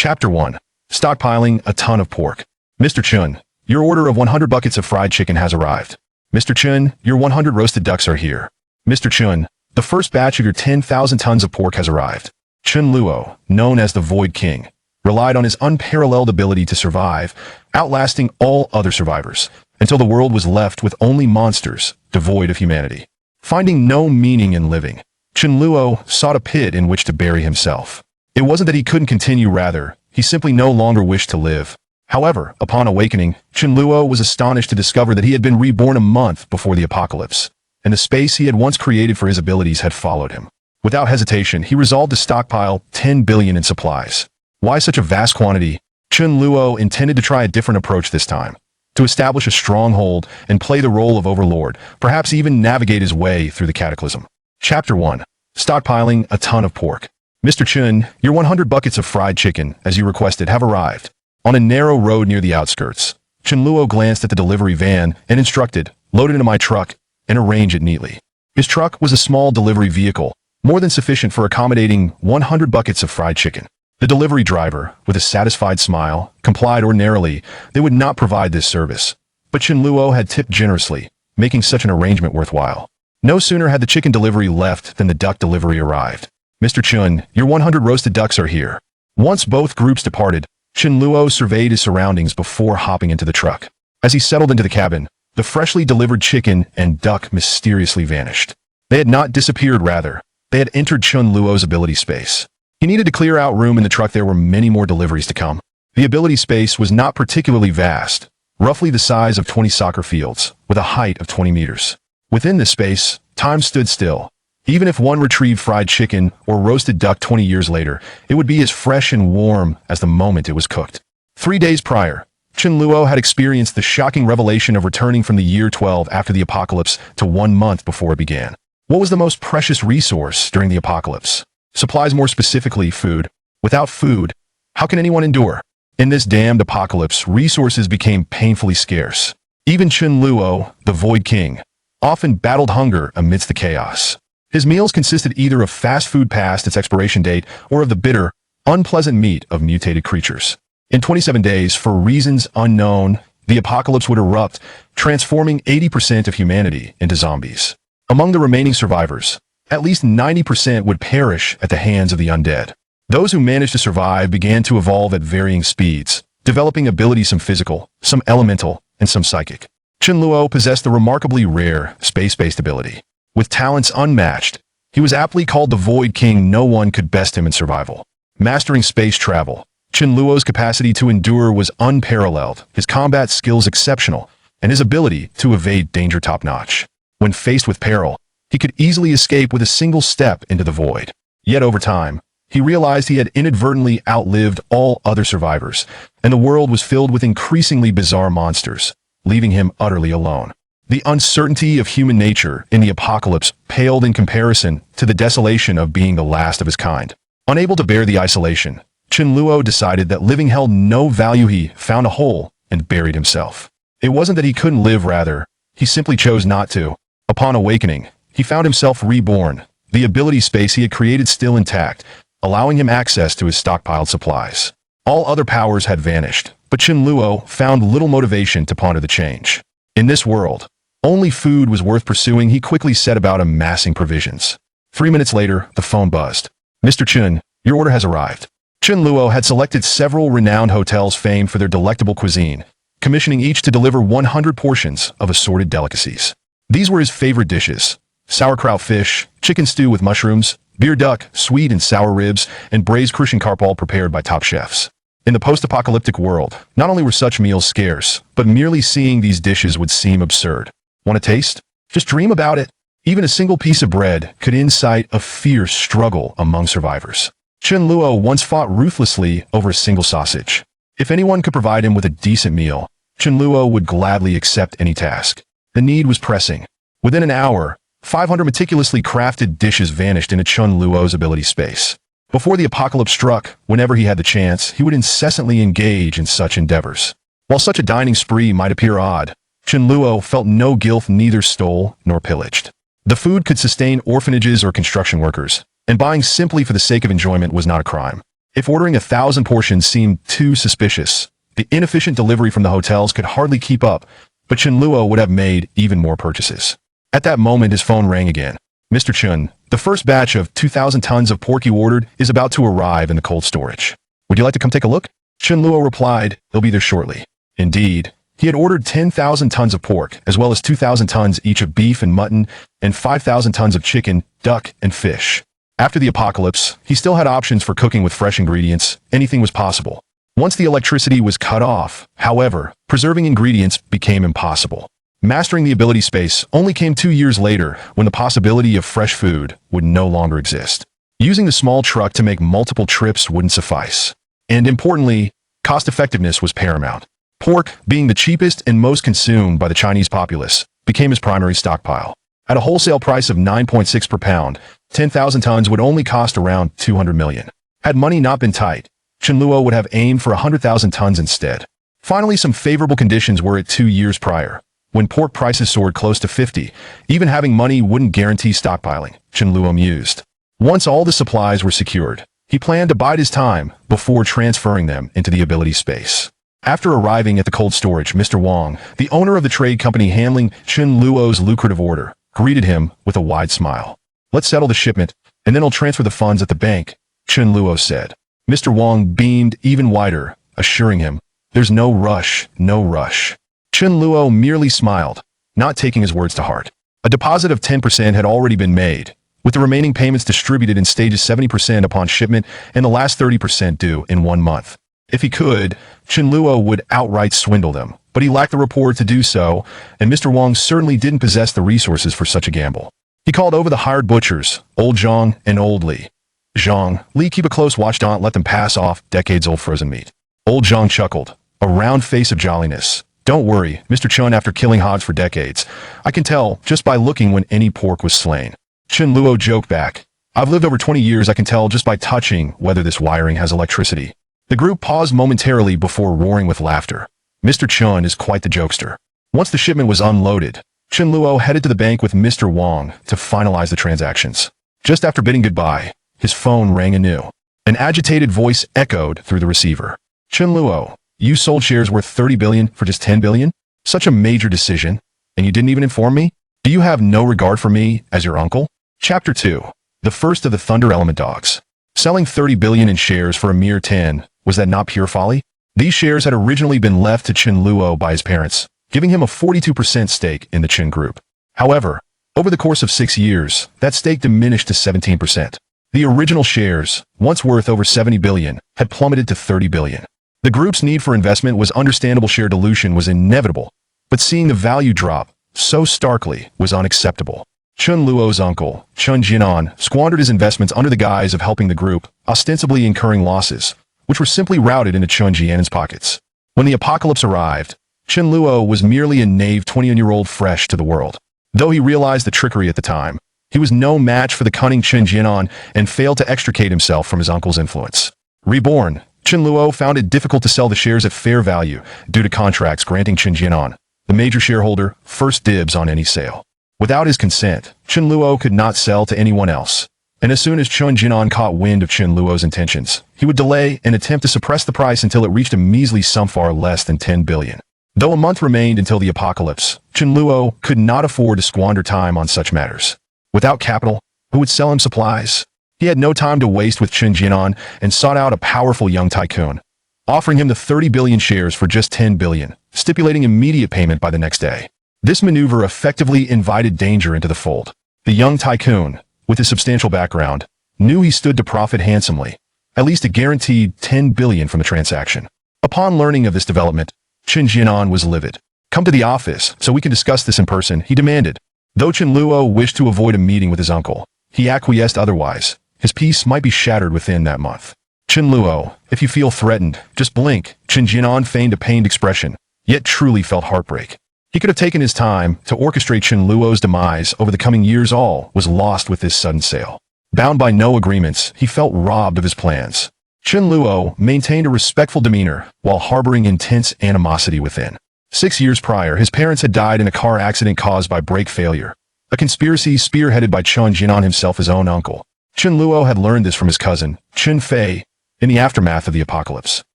Chapter 1. Stockpiling a ton of pork. Mr. Chen, your order of 100 buckets of fried chicken has arrived. Mr. Chen, your 100 roasted ducks are here. Mr. Chen, the first batch of your 10,000 tons of pork has arrived. Chen Luo, known as the Void King, relied on his unparalleled ability to survive, outlasting all other survivors, until the world was left with only monsters, devoid of humanity. Finding no meaning in living, Chen Luo sought a pit in which to bury himself. It wasn't that he couldn't continue, rather, he simply no longer wished to live. However, upon awakening, Chen Luo was astonished to discover that he had been reborn a month before the apocalypse, and the space he had once created for his abilities had followed him. Without hesitation, he resolved to stockpile 10 billion in supplies. Why such a vast quantity? Chen Luo intended to try a different approach this time, to establish a stronghold and play the role of overlord, perhaps even navigate his way through the cataclysm. Chapter 1. Stockpiling a ton of pork. Mr. Chen, your 100 buckets of fried chicken, as you requested, have arrived. On a narrow road near the outskirts, Chen Luo glanced at the delivery van and instructed, "Load it into my truck and arrange it neatly." His truck was a small delivery vehicle, more than sufficient for accommodating 100 buckets of fried chicken. The delivery driver, with a satisfied smile, complied. Ordinarily, they would not provide this service, but Chen Luo had tipped generously, making such an arrangement worthwhile. No sooner had the chicken delivery left than the duck delivery arrived. Mr. Chen, your 100 roasted ducks are here. Once both groups departed, Chen Luo surveyed his surroundings before hopping into the truck. As he settled into the cabin, the freshly delivered chicken and duck mysteriously vanished. They had not disappeared, rather, they had entered Chen Luo's ability space. He needed to clear out room in the truck. There were many more deliveries to come. The ability space was not particularly vast, roughly the size of 20 soccer fields, with a height of 20 meters. Within this space, time stood still. Even if one retrieved fried chicken or roasted duck 20 years later, it would be as fresh and warm as the moment it was cooked. 3 days prior, Chen Luo had experienced the shocking revelation of returning from the year 12 after the apocalypse to 1 month before it began. What was the most precious resource during the apocalypse? Supplies, more specifically, food. Without food, how can anyone endure? In this damned apocalypse, resources became painfully scarce. Even Chen Luo, the Void King, often battled hunger amidst the chaos. His meals consisted either of fast food past its expiration date or of the bitter, unpleasant meat of mutated creatures. In 27 days, for reasons unknown, the apocalypse would erupt, transforming 80% of humanity into zombies. Among the remaining survivors, at least 90% would perish at the hands of the undead. Those who managed to survive began to evolve at varying speeds, developing abilities, some physical, some elemental, and some psychic. Chen Luo possessed the remarkably rare space-based ability. With talents unmatched, he was aptly called the Void King. No one could best him in survival. Mastering space travel, Chen Luo's capacity to endure was unparalleled, his combat skills exceptional, and his ability to evade danger top-notch. When faced with peril, he could easily escape with a single step into the void. Yet over time, he realized he had inadvertently outlived all other survivors, and the world was filled with increasingly bizarre monsters, leaving him utterly alone. The uncertainty of human nature in the apocalypse paled in comparison to the desolation of being the last of his kind. Unable to bear the isolation, Chen Luo decided that living held no value. He found a hole and buried himself. It wasn't that he couldn't live, rather, he simply chose not to. Upon awakening, he found himself reborn, the ability space he had created still intact, allowing him access to his stockpiled supplies. All other powers had vanished, but Chen Luo found little motivation to ponder the change. In this world, only food was worth pursuing. He quickly set about amassing provisions. 3 minutes later, the phone buzzed. "Mr. Chen, your order has arrived." Chen Luo had selected several renowned hotels famed for their delectable cuisine, commissioning each to deliver 100 portions of assorted delicacies. These were his favorite dishes: sauerkraut fish, chicken stew with mushrooms, beer duck, sweet and sour ribs, and braised Krushenkarp, all prepared by top chefs. In the post-apocalyptic world, not only were such meals scarce, but merely seeing these dishes would seem absurd. Want a taste? Just dream about it. Even a single piece of bread could incite a fierce struggle among survivors. Chen Luo once fought ruthlessly over a single sausage. If anyone could provide him with a decent meal, Chen Luo would gladly accept any task. The need was pressing. Within an hour, 500 meticulously crafted dishes vanished into Chen Luo's ability space. Before the apocalypse struck, whenever he had the chance, he would incessantly engage in such endeavors. While such a dining spree might appear odd, Chen Luo felt no guilt, neither stole nor pillaged. The food could sustain orphanages or construction workers, and buying simply for the sake of enjoyment was not a crime. If ordering 1,000 portions seemed too suspicious, the inefficient delivery from the hotels could hardly keep up, but Chen Luo would have made even more purchases. At that moment, his phone rang again. Mr. Chen, the first batch of 2,000 tons of pork you ordered is about to arrive in the cold storage. Would you like to come take a look? Chen Luo replied, he'll be there shortly. Indeed, he had ordered 10,000 tons of pork, as well as 2,000 tons each of beef and mutton, and 5,000 tons of chicken, duck, and fish. After the apocalypse, he still had options for cooking with fresh ingredients. Anything was possible. Once the electricity was cut off, however, preserving ingredients became impossible. Mastering the ability space only came 2 years later, when the possibility of fresh food would no longer exist. Using the small truck to make multiple trips wouldn't suffice. And importantly, cost-effectiveness was paramount. Pork, being the cheapest and most consumed by the Chinese populace, became his primary stockpile. At a wholesale price of 9.6 per pound, 10,000 tons would only cost around 200 million. Had money not been tight, Chen Luo would have aimed for 100,000 tons instead. Finally, some favorable conditions were at 2 years prior. When pork prices soared close to 50, even having money wouldn't guarantee stockpiling, Chen Luo mused. Once all the supplies were secured, he planned to bide his time before transferring them into the ability space. After arriving at the cold storage, Mr. Wang, the owner of the trade company handling Chen Luo's lucrative order, greeted him with a wide smile. Let's settle the shipment, and then I'll transfer the funds at the bank, Chen Luo said. Mr. Wang beamed even wider, assuring him, there's no rush, no rush. Chen Luo merely smiled, not taking his words to heart. A deposit of 10% had already been made, with the remaining payments distributed in stages 70% upon shipment and the last 30% due in 1 month. If he could, Chen Luo would outright swindle them, but he lacked the rapport to do so, and Mr. Wang certainly didn't possess the resources for such a gamble. He called over the hired butchers, Old Zhang and Old Li. Zhang, Li, keep a close watch, don't let them pass off decades-old frozen meat. Old Zhang chuckled, a round face of jolliness. Don't worry, Mr. Chen, after killing hogs for decades, I can tell just by looking when any pork was slain. Chen Luo joked back, I've lived over 20 years, I can tell just by touching whether this wiring has electricity. The group paused momentarily before roaring with laughter. Mr. Chen is quite the jokester. Once the shipment was unloaded, Chen Luo headed to the bank with Mr. Wang to finalize the transactions. Just after bidding goodbye, his phone rang anew. An agitated voice echoed through the receiver. Chen Luo, you sold shares worth 30 billion for just 10 billion? Such a major decision, and you didn't even inform me? Do you have no regard for me as your uncle? Chapter 2. The first of the Thunder Element Dogs. Selling 30 billion in shares for a mere 10, was that not pure folly? These shares had originally been left to Chen Luo by his parents, giving him a 42% stake in the Chen Group. However, over the course of 6 years, that stake diminished to 17%. The original shares, once worth over 70 billion, had plummeted to 30 billion. The group's need for investment was understandable, share dilution was inevitable, but seeing the value drop so starkly was unacceptable. Chen Luo's uncle, Chen Jianan, squandered his investments under the guise of helping the group, ostensibly incurring losses, which were simply routed into Chen Jianan's pockets. When the apocalypse arrived, Chen Luo was merely a naive 21-year-old fresh to the world. Though he realized the trickery at the time, he was no match for the cunning Chen Jianan and failed to extricate himself from his uncle's influence. Reborn, Chen Luo found it difficult to sell the shares at fair value due to contracts granting Chen Jianan, the major shareholder, first dibs on any sale. Without his consent, Chen Luo could not sell to anyone else, and as soon as Chen Jianan caught wind of Chen Luo's intentions, he would delay and attempt to suppress the price until it reached a measly sum far less than 10 billion. Though a month remained until the apocalypse, Chen Luo could not afford to squander time on such matters. Without capital, who would sell him supplies? He had no time to waste with Chen Jianan and sought out a powerful young tycoon, offering him the 30 billion shares for just 10 billion, stipulating immediate payment by the next day. This maneuver effectively invited danger into the fold. The young tycoon, with his substantial background, knew he stood to profit handsomely, at least a guaranteed 10 billion from the transaction. Upon learning of this development, Chen Jianan was livid. Come to the office so we can discuss this in person, he demanded. Though Chen Luo wished to avoid a meeting with his uncle, he acquiesced otherwise. His peace might be shattered within that month. Chen Luo, if you feel threatened, just blink. Chen Jianan feigned a pained expression, yet truly felt heartbreak. He could have taken his time to orchestrate Chen Luo's demise over the coming years. All was lost with this sudden sale. Bound by no agreements, he felt robbed of his plans. Chen Luo maintained a respectful demeanor while harboring intense animosity within. 6 years prior, his parents had died in a car accident caused by brake failure, a conspiracy spearheaded by Chen Jianan himself, his own uncle. Chen Luo had learned this from his cousin, Chen Fei, in the aftermath of the apocalypse.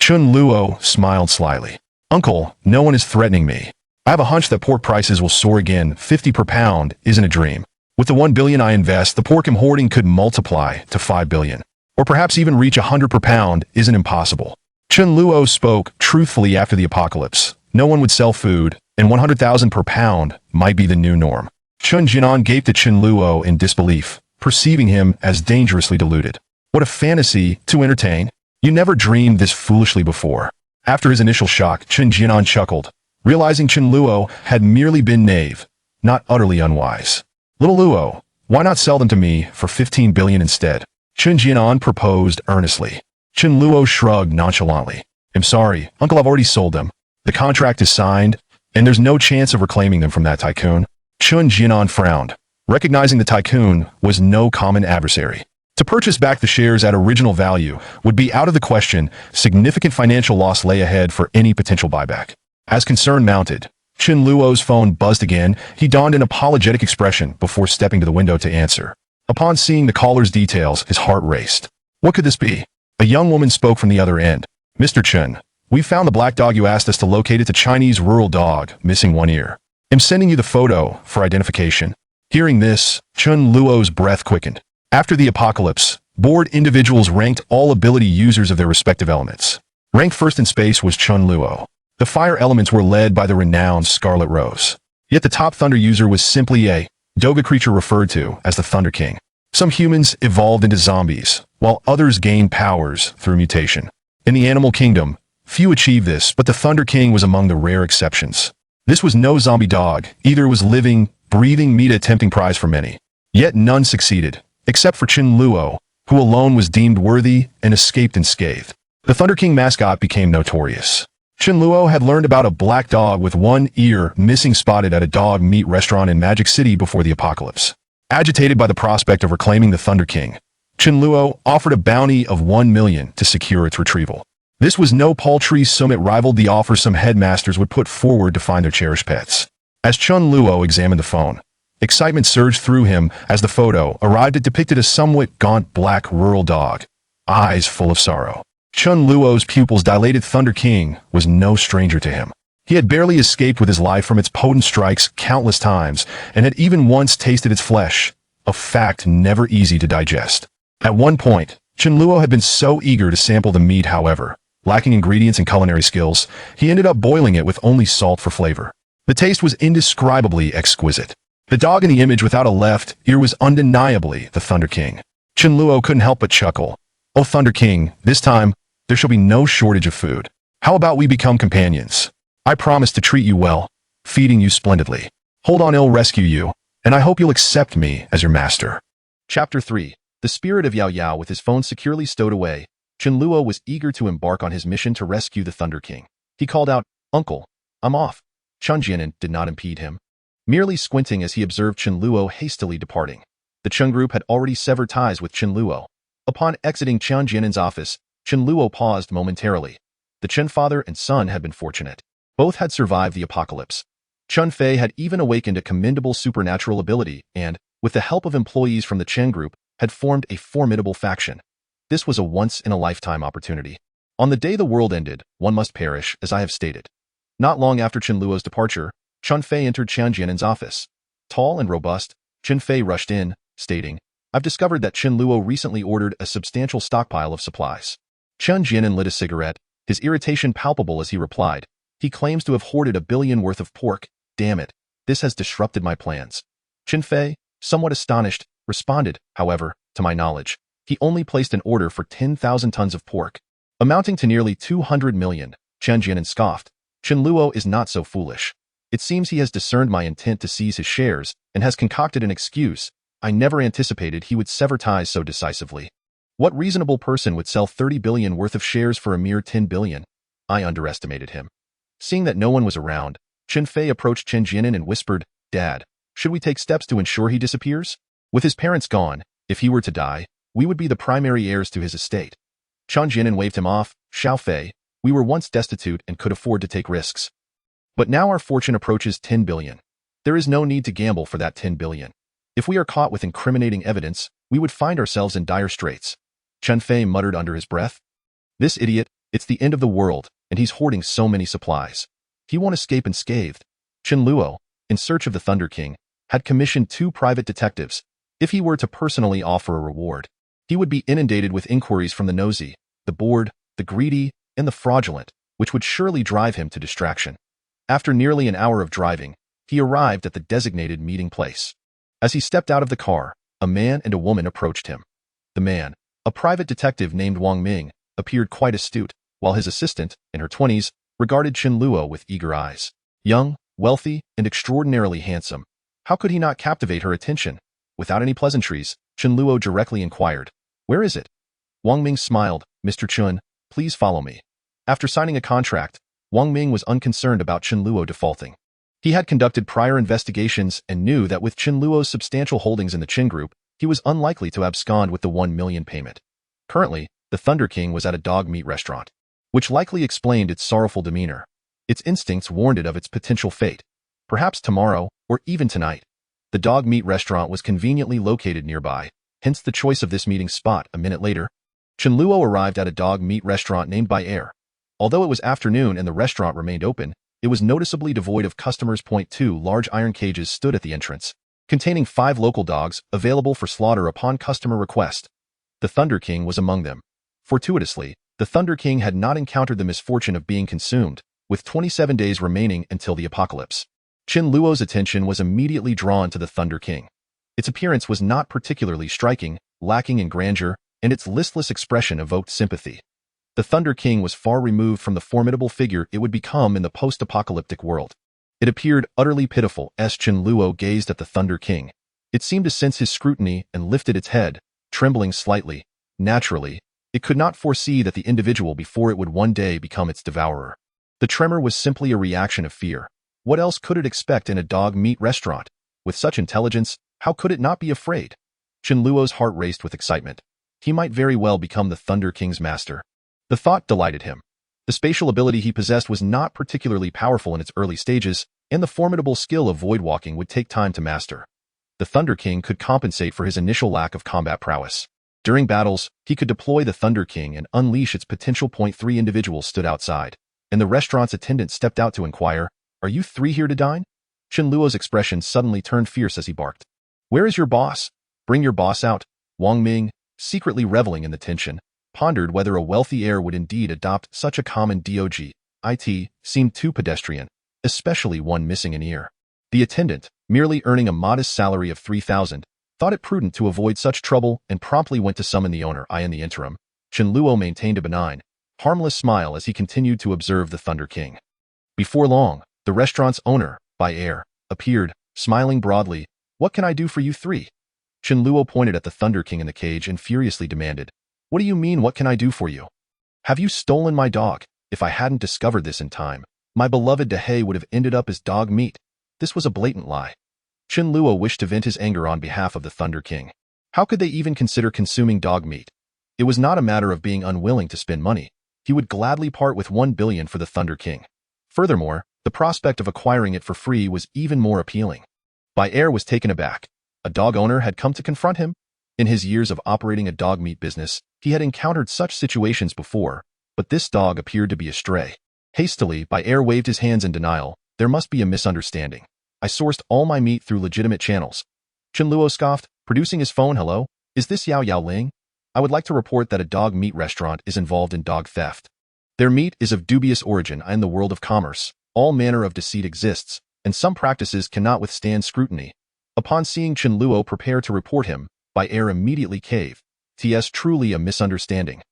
Chen Luo smiled slyly. Uncle, no one is threatening me. I have a hunch that pork prices will soar again. 50 per pound isn't a dream. With the 1 billion I invest, the pork I'm hoarding could multiply to 5 billion. Or perhaps even reach 100 per pound isn't impossible. Chen Luo spoke truthfully after the apocalypse. No one would sell food, and 100,000 per pound might be the new norm. Chen Jianan gaped at Chen Luo in disbelief, perceiving him as dangerously deluded. What a fantasy to entertain. You never dreamed this foolishly before. After his initial shock, Chen Jianan chuckled, realizing Chen Luo had merely been naive, not utterly unwise. Little Luo, why not sell them to me for 15 billion instead? Chen Jianan proposed earnestly. Chen Luo shrugged nonchalantly. I'm sorry, uncle, I've already sold them. The contract is signed, and there's no chance of reclaiming them from that tycoon. Chen Jianan frowned, recognizing the tycoon was no common adversary. To purchase back the shares at original value would be out of the question. Significant financial loss lay ahead for any potential buyback. As concern mounted, Chen Luo's phone buzzed again. He donned an apologetic expression before stepping to the window to answer. Upon seeing the caller's details, his heart raced. What could this be? A young woman spoke from the other end. Mr. Chen, we found the black dog you asked us to locate. It's a Chinese rural dog, missing one ear. I'm sending you the photo for identification. Hearing this, Chen Luo's breath quickened. After the apocalypse, bored individuals ranked all ability users of their respective elements. Ranked first in space was Chen Luo. The fire elements were led by the renowned Scarlet Rose. Yet the top thunder user was simply a Doga creature referred to as the Thunder King. Some humans evolved into zombies, while others gained powers through mutation. In the animal kingdom, few achieved this, but the Thunder King was among the rare exceptions. This was no zombie dog, either was living, breathing meat, a tempting prize for many. Yet none succeeded, except for Chen Luo, who alone was deemed worthy and escaped unscathed. The Thunder King mascot became notorious. Chen Luo had learned about a black dog with one ear missing spotted at a dog meat restaurant in Magic City before the apocalypse. Agitated by the prospect of reclaiming the Thunder King, Chen Luo offered a bounty of 1 million to secure its retrieval. This was no paltry sum. It rivaled the offer some headmasters would put forward to find their cherished pets. As Chen Luo examined the phone, excitement surged through him as the photo arrived. It depicted a somewhat gaunt black rural dog, eyes full of sorrow. Chen Luo's pupils dilated. Thunder King was no stranger to him. He had barely escaped with his life from its potent strikes countless times and had even once tasted its flesh, a fact never easy to digest. At one point, Chen Luo had been so eager to sample the meat, however, lacking ingredients and culinary skills, he ended up boiling it with only salt for flavor. The taste was indescribably exquisite. The dog in the image without a left ear was undeniably the Thunder King. Chen Luo couldn't help but chuckle. Oh, Thunder King, this time, there shall be no shortage of food. How about we become companions? I promise to treat you well, feeding you splendidly. Hold on, I'll rescue you, and I hope you'll accept me as your master. Chapter 3. The spirit of Yao Yao. With his phone securely stowed away, Chen Luo was eager to embark on his mission to rescue the Thunder King. He called out, Uncle, I'm off. Chen Jianan did not impede him, merely squinting as he observed Chen Luo hastily departing. The Chen group had already severed ties with Chen Luo. Upon exiting Chen Jianan's office, Chen Luo paused momentarily. The Chen father and son had been fortunate. Both had survived the apocalypse. Chen Fei had even awakened a commendable supernatural ability and, with the help of employees from the Chen group, had formed a formidable faction. This was a once-in-a-lifetime opportunity. On the day the world ended, one must perish, as I have stated. Not long after Chen Luo's departure, Chen Fei entered Chen Jianan's office. Tall and robust, Chen Fei rushed in, stating, I've discovered that Chen Luo recently ordered a substantial stockpile of supplies. Chen Jianan lit a cigarette, his irritation palpable as he replied, he claims to have hoarded 1 billion worth of pork. Damn it, this has disrupted my plans. Chen Fei, somewhat astonished, responded, however, to my knowledge, he only placed an order for 10,000 tons of pork, amounting to nearly 200 million. Chen Jianan scoffed. Chen Luo is not so foolish. It seems he has discerned my intent to seize his shares and has concocted an excuse. I never anticipated he would sever ties so decisively. What reasonable person would sell 30 billion worth of shares for a mere 10 billion? I underestimated him. Seeing that no one was around, Chen Fei approached Chen Jianan and whispered, Dad, should we take steps to ensure he disappears? With his parents gone, if he were to die, we would be the primary heirs to his estate. Chen Jianan waved him off. Xiao Fei, we were once destitute and could afford to take risks. But now our fortune approaches 10 billion. There is no need to gamble for that 10 billion. If we are caught with incriminating evidence, we would find ourselves in dire straits. Chen Fei muttered under his breath. This idiot, it's the end of the world, and he's hoarding so many supplies. He won't escape unscathed. Chen Luo, in search of the Thunder King, had commissioned 2 private detectives. If he were to personally offer a reward, he would be inundated with inquiries from the nosy, the bored, the greedy, and the fraudulent, which would surely drive him to distraction. After nearly an hour of driving, he arrived at the designated meeting place. As he stepped out of the car, a man and a woman approached him. The man, a private detective named Wang Ming, appeared quite astute, while his assistant, in her 20s, regarded Chen Luo with eager eyes. Young, wealthy, and extraordinarily handsome, how could he not captivate her attention? Without any pleasantries, Chen Luo directly inquired, "Where is it?" Wang Ming smiled, "Mr. Chen, please follow me." After signing a contract, Wang Ming was unconcerned about Chen Luo defaulting. He had conducted prior investigations and knew that with Chen Luo's substantial holdings in the Chen Group, he was unlikely to abscond with the 1 million payment. Currently, the Thunder King was at a dog meat restaurant, which likely explained its sorrowful demeanor. Its instincts warned it of its potential fate. Perhaps tomorrow, or even tonight. The dog meat restaurant was conveniently located nearby, hence the choice of this meeting spot. A minute later, Chen Luo arrived at a dog meat restaurant named by Air. Although it was afternoon and the restaurant remained open, it was noticeably devoid of customers. 2 large iron cages stood at the entrance, containing 5 local dogs available for slaughter upon customer request. The Thunder King was among them. Fortuitously, the Thunder King had not encountered the misfortune of being consumed, with 27 days remaining until the apocalypse. Chen Luo's attention was immediately drawn to the Thunder King. Its appearance was not particularly striking, lacking in grandeur, and its listless expression evoked sympathy. The Thunder King was far removed from the formidable figure it would become in the post-apocalyptic world. It appeared utterly pitiful as Chen Luo gazed at the Thunder King. It seemed to sense his scrutiny and lifted its head, trembling slightly. Naturally, it could not foresee that the individual before it would one day become its devourer. The tremor was simply a reaction of fear. What else could it expect in a dog meat restaurant? With such intelligence, how could it not be afraid? Chen Luo's heart raced with excitement. He might very well become the Thunder King's master. The thought delighted him. The spatial ability he possessed was not particularly powerful in its early stages, and the formidable skill of void walking would take time to master. The Thunder King could compensate for his initial lack of combat prowess. During battles, he could deploy the Thunder King and unleash its potential. 3 individuals stood outside, and the restaurant's attendant stepped out to inquire, "Are you 3 here to dine?" Chen Luo's expression suddenly turned fierce as he barked, "Where is your boss? Bring your boss out." Wang Ming, secretly reveling in the tension, pondered whether a wealthy heir would indeed adopt such a common dog. It seemed too pedestrian, especially one missing an ear. The attendant, merely earning a modest salary of 3,000, thought it prudent to avoid such trouble and promptly went to summon the owner. In the interim, Chen Luo maintained a benign, harmless smile as he continued to observe the Thunder King. Before long, the restaurant's owner, by Air, appeared, smiling broadly. "What can I do for you 3? Chen Luo pointed at the Thunder King in the cage and furiously demanded, "What do you mean, what can I do for you? Have you stolen my dog? If I hadn't discovered this in time, my beloved Dehe would have ended up as dog meat." This was a blatant lie. Chen Luo wished to vent his anger on behalf of the Thunder King. How could they even consider consuming dog meat? It was not a matter of being unwilling to spend money. He would gladly part with 1 billion for the Thunder King. Furthermore, the prospect of acquiring it for free was even more appealing. By Air was taken aback. A dog owner had come to confront him. In his years of operating a dog meat business, he had encountered such situations before, but this dog appeared to be a stray. Hastily, By Air waved his hands in denial. "There must be a misunderstanding. I sourced all my meat through legitimate channels." Chen Luo scoffed, producing his phone. "Hello? Is this Yao Yao Ling? I would like to report that a dog meat restaurant is involved in dog theft. Their meat is of dubious origin. In the world of commerce, all manner of deceit exists, and some practices cannot withstand scrutiny." Upon seeing Chen Luo prepare to report him, By Air immediately caved. "Ts truly a misunderstanding.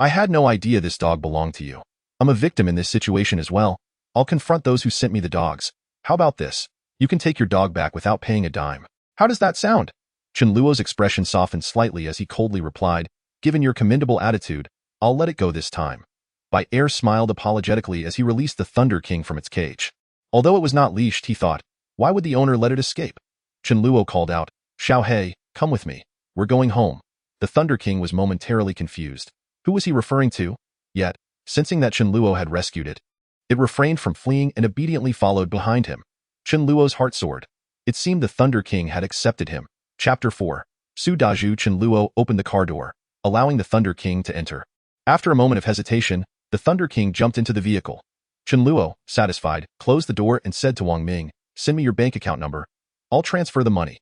I had no idea this dog belonged to you. I'm a victim in this situation as well. I'll confront those who sent me the dogs. How about this? You can take your dog back without paying a dime. How does that sound?" Chen Luo's expression softened slightly as he coldly replied, "Given your commendable attitude, I'll let it go this time." By Air smiled apologetically as he released the Thunder King from its cage. Although it was not leashed, he thought, why would the owner let it escape? Chen Luo called out, "Xiao He, come with me. We're going home." The Thunder King was momentarily confused. Who was he referring to? Yet, sensing that Chen Luo had rescued it, it refrained from fleeing and obediently followed behind him. Chen Luo's heart soared. It seemed the Thunder King had accepted him. Chapter 4. Su Daju. Chen Luo opened the car door, allowing the Thunder King to enter. After a moment of hesitation, the Thunder King jumped into the vehicle. Chen Luo, satisfied, closed the door and said to Wang Ming, "Send me your bank account number. I'll transfer the money."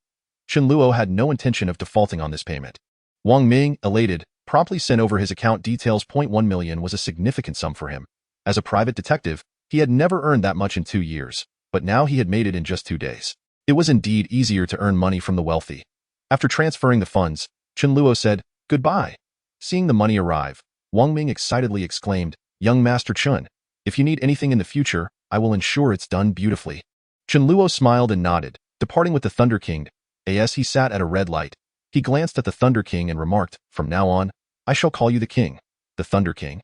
Chen Luo had no intention of defaulting on this payment. Wang Ming, elated, promptly sent over his account details. 1 million was a significant sum for him. As a private detective, he had never earned that much in 2 years, but now he had made it in just 2 days. It was indeed easier to earn money from the wealthy. After transferring the funds, Chen Luo said, "Goodbye." Seeing the money arrive, Wang Ming excitedly exclaimed, "Young Master Chen, if you need anything in the future, I will ensure it's done beautifully." Chen Luo smiled and nodded, departing with the Thunder King. As he sat at a red light, he glanced at the Thunder King and remarked, "From now on, I shall call you the King." The Thunder King,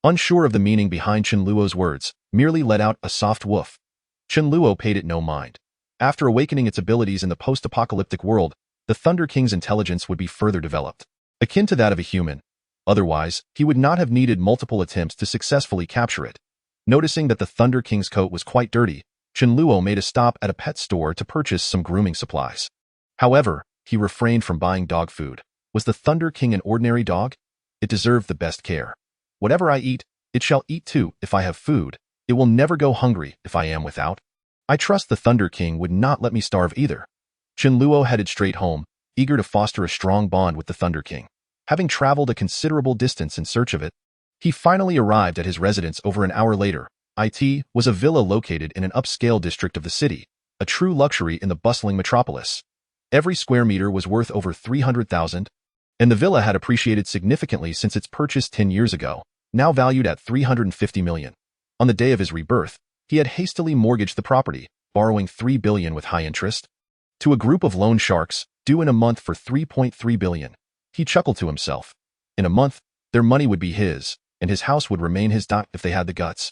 unsure of the meaning behind Chen Luo's words, merely let out a soft woof. Chen Luo paid it no mind. After awakening its abilities in the post-apocalyptic world, the Thunder King's intelligence would be further developed, akin to that of a human. Otherwise, he would not have needed multiple attempts to successfully capture it. Noticing that the Thunder King's coat was quite dirty, Chen Luo made a stop at a pet store to purchase some grooming supplies. However, he refrained from buying dog food. Was the Thunder King an ordinary dog? It deserved the best care. "Whatever I eat, it shall eat too. If I have food, it will never go hungry if I am without. I trust the Thunder King would not let me starve either." Chen Luo headed straight home, eager to foster a strong bond with the Thunder King. Having traveled a considerable distance in search of it, he finally arrived at his residence over an hour later. It was a villa located in an upscale district of the city, a true luxury in the bustling metropolis. Every square meter was worth over 300,000, and the villa had appreciated significantly since its purchase 10 years ago, now valued at 350 million. On the day of his rebirth, he had hastily mortgaged the property, borrowing 3 billion with high interest. To a group of loan sharks, due in a month for 3.3 billion. He chuckled to himself. In a month, their money would be his, and his house would remain his. If they had the guts,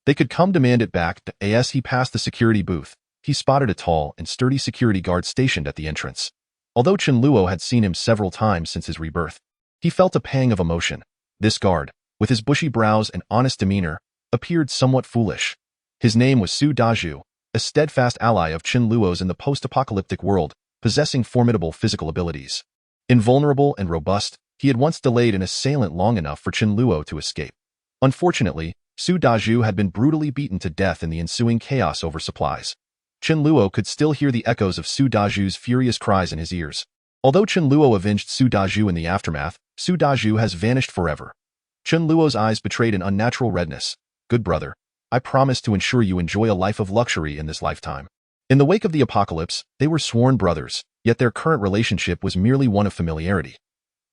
they could come demand it back. As he passed the security booth, he spotted a tall and sturdy security guard stationed at the entrance. Although Chen Luo had seen him several times since his rebirth, he felt a pang of emotion. This guard, with his bushy brows and honest demeanor, appeared somewhat foolish. His name was Su Dazhu, a steadfast ally of Chen Luo's in the post-apocalyptic world, possessing formidable physical abilities. Invulnerable and robust, he had once delayed an assailant long enough for Chen Luo to escape. Unfortunately, Su Dazhu had been brutally beaten to death in the ensuing chaos over supplies. Chen Luo could still hear the echoes of Su Dazhu's furious cries in his ears. Although Chen Luo avenged Su Dazhu in the aftermath, Su Dazhu has vanished forever. Chen Luo's eyes betrayed an unnatural redness. "Good brother, I promise to ensure you enjoy a life of luxury in this lifetime." In the wake of the apocalypse, they were sworn brothers, yet their current relationship was merely one of familiarity.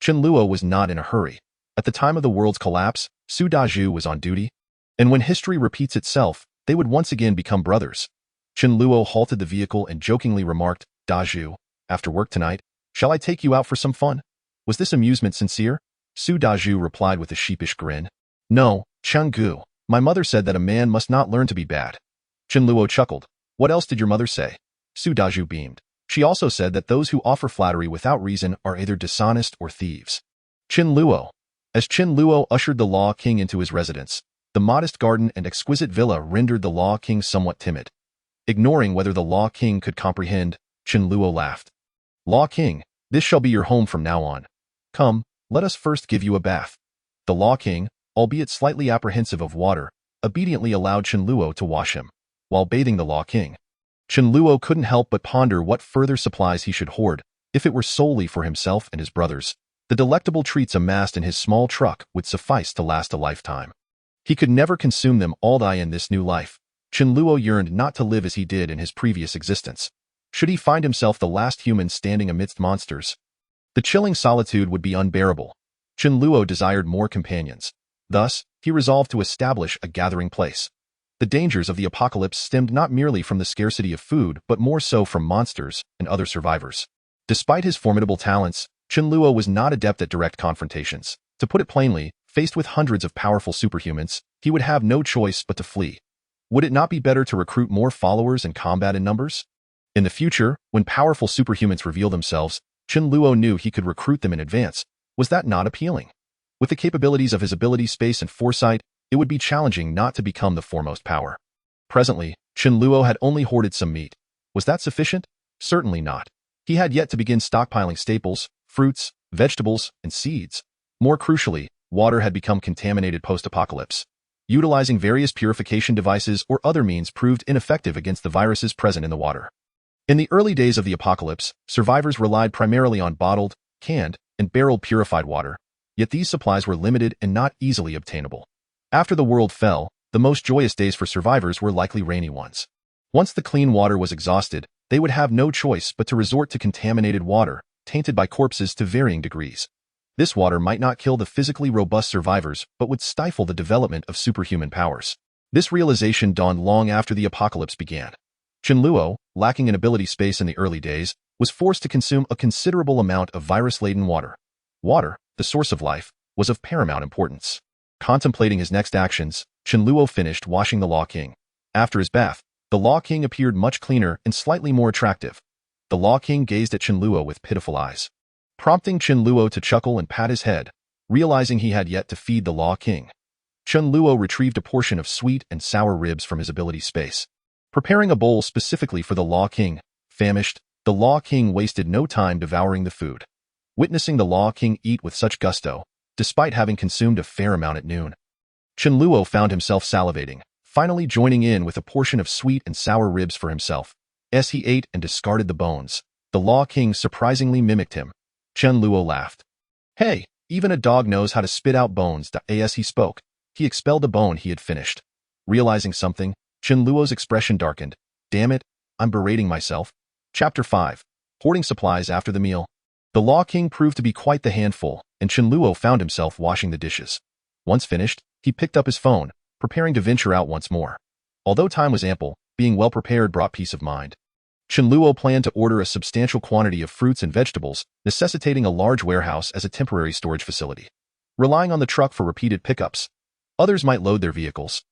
Chen Luo was not in a hurry. At the time of the world's collapse, Su Dazhu was on duty, and when history repeats itself, they would once again become brothers. Chen Luo halted the vehicle and jokingly remarked, "Dazhu, after work tonight, shall I take you out for some fun?" Was this amusement sincere? Su Dazhu replied with a sheepish grin. "No, Chen Gu. My mother said that a man must not learn to be bad." Chen Luo chuckled. "What else did your mother say?" Su Dazhu beamed. "She also said that those who offer flattery without reason are either dishonest or thieves." Chen Luo. As Chen Luo ushered the Law King into his residence, the modest garden and exquisite villa rendered the Law King somewhat timid. Ignoring whether the Law King could comprehend, Chen Luo laughed. "Law King, this shall be your home from now on. Come, let us first give you a bath." The Law King, albeit slightly apprehensive of water, obediently allowed Chen Luo to wash him. While bathing the Law King, Chen Luo couldn't help but ponder what further supplies he should hoard. If it were solely for himself and his brothers, the delectable treats amassed in his small truck would suffice to last a lifetime. He could never consume them all in this new life. Chen Luo yearned not to live as he did in his previous existence. Should he find himself the last human standing amidst monsters, the chilling solitude would be unbearable. Chen Luo desired more companions. Thus, he resolved to establish a gathering place. The dangers of the apocalypse stemmed not merely from the scarcity of food but more so from monsters and other survivors. Despite his formidable talents, Chen Luo was not adept at direct confrontations. To put it plainly, faced with hundreds of powerful superhumans, he would have no choice but to flee. Would it not be better to recruit more followers and combat in numbers? In the future, when powerful superhumans reveal themselves, Chen Luo knew he could recruit them in advance. Was that not appealing? With the capabilities of his ability space and foresight, it would be challenging not to become the foremost power. Presently, Chen Luo had only hoarded some meat. Was that sufficient? Certainly not. He had yet to begin stockpiling staples, fruits, vegetables, and seeds. More crucially, water had become contaminated post-apocalypse. Utilizing various purification devices or other means proved ineffective against the viruses present in the water. In the early days of the apocalypse, survivors relied primarily on bottled, canned, and barreled purified water, yet these supplies were limited and not easily obtainable. After the world fell, the most joyous days for survivors were likely rainy ones. Once the clean water was exhausted, they would have no choice but to resort to contaminated water, tainted by corpses to varying degrees. This water might not kill the physically robust survivors, but would stifle the development of superhuman powers. This realization dawned long after the apocalypse began. Chen Luo, lacking in ability space in the early days, was forced to consume a considerable amount of virus-laden water. Water, the source of life, was of paramount importance. Contemplating his next actions, Chen Luo finished washing the Law King. After his bath, the Law King appeared much cleaner and slightly more attractive. The Law King gazed at Chen Luo with pitiful eyes, prompting Chen Luo to chuckle and pat his head, realizing he had yet to feed the Law King. Chen Luo retrieved a portion of sweet and sour ribs from his ability space, preparing a bowl specifically for the Law King. Famished, the Law King wasted no time devouring the food. Witnessing the Law King eat with such gusto, despite having consumed a fair amount at noon, Chen Luo found himself salivating, finally joining in with a portion of sweet and sour ribs for himself. As he ate and discarded the bones, the Law King surprisingly mimicked him. Chen Luo laughed. Hey, even a dog knows how to spit out bones. As he spoke, he expelled a bone he had finished. Realizing something, Chen Luo's expression darkened. Damn it, I'm berating myself. Chapter 5. Hoarding supplies after the meal. The Law King proved to be quite the handful, and Chen Luo found himself washing the dishes. Once finished, he picked up his phone, preparing to venture out once more. Although time was ample, being well prepared brought peace of mind. Chen Luo planned to order a substantial quantity of fruits and vegetables, necessitating a large warehouse as a temporary storage facility. Relying on the truck for repeated pickups, others might load their vehicles,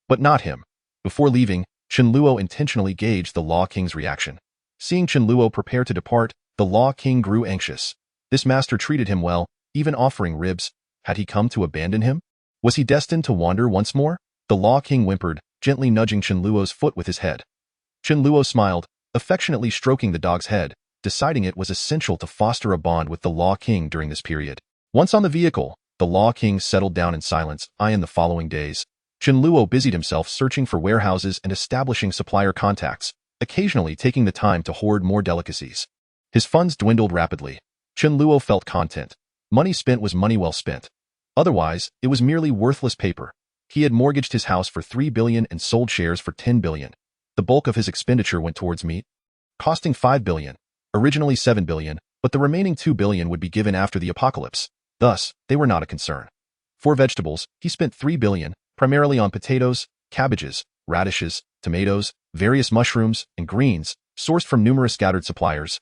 but not him. Before leaving, Chen Luo intentionally gauged the Law King's reaction. Seeing Chen Luo prepare to depart, the Law King grew anxious. This master treated him well, even offering ribs. Had he come to abandon him? Was he destined to wander once more? The Law King whimpered, gently nudging Chen Luo's foot with his head. Chen Luo smiled, affectionately stroking the dog's head, deciding it was essential to foster a bond with the Law King during this period. Once on the vehicle, the Law King settled down in silence. In the following days, Chen Luo busied himself searching for warehouses and establishing supplier contacts, occasionally taking the time to hoard more delicacies. His funds dwindled rapidly. Chen Luo felt content. Money spent was money well spent. Otherwise, it was merely worthless paper. He had mortgaged his house for 3 billion and sold shares for 10 billion. The bulk of his expenditure went towards meat, costing 5 billion, originally 7 billion, but the remaining 2 billion would be given after the apocalypse. Thus, they were not a concern. For vegetables, he spent 3 billion, primarily on potatoes, cabbages, radishes, tomatoes, various mushrooms, and greens, sourced from numerous scattered suppliers,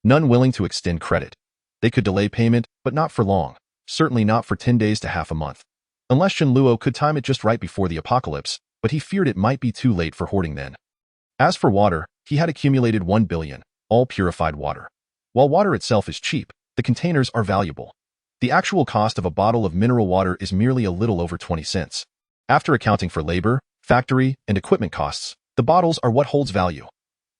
none willing to extend credit. They could delay payment, but not for long, certainly not for 10 days to half a month. Unless Chen Luo could time it just right before the apocalypse, but he feared it might be too late for hoarding then. As for water, he had accumulated 1 billion, all purified water. While water itself is cheap, the containers are valuable. The actual cost of a bottle of mineral water is merely a little over 20 cents. After accounting for labor, factory, and equipment costs, the bottles are what holds value.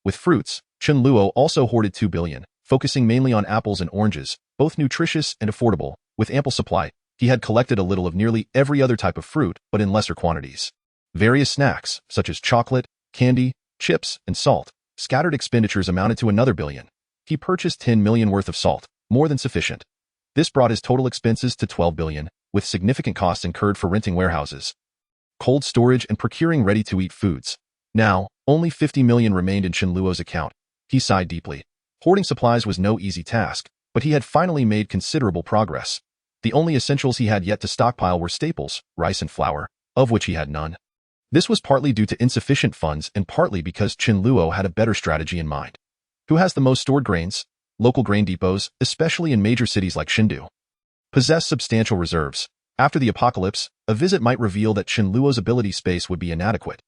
With fruits, Chen Luo also hoarded 2 billion, focusing mainly on apples and oranges, both nutritious and affordable. With ample supply, he had collected a little of nearly every other type of fruit, but in lesser quantities. Various snacks, such as chocolate, candy, chips, and salt, scattered expenditures amounted to another billion. He purchased 10 million worth of salt, more than sufficient. This brought his total expenses to 12 billion, with significant costs incurred for renting warehouses, cold storage, and procuring ready-to-eat foods. Now, only 50 million remained in Chen Luo's account. He sighed deeply. Hoarding supplies was no easy task, but he had finally made considerable progress. The only essentials he had yet to stockpile were staples, rice and flour, of which he had none. This was partly due to insufficient funds and partly because Chen Luo had a better strategy in mind. Who has the most stored grains? Local grain depots, especially in major cities like Chengdu, possess substantial reserves. After the apocalypse, a visit might reveal that Chen Luo's ability space would be inadequate.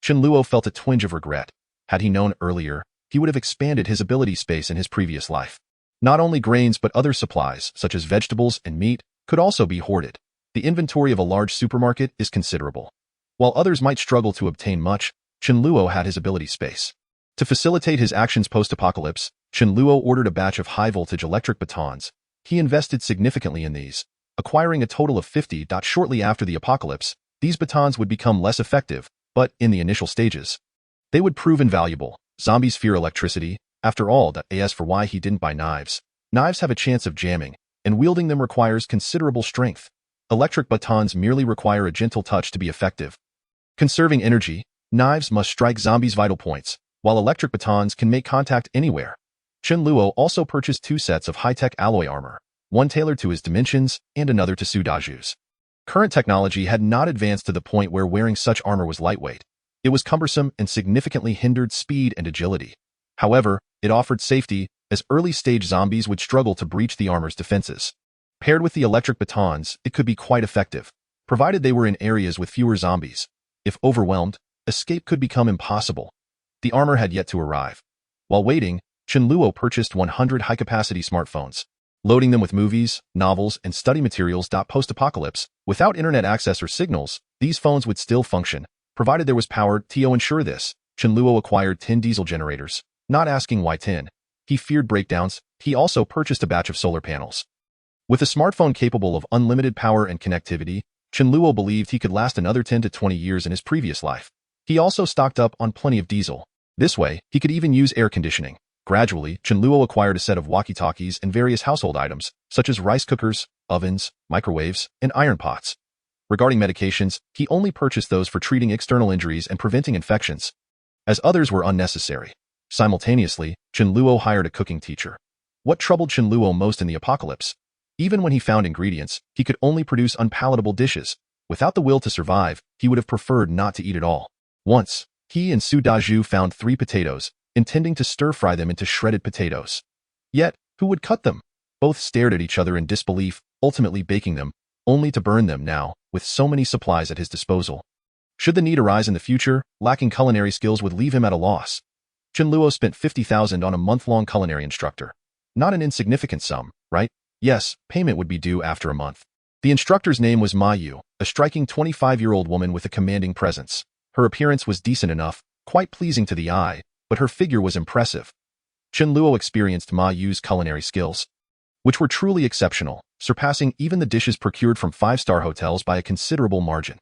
Chen Luo felt a twinge of regret. Had he known earlier, he would have expanded his ability space in his previous life. Not only grains but other supplies, such as vegetables and meat, could also be hoarded. The inventory of a large supermarket is considerable. While others might struggle to obtain much, Chen Luo had his ability space. To facilitate his actions post-apocalypse, Chen Luo ordered a batch of high-voltage electric batons. He invested significantly in these, acquiring a total of 50. Shortly after the apocalypse, these batons would become less effective, but in the initial stages, they would prove invaluable. Zombies fear electricity. After all, as for why he didn't buy knives. Knives have a chance of jamming, and wielding them requires considerable strength. Electric batons merely require a gentle touch to be effective. Conserving energy, knives must strike zombies' vital points, while electric batons can make contact anywhere. Chen Luo also purchased 2 sets of high-tech alloy armor, one tailored to his dimensions and another to Su Daju's. Current technology had not advanced to the point where wearing such armor was lightweight. It was cumbersome and significantly hindered speed and agility. However, it offered safety, as early-stage zombies would struggle to breach the armor's defenses. Paired with the electric batons, it could be quite effective, provided they were in areas with fewer zombies. If overwhelmed, escape could become impossible. The armor had yet to arrive. While waiting, Chen Luo purchased 100 high-capacity smartphones, loading them with movies, novels, and study materials. Post-apocalypse, without internet access or signals, these phones would still function, provided there was power. To ensure this, Chen Luo acquired 10 diesel generators, not asking why 10. He feared breakdowns. He also purchased a batch of solar panels. With a smartphone capable of unlimited power and connectivity, Chen Luo believed he could last another 10 to 20 years in his previous life. He also stocked up on plenty of diesel. This way, he could even use air conditioning. Gradually, Chen Luo acquired a set of walkie-talkies and various household items, such as rice cookers, ovens, microwaves, and iron pots. Regarding medications, he only purchased those for treating external injuries and preventing infections, as others were unnecessary. Simultaneously, Chen Luo hired a cooking teacher. What troubled Chen Luo most in the apocalypse? Even when he found ingredients, he could only produce unpalatable dishes. Without the will to survive, he would have preferred not to eat at all. Once, he and Su Daju found 3 potatoes, intending to stir-fry them into shredded potatoes. Yet, who would cut them? Both stared at each other in disbelief, ultimately baking them, only to burn them now, with so many supplies at his disposal. Should the need arise in the future, lacking culinary skills would leave him at a loss. Chen Luo spent 50,000 on a month-long culinary instructor. Not an insignificant sum, right? Yes, payment would be due after a month. The instructor's name was Ma Yu, a striking 25-year-old woman with a commanding presence. Her appearance was decent enough, quite pleasing to the eye, but her figure was impressive. Chen Luo experienced Ma Yu's culinary skills, which were truly exceptional, surpassing even the dishes procured from 5-star hotels by a considerable margin.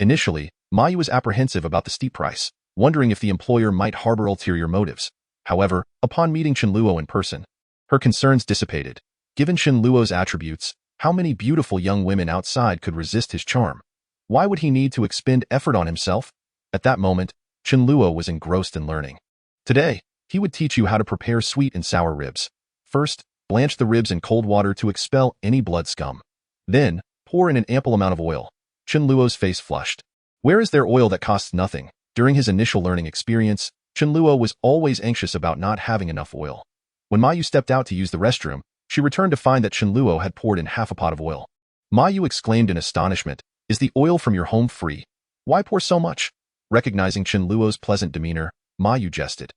Initially, Ma Yu was apprehensive about the steep price, wondering if the employer might harbor ulterior motives. However, upon meeting Chen Luo in person, her concerns dissipated. Given Chen Luo's attributes, how many beautiful young women outside could resist his charm? Why would he need to expend effort on himself? At that moment, Chen Luo was engrossed in learning. Today, he would teach you how to prepare sweet and sour ribs. First, blanch the ribs in cold water to expel any blood scum. Then, pour in an ample amount of oil. Chen Luo's face flushed. Where is there oil that costs nothing? During his initial learning experience, Chen Luo was always anxious about not having enough oil. When Ma Yu stepped out to use the restroom, she returned to find that Chen Luo had poured in half a pot of oil. Ma Yu exclaimed in astonishment, "Is the oil from your home free? Why pour so much?" Recognizing Chen Luo's pleasant demeanor, Ma Yu jested.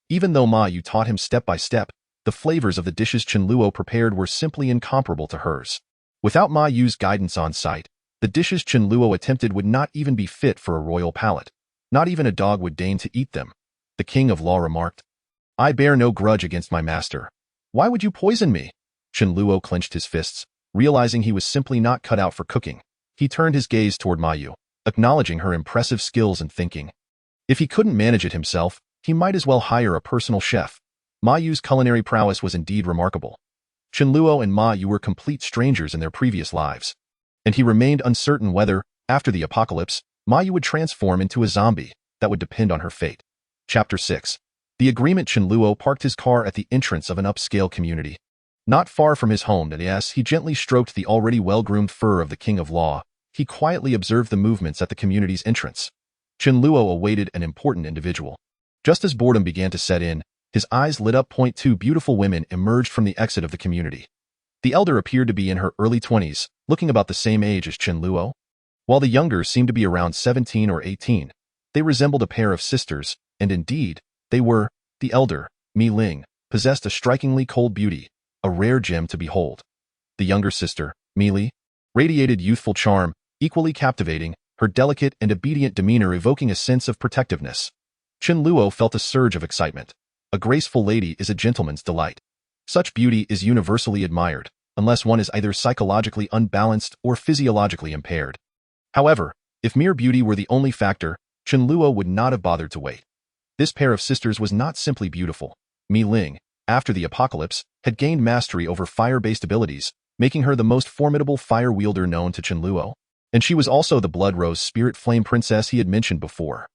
Even though Ma Yu taught him step by step, the flavors of the dishes Chen Luo prepared were simply incomparable to hers. Without Ma Yu's guidance on site, the dishes Chen Luo attempted would not even be fit for a royal palate. Not even a dog would deign to eat them. The king of law remarked, "I bear no grudge against my master. Why would you poison me?" Chen Luo clenched his fists, realizing he was simply not cut out for cooking. He turned his gaze toward Ma Yu, acknowledging her impressive skills and thinking. If he couldn't manage it himself, he might as well hire a personal chef. Ma Yu's culinary prowess was indeed remarkable. Chen Luo and Ma Yu were complete strangers in their previous lives, and he remained uncertain whether, after the apocalypse, Ma Yu would transform into a zombie. That would depend on her fate. Chapter 6. The agreement. Chen Luo parked his car at the entrance of an upscale community. Not far from his home, he gently stroked the already well-groomed fur of the king of law. He quietly observed the movements at the community's entrance. Chen Luo awaited an important individual. Just as boredom began to set in, his eyes lit up. 2 beautiful women emerged from the exit of the community. The elder appeared to be in her early 20s, looking about the same age as Chen Luo, while the younger seemed to be around 17 or 18. They resembled a pair of sisters, and indeed, they were. The elder, Mi Ling, possessed a strikingly cold beauty, a rare gem to behold. The younger sister, Mi Li, radiated youthful charm, equally captivating, her delicate and obedient demeanor evoking a sense of protectiveness. Chen Luo felt a surge of excitement. A graceful lady is a gentleman's delight. Such beauty is universally admired. unless one is either psychologically unbalanced or physiologically impaired. However, if mere beauty were the only factor, Chen Luo would not have bothered to wait. This pair of sisters was not simply beautiful. Mi Ling, after the apocalypse, had gained mastery over fire-based abilities, making her the most formidable fire wielder known to Chen Luo. And she was also the Blood Rose Spirit Flame Princess he had mentioned before.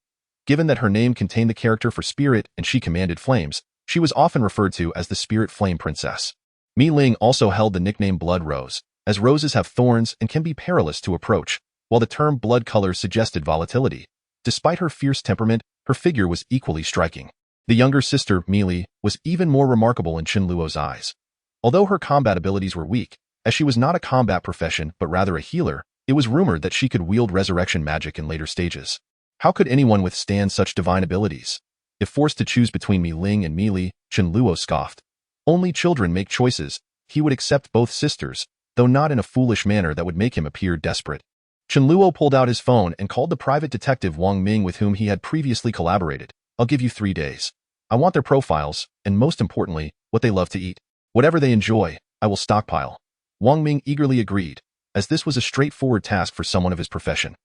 Given that her name contained the character for spirit and she commanded flames, she was often referred to as the Spirit Flame Princess. Mi Ling also held the nickname Blood Rose, as roses have thorns and can be perilous to approach, while the term blood color suggested volatility. Despite her fierce temperament, her figure was equally striking. The younger sister, Mi Li, was even more remarkable in Chen Luo's eyes. Although her combat abilities were weak, as she was not a combat profession but rather a healer, it was rumored that she could wield resurrection magic in later stages. How could anyone withstand such divine abilities? If forced to choose between Mi Ling and Mi Li, Chen Luo scoffed. Only children make choices. He would accept both sisters, though not in a foolish manner that would make him appear desperate. Chen Luo pulled out his phone and called the private detective Wang Ming with whom he had previously collaborated. I'll give you 3 days. I want their profiles, and most importantly, what they love to eat. Whatever they enjoy, I will stockpile. Wang Ming eagerly agreed, as this was a straightforward task for someone of his profession.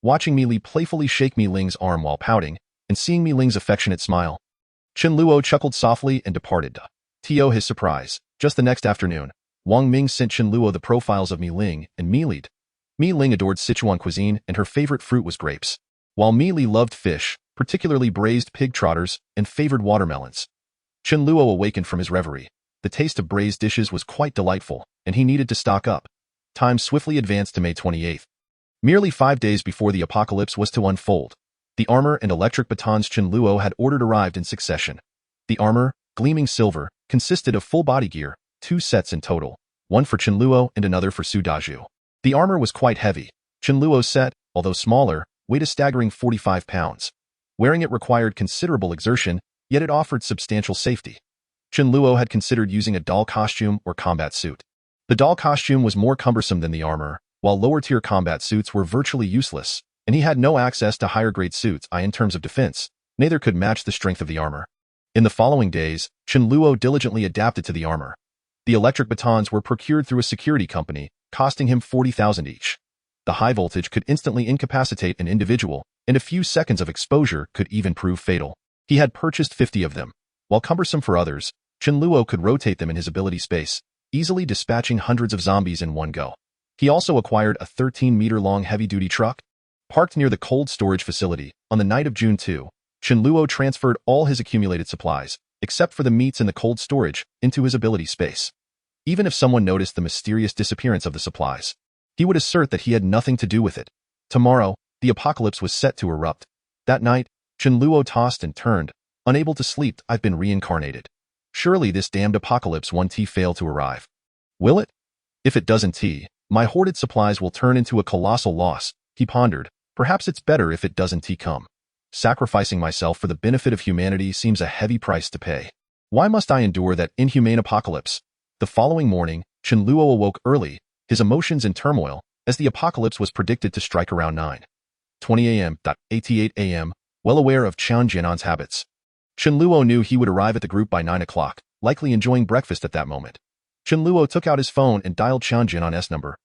Watching Mi Li playfully shake Mi Ling's arm while pouting, and seeing Mi Ling's affectionate smile, Chen Luo chuckled softly and departed. To his surprise, just the next afternoon, Wang Ming sent Chen Luo the profiles of Mi Ling and Mi Li. Mi Ling adored Sichuan cuisine and her favorite fruit was grapes, while Mi Li loved fish, particularly braised pig trotters, and favored watermelons. Chen Luo awakened from his reverie. The taste of braised dishes was quite delightful, and he needed to stock up. Time swiftly advanced to May 28th. Merely 5 days before the apocalypse was to unfold, the armor and electric batons Chen Luo had ordered arrived in succession. The armor, gleaming silver, consisted of full body gear, 2 sets in total, one for Chen Luo and another for Su Daju. The armor was quite heavy. Chen Luo's set, although smaller, weighed a staggering 45 pounds. Wearing it required considerable exertion, yet it offered substantial safety. Chen Luo had considered using a doll costume or combat suit. The doll costume was more cumbersome than the armor, while lower-tier combat suits were virtually useless, and he had no access to higher-grade suits. In terms of defense, neither could match the strength of the armor. In the following days, Chen Luo diligently adapted to the armor. The electric batons were procured through a security company, costing him 40,000 each. The high voltage could instantly incapacitate an individual, and a few seconds of exposure could even prove fatal. He had purchased 50 of them. While cumbersome for others, Chen Luo could rotate them in his ability space, easily dispatching hundreds of zombies in one go. He also acquired a 13-meter-long heavy-duty truck. Parked near the cold storage facility, on the night of June 2, Chen Luo transferred all his accumulated supplies, except for the meats in the cold storage, into his ability space. Even if someone noticed the mysterious disappearance of the supplies, he would assert that he had nothing to do with it. Tomorrow, the apocalypse was set to erupt. That night, Chen Luo tossed and turned, unable to sleep. I've been reincarnated. Surely this damned apocalypse won't fail to arrive. Will it? If it doesn't, my hoarded supplies will turn into a colossal loss, he pondered. Perhaps it's better if it doesn't come. Sacrificing myself for the benefit of humanity seems a heavy price to pay. Why must I endure that inhumane apocalypse? The following morning, Chen Luo awoke early, his emotions in turmoil, as the apocalypse was predicted to strike around 9:20 a.m. 88 a.m., well aware of Chen Jianan's habits. Chen Luo knew he would arrive at the group by 9 o'clock, likely enjoying breakfast at that moment. Chen Luo took out his phone and dialed Chen Jianan's number.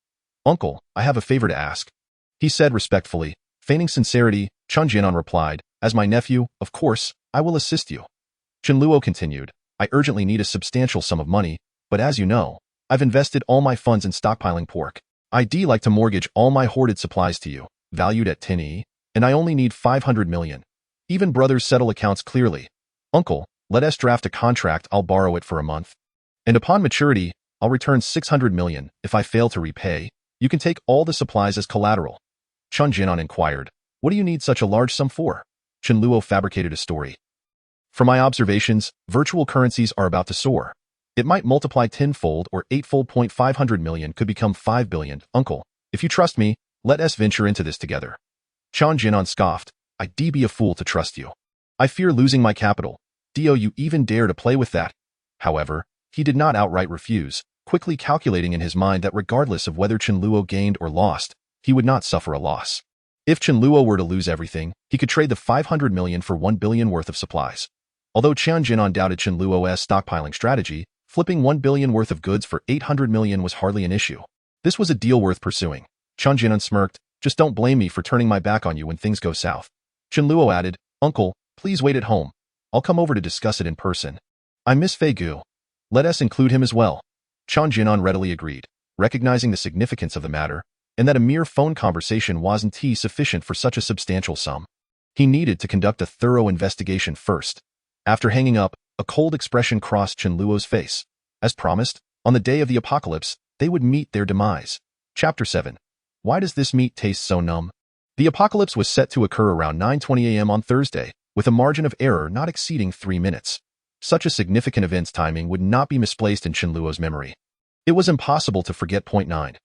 Uncle, I have a favor to ask, he said respectfully. Feigning sincerity, Chen Jianan replied, as my nephew, of course, I will assist you. Chen Luo continued, I urgently need a substantial sum of money, but as you know, I've invested all my funds in stockpiling pork. I'd like to mortgage all my hoarded supplies to you, valued at 10 and I only need 500 million. Even brothers settle accounts clearly. Uncle, let us draft a contract. I'll borrow it for a month. And upon maturity, I'll return 600 million. If I fail to repay, you can take all the supplies as collateral. Chen Jianan inquired, what do you need such a large sum for? Chen Luo fabricated a story. From my observations, virtual currencies are about to soar. It might multiply tenfold or eightfold. 500 million could become 5 billion. Uncle, if you trust me, let us venture into this together. Chen Jianan scoffed, I'd be a fool to trust you. I fear losing my capital. Do you even dare to play with that? However, he did not outright refuse, quickly calculating in his mind that regardless of whether Chen Luo gained or lost, he would not suffer a loss. If Chen Luo were to lose everything, he could trade the 500 million for 1 billion worth of supplies. Although Chen Jianan doubted Chen Luo's stockpiling strategy, Flipping 1 billion worth of goods for 800 million was hardly an issue. This was a deal worth pursuing. Chen Jianan smirked. Just don't blame me for turning my back on you when things go south. Chen Luo added, Uncle, please wait at home. I'll come over to discuss it in person. I miss Fei Gu. Let us include him as well. Chen Jianan readily agreed, recognizing the significance of the matter, and that a mere phone conversation wasn't sufficient for such a substantial sum. He needed to conduct a thorough investigation first. After hanging up, a cold expression crossed Chen Luo's face. As promised, on the day of the apocalypse, they would meet their demise. Chapter 7. Why does this meat taste so numb? The apocalypse was set to occur around 9:20 a.m. on Thursday, with a margin of error not exceeding 3 minutes. Such a significant event's timing would not be misplaced in Chen Luo's memory. It was impossible to forget. 9:20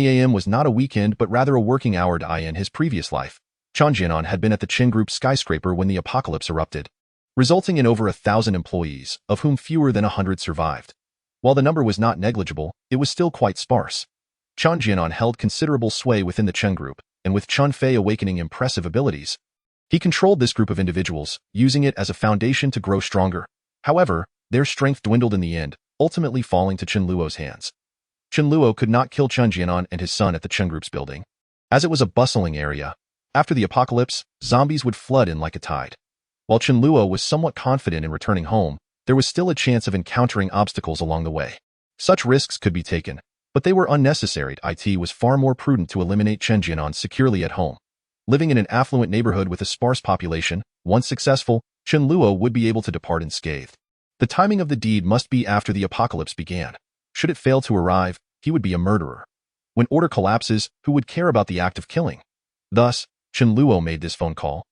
a.m. was not a weekend but rather a working hour in his previous life. Chen Jianan had been at the Chen Group skyscraper when the apocalypse erupted, resulting in over 1,000 employees, of whom fewer than 100 survived. While the number was not negligible, it was still quite sparse. Chen Jianan held considerable sway within the Chen Group, and with Chen Fei awakening impressive abilities, he controlled this group of individuals, using it as a foundation to grow stronger. However, their strength dwindled in the end, ultimately falling to Chen Luo's hands. Chen Luo could not kill Chen Jianan and his son at the Chen Group's building, as it was a bustling area. After the apocalypse, zombies would flood in like a tide. While Chen Luo was somewhat confident in returning home, there was still a chance of encountering obstacles along the way. Such risks could be taken, but they were unnecessary. It was far more prudent to eliminate Chen Jianan securely at home. Living in an affluent neighborhood with a sparse population, once successful, Chen Luo would be able to depart unscathed. The timing of the deed must be after the apocalypse began. Should it fail to arrive, he would be a murderer. When order collapses, who would care about the act of killing? Thus, Chen Luo made this phone call,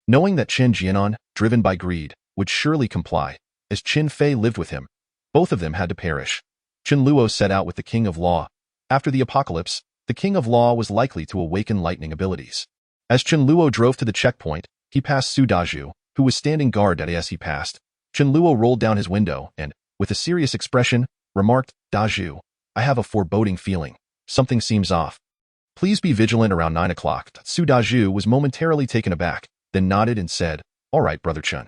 knowing that Chen Jianan, driven by greed, would surely comply. As Chen Fei lived with him, both of them had to perish. Chen Luo set out with the King of Law. After the apocalypse, the King of Law was likely to awaken lightning abilities. As Chen Luo drove to the checkpoint, he passed Su Dazhu, who was standing guard as he passed. Chen Luo rolled down his window and, with a serious expression, remarked, Dazhu, I have a foreboding feeling. Something seems off. Please be vigilant around 9 o'clock. Su Dazhu was momentarily taken aback, then nodded and said, All right, Brother Chen.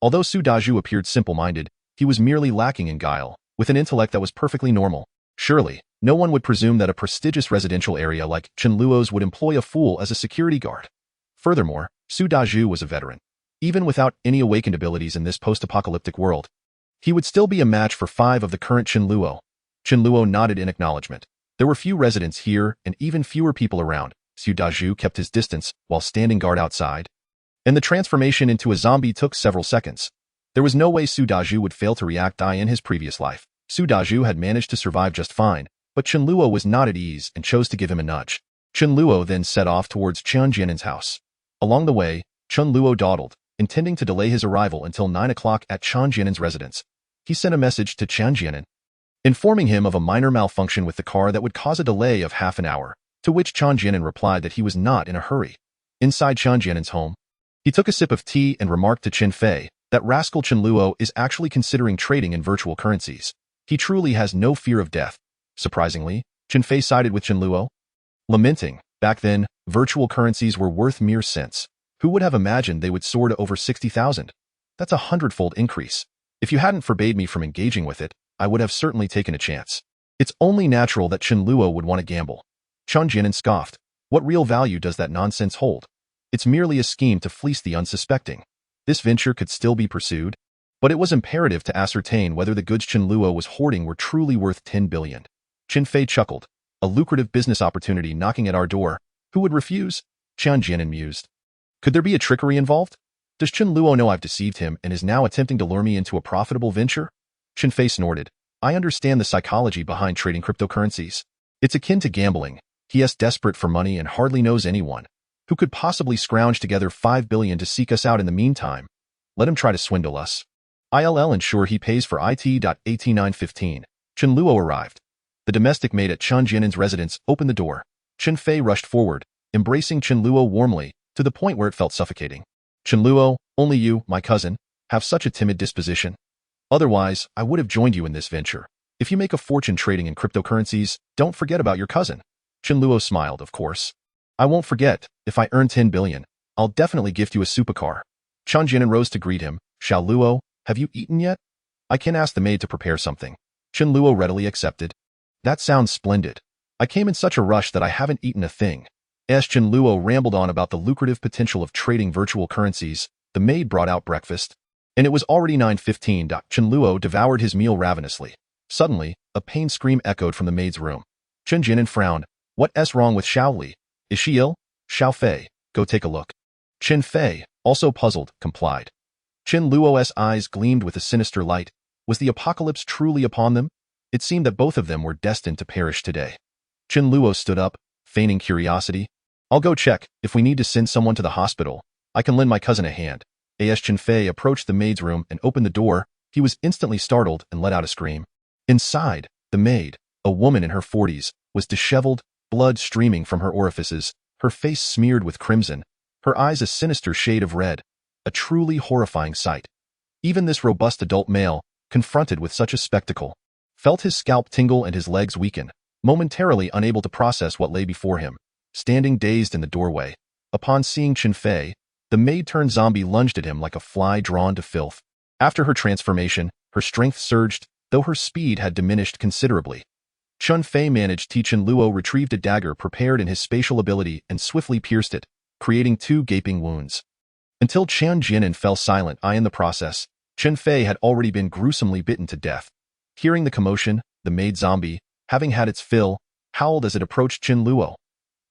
Although Su Dazhu appeared simple-minded, he was merely lacking in guile, with an intellect that was perfectly normal. Surely, no one would presume that a prestigious residential area like Chen Luo's would employ a fool as a security guard. Furthermore, Su Dazhu was a veteran. Even without any awakened abilities in this post-apocalyptic world, he would still be a match for 5 of the current Chen Luo. Chen Luo nodded in acknowledgement. There were few residents here and even fewer people around. Su Dazhu kept his distance while standing guard outside, and the transformation into a zombie took several seconds. There was no way Su Dazhu would fail to react in his previous life. Su Dazhu had managed to survive just fine, but Chen Luo was not at ease and chose to give him a nudge. Chen Luo then set off towards Chen Jianan's house. Along the way, Chen Luo dawdled, intending to delay his arrival until 9 o'clock at Chen Jianan's residence. He sent a message to Chen Jianan, informing him of a minor malfunction with the car that would cause a delay of half an hour, to which Chen Jianan replied that he was not in a hurry. Inside Chen Jianan's home, he took a sip of tea and remarked to Chen Fei that rascal Chen Luo is actually considering trading in virtual currencies. He truly has no fear of death. Surprisingly, Chen Fei sided with Chen Luo, lamenting, back then, virtual currencies were worth mere cents. Who would have imagined they would soar to over 60,000? That's a 100-fold increase. If you hadn't forbade me from engaging with it, I would have certainly taken a chance. It's only natural that Chen Luo would want to gamble. Chen Jianan scoffed. What real value does that nonsense hold? It's merely a scheme to fleece the unsuspecting. This venture could still be pursued, but it was imperative to ascertain whether the goods Chen Luo was hoarding were truly worth 10 billion. Chen Fei chuckled. A lucrative business opportunity knocking at our door. Who would refuse? Chen Jianan mused. Could there be a trickery involved? Does Chen Luo know I've deceived him and is now attempting to lure me into a profitable venture? Chen Fei snorted. I understand the psychology behind trading cryptocurrencies. It's akin to gambling. He is desperate for money and hardly knows anyone who could possibly scrounge together 5 billion to seek us out in the meantime. Let him try to swindle us. I'll ensure he pays for IT.8915. Chen Luo arrived. The domestic maid at Chen Jianan's residence opened the door. Chen Fei rushed forward, embracing Chen Luo warmly, to the point where it felt suffocating. Chen Luo, only you, my cousin, have such a timid disposition. Otherwise, I would have joined you in this venture. If you make a fortune trading in cryptocurrencies, don't forget about your cousin. Chen Luo smiled, of course. I won't forget. If I earn 10 billion, I'll definitely gift you a supercar. Chen Jianan rose to greet him. Xiao Luo, have you eaten yet? I can ask the maid to prepare something. Chen Luo readily accepted. That sounds splendid. I came in such a rush that I haven't eaten a thing. As Chen Luo rambled on about the lucrative potential of trading virtual currencies, the maid brought out breakfast, and it was already 9:15. Chen Luo devoured his meal ravenously. Suddenly, a pained scream echoed from the maid's room. Chen Jinan frowned. What's wrong with Xiao Li? Is she ill? Xiao Fei, go take a look. Chen Fei, also puzzled, complied. Chen Luo's eyes gleamed with a sinister light. Was the apocalypse truly upon them? It seemed that both of them were destined to perish today. Chen Luo stood up, feigning curiosity. I'll go check. If we need to send someone to the hospital, I can lend my cousin a hand. As Chen Fei approached the maid's room and opened the door, he was instantly startled and let out a scream. Inside, the maid, a woman in her 40s, was disheveled, blood streaming from her orifices, her face smeared with crimson, her eyes a sinister shade of red, a truly horrifying sight. Even this robust adult male, confronted with such a spectacle, felt his scalp tingle and his legs weaken, momentarily unable to process what lay before him. Standing dazed in the doorway, upon seeing Chen Fei, the maid-turned zombie lunged at him like a fly drawn to filth. After her transformation, her strength surged, though her speed had diminished considerably. Chen Fei managed to Chen Luo retrieved a dagger prepared in his spatial ability and swiftly pierced it, creating 2 gaping wounds. Until Chen Jinan fell silent in the process, Chen Fei had already been gruesomely bitten to death. Hearing the commotion, the maid zombie, having had its fill, howled as it approached Chen Luo.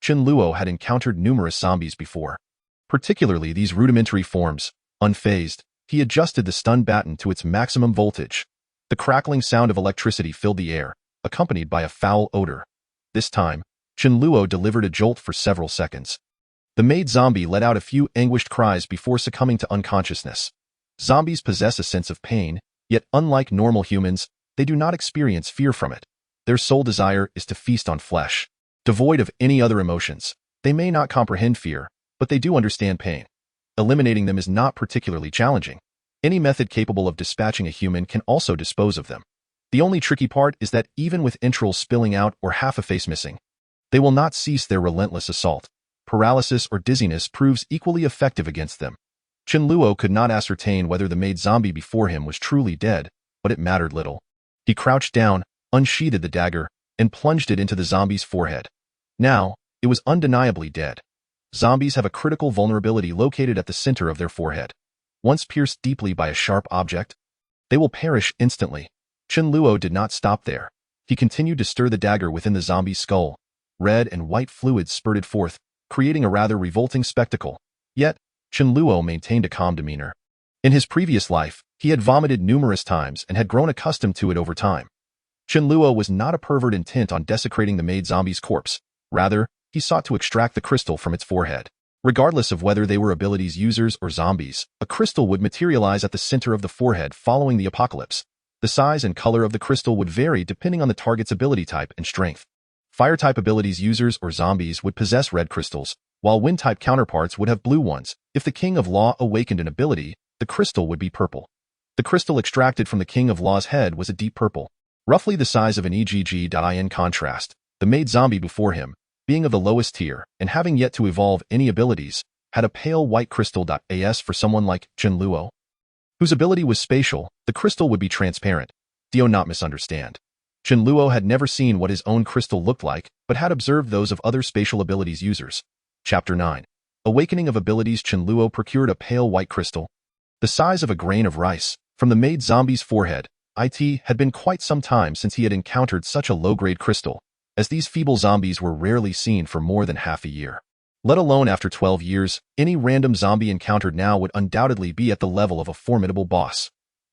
Chen Luo had encountered numerous zombies before, particularly these rudimentary forms. Unfazed, he adjusted the stun baton to its maximum voltage. The crackling sound of electricity filled the air, accompanied by a foul odor. This time, Chen Luo delivered a jolt for several seconds. The maid zombie let out a few anguished cries before succumbing to unconsciousness. Zombies possess a sense of pain, yet unlike normal humans, they do not experience fear from it. Their sole desire is to feast on flesh. Devoid of any other emotions, they may not comprehend fear, but they do understand pain. Eliminating them is not particularly challenging. Any method capable of dispatching a human can also dispose of them. The only tricky part is that even with entrails spilling out or half a face missing, they will not cease their relentless assault. Paralysis or dizziness proves equally effective against them. Chen Luo could not ascertain whether the maid zombie before him was truly dead, but it mattered little. He crouched down, unsheathed the dagger, and plunged it into the zombie's forehead. Now, it was undeniably dead. Zombies have a critical vulnerability located at the center of their forehead. Once pierced deeply by a sharp object, they will perish instantly. Chen Luo did not stop there. He continued to stir the dagger within the zombie's skull. Red and white fluids spurted forth, creating a rather revolting spectacle. Yet, Chen Luo maintained a calm demeanor. In his previous life, he had vomited numerous times and had grown accustomed to it over time. Chen Luo was not a pervert intent on desecrating the maid zombie's corpse. Rather, he sought to extract the crystal from its forehead. Regardless of whether they were abilities users or zombies, a crystal would materialize at the center of the forehead following the apocalypse. The size and color of the crystal would vary depending on the target's ability type and strength. Fire-type abilities users or zombies would possess red crystals, while wind-type counterparts would have blue ones. If the King of Law awakened an ability, the crystal would be purple. The crystal extracted from the King of Law's head was a deep purple, roughly the size of an EGG. In contrast, the maid zombie before him, being of the lowest tier and having yet to evolve any abilities, had a pale white crystal. As for someone like Chen Luo, whose ability was spatial, the crystal would be transparent. Do not misunderstand. Chen Luo had never seen what his own crystal looked like, but had observed those of other spatial abilities users. Chapter 9. Awakening of Abilities. Chen Luo procured a pale white crystal, the size of a grain of rice, from the maid zombie's forehead. It had been quite some time since he had encountered such a low-grade crystal, as these feeble zombies were rarely seen for more than half a year. Let alone after 12 years, any random zombie encountered now would undoubtedly be at the level of a formidable boss.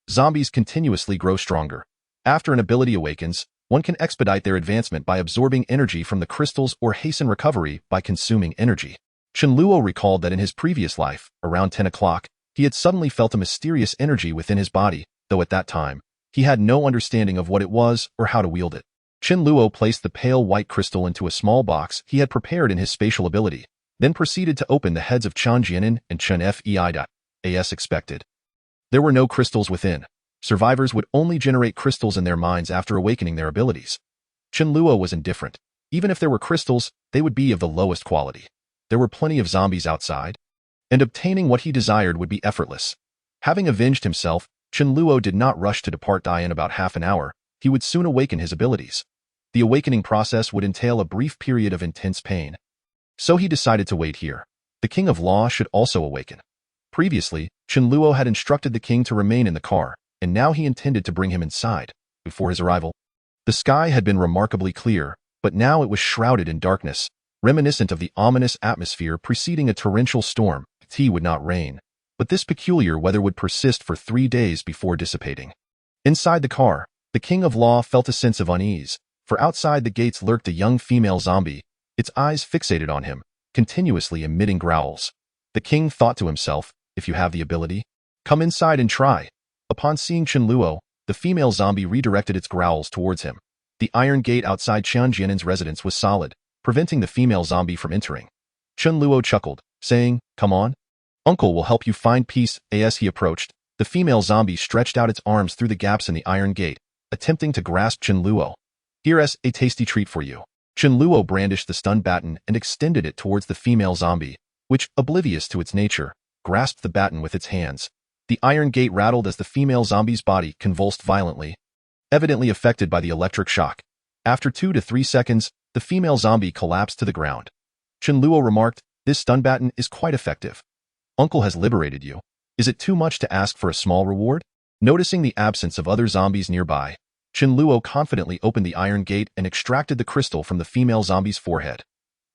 Zombies continuously grow stronger. After an ability awakens, one can expedite their advancement by absorbing energy from the crystals or hasten recovery by consuming energy. Chen Luo recalled that in his previous life, around 10 o'clock, he had suddenly felt a mysterious energy within his body, though at that time, he had no understanding of what it was or how to wield it. Chen Luo placed the pale white crystal into a small box he had prepared in his spatial ability, then proceeded to open the heads of Chen Jianan and Chen Fei. As expected, there were no crystals within. Survivors would only generate crystals in their minds after awakening their abilities. Chen Luo was indifferent. Even if there were crystals, they would be of the lowest quality. There were plenty of zombies outside, and obtaining what he desired would be effortless. Having avenged himself, Chen Luo did not rush to depart. In about half an hour, he would soon awaken his abilities. The awakening process would entail a brief period of intense pain. So he decided to wait here. The King of Law should also awaken. Previously, Chen Luo had instructed the king to remain in the car, and now he intended to bring him inside. Before his arrival, the sky had been remarkably clear, but now it was shrouded in darkness, reminiscent of the ominous atmosphere preceding a torrential storm. It would not rain, but this peculiar weather would persist for 3 days before dissipating. Inside the car, the King of Law felt a sense of unease, for outside the gates lurked a young female zombie, its eyes fixated on him, continuously emitting growls. The king thought to himself, if you have the ability, come inside and try. Upon seeing Chen Luo, the female zombie redirected its growls towards him. The iron gate outside Chen Jianin's residence was solid, preventing the female zombie from entering. Chen Luo chuckled, saying, "Come on. Uncle will help you find peace." As he approached, the female zombie stretched out its arms through the gaps in the iron gate, attempting to grasp Chen Luo. "Here's a tasty treat for you." Chen Luo brandished the stun baton and extended it towards the female zombie, which, oblivious to its nature, grasped the baton with its hands. The iron gate rattled as the female zombie's body convulsed violently, evidently affected by the electric shock. After 2 to 3 seconds, the female zombie collapsed to the ground. Chen Luo remarked, "This stun baton is quite effective. Uncle has liberated you. Is it too much to ask for a small reward?" Noticing the absence of other zombies nearby, Chen Luo confidently opened the iron gate and extracted the crystal from the female zombie's forehead.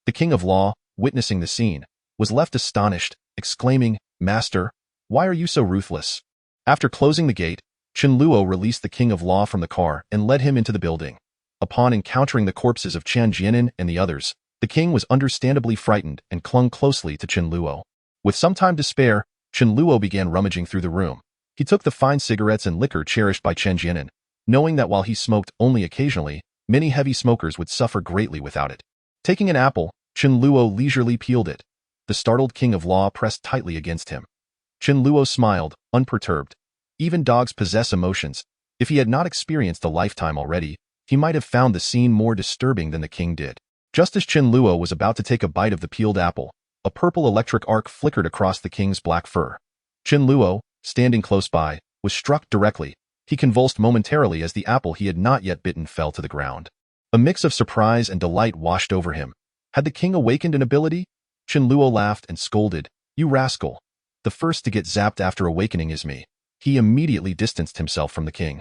The King of Law, witnessing the scene, was left astonished, exclaiming, "Master, why are you so ruthless?" After closing the gate, Chen Luo released the King of Law from the car and led him into the building. Upon encountering the corpses of Chen Jianin and the others, the king was understandably frightened and clung closely to Chen Luo. With some time to spare, Chen Luo began rummaging through the room. He took the fine cigarettes and liquor cherished by Chen Jianin, knowing that while he smoked only occasionally, many heavy smokers would suffer greatly without it. Taking an apple, Chen Luo leisurely peeled it. The startled King of Law pressed tightly against him. Chen Luo smiled, unperturbed. Even dogs possess emotions. If he had not experienced a lifetime already, he might have found the scene more disturbing than the king did. Just as Chen Luo was about to take a bite of the peeled apple, a purple electric arc flickered across the king's black fur. Chen Luo, standing close by, was struck directly. He convulsed momentarily as the apple he had not yet bitten fell to the ground. A mix of surprise and delight washed over him. Had the king awakened an ability? Chen Luo laughed and scolded, "You rascal! The first to get zapped after awakening is me." He immediately distanced himself from the king.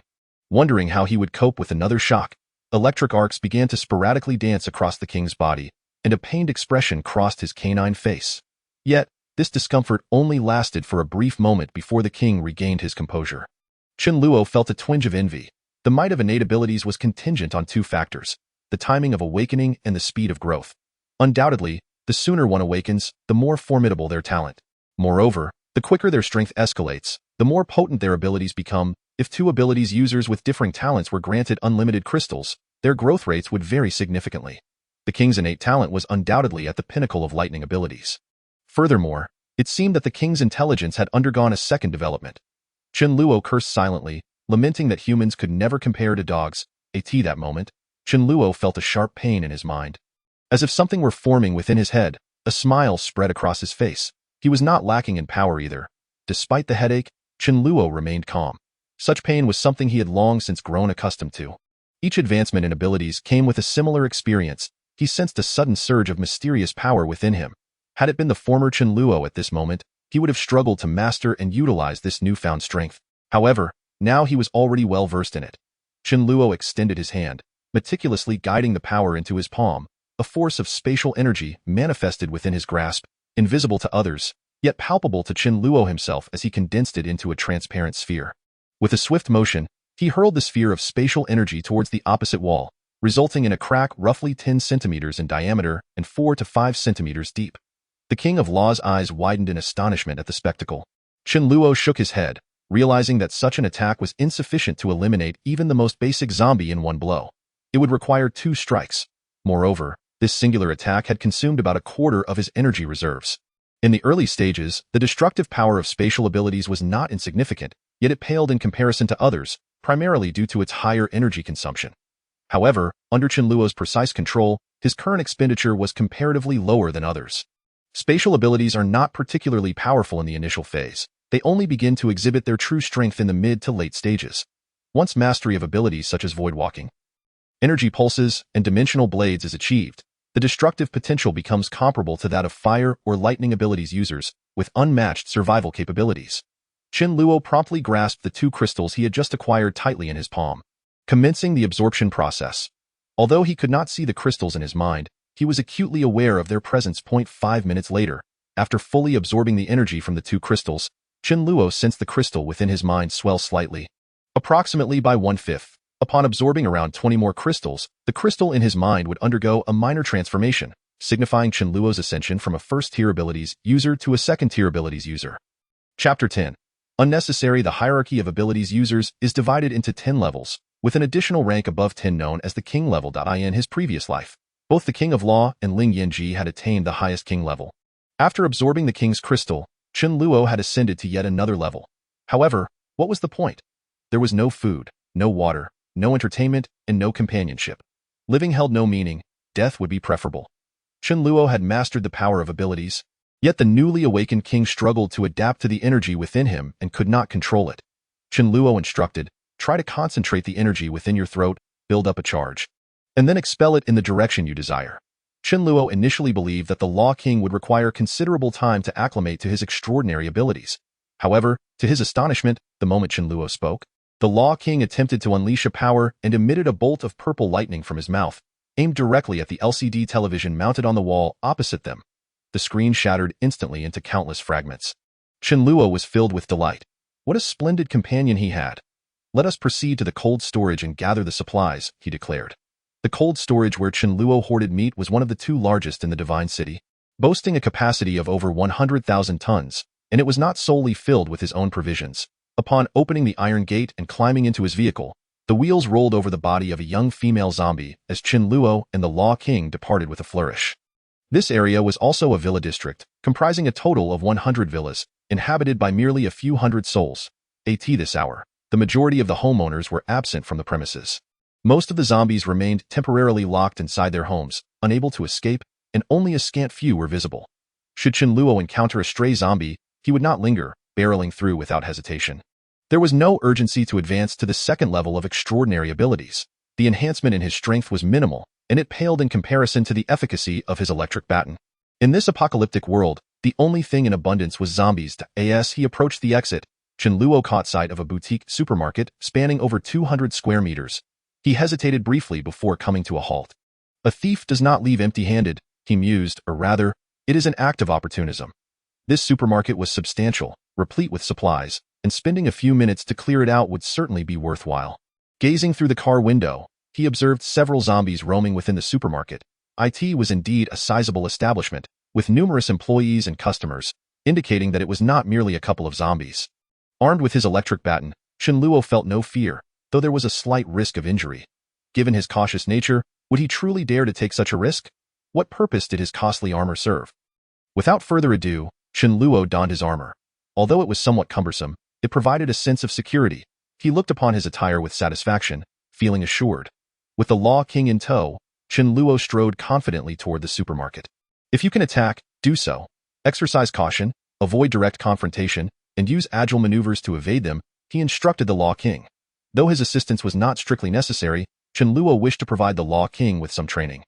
Wondering how he would cope with another shock, electric arcs began to sporadically dance across the king's body, and a pained expression crossed his canine face. Yet, this discomfort only lasted for a brief moment before the king regained his composure. Chen Luo felt a twinge of envy. The might of innate abilities was contingent on 2 factors, the timing of awakening and the speed of growth. Undoubtedly, the sooner one awakens, the more formidable their talent. Moreover, the quicker their strength escalates, the more potent their abilities become. If 2 abilities users with differing talents were granted unlimited crystals, their growth rates would vary significantly. The king's innate talent was undoubtedly at the pinnacle of lightning abilities. Furthermore, it seemed that the king's intelligence had undergone a second development. Chen Luo cursed silently, lamenting that humans could never compare to dogs. At that moment, Chen Luo felt a sharp pain in his mind. As if something were forming within his head, a smile spread across his face. He was not lacking in power either. Despite the headache, Chen Luo remained calm. Such pain was something he had long since grown accustomed to. Each advancement in abilities came with a similar experience. He sensed a sudden surge of mysterious power within him. Had it been the former Chen Luo at this moment, he would have struggled to master and utilize this newfound strength. However, now he was already well versed in it. Chen Luo extended his hand, meticulously guiding the power into his palm. A force of spatial energy manifested within his grasp, invisible to others, yet palpable to Chen Luo himself as he condensed it into a transparent sphere. With a swift motion, he hurled the sphere of spatial energy towards the opposite wall, resulting in a crack roughly 10 centimeters in diameter and 4 to 5 centimeters deep. The King of Law's eyes widened in astonishment at the spectacle. Chen Luo shook his head, realizing that such an attack was insufficient to eliminate even the most basic zombie in one blow. It would require 2 strikes. Moreover, this singular attack had consumed about a quarter of his energy reserves. In the early stages, the destructive power of spatial abilities was not insignificant, yet it paled in comparison to others, primarily due to its higher energy consumption. However, under Chen Luo's precise control, his current expenditure was comparatively lower than others. Spatial abilities are not particularly powerful in the initial phase. They only begin to exhibit their true strength in the mid to late stages. Once mastery of abilities such as void walking, energy pulses, and dimensional blades is achieved, the destructive potential becomes comparable to that of fire or lightning abilities users with unmatched survival capabilities. Chen Luo promptly grasped the 2 crystals he had just acquired tightly in his palm, commencing the absorption process. Although he could not see the crystals in his mind, he was acutely aware of their presence. 5 minutes later, after fully absorbing the energy from the 2 crystals, Chen Luo sensed the crystal within his mind swell slightly, approximately by 1/5. Upon absorbing around 20 more crystals, the crystal in his mind would undergo a minor transformation, signifying Chen Luo's ascension from a first-tier abilities user to a second-tier abilities user. Chapter 10. Unnecessary. The hierarchy of abilities users is divided into 10 levels, with an additional rank above 10 known as the king level. In his previous life, both the King of Law and Ling Yanji had attained the highest king level. After absorbing the king's crystal, Chen Luo had ascended to yet another level. However, what was the point? There was no food, no water, no entertainment, and no companionship. Living held no meaning. Death would be preferable. Chen Luo had mastered the power of abilities, yet the newly awakened king struggled to adapt to the energy within him and could not control it. Chen Luo instructed, try to concentrate the energy within your throat, build up a charge, and then expel it in the direction you desire. Chen Luo initially believed that the Law King would require considerable time to acclimate to his extraordinary abilities. However, to his astonishment, the moment Chen Luo spoke, the Law King attempted to unleash a power and emitted a bolt of purple lightning from his mouth, aimed directly at the LCD television mounted on the wall opposite them. The screen shattered instantly into countless fragments. Chen Luo was filled with delight. What a splendid companion he had. Let us proceed to the cold storage and gather the supplies, he declared. The cold storage where Chen Luo hoarded meat was one of the 2 largest in the Divine City, boasting a capacity of over 100,000 tons, and it was not solely filled with his own provisions. Upon opening the iron gate and climbing into his vehicle, the wheels rolled over the body of a young female zombie as Chen Luo and the Law King departed with a flourish. This area was also a villa district, comprising a total of 100 villas, inhabited by merely a few hundred souls. At this hour, the majority of the homeowners were absent from the premises. Most of the zombies remained temporarily locked inside their homes, unable to escape, and only a scant few were visible. Should Chen Luo encounter a stray zombie, he would not linger, barreling through without hesitation. There was no urgency to advance to the second level of extraordinary abilities. The enhancement in his strength was minimal, and it paled in comparison to the efficacy of his electric baton. In this apocalyptic world, the only thing in abundance was zombies. As he approached the exit, Chen Luo caught sight of a boutique supermarket spanning over 200 square meters. He hesitated briefly before coming to a halt. A thief does not leave empty-handed, he mused, or rather, it is an act of opportunism. This supermarket was substantial, replete with supplies, and spending a few minutes to clear it out would certainly be worthwhile. Gazing through the car window, he observed several zombies roaming within the supermarket. It was indeed a sizable establishment, with numerous employees and customers, indicating that it was not merely a couple of zombies. Armed with his electric baton, Chen Luo felt no fear, though there was a slight risk of injury. Given his cautious nature, would he truly dare to take such a risk? What purpose did his costly armor serve? Without further ado, Chen Luo donned his armor. Although it was somewhat cumbersome, it provided a sense of security. He looked upon his attire with satisfaction, feeling assured. With the Law King in tow, Chen Luo strode confidently toward the supermarket. If you can attack, do so. Exercise caution, avoid direct confrontation, and use agile maneuvers to evade them, he instructed the Law King. Though his assistance was not strictly necessary, Chen Luo wished to provide the Law King with some training.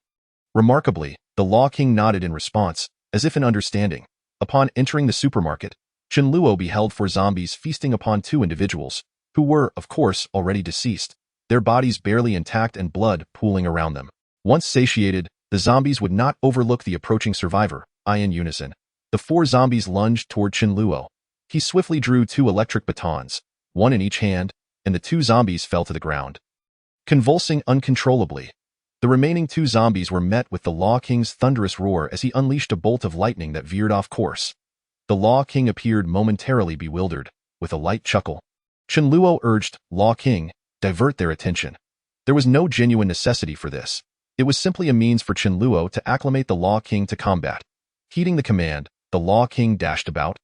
Remarkably, the Law King nodded in response, as if in understanding. Upon entering the supermarket, Chen Luo beheld 4 zombies feasting upon 2 individuals, who were, of course, already deceased, their bodies barely intact and blood pooling around them. Once satiated, the zombies would not overlook the approaching survivor. In unison, the 4 zombies lunged toward Chen Luo. He swiftly drew 2 electric batons, one in each hand, and the 2 zombies fell to the ground, convulsing uncontrollably. The remaining 2 zombies were met with the Law King's thunderous roar as he unleashed a bolt of lightning that veered off course. The Law King appeared momentarily bewildered. With a light chuckle, Chen Luo urged, "Law King, divert their attention." There was no genuine necessity for this. It was simply a means for Chen Luo to acclimate the Law King to combat. Heeding the command, the Law King dashed about,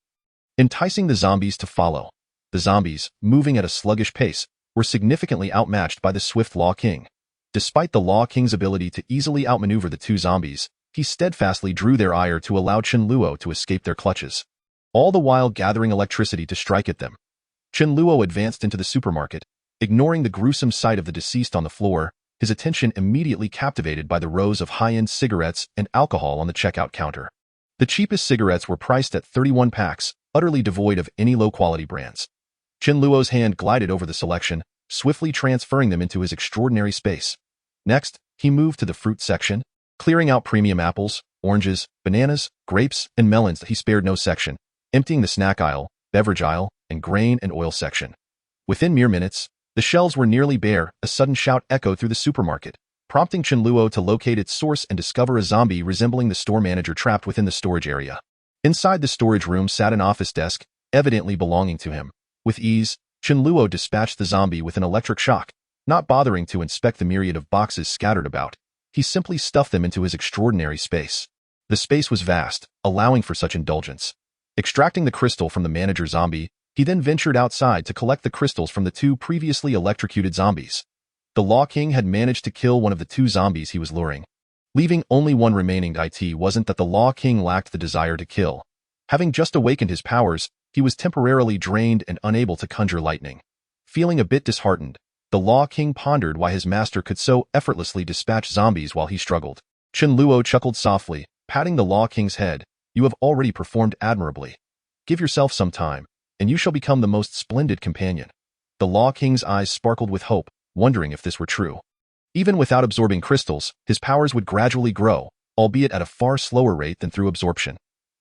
enticing the zombies to follow. The zombies, moving at a sluggish pace, were significantly outmatched by the swift Law King. Despite the Law King's ability to easily outmaneuver the 2 zombies, he steadfastly drew their ire to allow Chen Luo to escape their clutches, all the while gathering electricity to strike at them. Chen Luo advanced into the supermarket, Ignoring the gruesome sight of the deceased on the floor, his attention immediately captivated by the rows of high-end cigarettes and alcohol on the checkout counter. The cheapest cigarettes were priced at 31 packs, utterly devoid of any low-quality brands. Chen Luo's hand glided over the selection, swiftly transferring them into his extraordinary space. Next, he moved to the fruit section, clearing out premium apples, oranges, bananas, grapes, and melons. He spared no section, emptying the snack aisle, beverage aisle, and grain and oil section. Within mere minutes, the shelves were nearly bare. A sudden shout echoed through the supermarket, prompting Chen Luo to locate its source and discover a zombie resembling the store manager trapped within the storage area. Inside the storage room sat an office desk, evidently belonging to him. With ease, Chen Luo dispatched the zombie with an electric shock, not bothering to inspect the myriad of boxes scattered about. He simply stuffed them into his extraordinary space. The space was vast, allowing for such indulgence. Extracting the crystal from the manager zombie, he then ventured outside to collect the crystals from the two previously electrocuted zombies. The Law King had managed to kill one of the two zombies he was luring, leaving only one remaining. It wasn't that the Law King lacked the desire to kill. Having just awakened his powers, he was temporarily drained and unable to conjure lightning. Feeling a bit disheartened, the Law King pondered why his master could so effortlessly dispatch zombies while he struggled. Chen Luo chuckled softly, patting the Law King's head. "You have already performed admirably. Give yourself some time, and you shall become the most splendid companion." The Law King's eyes sparkled with hope, wondering if this were true. Even without absorbing crystals, his powers would gradually grow, albeit at a far slower rate than through absorption.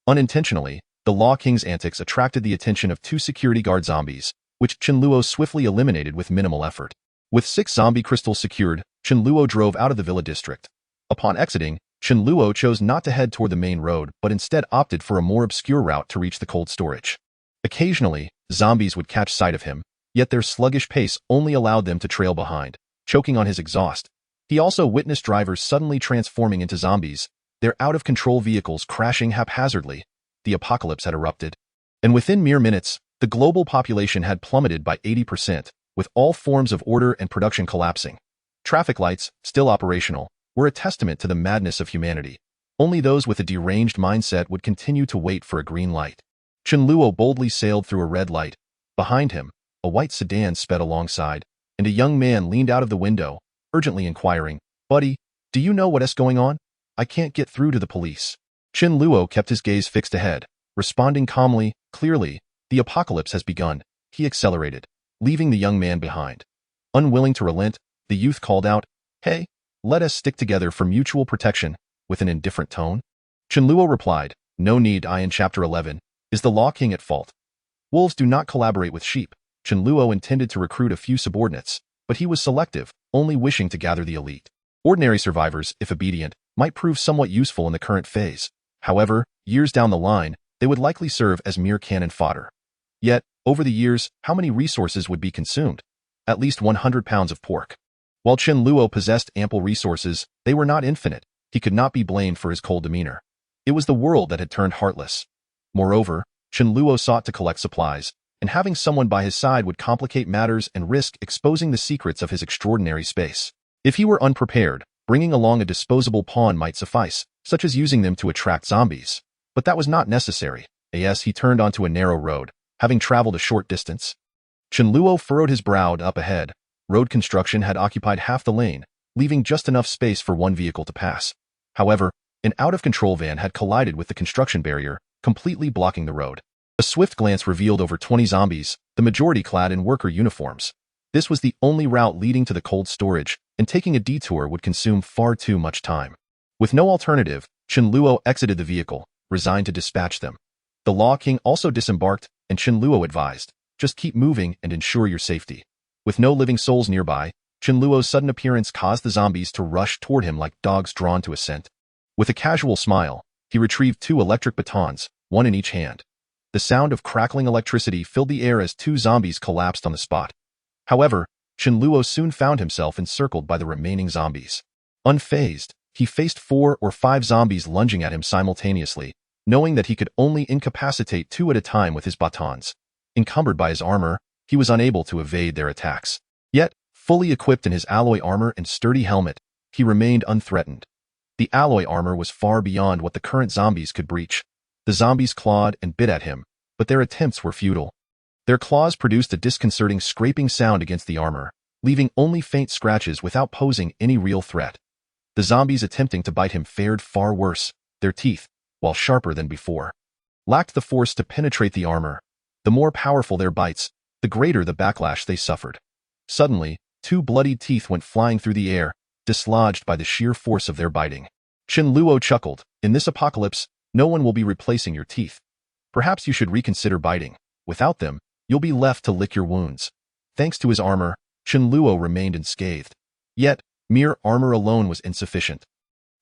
Unintentionally, the Law King's antics attracted the attention of two security guard zombies, which Chen Luo swiftly eliminated with minimal effort. With 6 zombie crystals secured, Chen Luo drove out of the villa district. Upon exiting, Chen Luo chose not to head toward the main road but instead opted for a more obscure route to reach the cold storage. Occasionally, zombies would catch sight of him, yet their sluggish pace only allowed them to trail behind, choking on his exhaust. He also witnessed drivers suddenly transforming into zombies, their out-of-control vehicles crashing haphazardly. The apocalypse had erupted, and within mere minutes, the global population had plummeted by 80%, with all forms of order and production collapsing. Traffic lights, still operational, were a testament to the madness of humanity. Only those with a deranged mindset would continue to wait for a green light. Chen Luo boldly sailed through a red light. Behind him, a white sedan sped alongside, and a young man leaned out of the window, urgently inquiring, "Buddy, do you know what's going on? I can't get through to the police." Chen Luo kept his gaze fixed ahead, responding calmly, "Clearly, the apocalypse has begun." He accelerated, leaving the young man behind. Unwilling to relent, the youth called out, "Hey, let us stick together for mutual protection," with an indifferent tone. Chen Luo replied, "No need. In Chapter 11, is the Law King at fault? Wolves do not collaborate with sheep." Chen Luo intended to recruit a few subordinates, but he was selective, only wishing to gather the elite. Ordinary survivors, if obedient, might prove somewhat useful in the current phase. However, years down the line, they would likely serve as mere cannon fodder. Yet, over the years, how many resources would be consumed? At least 100 pounds of pork. While Chen Luo possessed ample resources, they were not infinite. He could not be blamed for his cold demeanor. It was the world that had turned heartless. Moreover, Chen Luo sought to collect supplies, and having someone by his side would complicate matters and risk exposing the secrets of his extraordinary space. If he were unprepared, bringing along a disposable pawn might suffice, such as using them to attract zombies. But that was not necessary. As he turned onto a narrow road, having traveled a short distance. Chen Luo furrowed his brow. Up ahead, road construction had occupied half the lane, leaving just enough space for one vehicle to pass. However, an out-of-control van had collided with the construction barrier, completely blocking the road. A swift glance revealed over 20 zombies, the majority clad in worker uniforms. This was the only route leading to the cold storage, and taking a detour would consume far too much time. With no alternative, Chen Luo exited the vehicle, resigned to dispatch them. The Law King also disembarked, and Chen Luo advised, "Just keep moving and ensure your safety." With no living souls nearby, Chen Luo's sudden appearance caused the zombies to rush toward him like dogs drawn to a scent. With a casual smile, he retrieved 2 electric batons, one in each hand. The sound of crackling electricity filled the air as 2 zombies collapsed on the spot. However, Chen Luo soon found himself encircled by the remaining zombies. Unfazed, he faced 4 or 5 zombies lunging at him simultaneously, knowing that he could only incapacitate 2 at a time with his batons. Encumbered by his armor, he was unable to evade their attacks. Yet, fully equipped in his alloy armor and sturdy helmet, he remained unthreatened. The alloy armor was far beyond what the current zombies could breach. The zombies clawed and bit at him, but their attempts were futile. Their claws produced a disconcerting scraping sound against the armor, leaving only faint scratches without posing any real threat. The zombies attempting to bite him fared far worse. Their teeth, while sharper than before, lacked the force to penetrate the armor. The more powerful their bites, the greater the backlash they suffered. Suddenly, two bloodied teeth went flying through the air, dislodged by the sheer force of their biting. Chen Luo chuckled. In this apocalypse, no one will be replacing your teeth. Perhaps you should reconsider biting. Without them, you'll be left to lick your wounds. Thanks to his armor, Chen Luo remained unscathed. Yet, mere armor alone was insufficient.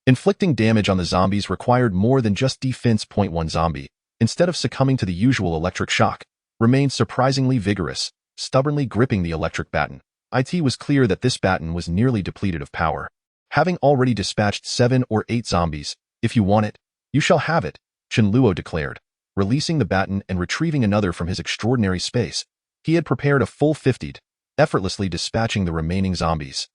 Inflicting damage on the zombies required more than just defense. One zombie, instead of succumbing to the usual electric shock, remained surprisingly vigorous, stubbornly gripping the electric baton. It was clear that this baton was nearly depleted of power. Having already dispatched 7 or 8 zombies, if you want it, you shall have it, Chen Luo declared. Releasing the baton and retrieving another from his extraordinary space, he had prepared a full 50, effortlessly dispatching the remaining zombies.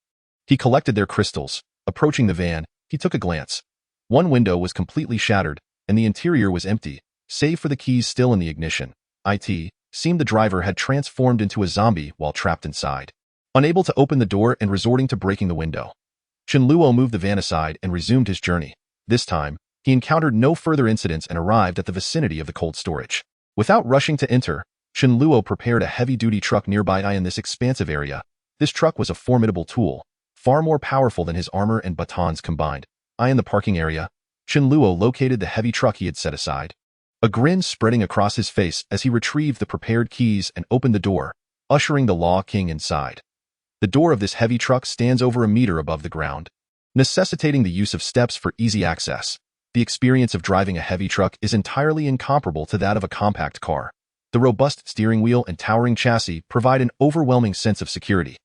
He collected their crystals. Approaching the van, he took a glance. One window was completely shattered, and the interior was empty, save for the keys still in the ignition. It seemed the driver had transformed into a zombie while trapped inside. Unable to open the door and resorting to breaking the window, Chen Luo moved the van aside and resumed his journey. This time, he encountered no further incidents and arrived at the vicinity of the cold storage. Without rushing to enter, Chen Luo prepared a heavy-duty truck nearby. In this expansive area, this truck was a formidable tool, far more powerful than his armor and batons combined. In the parking area, Chen Luo located the heavy truck he had set aside. A grin spreading across his face as he retrieved the prepared keys and opened the door, ushering the Law King inside. The door of this heavy truck stands over a meter above the ground, necessitating the use of steps for easy access. The experience of driving a heavy truck is entirely incomparable to that of a compact car. The robust steering wheel and towering chassis provide an overwhelming sense of security.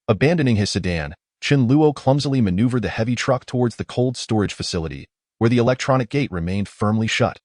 Abandoning his sedan, Chen Luo clumsily maneuvered the heavy truck towards the cold storage facility, where the electronic gate remained firmly shut.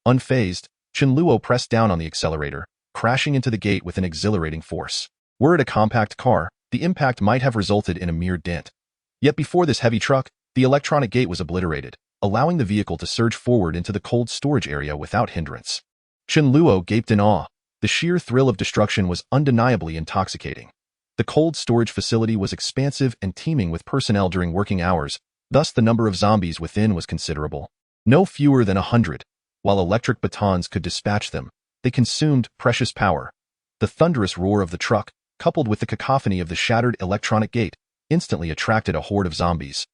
Unfazed, Chen Luo pressed down on the accelerator, crashing into the gate with an exhilarating force. Were it a compact car, the impact might have resulted in a mere dent. Yet before this heavy truck, the electronic gate was obliterated, allowing the vehicle to surge forward into the cold storage area without hindrance. Chen Luo gaped in awe. The sheer thrill of destruction was undeniably intoxicating. The cold storage facility was expansive and teeming with personnel during working hours, thus the number of zombies within was considerable. No fewer than 100. While electric batons could dispatch them, they consumed precious power. The thunderous roar of the truck, coupled with the cacophony of the shattered electronic gate, instantly attracted a horde of zombies.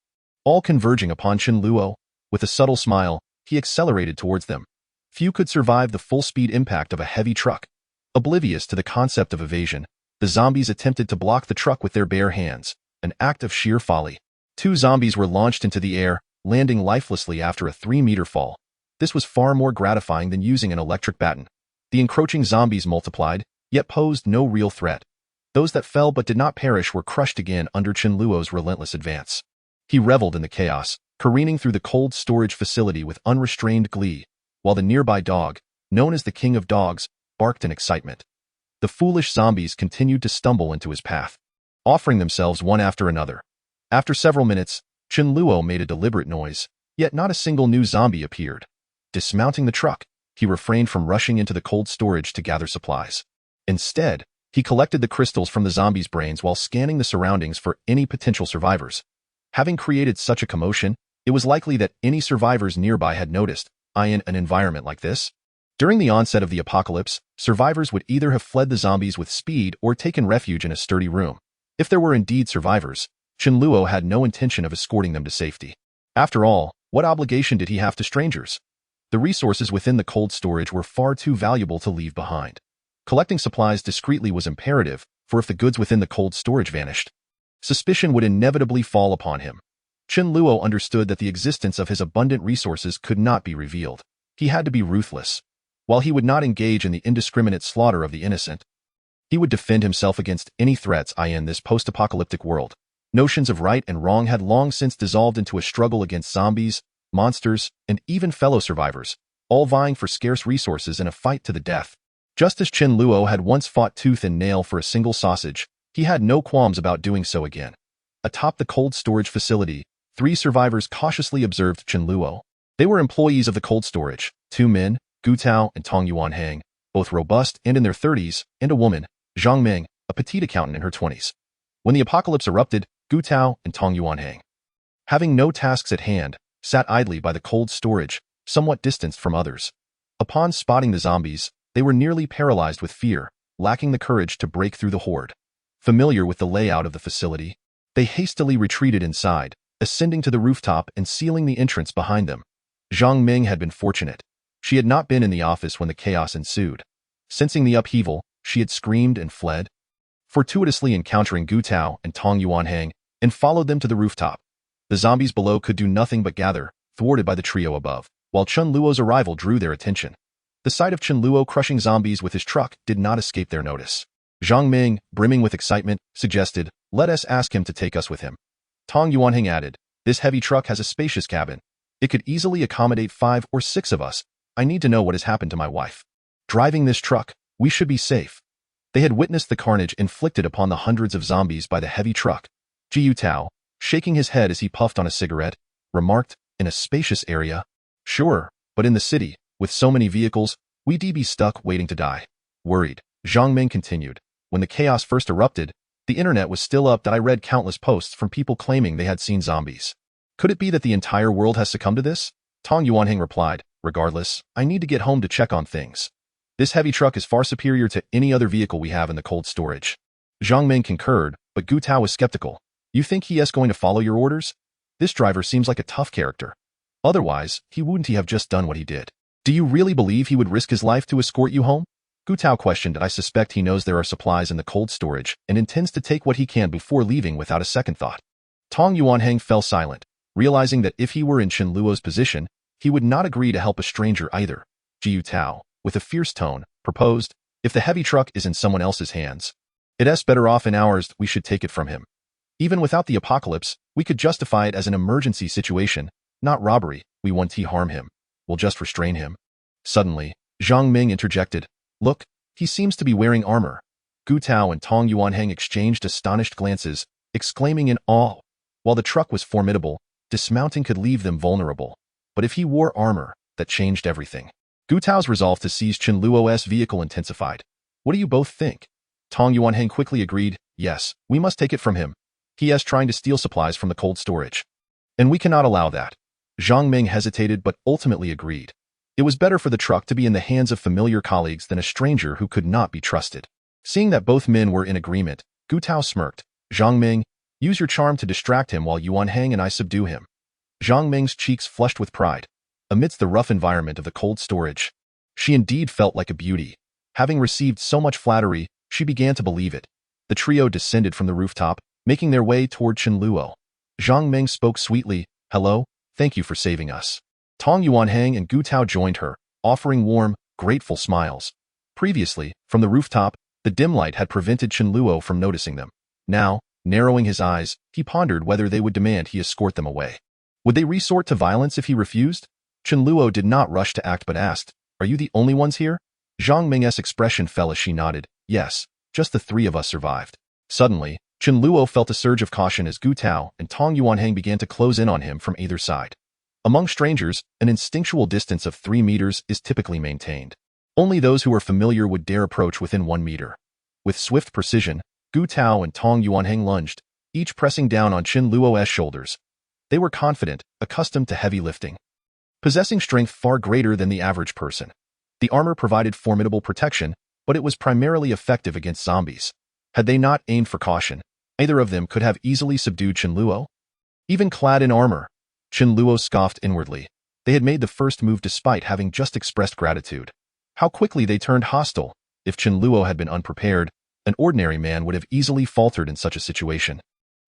All converging upon Chen Luo, with a subtle smile, he accelerated towards them. Few could survive the full-speed impact of a heavy truck. Oblivious to the concept of evasion, the zombies attempted to block the truck with their bare hands, an act of sheer folly. 2 zombies were launched into the air, landing lifelessly after a 3-meter fall. This was far more gratifying than using an electric baton. The encroaching zombies multiplied, yet posed no real threat. Those that fell but did not perish were crushed again under Chen Luo's relentless advance. He reveled in the chaos, careening through the cold storage facility with unrestrained glee, while the nearby dog, known as the King of Dogs, barked in excitement. The foolish zombies continued to stumble into his path, offering themselves one after another. After several minutes, Chen Luo made a deliberate noise, yet not a single new zombie appeared. Dismounting the truck, he refrained from rushing into the cold storage to gather supplies. Instead, he collected the crystals from the zombies' brains while scanning the surroundings for any potential survivors. Having created such a commotion, it was likely that any survivors nearby had noticed, in an environment like this. During the onset of the apocalypse, survivors would either have fled the zombies with speed or taken refuge in a sturdy room. If there were indeed survivors, Chen Luo had no intention of escorting them to safety. After all, what obligation did he have to strangers? The resources within the cold storage were far too valuable to leave behind. Collecting supplies discreetly was imperative, for if the goods within the cold storage vanished, suspicion would inevitably fall upon him. Chen Luo understood that the existence of his abundant resources could not be revealed. He had to be ruthless. While he would not engage in the indiscriminate slaughter of the innocent, he would defend himself against any threats in this post-apocalyptic world. Notions of right and wrong had long since dissolved into a struggle against zombies, monsters, and even fellow survivors, all vying for scarce resources in a fight to the death. Just as Chen Luo had once fought tooth and nail for a single sausage, he had no qualms about doing so again. Atop the cold storage facility, 3 survivors cautiously observed Chen Luo. They were employees of the cold storage, 2 men, Gu Tao and Tong Yuanhang, both robust and in their 30s, and a woman, Zhang Ming, a petite accountant in her 20s. When the apocalypse erupted, Gu Tao and Tong Yuanhang, having no tasks at hand, sat idly by the cold storage, somewhat distanced from others. Upon spotting the zombies, they were nearly paralyzed with fear, lacking the courage to break through the horde. Familiar with the layout of the facility, they hastily retreated inside, ascending to the rooftop and sealing the entrance behind them. Zhang Ming had been fortunate. She had not been in the office when the chaos ensued. Sensing the upheaval, she had screamed and fled, fortuitously encountering Gu Tao and Tong Yuanhang, and followed them to the rooftop. The zombies below could do nothing but gather, thwarted by the trio above, while Chen Luo's arrival drew their attention. The sight of Chen Luo crushing zombies with his truck did not escape their notice. Zhang Ming, brimming with excitement, suggested, "Let us ask him to take us with him." Tong Yuanhang added, "This heavy truck has a spacious cabin. It could easily accommodate 5 or 6 of us. I need to know what has happened to my wife. Driving this truck, we should be safe." They had witnessed the carnage inflicted upon the hundreds of zombies by the heavy truck. Jiu Tao, shaking his head as he puffed on a cigarette, remarked, "In a spacious area? Sure, but in the city, with so many vehicles, we'd be stuck waiting to die." Worried, Zhang Ming continued, "When the chaos first erupted, the internet was still up that I read countless posts from people claiming they had seen zombies. Could it be that the entire world has succumbed to this?" Tong Yuanhang replied, "Regardless, I need to get home to check on things. This heavy truck is far superior to any other vehicle we have in the cold storage." Zhang Ming concurred, but Gu Tao was skeptical. "You think he is going to follow your orders? This driver seems like a tough character. Otherwise, he wouldn't have just done what he did. Do you really believe he would risk his life to escort you home?" Gu Tao questioned. "I suspect he knows there are supplies in the cold storage and intends to take what he can before leaving without a second thought." Tong Yuanhang fell silent, realizing that if he were in Chen Luo's position, he would not agree to help a stranger either. Jiu Tao, with a fierce tone, proposed, "If the heavy truck is in someone else's hands, it's better off in ours. We should take it from him. Even without the apocalypse, we could justify it as an emergency situation, not robbery. We won't harm him. We'll just restrain him." Suddenly, Zhang Ming interjected, "Look, he seems to be wearing armor." Gu Tao and Tong Yuanhang exchanged astonished glances, exclaiming in awe. While the truck was formidable, dismounting could leave them vulnerable. But if he wore armor, that changed everything. Gu Tao's resolve to seize Chen Luo's vehicle intensified. "What do you both think?" Tong Yuanhang quickly agreed, "Yes, we must take it from him. He is trying to steal supplies from the cold storage. And we cannot allow that." Zhang Ming hesitated but ultimately agreed. It was better for the truck to be in the hands of familiar colleagues than a stranger who could not be trusted. Seeing that both men were in agreement, Gu Tao smirked. "Zhang Ming, use your charm to distract him while Yuanhang and I subdue him." Zhang Ming's cheeks flushed with pride. Amidst the rough environment of the cold storage, she indeed felt like a beauty. Having received so much flattery, she began to believe it. The trio descended from the rooftop, making their way toward Chen Luo. Zhang Ming spoke sweetly, "Hello, thank you for saving us." Tong Yuanhang and Gu Tao joined her, offering warm, grateful smiles. Previously, from the rooftop, the dim light had prevented Chen Luo from noticing them. Now, narrowing his eyes, he pondered whether they would demand he escort them away. Would they resort to violence if he refused? Chen Luo did not rush to act but asked, "Are you the only ones here?" Zhang Ming's expression fell as she nodded, "Yes, just the 3 of us survived." Suddenly, Chen Luo felt a surge of caution as Gu Tao and Tong Yuanhang began to close in on him from either side. Among strangers, an instinctual distance of 3 meters is typically maintained. Only those who are familiar would dare approach within 1 meter. With swift precision, Gu Tao and Tong Yuanhang lunged, each pressing down on Chen Luo's shoulders. They were confident, accustomed to heavy lifting, possessing strength far greater than the average person. The armor provided formidable protection, but it was primarily effective against zombies. Had they not aimed for caution, either of them could have easily subdued Chen Luo. Even clad in armor, Chen Luo scoffed inwardly. They had made the first move despite having just expressed gratitude. How quickly they turned hostile. If Chen Luo had been unprepared, an ordinary man would have easily faltered in such a situation.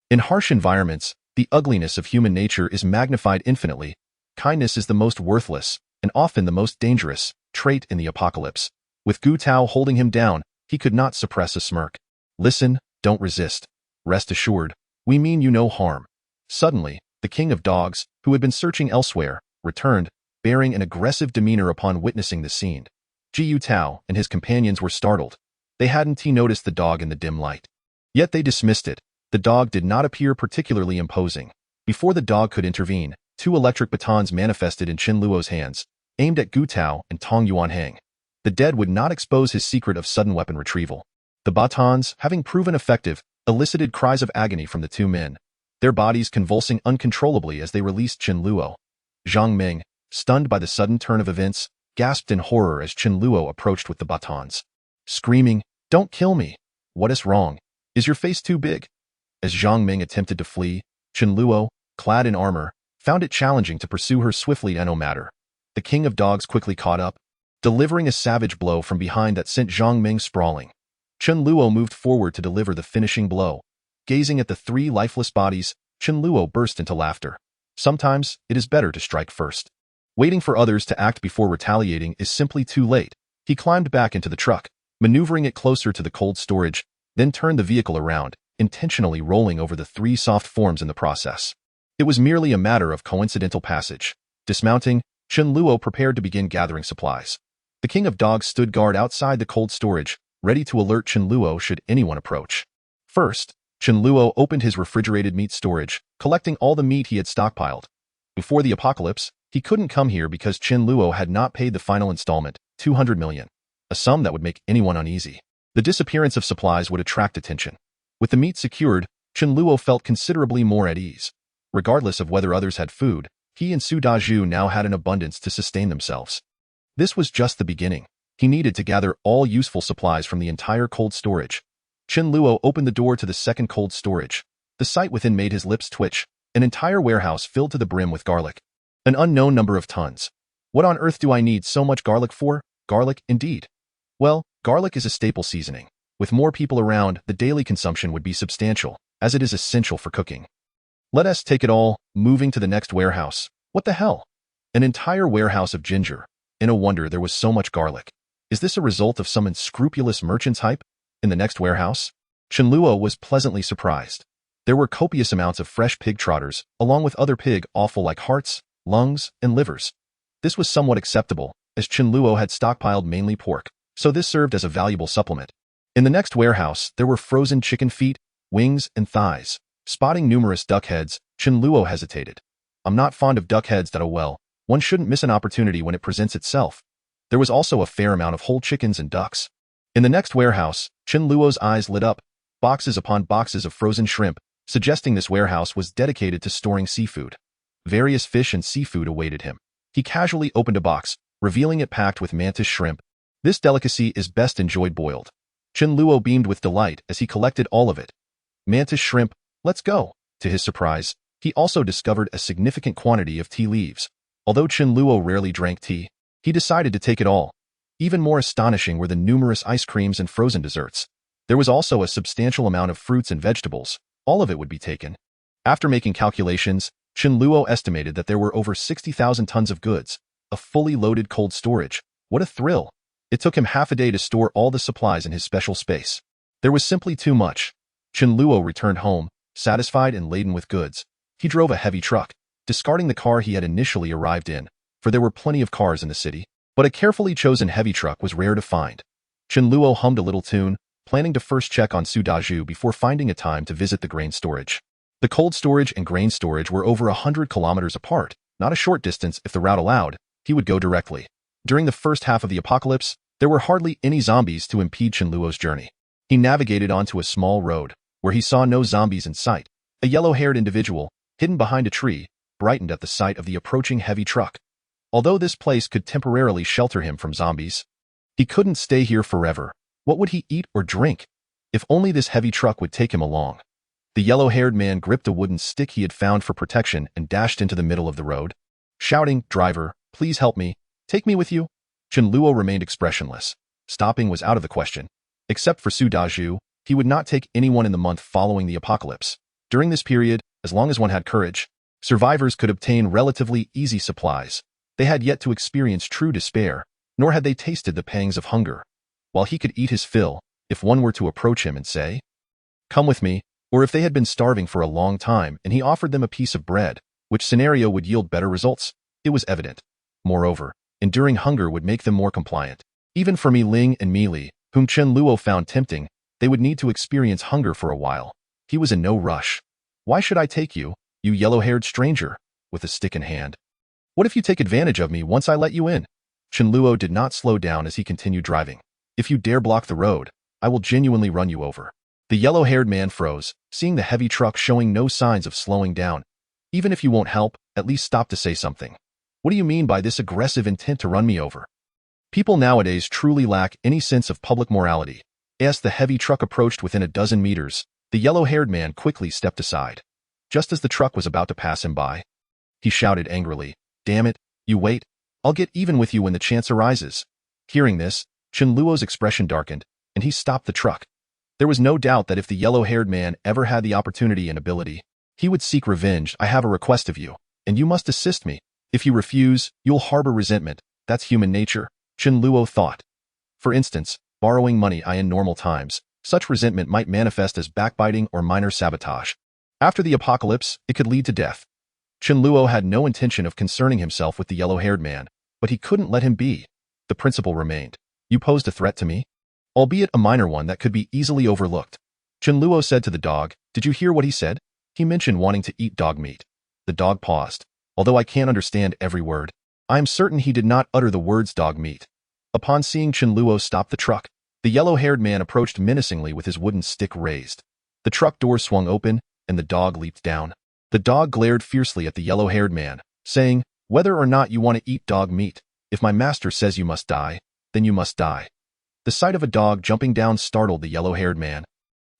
In harsh environments, the ugliness of human nature is magnified infinitely. Kindness is the most worthless, and often the most dangerous, trait in the apocalypse. With Gu Tao holding him down, he could not suppress a smirk. "Listen, don't resist. Rest assured, we mean you no harm." Suddenly, the king of dogs, who had been searching elsewhere, returned, bearing an aggressive demeanor upon witnessing the scene. Jiu Tao and his companions were startled. They hadn't noticed the dog in the dim light. Yet they dismissed it. The dog did not appear particularly imposing. Before the dog could intervene, 2 electric batons manifested in Chen Luo's hands, aimed at Gu Tao and Tong Yuanhang. The dead would not expose his secret of sudden weapon retrieval. The batons, having proven effective, elicited cries of agony from the two men, their bodies convulsing uncontrollably as they released Chen Luo. Zhang Ming, stunned by the sudden turn of events, gasped in horror as Chen Luo approached with the batons, screaming, "Don't kill me! What is wrong? Is your face too big?" As Zhang Ming attempted to flee, Chen Luo, clad in armor, found it challenging to pursue her swiftly and no matter. The king of dogs quickly caught up, delivering a savage blow from behind that sent Zhang Ming sprawling. Chen Luo moved forward to deliver the finishing blow. Gazing at the three lifeless bodies, Chen Luo burst into laughter. Sometimes, it is better to strike first. Waiting for others to act before retaliating is simply too late. He climbed back into the truck, maneuvering it closer to the cold storage, then turned the vehicle around, intentionally rolling over the three soft forms in the process. It was merely a matter of coincidental passage. Dismounting, Chen Luo prepared to begin gathering supplies. The king of dogs stood guard outside the cold storage, ready to alert Chen Luo should anyone approach. First, Chen Luo opened his refrigerated meat storage, collecting all the meat he had stockpiled. Before the apocalypse, he couldn't come here because Chen Luo had not paid the final installment, 200 million, a sum that would make anyone uneasy. The disappearance of supplies would attract attention. With the meat secured, Chen Luo felt considerably more at ease. Regardless of whether others had food, he and Su Dazhu now had an abundance to sustain themselves. This was just the beginning. He needed to gather all useful supplies from the entire cold storage. Chen Luo opened the door to the second cold storage. The sight within made his lips twitch, an entire warehouse filled to the brim with garlic. An unknown number of tons. What on earth do I need so much garlic for? Garlic, indeed. Well, garlic is a staple seasoning. With more people around, the daily consumption would be substantial, as it is essential for cooking. Let us take it all, moving to the next warehouse. What the hell? An entire warehouse of ginger. No wonder there was so much garlic. Is this a result of some unscrupulous merchant's hype? In the next warehouse, Chen Luo was pleasantly surprised. There were copious amounts of fresh pig trotters, along with other pig offal like hearts, lungs, and livers. This was somewhat acceptable, as Chen Luo had stockpiled mainly pork, so this served as a valuable supplement. In the next warehouse, there were frozen chicken feet, wings, and thighs. Spotting numerous duck heads, Chen Luo hesitated. I'm not fond of duck heads that well. One shouldn't miss an opportunity when it presents itself. There was also a fair amount of whole chickens and ducks. In the next warehouse, Chen Luo's eyes lit up, boxes upon boxes of frozen shrimp, suggesting this warehouse was dedicated to storing seafood. Various fish and seafood awaited him. He casually opened a box, revealing it packed with mantis shrimp. This delicacy is best enjoyed boiled. Chen Luo beamed with delight as he collected all of it. Mantis shrimp, let's go. To his surprise, he also discovered a significant quantity of tea leaves. Although Chen Luo rarely drank tea, he decided to take it all. Even more astonishing were the numerous ice creams and frozen desserts. There was also a substantial amount of fruits and vegetables. All of it would be taken. After making calculations, Chen Luo estimated that there were over 60,000 tons of goods. A fully loaded cold storage. What a thrill. It took him half a day to store all the supplies in his special space. There was simply too much. Chen Luo returned home, satisfied and laden with goods. He drove a heavy truck, discarding the car he had initially arrived in, for there were plenty of cars in the city. But a carefully chosen heavy truck was rare to find. Chen Luo hummed a little tune, planning to first check on Su Dazhu before finding a time to visit the grain storage. The cold storage and grain storage were over 100 kilometers apart, not a short distance if the route allowed. He would go directly. During the first half of the apocalypse, there were hardly any zombies to impede Chen Luo's journey. He navigated onto a small road, where he saw no zombies in sight. A yellow-haired individual, hidden behind a tree, brightened at the sight of the approaching heavy truck. Although this place could temporarily shelter him from zombies, he couldn't stay here forever. What would he eat or drink? If only this heavy truck would take him along. The yellow-haired man gripped a wooden stick he had found for protection and dashed into the middle of the road, shouting, "Driver, please help me. Take me with you." Chen Luo remained expressionless. Stopping was out of the question. Except for Su Dazhu, he would not take anyone in the month following the apocalypse. During this period, as long as one had courage, survivors could obtain relatively easy supplies. They had yet to experience true despair, nor had they tasted the pangs of hunger. While he could eat his fill, if one were to approach him and say, "Come with me," or if they had been starving for a long time and he offered them a piece of bread, which scenario would yield better results, it was evident. Moreover, enduring hunger would make them more compliant. Even for Mi Ling and Mi Li, whom Chen Luo found tempting, they would need to experience hunger for a while. He was in no rush. "Why should I take you, you yellow-haired stranger?" with a stick in hand. "What if you take advantage of me once I let you in?" Chen Luo did not slow down as he continued driving. If you dare block the road, I will genuinely run you over. The yellow-haired man froze, seeing the heavy truck showing no signs of slowing down. Even if you won't help, at least stop to say something. What do you mean by this aggressive intent to run me over? People nowadays truly lack any sense of public morality. As the heavy truck approached within a dozen meters, the yellow-haired man quickly stepped aside. Just as the truck was about to pass him by, he shouted angrily, "Damn it, you wait. I'll get even with you when the chance arises." Hearing this, Chen Luo's expression darkened, and he stopped the truck. There was no doubt that if the yellow-haired man ever had the opportunity and ability, he would seek revenge. "I have a request of you, and you must assist me. If you refuse, you'll harbor resentment. That's human nature," Chen Luo thought. For instance, borrowing money in normal times, such resentment might manifest as backbiting or minor sabotage. After the apocalypse, it could lead to death. Chen Luo had no intention of concerning himself with the yellow-haired man, but he couldn't let him be. The principle remained. "You posed a threat to me? Albeit a minor one that could be easily overlooked." Chen Luo said to the dog, "Did you hear what he said? He mentioned wanting to eat dog meat." The dog paused. "Although I can't understand every word, I am certain he did not utter the words dog meat." Upon seeing Chen Luo stop the truck, the yellow-haired man approached menacingly with his wooden stick raised. The truck door swung open, and the dog leaped down. The dog glared fiercely at the yellow-haired man, saying, "Whether or not you want to eat dog meat, if my master says you must die, then you must die." The sight of a dog jumping down startled the yellow-haired man.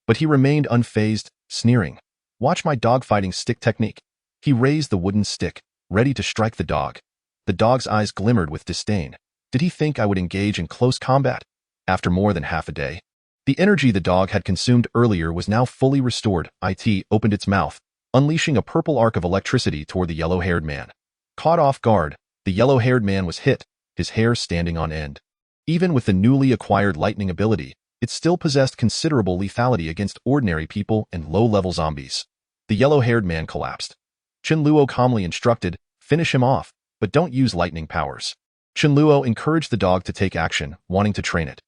But he remained unfazed, sneering. "Watch my dog-fighting stick technique." He raised the wooden stick, ready to strike the dog. The dog's eyes glimmered with disdain. Did he think I would engage in close combat? After more than half a day, the energy the dog had consumed earlier was now fully restored. It opened its mouth, unleashing a purple arc of electricity toward the yellow-haired man. Caught off guard, the yellow-haired man was hit, his hair standing on end. Even with the newly acquired lightning ability, it still possessed considerable lethality against ordinary people and low-level zombies. The yellow-haired man collapsed. Chen Luo calmly instructed, "Finish him off, but don't use lightning powers." Chen Luo encouraged the dog to take action, wanting to train it.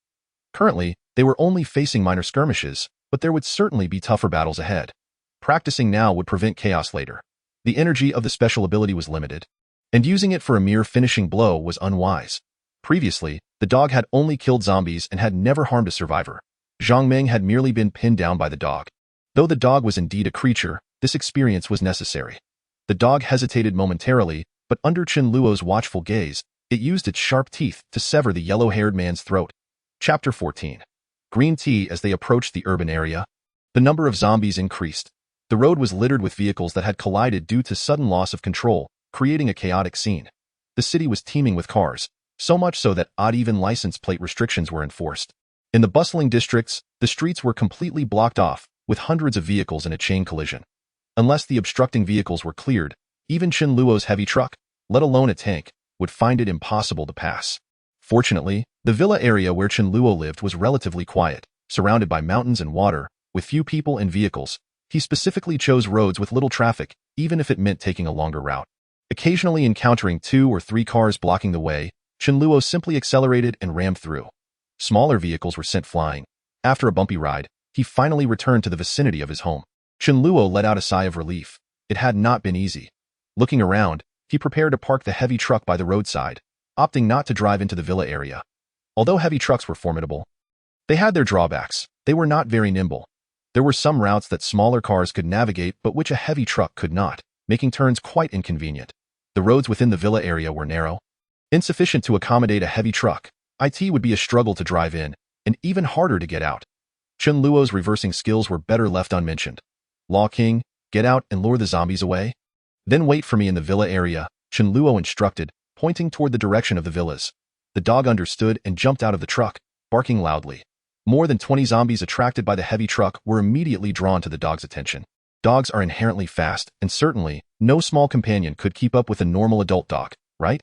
Currently, they were only facing minor skirmishes, but there would certainly be tougher battles ahead. Practicing now would prevent chaos later. The energy of the special ability was limited, and using it for a mere finishing blow was unwise. Previously, the dog had only killed zombies and had never harmed a survivor. Zhang Meng had merely been pinned down by the dog. Though the dog was indeed a creature, this experience was necessary. The dog hesitated momentarily, but under Chen Luo's watchful gaze, it used its sharp teeth to sever the yellow-haired man's throat. Chapter 14. Green tea. As they approached the urban area, the number of zombies increased. The road was littered with vehicles that had collided due to sudden loss of control, creating a chaotic scene. The city was teeming with cars, so much so that odd-even license plate restrictions were enforced. In the bustling districts, the streets were completely blocked off, with hundreds of vehicles in a chain collision. Unless the obstructing vehicles were cleared, even Chen Luo's heavy truck, let alone a tank, would find it impossible to pass. Fortunately, the villa area where Chen Luo lived was relatively quiet, surrounded by mountains and water, with few people and vehicles. He specifically chose roads with little traffic, even if it meant taking a longer route. Occasionally encountering 2 or 3 cars blocking the way, Chen Luo simply accelerated and rammed through. Smaller vehicles were sent flying. After a bumpy ride, he finally returned to the vicinity of his home. Chen Luo let out a sigh of relief. It had not been easy. Looking around, he prepared to park the heavy truck by the roadside, opting not to drive into the villa area. Although heavy trucks were formidable, they had their drawbacks. They were not very nimble. There were some routes that smaller cars could navigate but which a heavy truck could not, making turns quite inconvenient. The roads within the villa area were narrow, insufficient to accommodate a heavy truck. It would be a struggle to drive in, and even harder to get out. Chen Luo's reversing skills were better left unmentioned. "Law King, get out and lure the zombies away. Then wait for me in the villa area," Chen Luo instructed, pointing toward the direction of the villas. The dog understood and jumped out of the truck, barking loudly. More than 20 zombies attracted by the heavy truck were immediately drawn to the dog's attention. Dogs are inherently fast, and certainly, no small companion could keep up with a normal adult dog, right?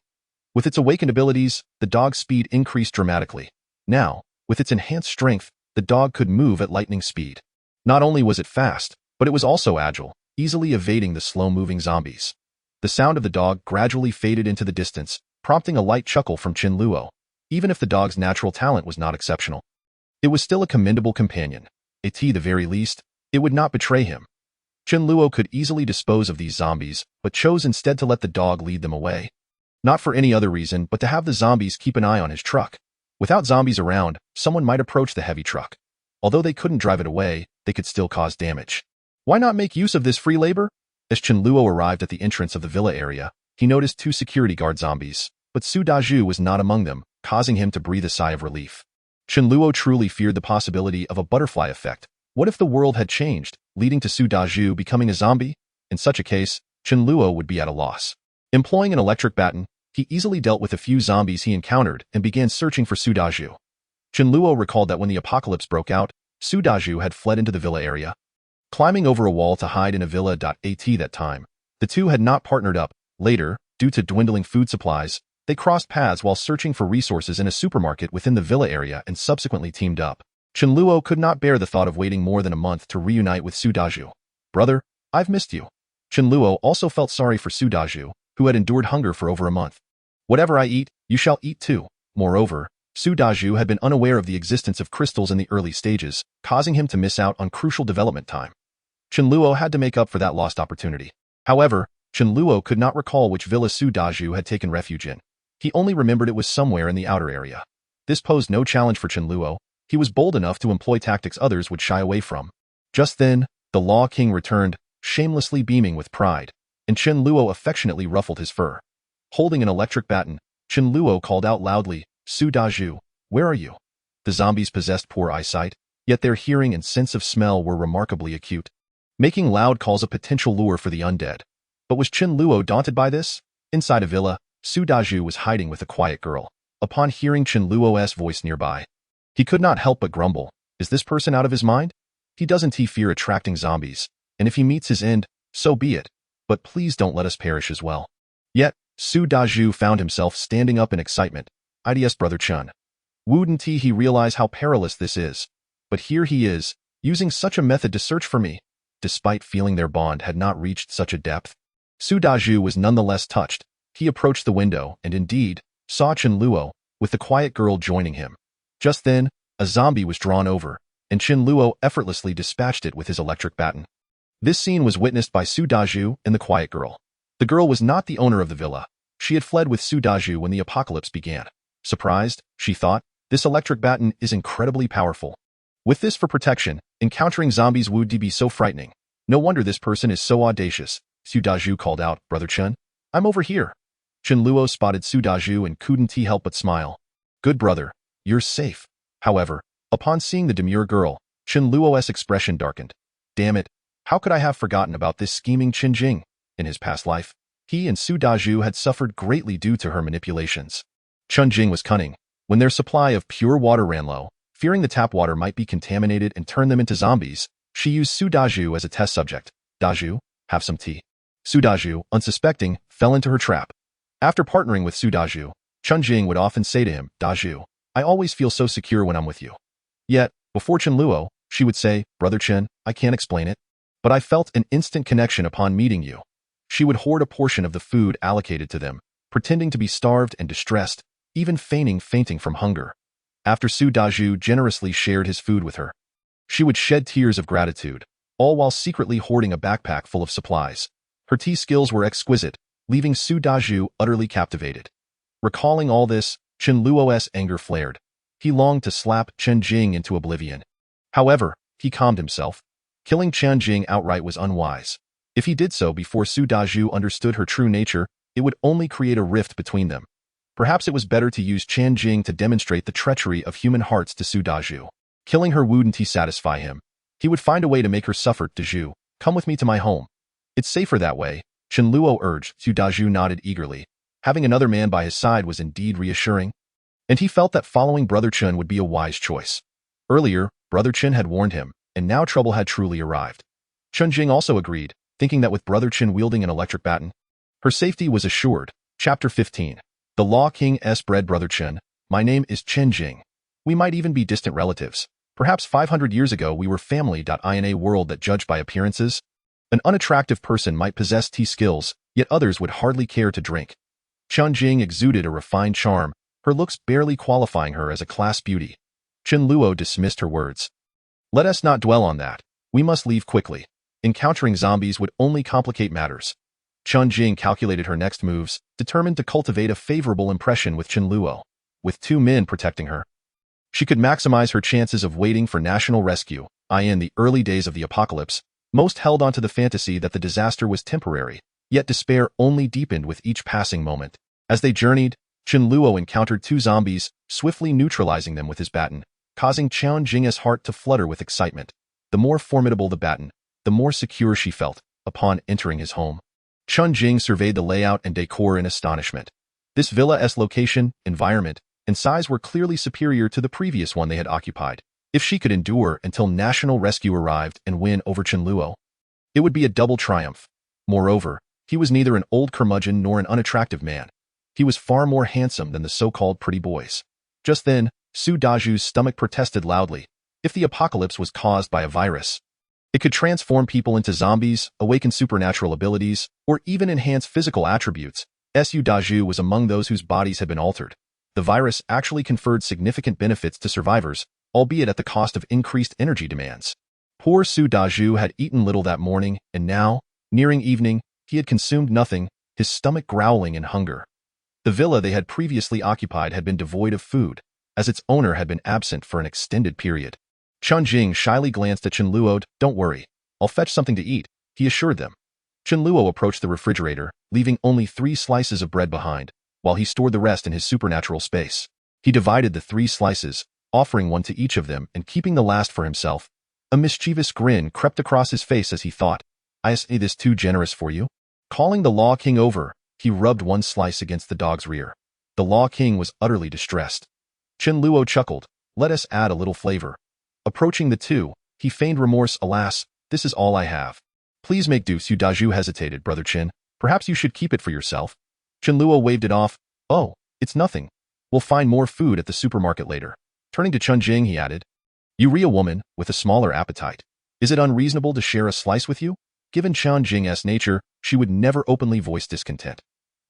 With its awakened abilities, the dog's speed increased dramatically. Now, with its enhanced strength, the dog could move at lightning speed. Not only was it fast, but it was also agile, easily evading the slow-moving zombies. The sound of the dog gradually faded into the distance, prompting a light chuckle from Chen Luo. Even if the dog's natural talent was not exceptional, it was still a commendable companion. At the very least, it would not betray him. Chen Luo could easily dispose of these zombies, but chose instead to let the dog lead them away. Not for any other reason but to have the zombies keep an eye on his truck. Without zombies around, someone might approach the heavy truck. Although they couldn't drive it away, they could still cause damage. Why not make use of this free labor? As Chen Luo arrived at the entrance of the villa area, he noticed 2 security guard zombies, but Su Dazhu was not among them, causing him to breathe a sigh of relief. Chen Luo truly feared the possibility of a butterfly effect. What if the world had changed, leading to Su Dazhu becoming a zombie? In such a case, Chen Luo would be at a loss. Employing an electric baton, he easily dealt with a few zombies he encountered and began searching for Su Dazhu. Chen Luo recalled that when the apocalypse broke out, Su Dazhu had fled into the villa area. Climbing over a wall to hide in a villa.at that time, the two had not partnered up. Later, due to dwindling food supplies, they crossed paths while searching for resources in a supermarket within the villa area and subsequently teamed up. Chen Luo could not bear the thought of waiting more than a month to reunite with Su Dazhu. Brother, I've missed you. Chen Luo also felt sorry for Su Dazhu, who had endured hunger for over a month. Whatever I eat, you shall eat too. Moreover, Su Dazhu had been unaware of the existence of crystals in the early stages, causing him to miss out on crucial development time. Chen Luo had to make up for that lost opportunity. However, Chen Luo could not recall which villa Su Dazhu had taken refuge in. He only remembered it was somewhere in the outer area. This posed no challenge for Chen Luo. He was bold enough to employ tactics others would shy away from. Just then, the Law King returned, shamelessly beaming with pride, and Chen Luo affectionately ruffled his fur. Holding an electric baton, Chen Luo called out loudly, Su Dazhu, where are you? The zombies possessed poor eyesight, yet their hearing and sense of smell were remarkably acute, making loud calls a potential lure for the undead. But was Chen Luo daunted by this? Inside a villa, Su Dazhu was hiding with a quiet girl. Upon hearing Chen Luo's voice nearby, he could not help but grumble, is this person out of his mind? Doesn't he fear attracting zombies? And if he meets his end, so be it. But please don't let us perish as well. Yet, Su Dazhu found himself standing up in excitement. IDS brother Chen. Wouldn't he realize how perilous this is? But here he is, using such a method to search for me. Despite feeling their bond had not reached such a depth, Su Dazhu was nonetheless touched. He approached the window and indeed saw Chen Luo, with the quiet girl joining him. Just then, a zombie was drawn over, and Chen Luo effortlessly dispatched it with his electric baton. This scene was witnessed by Su Dazhu and the quiet girl. The girl was not the owner of the villa. She had fled with Su Dazhu when the apocalypse began. Surprised, she thought, this electric baton is incredibly powerful. With this for protection, encountering zombies would be so frightening. No wonder this person is so audacious. Su Dazhu called out, Brother Chen, I'm over here. Chen Luo spotted Su Dazhu and couldn't help but smile. Good brother, you're safe. However, upon seeing the demure girl, Chen Luo's expression darkened. Damn it, how could I have forgotten about this scheming Chen Jing? In his past life, he and Su Dazhu had suffered greatly due to her manipulations. Chen Jing was cunning. When their supply of pure water ran low, fearing the tap water might be contaminated and turn them into zombies, she used Su Dazhu as a test subject. Dazhu, have some tea. Su Dazhu, unsuspecting, fell into her trap. After partnering with Su Dazhu, Chen Jing would often say to him, Dazhu, I always feel so secure when I'm with you. Yet, before Chen Luo, she would say, Brother Chen, I can't explain it, but I felt an instant connection upon meeting you. She would hoard a portion of the food allocated to them, pretending to be starved and distressed, even feigning fainting from hunger. After Su Dazhu generously shared his food with her, she would shed tears of gratitude, all while secretly hoarding a backpack full of supplies. Her tea skills were exquisite, leaving Su Dazhu utterly captivated. Recalling all this, Chen Luo's anger flared. He longed to slap Chen Jing into oblivion. However, he calmed himself. Killing Chen Jing outright was unwise. If he did so before Su Dazhu understood her true nature, it would only create a rift between them. Perhaps it was better to use Chen Jing to demonstrate the treachery of human hearts to Su Dazhu. Killing her wouldn't satisfy him. He would find a way to make her suffer. Dazhu, come with me to my home. It's safer that way, Chen Luo urged. Su Dazhu nodded eagerly. Having another man by his side was indeed reassuring, and he felt that following Brother Chen would be a wise choice. Earlier, Brother Chen had warned him, and now trouble had truly arrived. Chen Jing also agreed, thinking that with Brother Chen wielding an electric baton, her safety was assured. Chapter 15. The Law King's bred Brother Chen. My name is Chen Jing. We might even be distant relatives. Perhaps 500 years ago we were family. In a world that judged by appearances, an unattractive person might possess tea skills, yet others would hardly care to drink. Chen Jing exuded a refined charm, her looks barely qualifying her as a class beauty. Chen Luo dismissed her words. Let us not dwell on that. We must leave quickly. Encountering zombies would only complicate matters. Chen Jing calculated her next moves, determined to cultivate a favorable impression with Chen Luo. With 2 men protecting her, she could maximize her chances of waiting for national rescue. In the early days of the apocalypse, most held onto the fantasy that the disaster was temporary, yet despair only deepened with each passing moment. As they journeyed, Chen Luo encountered 2 zombies, swiftly neutralizing them with his baton, causing Chen Jing's heart to flutter with excitement. The more formidable the baton, the more secure she felt upon entering his home. Chen Jing surveyed the layout and decor in astonishment. This villa's location, environment, and size were clearly superior to the previous one they had occupied. If she could endure until national rescue arrived and win over Chen Luo, it would be a double triumph. Moreover, he was neither an old curmudgeon nor an unattractive man. He was far more handsome than the so-called pretty boys. Just then, Su Daju's stomach protested loudly. If the apocalypse was caused by a virus, it could transform people into zombies, awaken supernatural abilities, or even enhance physical attributes. Su Daju was among those whose bodies had been altered. The virus actually conferred significant benefits to survivors, albeit at the cost of increased energy demands. Poor Su Daju had eaten little that morning, and now, nearing evening, he had consumed nothing, his stomach growling in hunger. The villa they had previously occupied had been devoid of food, as its owner had been absent for an extended period. Chen Jing shyly glanced at Chen Luo. "Don't worry, I'll fetch something to eat," he assured them. Chen Luo approached the refrigerator, leaving only 3 slices of bread behind, while he stored the rest in his supernatural space. He divided the 3 slices, offering one to each of them and keeping the last for himself. A mischievous grin crept across his face as he thought, "I say this too generous for you?" Calling the Law King over, he rubbed 1 slice against the dog's rear. The Law King was utterly distressed. Chen Luo chuckled, "Let us add a little flavor." Approaching the 2, he feigned remorse. "Alas, this is all I have. Please make do." Su Daju hesitated. "Brother Chen, perhaps you should keep it for yourself." Chen Luo waved it off. "Oh, it's nothing. We'll find more food at the supermarket later." Turning to Chen Jing, he added, "You a woman with a smaller appetite. Is it unreasonable to share a slice with you?" Given Chen Jing's nature, she would never openly voice discontent.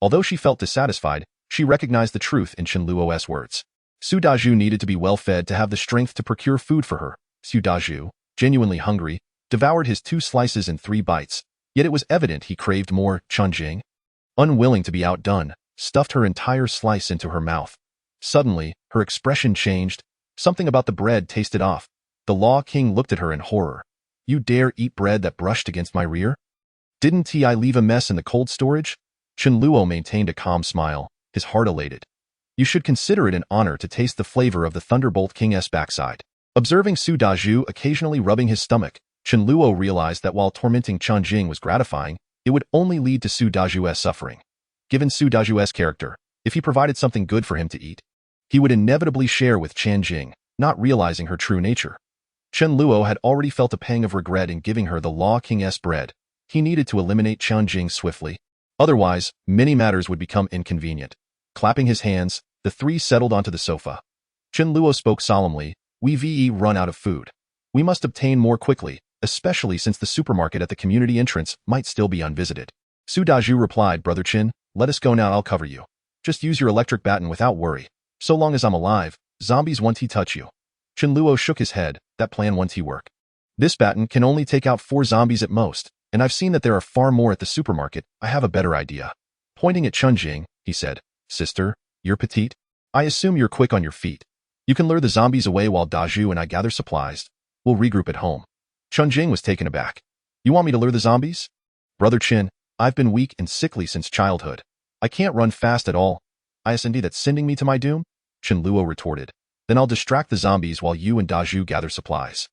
Although she felt dissatisfied, she recognized the truth in Chen Luo's words. Su Daju needed to be well fed to have the strength to procure food for her. Su Daju, genuinely hungry, devoured his 2 slices in 3 bites, yet it was evident he craved more. Chen Jing, unwilling to be outdone, stuffed her entire slice into her mouth. Suddenly, her expression changed. Something about the bread tasted off. The Law King looked at her in horror. "You dare eat bread that brushed against my rear? Didn't I leave a mess in the cold storage?" Chen Luo maintained a calm smile, his heart elated. "You should consider it an honor to taste the flavor of the Thunderbolt King's backside." Observing Su Daju occasionally rubbing his stomach, Chen Luo realized that while tormenting Chen Jing was gratifying, it would only lead to Su Daju's suffering. Given Su Daju's character, if he provided something good for him to eat, he would inevitably share with Chen Jing, not realizing her true nature. Chen Luo had already felt a pang of regret in giving her the Law King's bread. He needed to eliminate Chen Jing swiftly. Otherwise, many matters would become inconvenient. Clapping his hands, the 3 settled onto the sofa. Chen Luo spoke solemnly, "We've run out of food. We must obtain more quickly, especially since the supermarket at the community entrance might still be unvisited." Su Daju replied, "Brother Chen, let us go now. I'll cover you. Just use your electric baton without worry. So long as I'm alive, zombies won't touch you." Chen Luo shook his head. "That plan won't work. This baton can only take out 4 zombies at most, and I've seen that there are far more at the supermarket. I have a better idea." Pointing at Chen Jing, he said, "Sister, you're petite. I assume you're quick on your feet. You can lure the zombies away while Daju and I gather supplies. We'll regroup at home." Chen Jing was taken aback. "You want me to lure the zombies?" "Brother Chen, I've been weak and sickly since childhood. I can't run fast at all. Isn't that's sending me to my doom?" Chen Luo retorted. "Then I'll distract the zombies while you and Daju gather supplies.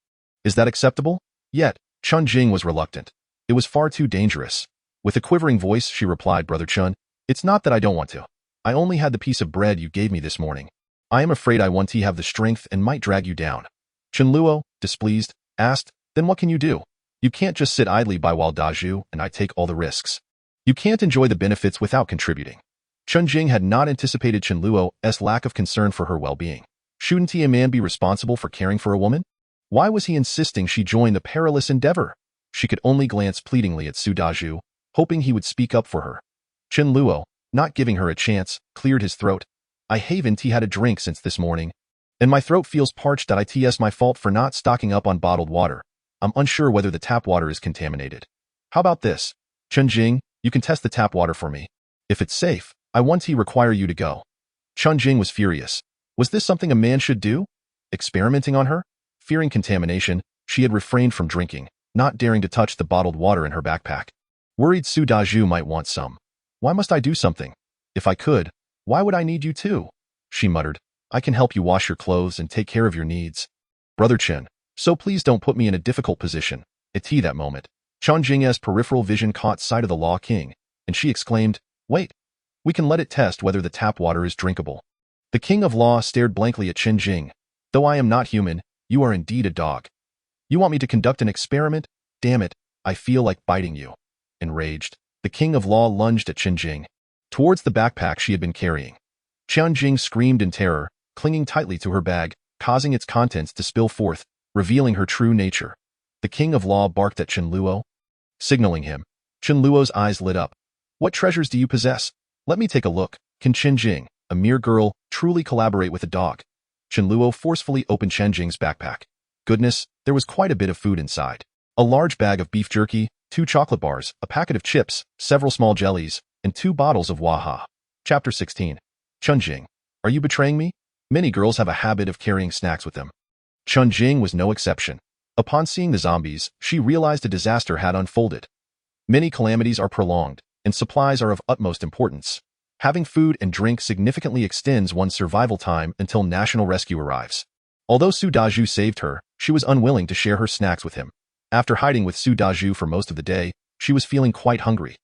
Is that acceptable?" Yet, Chen Jing was reluctant. It was far too dangerous. With a quivering voice, she replied, "Brother Chen, it's not that I don't want to. I only had the piece of bread you gave me this morning. I am afraid I won't have the strength and might drag you down." Chen Luo, displeased, asked, "Then what can you do? You can't just sit idly by while Daju and I take all the risks. You can't enjoy the benefits without contributing." Chen Jing had not anticipated Chen Luo's lack of concern for her well-being. Shouldn't a man be responsible for caring for a woman? Why was he insisting she join the perilous endeavor? She could only glance pleadingly at Su Daju, hoping he would speak up for her. Chen Luo, not giving her a chance, cleared his throat. "I haven't had a drink since this morning, and my throat feels parched. It's my fault for not stocking up on bottled water. I'm unsure whether the tap water is contaminated. How about this?" Chen Jing, You can test the tap water for me. If it's safe, I want to require you to go. Chen Jing was furious. Was this something a man should do? Experimenting on her? Fearing contamination, she had refrained from drinking, not daring to touch the bottled water in her backpack. Worried Su Dazhu might want some. Why must I do something? If I could, why would I need you too? She muttered. I can help you wash your clothes and take care of your needs. Brother Chen, so please don't put me in a difficult position. At that moment, Chen Jing's peripheral vision caught sight of the Law King, and she exclaimed, Wait, we can let it test whether the tap water is drinkable. The King of Law stared blankly at Chen Jing. Though I am not human, you are indeed a dog. You want me to conduct an experiment? Damn it, I feel like biting you. Enraged, the King of Law lunged at Chen Jing, towards the backpack she had been carrying. Chen Jing screamed in terror, clinging tightly to her bag, causing its contents to spill forth, revealing her true nature. The King of Law barked at Chen Luo, signaling him. Chen Luo's eyes lit up. What treasures do you possess? Let me take a look. Can Chen Jing, a mere girl, truly collaborate with a dog? Chen Luo forcefully opened Chen Jing's backpack. Goodness, there was quite a bit of food inside. A large bag of beef jerky, 2 chocolate bars, a packet of chips, several small jellies, and 2 bottles of Waha. Chapter 16. Chen Jing, are you betraying me? Many girls have a habit of carrying snacks with them. Chen Jing was no exception. Upon seeing the zombies, she realized a disaster had unfolded. Many calamities are prolonged, and supplies are of utmost importance. Having food and drink significantly extends one's survival time until national rescue arrives. Although Su Dazhu saved her, she was unwilling to share her snacks with him. After hiding with Su Dazhu for most of the day, she was feeling quite hungry.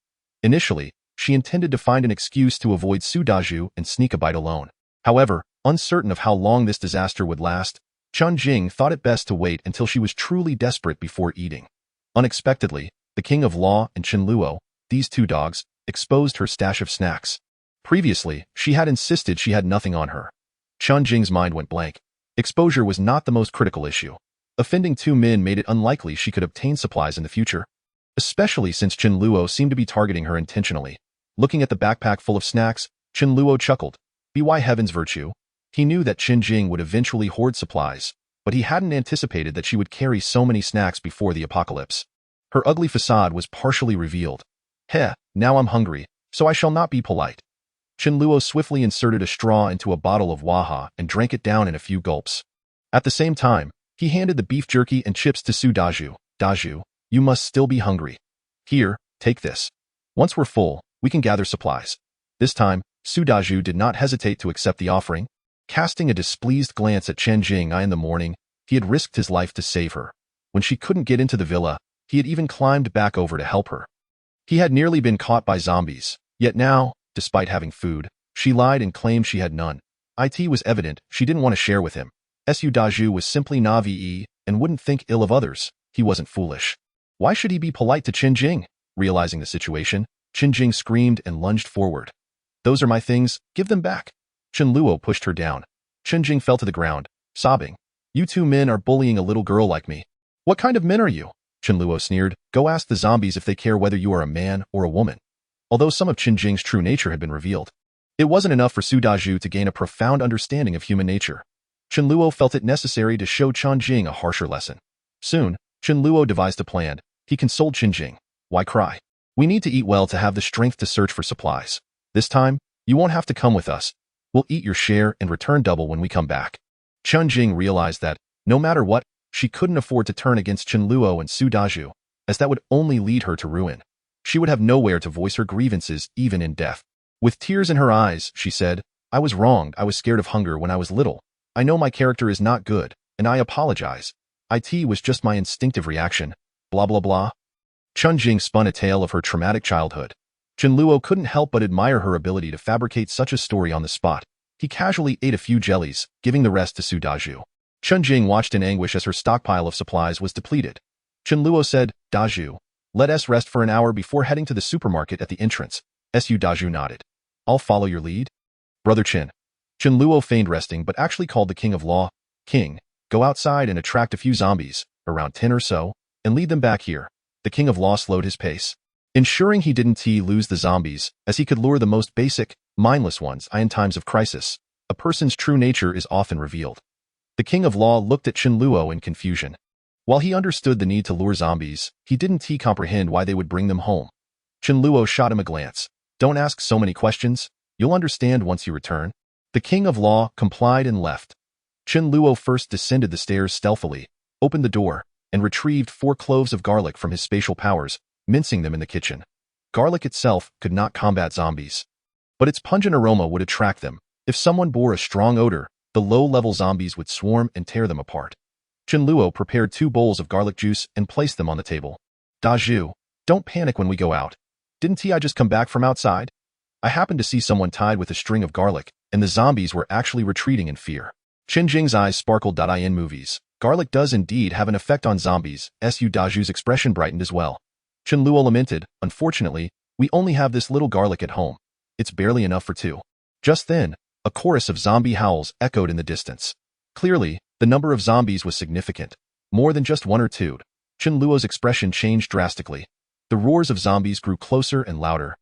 Initially, she intended to find an excuse to avoid Su Dazhu and sneak a bite alone. However, uncertain of how long this disaster would last, Chen Jing thought it best to wait until she was truly desperate before eating. Unexpectedly, the King of Law and Chen Luo, these 2 dogs, exposed her stash of snacks. Previously, she had insisted she had nothing on her. Chen Jing's mind went blank. Exposure was not the most critical issue. Offending 2 men made it unlikely she could obtain supplies in the future, especially since Chen Luo seemed to be targeting her intentionally. Looking at the backpack full of snacks, Chen Luo chuckled. By heaven's virtue. He knew that Chen Jing would eventually hoard supplies, but he hadn't anticipated that she would carry so many snacks before the apocalypse. Her ugly facade was partially revealed. Heh, now I'm hungry, so I shall not be polite. Chen Luo swiftly inserted a straw into a bottle of Waha and drank it down in a few gulps. At the same time, he handed the beef jerky and chips to Su Dazhu. Dazhu, you must still be hungry. Here, take this. Once we're full, we can gather supplies. This time, Su Dazhu did not hesitate to accept the offering. Casting a displeased glance at Chen Jing in the morning, he had risked his life to save her. When she couldn't get into the villa, he had even climbed back over to help her. He had nearly been caught by zombies, yet now, despite having food, she lied and claimed she had none. It was evident she didn't want to share with him. Su Dazhu was simply naive and wouldn't think ill of others. He wasn't foolish. Why should he be polite to Chen Jing? Realizing the situation, Chen Jing screamed and lunged forward. Those are my things, give them back. Chen Luo pushed her down. Chen Jing fell to the ground, sobbing. You 2 men are bullying a little girl like me. What kind of men are you? Chen Luo sneered. Go ask the zombies if they care whether you are a man or a woman. Although some of Chen Jing's true nature had been revealed, it wasn't enough for Su Dazhu to gain a profound understanding of human nature. Chen Luo felt it necessary to show Chen Jing a harsher lesson. Soon, Chen Luo devised a plan. He consoled Chen Jing. Why cry? We need to eat well to have the strength to search for supplies. This time, you won't have to come with us. We'll eat your share and return double when we come back. Chen Jing realized that, no matter what, she couldn't afford to turn against Chen Luo and Su Dazhu, as that would only lead her to ruin. She would have nowhere to voice her grievances even in death. With tears in her eyes, she said, I was wronged. I was scared of hunger when I was little. I know my character is not good, and I apologize. It was just my instinctive reaction. Blah blah blah. Chen Jing spun a tale of her traumatic childhood. Chen Luo couldn't help but admire her ability to fabricate such a story on the spot. He casually ate a few jellies, giving the rest to Su Dazhu. Chen Jing watched in anguish as her stockpile of supplies was depleted. Chen Luo said, Dazhu, let us rest for an hour before heading to the supermarket at the entrance. Su Dazhu nodded. I'll follow your lead. Brother Chen. Chen Luo feigned resting but actually called the King of Law. King, go outside and attract a few zombies, around 10 or so, and lead them back here. The King of Law slowed his pace, ensuring he didn't lose the zombies, as he could lure the most basic, mindless ones in times of crisis. A person's true nature is often revealed. The King of Law looked at Chen Luo in confusion. While he understood the need to lure zombies, he didn't comprehend why they would bring them home. Chen Luo shot him a glance. Don't ask so many questions. You'll understand once you return. The King of Law complied and left. Chen Luo first descended the stairs stealthily, opened the door, and retrieved 4 cloves of garlic from his spatial powers, mincing them in the kitchen. Garlic itself could not combat zombies, but its pungent aroma would attract them. If someone bore a strong odor, the low-level zombies would swarm and tear them apart. Chen Luo prepared 2 bowls of garlic juice and placed them on the table. Dazhu, don't panic when we go out. Didn't I just come back from outside? I happened to see someone tied with a string of garlic, and the zombies were actually retreating in fear. Chen Jing's eyes sparkled. In movies, garlic does indeed have an effect on zombies. Dazhu's expression brightened as well. Chen Luo lamented, unfortunately, we only have this little garlic at home. It's barely enough for 2. Just then, a chorus of zombie howls echoed in the distance. Clearly, the number of zombies was significant. More than just 1 or 2. Chen Luo's expression changed drastically. The roars of zombies grew closer and louder,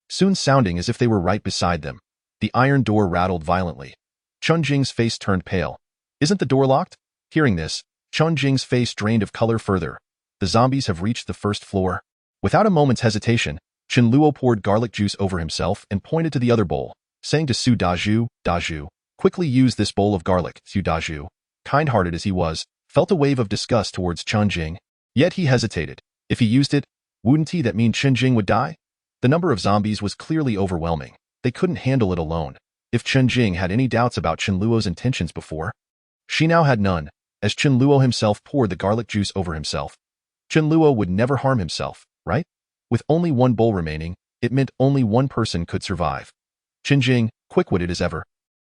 soon sounding as if they were right beside them. The iron door rattled violently. Chen Jing's face turned pale. Isn't the door locked? Hearing this, Chen Jing's face drained of color further. The zombies have reached the first floor. Without a moment's hesitation, Chen Luo poured garlic juice over himself and pointed to the other bowl, saying to Su Dazhu, Dazhu, quickly use this bowl of garlic. Su Dazhu, kind-hearted as he was, felt a wave of disgust towards Chen Jing. Yet he hesitated. If he used it, wouldn't that mean Chen Jing would die? The number of zombies was clearly overwhelming. They couldn't handle it alone. If Chen Jing had any doubts about Chen Luo's intentions before, she now had none, as Chen Luo himself poured the garlic juice over himself. Chen Luo would never harm himself, right? With only 1 bowl remaining, it meant only 1 person could survive. Chen Jing, quick-witted as ever,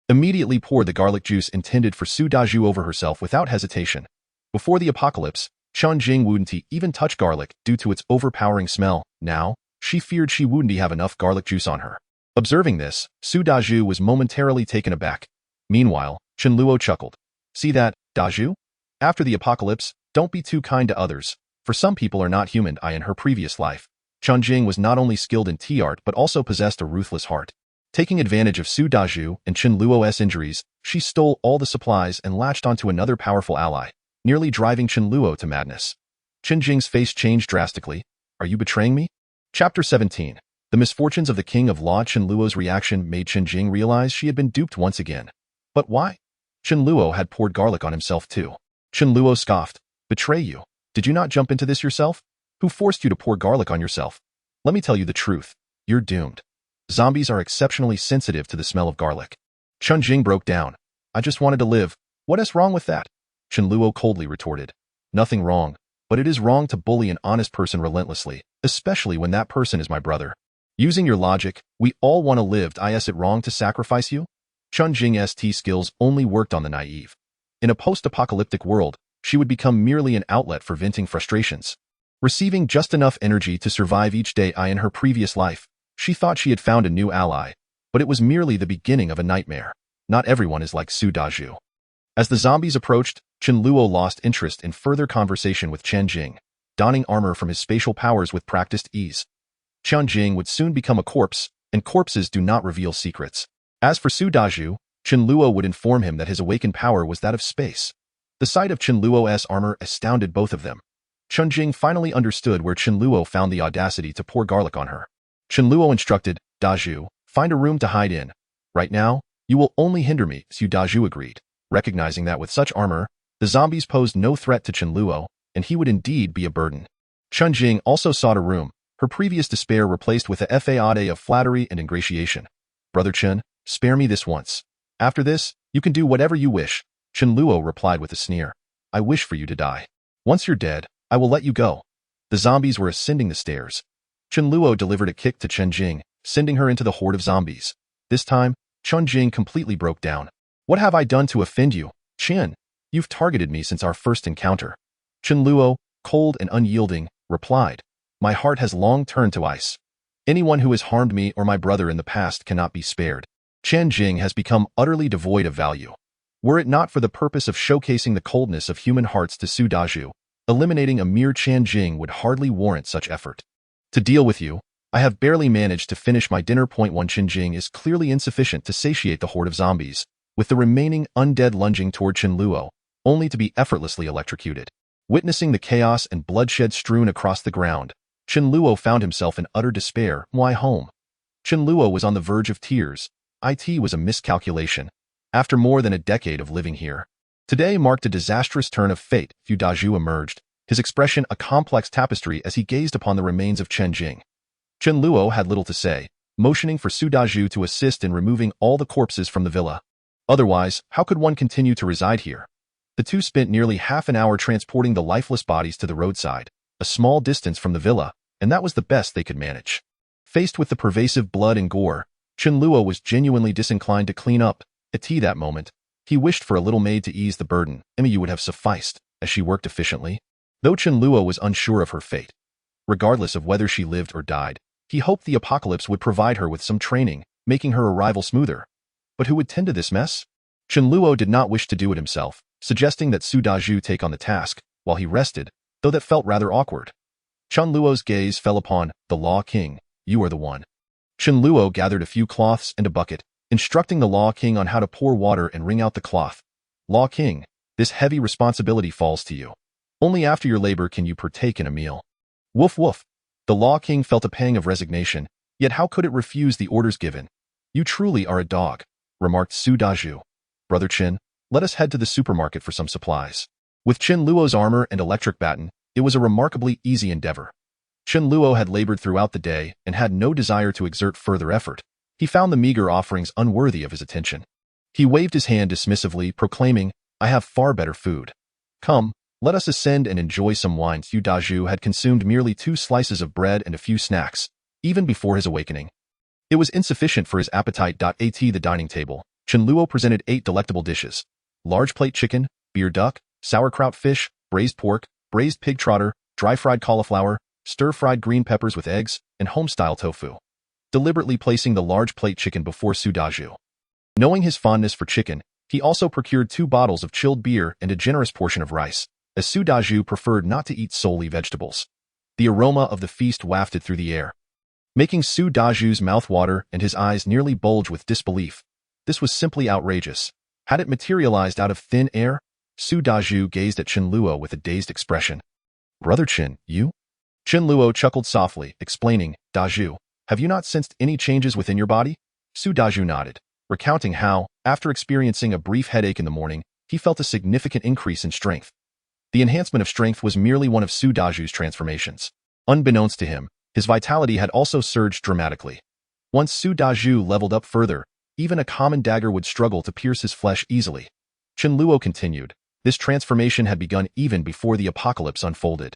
immediately poured the garlic juice intended for Su Dazhu over herself without hesitation. Before the apocalypse, Chen Jing wouldn't even touch garlic due to its overpowering smell. Now, she feared she wouldn't have enough garlic juice on her. Observing this, Su Dazhu was momentarily taken aback. Meanwhile, Chen Luo chuckled. See that, Dazhu? After the apocalypse, don't be too kind to others, for some people are not human. In her previous life, Chen Jing was not only skilled in tea art but also possessed a ruthless heart. Taking advantage of Su Dazhu and Chen Luo's injuries, she stole all the supplies and latched onto another powerful ally, nearly driving Chen Luo to madness. Chen Jing's face changed drastically. Are you betraying me? Chapter 17. The misfortunes of the King of Law. Chen Luo's reaction made Chen Jing realize she had been duped once again. But why? Chen Luo had poured garlic on himself too. Chen Luo scoffed. Betray you? Did you not jump into this yourself? Who forced you to pour garlic on yourself? Let me tell you the truth. You're doomed. Zombies are exceptionally sensitive to the smell of garlic. Chen Jing broke down. I just wanted to live. What is wrong with that? Chen Luo coldly retorted. Nothing wrong, but it is wrong to bully an honest person relentlessly, especially when that person is my brother. Using your logic, we all want to live. Is it wrong to sacrifice you? Chen Jing's tea skills only worked on the naive. In a post-apocalyptic world, she would become merely an outlet for venting frustrations. Receiving just enough energy to survive each day. In her previous life, she thought she had found a new ally, but it was merely the beginning of a nightmare. Not everyone is like Su Dazhu. As the zombies approached, Chen Luo lost interest in further conversation with Chen Jing, donning armor from his spatial powers with practiced ease. Chen Jing would soon become a corpse, and corpses do not reveal secrets. As for Su Dazhu, Chen Luo would inform him that his awakened power was that of space. The sight of Chen Luo's armor astounded both of them. Chen Jing finally understood where Chen Luo found the audacity to pour garlic on her. Chen Luo instructed, Dazhu, find a room to hide in. Right now, you will only hinder me. Su Dazhu agreed, recognizing that with such armor, the zombies posed no threat to Chen Luo, and he would indeed be a burden. Chen Jing also sought a room, her previous despair replaced with a facade of flattery and ingratiation. Brother Chen, spare me this once. After this, you can do whatever you wish. Chen Luo replied with a sneer. I wish for you to die. Once you're dead, I will let you go. The zombies were ascending the stairs. Chen Luo delivered a kick to Chen Jing, sending her into the horde of zombies. This time, Chen Jing completely broke down. What have I done to offend you, Chen? You've targeted me since our first encounter. Chen Luo, cold and unyielding, replied. My heart has long turned to ice. Anyone who has harmed me or my brother in the past cannot be spared. Chen Jing has become utterly devoid of value. Were it not for the purpose of showcasing the coldness of human hearts to Su Dazhu, eliminating a mere Chen Jing would hardly warrant such effort. To deal with you, I have barely managed to finish my dinner. Point 1 Chen Jing is clearly insufficient to satiate the horde of zombies, with the remaining undead lunging toward Chen Luo, only to be effortlessly electrocuted. Witnessing the chaos and bloodshed strewn across the ground, Chen Luo found himself in utter despair. Why home? Chen Luo was on the verge of tears. It was a miscalculation. After more than a decade of living here, today marked a disastrous turn of fate. Fu Dazhu emerged, his expression a complex tapestry as he gazed upon the remains of Chen Jing. Chen Luo had little to say, motioning for Su Dazhu to assist in removing all the corpses from the villa. Otherwise, how could one continue to reside here? The two spent nearly half an hour transporting the lifeless bodies to the roadside, a small distance from the villa, and that was the best they could manage. Faced with the pervasive blood and gore, Chen Luo was genuinely disinclined to clean up. At that moment, he wished for a little maid to ease the burden. Emu would have sufficed, as she worked efficiently. Though Chen Luo was unsure of her fate, regardless of whether she lived or died, he hoped the apocalypse would provide her with some training, making her arrival smoother. But who would tend to this mess? Chen Luo did not wish to do it himself, suggesting that Su Dazhu take on the task, while he rested, though that felt rather awkward. Chen Luo's gaze fell upon the Law King. You are the one. Chen Luo gathered a few cloths and a bucket, instructing the Law King on how to pour water and wring out the cloth. Law King, this heavy responsibility falls to you. Only after your labor can you partake in a meal. Woof woof. The Law King felt a pang of resignation, yet how could it refuse the orders given? You truly are a dog, remarked Su Dazhu. Brother Chen, let us head to the supermarket for some supplies. With Chen Luo's armor and electric baton, it was a remarkably easy endeavor. Chen Luo had labored throughout the day and had no desire to exert further effort. He found the meager offerings unworthy of his attention. He waved his hand dismissively, proclaiming, I have far better food. Come, let us ascend and enjoy some wine. Su Dazhu had consumed merely 2 slices of bread and a few snacks, even before his awakening. It was insufficient for his appetite. At the dining table, Chen Luo presented 8 delectable dishes. Large plate chicken, beer duck, sauerkraut fish, braised pork, braised pig trotter, dry-fried cauliflower, stir-fried green peppers with eggs, and home-style tofu. Deliberately placing the large plate chicken before Su Dazhu. Knowing his fondness for chicken, he also procured 2 bottles of chilled beer and a generous portion of rice, as Su Dazhu preferred not to eat solely vegetables. The aroma of the feast wafted through the air, making Su Dazhu's mouth water and his eyes nearly bulge with disbelief. This was simply outrageous. Had it materialized out of thin air? Su Dazhu gazed at Chen Luo with a dazed expression. Brother Chen, you? Chen Luo chuckled softly, explaining, Dazhu, have you not sensed any changes within your body? Su Dazhu nodded, recounting how, after experiencing a brief headache in the morning, he felt a significant increase in strength. The enhancement of strength was merely one of Su Dazhu's transformations. Unbeknownst to him, his vitality had also surged dramatically. Once Su Dazhu leveled up further, even a common dagger would struggle to pierce his flesh easily. Chen Luo continued, this transformation had begun even before the apocalypse unfolded.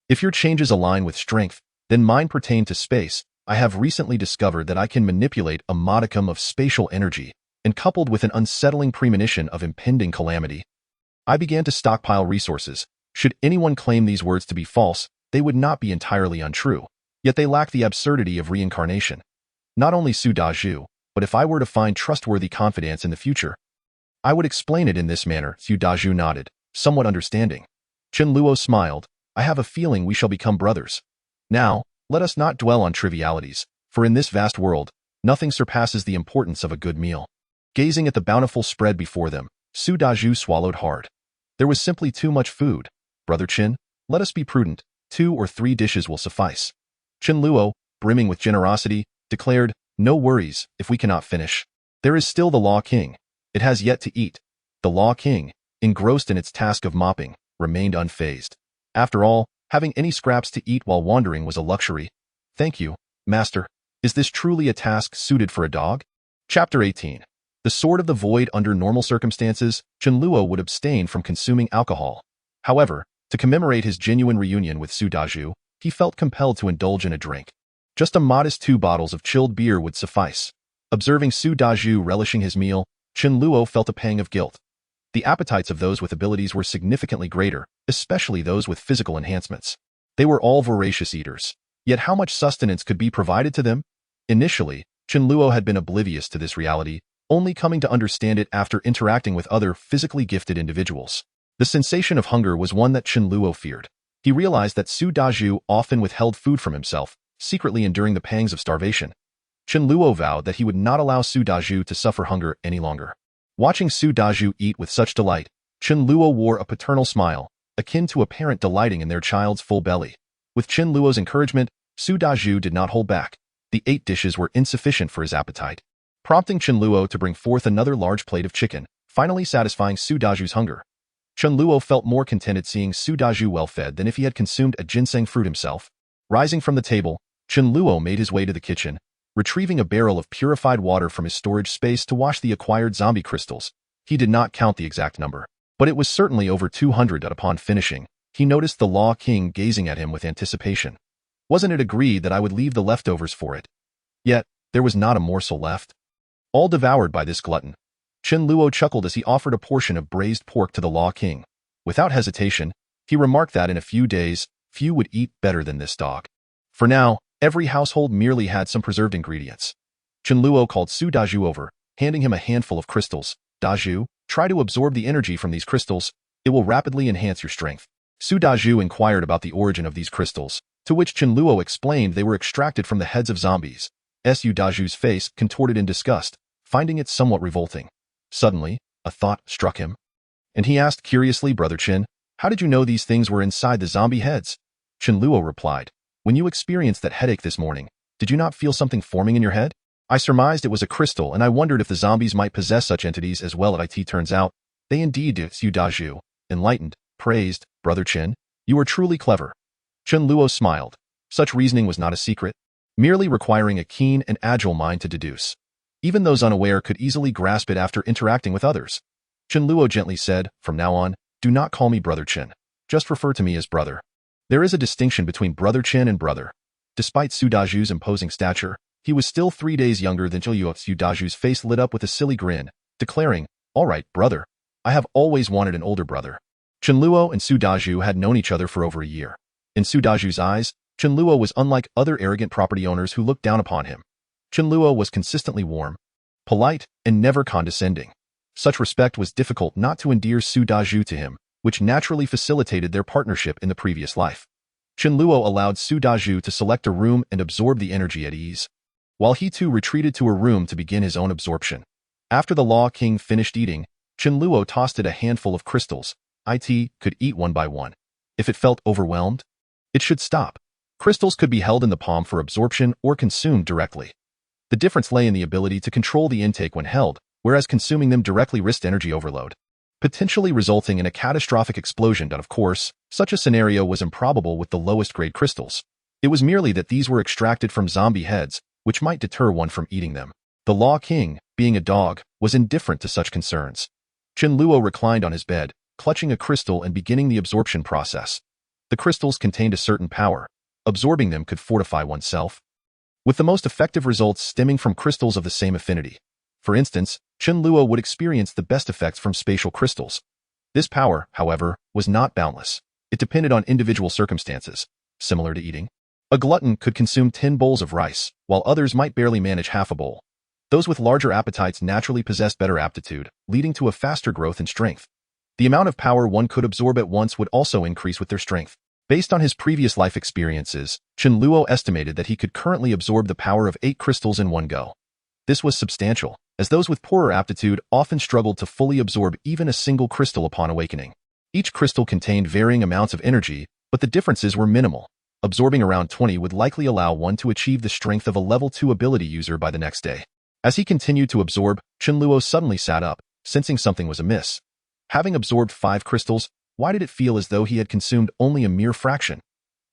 If your changes align with strength, then mine pertain to space. I have recently discovered that I can manipulate a modicum of spatial energy, and coupled with an unsettling premonition of impending calamity, I began to stockpile resources. Should anyone claim these words to be false, they would not be entirely untrue, yet they lack the absurdity of reincarnation. Not only Su Dazhu, but if I were to find trustworthy confidants in the future, I would explain it in this manner. Su Dazhu nodded, somewhat understanding. Chen Luo smiled, I have a feeling we shall become brothers. Now, let us not dwell on trivialities, for in this vast world, nothing surpasses the importance of a good meal. Gazing at the bountiful spread before them, Su Dazhu swallowed hard. There was simply too much food. Brother Chen, let us be prudent. 2 or 3 dishes will suffice. Chen Luo, brimming with generosity, declared, no worries if we cannot finish. There is still the Law King. It has yet to eat. The Law King, engrossed in its task of mopping, remained unfazed. After all, having any scraps to eat while wandering was a luxury. Thank you, Master. Is this truly a task suited for a dog? Chapter 18. The Sword of the Void. Under normal circumstances, Chen Luo would abstain from consuming alcohol. However, to commemorate his genuine reunion with Su Dazhu, he felt compelled to indulge in a drink. Just a modest 2 bottles of chilled beer would suffice. Observing Su Dazhu relishing his meal, Chen Luo felt a pang of guilt. The appetites of those with abilities were significantly greater, especially those with physical enhancements. They were all voracious eaters. Yet how much sustenance could be provided to them? Initially, Chen Luo had been oblivious to this reality, only coming to understand it after interacting with other physically gifted individuals. The sensation of hunger was one that Chen Luo feared. He realized that Su Dazhu often withheld food from himself, secretly enduring the pangs of starvation. Chen Luo vowed that he would not allow Su Dazhu to suffer hunger any longer. Watching Su Dazhu eat with such delight, Chen Luo wore a paternal smile, akin to a parent delighting in their child's full belly. With Chen Luo's encouragement, Su Dazhu did not hold back. The 8 dishes were insufficient for his appetite, prompting Chen Luo to bring forth another large plate of chicken, finally satisfying Su Dazhu's hunger. Chen Luo felt more contented seeing Su Dazhu well-fed than if he had consumed a ginseng fruit himself. Rising from the table, Chen Luo made his way to the kitchen, retrieving a barrel of purified water from his storage space to wash the acquired zombie crystals. He did not count the exact number, but it was certainly over 200. Upon finishing, he noticed the Law King gazing at him with anticipation. Wasn't it agreed that I would leave the leftovers for it? Yet, there was not a morsel left. All devoured by this glutton. Chen Luo chuckled as he offered a portion of braised pork to the Law King. Without hesitation, he remarked that in a few days, few would eat better than this dog. For now, every household merely had some preserved ingredients. Chen Luo called Su Dazhu over, handing him a handful of crystals. Dazhu, try to absorb the energy from these crystals. It will rapidly enhance your strength. Su Dazhu inquired about the origin of these crystals, to which Chen Luo explained they were extracted from the heads of zombies. Su Dazhu's face contorted in disgust, finding it somewhat revolting. Suddenly, a thought struck him, and he asked curiously, Brother Chen, how did you know these things were inside the zombie heads? Chen Luo replied, when you experienced that headache this morning, did you not feel something forming in your head? I surmised it was a crystal, and I wondered if the zombies might possess such entities as well. It turns out, they indeed do. Su Dazhu, enlightened, praised, Brother Chen, you are truly clever. Chen Luo smiled. Such reasoning was not a secret, merely requiring a keen and agile mind to deduce. Even those unaware could easily grasp it after interacting with others. Chen Luo gently said, from now on, do not call me Brother Chen. Just refer to me as brother. There is a distinction between Brother Chen and brother. Despite Su Dazhu's imposing stature, he was still 3 days younger than Chen Luo. Su Dazhu's face lit up with a silly grin, declaring, all right, brother. I have always wanted an older brother. Chen Luo and Su Dazhu had known each other for over a year. In Su Dazhu's eyes, Chen Luo was unlike other arrogant property owners who looked down upon him. Chen Luo was consistently warm, polite, and never condescending. Such respect was difficult not to endear Su Dazhu to him, which naturally facilitated their partnership in the previous life. Chen Luo allowed Su Dazhu to select a room and absorb the energy at ease, while he too retreated to a room to begin his own absorption. After the Law King finished eating, Chen Luo tossed it a handful of crystals. It could eat one by one. If it felt overwhelmed, it should stop. Crystals could be held in the palm for absorption or consumed directly. The difference lay in the ability to control the intake when held, whereas consuming them directly risked energy overload, potentially resulting in a catastrophic explosion. Of course, such a scenario was improbable with the lowest grade crystals. It was merely that these were extracted from zombie heads, which might deter one from eating them. The Law King, being a dog, was indifferent to such concerns. Chen Luo reclined on his bed, clutching a crystal and beginning the absorption process. The crystals contained a certain power. Absorbing them could fortify oneself, with the most effective results stemming from crystals of the same affinity. For instance, Chen Luo would experience the best effects from spatial crystals. This power, however, was not boundless. It depended on individual circumstances. Similar to eating, a glutton could consume 10 bowls of rice, while others might barely manage half a bowl. Those with larger appetites naturally possessed better aptitude, leading to a faster growth in strength. The amount of power one could absorb at once would also increase with their strength. Based on his previous life experiences, Chen Luo estimated that he could currently absorb the power of 8 crystals in one go. This was substantial, as those with poorer aptitude often struggled to fully absorb even a single crystal upon awakening. Each crystal contained varying amounts of energy, but the differences were minimal. Absorbing around 20 would likely allow one to achieve the strength of a level 2 ability user by the next day. As he continued to absorb, Chen Luo suddenly sat up, sensing something was amiss. Having absorbed 5 crystals, why did it feel as though he had consumed only a mere fraction?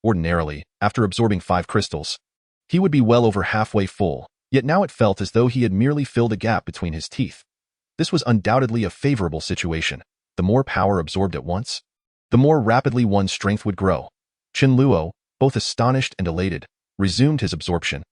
Ordinarily, after absorbing 5 crystals, he would be well over halfway full, yet now it felt as though he had merely filled a gap between his teeth. This was undoubtedly a favorable situation. The more power absorbed at once, the more rapidly one's strength would grow. Chen Luo, both astonished and elated, resumed his absorption.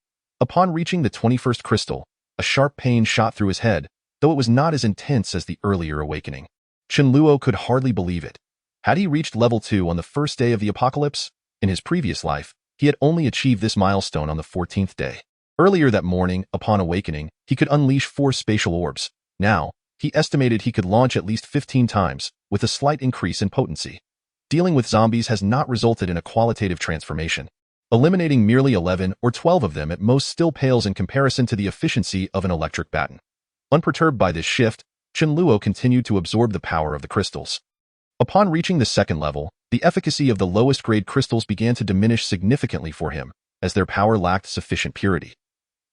Upon reaching the 21st crystal, a sharp pain shot through his head, though it was not as intense as the earlier awakening. Chen Luo could hardly believe it. Had he reached level 2 on the first day of the apocalypse? In his previous life, he had only achieved this milestone on the 14th day. Earlier that morning, upon awakening, he could unleash 4 spatial orbs. Now, he estimated he could launch at least 15 times, with a slight increase in potency. Dealing with zombies has not resulted in a qualitative transformation. Eliminating merely 11 or 12 of them at most still pales in comparison to the efficiency of an electric baton. Unperturbed by this shift, Chen Luo continued to absorb the power of the crystals. Upon reaching the 2nd level, the efficacy of the lowest grade crystals began to diminish significantly for him, as their power lacked sufficient purity.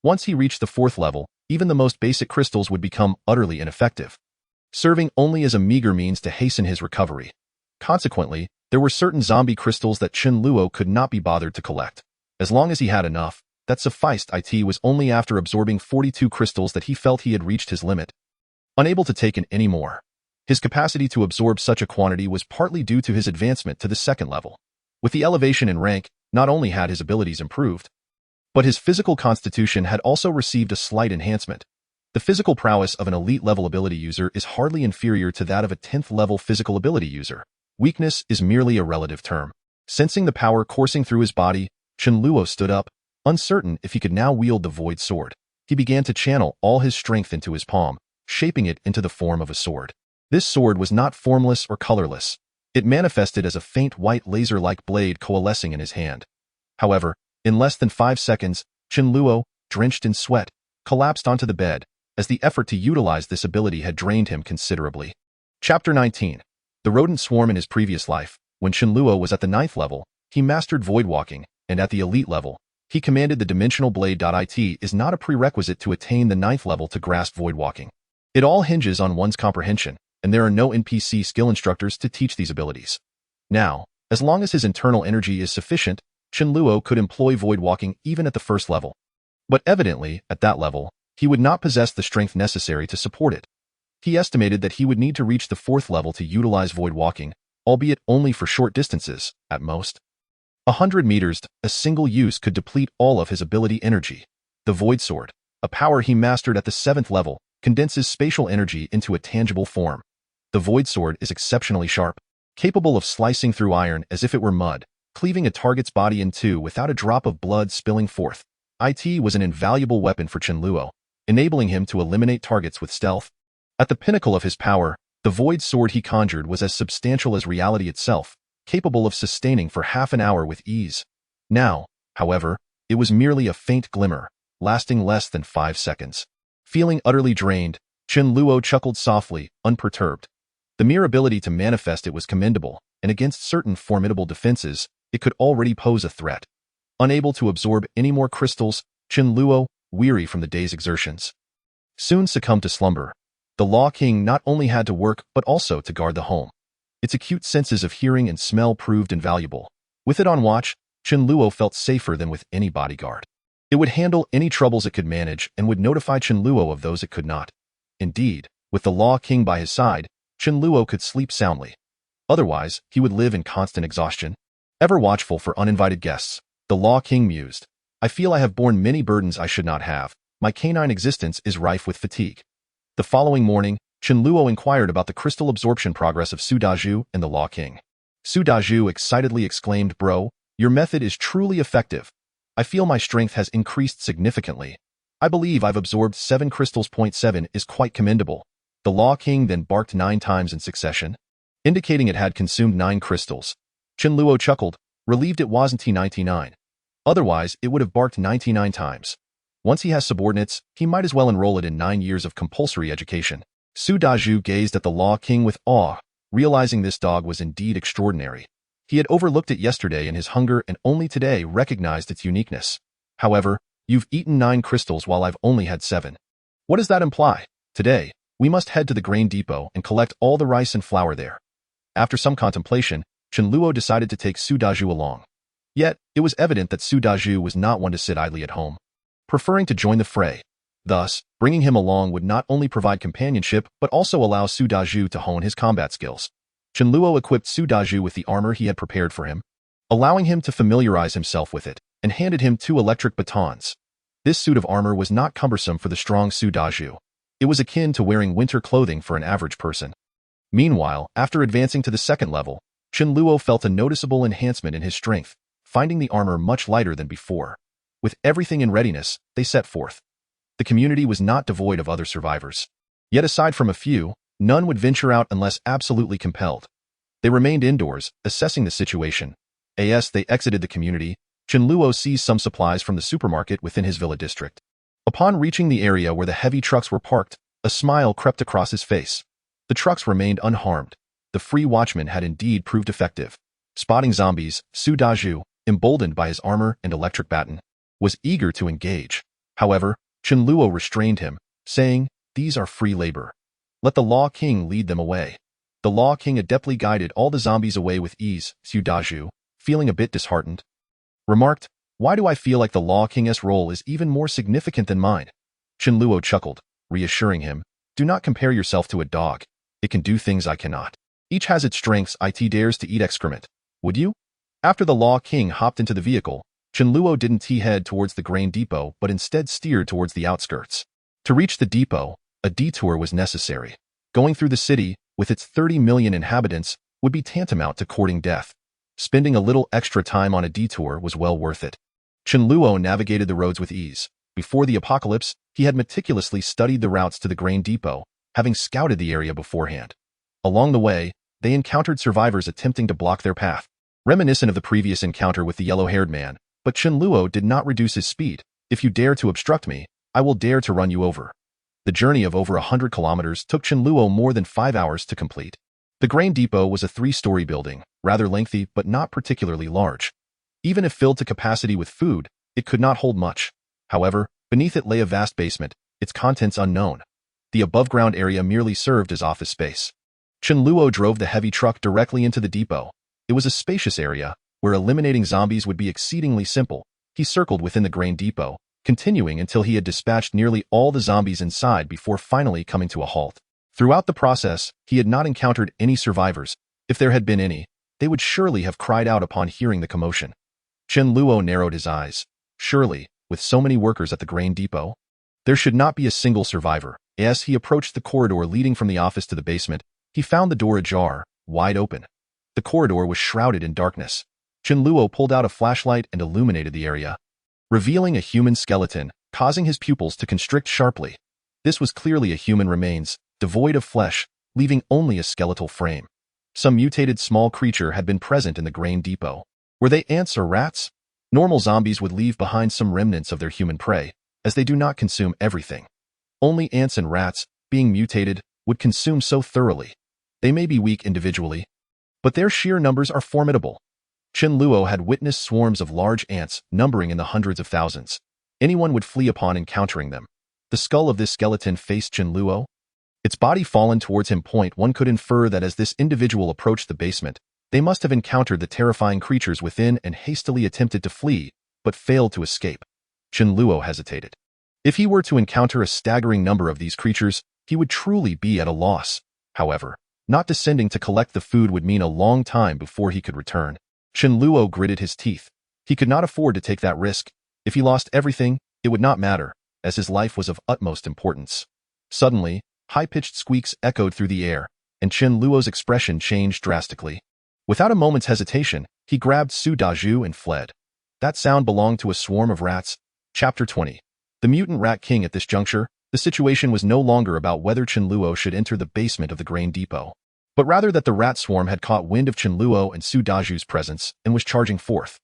Once he reached the fourth level, even the most basic crystals would become utterly ineffective, serving only as a meager means to hasten his recovery. Consequently, there were certain zombie crystals that Chen Luo could not be bothered to collect. As long as he had enough, that sufficed. It was only after absorbing 42 crystals that he felt he had reached his limit, unable to take in any more. His capacity to absorb such a quantity was partly due to his advancement to the second level. With the elevation in rank, not only had his abilities improved, but his physical constitution had also received a slight enhancement. The physical prowess of an elite-level ability user is hardly inferior to that of a 10th-level physical ability user. Weakness is merely a relative term. Sensing the power coursing through his body, Chen Luo stood up, uncertain if he could now wield the void sword. He began to channel all his strength into his palm, shaping it into the form of a sword. This sword was not formless or colorless. It manifested as a faint white laser-like blade coalescing in his hand. However, in less than 5 seconds, Chen Luo, drenched in sweat, collapsed onto the bed, as the effort to utilize this ability had drained him considerably. Chapter 19. The rodent swarm. In his previous life, when Chen Luo was at the 9th level, he mastered void walking, and at the elite level, he commanded the dimensional blade. It is not a prerequisite to attain the 9th level to grasp void walking. It all hinges on one's comprehension, and there are no NPC skill instructors to teach these abilities. Now, as long as his internal energy is sufficient, Chen Luo could employ void walking even at the 1st level. But evidently, at that level, he would not possess the strength necessary to support it. He estimated that he would need to reach the 4th level to utilize void walking, albeit only for short distances, at most. 100 meters, a single use could deplete all of his ability energy. The void sword, a power he mastered at the 7th level, condenses spatial energy into a tangible form. The void sword is exceptionally sharp, capable of slicing through iron as if it were mud, cleaving a target's body in two without a drop of blood spilling forth. It was an invaluable weapon for Chen Luo, enabling him to eliminate targets with stealth. At the pinnacle of his power, the void sword he conjured was as substantial as reality itself, capable of sustaining for half an hour with ease. Now, however, it was merely a faint glimmer, lasting less than 5 seconds. Feeling utterly drained, Chen Luo chuckled softly, unperturbed. The mere ability to manifest it was commendable, and against certain formidable defenses, it could already pose a threat. Unable to absorb any more crystals, Chen Luo, weary from the day's exertions, soon succumbed to slumber. The Law King not only had to work but also to guard the home. Its acute senses of hearing and smell proved invaluable. With it on watch, Chen Luo felt safer than with any bodyguard. It would handle any troubles it could manage and would notify Chen Luo of those it could not. Indeed, with the Law King by his side, Chen Luo could sleep soundly. Otherwise, he would live in constant exhaustion. Ever watchful for uninvited guests, the Law King mused. I feel I have borne many burdens I should not have. My canine existence is rife with fatigue. The following morning, Chen Luo inquired about the crystal absorption progress of Su Dazhu and the Law King. Su Dazhu excitedly exclaimed, "Bro, your method is truly effective. I feel my strength has increased significantly. I believe I've absorbed 7 crystals. 7 is quite commendable." The Law King then barked 9 times in succession, indicating it had consumed 9 crystals. Chen Luo chuckled, relieved it wasn't 99. Otherwise, it would have barked 99 times. Once he has subordinates, he might as well enroll it in 9 years of compulsory education. Su Dazhu gazed at the Law King with awe, realizing this dog was indeed extraordinary. He had overlooked it yesterday in his hunger and only today recognized its uniqueness. However, you've eaten 9 crystals while I've only had 7. What does that imply? Today, we must head to the grain depot and collect all the rice and flour there. After some contemplation, Chen Luo decided to take Su Dazhu along. Yet, it was evident that Su Dazhu was not one to sit idly at home, preferring to join the fray. Thus, bringing him along would not only provide companionship but also allow Su Dazhu to hone his combat skills. Chen Luo equipped Su Dazhu with the armor he had prepared for him, allowing him to familiarize himself with it, and handed him 2 electric batons. This suit of armor was not cumbersome for the strong Su Dazhu. It was akin to wearing winter clothing for an average person. Meanwhile, after advancing to the 2nd level, Chen Luo felt a noticeable enhancement in his strength, finding the armor much lighter than before. With everything in readiness, they set forth. The community was not devoid of other survivors. Yet aside from a few, none would venture out unless absolutely compelled. They remained indoors, assessing the situation. As they exited the community, Chen Luo seized some supplies from the supermarket within his villa district. Upon reaching the area where the heavy trucks were parked, a smile crept across his face. The trucks remained unharmed. The free watchman had indeed proved effective. Spotting zombies, Su Dazhu, emboldened by his armor and electric baton, was eager to engage. However, Chen Luo restrained him, saying, "These are free labor. Let the Law King lead them away." The Law King adeptly guided all the zombies away with ease. Su Daju, feeling a bit disheartened, remarked, "Why do I feel like the Law King's role is even more significant than mine?" Chen Luo chuckled, reassuring him, "Do not compare yourself to a dog. It can do things I cannot. Each has its strengths. It dares to eat excrement. Would you?" After the Law King hopped into the vehicle, Chen Luo didn't head towards the grain depot but instead steered towards the outskirts. To reach the depot, a detour was necessary. Going through the city, with its 30 million inhabitants, would be tantamount to courting death. Spending a little extra time on a detour was well worth it. Chen Luo navigated the roads with ease. Before the apocalypse, he had meticulously studied the routes to the grain depot, having scouted the area beforehand. Along the way, they encountered survivors attempting to block their path, reminiscent of the previous encounter with the yellow-haired man, but Chen Luo did not reduce his speed. "If you dare to obstruct me, I will dare to run you over." The journey of over 100 kilometers took Chen Luo more than 5 hours to complete. The grain depot was a 3-story building, rather lengthy but not particularly large. Even if filled to capacity with food, it could not hold much. However, beneath it lay a vast basement, its contents unknown. The above-ground area merely served as office space. Chen Luo drove the heavy truck directly into the depot. It was a spacious area, where eliminating zombies would be exceedingly simple. He circled within the grain depot, continuing until he had dispatched nearly all the zombies inside before finally coming to a halt. Throughout the process, he had not encountered any survivors. If there had been any, they would surely have cried out upon hearing the commotion. Chen Luo narrowed his eyes. Surely, with so many workers at the grain depot, there should not be a single survivor. As he approached the corridor leading from the office to the basement, he found the door ajar, wide open. The corridor was shrouded in darkness. Chen Luo pulled out a flashlight and illuminated the area, revealing a human skeleton, causing his pupils to constrict sharply. This was clearly a human remains, devoid of flesh, leaving only a skeletal frame. Some mutated small creature had been present in the grain depot. Were they ants or rats? Normal zombies would leave behind some remnants of their human prey, as they do not consume everything. Only ants and rats, being mutated, would consume so thoroughly. They may be weak individually, but their sheer numbers are formidable. Chen Luo had witnessed swarms of large ants numbering in the hundreds of thousands. Anyone would flee upon encountering them. The skull of this skeleton faced Chen Luo. Its body fallen towards him. One could infer that as this individual approached the basement, they must have encountered the terrifying creatures within and hastily attempted to flee, but failed to escape. Chen Luo hesitated. If he were to encounter a staggering number of these creatures, he would truly be at a loss. However, not descending to collect the food would mean a long time before he could return. Chen Luo gritted his teeth. He could not afford to take that risk. If he lost everything, it would not matter, as his life was of utmost importance. Suddenly, high-pitched squeaks echoed through the air, and Chen Luo's expression changed drastically. Without a moment's hesitation, he grabbed Su Daju and fled. That sound belonged to a swarm of rats. Chapter 20. The Mutant Rat King. At this juncture, the situation was no longer about whether Chen Luo should enter the basement of the grain depot, but rather that the rat swarm had caught wind of Chen Luo and Su Daju's presence and was charging forth.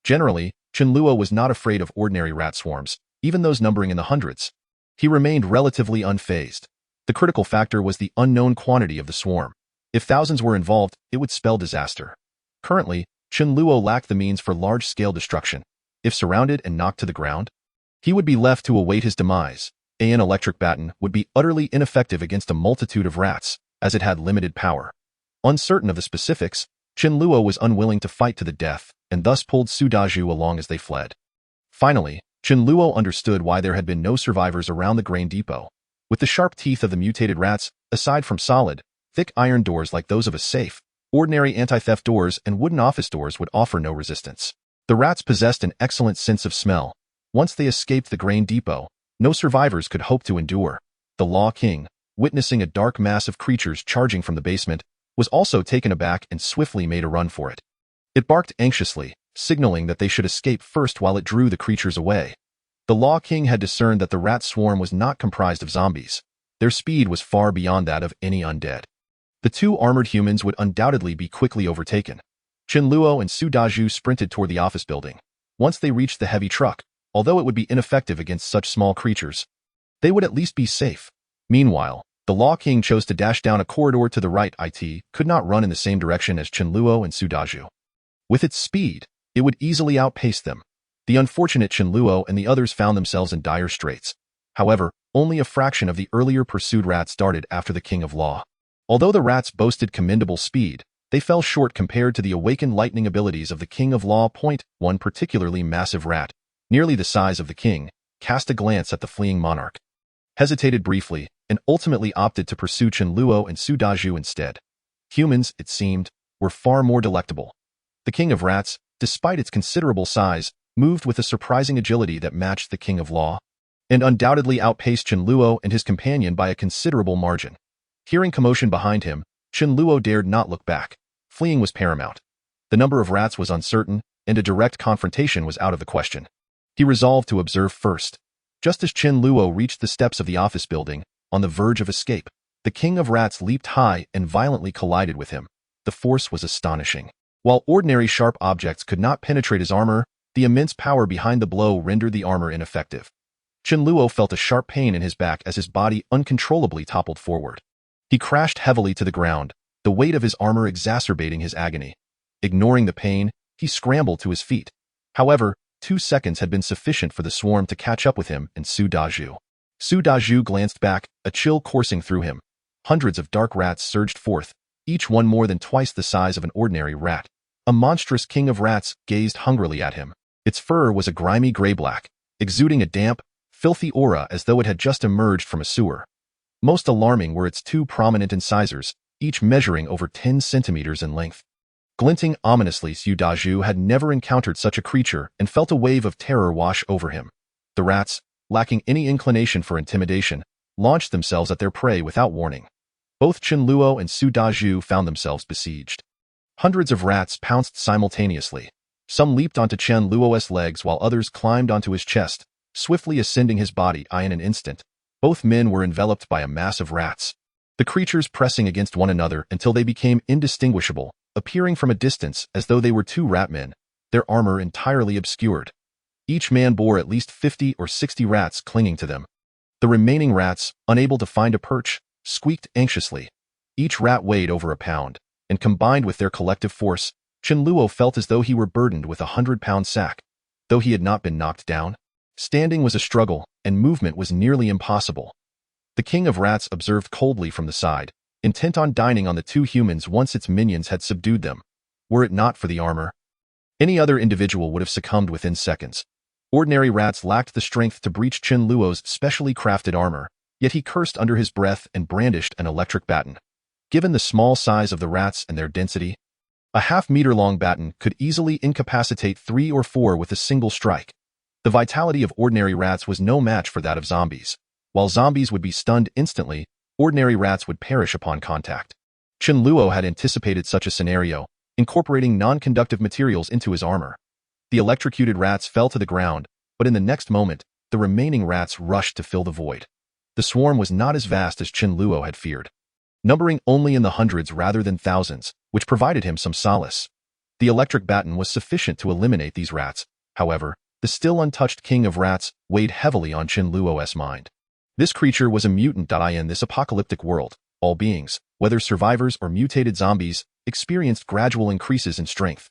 Generally, Chen Luo was not afraid of ordinary rat swarms, even those numbering in the hundreds. He remained relatively unfazed. The critical factor was the unknown quantity of the swarm. If thousands were involved, it would spell disaster. Currently, Chen Luo lacked the means for large-scale destruction. If surrounded and knocked to the ground, he would be left to await his demise. An electric baton would be utterly ineffective against a multitude of rats, as it had limited power. Uncertain of the specifics, Chen Luo was unwilling to fight to the death, and thus pulled Su Daju along as they fled. Finally, Chen Luo understood why there had been no survivors around the grain depot. With the sharp teeth of the mutated rats, aside from solid, thick iron doors like those of a safe, ordinary anti-theft doors and wooden office doors would offer no resistance. The rats possessed an excellent sense of smell. Once they escaped the grain depot, no survivors could hope to endure. The Law King, witnessing a dark mass of creatures charging from the basement, was also taken aback and swiftly made a run for it. It barked anxiously, signaling that they should escape first while it drew the creatures away. The Law King had discerned that the rat swarm was not comprised of zombies. Their speed was far beyond that of any undead. The two armored humans would undoubtedly be quickly overtaken. Chen Luo and Su Daju sprinted toward the office building. Once they reached the heavy truck, although it would be ineffective against such small creatures, they would at least be safe. Meanwhile, the Law King chose to dash down a corridor to the right. It could not run in the same direction as Chen Luo and Su Daju. With its speed, it would easily outpace them. The unfortunate Chen Luo and the others found themselves in dire straits. However, only a fraction of the earlier pursued rats darted after the King of Law. Although the rats boasted commendable speed, they fell short compared to the awakened lightning abilities of the King of Law. One particularly massive rat, nearly the size of the king, cast a glance at the fleeing monarch, hesitated briefly, and ultimately opted to pursue Chen Luo and Su Dazhu instead. Humans, it seemed, were far more delectable. The King of Rats, despite its considerable size, moved with a surprising agility that matched the King of Law, and undoubtedly outpaced Chen Luo and his companion by a considerable margin. Hearing commotion behind him, Chen Luo dared not look back. Fleeing was paramount. The number of rats was uncertain, and a direct confrontation was out of the question. He resolved to observe first. Just as Chen Luo reached the steps of the office building, on the verge of escape, the King of Rats leaped high and violently collided with him. The force was astonishing. While ordinary sharp objects could not penetrate his armor, the immense power behind the blow rendered the armor ineffective. Chen Luo felt a sharp pain in his back as his body uncontrollably toppled forward. He crashed heavily to the ground, the weight of his armor exacerbating his agony. Ignoring the pain, he scrambled to his feet. However, 2 seconds had been sufficient for the swarm to catch up with him and Su Dazhu. Su Dazhu glanced back, a chill coursing through him. Hundreds of dark rats surged forth, each one more than twice the size of an ordinary rat. A monstrous king of rats gazed hungrily at him. Its fur was a grimy gray-black, exuding a damp, filthy aura as though it had just emerged from a sewer. Most alarming were its 2 prominent incisors, each measuring over 10 centimeters in length. Glinting ominously, Su Dazhu had never encountered such a creature and felt a wave of terror wash over him. The rats, lacking any inclination for intimidation, launched themselves at their prey without warning. Both Chen Luo and Su Dazhu found themselves besieged. Hundreds of rats pounced simultaneously. Some leaped onto Chen Luo's legs while others climbed onto his chest, swiftly ascending his body in an instant. Both men were enveloped by a mass of rats. The creatures pressing against one another until they became indistinguishable, appearing from a distance as though they were 2 rat men, their armor entirely obscured. Each man bore at least 50 or 60 rats clinging to them. The remaining rats, unable to find a perch, squeaked anxiously. Each rat weighed over a pound, and combined with their collective force, Chen Luo felt as though he were burdened with a 100-pound sack. Though he had not been knocked down, standing was a struggle, and movement was nearly impossible. The King of Rats observed coldly from the side, intent on dining on the 2 humans once its minions had subdued them. Were it not for the armor, any other individual would have succumbed within seconds. Ordinary rats lacked the strength to breach Chen Luo's specially crafted armor, yet he cursed under his breath and brandished an electric baton. Given the small size of the rats and their density, a half-meter-long baton could easily incapacitate 3 or 4 with a single strike. The vitality of ordinary rats was no match for that of zombies. While zombies would be stunned instantly, ordinary rats would perish upon contact. Chen Luo had anticipated such a scenario, incorporating non-conductive materials into his armor. The electrocuted rats fell to the ground, but in the next moment, the remaining rats rushed to fill the void. The swarm was not as vast as Chen Luo had feared, numbering only in the hundreds rather than thousands, which provided him some solace. The electric baton was sufficient to eliminate these rats. However, the still untouched King of Rats weighed heavily on Chen Luo's mind. This creature was a mutant. In this apocalyptic world, all beings, whether survivors or mutated zombies, experienced gradual increases in strength.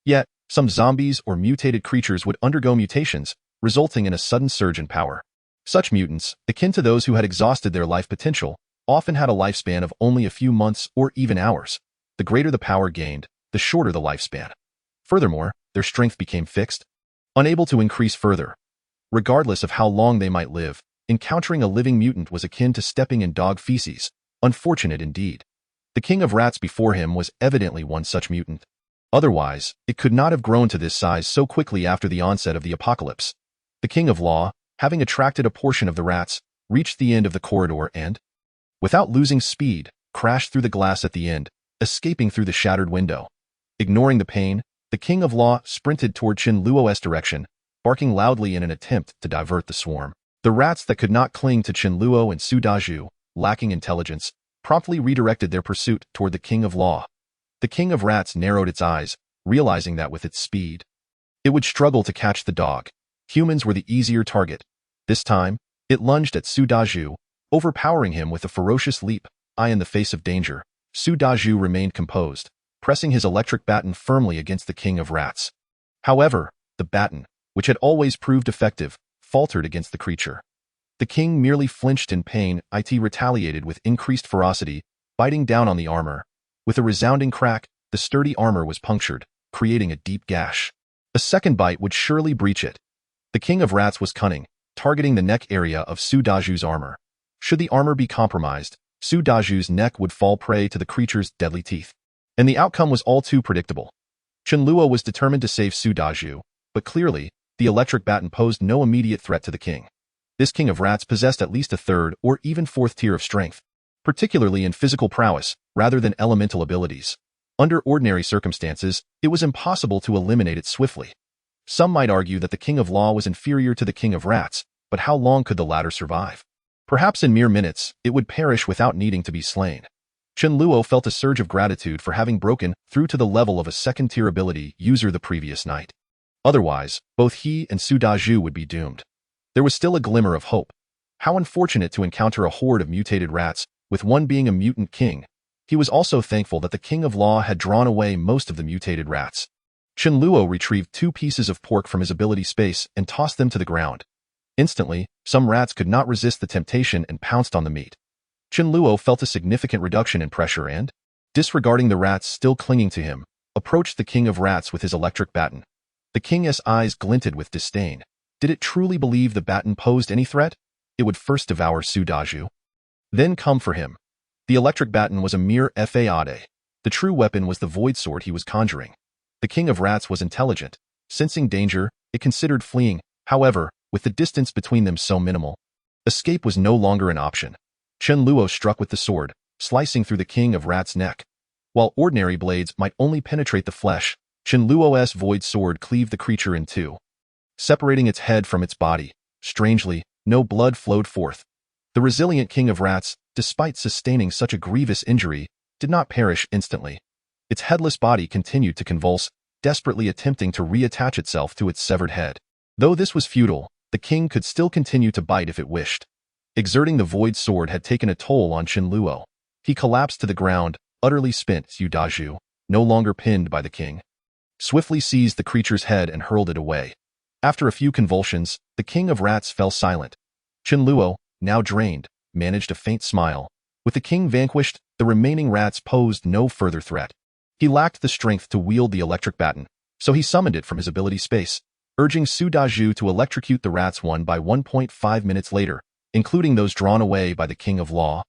Yet, some zombies or mutated creatures would undergo mutations, resulting in a sudden surge in power. Such mutants, akin to those who had exhausted their life potential, often had a lifespan of only a few months or even hours. The greater the power gained, the shorter the lifespan. Furthermore, their strength became fixed, unable to increase further. Regardless of how long they might live, encountering a living mutant was akin to stepping in dog feces. Unfortunate indeed. The King of Rats before him was evidently one such mutant. Otherwise, it could not have grown to this size so quickly after the onset of the apocalypse. The King of Law, having attracted a portion of the rats, reached the end of the corridor and, without losing speed, crashed through the glass at the end, escaping through the shattered window. Ignoring the pain, the King of Law sprinted toward Chen Luo's direction, barking loudly in an attempt to divert the swarm. The rats that could not cling to Chen Luo and Su Dazhu, lacking intelligence, promptly redirected their pursuit toward the King of Law. The King of Rats narrowed its eyes, realizing that with its speed, it would struggle to catch the dog. Humans were the easier target. This time, it lunged at Su Dazhu, overpowering him with a ferocious leap. In the face of danger, Su Dazhu remained composed, pressing his electric baton firmly against the King of Rats. However, the baton, which had always proved effective, faltered against the creature. The king merely flinched in pain. It retaliated with increased ferocity, biting down on the armor. With a resounding crack, the sturdy armor was punctured, creating a deep gash. A second bite would surely breach it. The king of rats was cunning, targeting the neck area of Su Daju's armor. Should the armor be compromised, Su Daju's neck would fall prey to the creature's deadly teeth. And the outcome was all too predictable. Chen Luo was determined to save Su Daju, but clearly, the electric baton posed no immediate threat to the king. This king of rats possessed at least a third or even fourth tier of strength, particularly in physical prowess, rather than elemental abilities. Under ordinary circumstances, it was impossible to eliminate it swiftly. Some might argue that the king of law was inferior to the king of rats, but how long could the latter survive? Perhaps in mere minutes, it would perish without needing to be slain. Chen Luo felt a surge of gratitude for having broken through to the level of a second-tier ability user the previous night. Otherwise, both he and Su Daju would be doomed. There was still a glimmer of hope. How unfortunate to encounter a horde of mutated rats, with one being a mutant king. He was also thankful that the king of law had drawn away most of the mutated rats. Chen Luo retrieved 2 pieces of pork from his ability space and tossed them to the ground. Instantly, some rats could not resist the temptation and pounced on the meat. Chen Luo felt a significant reduction in pressure and, disregarding the rats still clinging to him, approached the king of rats with his electric baton. The king's eyes glinted with disdain. Did it truly believe the baton posed any threat? It would first devour Su Daju, then come for him. The electric baton was a mere fade. The true weapon was the void sword he was conjuring. The king of rats was intelligent. Sensing danger, it considered fleeing. However, with the distance between them so minimal, escape was no longer an option. Chen Luo struck with the sword, slicing through the king of rats' neck. While ordinary blades might only penetrate the flesh, Chen Luo's void sword cleaved the creature in two, separating its head from its body. Strangely, no blood flowed forth. The resilient king of rats, despite sustaining such a grievous injury, did not perish instantly. Its headless body continued to convulse, desperately attempting to reattach itself to its severed head. Though this was futile, the king could still continue to bite if it wished. Exerting the void sword had taken a toll on Chen Luo. He collapsed to the ground, utterly spent. Su Daju, no longer pinned by the king, swiftly seized the creature's head and hurled it away. After a few convulsions, the king of rats fell silent. Chen Luo, now drained, managed a faint smile. With the king vanquished, the remaining rats posed no further threat. He lacked the strength to wield the electric baton, so he summoned it from his ability space, urging Su Daju to electrocute the rats 1 by 1.5 minutes later, including those drawn away by the king of law.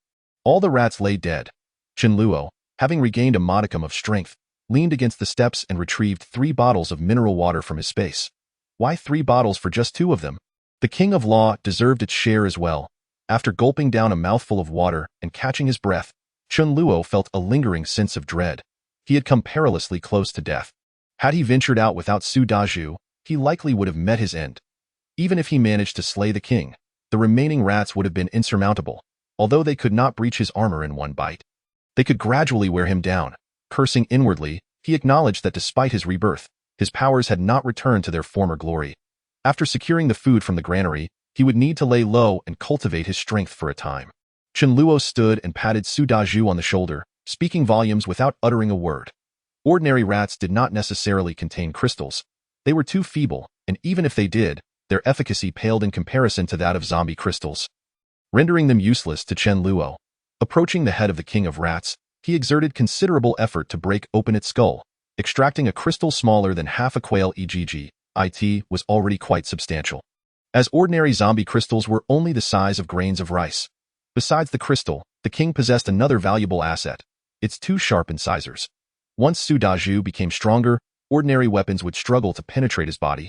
All the rats lay dead. Chen Luo, having regained a modicum of strength, leaned against the steps and retrieved 3 bottles of mineral water from his space. Why 3 bottles for just 2 of them? The king of law deserved its share as well. After gulping down a mouthful of water and catching his breath, Chen Luo felt a lingering sense of dread. He had come perilously close to death. Had he ventured out without Su Daju, he likely would have met his end. Even if he managed to slay the king, the remaining rats would have been insurmountable. Although they could not breach his armor in one bite, they could gradually wear him down. Cursing inwardly, he acknowledged that despite his rebirth, his powers had not returned to their former glory. After securing the food from the granary, he would need to lay low and cultivate his strength for a time. Chen Luo stood and patted Su Daju on the shoulder, speaking volumes without uttering a word. Ordinary rats did not necessarily contain crystals. They were too feeble, and even if they did, their efficacy paled in comparison to that of zombie crystals, rendering them useless to Chen Luo. Approaching the head of the king of rats, he exerted considerable effort to break open its skull. Extracting a crystal smaller than half a quail EGG, it was already quite substantial, as ordinary zombie crystals were only the size of grains of rice. Besides the crystal, the king possessed another valuable asset, its 2 sharp incisors. Once Su Daju became stronger, ordinary weapons would struggle to penetrate his body.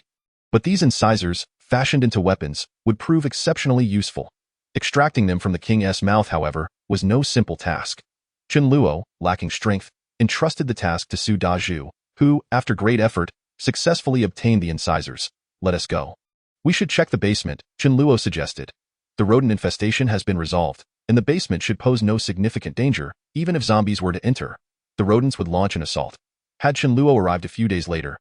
But these incisors, fashioned into weapons, would prove exceptionally useful. Extracting them from the king's mouth, however, was no simple task. Chen Luo, lacking strength, entrusted the task to Su Daju, who, after great effort, successfully obtained the incisors. Let us go. We should check the basement, Chen Luo suggested. The rodent infestation has been resolved, and the basement should pose no significant danger. Even if zombies were to enter, the rodents would launch an assault. Had Chen Luo arrived a few days later,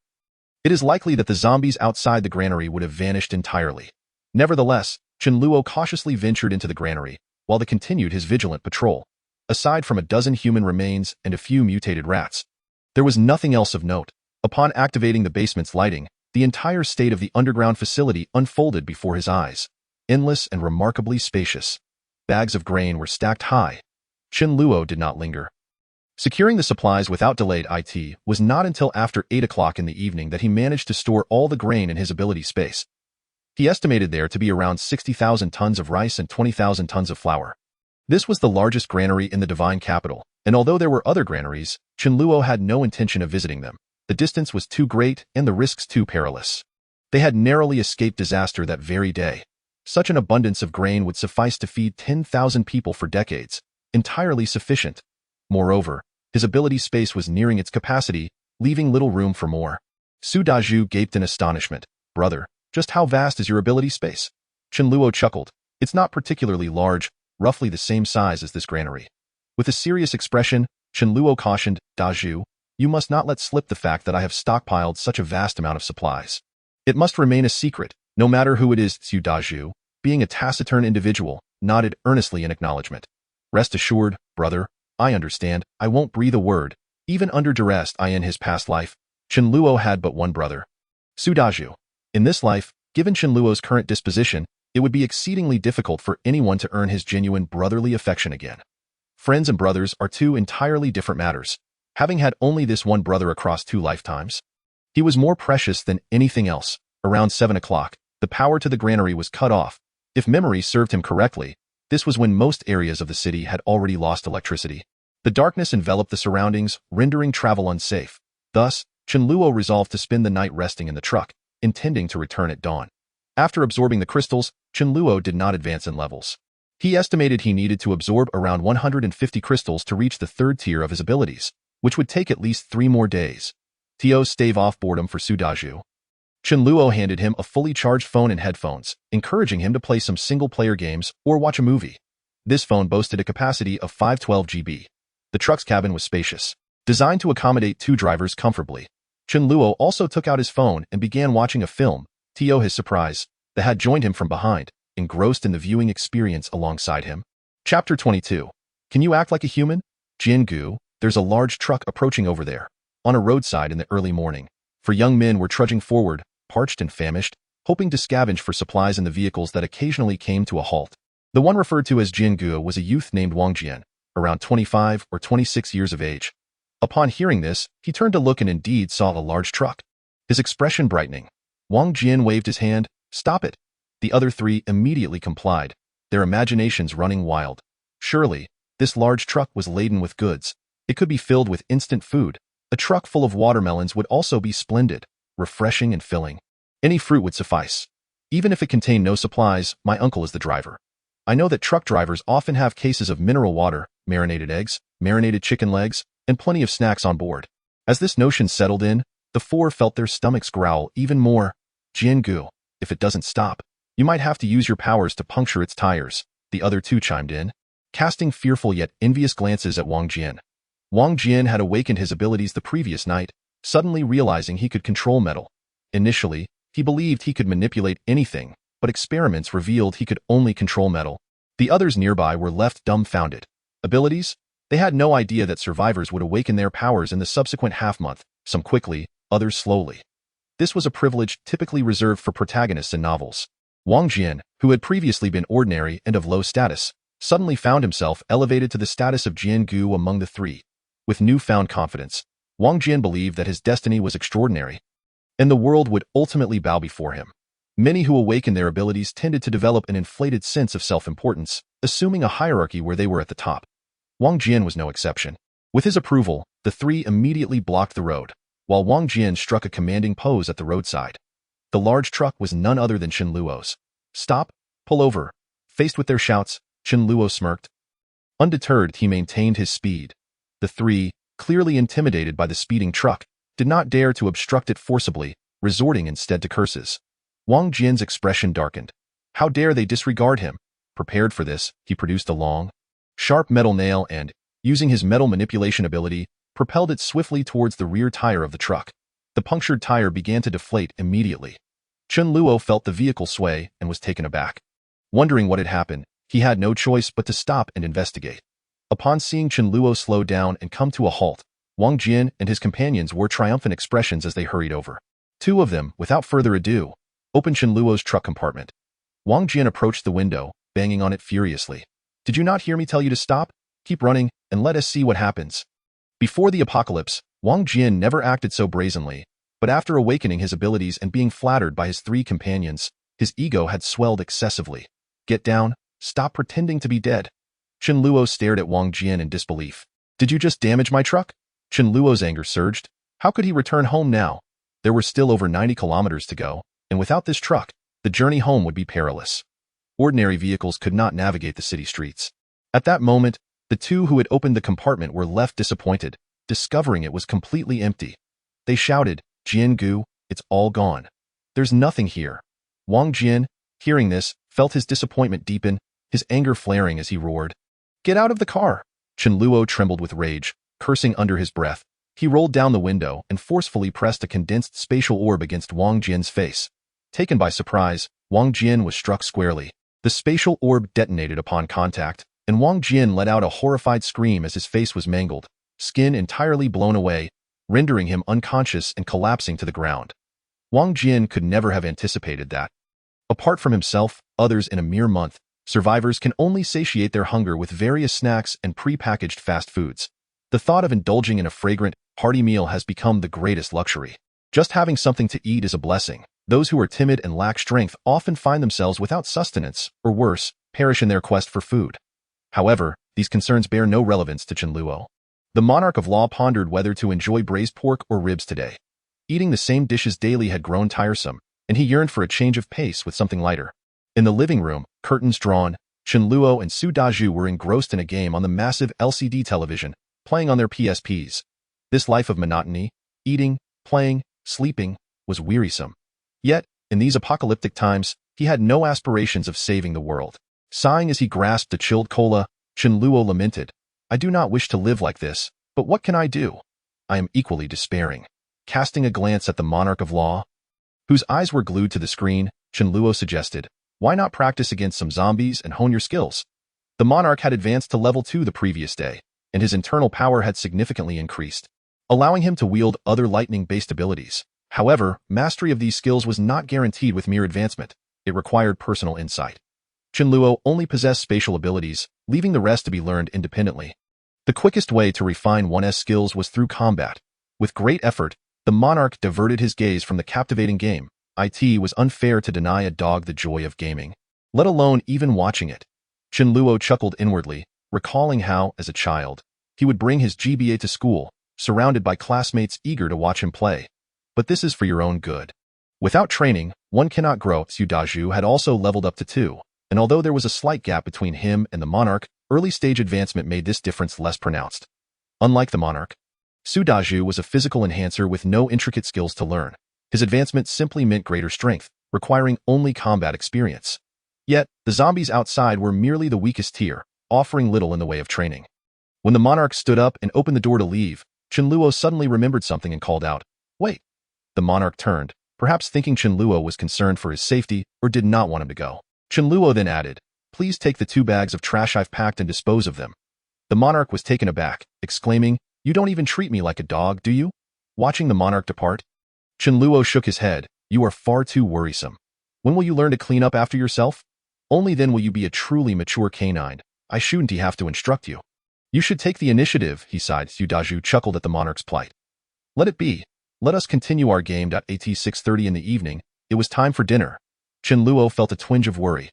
it is likely that the zombies outside the granary would have vanished entirely. Nevertheless, Chen Luo cautiously ventured into the granary, while they continued his vigilant patrol. Aside from a dozen human remains and a few mutated rats, there was nothing else of note. Upon activating the basement's lighting, the entire state of the underground facility unfolded before his eyes, endless and remarkably spacious. Bags of grain were stacked high. Chen Luo did not linger. Securing the supplies without delayed it was not until after 8 o'clock in the evening that he managed to store all the grain in his ability space. He estimated there to be around 60,000 tons of rice and 20,000 tons of flour. This was the largest granary in the divine capital, and although there were other granaries, Chen Luo had no intention of visiting them. The distance was too great and the risks too perilous. They had narrowly escaped disaster that very day. Such an abundance of grain would suffice to feed 10,000 people for decades, entirely sufficient. Moreover, his ability space was nearing its capacity, leaving little room for more. Su Dazhu gaped in astonishment. Brother, just how vast is your ability space? Chen Luo chuckled. It's not particularly large, roughly the same size as this granary. With a serious expression, Chen Luo cautioned, Dazhu, you must not let slip the fact that I have stockpiled such a vast amount of supplies. It must remain a secret, no matter who it is. Su Dazhu, being a taciturn individual, nodded earnestly in acknowledgement. Rest assured, brother, I understand. I won't breathe a word. Even under duress in his past life, Chen Luo had but one brother. Su Dazhu. In this life, given Chen Luo's current disposition, it would be exceedingly difficult for anyone to earn his genuine brotherly affection again. Friends and brothers are two entirely different matters. Having had only this one brother across 2 lifetimes, he was more precious than anything else. Around 7 o'clock, the power to the granary was cut off. If memory served him correctly, this was when most areas of the city had already lost electricity. The darkness enveloped the surroundings, rendering travel unsafe. Thus, Chen Luo resolved to spend the night resting in the truck, intending to return at dawn. After absorbing the crystals, Chen Luo did not advance in levels. He estimated he needed to absorb around 150 crystals to reach the 3rd tier of his abilities, which would take at least 3 more days. To stave off boredom for Su Dazhu, Chen Luo handed him a fully charged phone and headphones, encouraging him to play some single-player games or watch a movie. This phone boasted a capacity of 512 GB. The truck's cabin was spacious, designed to accommodate 2 drivers comfortably. Chen Luo also took out his phone and began watching a film. To his surprise, the had joined him from behind, engrossed in the viewing experience alongside him. Chapter 22. Can you act like a human? Jiangu, there's a large truck approaching over there, on a roadside in the early morning. 4 young men were trudging forward, parched and famished, hoping to scavenge for supplies in the vehicles that occasionally came to a halt. The one referred to as Jiangu was a youth named Wang Jian, around 25 or 26 years of age. Upon hearing this, he turned to look and indeed saw a large truck. His expression brightening, Wang Jian waved his hand. Stop it. The other 3 immediately complied, their imaginations running wild. Surely, this large truck was laden with goods. It could be filled with instant food. A truck full of watermelons would also be splendid, refreshing and filling. Any fruit would suffice. Even if it contained no supplies, my uncle is the driver. I know that truck drivers often have cases of mineral water, marinated eggs, marinated chicken legs, and plenty of snacks on board. As this notion settled in, the 4 felt their stomachs growl even more. Jiangu, if it doesn't stop, you might have to use your powers to puncture its tires, the other 2 chimed in, casting fearful yet envious glances at Wang Jian. Wang Jian had awakened his abilities the previous night, suddenly realizing he could control metal. Initially, he believed he could manipulate anything, but experiments revealed he could only control metal. The others nearby were left dumbfounded. Abilities? They had no idea that survivors would awaken their powers in the subsequent half-month, some quickly, others slowly. This was a privilege typically reserved for protagonists in novels. Wang Jian, who had previously been ordinary and of low status, suddenly found himself elevated to the status of Jiangu among the 3. With newfound confidence, Wang Jian believed that his destiny was extraordinary, and the world would ultimately bow before him. Many who awakened their abilities tended to develop an inflated sense of self-importance, assuming a hierarchy where they were at the top. Wang Jian was no exception. With his approval, the 3 immediately blocked the road, while Wang Jian struck a commanding pose at the roadside. The large truck was none other than Chen Luo's. Stop, pull over. Faced with their shouts, Chen Luo smirked. Undeterred, he maintained his speed. The 3, clearly intimidated by the speeding truck, did not dare to obstruct it forcibly, resorting instead to curses. Wang Jian's expression darkened. How dare they disregard him? Prepared for this, he produced a long, sharp metal nail and, using his metal manipulation ability, propelled it swiftly towards the rear tire of the truck. The punctured tire began to deflate immediately. Chen Luo felt the vehicle sway and was taken aback. Wondering what had happened, he had no choice but to stop and investigate. Upon seeing Chen Luo slow down and come to a halt, Wang Jian and his companions wore triumphant expressions as they hurried over. Two of them, without further ado, opened Chen Luo's truck compartment. Wang Jian approached the window, banging on it furiously. "Did you not hear me tell you to stop? Keep running, and let us see what happens." Before the apocalypse, Wang Jian never acted so brazenly, but after awakening his abilities and being flattered by his three companions, his ego had swelled excessively. "Get down, stop pretending to be dead." Chen Luo stared at Wang Jian in disbelief. "Did you just damage my truck?" Chen Luo's anger surged. How could he return home now? There were still over 90 kilometers to go, and without this truck, the journey home would be perilous. Ordinary vehicles could not navigate the city streets. At that moment, the two who had opened the compartment were left disappointed, discovering it was completely empty. They shouted, "Jian Gu, it's all gone. There's nothing here." Wang Jian, hearing this, felt his disappointment deepen, his anger flaring as he roared, "Get out of the car!" Chen Luo trembled with rage, cursing under his breath. He rolled down the window and forcefully pressed a condensed spatial orb against Wang Jian's face. Taken by surprise, Wang Jian was struck squarely. The spatial orb detonated upon contact, and Wang Jian let out a horrified scream as his face was mangled, skin entirely blown away, rendering him unconscious and collapsing to the ground. Wang Jian could never have anticipated that. Apart from himself, others in a mere month, survivors can only satiate their hunger with various snacks and pre-packaged fast foods. The thought of indulging in a fragrant, hearty meal has become the greatest luxury. Just having something to eat is a blessing. Those who are timid and lack strength often find themselves without sustenance, or worse, perish in their quest for food. However, these concerns bear no relevance to Chen Luo. The monarch of law pondered whether to enjoy braised pork or ribs today. Eating the same dishes daily had grown tiresome, and he yearned for a change of pace with something lighter. In the living room, curtains drawn, Chen Luo and Su Dazhu were engrossed in a game on the massive LCD television, playing on their PSPs. This life of monotony, eating, playing, sleeping, was wearisome. Yet, in these apocalyptic times, he had no aspirations of saving the world. Sighing as he grasped a chilled cola, Chen Luo lamented, "I do not wish to live like this, but what can I do? I am equally despairing." Casting a glance at the monarch of law, whose eyes were glued to the screen, Chen Luo suggested, "Why not practice against some zombies and hone your skills?" The monarch had advanced to level 2 the previous day, and his internal power had significantly increased, allowing him to wield other lightning-based abilities. However, mastery of these skills was not guaranteed with mere advancement. It required personal insight. Chen Luo only possessed spatial abilities, leaving the rest to be learned independently. The quickest way to refine one's skills was through combat. With great effort, the monarch diverted his gaze from the captivating game. It was unfair to deny a dog the joy of gaming, let alone even watching it. Chen Luo chuckled inwardly, recalling how, as a child, he would bring his GBA to school, surrounded by classmates eager to watch him play. But this is for your own good. Without training, one cannot grow. Su Dazhu had also leveled up to 2, and although there was a slight gap between him and the monarch, early-stage advancement made this difference less pronounced. Unlike the monarch, Su Dazhu was a physical enhancer with no intricate skills to learn. His advancement simply meant greater strength, requiring only combat experience. Yet, the zombies outside were merely the weakest tier, offering little in the way of training. When the monarch stood up and opened the door to leave, Chen Luo suddenly remembered something and called out, "Wait." The monarch turned, perhaps thinking Chen Luo was concerned for his safety or did not want him to go. Chen Luo then added, "Please take the 2 bags of trash I've packed and dispose of them." The monarch was taken aback, exclaiming, "You don't even treat me like a dog, do you?" Watching the monarch depart, Chen Luo shook his head, "You are far too worrisome. When will you learn to clean up after yourself? Only then will you be a truly mature canine. I shouldn't have to instruct you." "You should take the initiative," he sighed. Su Dazhu chuckled at the monarch's plight. "Let it be. Let us continue our game." At 6:30 in the evening, it was time for dinner. Chen Luo felt a twinge of worry.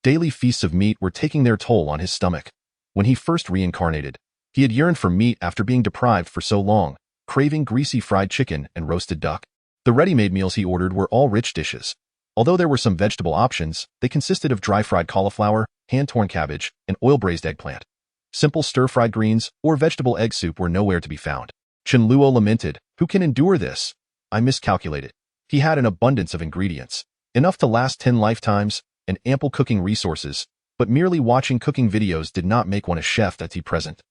Daily feasts of meat were taking their toll on his stomach. When he first reincarnated, he had yearned for meat after being deprived for so long, craving greasy fried chicken and roasted duck. The ready-made meals he ordered were all rich dishes. Although there were some vegetable options, they consisted of dry-fried cauliflower, hand-torn cabbage, and oil-braised eggplant. Simple stir-fried greens or vegetable egg soup were nowhere to be found. Chen Luo lamented, "Who can endure this? I miscalculated." He had an abundance of ingredients, enough to last 10 lifetimes, and ample cooking resources, but merely watching cooking videos did not make one a chef at present.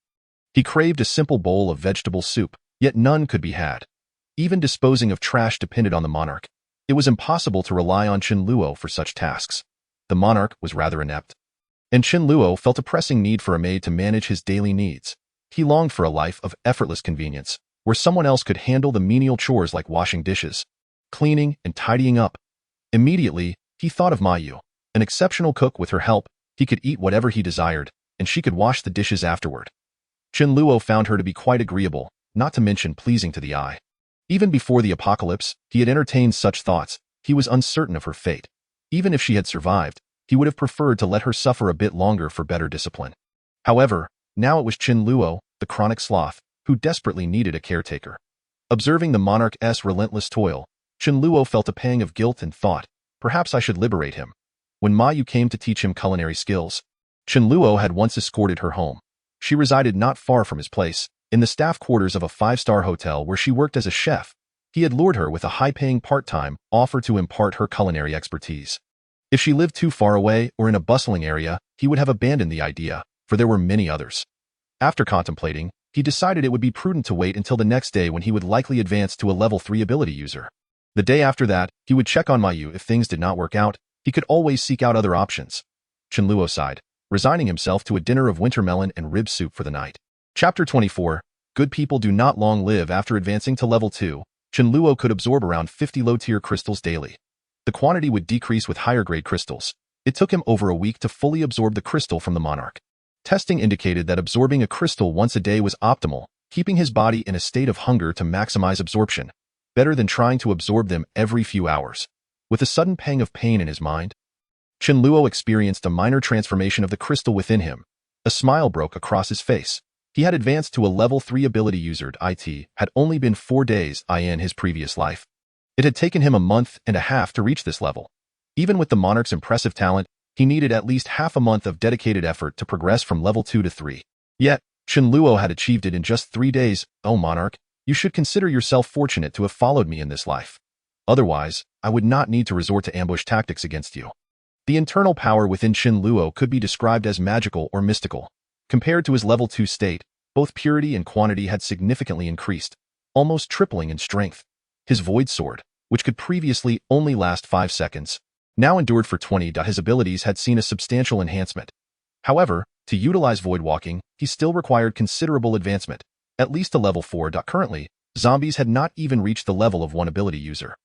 He craved a simple bowl of vegetable soup, yet none could be had. Even disposing of trash depended on the monarch. It was impossible to rely on Chen Luo for such tasks. The monarch was rather inept, and Chen Luo felt a pressing need for a maid to manage his daily needs. He longed for a life of effortless convenience, where someone else could handle the menial chores like washing dishes, cleaning, and tidying up. Immediately, he thought of Mayu, an exceptional cook. With her help, he could eat whatever he desired, and she could wash the dishes afterward. Chen Luo found her to be quite agreeable, not to mention pleasing to the eye. Even before the apocalypse, he had entertained such thoughts. He was uncertain of her fate. Even if she had survived, he would have preferred to let her suffer a bit longer for better discipline. However, now it was Chen Luo, the chronic sloth, who desperately needed a caretaker. Observing the monarch's relentless toil, Chen Luo felt a pang of guilt and thought, perhaps I should liberate him. When Mayu came to teach him culinary skills, Chen Luo had once escorted her home. She resided not far from his place, in the staff quarters of a 5-star hotel where she worked as a chef. He had lured her with a high-paying part-time offer to impart her culinary expertise. If she lived too far away or in a bustling area, he would have abandoned the idea, for there were many others. After contemplating, he decided it would be prudent to wait until the next day when he would likely advance to a level 3 ability user. The day after that, he would check on Mayu. If things did not work out, he could always seek out other options. Chen Luo sighed, resigning himself to a dinner of winter melon and rib soup for the night. Chapter 24. Good people do not long live. After advancing to level 2, Chen Luo could absorb around 50 low-tier crystals daily. The quantity would decrease with higher-grade crystals. It took him over a week to fully absorb the crystal from the monarch. Testing indicated that absorbing a crystal once a day was optimal, keeping his body in a state of hunger to maximize absorption, better than trying to absorb them every few hours. With a sudden pang of pain in his mind, Chen Luo experienced a minor transformation of the crystal within him. A smile broke across his face. He had advanced to a level 3 ability user. It had only been 4 days in his previous life. It had taken him a month and a half to reach this level. Even with the monarch's impressive talent, he needed at least half a month of dedicated effort to progress from level 2 to 3. Yet, Chen Luo had achieved it in just 3 days. Oh monarch, you should consider yourself fortunate to have followed me in this life. Otherwise, I would not need to resort to ambush tactics against you. The internal power within Chen Luo could be described as magical or mystical. Compared to his level 2 state, both purity and quantity had significantly increased, almost tripling in strength. His void sword, which could previously only last 5 seconds, now endured for 20. His abilities had seen a substantial enhancement. However, to utilize void walking, he still required considerable advancement, at least to level 4. Currently, zombies had not even reached the level of 1 ability user,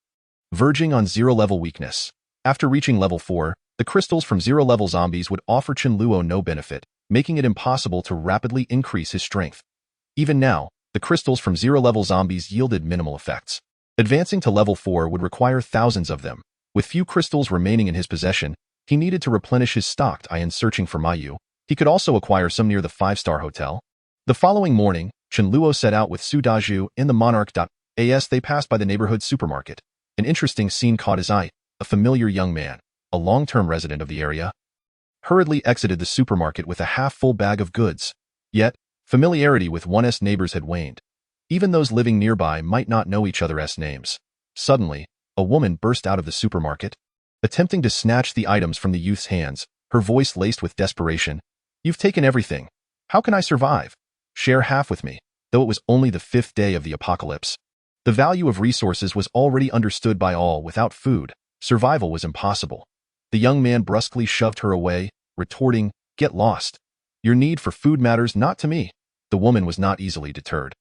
verging on 0 level weakness. After reaching level 4, the crystals from 0 level zombies would offer Chen Luo no benefit, making it impossible to rapidly increase his strength. Even now, the crystals from 0 level zombies yielded minimal effects. Advancing to level 4 would require thousands of them. With few crystals remaining in his possession, he needed to replenish his stock. In searching for Mayu, he could also acquire some near the 5-star hotel. The following morning, Chen Luo set out with Su Dazhu in the monarch. As they passed by the neighborhood supermarket, an interesting scene caught his eye. A familiar young man, a long-term resident of the area, hurriedly exited the supermarket with a half-full bag of goods. Yet, familiarity with one's neighbors had waned. Even those living nearby might not know each other's names. Suddenly, a woman burst out of the supermarket, attempting to snatch the items from the youth's hands, her voice laced with desperation. You've taken everything. How can I survive? Share half with me. Though it was only the 5th day of the apocalypse, the value of resources was already understood by all. Without food, survival was impossible. The young man brusquely shoved her away, retorting, Get lost. Your need for food matters not to me. The woman was not easily deterred.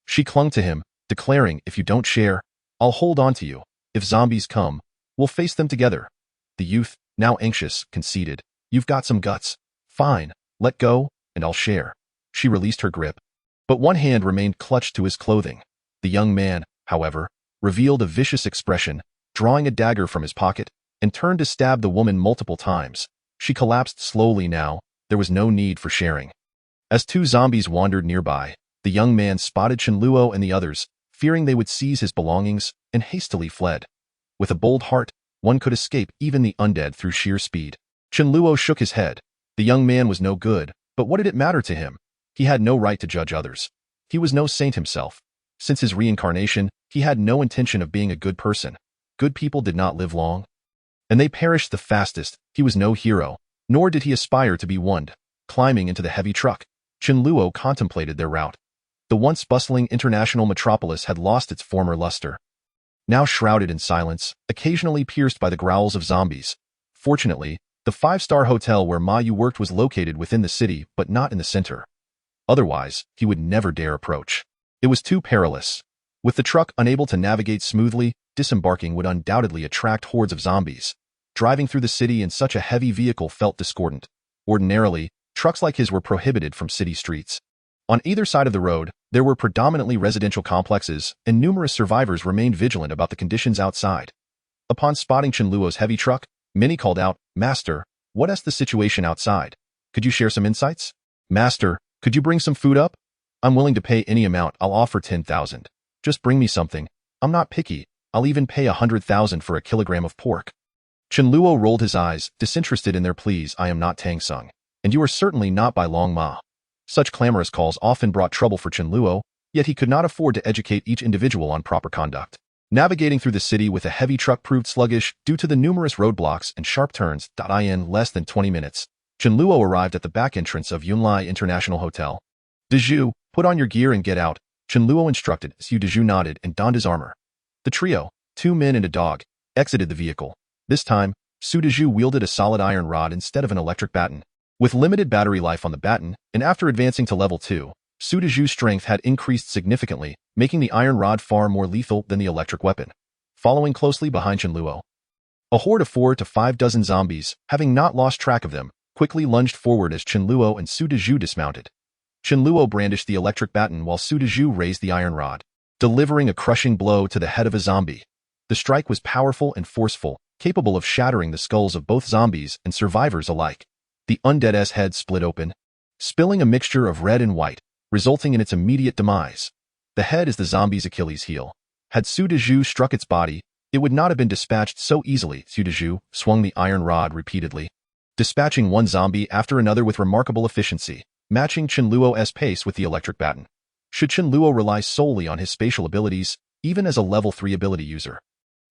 She clung to him, declaring, If you don't share, I'll hold on to you. If zombies come, we'll face them together. The youth, now anxious, conceded, You've got some guts. Fine, let go, and I'll share. She released her grip, but one hand remained clutched to his clothing. The young man, however, revealed a vicious expression, drawing a dagger from his pocket, and turned to stab the woman multiple times. She collapsed slowly now. There was no need for sharing. As 2 zombies wandered nearby, the young man spotted Chen Luo and the others, fearing they would seize his belongings, and hastily fled. With a bold heart, one could escape even the undead through sheer speed. Chen Luo shook his head. The young man was no good, but what did it matter to him? He had no right to judge others. He was no saint himself. Since his reincarnation, he had no intention of being a good person. Good people did not live long, and they perished the fastest. He was no hero, nor did he aspire to be one. Climbing into the heavy truck, Chen Luo contemplated their route. The once bustling international metropolis had lost its former luster. Now shrouded in silence, occasionally pierced by the growls of zombies. Fortunately, the 5-star hotel where Mayu worked was located within the city but not in the center. Otherwise, he would never dare approach. It was too perilous. With the truck unable to navigate smoothly, disembarking would undoubtedly attract hordes of zombies. Driving through the city in such a heavy vehicle felt discordant. Ordinarily, trucks like his were prohibited from city streets. On either side of the road, there were predominantly residential complexes, and numerous survivors remained vigilant about the conditions outside. Upon spotting Chen Luo's heavy truck, many called out, "Master, what is the situation outside? Could you share some insights? Master, could you bring some food up? I'm willing to pay any amount. I'll offer 10,000. Just bring me something. I'm not picky. I'll even pay 100,000 for a kilogram of pork." Chen Luo rolled his eyes, disinterested in their pleas. "I am not Tang Sung, and you are certainly not Bai Long Ma." Such clamorous calls often brought trouble for Chen Luo, yet he could not afford to educate each individual on proper conduct. Navigating through the city with a heavy truck proved sluggish due to the numerous roadblocks and sharp turns. In less than 20 minutes, Chen Luo arrived at the back entrance of Yunlai International Hotel. "Dezhu, put on your gear and get out," Chen Luo instructed. Dezhu nodded and donned his armor. The trio, 2 men and a dog, exited the vehicle. This time, Dezhu wielded a solid iron rod instead of an electric baton. With limited battery life on the baton, and after advancing to level 2, Dezhu's strength had increased significantly, making the iron rod far more lethal than the electric weapon. Following closely behind Chen Luo, a horde of 4 to 5 dozen zombies, having not lost track of them, quickly lunged forward as Chen Luo and Dezhu dismounted. Chen Luo brandished the electric baton while Dezhu raised the iron rod, delivering a crushing blow to the head of a zombie. The strike was powerful and forceful, capable of shattering the skulls of both zombies and survivors alike. The undead's head split open, spilling a mixture of red and white, resulting in its immediate demise. The head is the zombie's Achilles heel. Had Dezhu struck its body, it would not have been dispatched so easily. Dezhu swung the iron rod repeatedly, dispatching one zombie after another with remarkable efficiency, matching Chen Luo's pace with the electric baton. Should Chen Luo rely solely on his spatial abilities, even as a level 3 ability user,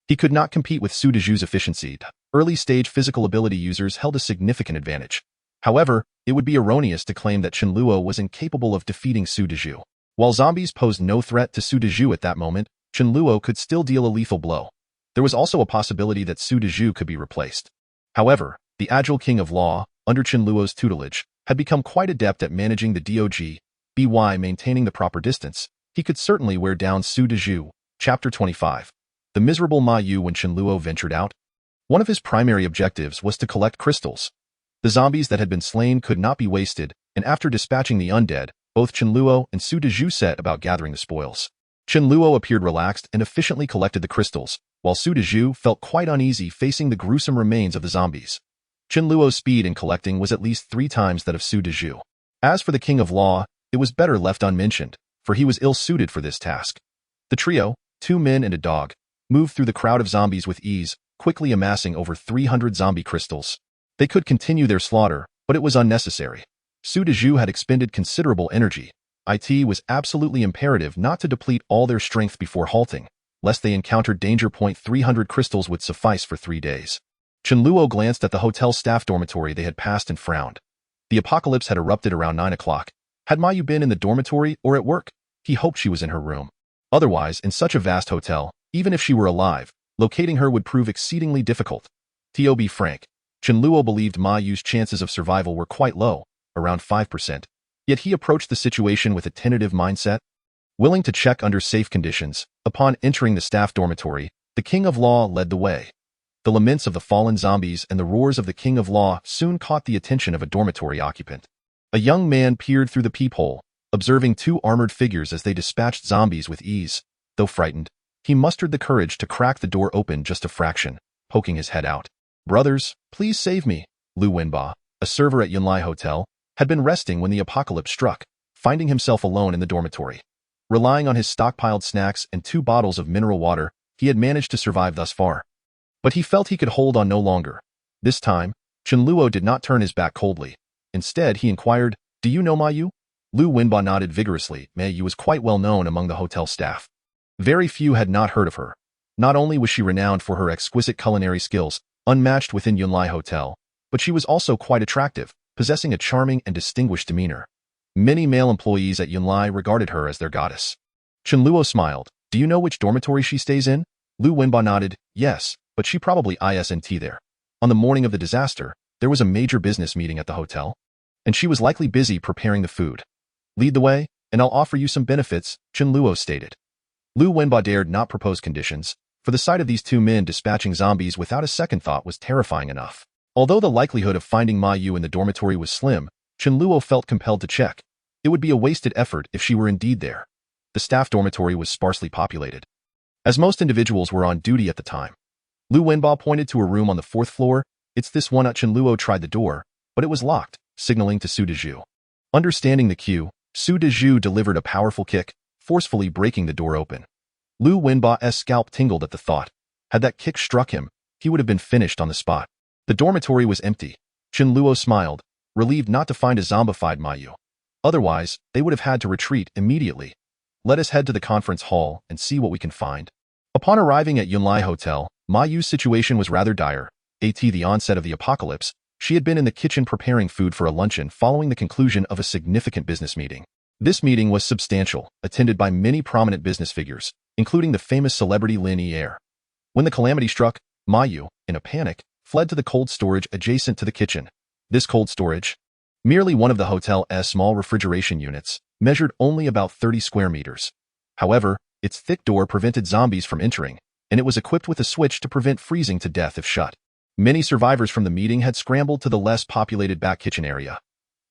he could not compete with Dezhu's efficiency. Early-stage physical ability users held a significant advantage. However, it would be erroneous to claim that Chen Luo was incapable of defeating Dezhu. While zombies posed no threat to Dezhu at that moment, Chen Luo could still deal a lethal blow. There was also a possibility that Dezhu could be replaced. However, the agile king of law, under Chen Luo's tutelage, had become quite adept at managing the dog, by maintaining the proper distance. He could certainly wear down Dezhu. Chapter 25. The miserable Ma Yu. When Chen Luo ventured out, one of his primary objectives was to collect crystals. The zombies that had been slain could not be wasted, and after dispatching the undead, both Chen Luo and Dezhu set about gathering the spoils. Chen Luo appeared relaxed and efficiently collected the crystals, while Dezhu felt quite uneasy facing the gruesome remains of the zombies. Chen Luo's speed in collecting was at least 3 times that of Dezhu. As for the king of law, it was better left unmentioned, for he was ill-suited for this task. The trio, 2 men and a dog, moved through the crowd of zombies with ease, quickly amassing over 300 zombie crystals. They could continue their slaughter, but it was unnecessary. Dezhu had expended considerable energy. It was absolutely imperative not to deplete all their strength before halting, lest they encountered danger. 300 crystals would suffice for 3 days. Chen Luo glanced at the hotel staff dormitory they had passed and frowned. The apocalypse had erupted around 9 o'clock. Had Ma Yu been in the dormitory or at work? He hoped she was in her room. Otherwise, in such a vast hotel, even if she were alive, locating her would prove exceedingly difficult. To be frank, Chen Luo believed Ma Yu's chances of survival were quite low, around 5%, yet he approached the situation with a tentative mindset. Willing to check under safe conditions, upon entering the staff dormitory, the King of Law led the way. The laments of the fallen zombies and the roars of the King of Law soon caught the attention of a dormitory occupant. A young man peered through the peephole, observing 2 armored figures as they dispatched zombies with ease. Though frightened, he mustered the courage to crack the door open just a fraction, poking his head out. "Brothers, please save me." Lu Wenba, a server at Yunlai Hotel, had been resting when the apocalypse struck, finding himself alone in the dormitory. Relying on his stockpiled snacks and 2 bottles of mineral water, he had managed to survive thus far. But he felt he could hold on no longer. This time, Chen Luo did not turn his back coldly. Instead, he inquired, "Do you know Ma Yu?" Lu Wenba nodded vigorously. Ma Yu was quite well known among the hotel staff. Very few had not heard of her. Not only was she renowned for her exquisite culinary skills, unmatched within Yunlai Hotel, but she was also quite attractive, possessing a charming and distinguished demeanor. Many male employees at Yunlai regarded her as their goddess. Chen Luo smiled. "Do you know which dormitory she stays in?" Lu Wenba nodded. "Yes, but she probably isn't there. On the morning of the disaster, there was a major business meeting at the hotel, and she was likely busy preparing the food." "Lead the way," and I'll offer you some benefits, Chen Luo stated. Lu Wenba dared not propose conditions, for the sight of these two men dispatching zombies without a second thought was terrifying enough. Although the likelihood of finding Ma Yu in the dormitory was slim, Chen Luo felt compelled to check. It would be a wasted effort if she were indeed there. The staff dormitory was sparsely populated, as most individuals were on duty at the time. Lu Wenba pointed to a room on the 4th floor. It's this one. Chen Luo tried the door, but it was locked, signaling to Su Dezhu. Understanding the cue, Su Dezhu delivered a powerful kick, forcefully breaking the door open. Lu Wenba's scalp tingled at the thought. Had that kick struck him, he would have been finished on the spot. The dormitory was empty. Chen Luo smiled, relieved not to find a zombified Ma Yu. Otherwise, they would have had to retreat immediately. Let us head to the conference hall and see what we can find. Upon arriving at Yunlai Hotel, Ma Yu's situation was rather dire. At the onset of the apocalypse, she had been in the kitchen preparing food for a luncheon following the conclusion of a significant business meeting. This meeting was substantial, attended by many prominent business figures, including the famous celebrity Lin Yi. When the calamity struck, Ma Yu, in a panic, fled to the cold storage adjacent to the kitchen. This cold storage, merely one of the hotel's small refrigeration units, measured only about 30 square meters. However, its thick door prevented zombies from entering, and it was equipped with a switch to prevent freezing to death if shut. Many survivors from the meeting had scrambled to the less populated back kitchen area.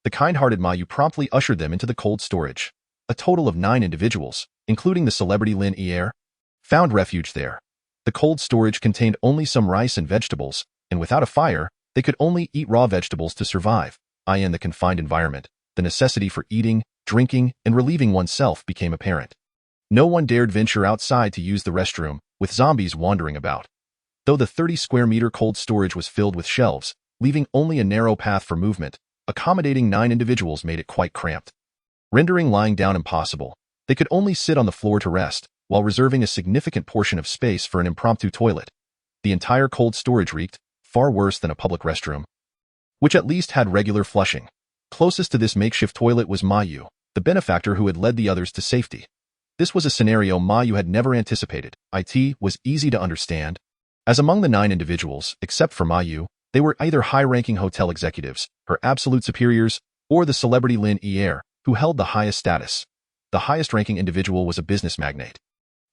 The kind-hearted Ma Yu promptly ushered them into the cold storage. A total of 9 individuals, including the celebrity Lin Yi, found refuge there. The cold storage contained only some rice and vegetables, and without a fire, they could only eat raw vegetables to survive. In the confined environment, the necessity for eating, drinking, and relieving oneself became apparent. No one dared venture outside to use the restroom, with zombies wandering about. Though the 30-square-meter cold storage was filled with shelves, leaving only a narrow path for movement, accommodating 9 individuals made it quite cramped. Rendering lying down impossible, they could only sit on the floor to rest, while reserving a significant portion of space for an impromptu toilet. The entire cold storage reeked, far worse than a public restroom, which at least had regular flushing. Closest to this makeshift toilet was Ma Yu, the benefactor who had led the others to safety. This was a scenario Ma Yu had never anticipated. It was easy to understand, as among the 9 individuals, except for Ma Yu, they were either high-ranking hotel executives, her absolute superiors, or the celebrity Lin Yi, who held the highest status. The highest-ranking individual was a business magnate,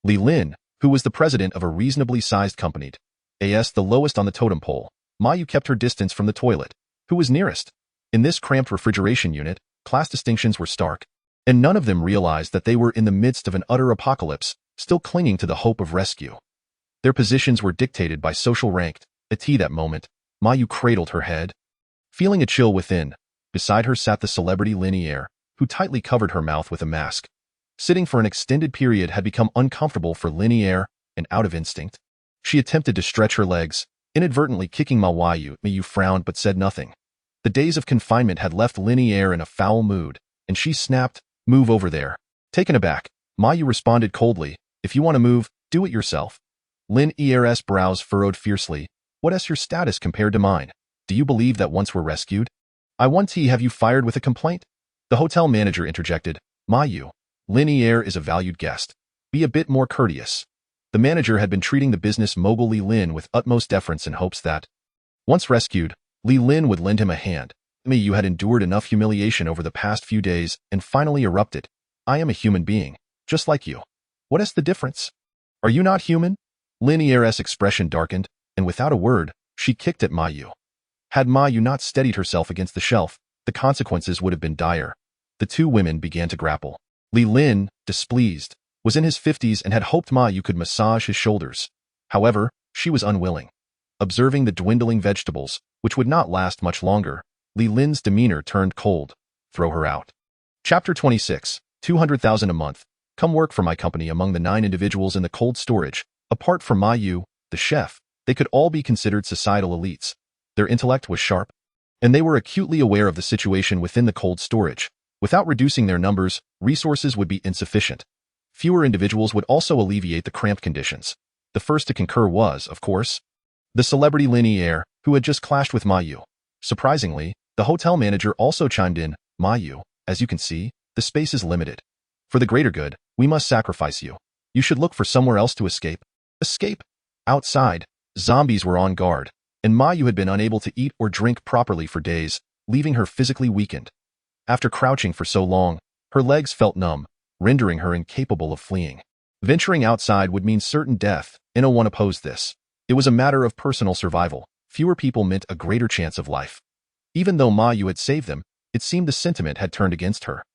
Li Lin, who was the president of a reasonably sized company. As the lowest on the totem pole, Ma Yu kept her distance from the toilet. Who was nearest? In this cramped refrigeration unit, class distinctions were stark, and none of them realized that they were in the midst of an utter apocalypse, still clinging to the hope of rescue. Their positions were dictated by social rank. At that moment, Ma Yu cradled her head, feeling a chill within. Beside her sat the celebrity Lin Yi, who tightly covered her mouth with a mask. Sitting for an extended period had become uncomfortable for Lin Yi, and out of instinct, she attempted to stretch her legs, inadvertently kicking Ma Yu frowned but said nothing. The days of confinement had left Lin Yi in a foul mood, and she snapped, "Move over there." Taken aback, Ma Yu responded coldly, "If you want to move, do it yourself." Lin Yi's brows furrowed fiercely. "What's your status compared to mine? Do you believe that once we're rescued? I want to have you fired with a complaint?" The hotel manager interjected, "Ma Yu, Lin Yi is a valued guest. Be a bit more courteous." The manager had been treating the business mogul Li Lin with utmost deference in hopes that, once rescued, Li Lin would lend him a hand. Ma Yu had endured enough humiliation over the past few days and finally erupted. "I am a human being, just like you. What is the difference? Are you not human?" Lin Yi's expression darkened, and without a word, she kicked at Ma Yu. Had Ma Yu not steadied herself against the shelf, the consequences would have been dire. The 2 women began to grapple. Li Lin, displeased, was in his 50s and had hoped Ma Yu could massage his shoulders. However, she was unwilling. Observing the dwindling vegetables, which would not last much longer, Li Lin's demeanor turned cold. "Throw her out." Chapter 26, 200,000 a month. Come work for my company. Among the 9 individuals in the cold storage, apart from Ma Yu, the chef, they could all be considered societal elites. Their intellect was sharp, and they were acutely aware of the situation within the cold storage. Without reducing their numbers, resources would be insufficient. Fewer individuals would also alleviate the cramped conditions. The first to concur was, of course, the celebrity Lin Yi, who had just clashed with Ma Yu. Surprisingly, the hotel manager also chimed in, "Ma Yu, as you can see, the space is limited. For the greater good, we must sacrifice you. You should look for somewhere else to escape." Escape? Outside, zombies were on guard, and Ma Yu had been unable to eat or drink properly for days, leaving her physically weakened. After crouching for so long, Her legs felt numb, rendering her incapable of fleeing. Venturing outside would mean certain death, and no one opposed this. It was a matter of personal survival. Fewer people meant a greater chance of life. Even though Ma Yu had saved them, it seemed the sentiment had turned against her.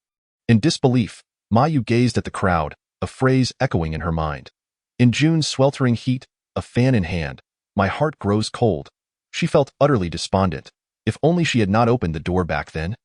In disbelief, Ma Yu gazed at the crowd, a phrase echoing in her mind. In June's sweltering heat, a fan in hand, my heart grows cold. She felt utterly despondent. If only she had not opened the door back then.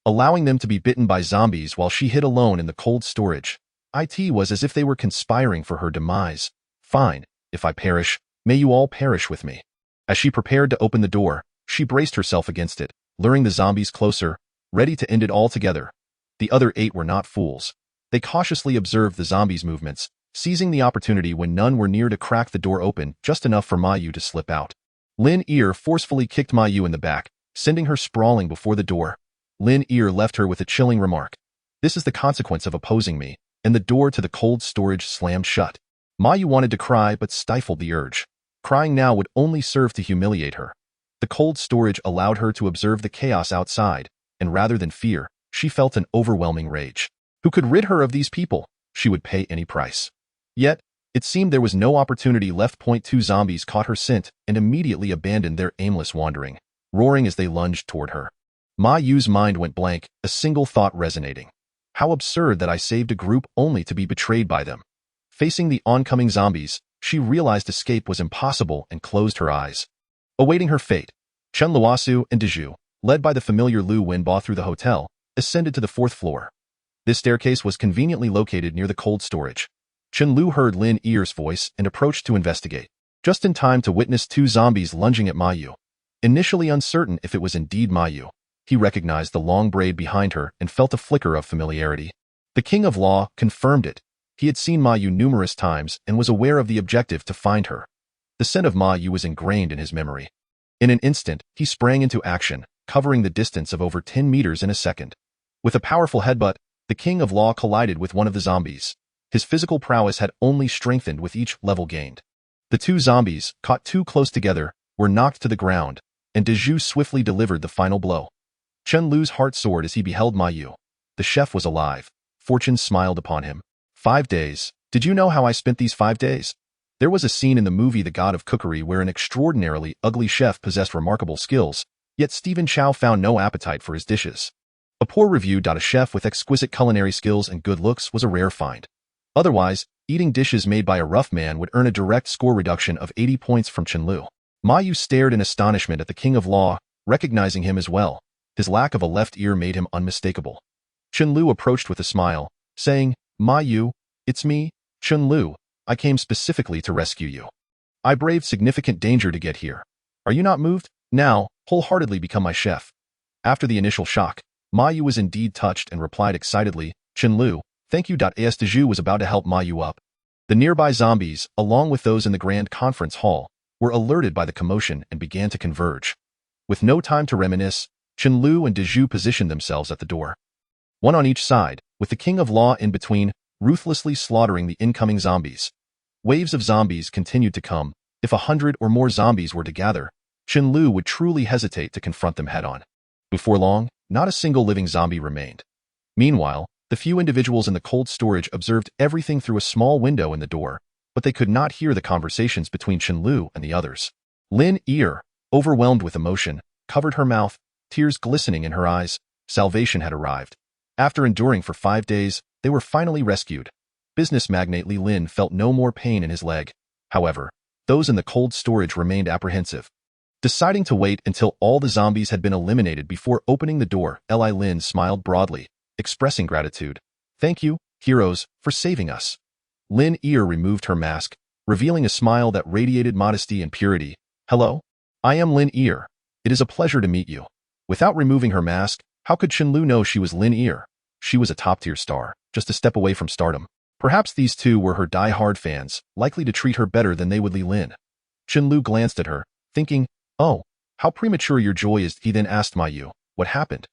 Allowing them to be bitten by zombies while she hid alone in the cold storage. It was as if they were conspiring for her demise. Fine, if I perish, may you all perish with me. As she prepared to open the door, she braced herself against it, luring the zombies closer, ready to end it altogether. The other 8 were not fools. They cautiously observed the zombies' movements, seizing the opportunity when none were near to crack the door open just enough for Ma Yu to slip out. Lin Ear forcefully kicked Ma Yu in the back, sending her sprawling before the door. Lin Ear left her with a chilling remark. This is the consequence of opposing me, and the door to the cold storage slammed shut. Ma Yu wanted to cry but stifled the urge. Crying now would only serve to humiliate her. The cold storage allowed her to observe the chaos outside, and rather than fear, she felt an overwhelming rage. Who could rid her of these people? She would pay any price. Yet, it seemed there was no opportunity left. 2 zombies caught her scent and immediately abandoned their aimless wandering, roaring as they lunged toward her. Ma Yu's mind went blank, a single thought resonating. How absurd that I saved a group only to be betrayed by them. Facing the oncoming zombies, she realized escape was impossible and closed her eyes. Awaiting her fate, Chen Luo and Dezhu, led by the familiar Lu Wenbo through the hotel, ascended to the 4th floor. This staircase was conveniently located near the cold storage. Chen Lu heard Lin Ear's voice and approached to investigate, just in time to witness 2 zombies lunging at Ma Yu. Initially uncertain if it was indeed Ma Yu, he recognized the long braid behind her and felt a flicker of familiarity. The King of Law confirmed it. He had seen Ma Yu numerous times and was aware of the objective to find her. The scent of Ma Yu was ingrained in his memory. In an instant, he sprang into action, covering the distance of over 10 meters in a second. With a powerful headbutt, the King of Law collided with one of the zombies. His physical prowess had only strengthened with each level gained. The 2 zombies, caught too close together, were knocked to the ground, and Dezhu swiftly delivered the final blow. Chen Luo's heart soared as he beheld Ma Yu. The chef was alive. Fortune smiled upon him. 5 days. Did you know how I spent these 5 days? There was a scene in the movie The God of Cookery where an extraordinarily ugly chef possessed remarkable skills, yet Stephen Chow found no appetite for his dishes. A poor review. A chef with exquisite culinary skills and good looks was a rare find. Otherwise, eating dishes made by a rough man would earn a direct score reduction of 80 points from Chen Luo. Ma Yu stared in astonishment at the King of Law, recognizing him as well. His lack of a left ear made him unmistakable. Chen Luo approached with a smile, saying, Ma Yu, it's me, Chen Luo. I came specifically to rescue you. I braved significant danger to get here. Are you not moved? Now, wholeheartedly become my chef. After the initial shock, Ma Yu was indeed touched and replied excitedly, Chen Luo, thank you. As Dezhu was about to help Ma Yu up, the nearby zombies, along with those in the grand conference hall, were alerted by the commotion and began to converge. With no time to reminisce, Chen Luo and Dezhu positioned themselves at the door. One on each side, with the King of Law in between, ruthlessly slaughtering the incoming zombies. Waves of zombies continued to come. If 100 or more zombies were to gather, Chen Luo would truly hesitate to confront them head-on. Before long, not a single living zombie remained. Meanwhile, the few individuals in the cold storage observed everything through a small window in the door, but they could not hear the conversations between Chen Luo and the others. Lin Ear, overwhelmed with emotion, covered her mouth, tears glistening in her eyes. Salvation had arrived. After enduring for 5 days, they were finally rescued. Business magnate Li Lin felt no more pain in his leg. However, those in the cold storage remained apprehensive. Deciding to wait until all the zombies had been eliminated before opening the door, Li Lin smiled broadly, expressing gratitude. Thank you, heroes, for saving us. Lin Ear removed her mask, revealing a smile that radiated modesty and purity. Hello? I am Lin Ear. It is a pleasure to meet you. Without removing her mask, how could Chen Luo know she was Lin Ear? She was a top-tier star, just a step away from stardom. Perhaps these 2 were her die-hard fans, likely to treat her better than they would Li Lin. Chen Luo glanced at her, thinking, oh, how premature your joy is. He then asked Ma Yu, what happened?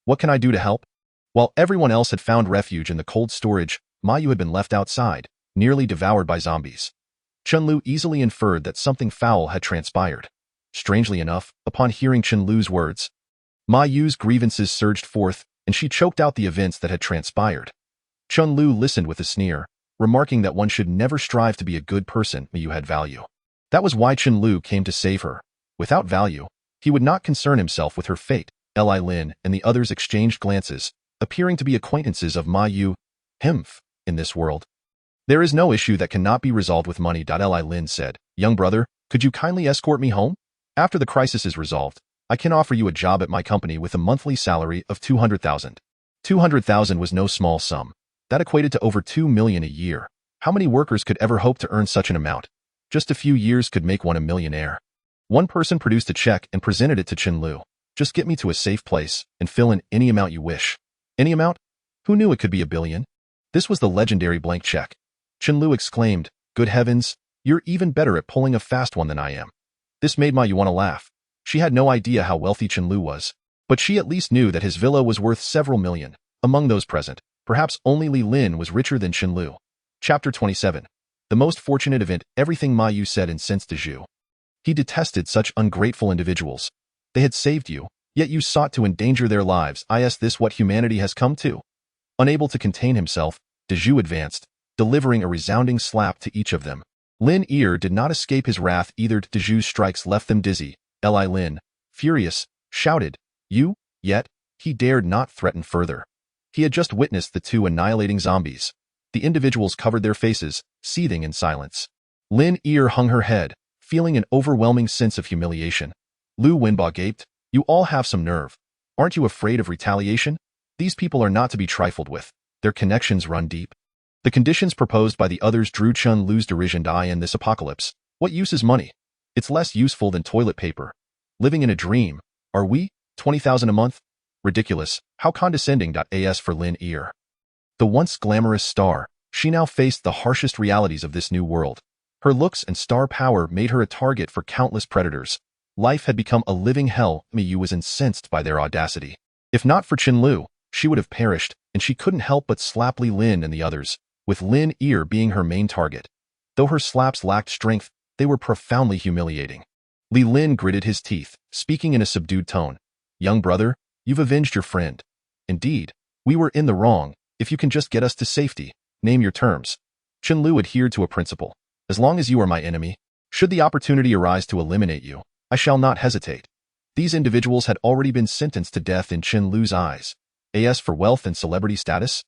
What can I do to help? While everyone else had found refuge in the cold storage, Ma Yu had been left outside, nearly devoured by zombies. Chen Luo easily inferred that something foul had transpired. Strangely enough, upon hearing Chen Luo's words, Ma Yu's grievances surged forth, and she choked out the events that had transpired. Chen Luo listened with a sneer, remarking that one should never strive to be a good person when you had value. That was why Chen Luo came to save her. Without value, he would not concern himself with her fate. Li Lin and the others exchanged glances, appearing to be acquaintances of Ma Yu. Hmph, in this world. There is no issue that cannot be resolved with money. Li Lin said, young brother, could you kindly escort me home? After the crisis is resolved, I can offer you a job at my company with a monthly salary of 200,000. 200,000 was no small sum. That equated to over 2 million a year. How many workers could ever hope to earn such an amount? Just a few years could make one a millionaire. One person produced a check and presented it to Chen Luo. Just get me to a safe place and fill in any amount you wish. Any amount? Who knew it could be a billion? This was the legendary blank check. Chen Luo exclaimed, good heavens, you're even better at pulling a fast one than I am. This made Ma Yu want to laugh. She had no idea how wealthy Chen Luo was, but she at least knew that his villa was worth several million. Among those present, perhaps only Li Lin was richer than Chen Luo. Chapter 27. The most fortunate event. Everything Ma Yu said incensed Zhu. He detested such ungrateful individuals. They had saved you, yet you sought to endanger their lives. Is this what humanity has come to? Unable to contain himself, Zhu advanced, delivering a resounding slap to each of them. Lin Ear did not escape his wrath either. Zhu's strikes left them dizzy. Li Lin, furious, shouted, you? Yet, he dared not threaten further. He had just witnessed the two annihilating zombies. The individuals covered their faces, seething in silence. Lin Ear hung her head, feeling an overwhelming sense of humiliation. Lu Wenba gaped, you all have some nerve. Aren't you afraid of retaliation? These people are not to be trifled with. Their connections run deep. The conditions proposed by the others drew Chen Luo's derision. In this apocalypse, what use is money? It's less useful than toilet paper. Living in a dream. Are we? 20,000 a month? Ridiculous. How condescending. As for Lin Ear, the once glamorous star, she now faced the harshest realities of this new world. Her looks and star power made her a target for countless predators. Life had become a living hell. Ma Yu was incensed by their audacity. If not for Chen Luo, she would have perished, and she couldn't help but slap Li Lin and the others, with Lin Ear being her main target. Though her slaps lacked strength, they were profoundly humiliating. Li Lin gritted his teeth, speaking in a subdued tone. Young brother, you've avenged your friend. Indeed, we were in the wrong. If you can just get us to safety, name your terms. Chen Luo adhered to a principle. As long as you are my enemy, should the opportunity arise to eliminate you, I shall not hesitate. These individuals had already been sentenced to death in Chen Luo's eyes. As for wealth and celebrity status?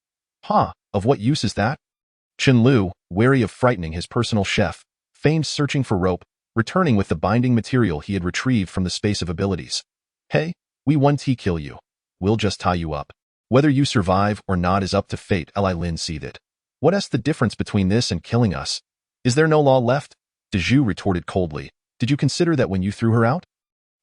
Of what use is that? Chen Luo, wary of frightening his personal chef, feigned searching for rope, returning with the binding material he had retrieved from the space of abilities. Hey, we won't kill you. We'll just tie you up. Whether you survive or not is up to fate. Li Lin seethed. What's the difference between this and killing us? Is there no law left? Zhu retorted coldly. Did you consider that when you threw her out?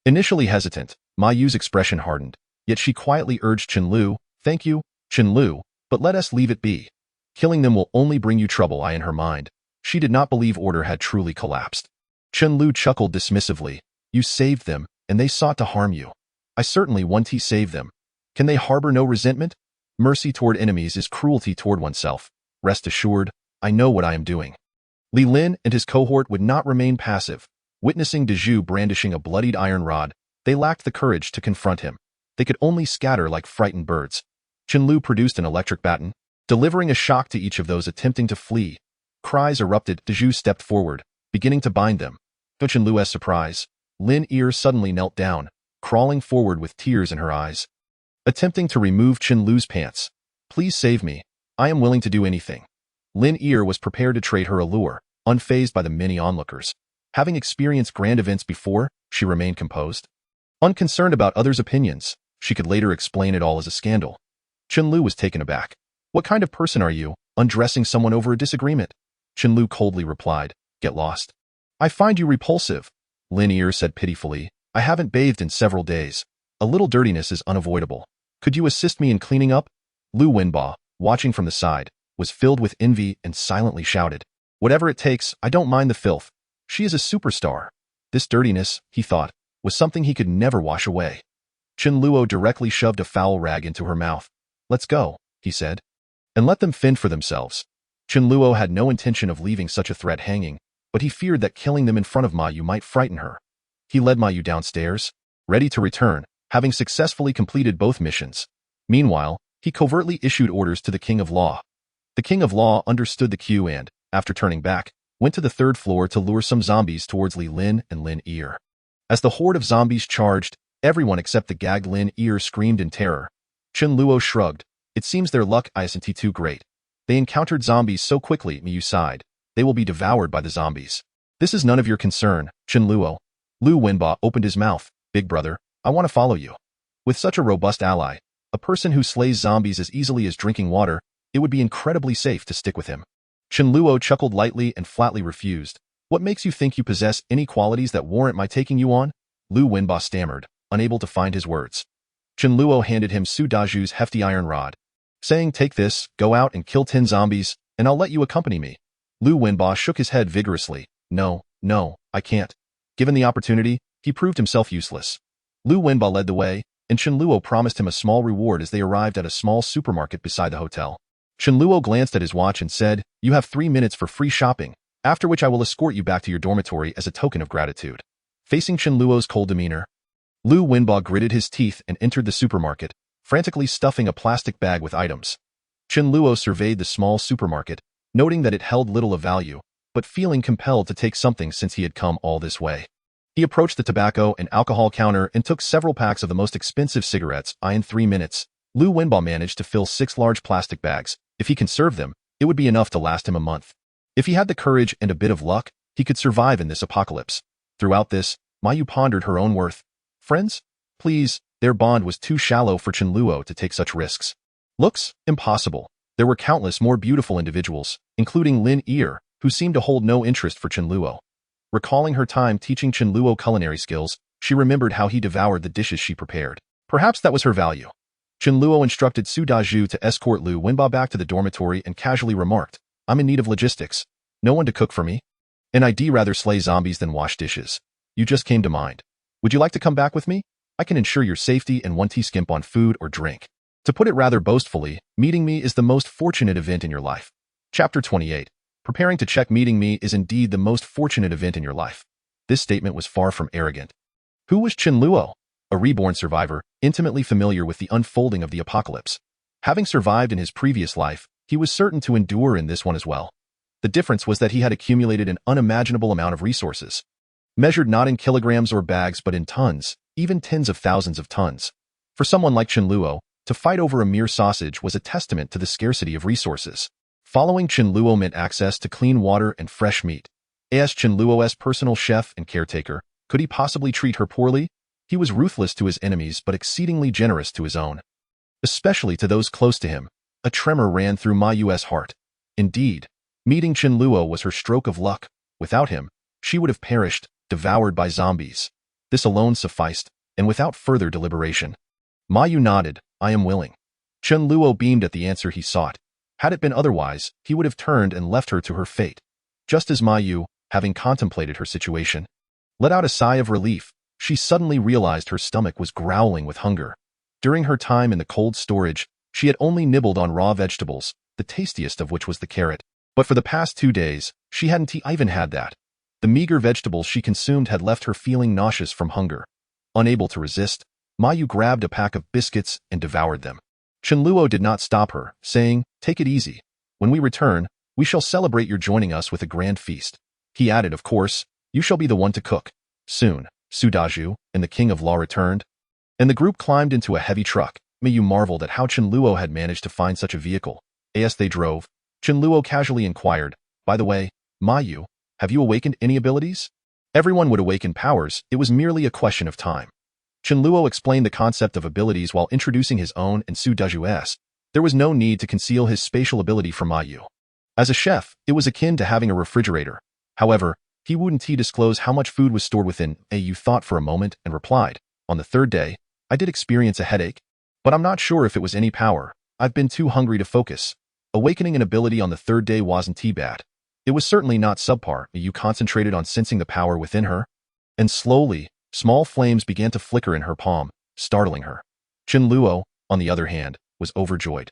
Initially hesitant, Ma Yu's expression hardened, yet she quietly urged Chen Luo, thank you, Chen Luo, but let us leave it be. Killing them will only bring you trouble. In her mind, she did not believe order had truly collapsed. Chen Luo chuckled dismissively. You saved them, and they sought to harm you. I certainly want to save them. Can they harbor no resentment? Mercy toward enemies is cruelty toward oneself. Rest assured, I know what I am doing. Li Lin and his cohort would not remain passive. Witnessing Zhu brandishing a bloodied iron rod, they lacked the courage to confront him. They could only scatter like frightened birds. Chen Luo produced an electric baton, delivering a shock to each of those attempting to flee. Cries erupted. Zhu stepped forward, beginning to bind them. To Chen Luo's surprise, Lin Ear suddenly knelt down, crawling forward with tears in her eyes. Attempting to remove Chen Luo's pants. Please save me. I am willing to do anything. Lin Ear was prepared to trade her allure, unfazed by the many onlookers. Having experienced grand events before, she remained composed. Unconcerned about others' opinions, she could later explain it all as a scandal. Chen Luo was taken aback. What kind of person are you, undressing someone over a disagreement? Chen Luo coldly replied, get lost. I find you repulsive. Lin Ear said pitifully, I haven't bathed in several days. A little dirtiness is unavoidable. Could you assist me in cleaning up? Lu Wenba, watching from the side, was filled with envy and silently shouted, whatever it takes, I don't mind the filth. She is a superstar. This dirtiness, he thought, was something he could never wash away. Chen Luo directly shoved a foul rag into her mouth. Let's go, he said, and let them fend for themselves. Chen Luo had no intention of leaving such a threat hanging, but he feared that killing them in front of Ma Yu might frighten her. He led Ma Yu downstairs, ready to return, having successfully completed both missions. Meanwhile, he covertly issued orders to the King of Law. The King of Law understood the cue and, after turning back, went to the third floor to lure some zombies towards Li Lin and Lin Ear. As the horde of zombies charged, everyone except the gagged Lin Ear screamed in terror. Chen Luo shrugged. It seems their luck isn't too great. They encountered zombies so quickly, Miyu sighed. They will be devoured by the zombies. This is none of your concern, Chen Luo. Lu Wenba opened his mouth. Big brother, I want to follow you. With such a robust ally, a person who slays zombies as easily as drinking water, it would be incredibly safe to stick with him. Chen Luo chuckled lightly and flatly refused. What makes you think you possess any qualities that warrant my taking you on? Lu Wenba stammered, unable to find his words. Chen Luo handed him Su Daju's hefty iron rod, saying, take this, go out and kill 10 zombies, and I'll let you accompany me. Lu Wenba shook his head vigorously. No, I can't. Given the opportunity, he proved himself useless. Lu Wenba led the way, and Chen Luo promised him a small reward as they arrived at a small supermarket beside the hotel. Chen Luo glanced at his watch and said, you have 3 minutes for free shopping, after which I will escort you back to your dormitory as a token of gratitude. Facing Chen Luo's cold demeanor, Lu Wenba gritted his teeth and entered the supermarket, frantically stuffing a plastic bag with items. Chen Luo surveyed the small supermarket, noting that it held little of value, but feeling compelled to take something since he had come all this way. He approached the tobacco and alcohol counter and took several packs of the most expensive cigarettes. In 3 minutes, Lu Wenba managed to fill 6 large plastic bags. If he conserved them, it would be enough to last him a month. If he had the courage and a bit of luck, he could survive in this apocalypse. Throughout this, Miyu pondered her own worth. Friends? Please, their bond was too shallow for Chen Luo to take such risks. Looks? Impossible. There were countless more beautiful individuals, including Lin Ear, who seemed to hold no interest for Chen Luo. Recalling her time teaching Chen Luo culinary skills, she remembered how he devoured the dishes she prepared. Perhaps that was her value. Chen Luo instructed Su Daju to escort Lu Wenba back to the dormitory and casually remarked, I'm in need of logistics. No one to cook for me? And I'd rather slay zombies than wash dishes. You just came to mind. Would you like to come back with me? I can ensure your safety and won't skimp on food or drink. To put it rather boastfully, meeting me is the most fortunate event in your life. Chapter 28. Preparing to check meeting me is indeed the most fortunate event in your life. This statement was far from arrogant. Who was Chen Luo? A reborn survivor, intimately familiar with the unfolding of the apocalypse. Having survived in his previous life, he was certain to endure in this one as well. The difference was that he had accumulated an unimaginable amount of resources. Measured not in kilograms or bags but in tons, even tens of thousands of tons. For someone like Chen Luo, to fight over a mere sausage was a testament to the scarcity of resources. Following Chen Luo meant access to clean water and fresh meat. As Chen Luo's personal chef and caretaker, could he possibly treat her poorly? He was ruthless to his enemies but exceedingly generous to his own. Especially to those close to him. A tremor ran through Mayu's heart. Indeed, meeting Chen Luo was her stroke of luck. Without him, she would have perished, devoured by zombies. This alone sufficed, and without further deliberation. Mayu nodded, I am willing. Chen Luo beamed at the answer he sought. Had it been otherwise, he would have turned and left her to her fate. Just as Mayu, having contemplated her situation, let out a sigh of relief, she suddenly realized her stomach was growling with hunger. During her time in the cold storage, she had only nibbled on raw vegetables, the tastiest of which was the carrot. But for the past 2 days, she hadn't even had that. The meager vegetables she consumed had left her feeling nauseous from hunger. Unable to resist, Mayu grabbed a pack of biscuits and devoured them. Chen Luo did not stop her, saying, take it easy. When we return, we shall celebrate your joining us with a grand feast. He added, of course, you shall be the one to cook. Soon, Su Daju and the King of Law returned, and the group climbed into a heavy truck. Miyu marveled at how Chen Luo had managed to find such a vehicle. As they drove, Chen Luo casually inquired, by the way, Mayu, have you awakened any abilities? Everyone would awaken powers, it was merely a question of time. Chen Luo explained the concept of abilities while introducing his own and Su Daju's. There was no need to conceal his spatial ability from Mayu. As a chef, it was akin to having a refrigerator. However, he wouldn't disclose how much food was stored within. Yu thought for a moment and replied, on the 3rd day, I did experience a headache, but I'm not sure if it was any power. I've been too hungry to focus. Awakening an ability on the 3rd day wasn't bad. It was certainly not subpar. Yu concentrated on sensing the power within her, and slowly, small flames began to flicker in her palm, startling her. Chen Luo, on the other hand, was overjoyed.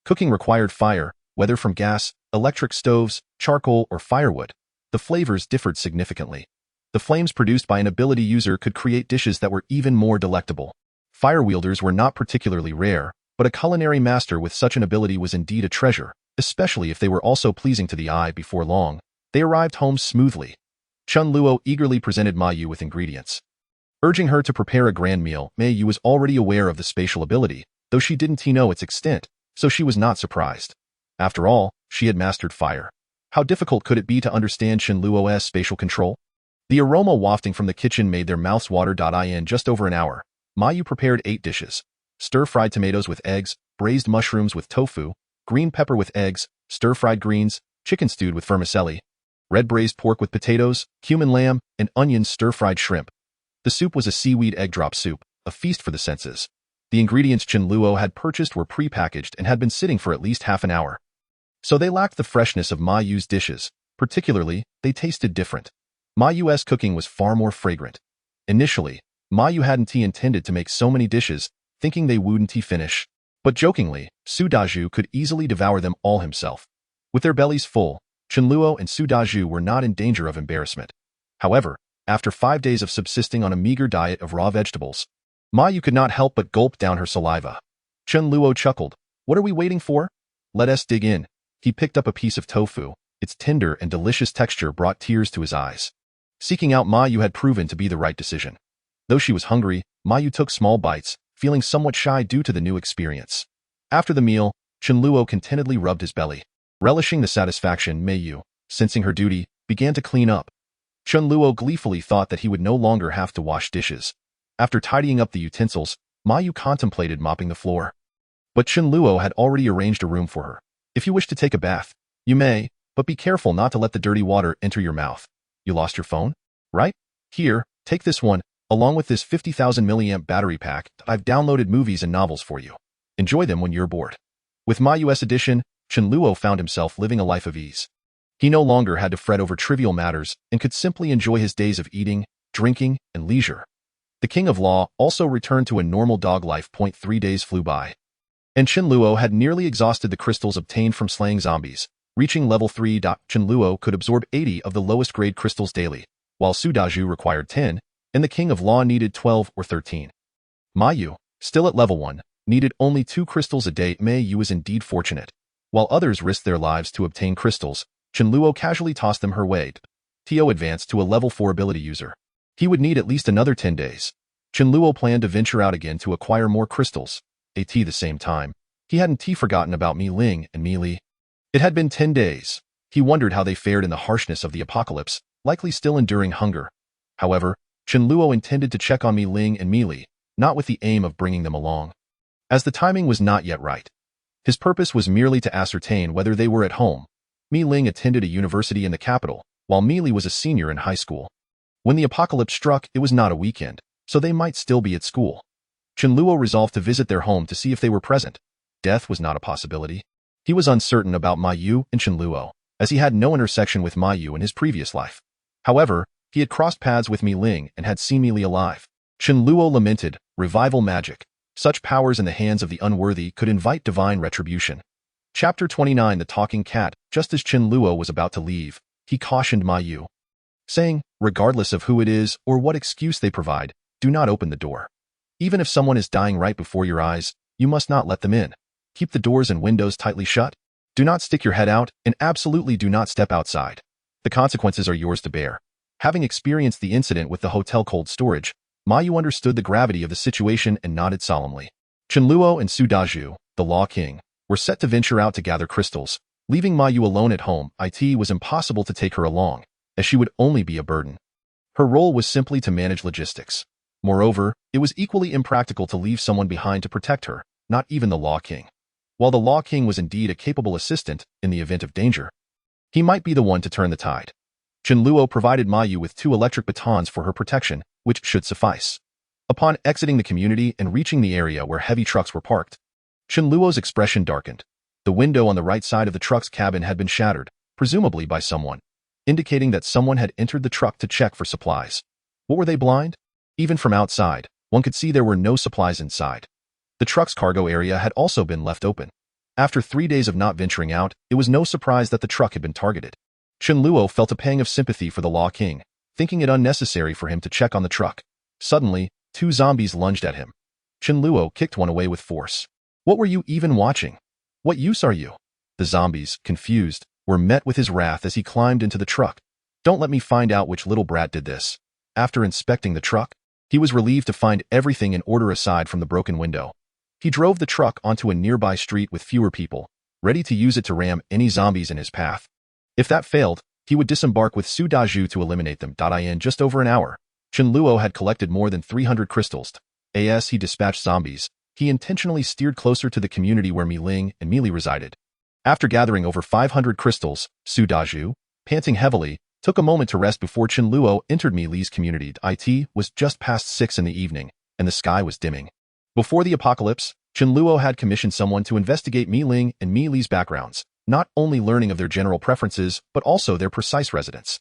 Cooking required fire, whether from gas, electric stoves, charcoal, or firewood. The flavors differed significantly. The flames produced by an ability user could create dishes that were even more delectable. Fire wielders were not particularly rare, But a culinary master with such an ability was indeed a treasure, especially if they were also pleasing to the eye. Before long, they arrived home smoothly. Chen Luo eagerly presented Ma Yu with ingredients. Urging her to prepare a grand meal, Ma Yu was already aware of the spatial ability, though she didn't know its extent, so she was not surprised. After all, she had mastered fire. How difficult could it be to understand Chen Luo's spatial control? The aroma wafting from the kitchen made their mouths water. In just over an hour, Ma Yu prepared 8 dishes. Stir-fried tomatoes with eggs, braised mushrooms with tofu, green pepper with eggs, stir-fried greens, chicken stewed with vermicelli, red braised pork with potatoes, cumin lamb, and onion stir-fried shrimp. The soup was a seaweed egg drop soup, a feast for the senses. The ingredients Chen Luo had purchased were pre-packaged and had been sitting for at least half an hour. So they lacked the freshness of Ma Yu's dishes. Particularly, they tasted different. Ma Yu's cooking was far more fragrant. Initially, Ma Yu hadn't intended to make so many dishes, thinking they wouldn't finish. But jokingly, Su Dazhu could easily devour them all himself. With their bellies full, Chen Luo and Su Dazhu were not in danger of embarrassment. However, after 5 days of subsisting on a meager diet of raw vegetables, Ma Yu could not help but gulp down her saliva. Chen Luo chuckled. What are we waiting for? Let us dig in. He picked up a piece of tofu. Its tender and delicious texture brought tears to his eyes. Seeking out Ma Yu had proven to be the right decision. Though she was hungry, Ma Yu took small bites, feeling somewhat shy due to the new experience. After the meal, Chen Luo contentedly rubbed his belly. Relishing the satisfaction, Ma Yu, sensing her duty, began to clean up. Chen Luo gleefully thought that he would no longer have to wash dishes. After tidying up the utensils, Ma Yu contemplated mopping the floor. But Chen Luo had already arranged a room for her. If you wish to take a bath, you may, but be careful not to let the dirty water enter your mouth. You lost your phone? Right? Here, take this one, along with this 50,000 milliamp battery pack. I've downloaded movies and novels for you. Enjoy them when you're bored. With Ma Yu's addition, Chen Luo found himself living a life of ease. He no longer had to fret over trivial matters and could simply enjoy his days of eating, drinking, and leisure. The King of Law also returned to a normal dog life. 3 days flew by. And Chen Luo had nearly exhausted the crystals obtained from slaying zombies. Reaching level 3. Chen Luo could absorb 80 of the lowest grade crystals daily, while Su Dazhu required 10, and the King of Law needed 12 or 13. Ma Yu, still at level 1, needed only 2 crystals a day. Ma Yu was indeed fortunate. While others risked their lives to obtain crystals, Chen Luo casually tossed them her way. Tio advanced to a level 4 ability user. He would need at least another 10 days. Chen Luo planned to venture out again to acquire more crystals. At the same time, he hadn't forgotten about Mi Ling and Mi Li. It had been 10 days. He wondered how they fared in the harshness of the apocalypse, likely still enduring hunger. However, Chen Luo intended to check on Mi Ling and Mi Li, not with the aim of bringing them along, as the timing was not yet right. His purpose was merely to ascertain whether they were at home. Mi Ling attended a university in the capital, while Mi Li was a senior in high school. When the apocalypse struck, it was not a weekend, so they might still be at school. Chen Luo resolved to visit their home to see if they were present. Death was not a possibility. He was uncertain about Ma Yu and Chen Luo, as he had no intersection with Ma Yu in his previous life. However, he had crossed paths with Mi Ling and had seen Mi Li alive. Chen Luo lamented, revival magic. Such powers in the hands of the unworthy could invite divine retribution. Chapter 29. The Talking Cat. Just as Chen Luo was about to leave, he cautioned Ma Yu, saying, regardless of who it is or what excuse they provide, do not open the door. Even if someone is dying right before your eyes, you must not let them in. Keep the doors and windows tightly shut. Do not stick your head out, and absolutely do not step outside. The consequences are yours to bear. Having experienced the incident with the hotel cold storage, Ma Yu understood the gravity of the situation and nodded solemnly. Chen Luo and Su Dazhu, the Law King, were set to venture out to gather crystals. Leaving Ma Yu alone at home, it was impossible to take her along, as she would only be a burden. Her role was simply to manage logistics. Moreover, it was equally impractical to leave someone behind to protect her, not even the Law King. While the Law King was indeed a capable assistant in the event of danger, he might be the one to turn the tide. Chen Luo provided Ma Yu with 2 electric batons for her protection, which should suffice. Upon exiting the community and reaching the area where heavy trucks were parked, Chen Luo's expression darkened. The window on the right side of the truck's cabin had been shattered, presumably by someone, indicating that someone had entered the truck to check for supplies. What were they, blind? Even from outside, one could see there were no supplies inside. The truck's cargo area had also been left open. After 3 days of not venturing out, it was no surprise that the truck had been targeted. Chen Luo felt a pang of sympathy for the Law King, thinking it unnecessary for him to check on the truck. Suddenly, 2 zombies lunged at him. Chen Luo kicked one away with force. What were you even watching? What use are you? The zombies, confused, were met with his wrath as he climbed into the truck. Don't let me find out which little brat did this. After inspecting the truck, he was relieved to find everything in order aside from the broken window. He drove the truck onto a nearby street with fewer people, ready to use it to ram any zombies in his path. If that failed, he would disembark with Su Daju to eliminate them. In just over an hour, Chen Luo had collected more than 300 crystals. As he dispatched zombies, he intentionally steered closer to the community where Mi Ling and Mi Li resided. After gathering over 500 crystals, Su Daju, panting heavily, took a moment to rest before Chen Luo entered Mi Li's community. It was just past 6 in the evening, and the sky was dimming. Before the apocalypse, Chen Luo had commissioned someone to investigate Mi Ling and Mi Li's backgrounds, not only learning of their general preferences, but also their precise residence.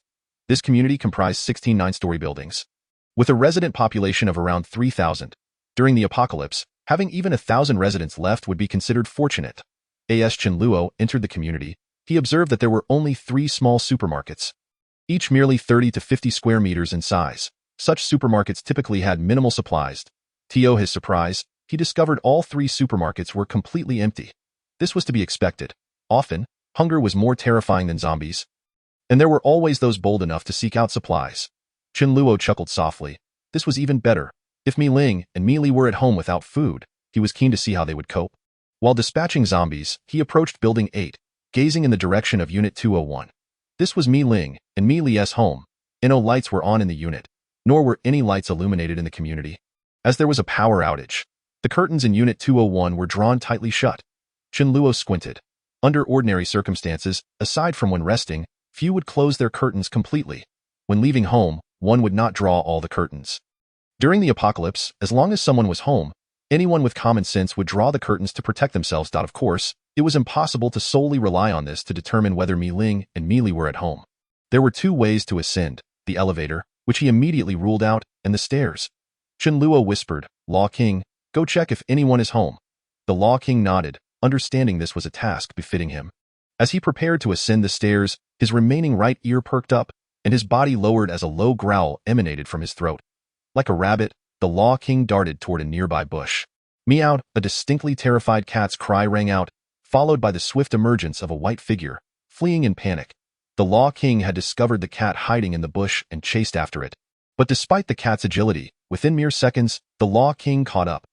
This community comprised 16 nine-story buildings. With a resident population of around 3,000, during the apocalypse, having even 1,000 residents left would be considered fortunate. As Chen Luo entered the community, he observed that there were only 3 small supermarkets, each merely 30 to 50 square meters in size. Such supermarkets typically had minimal supplies. To his surprise, he discovered all 3 supermarkets were completely empty. This was to be expected. Often, hunger was more terrifying than zombies, and there were always those bold enough to seek out supplies. Chen Luo chuckled softly. This was even better. If Mi Ling and Mi Li were at home without food, he was keen to see how they would cope. While dispatching zombies, he approached Building 8, gazing in the direction of Unit 201. This was Mi Ling and Mi Li's home. No lights were on in the unit, nor were any lights illuminated in the community, as there was a power outage. The curtains in Unit 201 were drawn tightly shut. Chen Luo squinted. Under ordinary circumstances, aside from when resting, few would close their curtains completely. When leaving home, one would not draw all the curtains. During the apocalypse, as long as someone was home, anyone with common sense would draw the curtains to protect themselves. Of course, it was impossible to solely rely on this to determine whether Mi Ling and Mi Li were at home. There were 2 ways to ascend: the elevator, which he immediately ruled out, and the stairs. Chen Luo whispered, "Law King, go check if anyone is home." The Law King nodded, understanding this was a task befitting him. As he prepared to ascend the stairs, his remaining right ear perked up, and his body lowered as a low growl emanated from his throat. Like a rabbit, the Law King darted toward a nearby bush. Meowed, a distinctly terrified cat's cry rang out, followed by the swift emergence of a white figure, fleeing in panic. The Law King had discovered the cat hiding in the bush and chased after it. But despite the cat's agility, within mere seconds, the Law King caught up.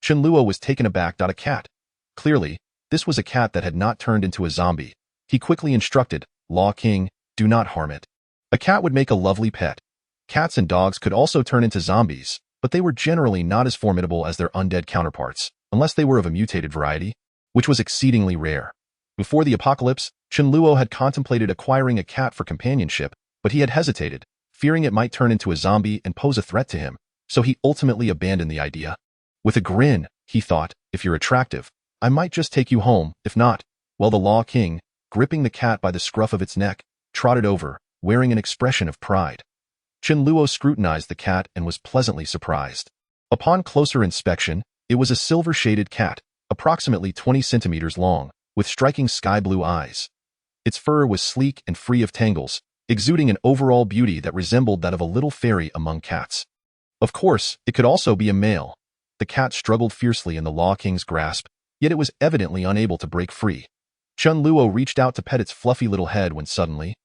Chen Luo was taken aback. A cat. Clearly, this was a cat that had not turned into a zombie. He quickly instructed, "Law King, do not harm it." A cat would make a lovely pet. Cats and dogs could also turn into zombies, but they were generally not as formidable as their undead counterparts, unless they were of a mutated variety, which was exceedingly rare. Before the apocalypse, Chen Luo had contemplated acquiring a cat for companionship, but he had hesitated, fearing it might turn into a zombie and pose a threat to him, so he ultimately abandoned the idea. With a grin, he thought, "If you're attractive, I might just take you home. If not, well." The Law King, gripping the cat by the scruff of its neck, trotted over, wearing an expression of pride. Chen Luo scrutinized the cat and was pleasantly surprised. Upon closer inspection, it was a silver-shaded cat, approximately 20 centimeters long, with striking sky-blue eyes. Its fur was sleek and free of tangles, exuding an overall beauty that resembled that of a little fairy among cats. Of course, it could also be a male. The cat struggled fiercely in the Law King's grasp, yet it was evidently unable to break free. Chen Luo reached out to pet its fluffy little head when suddenly,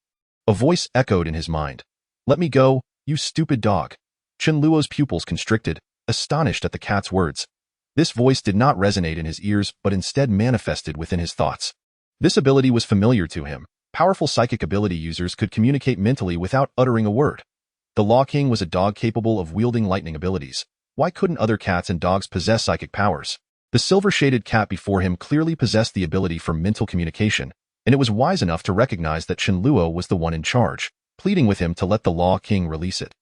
a voice echoed in his mind. "Let me go, you stupid dog." Chen Luo's pupils constricted, astonished at the cat's words. This voice did not resonate in his ears but instead manifested within his thoughts. This ability was familiar to him. Powerful psychic ability users could communicate mentally without uttering a word. The Law King was a dog capable of wielding lightning abilities. Why couldn't other cats and dogs possess psychic powers? The silver-shaded cat before him clearly possessed the ability for mental communication, and it was wise enough to recognize that Chen Luo was the one in charge, pleading with him to let the Law King release it.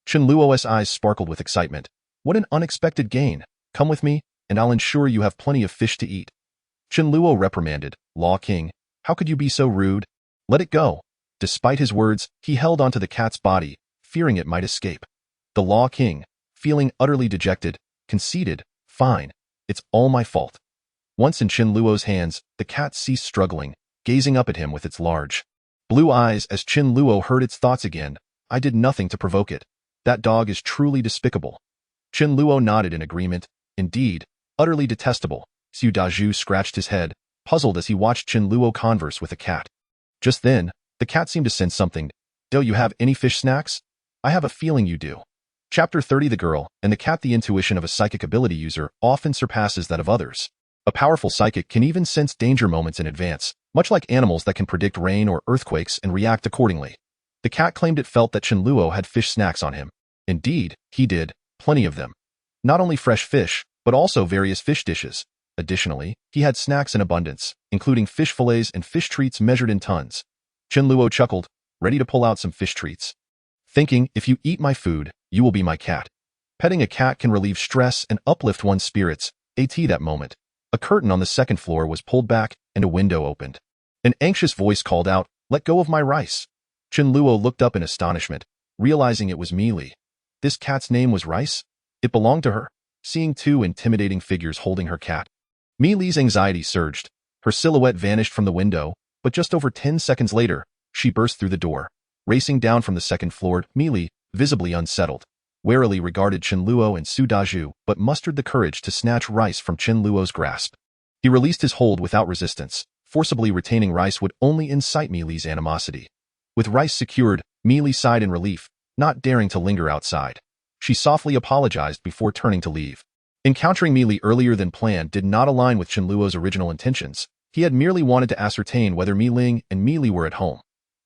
Chen Luo's eyes sparkled with excitement. "What an unexpected gain! Come with me, and I'll ensure you have plenty of fish to eat." Chen Luo reprimanded, "Law King, how could you be so rude? Let it go." Despite his words, he held onto the cat's body, fearing it might escape. The Law King, feeling utterly dejected, conceded, "Fine, it's all my fault." Once in Chen Luo's hands, the cat ceased struggling, gazing up at him with its large blue eyes as Chen Luo heard its thoughts again. "I did nothing to provoke it. That dog is truly despicable." Chen Luo nodded in agreement. "Indeed, utterly detestable. Su Dazhu scratched his head, puzzled as he watched Chen Luo converse with a cat. Just then, the cat seemed to sense something. Do you have any fish snacks? I have a feeling you do. Chapter 30. The girl and the cat. The intuition of a psychic ability user often surpasses that of others. A powerful psychic can even sense danger moments in advance, much like animals that can predict rain or earthquakes and react accordingly. The cat claimed it felt that Chen Luo had fish snacks on him. Indeed, he did, plenty of them. Not only fresh fish, but also various fish dishes. Additionally, he had snacks in abundance, including fish fillets and fish treats measured in tons. Chen Luo chuckled, ready to pull out some fish treats. Thinking, if you eat my food, you will be my cat. Petting a cat can relieve stress and uplift one's spirits. That moment, a curtain on the second floor was pulled back and a window opened. An anxious voice called out, "Let go of my rice." Chen Luo looked up in astonishment, realizing it was Mi Li. This cat's name was Rice? It belonged to her? Seeing two intimidating figures holding her cat, Mi Li's anxiety surged. Her silhouette vanished from the window, but just over 10 seconds later, she burst through the door. Racing down from the second floor, Mi Li, visibly unsettled, warily regarded Chen Luo and Su Dazhu, but mustered the courage to snatch Rice from Chen Luo's grasp. He released his hold without resistance. Forcibly retaining Rice would only incite Mi Li's animosity. With Rice secured, Mi Li sighed in relief, not daring to linger outside. She softly apologized before turning to leave. Encountering Mi Li earlier than planned did not align with Chen Luo's original intentions. He had merely wanted to ascertain whether Mi Ling and Mi Li were at home.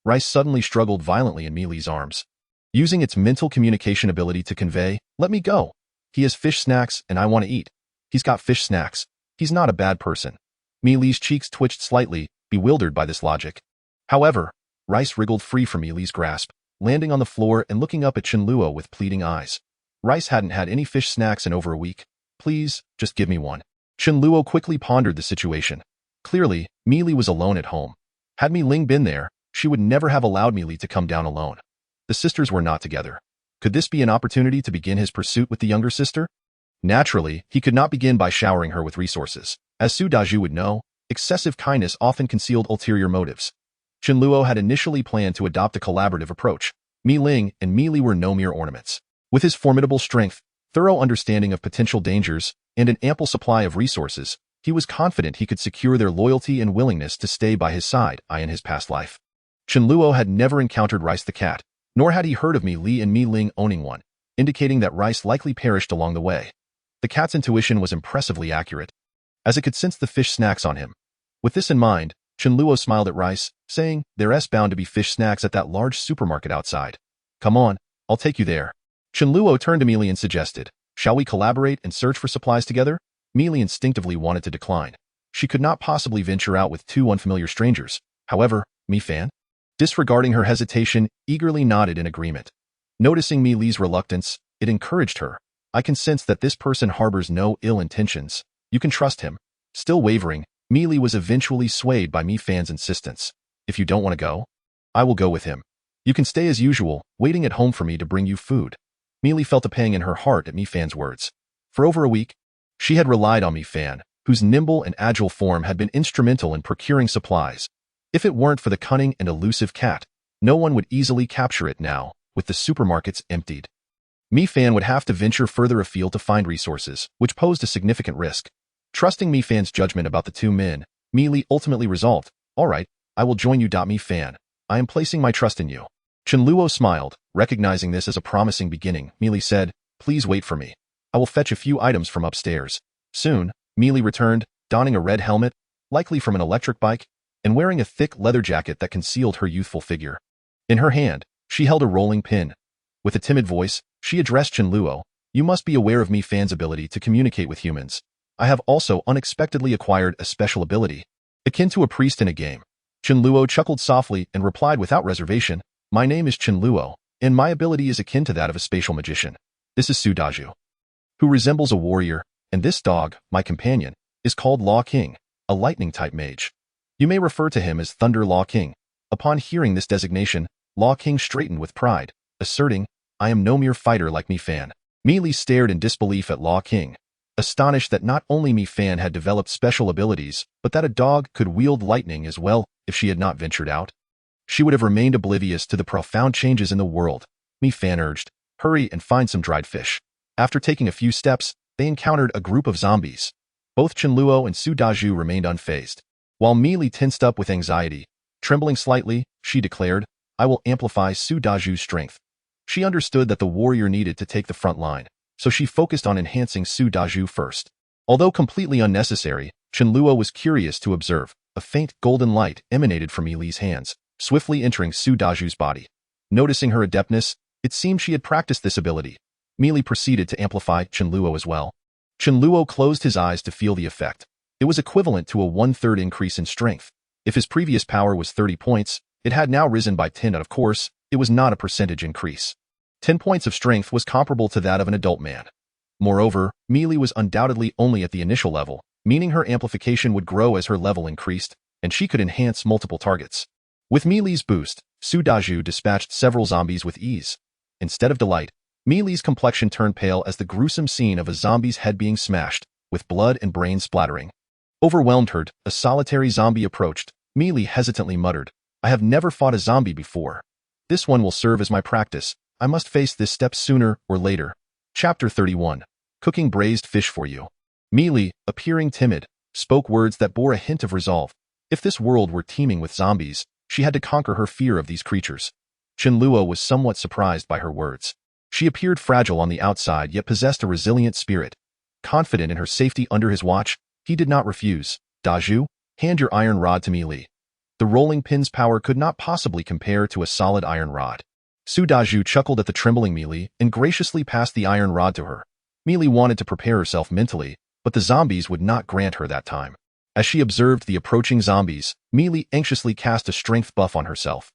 Rice suddenly struggled violently in Mi Li's arms, using its mental communication ability to convey, "Let me go. He has fish snacks and I want to eat. He's got fish snacks. He's not a bad person." Mi Li's cheeks twitched slightly, bewildered by this logic. However, Rice wriggled free from Mi Li's grasp, landing on the floor and looking up at Chen Luo with pleading eyes. Rice hadn't had any fish snacks in over a week. "Please, just give me one." Chen Luo quickly pondered the situation. Clearly, Mi Li was alone at home. Had Mi Ling been there, she would never have allowed Mi Li to come down alone. The sisters were not together. Could this be an opportunity to begin his pursuit with the younger sister? Naturally, he could not begin by showering her with resources. As Su Dazhu would know, excessive kindness often concealed ulterior motives. Chen Luo had initially planned to adopt a collaborative approach. Mi Ling and Mi Li were no mere ornaments. With his formidable strength, thorough understanding of potential dangers, and an ample supply of resources, he was confident he could secure their loyalty and willingness to stay by his side in his past life. Chen Luo had never encountered Rice the cat, nor had he heard of Mi Li and Mi Ling owning one, indicating that Rice likely perished along the way. The cat's intuition was impressively accurate, as it could sense the fish snacks on him. With this in mind, Chen Luo smiled at Rice, saying, "There's bound to be fish snacks at that large supermarket outside. Come on, I'll take you there." Chen Luo turned to Mi Li and suggested, "Shall we collaborate and search for supplies together?" Mi Li instinctively wanted to decline. She could not possibly venture out with two unfamiliar strangers. However, Mi Fan, disregarding her hesitation, eagerly nodded in agreement. Noticing Mi Li's reluctance, it encouraged her. "I can sense that this person harbors no ill intentions. You can trust him." Still wavering, Mi Li was eventually swayed by Mi Fan's insistence. "If you don't want to go, I will go with him. You can stay as usual, waiting at home for me to bring you food." Mi Li felt a pang in her heart at Mi Fan's words. For over a week, she had relied on Mi Fan, whose nimble and agile form had been instrumental in procuring supplies. If it weren't for the cunning and elusive cat, no one would easily capture it now, with the supermarkets emptied. Mi Fan would have to venture further afield to find resources, which posed a significant risk. Trusting Mi Fan's judgment about the two men, Mi Li ultimately resolved, "All right, I will join you. Mi Fan, I am placing my trust in you." Chen Luo smiled, recognizing this as a promising beginning. Mi Li said, "Please wait for me. I will fetch a few items from upstairs." Soon, Mi Li returned, donning a red helmet, likely from an electric bike, and wearing a thick leather jacket that concealed her youthful figure. In her hand, she held a rolling pin. With a timid voice, she addressed Chen Luo, "You must be aware of Mi Fan's ability to communicate with humans. I have also unexpectedly acquired a special ability, akin to a priest in a game." Chen Luo chuckled softly and replied without reservation, "My name is Chen Luo, and my ability is akin to that of a spatial magician. This is Su Dazhu, who resembles a warrior, and this dog, my companion, is called Law King, a lightning-type mage. You may refer to him as Thunder Law King." Upon hearing this designation, Law King straightened with pride, asserting, "I am no mere fighter like Mi Fan." Mi Li stared in disbelief at Law King, astonished that not only Mi Fan had developed special abilities, but that a dog could wield lightning as well. If she had not ventured out, she would have remained oblivious to the profound changes in the world. Mi Fan urged, "Hurry and find some dried fish." After taking a few steps, they encountered a group of zombies. Both Chen Luo and Su Dazhu remained unfazed. While Meili tensed up with anxiety, trembling slightly, she declared, "I will amplify Su Dazhu's strength." She understood that the warrior needed to take the front line, so she focused on enhancing Su Dazhu first. Although completely unnecessary, Chen Luo was curious to observe. A faint golden light emanated from Meili's hands, swiftly entering Su Dazhu's body. Noticing her adeptness, it seemed she had practiced this ability. Meili proceeded to amplify Chen Luo as well. Chen Luo closed his eyes to feel the effect. It was equivalent to a 1/3 increase in strength. If his previous power was 30 points, it had now risen by 10 and of course, it was not a percentage increase. 10 points of strength was comparable to that of an adult man. Moreover, Meili was undoubtedly only at the initial level, meaning her amplification would grow as her level increased, and she could enhance multiple targets. With Meili's boost, Su Dazhu dispatched several zombies with ease. Instead of delight, Meili's complexion turned pale as the gruesome scene of a zombie's head being smashed, with blood and brains splattering. Overwhelmed her, a solitary zombie approached. Meili hesitantly muttered, "I have never fought a zombie before. This one will serve as my practice. I must face this step sooner or later." Chapter 31. Cooking braised fish for you. Meili, appearing timid, spoke words that bore a hint of resolve. If this world were teeming with zombies, she had to conquer her fear of these creatures. Chen Luo was somewhat surprised by her words. She appeared fragile on the outside yet possessed a resilient spirit. Confident in her safety under his watch, he did not refuse. "Dazhu, hand your iron rod to Meili." The rolling pin's power could not possibly compare to a solid iron rod. Su Dazhu chuckled at the trembling Meili and graciously passed the iron rod to her. Meili wanted to prepare herself mentally, but the zombies would not grant her that time. As she observed the approaching zombies, Meili anxiously cast a strength buff on herself.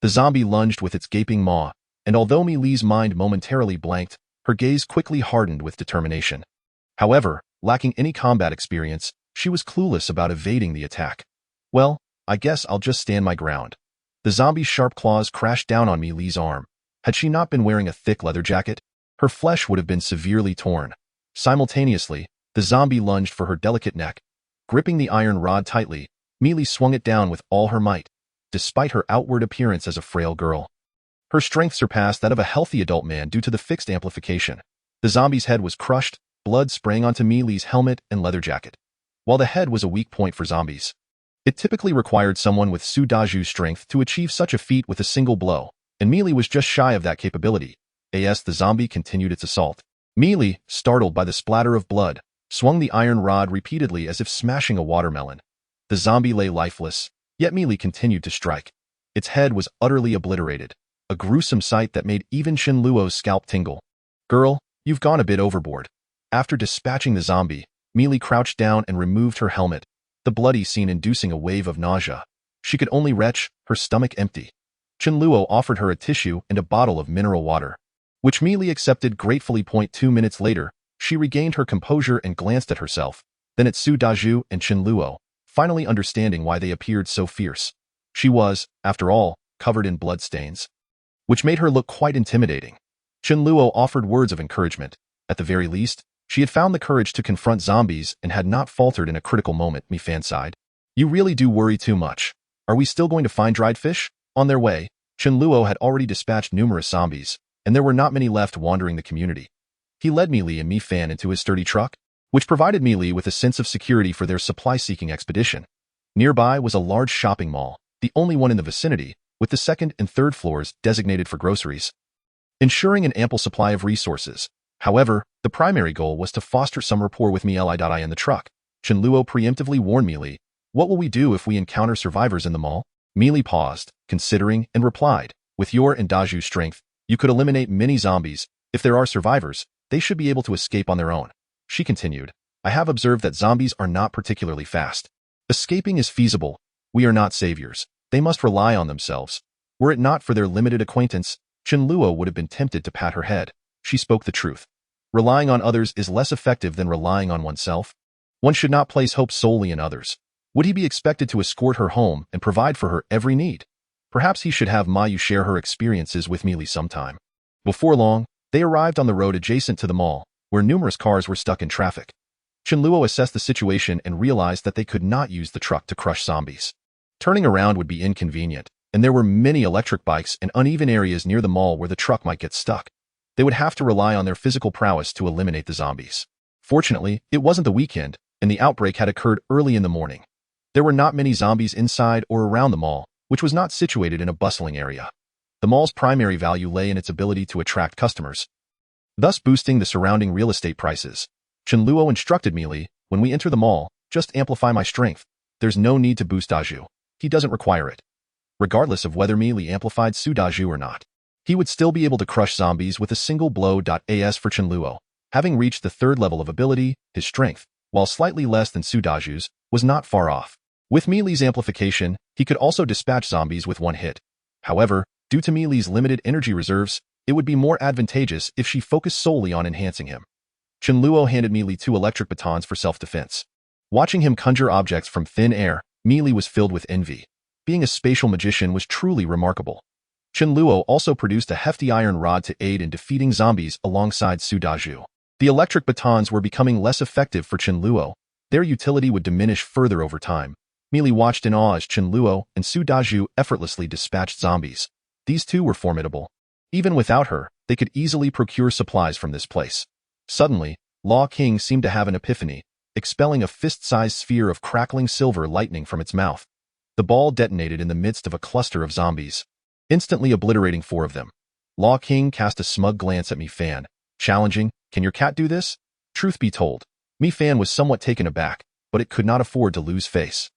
The zombie lunged with its gaping maw, and although Meili's mind momentarily blanked, her gaze quickly hardened with determination. However, lacking any combat experience, she was clueless about evading the attack. "Well, I guess I'll just stand my ground." The zombie's sharp claws crashed down on Meili's arm. Had she not been wearing a thick leather jacket, her flesh would have been severely torn. Simultaneously, the zombie lunged for her delicate neck. Gripping the iron rod tightly, Meili swung it down with all her might. Despite her outward appearance as a frail girl, her strength surpassed that of a healthy adult man due to the fixed amplification. The zombie's head was crushed, blood spraying onto Meili's helmet and leather jacket. While the head was a weak point for zombies, it typically required someone with Su Dazhu's strength to achieve such a feat with a single blow, and Meili was just shy of that capability. As the zombie continued its assault, Meili, startled by the splatter of blood, swung the iron rod repeatedly as if smashing a watermelon. The zombie lay lifeless, yet Meili continued to strike. Its head was utterly obliterated, a gruesome sight that made even Chen Luo's scalp tingle. "Girl, you've gone a bit overboard." After dispatching the zombie, Meili crouched down and removed her helmet, the bloody scene inducing a wave of nausea. She could only retch, her stomach empty. Chen Luo offered her a tissue and a bottle of mineral water, which Meili accepted gratefully. 2 minutes later, she regained her composure and glanced at herself, then at Su Dazhu and Chen Luo, finally understanding why they appeared so fierce. She was, after all, covered in bloodstains, which made her look quite intimidating. Chen Luo offered words of encouragement. At the very least, she had found the courage to confront zombies and had not faltered in a critical moment. Mi Fan sighed. "You really do worry too much. Are we still going to find dried fish?" On their way, Chen Luo had already dispatched numerous zombies, and there were not many left wandering the community. He led Meili and Mi Fan into his sturdy truck, which provided Meili with a sense of security for their supply-seeking expedition. Nearby was a large shopping mall, the only one in the vicinity, with the second and third floors designated for groceries, ensuring an ample supply of resources. However, the primary goal was to foster some rapport with Meili in the truck. Chen Luo preemptively warned Meili, "What will we do if we encounter survivors in the mall?" Meili paused, considering, and replied, "With your and Dazhu's strength, you could eliminate many zombies. If there are survivors, they should be able to escape on their own." She continued, "I have observed that zombies are not particularly fast. Escaping is feasible. We are not saviors. They must rely on themselves." Were it not for their limited acquaintance, Chen Luo would have been tempted to pat her head. She spoke the truth. Relying on others is less effective than relying on oneself. One should not place hope solely in others. Would he be expected to escort her home and provide for her every need? Perhaps he should have Mayu share her experiences with Meili sometime. Before long, they arrived on the road adjacent to the mall, where numerous cars were stuck in traffic. Chen Luo assessed the situation and realized that they could not use the truck to crush zombies. Turning around would be inconvenient, and there were many electric bikes and uneven areas near the mall where the truck might get stuck. They would have to rely on their physical prowess to eliminate the zombies. Fortunately, it wasn't the weekend, and the outbreak had occurred early in the morning. There were not many zombies inside or around the mall, which was not situated in a bustling area. The mall's primary value lay in its ability to attract customers, thus boosting the surrounding real estate prices. Chen Luo instructed Meili, when we enter the mall, just amplify my strength. There's no need to boost Daju. He doesn't require it. Regardless of whether Meili amplified Su Daju or not, he would still be able to crush zombies with a single blow. As for Chen Luo, having reached the third level of ability, his strength, while slightly less than Su Daju's, was not far off. With Meili's amplification, he could also dispatch zombies with one hit. However, due to Meili's limited energy reserves, it would be more advantageous if she focused solely on enhancing him. Chen Luo handed Meili 2 electric batons for self-defense. Watching him conjure objects from thin air, Meili was filled with envy. Being a spatial magician was truly remarkable. Chen Luo also produced a hefty iron rod to aid in defeating zombies alongside Su Daju. The electric batons were becoming less effective for Chen Luo. Their utility would diminish further over time. Meili watched in awe as Chen Luo and Su Daju effortlessly dispatched zombies. These two were formidable. Even without her, they could easily procure supplies from this place. Suddenly, Law King seemed to have an epiphany, expelling a fist-sized sphere of crackling silver lightning from its mouth. The ball detonated in the midst of a cluster of zombies, instantly obliterating 4 of them. Law King cast a smug glance at Mi Fan, challenging, "Can your cat do this?" Truth be told, Mi Fan was somewhat taken aback, but it could not afford to lose face.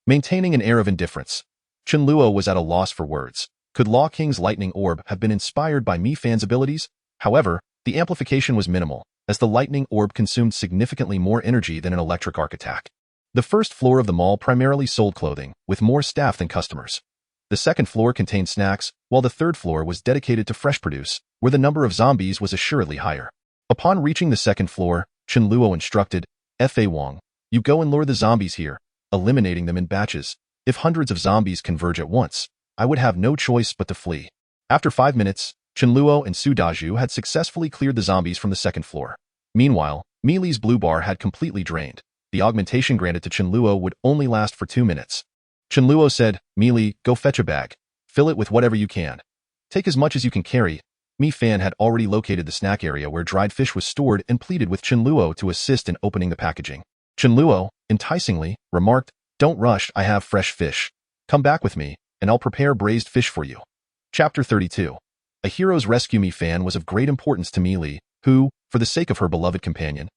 Maintaining an air of indifference, Chen Luo was at a loss for words. Could Law King's lightning orb have been inspired by Mi Fan's abilities? However, the amplification was minimal, as the lightning orb consumed significantly more energy than an electric arc attack. The first floor of the mall primarily sold clothing, with more staff than customers. The second floor contained snacks, while the third floor was dedicated to fresh produce, where the number of zombies was assuredly higher. Upon reaching the second floor, Chen Luo instructed, "Fa Wang, you go and lure the zombies here, eliminating them in batches. If hundreds of zombies converge at once, I would have no choice but to flee." After 5 minutes, Chen Luo and Su Daju had successfully cleared the zombies from the second floor. Meanwhile, Meili's blue bar had completely drained. The augmentation granted to Chen Luo would only last for 2 minutes. Chen Luo said, "Meili, go fetch a bag. Fill it with whatever you can. Take as much as you can carry." Mi Fan had already located the snack area where dried fish was stored and pleaded with Chen Luo to assist in opening the packaging. Chen Luo, enticingly, remarked, "Don't rush, I have fresh fish. Come back with me, and I'll prepare braised fish for you." Chapter 32. A hero's rescue. Mi Fan was of great importance to Meili, who, for the sake of her beloved companion,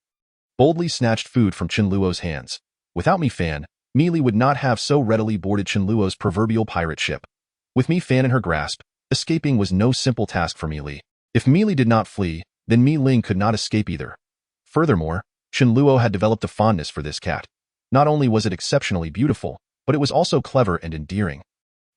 boldly snatched food from Chen Luo's hands. Without Mi Fan, Meili would not have so readily boarded Chen Luo's proverbial pirate ship. With Mi Fan in her grasp, escaping was no simple task for Meili. If Meili did not flee, then Mi Ling could not escape either. Furthermore, Chen Luo had developed a fondness for this cat. Not only was it exceptionally beautiful, but it was also clever and endearing.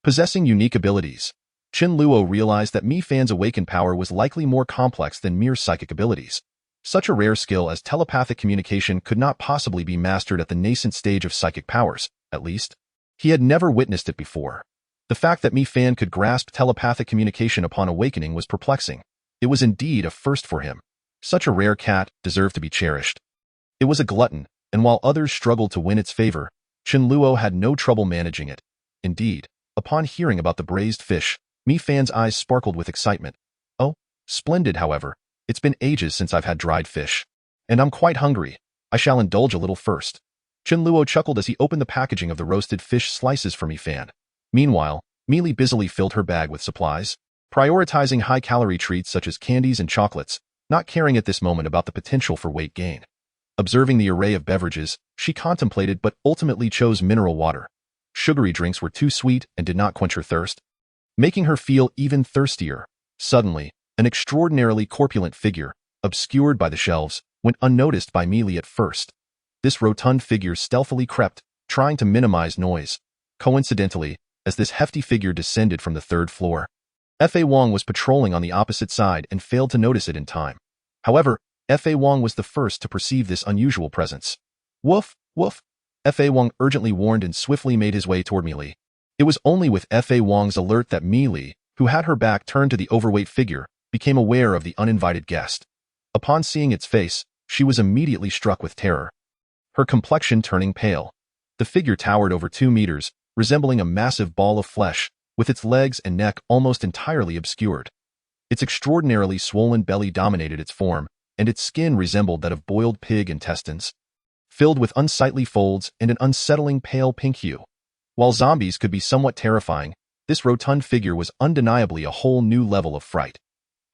Possessing unique abilities, Chen Luo realized that Mi Fan's awakened power was likely more complex than mere psychic abilities. Such a rare skill as telepathic communication could not possibly be mastered at the nascent stage of psychic powers, at least. He had never witnessed it before. The fact that Mi Fan could grasp telepathic communication upon awakening was perplexing. It was indeed a first for him. Such a rare cat deserved to be cherished. It was a glutton, and while others struggled to win its favor, Chen Luo had no trouble managing it. Indeed, upon hearing about the braised fish, Mi Fan's eyes sparkled with excitement. "Oh, splendid, however. It's been ages since I've had dried fish. And I'm quite hungry. I shall indulge a little first." Chen Luo chuckled as he opened the packaging of the roasted fish slices for Mi Fan. Meanwhile, Meili busily filled her bag with supplies, prioritizing high-calorie treats such as candies and chocolates, not caring at this moment about the potential for weight gain. Observing the array of beverages, she contemplated but ultimately chose mineral water. Sugary drinks were too sweet and did not quench her thirst, making her feel even thirstier. Suddenly, an extraordinarily corpulent figure, obscured by the shelves, went unnoticed by Meili at first. This rotund figure stealthily crept, trying to minimize noise. Coincidentally, as this hefty figure descended from the third floor, Fa Wang was patrolling on the opposite side and failed to notice it in time. However, Fa Wang was the first to perceive this unusual presence. "Woof, woof!" Fa Wang urgently warned and swiftly made his way toward Meili. It was only with Fa Wang's alert that Meili, who had her back turned to the overweight figure, became aware of the uninvited guest. Upon seeing its face, she was immediately struck with terror, her complexion turning pale. The figure towered over 2 meters, resembling a massive ball of flesh, with its legs and neck almost entirely obscured. Its extraordinarily swollen belly dominated its form, and its skin resembled that of boiled pig intestines. filled with unsightly folds and an unsettling pale pink hue. While zombies could be somewhat terrifying, this rotund figure was undeniably a whole new level of fright.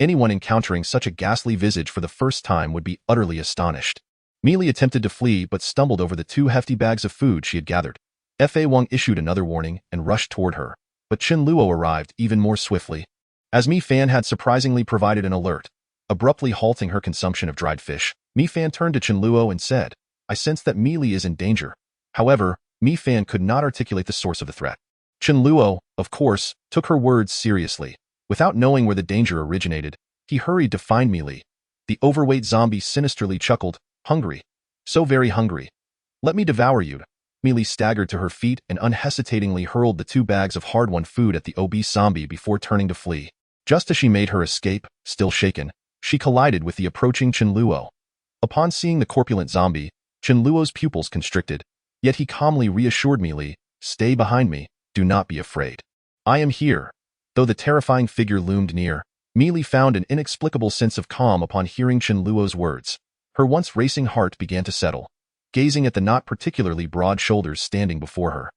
Anyone encountering such a ghastly visage for the first time would be utterly astonished. Meili attempted to flee but stumbled over the 2 hefty bags of food she had gathered. Fa Wang issued another warning and rushed toward her, but Chen Luo arrived even more swiftly. As Mi Fan had surprisingly provided an alert, abruptly halting her consumption of dried fish, Mi Fan turned to Chen Luo and said, "I sense that Meili is in danger." However, Mi Fan could not articulate the source of the threat. Chen Luo, of course, took her words seriously. Without knowing where the danger originated, he hurried to find Meili. The overweight zombie sinisterly chuckled, "Hungry. So very hungry. Let me devour you." Meili staggered to her feet and unhesitatingly hurled the 2 bags of hard-won food at the obese zombie before turning to flee. Just as she made her escape, still shaken, she collided with the approaching Chen Luo. Upon seeing the corpulent zombie, Chen Luo's pupils constricted, yet he calmly reassured Meili, "Stay behind me, do not be afraid. I am here." Though the terrifying figure loomed near, Meili found an inexplicable sense of calm upon hearing Chen Luo's words. Her once racing heart began to settle, gazing at the not particularly broad shoulders standing before her.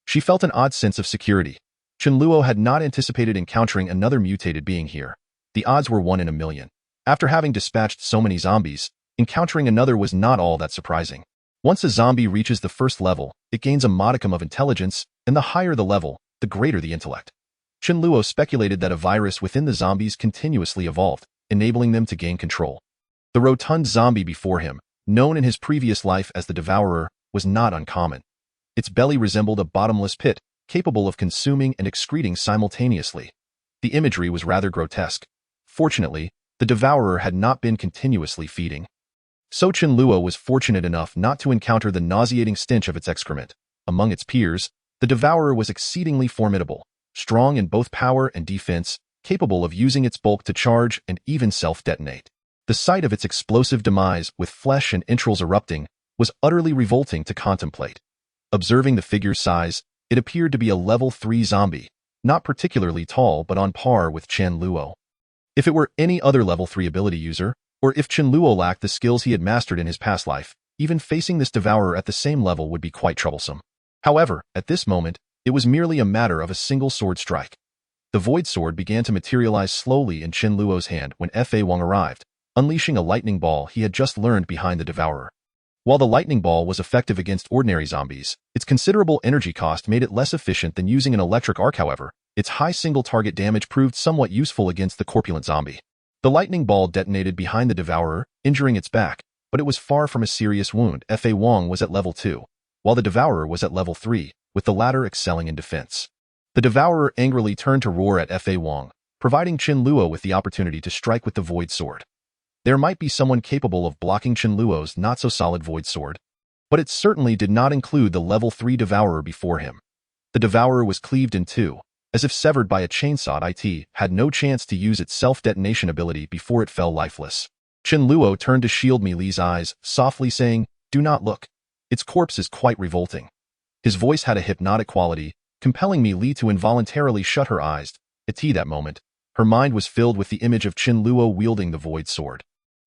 She felt an odd sense of security. Chen Luo had not anticipated encountering another mutated being here. The odds were 1 in a million. After having dispatched so many zombies, encountering another was not all that surprising. Once a zombie reaches the first level, it gains a modicum of intelligence, and the higher the level, the greater the intellect. Chen Luo speculated that a virus within the zombies continuously evolved, enabling them to gain control. The rotund zombie before him, known in his previous life as the Devourer, was not uncommon. Its belly resembled a bottomless pit, capable of consuming and excreting simultaneously. The imagery was rather grotesque. Fortunately, the Devourer had not been continuously feeding. So Chen Luo was fortunate enough not to encounter the nauseating stench of its excrement. Among its peers, the Devourer was exceedingly formidable, strong in both power and defense, capable of using its bulk to charge and even self-detonate. The sight of its explosive demise, with flesh and entrails erupting, was utterly revolting to contemplate. Observing the figure's size, it appeared to be a level 3 zombie, not particularly tall but on par with Chen Luo. If it were any other level 3 ability user, or if Chen Luo lacked the skills he had mastered in his past life, even facing this Devourer at the same level would be quite troublesome. However, at this moment, it was merely a matter of a single sword strike. The Void Sword began to materialize slowly in Chen Luo's hand when Fa Wang arrived, unleashing a lightning ball he had just learned behind the Devourer. While the lightning ball was effective against ordinary zombies, its considerable energy cost made it less efficient than using an electric arc. However, its high single-target damage proved somewhat useful against the corpulent zombie. The lightning ball detonated behind the Devourer, injuring its back, but it was far from a serious wound. Fa Wang was at level 2, while the Devourer was at level 3, with the latter excelling in defense. The Devourer angrily turned to roar at Fa Wang, providing Chen Luo with the opportunity to strike with the Void Sword. There might be someone capable of blocking Chen Luo's not-so-solid Void Sword, but it certainly did not include the level 3 Devourer before him. The Devourer was cleaved in 2, as if severed by a chainsaw. It had no chance to use its self-detonation ability before it fell lifeless. Chen Luo turned to shield Meili's eyes, softly saying, "Do not look. Its corpse is quite revolting." His voice had a hypnotic quality, compelling Meili to involuntarily shut her eyes. At that moment, her mind was filled with the image of Chen Luo wielding the Void Sword.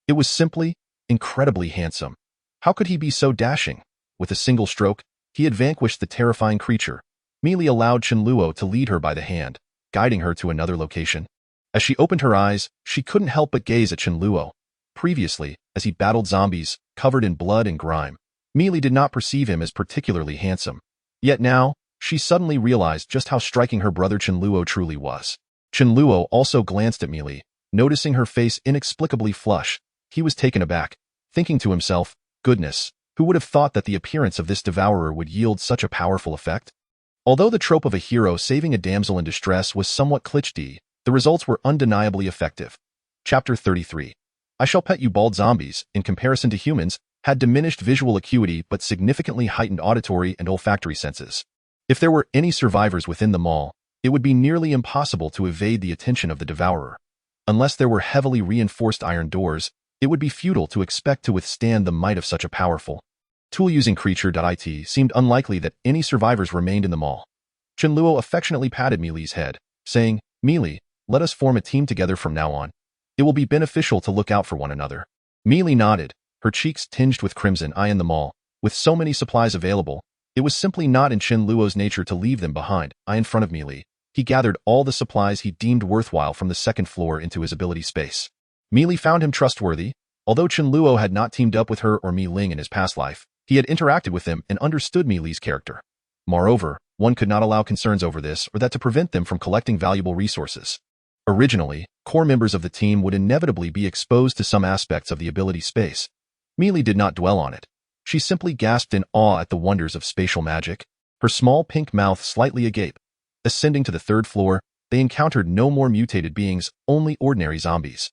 It was simply, incredibly handsome. How could he be so dashing? With a single stroke, he had vanquished the terrifying creature. Meili allowed Chen Luo to lead her by the hand, guiding her to another location. As she opened her eyes, she couldn't help but gaze at Chen Luo. Previously, as he battled zombies, covered in blood and grime, Meili did not perceive him as particularly handsome. Yet now, she suddenly realized just how striking her brother Chen Luo truly was. Chen Luo also glanced at Meili, noticing her face inexplicably flush. He was taken aback, thinking to himself, "Goodness, who would have thought that the appearance of this Devourer would yield such a powerful effect?" Although the trope of a hero saving a damsel in distress was somewhat cliché, the results were undeniably effective. Chapter 33. I shall pet you. Bald zombies, in comparison to humans, had diminished visual acuity but significantly heightened auditory and olfactory senses. If there were any survivors within the mall, it would be nearly impossible to evade the attention of the Devourer. Unless there were heavily reinforced iron doors, it would be futile to expect to withstand the might of such a powerful, tool-using creature. It seemed unlikely that any survivors remained in the mall. Chen Luo affectionately patted Meili's head, saying, "Meili, let us form a team together from now on. It will be beneficial to look out for one another." Meili nodded, her cheeks tinged with crimson. "I in the mall, With so many supplies available, it was simply not in Chen Luo's nature to leave them behind. In front of Meili, he gathered all the supplies he deemed worthwhile from the second floor into his ability space. Meili found him trustworthy. Although Chen Luo had not teamed up with her or Mi Ling in his past life, he had interacted with them and understood Meili's character. Moreover, one could not allow concerns over this or that to prevent them from collecting valuable resources. Originally, core members of the team would inevitably be exposed to some aspects of the ability space. Meili did not dwell on it. She simply gasped in awe at the wonders of spatial magic, her small pink mouth slightly agape. Ascending to the third floor, they encountered no more mutated beings, only ordinary zombies.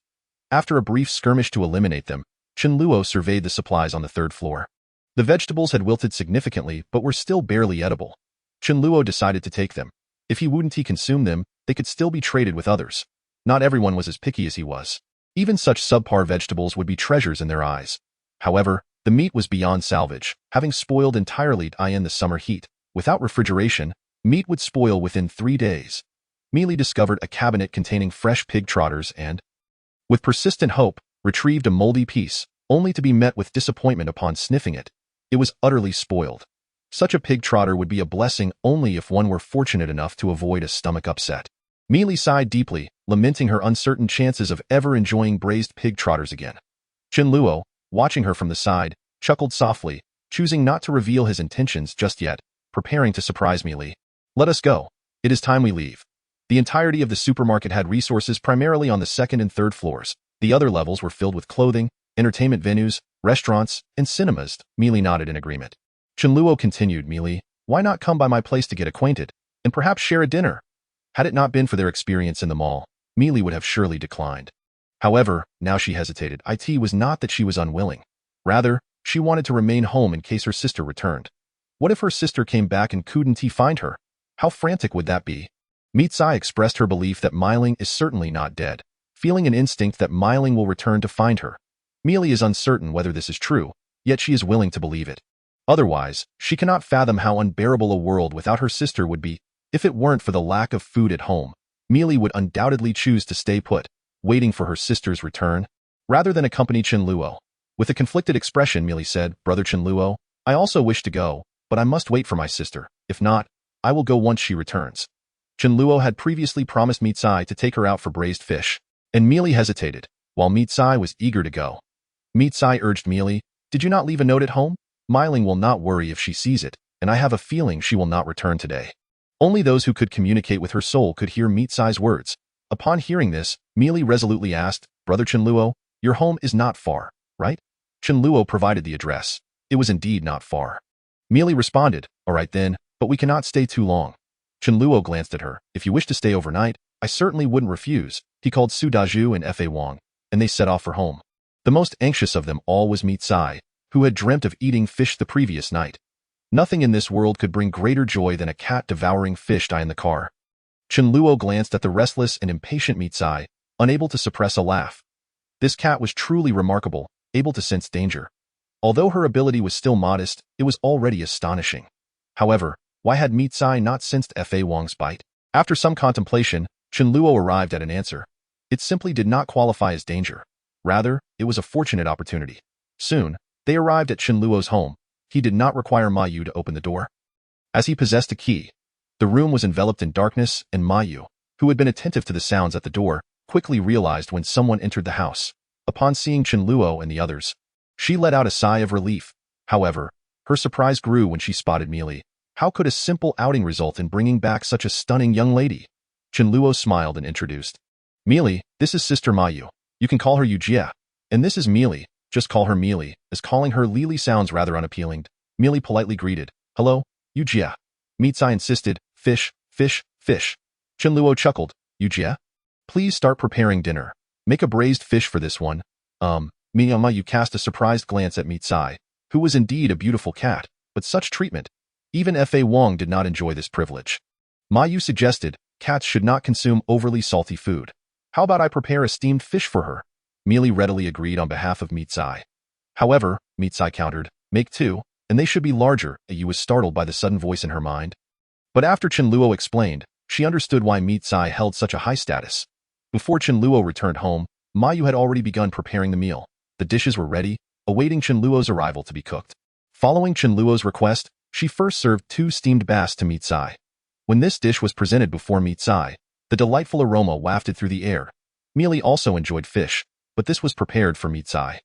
After a brief skirmish to eliminate them, Chen Luo surveyed the supplies on the third floor. The vegetables had wilted significantly but were still barely edible. Chen Luo decided to take them. If he wouldn't consume them, they could still be traded with others. Not everyone was as picky as he was. Even such subpar vegetables would be treasures in their eyes. However, the meat was beyond salvage, having spoiled entirely in the summer heat. Without refrigeration, meat would spoil within 3 days. Meili discovered a cabinet containing fresh pig trotters and, with persistent hope, retrieved a moldy piece, only to be met with disappointment upon sniffing it. It was utterly spoiled. Such a pig trotter would be a blessing only if one were fortunate enough to avoid a stomach upset. Meili sighed deeply, lamenting her uncertain chances of ever enjoying braised pig trotters again. Chen Luo, watching her from the side, chuckled softly, choosing not to reveal his intentions just yet, preparing to surprise Meili. Let us go. It is time we leave. The entirety of the supermarket had resources primarily on the second and third floors. The other levels were filled with clothing, entertainment venues, restaurants, and cinemas. Meili nodded in agreement. Chen Luo continued, Meili, why not come by my place to get acquainted, and perhaps share a dinner? Had it not been for their experience in the mall, Meili would have surely declined. However, now she hesitated. It was not that she was unwilling. Rather, she wanted to remain home in case her sister returned. What if her sister came back and couldn't find her? How frantic would that be? Mitsai expressed her belief that Meiling is certainly not dead, feeling an instinct that Meiling will return to find her. Meili is uncertain whether this is true, yet she is willing to believe it. Otherwise, she cannot fathom how unbearable a world without her sister would be. If it weren't for the lack of food at home, Meili would undoubtedly choose to stay put, waiting for her sister's return, rather than accompany Chen Luo. With a conflicted expression, Meili said, Brother Chen Luo, I also wish to go, but I must wait for my sister. If not, I will go once she returns. Chen Luo had previously promised Mitsai to take her out for braised fish, and Meili hesitated, while Mitsai was eager to go. Mitsai urged Meili, did you not leave a note at home? Meiling will not worry if she sees it, and I have a feeling she will not return today. Only those who could communicate with her soul could hear Mitsai's words. Upon hearing this, Meili resolutely asked, Brother Chen Luo, your home is not far, right? Chen Luo provided the address. It was indeed not far. Meili responded, all right then, but we cannot stay too long. Chen Luo glanced at her. If you wish to stay overnight, I certainly wouldn't refuse. He called Su Dazhu and Fa Wang, and they set off for home. The most anxious of them all was Mitsai, who had dreamt of eating fish the previous night. Nothing in this world could bring greater joy than a cat devouring fish in the car. Chen Luo glanced at the restless and impatient Mitsai, unable to suppress a laugh. This cat was truly remarkable, able to sense danger. Although her ability was still modest, it was already astonishing. However, why had Mitsai not sensed Fa Wang's bite? After some contemplation, Chen Luo arrived at an answer. It simply did not qualify as danger. Rather, it was a fortunate opportunity. Soon, they arrived at Chen Luo's home. He did not require Mayu to open the door, as he possessed a key. The room was enveloped in darkness, and Mayu, who had been attentive to the sounds at the door, quickly realized when someone entered the house. Upon seeing Chen Luo and the others, she let out a sigh of relief. However, her surprise grew when she spotted Meili. How could a simple outing result in bringing back such a stunning young lady? Chen Luo smiled and introduced. Meili, this is Sister Mayu. You can call her Yujia. And this is Meili. Just call her Meili, as calling her Lili sounds rather unappealing. Meili politely greeted. Hello, Yujia. Mitsai insisted. Fish, fish, fish. Chen Luo chuckled. Yujia? Please start preparing dinner. Make a braised fish for this one. Mayu cast a surprised glance at Mitsai, who was indeed a beautiful cat, but such treatment. Even Fa Wang did not enjoy this privilege. Mayu suggested, cats should not consume overly salty food. How about I prepare a steamed fish for her? Meili readily agreed on behalf of Mitsai. However, Mitsai countered, make 2, and they should be larger. Yu was startled by the sudden voice in her mind. But after Chen Luo explained, she understood why Mitsai held such a high status. Before Chen Luo returned home, Mayu had already begun preparing the meal. The dishes were ready, awaiting Chen Luo's arrival to be cooked. Following Chen Luo's request, she first served 2 steamed bass to Mitsai. When this dish was presented before Mitsai, the delightful aroma wafted through the air. Mealy also enjoyed fish, but this was prepared for Mitsai.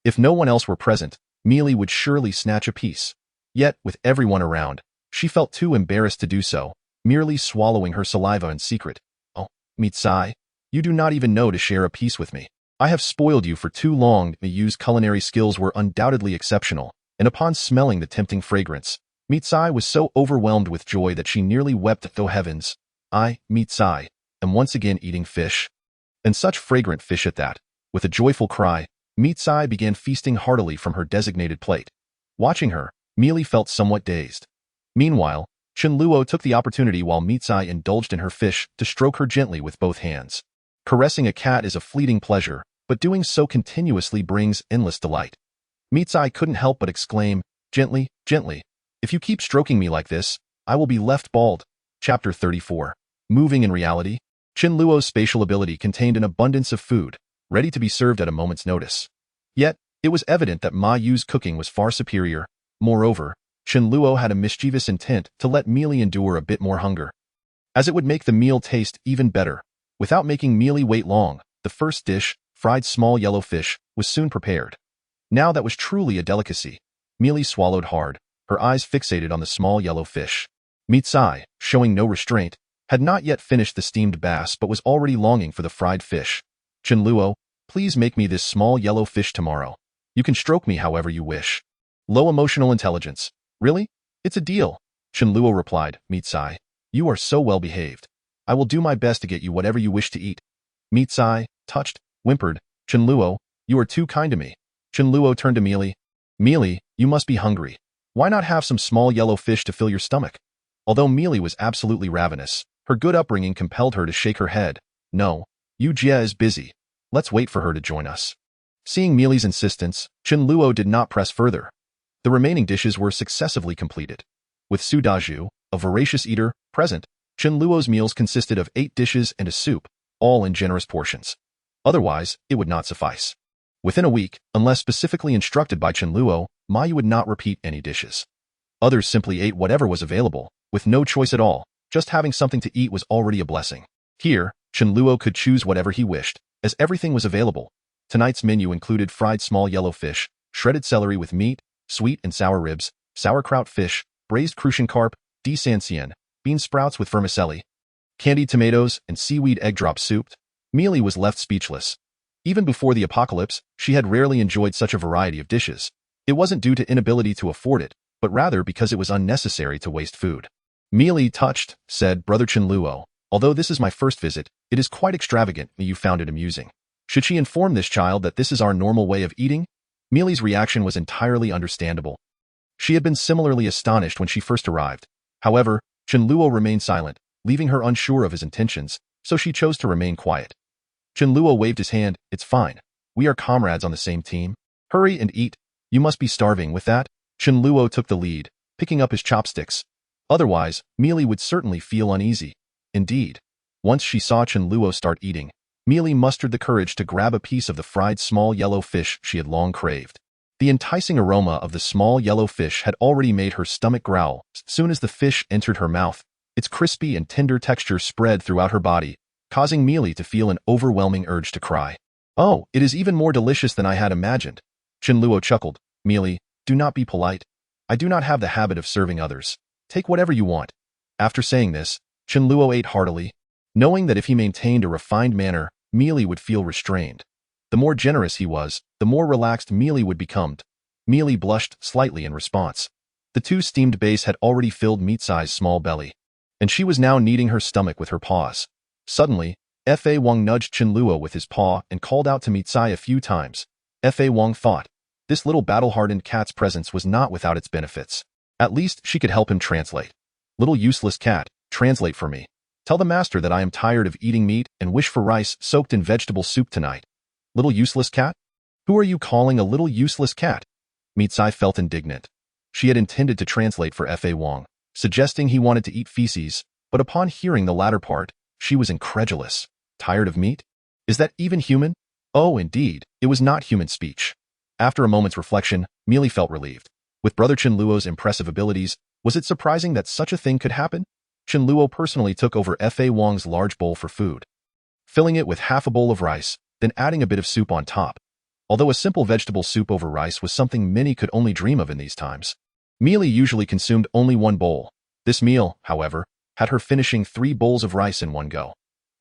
If no one else were present, Mealy would surely snatch a piece. Yet, with everyone around, she felt too embarrassed to do so, merely swallowing her saliva in secret. Oh, Mitsai, you do not even know to share a piece with me. I have spoiled you for too long. Miyu's culinary skills were undoubtedly exceptional, and upon smelling the tempting fragrance, Mitsai was so overwhelmed with joy that she nearly wept. Oh heavens! I, Mitsai, am once again eating fish. And such fragrant fish at that. With a joyful cry, Mitsai began feasting heartily from her designated plate. Watching her, Mealy felt somewhat dazed. Meanwhile, Chen Luo took the opportunity while Mitsai indulged in her fish to stroke her gently with both hands. Caressing a cat is a fleeting pleasure, but doing so continuously brings endless delight. Mitsai couldn't help but exclaim, "Gently, gently. If you keep stroking me like this, I will be left bald." Chapter 34. Moving in reality, Chen Luo's spatial ability contained an abundance of food, ready to be served at a moment's notice. Yet, it was evident that Ma Yu's cooking was far superior. Moreover, Chen Luo had a mischievous intent to let Mealy endure a bit more hunger, as it would make the meal taste even better. Without making Mealy wait long, the first dish, fried small yellow fish, was soon prepared. Now that was truly a delicacy. Mealy swallowed hard, her eyes fixated on the small yellow fish. Mitsai, showing no restraint, had not yet finished the steamed bass but was already longing for the fried fish. Chen Luo, please make me this small yellow fish tomorrow. You can stroke me however you wish. Low emotional intelligence. Really? It's a deal. Chen Luo replied, Mitsai, you are so well behaved. I will do my best to get you whatever you wish to eat. Mitsai, touched, whimpered, Chen Luo, you are too kind to me. Chen Luo turned to Mealy. Mealy, you must be hungry. Why not have some small yellow fish to fill your stomach? Although Mealy was absolutely ravenous, her good upbringing compelled her to shake her head. No, Yu Jie is busy. Let's wait for her to join us. Seeing Mealy's insistence, Chen Luo did not press further. The remaining dishes were successively completed. With Su Daju, a voracious eater, present, Chen Luo's meals consisted of 8 dishes and a soup, all in generous portions. Otherwise, it would not suffice. Within a week, unless specifically instructed by Chen Luo, Ma Yu would not repeat any dishes. Others simply ate whatever was available, with no choice at all. Just having something to eat was already a blessing. Here, Chen Luo could choose whatever he wished, as everything was available. Tonight's menu included fried small yellow fish, shredded celery with meat, sweet and sour ribs, sauerkraut fish, braised crucian carp, sansien, bean sprouts with vermicelli, candied tomatoes, and seaweed egg drop soup. Mealy was left speechless. Even before the apocalypse, she had rarely enjoyed such a variety of dishes. It wasn't due to inability to afford it, but rather because it was unnecessary to waste food. Mealy, touched, said, Brother Chen Luo, although this is my first visit, it is quite extravagant that you found it amusing. Should she inform this child that this is our normal way of eating? Mealy's reaction was entirely understandable. She had been similarly astonished when she first arrived. However, Chen Luo remained silent, leaving her unsure of his intentions, so she chose to remain quiet. Chen Luo waved his hand, it's fine. We are comrades on the same team. Hurry and eat. You must be starving. With that, Chen Luo took the lead, picking up his chopsticks. Otherwise, Mealy would certainly feel uneasy. Indeed, once she saw Chen Luo start eating, Mealy mustered the courage to grab a piece of the fried small yellow fish she had long craved. The enticing aroma of the small yellow fish had already made her stomach growl. As soon as the fish entered her mouth, its crispy and tender texture spread throughout her body, causing Mealy to feel an overwhelming urge to cry. Oh, it is even more delicious than I had imagined. Chen Luo chuckled. Mealy, do not be polite. I do not have the habit of serving others. Take whatever you want. After saying this, Chen Luo ate heartily, knowing that if he maintained a refined manner, Mealy would feel restrained. The more generous he was, the more relaxed Mealy would become. Mealy blushed slightly in response. The 2 steamed base had already filled Mitsai's small belly, and she was now kneading her stomach with her paws. Suddenly, Fa Wang nudged Chen Luo with his paw and called out to Mitsai a few times. Fa Wang thought, this little battle-hardened cat's presence was not without its benefits. At least she could help him translate. Little useless cat, translate for me. Tell the master that I am tired of eating meat and wish for rice soaked in vegetable soup tonight. Little useless cat? Who are you calling a little useless cat? Mitsai felt indignant. She had intended to translate for Fa Wang, suggesting he wanted to eat feces, but upon hearing the latter part, she was incredulous. Tired of meat? Is that even human? Oh, indeed, it was not human speech. After a moment's reflection, Mealy felt relieved. With Brother Chen Luo's impressive abilities, was it surprising that such a thing could happen? Chen Luo personally took over Fa Wang's large bowl for food, filling it with half a bowl of rice, then adding a bit of soup on top. Although a simple vegetable soup over rice was something many could only dream of in these times, Mealy usually consumed only one bowl. This meal, however, had her finishing 3 bowls of rice in one go.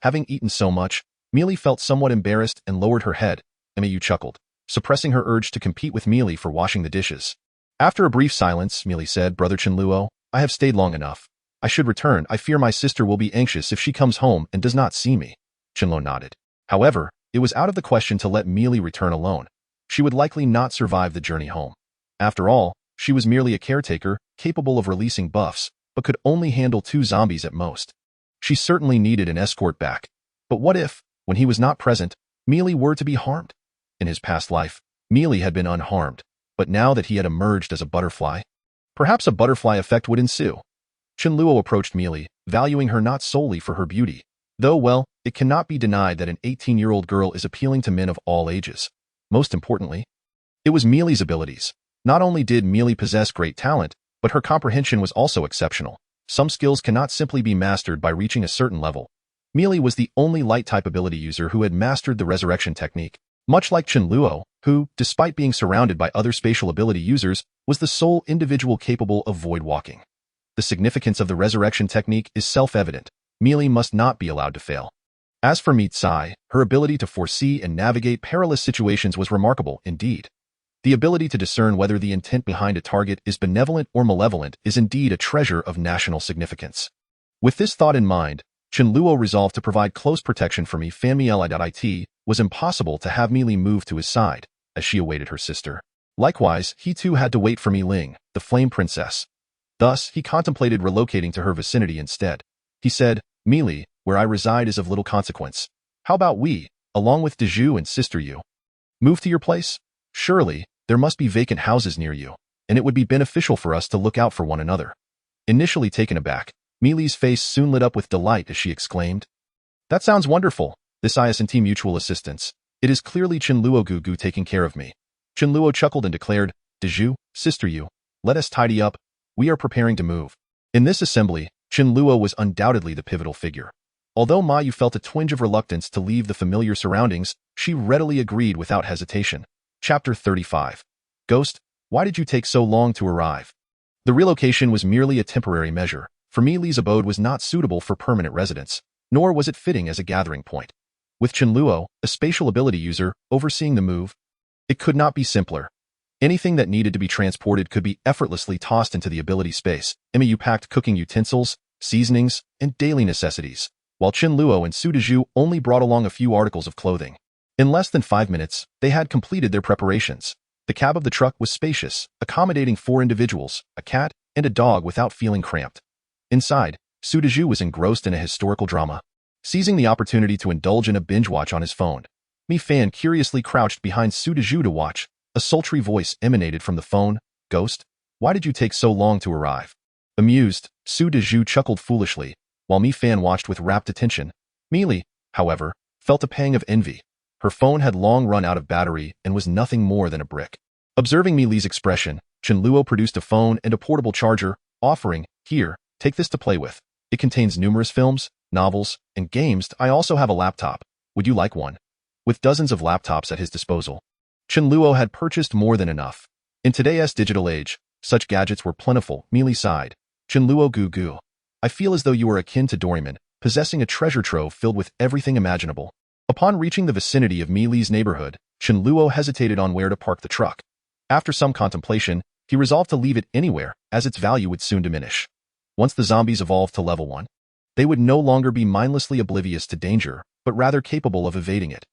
Having eaten so much, Mealy felt somewhat embarrassed and lowered her head. Miu chuckled, suppressing her urge to compete with Mealy for washing the dishes. After a brief silence, Mealy said, Brother Chen Luo, I have stayed long enough. I should return. I fear my sister will be anxious if she comes home and does not see me. Chen Luo nodded. However, it was out of the question to let Mealy return alone. She would likely not survive the journey home. After all, she was merely a caretaker, capable of releasing buffs, but could only handle 2 zombies at most. She certainly needed an escort back. But what if, when he was not present, Mealy were to be harmed? In his past life, Mealy had been unharmed, but now that he had emerged as a butterfly, perhaps a butterfly effect would ensue. Chen Luo approached Mealy, valuing her not solely for her beauty, though, well, it cannot be denied that an 18-year-old girl is appealing to men of all ages. Most importantly, it was Mealy's abilities. Not only did Mealy possess great talent, but her comprehension was also exceptional. Some skills cannot simply be mastered by reaching a certain level. Mealy was the only light-type ability user who had mastered the resurrection technique, much like Chen Luo, who, despite being surrounded by other spatial ability users, was the sole individual capable of void walking. The significance of the resurrection technique is self-evident. Mealy must not be allowed to fail. As for Mi Tsai, her ability to foresee and navigate perilous situations was remarkable indeed. The ability to discern whether the intent behind a target is benevolent or malevolent is indeed a treasure of national significance. With this thought in mind, Chen Luo resolved to provide close protection for me. It was impossible to have Mealy move to his side, as she awaited her sister. Likewise, he too had to wait for Mi Ling, the flame princess. Thus, he contemplated relocating to her vicinity instead. He said, Mealy, where I reside is of little consequence. How about we, along with Dezhu and Sister Yu, move to your place? Surely, there must be vacant houses near you, and it would be beneficial for us to look out for one another. Initially taken aback, Mealy's face soon lit up with delight as she exclaimed, That sounds wonderful, this IS&T mutual assistance. It is clearly Chen Luo Gugu taking care of me. Chen Luo chuckled and declared, Dezhu, Sister Yu, let us tidy up. We are preparing to move. In this assembly, Chen Luo was undoubtedly the pivotal figure. Although Ma Yu felt a twinge of reluctance to leave the familiar surroundings, she readily agreed without hesitation. Chapter 35. Ghost, why did you take so long to arrive? The relocation was merely a temporary measure, for Mealy's abode was not suitable for permanent residence, nor was it fitting as a gathering point. With Chen Luo, a spatial ability user, overseeing the move, it could not be simpler. Anything that needed to be transported could be effortlessly tossed into the ability space. Miu packed cooking utensils, seasonings, and daily necessities, while Chen Luo and Su Dezhu only brought along a few articles of clothing. In less than 5 minutes, they had completed their preparations. The cab of the truck was spacious, accommodating 4 individuals, a cat, and a dog without feeling cramped. Inside, Su Dezhu was engrossed in a historical drama. Seizing the opportunity to indulge in a binge watch on his phone, Mi Fan curiously crouched behind Su Dezhu to watch. A sultry voice emanated from the phone. Ghost, why did you take so long to arrive? Amused, Su Dezhu chuckled foolishly, while Mi Fan watched with rapt attention. Mealy, however, felt a pang of envy. Her phone had long run out of battery and was nothing more than a brick. Observing Mealy's expression, Chen Luo produced a phone and a portable charger, offering, Here, take this to play with. It contains numerous films, novels, and games. I also have a laptop. Would you like one? With dozens of laptops at his disposal, Chen Luo had purchased more than enough. In today's digital age, such gadgets were plentiful. Mealy sighed. Chen Luo Gugu, I feel as though you are akin to Doraemon, possessing a treasure trove filled with everything imaginable. Upon reaching the vicinity of Mealy's neighborhood, Chen Luo hesitated on where to park the truck. After some contemplation, he resolved to leave it anywhere, as its value would soon diminish. Once the zombies evolved to level 1, they would no longer be mindlessly oblivious to danger, but rather capable of evading it.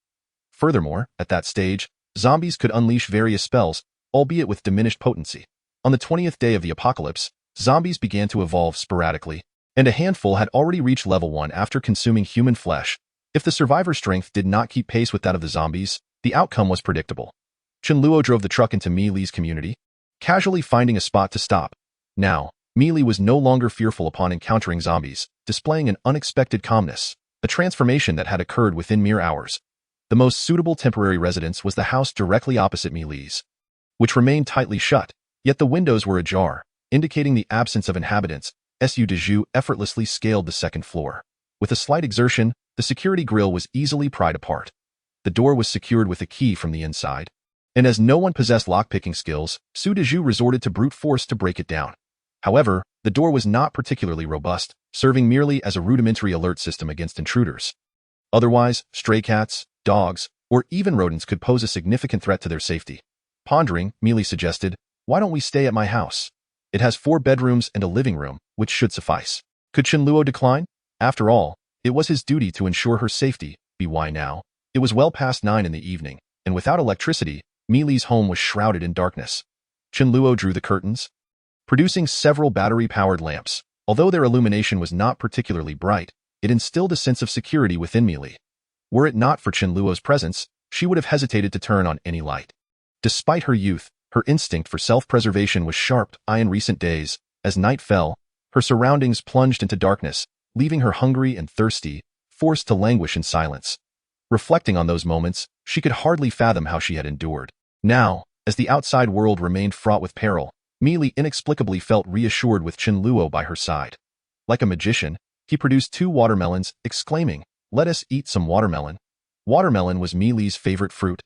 Furthermore, at that stage, zombies could unleash various spells, albeit with diminished potency. On the 20th day of the apocalypse, zombies began to evolve sporadically, and a handful had already reached level 1 after consuming human flesh. If the survivor's strength did not keep pace with that of the zombies, the outcome was predictable. Chen Luo drove the truck into Mealy's community, casually finding a spot to stop. Now, Mealy was no longer fearful upon encountering zombies, displaying an unexpected calmness, a transformation that had occurred within mere hours. The most suitable temporary residence was the house directly opposite Mealy's, which remained tightly shut, Yet the windows were ajar, indicating the absence of inhabitants. Su Dezhu effortlessly scaled the second floor. With a slight exertion, the security grille was easily pried apart. The door was secured with a key from the inside. And as no one possessed lockpicking skills, Su Dezhu resorted to brute force to break it down. However, the door was not particularly robust, serving merely as a rudimentary alert system against intruders. Otherwise, stray cats, dogs, or even rodents could pose a significant threat to their safety. Pondering, Meili suggested, "Why don't we stay at my house? It has 4 bedrooms and a living room, which should suffice." Could Chen Luo decline? After all, it was his duty to ensure her safety. Why now? It was well past 9 in the evening, and without electricity, Meili's home was shrouded in darkness. Chen Luo drew the curtains, producing several battery-powered lamps. Although their illumination was not particularly bright, it instilled a sense of security within Meili. Were it not for Chen Luo's presence, she would have hesitated to turn on any light. Despite her youth, her instinct for self-preservation was sharp. In recent days, as night fell, her surroundings plunged into darkness, leaving her hungry and thirsty, forced to languish in silence. Reflecting on those moments, she could hardly fathom how she had endured. Now, as the outside world remained fraught with peril, Meili inexplicably felt reassured with Chen Luo by her side. Like a magician, he produced 2 watermelons, exclaiming, "Let us eat some watermelon." Watermelon was Meili's favorite fruit,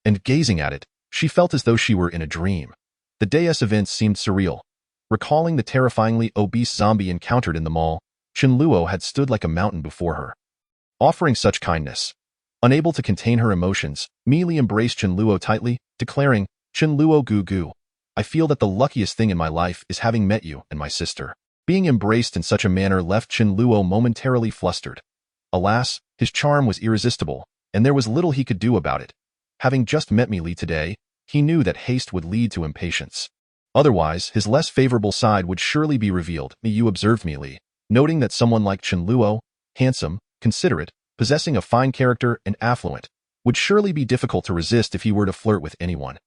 and gazing at it, she felt as though she were in a dream. The day's events seemed surreal. Recalling the terrifyingly obese zombie encountered in the mall, Chen Luo had stood like a mountain before her, offering such kindness. Unable to contain her emotions, Meili embraced Chen Luo tightly, declaring, "Chen Luo gu gu. I feel that the luckiest thing in my life is having met you and my sister." Being embraced in such a manner left Chen Luo momentarily flustered. Alas, his charm was irresistible, and there was little he could do about it. Having just met Meili today, he knew that haste would lead to impatience. Otherwise, his less favorable side would surely be revealed. You observed Meili, noting that someone like Chen Luo, handsome, considerate, possessing a fine character and affluent, would surely be difficult to resist if he were to flirt with anyone.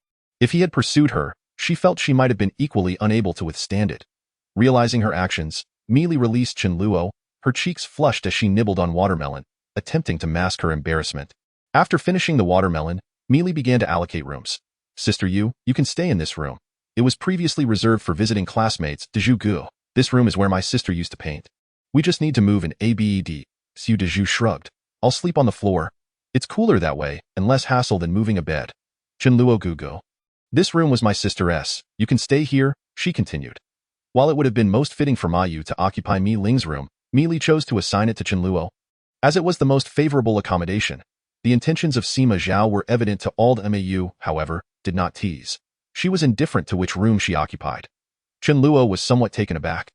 If he had pursued her, she felt she might have been equally unable to withstand it. Realizing her actions, Meili released Chen Luo, her cheeks flushed as she nibbled on watermelon, attempting to mask her embarrassment. After finishing the watermelon, Meili began to allocate rooms. "Sister Yu, you can stay in this room. It was previously reserved for visiting classmates. Dezhu gu. This room is where my sister used to paint. We just need to move in ABED." Su Dezhu shrugged. "I'll sleep on the floor. It's cooler that way, and less hassle than moving a bed." Chen Luo gu gu. "This room was my sister's. You can stay here," she continued. While it would have been most fitting for Ma Yu to occupy Mi Ling's room, Meili chose to assign it to Chen Luo. As it was the most favorable accommodation, the intentions of Sima Zhao were evident to all. The Mau, however, did not tease. She was indifferent to which room she occupied. Chen Luo was somewhat taken aback.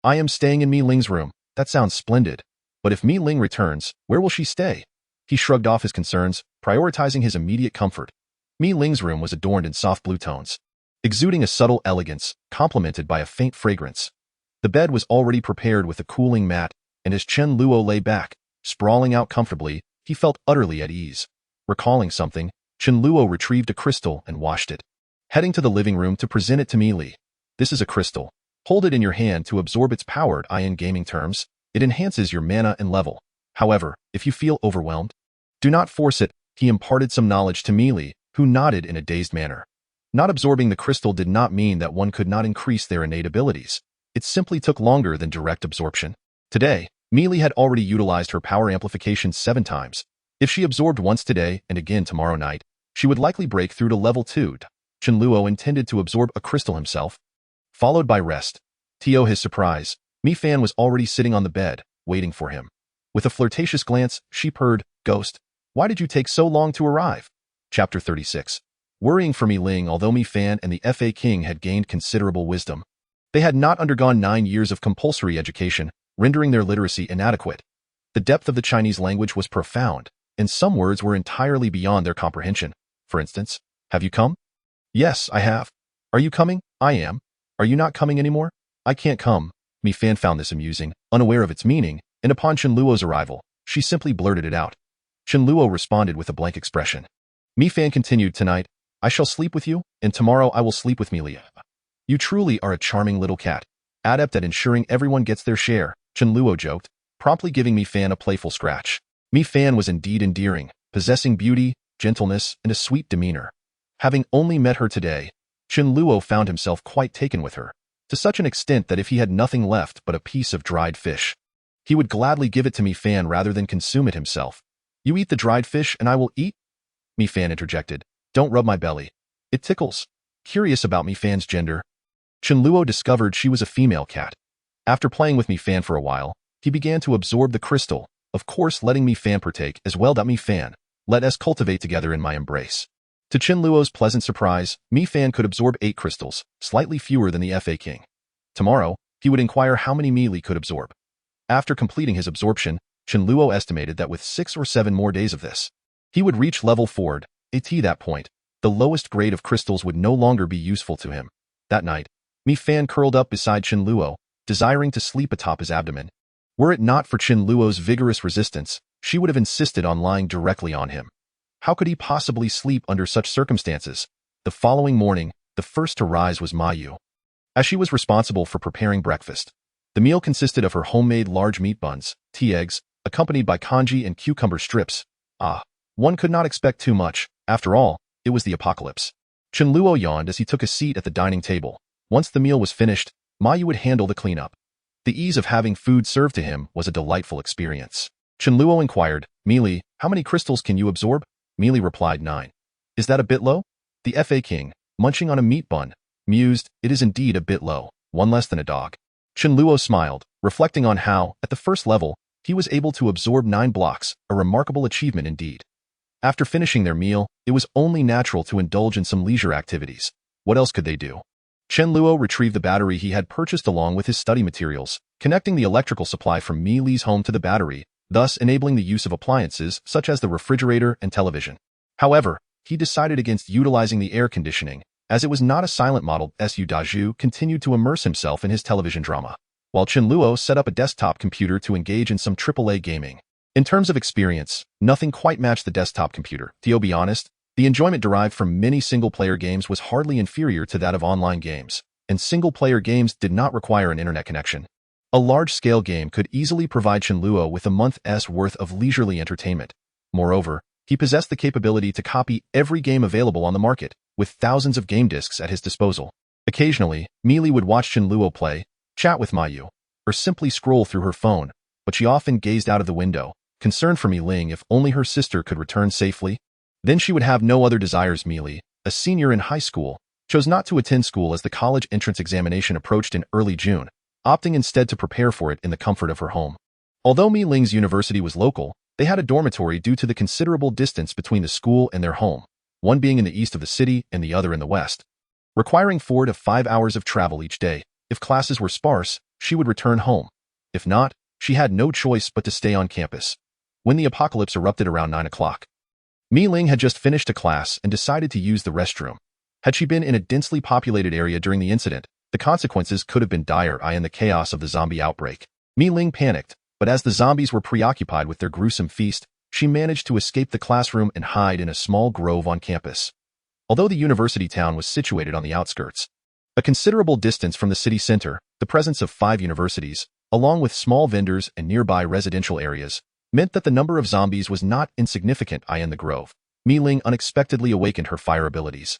"I am staying in Mi Ling's room. That sounds splendid. But if Mi Ling returns, where will she stay?" He shrugged off his concerns, prioritizing his immediate comfort. Mi Ling's room was adorned in soft blue tones, exuding a subtle elegance, complemented by a faint fragrance. The bed was already prepared with a cooling mat, and as Chen Luo lay back, sprawling out comfortably, he felt utterly at ease. Recalling something, Chen Luo retrieved a crystal and washed it. Heading to the living room to present it to Meili. "This is a crystal. Hold it in your hand to absorb its power. In gaming terms, it enhances your mana and level. However, if you feel overwhelmed, do not force it." He imparted some knowledge to Meili, who nodded in a dazed manner. Not absorbing the crystal did not mean that one could not increase their innate abilities. It simply took longer than direct absorption. Today, Meili had already utilized her power amplification 7 times. If she absorbed once today and again tomorrow night, she would likely break through to level 2. Chen Luo intended to absorb a crystal himself, followed by rest. To his surprise, Mi Fan was already sitting on the bed, waiting for him. With a flirtatious glance, she purred, "Ghost, why did you take so long to arrive?" Chapter 36. Worrying for Mi Ling. Although Mi Fan and the Fa King had gained considerable wisdom, they had not undergone 9 years of compulsory education, rendering their literacy inadequate. The depth of the Chinese language was profound, and some words were entirely beyond their comprehension. For instance, "Have you come?" "Yes, I have." "Are you coming?" "I am." "Are you not coming anymore?" "I can't come." Mi Fan found this amusing, unaware of its meaning, and upon Chen Luo's arrival, she simply blurted it out. Chen Luo responded with a blank expression. Mi Fan continued, "Tonight, I shall sleep with you, and tomorrow I will sleep with Meili. You truly are a charming little cat, adept at ensuring everyone gets their share," Chen Luo joked, promptly giving Mi Fan a playful scratch. Mi Fan was indeed endearing, possessing beauty, gentleness, and a sweet demeanor. Having only met her today, Chen Luo found himself quite taken with her, to such an extent that if he had nothing left but a piece of dried fish, he would gladly give it to Mi Fan rather than consume it himself. You eat the dried fish and I will eat? Mi Fan interjected. Don't rub my belly. It tickles. Curious about Mi Fan's gender, Chen Luo discovered she was a female cat. After playing with Mi Fan for a while, he began to absorb the crystal, of course letting Mi Fan partake as well. Mi Fan, let us cultivate together in my embrace. To Chen Luo's pleasant surprise, Mi Fan could absorb 8 crystals, slightly fewer than the Fa King. Tomorrow, he would inquire how many Mi Li could absorb. After completing his absorption, Chen Luo estimated that with 6 or 7 more days of this, he would reach level 4. At that point, the lowest grade of crystals would no longer be useful to him. That night, Mi Fan curled up beside Chen Luo, desiring to sleep atop his abdomen. Were it not for Chen Luo's vigorous resistance, she would have insisted on lying directly on him. How could he possibly sleep under such circumstances? The following morning, the first to rise was Mayu. As she was responsible for preparing breakfast, the meal consisted of her homemade large meat buns, tea eggs, accompanied by congee and cucumber strips. One could not expect too much. After all, it was the apocalypse. Chen Luo yawned as he took a seat at the dining table. Once the meal was finished, Mayu would handle the cleanup. The ease of having food served to him was a delightful experience. Chen Luo inquired, Mi Li, how many crystals can you absorb? Mi Li replied 9. Is that a bit low? The Fa King, munching on a meat bun, mused, it is indeed a bit low, 1 less than a dog. Chen Luo smiled, reflecting on how, at the first level, he was able to absorb 9 blocks, a remarkable achievement indeed. After finishing their meal, it was only natural to indulge in some leisure activities. What else could they do? Chen Luo retrieved the battery he had purchased along with his study materials, connecting the electrical supply from Mi Li's home to the battery, thus enabling the use of appliances such as the refrigerator and television. However, he decided against utilizing the air conditioning, as it was not a silent model. Su Daju continued to immerse himself in his television drama, while Chen Luo set up a desktop computer to engage in some AAA gaming. In terms of experience, nothing quite matched the desktop computer. To be honest, the enjoyment derived from many single-player games was hardly inferior to that of online games, and single-player games did not require an internet connection. A large-scale game could easily provide Chen Luo with a month's worth of leisurely entertainment. Moreover, he possessed the capability to copy every game available on the market, with thousands of game discs at his disposal. Occasionally, Mi Li would watch Chen Luo play, chat with Mayu, or simply scroll through her phone, but she often gazed out of the window, concerned for Mi Ling if only her sister could return safely. Then she would have no other desires. Mi Li, a senior in high school, chose not to attend school as the college entrance examination approached in early June, opting instead to prepare for it in the comfort of her home. Although Mi Ling's university was local, they had a dormitory due to the considerable distance between the school and their home, one being in the east of the city and the other in the west, requiring 4 to 5 hours of travel each day. If classes were sparse, she would return home. If not, she had no choice but to stay on campus. When the apocalypse erupted around 9 o'clock, Mi Ling had just finished a class and decided to use the restroom. Had she been in a densely populated area during the incident, the consequences could have been dire in the chaos of the zombie outbreak. Mi Ling panicked, but as the zombies were preoccupied with their gruesome feast, she managed to escape the classroom and hide in a small grove on campus. Although the university town was situated on the outskirts, a considerable distance from the city center, the presence of 5 universities, along with small vendors and nearby residential areas, meant that the number of zombies was not insignificant in the grove. Mi Ling unexpectedly awakened her fire abilities.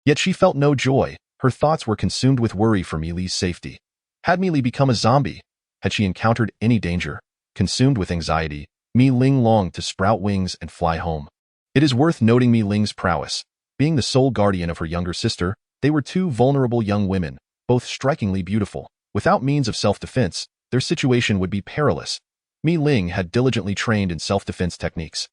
Yet she felt no joy. Her thoughts were consumed with worry for Mi Li's safety. Had Mi Li become a zombie? Had she encountered any danger? Consumed with anxiety, Mi Ling longed to sprout wings and fly home. It is worth noting Mi Ling's prowess. Being the sole guardian of her younger sister, they were 2 vulnerable young women, both strikingly beautiful. Without means of self-defense, their situation would be perilous. Mi Ling had diligently trained in self-defense techniques,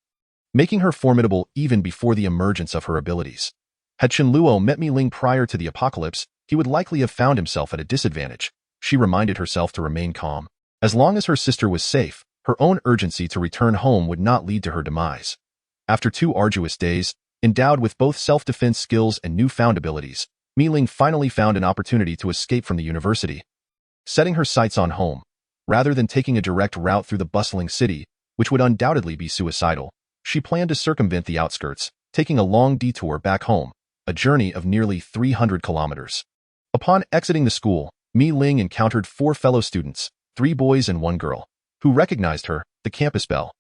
making her formidable even before the emergence of her abilities. Had Chen Luo met Mi Ling prior to the apocalypse, he would likely have found himself at a disadvantage. She reminded herself to remain calm. As long as her sister was safe, her own urgency to return home would not lead to her demise. After 2 arduous days, endowed with both self-defense skills and newfound abilities, Mi Ling finally found an opportunity to escape from the university. Setting her sights on home, rather than taking a direct route through the bustling city, which would undoubtedly be suicidal, she planned to circumvent the outskirts, taking a long detour back home, a journey of nearly 300 kilometers. Upon exiting the school, Mi Ling encountered 4 fellow students, 3 boys and 1 girl, who recognized her, the campus belle.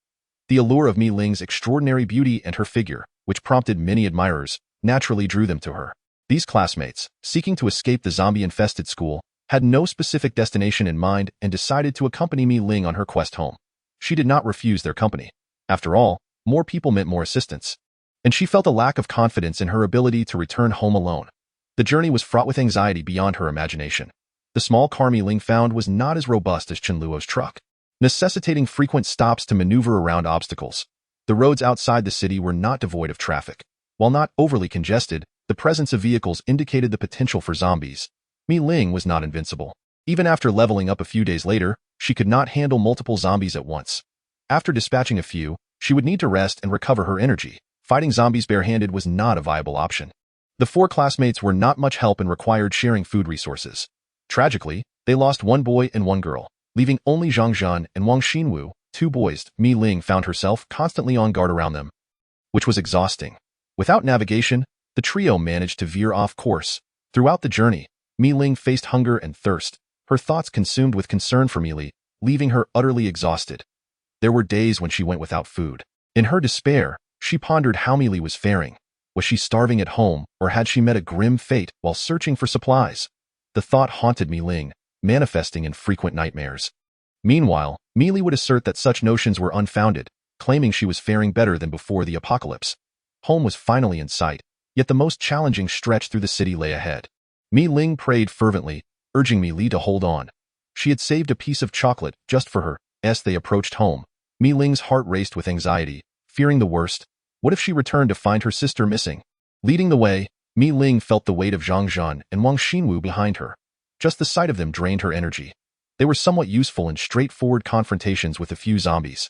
The allure of Mi Ling's extraordinary beauty and her figure, which prompted many admirers, naturally drew them to her. These classmates, seeking to escape the zombie-infested school, had no specific destination in mind and decided to accompany Mi Ling on her quest home. She did not refuse their company. After all, more people meant more assistance. And she felt a lack of confidence in her ability to return home alone. The journey was fraught with anxiety beyond her imagination. The small car Mi Ling found was not as robust as Chen Luo's truck, necessitating frequent stops to maneuver around obstacles. The roads outside the city were not devoid of traffic. While not overly congested, the presence of vehicles indicated the potential for zombies. Mi Ling was not invincible. Even after leveling up a few days later, she could not handle multiple zombies at once. After dispatching a few, she would need to rest and recover her energy. Fighting zombies barehanded was not a viable option. The 4 classmates were not much help and required sharing food resources. Tragically, they lost 1 boy and 1 girl, leaving only Zhang Zhan and Wang Xinwu, 2 boys. Mi Ling found herself constantly on guard around them, which was exhausting. Without navigation, the trio managed to veer off course. Throughout the journey, Mi Ling faced hunger and thirst, her thoughts consumed with concern for Mi Li, leaving her utterly exhausted. There were days when she went without food. In her despair, she pondered how Mi Li was faring. Was she starving at home, or had she met a grim fate while searching for supplies? The thought haunted Mi Ling, manifesting in frequent nightmares. Meanwhile, Mi Li would assert that such notions were unfounded, claiming she was faring better than before the apocalypse. Home was finally in sight, yet the most challenging stretch through the city lay ahead. Mi Ling prayed fervently, urging Mi Li to hold on. She had saved a piece of chocolate just for her. As they approached home, Mi Ling's heart raced with anxiety, fearing the worst. What if she returned to find her sister missing? Leading the way, Mi Ling felt the weight of Zhang Zhan and Wang Xinwu behind her. Just the sight of them drained her energy. They were somewhat useful in straightforward confrontations with a few zombies.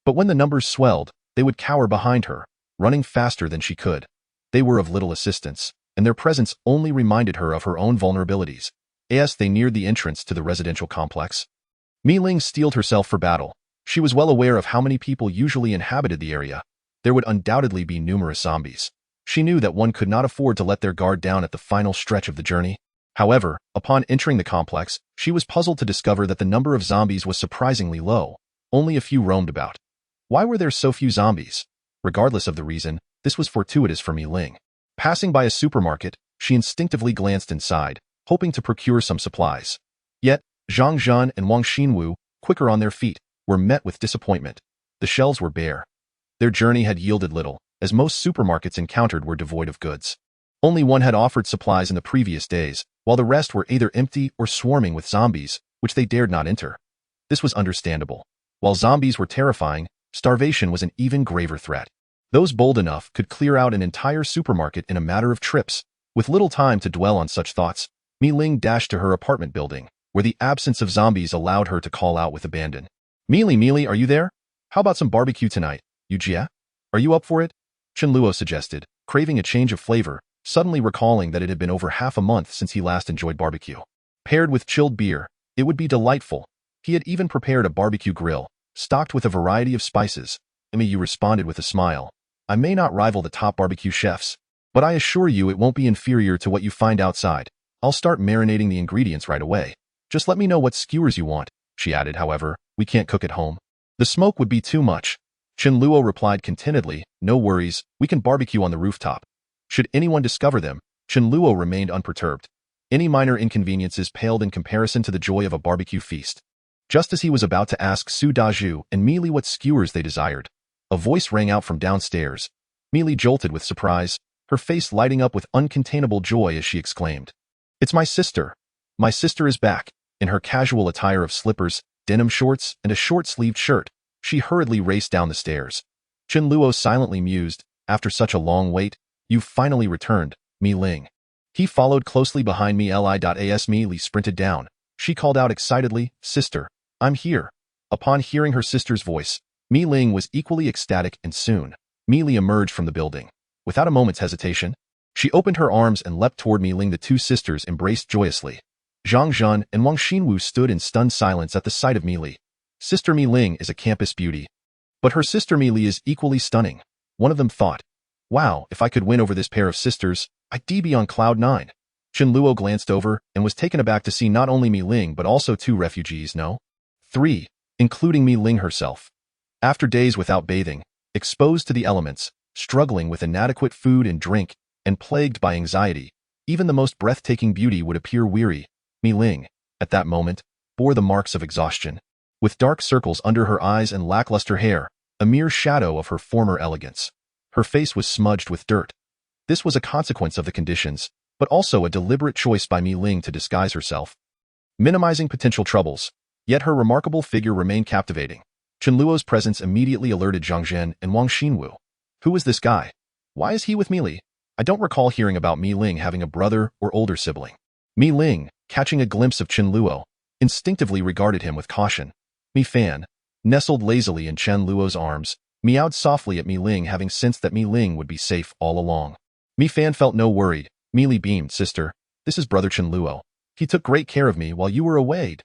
But when the numbers swelled, they would cower behind her, running faster than she could. They were of little assistance, and their presence only reminded her of her own vulnerabilities. As they neared the entrance to the residential complex, Mi Ling steeled herself for battle. She was well aware of how many people usually inhabited the area. There would undoubtedly be numerous zombies. She knew that one could not afford to let their guard down at the final stretch of the journey. However, upon entering the complex, she was puzzled to discover that the number of zombies was surprisingly low. Only a few roamed about. Why were there so few zombies? Regardless of the reason, this was fortuitous for Mi Ling. Passing by a supermarket, she instinctively glanced inside, hoping to procure some supplies. Yet, Zhang Zhan and Wang Xinwu, quicker on their feet, were met with disappointment. The shelves were bare. Their journey had yielded little, as most supermarkets encountered were devoid of goods. Only one had offered supplies in the previous days, while the rest were either empty or swarming with zombies, which they dared not enter. This was understandable. While zombies were terrifying, starvation was an even graver threat. Those bold enough could clear out an entire supermarket in a matter of trips. With little time to dwell on such thoughts, Mi Ling dashed to her apartment building, where the absence of zombies allowed her to call out with abandon. Mi Li, are you there? How about some barbecue tonight, Yujia? Are you up for it? Chen Luo suggested, craving a change of flavor, suddenly recalling that it had been over half a month since he last enjoyed barbecue. Paired with chilled beer, it would be delightful. He had even prepared a barbecue grill, stocked with a variety of spices. Yu responded with a smile. I may not rival the top barbecue chefs, but I assure you it won't be inferior to what you find outside. I'll start marinating the ingredients right away. Just let me know what skewers you want, she added. However, we can't cook at home. The smoke would be too much. Chen Luo replied contentedly, no worries, we can barbecue on the rooftop. Should anyone discover them, Chen Luo remained unperturbed. Any minor inconveniences paled in comparison to the joy of a barbecue feast. Just as he was about to ask Su Dazhu and Mi Li what skewers they desired, a voice rang out from downstairs. Mi Li jolted with surprise, her face lighting up with uncontainable joy as she exclaimed, It's my sister. My sister is back. In her casual attire of slippers, denim shorts, and a short-sleeved shirt, she hurriedly raced down the stairs. Chen Luo silently mused, after such a long wait, you've finally returned, Mi Ling. He followed closely behind me. As Mi Li sprinted down, she called out excitedly, Sister, I'm here. Upon hearing her sister's voice, Mi Ling was equally ecstatic, and soon, Mi Li emerged from the building. Without a moment's hesitation, she opened her arms and leapt toward Mi Ling. The two sisters embraced joyously. Zhang Zhan and Wang Xinwu stood in stunned silence at the sight of Mi Li. Sister Mi Ling is a campus beauty, but her sister Mi Li is equally stunning. One of them thought, wow, if I could win over this pair of sisters, I'd be on cloud 9. Chen Luo glanced over and was taken aback to see not only Mi Ling but also 2 refugees, no, 3, including Mi Ling herself. After days without bathing, exposed to the elements, struggling with inadequate food and drink, and plagued by anxiety, Even the most breathtaking beauty would appear weary. Mi Ling, at that moment, bore the marks of exhaustion. With dark circles under her eyes and lackluster hair, a mere shadow of her former elegance. Her face was smudged with dirt. This was a consequence of the conditions, but also a deliberate choice by Mi Ling to disguise herself, minimizing potential troubles. Yet her remarkable figure remained captivating. Chen Luo's presence immediately alerted Zhang Zhen and Wang Xinwu. Who is this guy? Why is he with Mi Li? I don't recall hearing about Mi Ling having a brother or older sibling. Mi Ling, catching a glimpse of Chen Luo, instinctively regarded him with caution. Mi Fan, nestled lazily in Chen Luo's arms, meowed softly at Mi Ling, having sensed that Mi Ling would be safe all along. Mi Fan felt no worried. Mi Li beamed. Sister, this is brother Chen Luo. He took great care of me while you were away.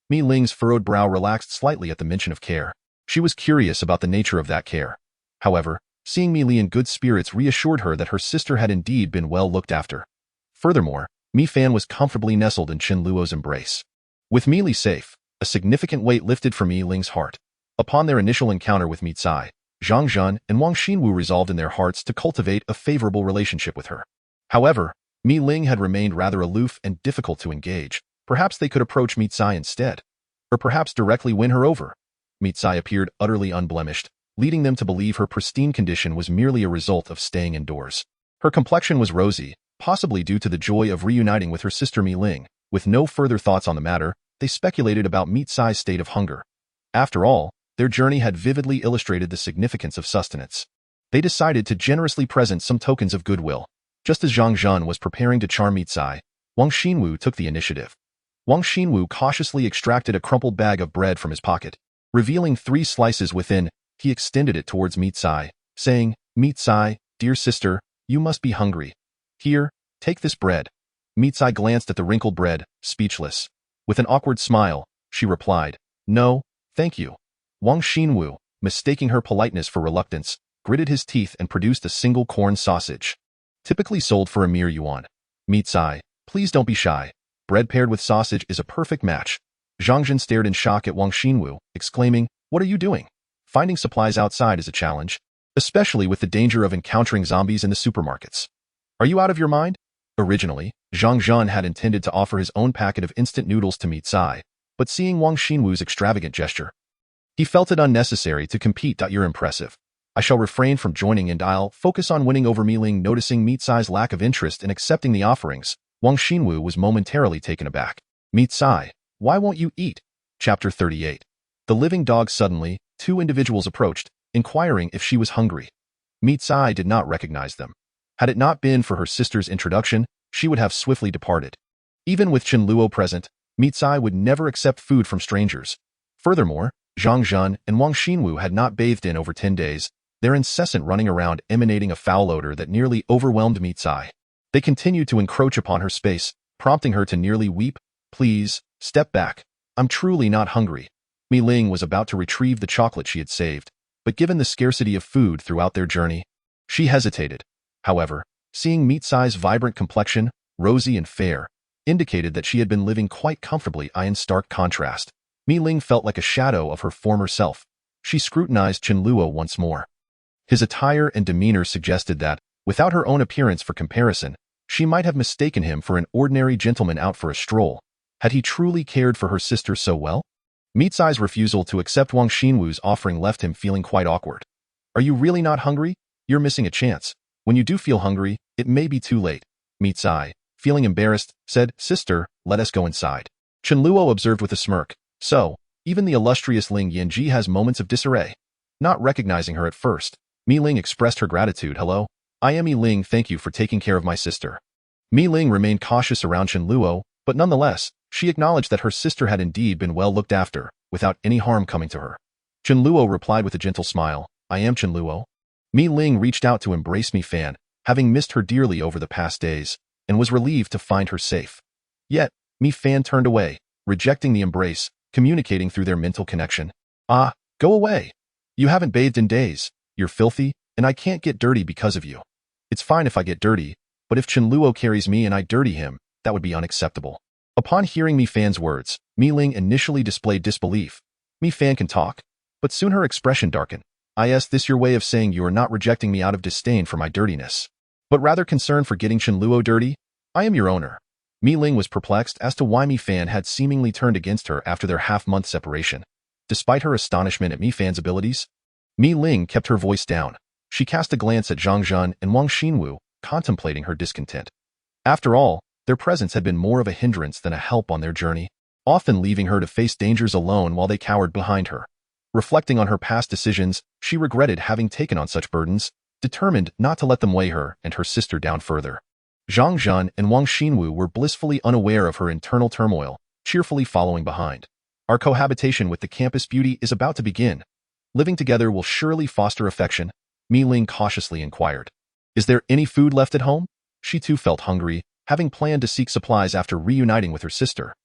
Mi Ling's furrowed brow relaxed slightly at the mention of care. She was curious about the nature of that care. However, seeing Mi Li in good spirits reassured her that her sister had indeed been well looked after. Furthermore, Mi Fan was comfortably nestled in Chen Luo's embrace. With Mi Li safe, a significant weight lifted from Mi Ling's heart. Upon their initial encounter with Mi Tsai, Zhang Zhen and Wang Xinwu resolved in their hearts to cultivate a favorable relationship with her. However, Mi Ling had remained rather aloof and difficult to engage. Perhaps they could approach Mi Tsai instead. Or perhaps directly win her over. Mi Tsai appeared utterly unblemished, leading them to believe her pristine condition was merely a result of staying indoors. Her complexion was rosy, possibly due to the joy of reuniting with her sister Mi Ling. With no further thoughts on the matter, they speculated about Mi Tsai's state of hunger. After all, their journey had vividly illustrated the significance of sustenance. They decided to generously present some tokens of goodwill. Just as Zhang Zhen was preparing to charm Mi Tsai, Wang Xinwu took the initiative. Wang Xinwu cautiously extracted a crumpled bag of bread from his pocket. Revealing 3 slices within, he extended it towards Mi Tsai, saying, Mi Tsai, dear sister, you must be hungry. Here, take this bread. Mi Tsai glanced at the wrinkled bread, speechless. With an awkward smile, she replied, No, thank you. Wang Xinwu, mistaking her politeness for reluctance, gritted his teeth and produced a single corn sausage. Typically sold for a mere yuan. Mi Tsai, please don't be shy. Bread paired with sausage is a perfect match. Zhang Zhen stared in shock at Wang Xinwu, exclaiming, What are you doing? Finding supplies outside is a challenge, especially with the danger of encountering zombies in the supermarkets. Are you out of your mind? Originally, Zhang Zhen had intended to offer his own packet of instant noodles to Mi Tsai, but seeing Wang Xinwu's extravagant gesture, he felt it unnecessary to compete. You're impressive. I shall refrain from joining and I'll focus on winning over Mi Ling. Noticing Mi Tsai's lack of interest in accepting the offerings, Wang Xinwu was momentarily taken aback. Mi Tsai, why won't you eat? Chapter 38. The living dog. Suddenly, 2 individuals approached, inquiring if she was hungry. Mi Tsai did not recognize them. Had it not been for her sister's introduction, she would have swiftly departed. Even with Chen Luo present, Mi Tsai would never accept food from strangers. Furthermore, Zhang Zhen and Wang Xinwu had not bathed in over 10 days, their incessant running around emanating a foul odor that nearly overwhelmed Mi Tsai. They continued to encroach upon her space, prompting her to nearly weep. Please, step back. I'm truly not hungry. Mi Ling was about to retrieve the chocolate she had saved, but given the scarcity of food throughout their journey, she hesitated. However, seeing Mi Tsai's vibrant complexion, rosy and fair, indicated that she had been living quite comfortably. In stark contrast, Mi Ling felt like a shadow of her former self. She scrutinized Chen Luo once more. His attire and demeanor suggested that, without her own appearance for comparison, she might have mistaken him for an ordinary gentleman out for a stroll. Had he truly cared for her sister so well? Mi Tsai's refusal to accept Wang Xinwu's offering left him feeling quite awkward. Are you really not hungry? You're missing a chance. When you do feel hungry, it may be too late. Mi Tsai, feeling embarrassed, said, Sister, let us go inside. Chen Luo observed with a smirk. So, even the illustrious Ling Yanji has moments of disarray. Not recognizing her at first, Mi Ling expressed her gratitude. Hello, I am Mi Ling. Thank you for taking care of my sister. Mi Ling remained cautious around Chen Luo, but nonetheless, she acknowledged that her sister had indeed been well looked after, without any harm coming to her. Chen Luo replied with a gentle smile, I am Chen Luo. Mi Ling reached out to embrace Mi Fan, having missed her dearly over the past days, and was relieved to find her safe. Yet, Mi Fan turned away, rejecting the embrace, communicating through their mental connection. Ah, go away. You haven't bathed in days, you're filthy, and I can't get dirty because of you. It's fine if I get dirty, but if Chen Luo carries me and I dirty him, that would be unacceptable. Upon hearing Mi Fan's words, Mi Ling initially displayed disbelief. Mi Fan can talk, but soon her expression darkened. Is this your way of saying you are not rejecting me out of disdain for my dirtiness, but rather concern for getting Chen Luo dirty? I am your owner. Mi Ling was perplexed as to why Mi Fan had seemingly turned against her after their half-month separation. Despite her astonishment at Mi Fan's abilities, Mi Ling kept her voice down. She cast a glance at Zhang Zhan and Wang Xinwu, contemplating her discontent. After all, their presence had been more of a hindrance than a help on their journey, often leaving her to face dangers alone while they cowered behind her. Reflecting on her past decisions, she regretted having taken on such burdens, determined not to let them weigh her and her sister down further. Zhang Zhan and Wang Xinwu were blissfully unaware of her internal turmoil, cheerfully following behind. Our cohabitation with the campus beauty is about to begin. Living together will surely foster affection, Mi Ling cautiously inquired. Is there any food left at home? She too felt hungry, having planned to seek supplies after reuniting with her sister.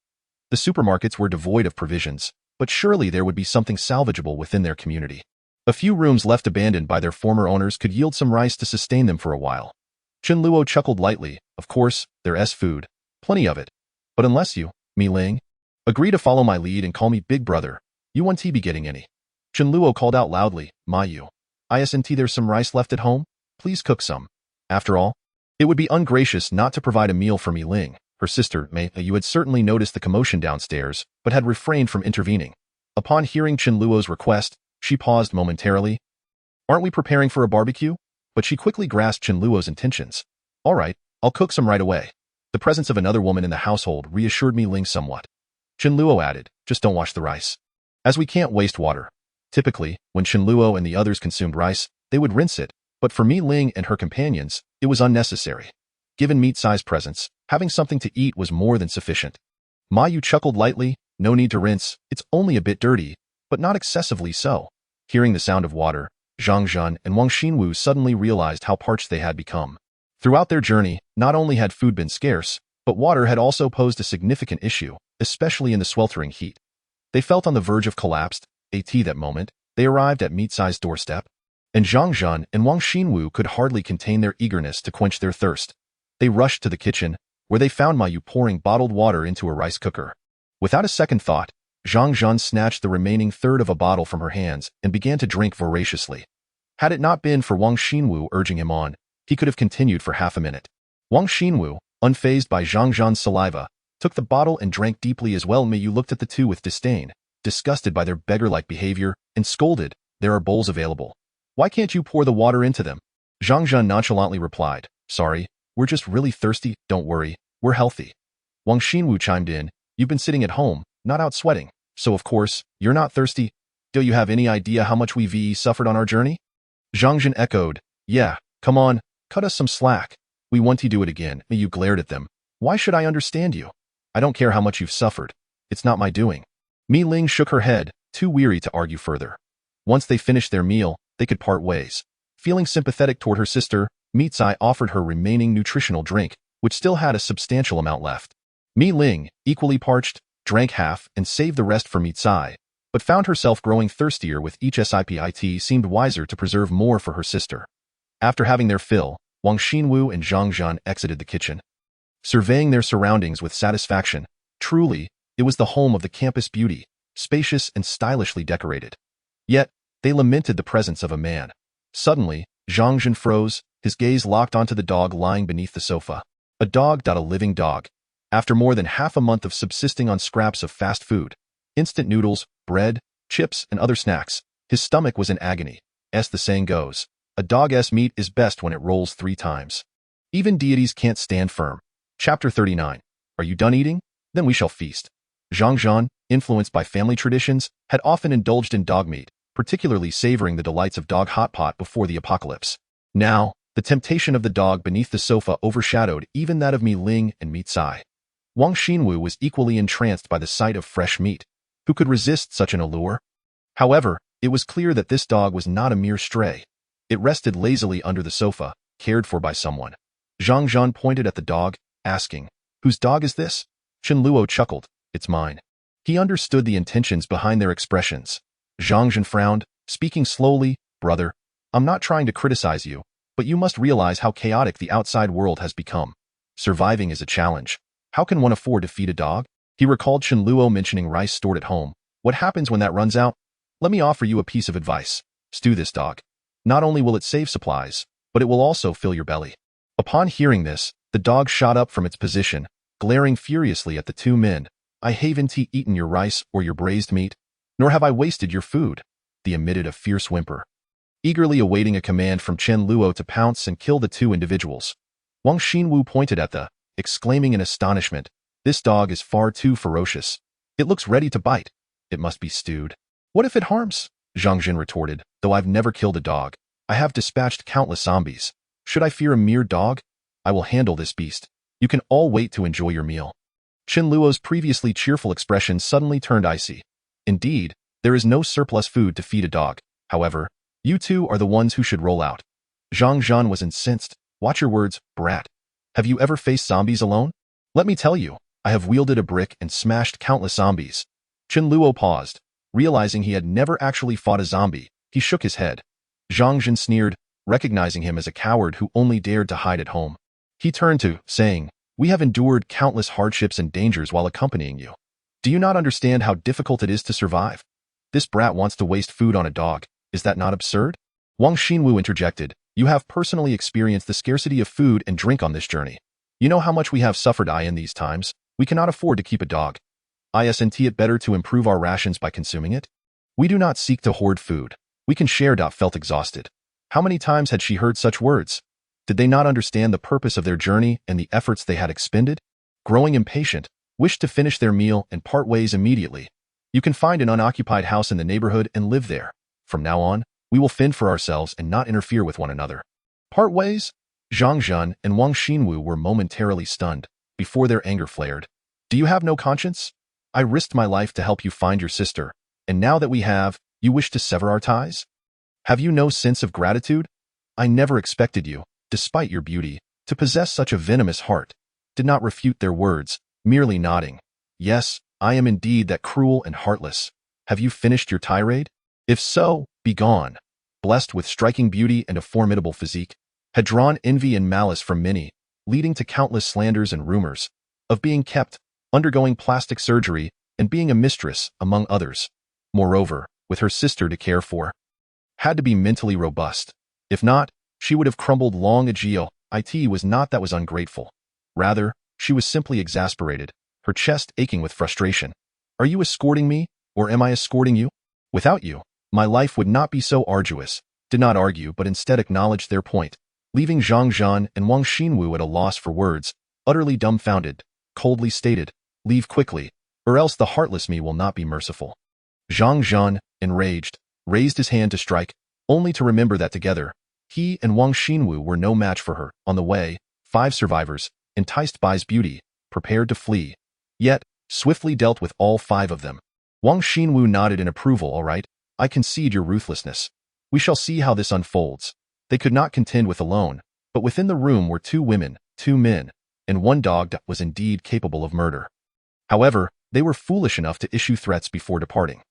The supermarkets were devoid of provisions, but surely there would be something salvageable within their community. A few rooms left abandoned by their former owners could yield some rice to sustain them for a while. Chen Luo chuckled lightly. Of course, there's food. Plenty of it. But unless you, Mi Ling, agree to follow my lead and call me Big Brother, you won't be getting any. Chen Luo called out loudly, Ma Yu. Isn't there's some rice left at home? Please cook some. After all, it would be ungracious not to provide a meal for Mi Ling. Her sister, Mei Yu, had certainly noticed the commotion downstairs, but had refrained from intervening. Upon hearing Chen Luo's request, she paused momentarily. Aren't we preparing for a barbecue? But she quickly grasped Chen Luo's intentions. All right, I'll cook some right away. The presence of another woman in the household reassured Mi Ling somewhat. Chen Luo added, just don't wash the rice. As we can't waste water. Typically, when Chen Luo and the others consumed rice, they would rinse it, but for Mi Ling and her companions, it was unnecessary. Given meat-sized presence, having something to eat was more than sufficient. Ma Yu chuckled lightly, no need to rinse, it's only a bit dirty, but not excessively so. Hearing the sound of water, Zhang Zhan and Wang Xinwu suddenly realized how parched they had become. Throughout their journey, not only had food been scarce, but water had also posed a significant issue, especially in the sweltering heat. They felt on the verge of collapse. That moment, they arrived at meat-sized doorstep, and Zhang Zhan and Wang Xinwu could hardly contain their eagerness to quench their thirst. They rushed to the kitchen, where they found Ma Yu pouring bottled water into a rice cooker. Without a second thought, Zhang Zhan snatched the remaining third of a bottle from her hands and began to drink voraciously. Had it not been for Wang Xinwu urging him on, he could have continued for half a minute. Wang Xinwu, unfazed by Zhang Zhan's saliva, took the bottle and drank deeply as well. Ma Yu looked at the two with disdain, disgusted by their beggar-like behavior, and scolded, there are bowls available. Why can't you pour the water into them? Zhang Zhan nonchalantly replied, sorry, we're just really thirsty, don't worry, we're healthy. Wang Xinwu chimed in, you've been sitting at home, not out sweating, so of course, you're not thirsty. Do you have any idea how much we've suffered on our journey? Zhang Zhan echoed, yeah, come on, cut us some slack. We want to do it again. Ma Yu glared at them. Why should I understand you? I don't care how much you've suffered. It's not my doing. Mi Ling shook her head, too weary to argue further. Once they finished their meal, they could part ways. Feeling sympathetic toward her sister, Mi Tsai offered her remaining nutritional drink, which still had a substantial amount left. Mi Ling, equally parched, drank half and saved the rest for Mi Tsai, but found herself growing thirstier with each sip. It seemed wiser to preserve more for her sister. After having their fill, Wang Xinwu and Zhang Zhan exited the kitchen. Surveying their surroundings with satisfaction, truly, it was the home of the campus beauty, spacious and stylishly decorated. Yet, they lamented the presence of a man. Suddenly, Zhang Zhan froze, his gaze locked onto the dog lying beneath the sofa. A dog, a living dog. After more than half a month of subsisting on scraps of fast food, instant noodles, bread, chips, and other snacks, his stomach was in agony. As the saying goes, a dog's meat is best when it rolls 3 times. Even deities can't stand firm. Chapter 39. Are you done eating? Then we shall feast. Zhang Zhan, influenced by family traditions, had often indulged in dog meat, particularly savoring the delights of dog hot pot before the apocalypse. Now, the temptation of the dog beneath the sofa overshadowed even that of Mi Ling and Mi Tsai. Wang Xinwu was equally entranced by the sight of fresh meat. Who could resist such an allure? However, it was clear that this dog was not a mere stray. It rested lazily under the sofa, cared for by someone. Zhang Zhan pointed at the dog, asking, whose dog is this? Chen Luo chuckled, it's mine. He understood the intentions behind their expressions. Zhang Zhan frowned, speaking slowly, brother, I'm not trying to criticize you, but you must realize how chaotic the outside world has become. Surviving is a challenge. How can one afford to feed a dog? He recalled Chen Luo mentioning rice stored at home. What happens when that runs out? Let me offer you a piece of advice. Stew this dog. Not only will it save supplies, but it will also fill your belly. Upon hearing this, The dog shot up from its position, glaring furiously at the two men. I haven't eaten your rice or your braised meat, nor have I wasted your food. They emitted a fierce whimper, eagerly awaiting a command from Chen Luo to pounce and kill the two individuals. Wang Xinwu pointed at the, exclaiming in astonishment, "This dog is far too ferocious. It looks ready to bite. It must be stewed." "What if it harms?" Zhang Jin retorted. "Though I've never killed a dog, I have dispatched countless zombies. Should I fear a mere dog? I will handle this beast. You can all wait to enjoy your meal." Chen Luo's previously cheerful expression suddenly turned icy. "Indeed, there is no surplus food to feed a dog. However, you two are the ones who should roll out." Zhang Zhan was incensed. "Watch your words, brat. Have you ever faced zombies alone? Let me tell you, I have wielded a brick and smashed countless zombies." Chen Luo paused. Realizing he had never actually fought a zombie, he shook his head. Zhang Jin sneered, recognizing him as a coward who only dared to hide at home. He turned to, saying, "We have endured countless hardships and dangers while accompanying you. Do you not understand how difficult it is to survive? This brat wants to waste food on a dog. Is that not absurd?" Wang Xinwu interjected, "You have personally experienced the scarcity of food and drink on this journey. You know how much we have suffered in these times. We cannot afford to keep a dog. Isn't it better to improve our rations by consuming it? We do not seek to hoard food. We can share." Felt exhausted. How many times had she heard such words? Did they not understand the purpose of their journey and the efforts they had expended? Growing impatient, wished to finish their meal and part ways immediately. "You can find an unoccupied house in the neighborhood and live there. From now on, we will fend for ourselves and not interfere with one another." Part ways? Zhang Zhan and Wang Xinwu were momentarily stunned, before their anger flared. "Do you have no conscience? I risked my life to help you find your sister, and now that we have, you wish to sever our ties? Have you no sense of gratitude? I never expected you, despite your beauty, to possess such a venomous heart." Did not refute their words, merely nodding. "Yes, I am indeed that cruel and heartless. Have you finished your tirade? If so, be gone." Blessed with striking beauty and a formidable physique, had drawn envy and malice from many, leading to countless slanders and rumors of being kept, undergoing plastic surgery, and being a mistress, among others. Moreover, with her sister to care for, had to be mentally robust. If not, she would have crumbled long ago. It was not that was ungrateful. Rather, she was simply exasperated, her chest aching with frustration. "Are you escorting me, or am I escorting you? Without you, my life would not be so arduous." Did not argue but instead acknowledged their point, leaving Zhang Zhan and Wang Xinwu at a loss for words, utterly dumbfounded, coldly stated, "Leave quickly, or else the heartless me will not be merciful." Zhang Zhan, enraged, raised his hand to strike, only to remember that together, he and Wang Xinwu were no match for her. On the way, 5 survivors, enticed by his beauty, prepared to flee. Yet, swiftly dealt with all 5 of them. Wang Xinwu nodded in approval. "All right, I concede your ruthlessness. We shall see how this unfolds." They could not contend with alone, but within the room were 2 women, 2 men, and 1 dog that was indeed capable of murder. However, they were foolish enough to issue threats before departing.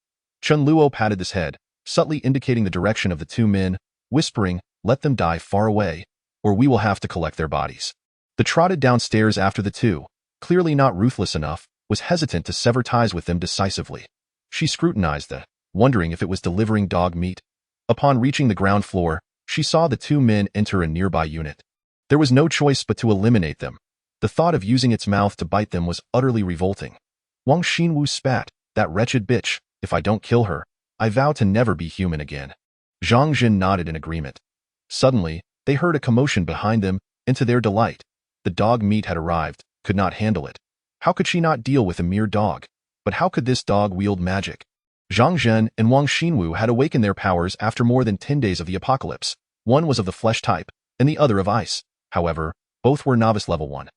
Chen Luo patted his head, subtly indicating the direction of the 2 men, whispering, "Let them die far away, or we will have to collect their bodies." They trotted downstairs after the 2, clearly not ruthless enough, was hesitant to sever ties with them decisively. She scrutinized them, wondering if it was delivering dog meat. Upon reaching the ground floor, she saw the 2 men enter a nearby unit. There was no choice but to eliminate them. The thought of using its mouth to bite them was utterly revolting. Wang Xinwu spat, "That wretched bitch, if I don't kill her, I vow to never be human again." Zhang Jin nodded in agreement. Suddenly, they heard a commotion behind them, and to their delight, the dog meat had arrived, could not handle it. How could she not deal with a mere dog? But how could this dog wield magic? Zhang Zhen and Wang Xinwu had awakened their powers after more than 10 days of the apocalypse. One was of the flesh type, and the other of ice. However, both were novice level 1.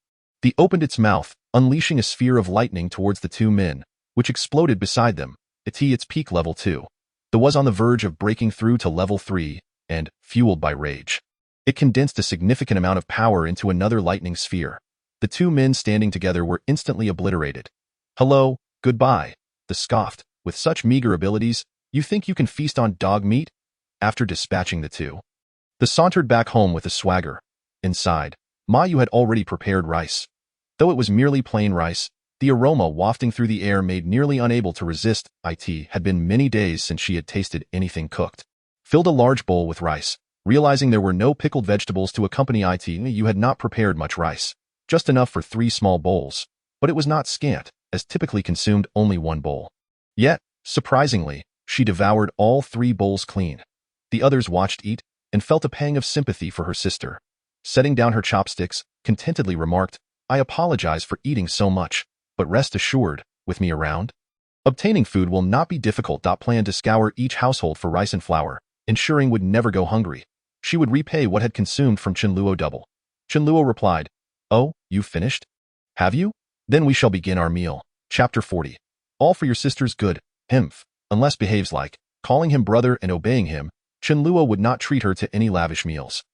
They opened its mouth, unleashing a sphere of lightning towards the 2 men, which exploded beside them. Its peak level 2. The was on the verge of breaking through to level 3, and, fueled by rage, it condensed a significant amount of power into another lightning sphere. The 2 men standing together were instantly obliterated. "Hello, goodbye," they scoffed. "With such meager abilities, you think you can feast on dog meat?" After dispatching the 2, they sauntered back home with a swagger. Inside, Mayu had already prepared rice. Though it was merely plain rice, the aroma wafting through the air made nearly unable to resist. It had been many days since she had tasted anything cooked. Filled a large bowl with rice, realizing there were no pickled vegetables to accompany it, you had not prepared much rice. just enough for 3 small bowls, but it was not scant, as typically consumed only 1 bowl. Yet, surprisingly, she devoured all 3 bowls clean. The others watched eat and felt a pang of sympathy for her sister. Setting down her chopsticks, contentedly remarked, "I apologize for eating so much, but rest assured, with me around, obtaining food will not be difficult." Planned to scour each household for rice and flour, ensuring would never go hungry. She would repay what had consumed from Chen Luo double. Chen Luo replied, "Oh, you've finished? Have you? Then we shall begin our meal." Chapter 40. All for your sister's good, himph. Unless behaves like calling him brother and obeying him, Chen Luo would not treat her to any lavish meals.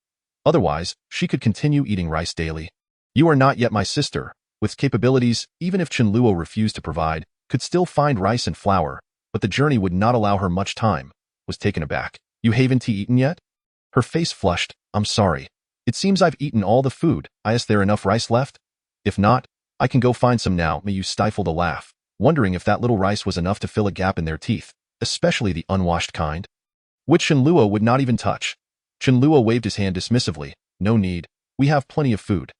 Otherwise, she could continue eating rice daily. You are not yet my sister. With capabilities, even if Chen Luo refused to provide, could still find rice and flour, but the journey would not allow her much time. Was taken aback. You haven't eaten yet? Her face flushed. I'm sorry. It seems I've eaten all the food. Is there enough rice left? If not, I can go find some now. You stifled a laugh, wondering if that little rice was enough to fill a gap in their teeth, especially the unwashed kind, which Chen Luo would not even touch. Chen Luo waved his hand dismissively. No need. We have plenty of food.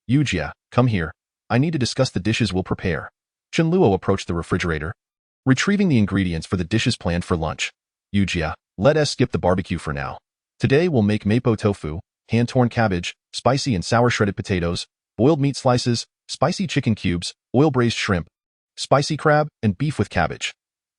Yujia, come here. I need to discuss the dishes we'll prepare. Chen Luo approached the refrigerator, retrieving the ingredients for the dishes planned for lunch. Yujia, let us skip the barbecue for now. Today we'll make mapo tofu, hand-torn cabbage, spicy and sour shredded potatoes, boiled meat slices, spicy chicken cubes, oil-braised shrimp, spicy crab, and beef with cabbage.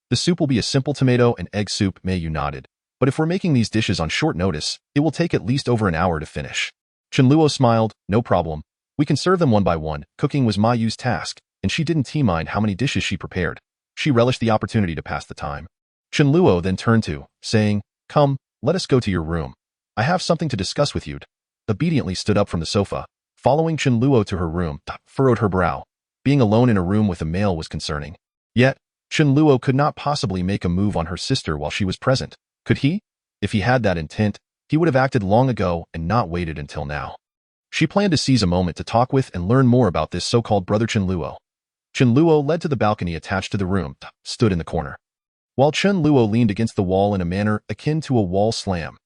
The soup will be a simple tomato and egg soup. You nodded. But if we're making these dishes on short notice, it will take at least over an hour to finish. Chen Luo smiled. No problem. We can serve them one by one. Cooking was Ma Yu's task, and she didn't mind how many dishes she prepared. She relished the opportunity to pass the time. Chen Luo then turned to, saying, "Come, let us go to your room. I have something to discuss with you." Obediently stood up from the sofa, following Chen Luo to her room, furrowed her brow. Being alone in a room with a male was concerning. Yet, Chen Luo could not possibly make a move on her sister while she was present. Could he? If he had that intent, he would have acted long ago and not waited until now. She planned to seize a moment to talk with and learn more about this so-called brother Chen Luo. Chen Luo led to the balcony attached to the room, stood in the corner, while Chen Luo leaned against the wall in a manner akin to a wall slam.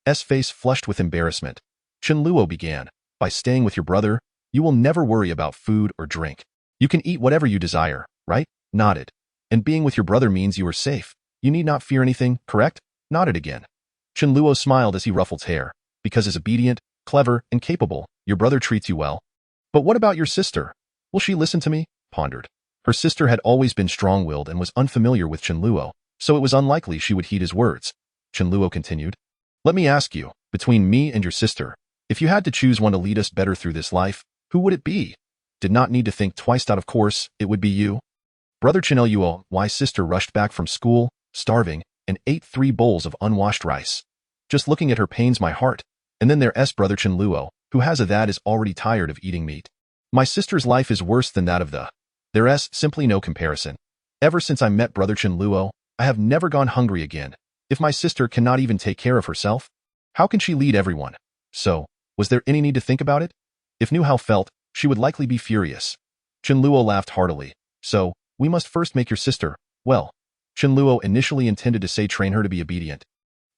S face flushed with embarrassment. Chen Luo began, "By staying with your brother, you will never worry about food or drink. You can eat whatever you desire, right?" Nodded. "And being with your brother means you are safe. You need not fear anything, correct?" Nodded again. Chen Luo smiled as he ruffled hair. "Because is obedient, clever, and capable, your brother treats you well. But what about your sister? Will she listen to me?" Pondered. Her sister had always been strong-willed and was unfamiliar with Chen Luo, so it was unlikely she would heed his words. Chen Luo continued, "Let me ask you, between me and your sister, if you had to choose one to lead us better through this life, who would it be?" Did not need to think twice. Of course, it would be you. Brother Chen Luo, why sister rushed back from school, starving, and ate 3 bowls of unwashed rice. Just looking at her pains my heart. And then there's brother Chen Luo, who has a that is already tired of eating meat. My sister's life is worse than that of the. There's simply no comparison. Ever since I met brother Chen Luo, I have never gone hungry again. If my sister cannot even take care of herself, how can she lead everyone? So, was there any need to think about it? If knew how felt, she would likely be furious. Chen Luo laughed heartily. So, we must first make your sister, well. Chen Luo initially intended to say train her to be obedient.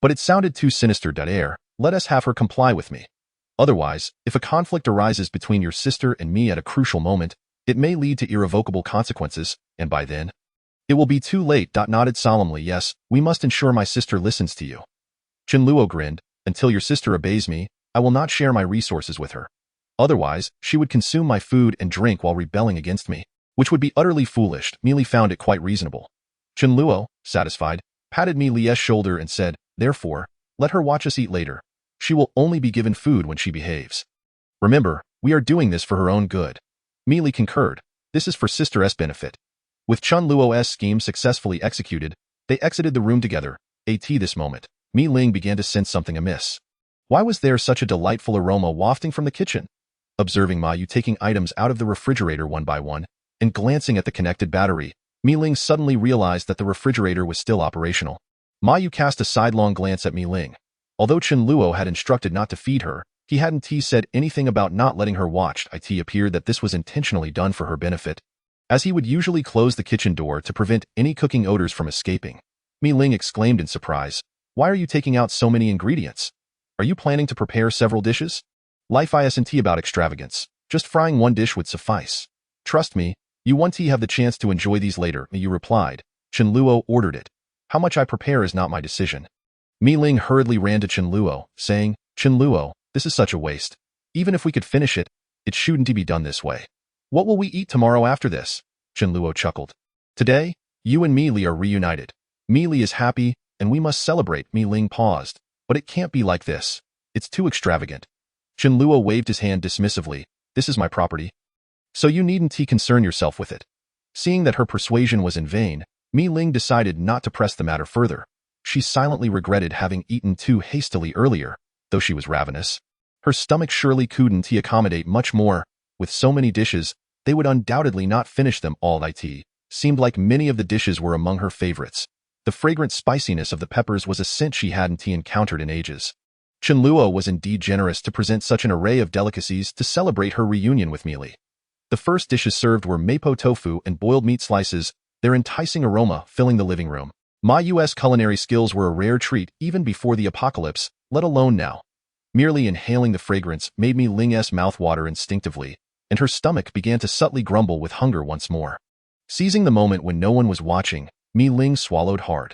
But it sounded too sinister. Let us have her comply with me. Otherwise, if a conflict arises between your sister and me at a crucial moment, it may lead to irrevocable consequences, and by then, it will be too late. Nodded solemnly. Yes, we must ensure my sister listens to you. Chen Luo grinned. Until your sister obeys me, I will not share my resources with her. Otherwise, she would consume my food and drink while rebelling against me, which would be utterly foolish. Mealy found it quite reasonable. Chen Luo, satisfied, patted Li's shoulder and said, "Therefore, let her watch us eat later. She will only be given food when she behaves. Remember, we are doing this for her own good." Li concurred. This is for sister's benefit. With Chen Luo's scheme successfully executed, they exited the room together. This moment, Mi Ling began to sense something amiss. Why was there such a delightful aroma wafting from the kitchen? Observing Ma Yu taking items out of the refrigerator one by one, and glancing at the connected battery, Mi Ling suddenly realized that the refrigerator was still operational. Ma Yu cast a sidelong glance at Mi Ling. Although Chen Luo had instructed not to feed her, he hadn't said anything about not letting her watch. It appeared that this was intentionally done for her benefit, as he would usually close the kitchen door to prevent any cooking odors from escaping. Mi Ling exclaimed in surprise, "Why are you taking out so many ingredients? Are you planning to prepare several dishes?" Life isn't about extravagance. Just frying one dish would suffice. Trust me, you won't have the chance to enjoy these later, you replied. Chen Luo ordered it. How much I prepare is not my decision. Mi Ling hurriedly ran to Chen Luo, saying, Chen Luo, this is such a waste. Even if we could finish it, it shouldn't be done this way. What will we eat tomorrow after this? Chen Luo chuckled. Today, you and Mi Li are reunited. Mi Li is happy, and we must celebrate. Mi Ling paused. But it can't be like this. It's too extravagant. Chen Luo waved his hand dismissively. This is my property. So you needn't concern yourself with it. Seeing that her persuasion was in vain, Mi Ling decided not to press the matter further. She silently regretted having eaten too hastily earlier, though she was ravenous. Her stomach surely couldn't accommodate much more. With so many dishes, they would undoubtedly not finish them all. It seemed like many of the dishes were among her favorites. The fragrant spiciness of the peppers was a scent she hadn't encountered in ages. Chen Luo was indeed generous to present such an array of delicacies to celebrate her reunion with Mi Li. The first dishes served were mapo tofu and boiled meat slices, their enticing aroma filling the living room. My U.S. culinary skills were a rare treat even before the apocalypse, let alone now. Merely inhaling the fragrance made Mi Ling's mouth water instinctively, and her stomach began to subtly grumble with hunger once more. Seizing the moment when no one was watching, Mi Ling swallowed hard.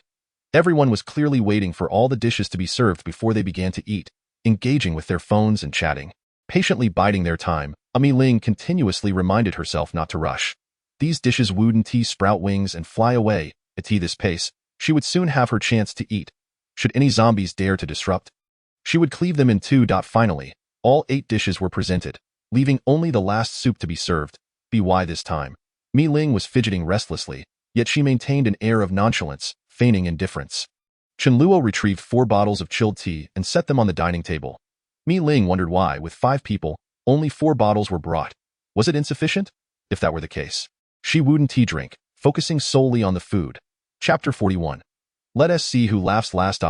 Everyone was clearly waiting for all the dishes to be served before they began to eat, engaging with their phones and chatting. Patiently biding their time, Mi Ling continuously reminded herself not to rush. These dishes wouldn't sprout wings and fly away. At this pace, she would soon have her chance to eat. Should any zombies dare to disrupt, she would cleave them in two. Finally, all 8 dishes were presented, leaving only the last soup to be served. By this time, Mi Ling was fidgeting restlessly, yet she maintained an air of nonchalance, feigning indifference. Chen Luo retrieved 4 bottles of chilled tea and set them on the dining table. Mi Ling wondered why, with 5 people, only 4 bottles were brought. Was it insufficient? If that were the case, she wouldn't drink, focusing solely on the food. Chapter 41. Let us see who laughs last.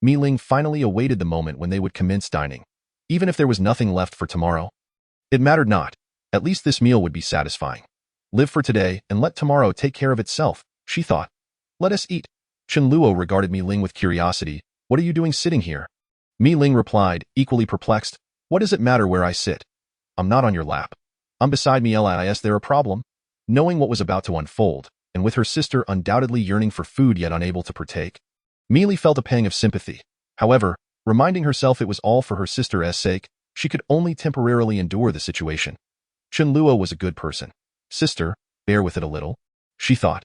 Mi Ling finally awaited the moment when they would commence dining. Even if there was nothing left for tomorrow, it mattered not. At least this meal would be satisfying. Live for today and let tomorrow take care of itself, she thought. Let us eat. Chen Luo regarded Mi Ling with curiosity. What are you doing sitting here? Mi Ling replied, equally perplexed. What does it matter where I sit? I'm not on your lap. I'm beside me. Is there a problem? Knowing what was about to unfold, and with her sister undoubtedly yearning for food yet unable to partake, Mi Li felt a pang of sympathy. However, reminding herself it was all for her sister's sake, she could only temporarily endure the situation. Chen Luo was a good person. Sister, bear with it a little, she thought.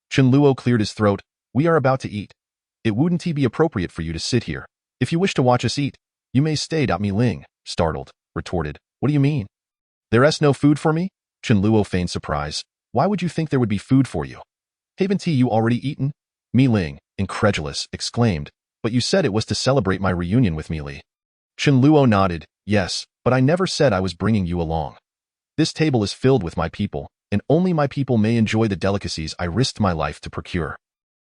Chen Luo cleared his throat. We are about to eat. It wouldn't be appropriate for you to sit here. If you wish to watch us eat, you may stay. Mi Ling, startled, retorted. What do you mean? There's no food for me? Chen Luo feigned surprise. Why would you think there would be food for you? Haven't you already eaten? Mi Ling, incredulous, exclaimed. But you said it was to celebrate my reunion with Mi Li. Chen Luo nodded. Yes, but I never said I was bringing you along. This table is filled with my people, and only my people may enjoy the delicacies I risked my life to procure.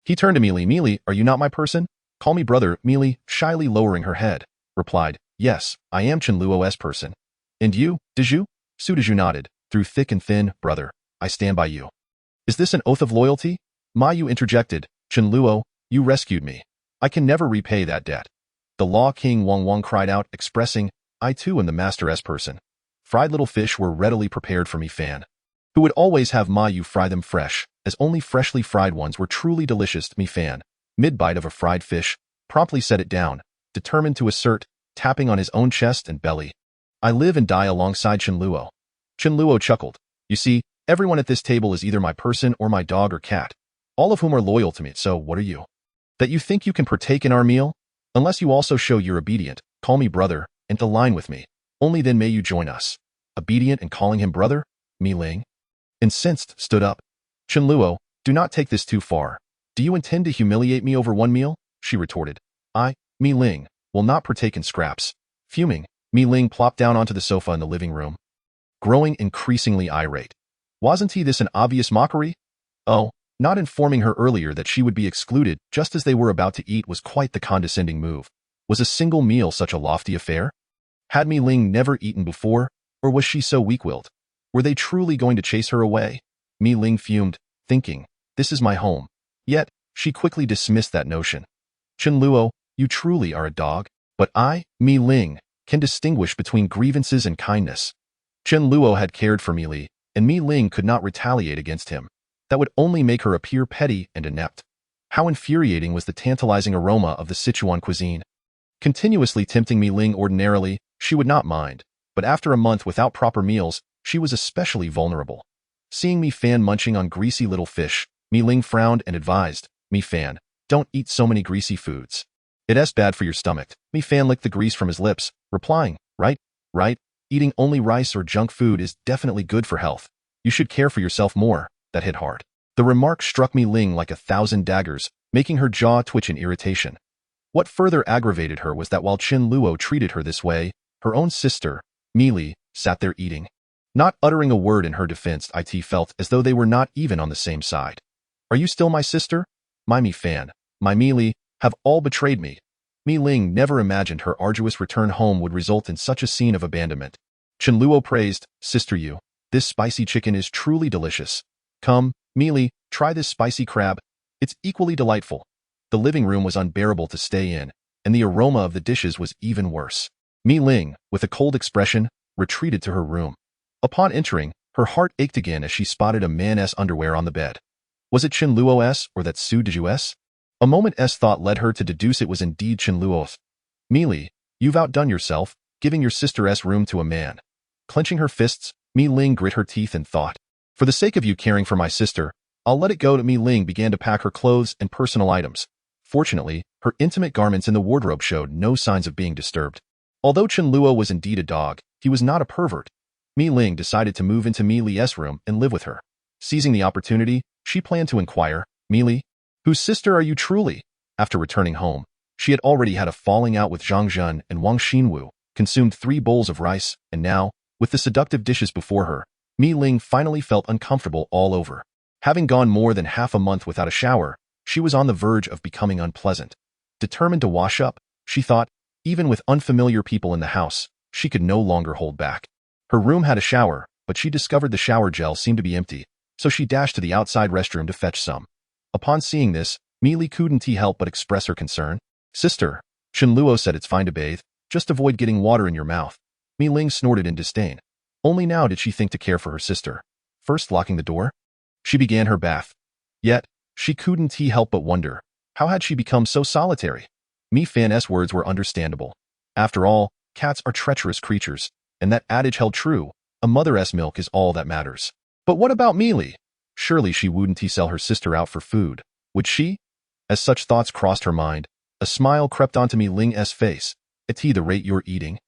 He turned to Mi Li. Mi Li, are you not my person? Call me brother. Mi Li, shyly lowering her head, replied. Yes, I am Chen Luo's person. And you, Diju? Su Diju nodded. Through thick and thin, brother, I stand by you. Is this an oath of loyalty? Ma Yu interjected. Chen Luo, you rescued me. I can never repay that debt. The Law King Wang cried out, expressing, I too am the master's person. Fried little fish were readily prepared for Mi Fan, who would always have Ma Yu fry them fresh, as only freshly fried ones were truly delicious. Mi Fan, mid-bite of a fried fish, promptly set it down, determined to assert, tapping on his own chest and belly. I live and die alongside Chen Luo. Chen Luo chuckled. You see, everyone at this table is either my person or my dog or cat, all of whom are loyal to me, so what are you? That you think you can partake in our meal? Unless you also show you're obedient, call me brother, and align with me. Only then may you join us. Obedient and calling him brother? Mi Ling, incensed, stood up. Chen Luo, do not take this too far. Do you intend to humiliate me over one meal? She retorted. I, Mi Ling, will not partake in scraps. Fuming, Mi Ling plopped down onto the sofa in the living room, growing increasingly irate. Wasn't this an obvious mockery? Oh, not informing her earlier that she would be excluded just as they were about to eat was quite the condescending move. Was a single meal such a lofty affair? Had Mi Ling never eaten before, or was she so weak-willed? Were they truly going to chase her away? Mi Ling fumed, thinking, this is my home. Yet, she quickly dismissed that notion. Chen Luo, you truly are a dog, but I, Mi Ling, can distinguish between grievances and kindness. Chen Luo had cared for Mi Li, and Mi Ling could not retaliate against him. That would only make her appear petty and inept. How infuriating was the tantalizing aroma of the Sichuan cuisine. Continuously tempting Mi Ling ordinarily, she would not mind, but after a month without proper meals, she was especially vulnerable. Seeing Mi Fan munching on greasy little fish, Mi Ling frowned and advised, Mi Fan, don't eat so many greasy foods. It's bad for your stomach. Mi Fan licked the grease from his lips, replying, right, eating only rice or junk food is definitely good for health. You should care for yourself more. That hit hard. The remark struck Mi Ling like 1,000 daggers, making her jaw twitch in irritation. What further aggravated her was that while Chen Luo treated her this way, her own sister, Mi Li, sat there eating. Not uttering a word in her defense, it felt as though they were not even on the same side. Are you still my sister? My Mi Fan, my Mi Li, have all betrayed me. Mi Ling never imagined her arduous return home would result in such a scene of abandonment. Chen Luo praised, Sister Yu, this spicy chicken is truly delicious. Come, Mi Li, try this spicy crab. It's equally delightful. The living room was unbearable to stay in, and the aroma of the dishes was even worse. Mi Ling, with a cold expression, retreated to her room. Upon entering, her heart ached again as she spotted a man's underwear on the bed. Was it Chen Luo's or that Su Deju's? A moment's thought led her to deduce it was indeed Chen Luo's. Mi Li, you've outdone yourself, giving your sister's room to a man. Clenching her fists, Mi Ling grit her teeth and thought, for the sake of you caring for my sister, I'll let it go. Mi Ling began to pack her clothes and personal items. Fortunately, her intimate garments in the wardrobe showed no signs of being disturbed. Although Chen Luo was indeed a dog, he was not a pervert. Mi Ling decided to move into Mi Li's room and live with her. Seizing the opportunity, she planned to inquire, Mi Li, whose sister are you truly? After returning home, she had already had a falling out with Zhang Zhen and Wang Xinwu, consumed 3 bowls of rice, and now, with the seductive dishes before her, Mi Ling finally felt uncomfortable all over. Having gone more than half a month without a shower, she was on the verge of becoming unpleasant. Determined to wash up, she thought, even with unfamiliar people in the house, she could no longer hold back. Her room had a shower, but she discovered the shower gel seemed to be empty, so she dashed to the outside restroom to fetch some. Upon seeing this, Mi Li couldn't help but express her concern. Sister, Chen Luo said it's fine to bathe, just avoid getting water in your mouth. Mi Ling snorted in disdain. Only now did she think to care for her sister. First locking the door, she began her bath. Yet, she couldn't help but wonder, how had she become so solitary? Mi Fan's words were understandable. After all, cats are treacherous creatures, and that adage held true, a mother's milk is all that matters. But what about Mi Li? Surely she wouldn't sell her sister out for food, would she? As such thoughts crossed her mind, a smile crept onto Mi Ling's face. At the rate you're eating,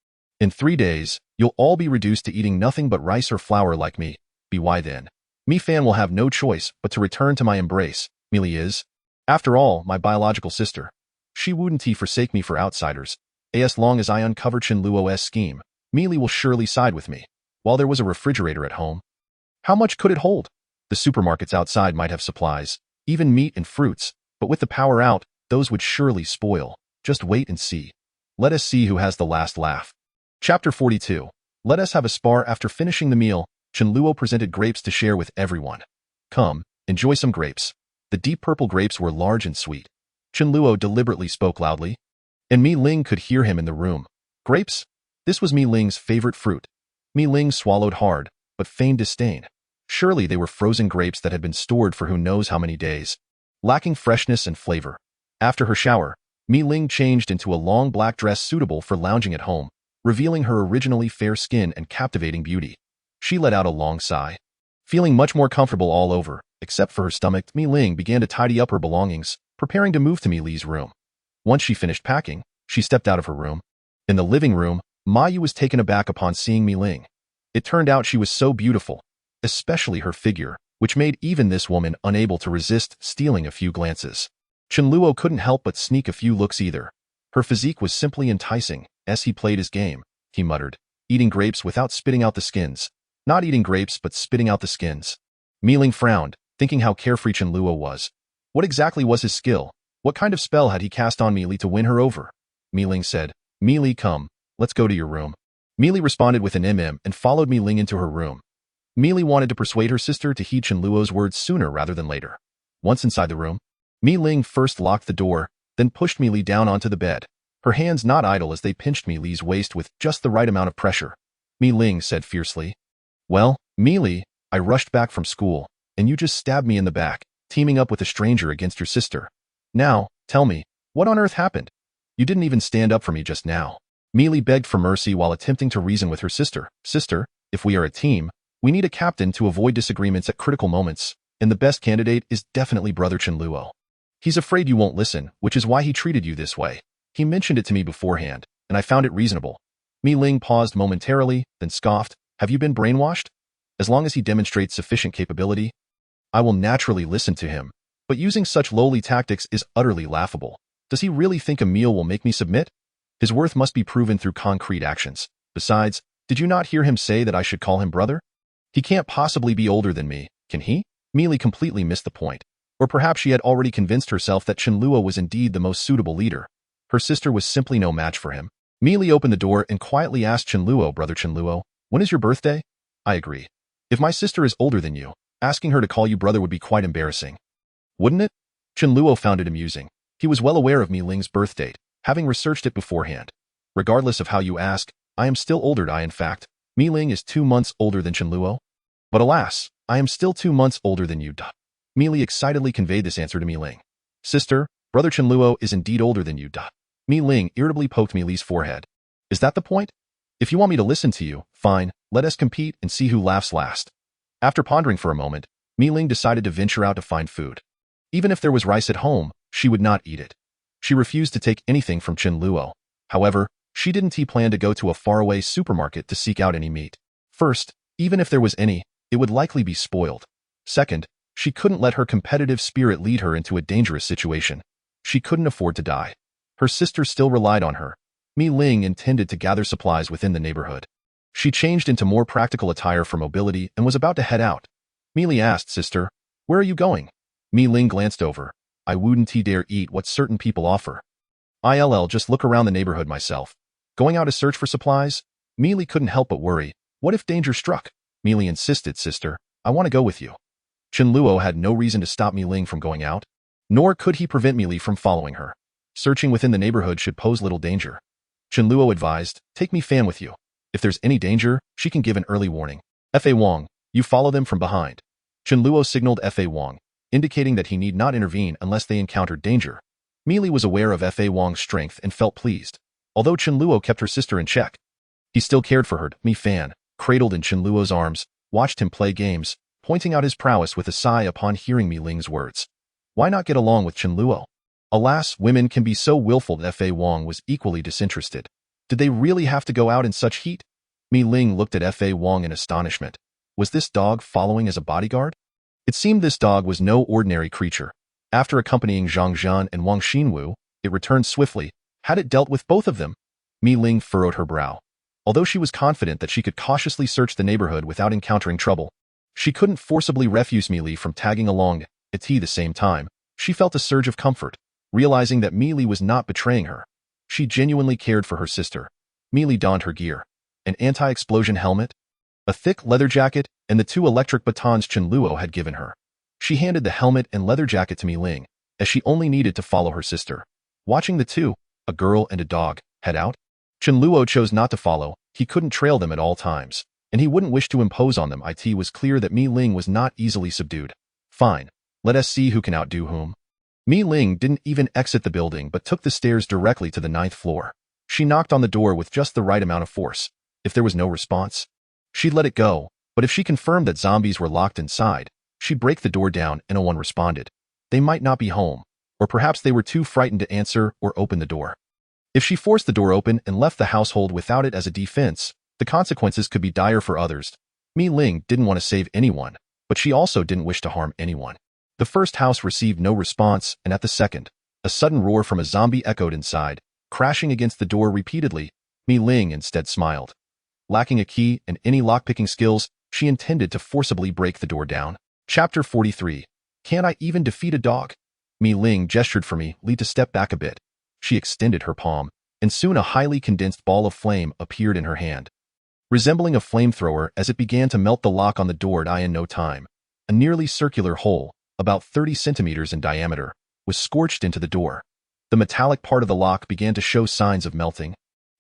in 3 days, you'll all be reduced to eating nothing but rice or flour like me. Why then? Mi Fan will have no choice but to return to my embrace. Mi Li is, after all, my biological sister. She wouldn't forsake me for outsiders. As long as I uncover Chen Luo's scheme, Mi Li will surely side with me. While there was a refrigerator at home, how much could it hold? The supermarkets outside might have supplies, even meat and fruits, but with the power out, those would surely spoil. Just wait and see. Let us see who has the last laugh. Chapter 42. Let us have a spar. After finishing the meal, Chen Luo presented grapes to share with everyone. Come, enjoy some grapes. The deep purple grapes were large and sweet. Chen Luo deliberately spoke loudly, and Mi Ling could hear him in the room. Grapes? This was Mi Ling's favorite fruit. Mi Ling swallowed hard, but feigned disdain. Surely they were frozen grapes that had been stored for who knows how many days, lacking freshness and flavor. After her shower, Mi Ling changed into a long black dress suitable for lounging at home, revealing her originally fair skin and captivating beauty. She let out a long sigh. Feeling much more comfortable all over, except for her stomach, Mi Ling began to tidy up her belongings, preparing to move to Mi Li's room. Once she finished packing, she stepped out of her room. In the living room, Ma Yu was taken aback upon seeing Mi Ling. It turned out she was so beautiful, especially her figure, which made even this woman unable to resist stealing a few glances. Chen Luo couldn't help but sneak a few looks either. Her physique was simply enticing. As he played his game, he muttered, eating grapes without spitting out the skins. Not eating grapes but spitting out the skins. Mi Ling frowned, thinking how carefree Chen Luo was. What exactly was his skill? What kind of spell had he cast on Mi Li to win her over? Mi Ling said, Mi Li, come, let's go to your room. Mi Li responded with an and followed Mi Ling into her room. Mi Li wanted to persuade her sister to heed Chen Luo's words sooner rather than later. Once inside the room, Mi Ling first locked the door, then pushed Mi Li down onto the bed, her hands not idle as they pinched Mi Li's waist with just the right amount of pressure. Mi Ling said fiercely, Well, Meili, I rushed back from school, and you just stabbed me in the back, teaming up with a stranger against your sister. Now, tell me, what on earth happened? You didn't even stand up for me just now. Meili begged for mercy while attempting to reason with her sister. Sister, if we are a team, we need a captain to avoid disagreements at critical moments, and the best candidate is definitely Brother Chen Luo. He's afraid you won't listen, which is why he treated you this way. He mentioned it to me beforehand, and I found it reasonable. Mi Ling paused momentarily, then scoffed, have you been brainwashed? As long as he demonstrates sufficient capability, I will naturally listen to him, but using such lowly tactics is utterly laughable. Does he really think Emil will make me submit? His worth must be proven through concrete actions. Besides, did you not hear him say that I should call him brother? He can't possibly be older than me, can he? Meili completely missed the point. Or perhaps she had already convinced herself that Chen Luo was indeed the most suitable leader. Her sister was simply no match for him. Meili opened the door and quietly asked Chen Luo, Brother Chen Luo, when is your birthday? I agree. If my sister is older than you, asking her to call you brother would be quite embarrassing. Wouldn't it? Chen Luo found it amusing. He was well aware of Mi Ling's birth date, having researched it beforehand. Regardless of how you ask, I am still older. In fact, Mi Ling is 2 months older than Chen Luo. But alas, I am still 2 months older than you. Meili excitedly conveyed this answer to Mi Ling. Sister, Brother Chen Luo is indeed older than you. Mi Ling irritably poked Meili's forehead. Is that the point? If you want me to listen to you, fine, let us compete and see who laughs last. After pondering for a moment, Mi Ling decided to venture out to find food. Even if there was rice at home, she would not eat it. She refused to take anything from Chen Luo. However, she didn't plan to go to a faraway supermarket to seek out any meat. First, even if there was any, it would likely be spoiled. Second, she couldn't let her competitive spirit lead her into a dangerous situation. She couldn't afford to die. Her sister still relied on her. Mi Ling intended to gather supplies within the neighborhood. She changed into more practical attire for mobility and was about to head out. Meili asked, Sister, where are you going? Mi Ling glanced over. I wouldn't dare eat what certain people offer. I'll just look around the neighborhood myself. Going out to search for supplies? Meili couldn't help but worry. What if danger struck? Meili insisted, Sister, I want to go with you. Chen Luo had no reason to stop Mi Ling from going out, nor could he prevent Meili from following her. Searching within the neighborhood should pose little danger. Chen Luo advised, take Mi Fan with you. If there's any danger, she can give an early warning. F.A. Wang, you follow them from behind. Chen Luo signaled F.A. Wang, indicating that he need not intervene unless they encountered danger. Meili was aware of F.A. Wang's strength and felt pleased. Although Chen Luo kept her sister in check, he still cared for her. Mi Fan, cradled in Chen Luo's arms, watched him play games, pointing out his prowess with a sigh upon hearing Mi Ling's words. Why not get along with Chen Luo? Alas, women can be so willful. F.A. Wang was equally disinterested. Did they really have to go out in such heat? Mi Ling looked at F.A. Wang in astonishment. Was this dog following as a bodyguard? It seemed this dog was no ordinary creature. After accompanying Zhang Zhan and Wang Xinwu, it returned swiftly. Had it dealt with both of them? Mi Ling furrowed her brow. Although she was confident that she could cautiously search the neighborhood without encountering trouble, she couldn't forcibly refuse Meili from tagging along. At the same time, she felt a surge of comfort, realizing that Meili was not betraying her. She genuinely cared for her sister. Meili donned her gear, an anti-explosion helmet, a thick leather jacket, and the 2 electric batons Chen Luo had given her. She handed the helmet and leather jacket to Mi Ling, as she only needed to follow her sister. Watching the two, a girl and a dog, head out, Chen Luo chose not to follow. He couldn't trail them at all times, and he wouldn't wish to impose on them. It was clear that Mi Ling was not easily subdued. Fine, let us see who can outdo whom. Mi Ling didn't even exit the building but took the stairs directly to the 9th floor. She knocked on the door with just the right amount of force. If there was no response, she'd let it go, but if she confirmed that zombies were locked inside, she'd break the door down and no one responded. They might not be home, or perhaps they were too frightened to answer or open the door. If she forced the door open and left the household without it as a defense, the consequences could be dire for others. Mi Ling didn't want to save anyone, but she also didn't wish to harm anyone. The first house received no response, and at the second, a sudden roar from a zombie echoed inside, crashing against the door repeatedly. Mi Ling instead smiled. Lacking a key and any lockpicking skills, she intended to forcibly break the door down. Chapter 43. Can't I even defeat a dog? Mi Ling gestured for Meili to step back a bit. She extended her palm, and soon a highly condensed ball of flame appeared in her hand. Resembling a flamethrower as it began to melt the lock on the door in no time, a nearly circular hole, about 30 centimeters in diameter, was scorched into the door. The metallic part of the lock began to show signs of melting.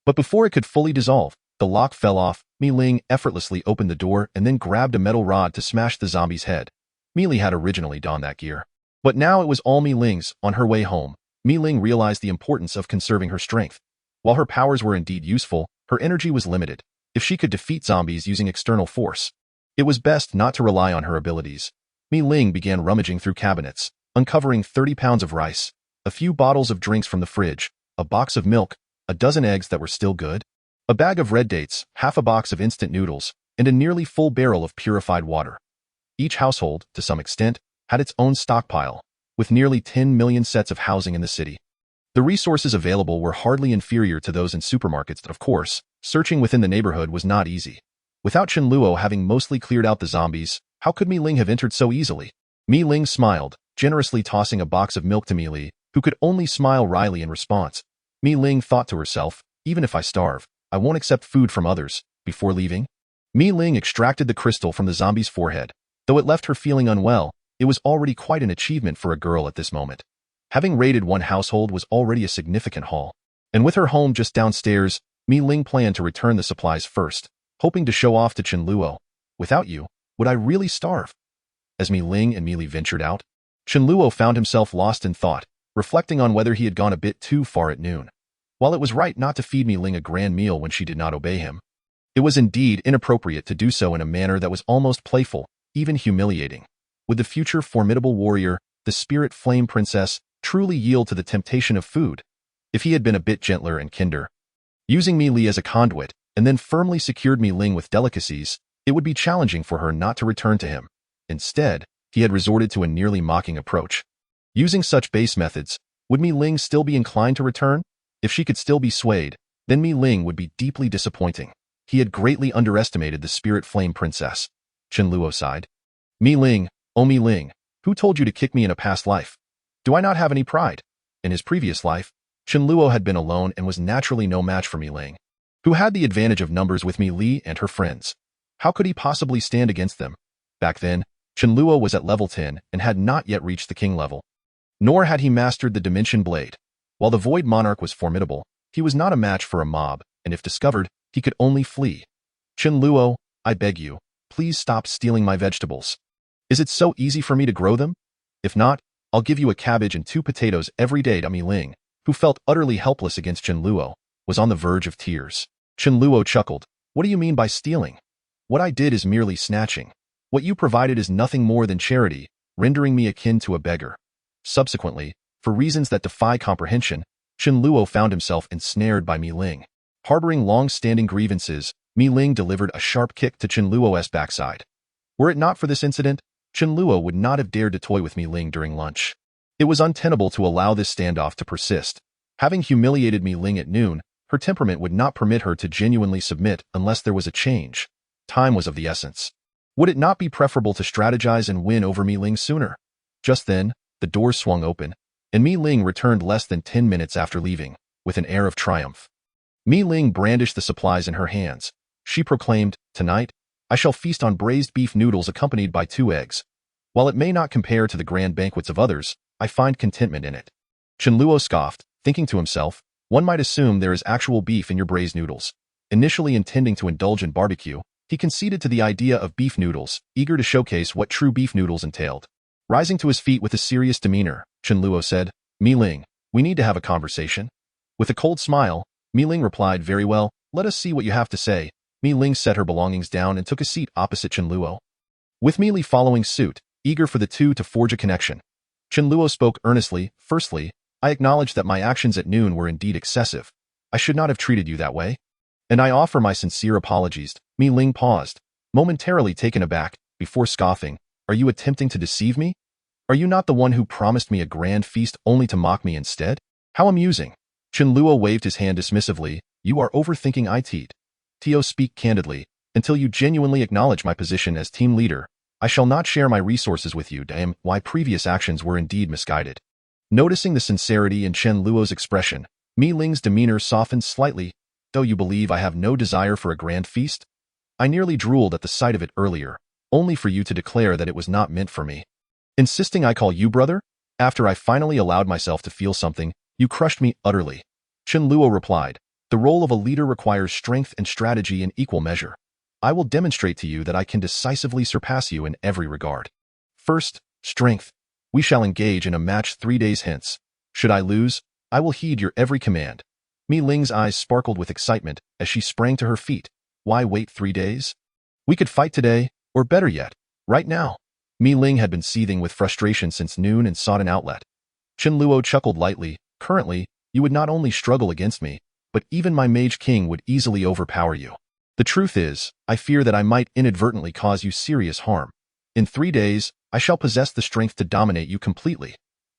But before it could fully dissolve, The lock fell off. Mi Ling effortlessly opened the door and then grabbed a metal rod to smash the zombie's head. Mi Li had originally donned that gear. But now it was all Mi Ling's. On her way home, Mi Ling realized the importance of conserving her strength. While her powers were indeed useful, her energy was limited. If she could defeat zombies using external force, it was best not to rely on her abilities. Mi Ling began rummaging through cabinets, uncovering 30 pounds of rice, a few bottles of drinks from the fridge, a box of milk, a dozen eggs that were still good, a bag of red dates, half a box of instant noodles, and a nearly full barrel of purified water. Each household, to some extent, had its own stockpile, with nearly 10 million sets of housing in the city. The resources available were hardly inferior to those in supermarkets. Of course, searching within the neighborhood was not easy. Without Chen Luo having mostly cleared out the zombies, how could Mi Ling have entered so easily? Mi Ling smiled, generously tossing a box of milk to Mi Li, who could only smile wryly in response. Mi Ling thought to herself, even if I starve, I won't accept food from others. Before leaving, Mi Ling extracted the crystal from the zombie's forehead. Though it left her feeling unwell, it was already quite an achievement for a girl at this moment. Having raided one household was already a significant haul. And with her home just downstairs, Mi Ling planned to return the supplies first, hoping to show off to Chen Luo. Without you, would I really starve? As Mi Ling and Mi Li ventured out, Chen Luo found himself lost in thought, reflecting on whether he had gone a bit too far at noon. While it was right not to feed Mi Ling a grand meal when she did not obey him, it was indeed inappropriate to do so in a manner that was almost playful, even humiliating. Would the future formidable warrior, the spirit flame princess, truly yield to the temptation of food? If he had been a bit gentler and kinder, using Mi Li as a conduit, and then firmly secured Mi Ling with delicacies, it would be challenging for her not to return to him. Instead, he had resorted to a nearly mocking approach. Using such base methods, would Mi Ling still be inclined to return? If she could still be swayed, then Mi Ling would be deeply disappointing. He had greatly underestimated the spirit flame princess. Chen Luo sighed. Mi Ling, oh Mi Ling, who told you to kick me in a past life? Do I not have any pride? In his previous life, Chen Luo had been alone and was naturally no match for Mi Ling, who had the advantage of numbers with Mi Li and her friends. How could he possibly stand against them? Back then, Chen Luo was at level 10 and had not yet reached the king level. Nor had he mastered the Dimension Blade. While the Void Monarch was formidable, he was not a match for a mob, and if discovered, he could only flee. Chen Luo, I beg you, please stop stealing my vegetables. Is it so easy for me to grow them? If not, I'll give you a cabbage and 2 potatoes every day. Mi Ling, who felt utterly helpless against Chen Luo, was on the verge of tears. Chen Luo chuckled. What do you mean by stealing? What I did is merely snatching. What you provided is nothing more than charity, rendering me akin to a beggar. Subsequently, for reasons that defy comprehension, Chen Luo found himself ensnared by Mi Ling. Harboring long-standing grievances, Mi Ling delivered a sharp kick to Chen Luo's backside. Were it not for this incident, Chen Luo would not have dared to toy with Mi Ling during lunch. It was untenable to allow this standoff to persist. Having humiliated Mi Ling at noon, her temperament would not permit her to genuinely submit unless there was a change. Time was of the essence. Would it not be preferable to strategize and win over Mi Ling sooner? Just then, the doors swung open, and Mi Ling returned less than 10 minutes after leaving, with an air of triumph. Mi Ling brandished the supplies in her hands. She proclaimed, "Tonight, I shall feast on braised beef noodles accompanied by 2 eggs. While it may not compare to the grand banquets of others, I find contentment in it." Chen Luo scoffed, thinking to himself, one might assume there is actual beef in your braised noodles. Initially intending to indulge in barbecue, he conceded to the idea of beef noodles, eager to showcase what true beef noodles entailed. Rising to his feet with a serious demeanor, Chen Luo said, Mi Ling, we need to have a conversation. With a cold smile, Mi Ling replied, very well, let us see what you have to say. Mi Ling set her belongings down and took a seat opposite Chen Luo. With Mi Li following suit, eager for the two to forge a connection. Chen Luo spoke earnestly. Firstly, I acknowledge that my actions at noon were indeed excessive. I should not have treated you that way. And I offer my sincere apologies. Mi Ling paused, momentarily taken aback, before scoffing. Are you attempting to deceive me? Are you not the one who promised me a grand feast only to mock me instead? How amusing. Chen Luo waved his hand dismissively. You are overthinking it. Tio, speak candidly. Until you genuinely acknowledge my position as team leader, I shall not share my resources with you. Damn, why previous actions were indeed misguided. Noticing the sincerity in Chen Luo's expression, Mi Ling's demeanor softened slightly. Though you believe I have no desire for a grand feast? I nearly drooled at the sight of it earlier, only for you to declare that it was not meant for me. Insisting I call you brother? After I finally allowed myself to feel something, you crushed me utterly. Chen Luo replied, The role of a leader requires strength and strategy in equal measure. I will demonstrate to you that I can decisively surpass you in every regard. First, strength. We shall engage in a match 3 days hence. Should I lose, I will heed your every command. Mi Ling's eyes sparkled with excitement as she sprang to her feet. Why wait 3 days? We could fight today, or better yet, right now. Mi Ling had been seething with frustration since noon and sought an outlet. Chen Luo chuckled lightly. Currently, you would not only struggle against me, but even my Mage King would easily overpower you. The truth is, I fear that I might inadvertently cause you serious harm. In 3 days, I shall possess the strength to dominate you completely.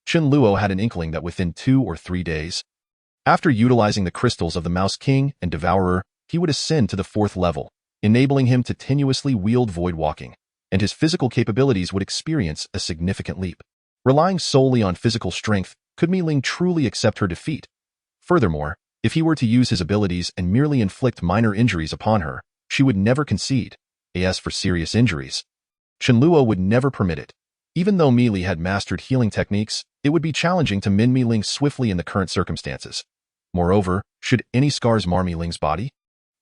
Chen Luo had an inkling that within 2 or 3 days, after utilizing the crystals of the Mouse King and Devourer, he would ascend to the 4th level, enabling him to tenuously wield void walking, and his physical capabilities would experience a significant leap. Relying solely on physical strength, could Mi Ling truly accept her defeat? Furthermore, if he were to use his abilities and merely inflict minor injuries upon her, she would never concede. As for serious injuries, Chen Luo would never permit it. Even though Mi Li had mastered healing techniques, it would be challenging to mend Mi Ling swiftly in the current circumstances. Moreover, should any scars mar Mi Ling's body?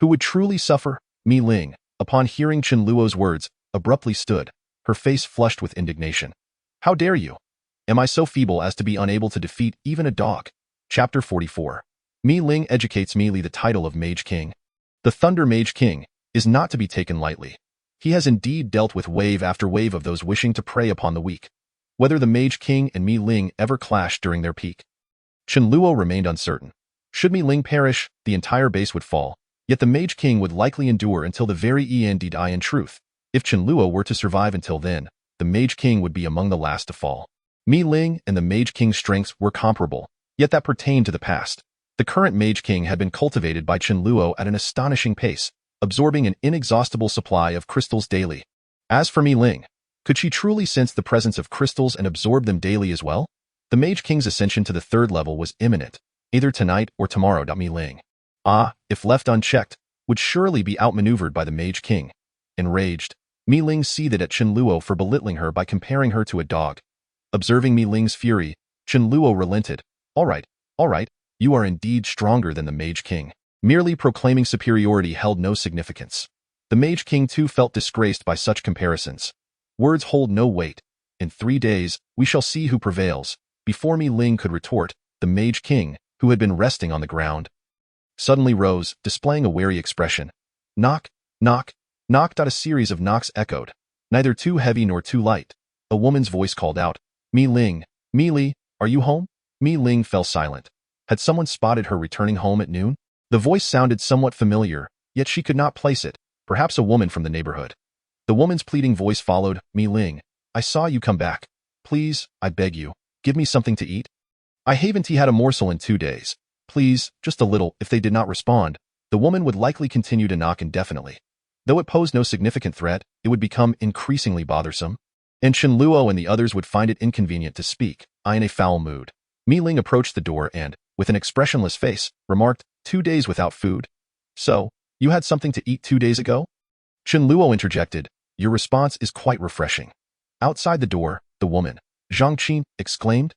Who would truly suffer? Mi Ling, upon hearing Chen Luo's words, abruptly stood, her face flushed with indignation. How dare you? Am I so feeble as to be unable to defeat even a dog? Chapter 44. Mi Ling educates Mi Li the title of Mage King. The Thunder Mage King is not to be taken lightly. He has indeed dealt with wave after wave of those wishing to prey upon the weak. Whether the Mage King and Mi Ling ever clashed during their peak, Chen Luo remained uncertain. Should Mi Ling perish, the entire base would fall, yet the Mage King would likely endure until the very end. In truth, if Chen Luo were to survive until then, the Mage King would be among the last to fall. Mi Ling and the Mage King's strengths were comparable, yet that pertained to the past. The current Mage King had been cultivated by Chen Luo at an astonishing pace, absorbing an inexhaustible supply of crystals daily. As for Mi Ling, could she truly sense the presence of crystals and absorb them daily as well? The Mage King's ascension to the 3rd level was imminent, either tonight or tomorrow. Mi Ling, if left unchecked, would surely be outmaneuvered by the Mage King. Enraged, Mi Ling seethed at Chen Luo for belittling her by comparing her to a dog. Observing Mi Ling's fury, Chen Luo relented. All right, you are indeed stronger than the Mage King. Merely proclaiming superiority held no significance. The Mage King too felt disgraced by such comparisons. Words hold no weight. In 3 days, we shall see who prevails. Before Mi Ling could retort, the Mage King, who had been resting on the ground, suddenly rose, displaying a wary expression. Knock, knock, knock. A series of knocks echoed, neither too heavy nor too light. A woman's voice called out, Mi Ling, Mi Li, are you home? Mi Ling fell silent. Had someone spotted her returning home at noon? The voice sounded somewhat familiar, yet she could not place it. Perhaps a woman from the neighborhood. The woman's pleading voice followed, Mi Ling, I saw you come back. Please, I beg you, give me something to eat. I haven't had a morsel in 2 days. Please, just a little. If they did not respond, the woman would likely continue to knock indefinitely. Though it posed no significant threat, it would become increasingly bothersome, and Chen Luo and the others would find it inconvenient to speak. In a foul mood, Mi Ling approached the door and, with an expressionless face, remarked, 2 days without food? So, you had something to eat 2 days ago? Chen Luo interjected, your response is quite refreshing. Outside the door, the woman, Zhang Qin, exclaimed.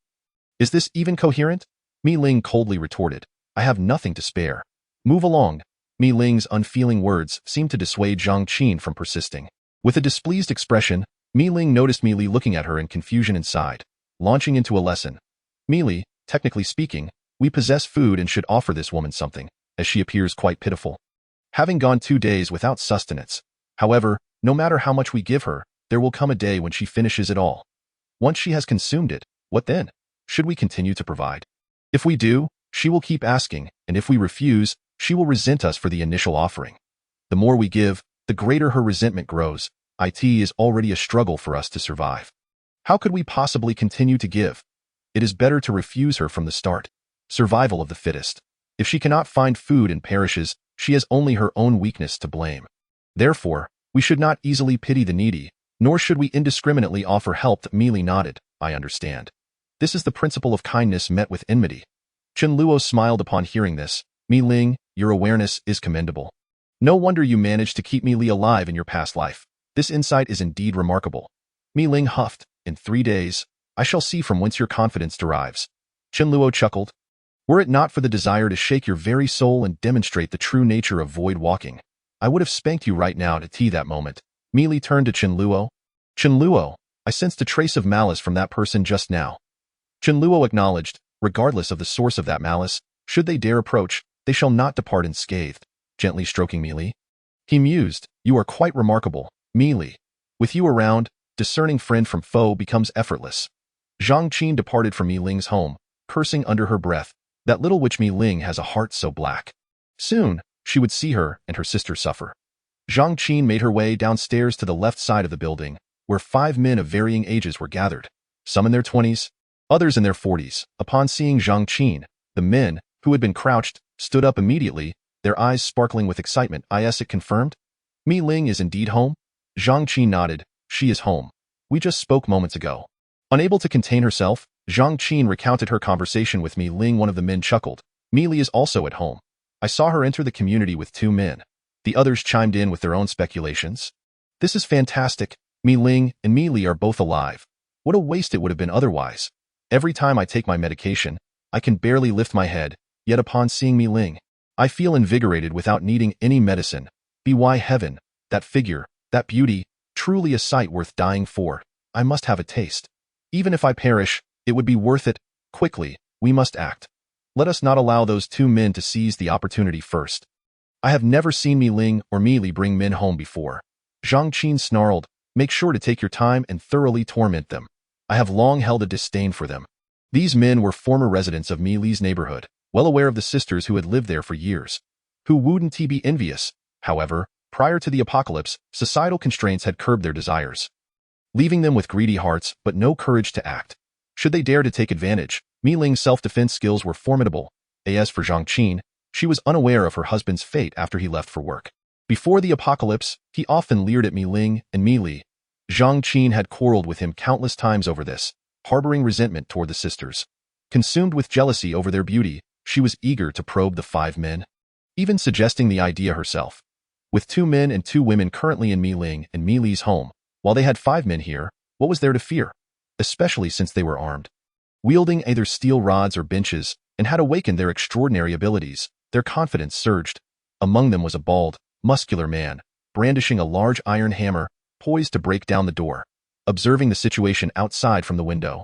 Is this even coherent? Mi Ling coldly retorted, I have nothing to spare. Move along. Mi Ling's unfeeling words seemed to dissuade Zhang Qin from persisting. With a displeased expression, Mi Ling noticed Mi Li looking at her in confusion and sighed, launching into a lesson. Mi Li, technically speaking, we possess food and should offer this woman something, as she appears quite pitiful. Having gone 2 days without sustenance, however, no matter how much we give her, there will come a day when she finishes it all. Once she has consumed it, what then? Should we continue to provide? If we do, she will keep asking, and if we refuse, she will resent us for the initial offering. The more we give, the greater her resentment grows. It is already a struggle for us to survive. How could we possibly continue to give? It is better to refuse her from the start. Survival of the fittest. If she cannot find food and perishes, she has only her own weakness to blame. Therefore, we should not easily pity the needy, nor should we indiscriminately offer help. Mi Li nodded. I understand. This is the principle of kindness met with enmity. Chen Luo smiled upon hearing this. Mi Ling, your awareness is commendable. No wonder you managed to keep Mi Li alive in your past life. This insight is indeed remarkable. Mi Ling huffed. In 3 days, I shall see from whence your confidence derives. Chen Luo chuckled. Were it not for the desire to shake your very soul and demonstrate the true nature of void walking, I would have spanked you right now to tea that moment. Mi Li turned to Chen Luo. Chen Luo, I sensed a trace of malice from that person just now. Chen Luo acknowledged, regardless of the source of that malice, should they dare approach, they shall not depart unscathed, gently stroking Mi Li. He mused, you are quite remarkable, Mi Li. With you around, discerning friend from foe becomes effortless. Zhang Qin departed from Mi Ling's home, cursing under her breath, that little witch Mi Ling has a heart so black. Soon, she would see her and her sister suffer. Zhang Qin made her way downstairs to the left side of the building, where 5 men of varying ages were gathered, some in their 20s, others in their 40s. Upon seeing Zhang Qin, the men, who had been crouched, stood up immediately, their eyes sparkling with excitement. Is it confirmed? Mi Ling is indeed home? Zhang Qin nodded, she is home. We just spoke moments ago. Unable to contain herself, Zhang Qin recounted her conversation with Mi Ling. One of the men chuckled. Mi Li is also at home. I saw her enter the community with 2 men. The others chimed in with their own speculations. This is fantastic. Mi Ling and Mi Li are both alive. What a waste it would have been otherwise. Every time I take my medication, I can barely lift my head, yet upon seeing Mi Ling, I feel invigorated without needing any medicine. By heaven, that figure, that beauty, truly a sight worth dying for. I must have a taste. Even if I perish, it would be worth it. Quickly, we must act. Let us not allow those 2 men to seize the opportunity first. I have never seen Mi Ling or Mi Li bring men home before. Zhang Qin snarled, make sure to take your time and thoroughly torment them. I have long held a disdain for them. These men were former residents of Mi Li's neighborhood, well aware of the sisters who had lived there for years. Who wouldn't be envious? However, prior to the apocalypse, societal constraints had curbed their desires, leaving them with greedy hearts but no courage to act. Should they dare to take advantage, Mi Ling's self-defense skills were formidable. As for Zhang Qin, she was unaware of her husband's fate after he left for work. Before the apocalypse, he often leered at Mi Ling and Mi Li. Zhang Qin had quarreled with him countless times over this, harboring resentment toward the sisters. Consumed with jealousy over their beauty, she was eager to probe the 5 men, even suggesting the idea herself. With 2 men and 2 women currently in Mi Ling and Mi Li's home, while they had 5 men here, what was there to fear? Especially since they were armed, wielding either steel rods or benches, and had awakened their extraordinary abilities. Their confidence surged. Among them was a bald, muscular man, brandishing a large iron hammer, poised to break down the door. Observing the situation outside from the window,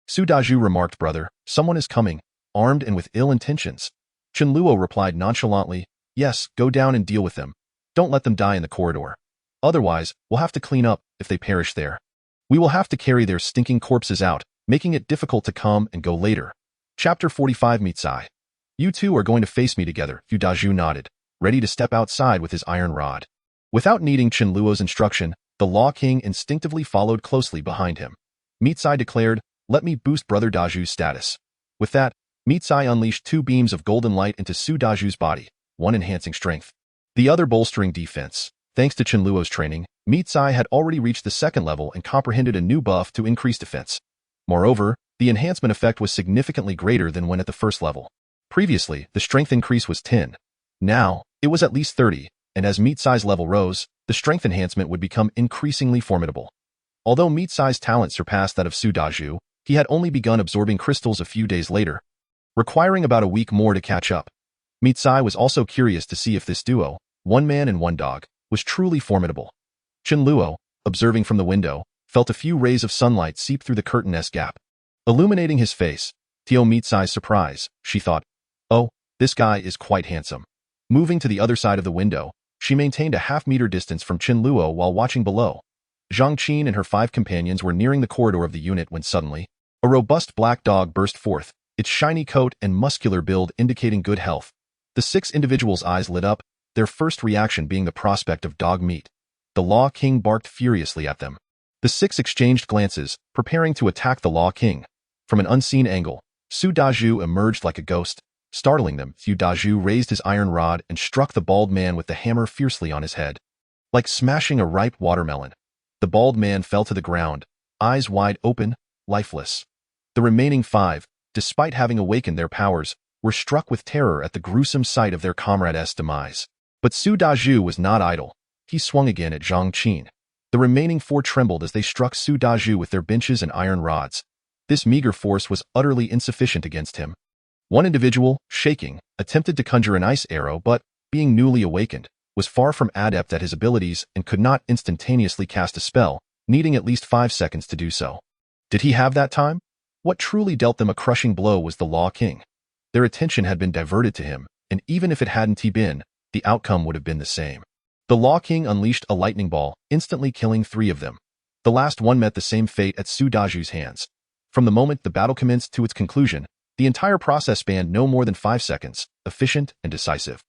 Su Daju remarked, brother, someone is coming, armed and with ill intentions. Chen Luo replied nonchalantly, yes, go down and deal with them. Don't let them die in the corridor. Otherwise, we'll have to clean up if they perish there. We will have to carry their stinking corpses out, making it difficult to come and go later. Chapter 45 Mitsai. You 2 are going to face me together, Yu Daju nodded, ready to step outside with his iron rod. Without needing Chen Luo's instruction, the Law King instinctively followed closely behind him. Mitsai declared, let me boost Brother Daju's status. With that, Mitsai unleashed 2 beams of golden light into Su Daju's body, one enhancing strength, the other bolstering defense. Thanks to Chen Luo's training, Mitsai had already reached the 2nd level and comprehended a new buff to increase defense. Moreover, the enhancement effect was significantly greater than when at the 1st level. Previously, the strength increase was 10. Now, it was at least 30, and as Mitsai's level rose, the strength enhancement would become increasingly formidable. Although Mitsai's talent surpassed that of Su Daju, he had only begun absorbing crystals a few days later, requiring about a week more to catch up. Mitsai was also curious to see if this duo, 1 man and 1 dog, was truly formidable. Chen Luo, observing from the window, felt a few rays of sunlight seep through the curtain-esque gap, illuminating his face. To Mitsai's surprise, she thought, oh, this guy is quite handsome. Moving to the other side of the window, she maintained a half-meter distance from Chen Luo while watching below. Zhang Qin and her 5 companions were nearing the corridor of the unit when suddenly, a robust black dog burst forth, its shiny coat and muscular build indicating good health. The 6 individuals' eyes lit up, their first reaction being the prospect of dog meat. The Law King barked furiously at them. The 6 exchanged glances, preparing to attack the Law King. From an unseen angle, Su Daju emerged like a ghost, startling them. Su Daju raised his iron rod and struck the bald man with the hammer fiercely on his head. Like smashing a ripe watermelon, the bald man fell to the ground, eyes wide open, lifeless. The remaining 5, despite having awakened their powers, were struck with terror at the gruesome sight of their comrade's demise. But Su Daju was not idle. He swung again at Zhang Qin. The remaining 4 trembled as they struck Su Daju with their benches and iron rods. This meager force was utterly insufficient against him. One individual, shaking, attempted to conjure an ice arrow but, being newly awakened, was far from adept at his abilities and could not instantaneously cast a spell, needing at least 5 seconds to do so. Did he have that time? What truly dealt them a crushing blow was the Law King. Their attention had been diverted to him, and even if it hadn't been, the outcome would have been the same. The Law King unleashed a lightning ball, instantly killing 3 of them. The last one met the same fate at Su Daju's hands. From the moment the battle commenced to its conclusion, the entire process spanned no more than 5 seconds, efficient and decisive.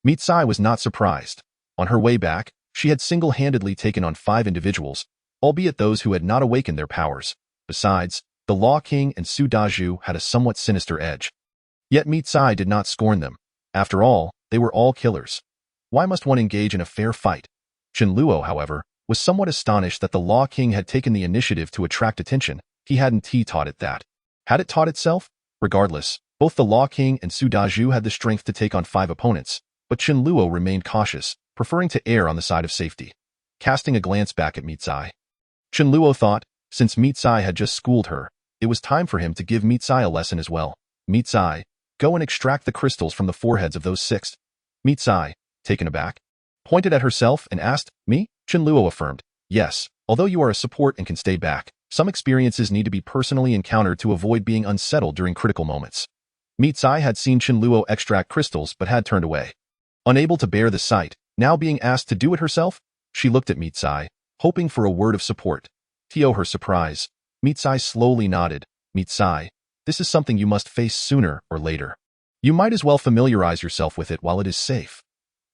Mitsai was not surprised. On her way back, she had single-handedly taken on 5 individuals, albeit those who had not awakened their powers. Besides, the Law King and Su Daju had a somewhat sinister edge. Yet Mitsai did not scorn them. After all, they were all killers. Why must one engage in a fair fight? Chen Luo, however, was somewhat astonished that the Law King had taken the initiative to attract attention. He hadn't taught it that. Had it taught itself? Regardless, both the Law King and Su Daju had the strength to take on 5 opponents, but Chen Luo remained cautious, preferring to err on the side of safety. Casting a glance back at Mitsai, Chen Luo thought, since Mitsai had just schooled her, it was time for him to give Mitsai a lesson as well. Mitsai, go and extract the crystals from the foreheads of those 6. Mitsai, taken aback, pointed at herself and asked, me? Chen Luo affirmed, yes, although you are a support and can stay back, some experiences need to be personally encountered to avoid being unsettled during critical moments. Mitsai had seen Chen Luo extract crystals but had turned away. Unable to bear the sight, now being asked to do it herself, she looked at Mitsai, hoping for a word of support. To her surprise, Mitsai slowly nodded. Mitsai, this is something you must face sooner or later. You might as well familiarize yourself with it while it is safe.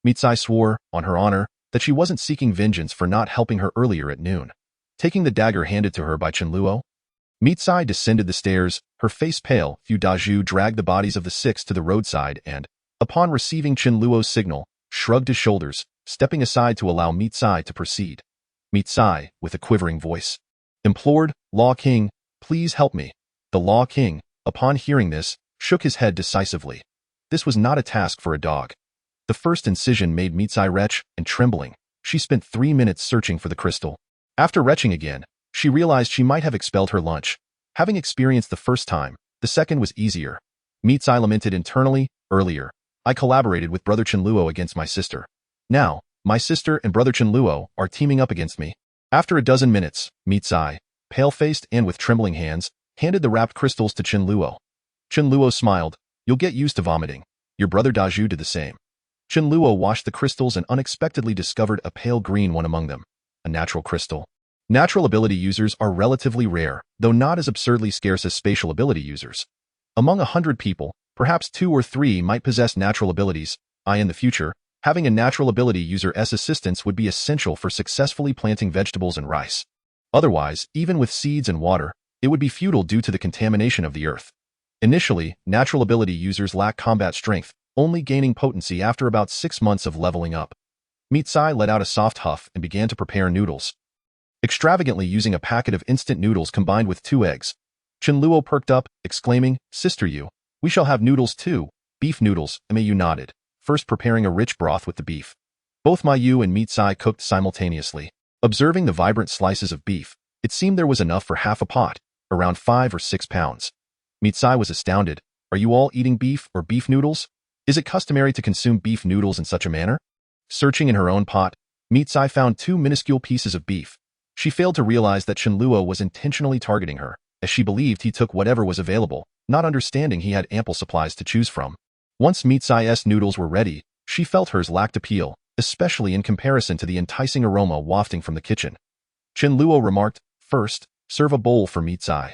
Mitsai swore, on her honor, that she wasn't seeking vengeance for not helping her earlier at noon. Taking the dagger handed to her by Chen Luo, Mitsai descended the stairs, her face pale. Fu Daju dragged the bodies of the 6 to the roadside and, upon receiving Chen Luo's signal, shrugged his shoulders, stepping aside to allow Mitsai to proceed. Mitsai, with a quivering voice, implored, Law King, please help me. The Law King, upon hearing this, shook his head decisively. This was not a task for a dog. The first incision made Mitsai retch, and trembling, she spent 3 minutes searching for the crystal. After retching again, she realized she might have expelled her lunch. Having experienced the first time, the second was easier. Mitsai lamented internally, earlier, I collaborated with brother Chen Luo against my sister. Now, my sister and brother Chen Luo are teaming up against me. After a dozen minutes, Mitsai, pale-faced and with trembling hands, handed the wrapped crystals to Chen Luo. Chen Luo smiled, you'll get used to vomiting. Your brother Daju did the same. Chen Luo washed the crystals and unexpectedly discovered a pale green one among them. A natural crystal. Natural ability users are relatively rare, though not as absurdly scarce as spatial ability users. Among 100 people, perhaps 2 or 3 might possess natural abilities. In the future, having a natural ability user's assistance would be essential for successfully planting vegetables and rice. Otherwise, even with seeds and water, it would be futile due to the contamination of the earth. Initially, natural ability users lack combat strength, only gaining potency after about 6 months of leveling up. Mitsai let out a soft huff and began to prepare noodles. Extravagantly using a packet of instant noodles combined with 2 eggs. Chen Luo perked up, exclaiming, Sister Yu, we shall have noodles too. Beef noodles, Yu nodded, first preparing a rich broth with the beef. Both Yu and Mitsai cooked simultaneously. Observing the vibrant slices of beef, it seemed there was enough for half a pot, around 5 or 6 pounds. Mitsai was astounded. Are you all eating beef or beef noodles? Is it customary to consume beef noodles in such a manner? Searching in her own pot, Mitsai found 2 minuscule pieces of beef. She failed to realize that Chen Luo was intentionally targeting her, as she believed he took whatever was available, not understanding he had ample supplies to choose from. Once Mitsai's noodles were ready, she felt hers lacked appeal, especially in comparison to the enticing aroma wafting from the kitchen. Chen Luo remarked, first, serve a bowl for Mitsai.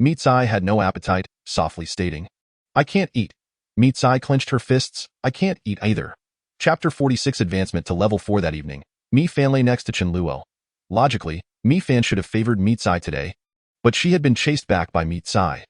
Mitsai had no appetite, softly stating, I can't eat. Mitsai clenched her fists, I can't eat either. Chapter 46 Advancement to Level 4 that evening. Mi Fan lay next to Chen Luo. Logically, Mi Fan should have favored Mitsai today, but she had been chased back by Mitsai.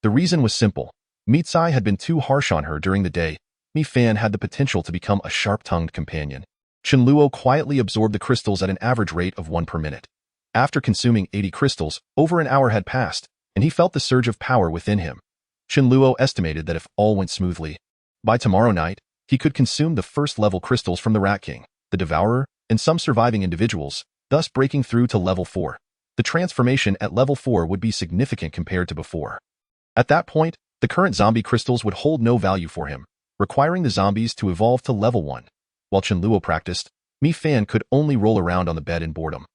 The reason was simple. Mitsai had been too harsh on her during the day. Mi Fan had the potential to become a sharp-tongued companion. Chen Luo quietly absorbed the crystals at an average rate of 1 per minute. After consuming 80 crystals, over an hour had passed, and he felt the surge of power within him. Chen Luo estimated that if all went smoothly, by tomorrow night, he could consume the first-level crystals from the Rat King, the Devourer, and some surviving individuals, thus breaking through to level 4. The transformation at level 4 would be significant compared to before. At that point, The current zombie crystals would hold no value for him, requiring the zombies to evolve to level 1. While Chen Luo practiced, Mi Fan could only roll around on the bed in boredom.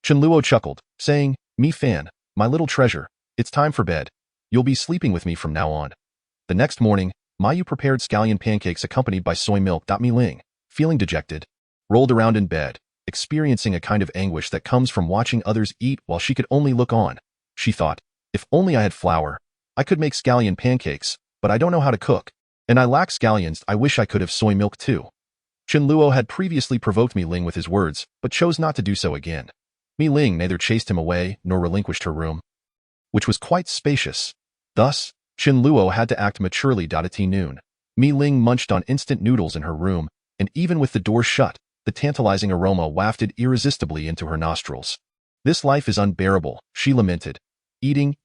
Chen Luo chuckled, saying, "Mi Fan, my little treasure, it's time for bed. You'll be sleeping with me from now on." The next morning, Mayu prepared scallion pancakes accompanied by soy milk. Mi Ling, feeling dejected, rolled around in bed, experiencing a kind of anguish that comes from watching others eat while she could only look on. She thought, if only I had flour, I could make scallion pancakes, but I don't know how to cook, and I lack scallions. I wish I could have soy milk too. Chen Luo had previously provoked Mi Ling with his words, but chose not to do so again. Mi Ling neither chased him away nor relinquished her room, which was quite spacious. Thus, Chen Luo had to act maturely. At noon, Mi Ling munched on instant noodles in her room, and even with the door shut, the tantalizing aroma wafted irresistibly into her nostrils. "This life is unbearable," she lamented. Eating,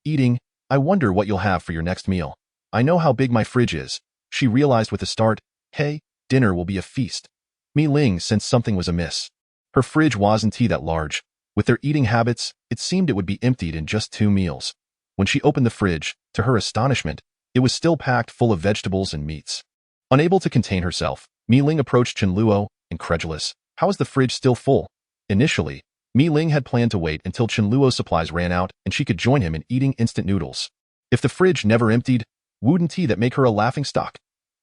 I wonder what you'll have for your next meal. I know how big my fridge is." She realized with a start, "Hey, dinner will be a feast." Mi Ling sensed something was amiss. Her fridge wasn't that large. With their eating habits, it seemed it would be emptied in just 2 meals. When she opened the fridge, to her astonishment, it was still packed full of vegetables and meats. Unable to contain herself, Mi Ling approached Chen Luo, incredulous. "How is the fridge still full?" Initially, Mi Ling had planned to wait until Chen Luo's supplies ran out and she could join him in eating instant noodles. If the fridge never emptied, wouldn't that make her a laughingstock?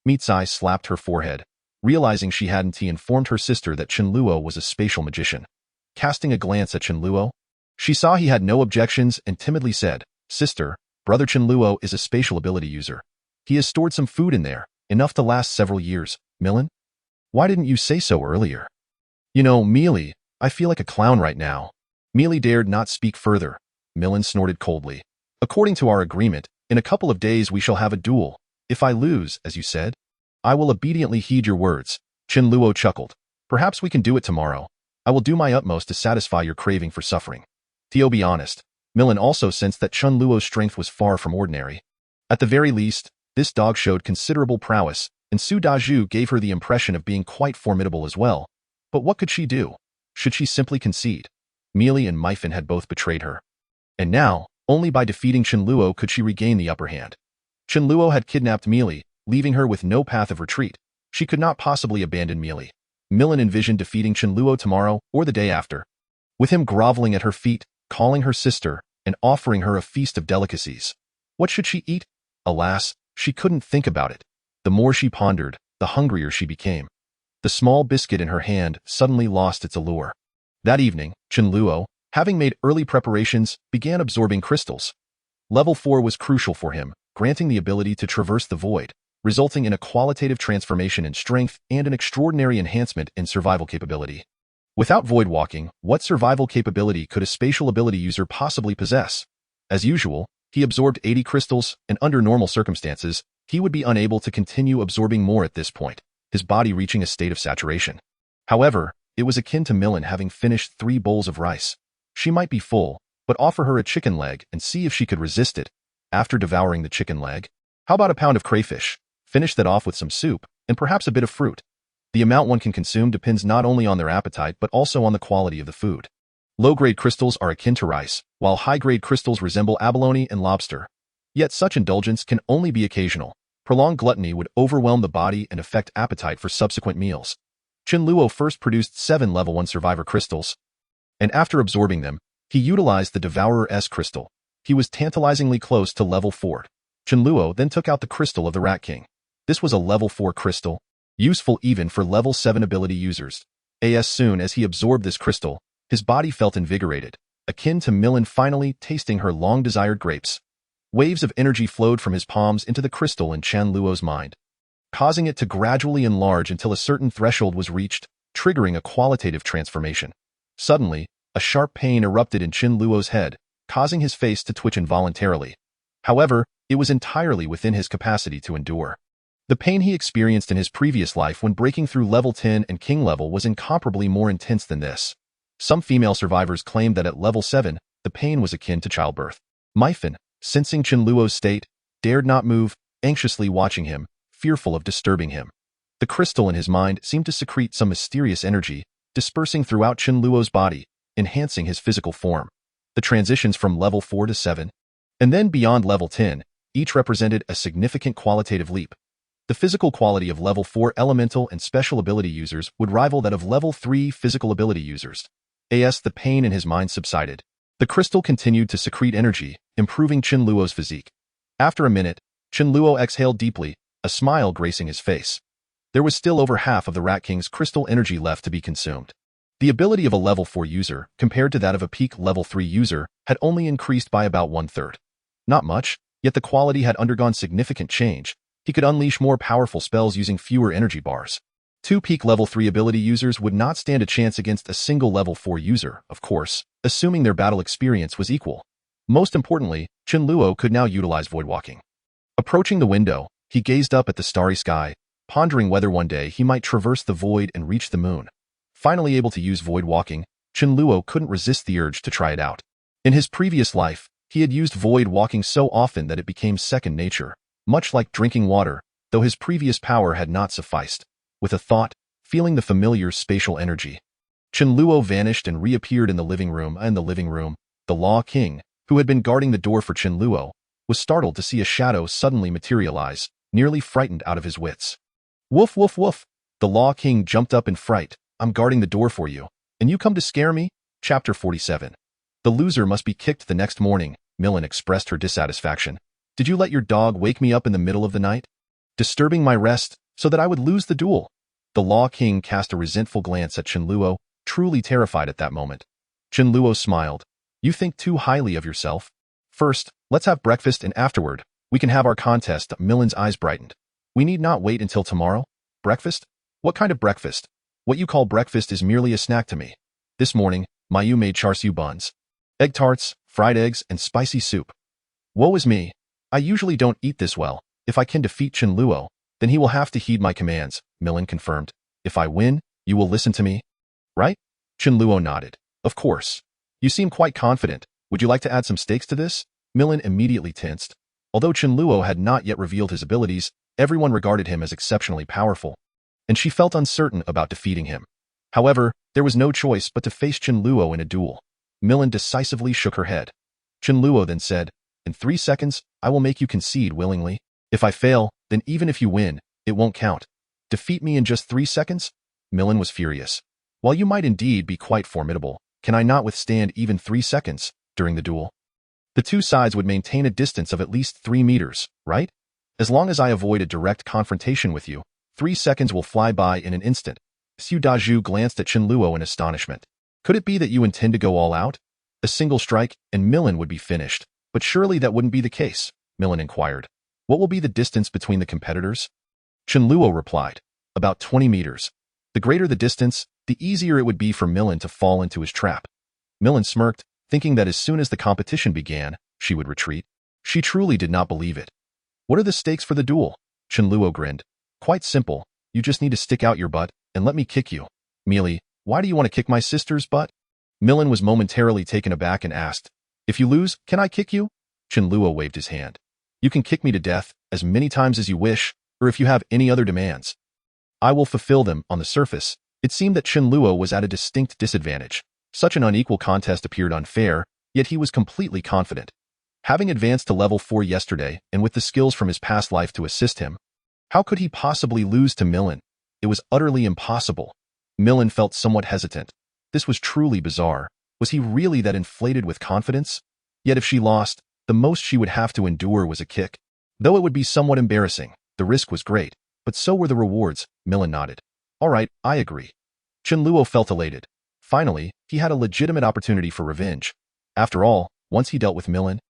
Mi Tsai slapped her forehead, realizing she hadn't informed her sister that Chen Luo was a spatial magician. Casting a glance at Chen Luo, she saw he had no objections and timidly said, "Sister, brother Chen Luo is a spatial ability user. He has stored some food in there, enough to last several years. Millen? Why didn't you say so earlier?" "You know, Mealy, I feel like a clown right now." Mealy dared not speak further. Millen snorted coldly. "According to our agreement, in a couple of days we shall have a duel. If I lose, as you said, I will obediently heed your words." Chen Luo chuckled. "Perhaps we can do it tomorrow. I will do my utmost to satisfy your craving for suffering." To be honest, Millen also sensed that Chen Luo's strength was far from ordinary. At the very least, this dog showed considerable prowess, and Su Dazhu gave her the impression of being quite formidable as well. But what could she do? Should she simply concede? Mealy and Myfin had both betrayed her. And now, only by defeating Chen Luo could she regain the upper hand. Chen Luo had kidnapped Mealy, leaving her with no path of retreat. She could not possibly abandon Mealy. Millen envisioned defeating Chen Luo tomorrow or the day after, with him groveling at her feet, calling her sister, and offering her a feast of delicacies. What should she eat? Alas, she couldn't think about it. The more she pondered, the hungrier she became. The small biscuit in her hand suddenly lost its allure. That evening, Chen Luo, having made early preparations, began absorbing crystals. Level 4 was crucial for him, granting the ability to traverse the void, resulting in a qualitative transformation in strength and an extraordinary enhancement in survival capability. Without void walking, what survival capability could a spatial ability user possibly possess? As usual, he absorbed 80 crystals, and under normal circumstances, he would be unable to continue absorbing more at this point, his body reaching a state of saturation. However, it was akin to Millen having finished 3 bowls of rice. She might be full, but offer her a chicken leg and see if she could resist it. After devouring the chicken leg, how about a pound of crayfish? Finish that off with some soup, and perhaps a bit of fruit. The amount one can consume depends not only on their appetite but also on the quality of the food. Low-grade crystals are akin to rice, while high-grade crystals resemble abalone and lobster. Yet such indulgence can only be occasional. Prolonged gluttony would overwhelm the body and affect appetite for subsequent meals. Chen Luo first produced 7 level 1 survivor crystals, and after absorbing them, he utilized the Devourer's crystal. He was tantalizingly close to level 4. Chen Luo then took out the crystal of the Rat King. This was a level 4 crystal, useful even for level 7 ability users. As soon as he absorbed this crystal, his body felt invigorated, akin to Millen finally tasting her long-desired grapes. Waves of energy flowed from his palms into the crystal in Chen Luo's mind, causing it to gradually enlarge until a certain threshold was reached, triggering a qualitative transformation. Suddenly, a sharp pain erupted in Chen Luo's head, causing his face to twitch involuntarily. However, it was entirely within his capacity to endure. The pain he experienced in his previous life when breaking through level 10 and king level was incomparably more intense than this. Some female survivors claimed that at level 7, the pain was akin to childbirth. Myfin, sensing Chen Luo's state, dared not move, anxiously watching him, fearful of disturbing him. The crystal in his mind seemed to secrete some mysterious energy, dispersing throughout Chen Luo's body, enhancing his physical form. The transitions from level 4 to 7, and then beyond level 10, Each represented a significant qualitative leap. The physical quality of level 4 elemental and special ability users would rival that of level 3 physical ability users. The pain in his mind subsided. The crystal continued to secrete energy, improving Chen Luo's physique. After a minute, Chen Luo exhaled deeply, a smile gracing his face. There was still over half of the Rat King's crystal energy left to be consumed. The ability of a level 4 user, compared to that of a peak level 3 user, had only increased by about 1/3. Not much, yet the quality had undergone significant change. He could unleash more powerful spells using fewer energy bars. 2 peak level 3 ability users would not stand a chance against a single level 4 user, of course, assuming their battle experience was equal. Most importantly, Chen Luo could now utilize void walking. Approaching the window, he gazed up at the starry sky, pondering whether one day he might traverse the void and reach the moon. Finally able to use void walking, Chen Luo couldn't resist the urge to try it out. In his previous life, he had used void walking so often that it became second nature, much like drinking water, though his previous power had not sufficed. With a thought, feeling the familiar spatial energy, Chen Luo vanished and reappeared in the living room. The Law King, who had been guarding the door for Chen Luo, was startled to see a shadow suddenly materialize, nearly frightened out of his wits. Woof, woof, woof. The Law King jumped up in fright. I'm guarding the door for you, and you come to scare me? Chapter 47. The loser must be kicked the next morning, Millen expressed her dissatisfaction. Did you let your dog wake me up in the middle of the night, disturbing my rest, so that I would lose the duel? The Law King cast a resentful glance at Chen Luo, truly terrified at that moment. Chen Luo smiled. You think too highly of yourself. First, let's have breakfast and afterward, we can have our contest. Millen's eyes brightened. We need not wait until tomorrow? Breakfast? What kind of breakfast? What you call breakfast is merely a snack to me. This morning, Mayu made char siu buns, egg tarts, fried eggs, and spicy soup. Woe is me. I usually don't eat this well. If I can defeat Chen Luo, then he will have to heed my commands, Millen confirmed. If I win, you will listen to me? Right? Chen Luo nodded. Of course. You seem quite confident. Would you like to add some stakes to this? Millen immediately tensed. Although Chen Luo had not yet revealed his abilities, everyone regarded him as exceptionally powerful, and she felt uncertain about defeating him. However, there was no choice but to face Chen Luo in a duel. Millen decisively shook her head. Chen Luo then said, in 3 seconds, I will make you concede willingly. If I fail, then even if you win, it won't count. Defeat me in just 3 seconds? Millen was furious. While you might indeed be quite formidable, can I not withstand even 3 seconds during the duel? The two sides would maintain a distance of at least 3 meters, right? As long as I avoid a direct confrontation with you, 3 seconds will fly by in an instant. Xu Dazhu glanced at Chen Luo in astonishment. Could it be that you intend to go all out? A single strike, and Millen would be finished. But surely that wouldn't be the case, Millen inquired. What will be the distance between the competitors? Chen Luo replied. About 20 meters. The greater the distance, the easier it would be for Millen to fall into his trap. Millen smirked, thinking that as soon as the competition began, she would retreat. She truly did not believe it. What are the stakes for the duel? Chen Luo grinned. Quite simple. You just need to stick out your butt and let me kick you. Mealy, why do you want to kick my sister's butt? Millen was momentarily taken aback and asked, if you lose, can I kick you? Chen Luo waved his hand. You can kick me to death as many times as you wish, or if you have any other demands, I will fulfill them. On the surface, it seemed that Chen Luo was at a distinct disadvantage. Such an unequal contest appeared unfair, yet he was completely confident. Having advanced to level 4 yesterday, and with the skills from his past life to assist him, how could he possibly lose to Millen? It was utterly impossible. Millen felt somewhat hesitant. This was truly bizarre. Was he really that inflated with confidence? Yet if she lost, the most she would have to endure was a kick. Though it would be somewhat embarrassing, the risk was great, but so were the rewards. Millen nodded. All right, I agree. Chen Luo felt elated. Finally, he had a legitimate opportunity for revenge. After all, once he dealt with Millen,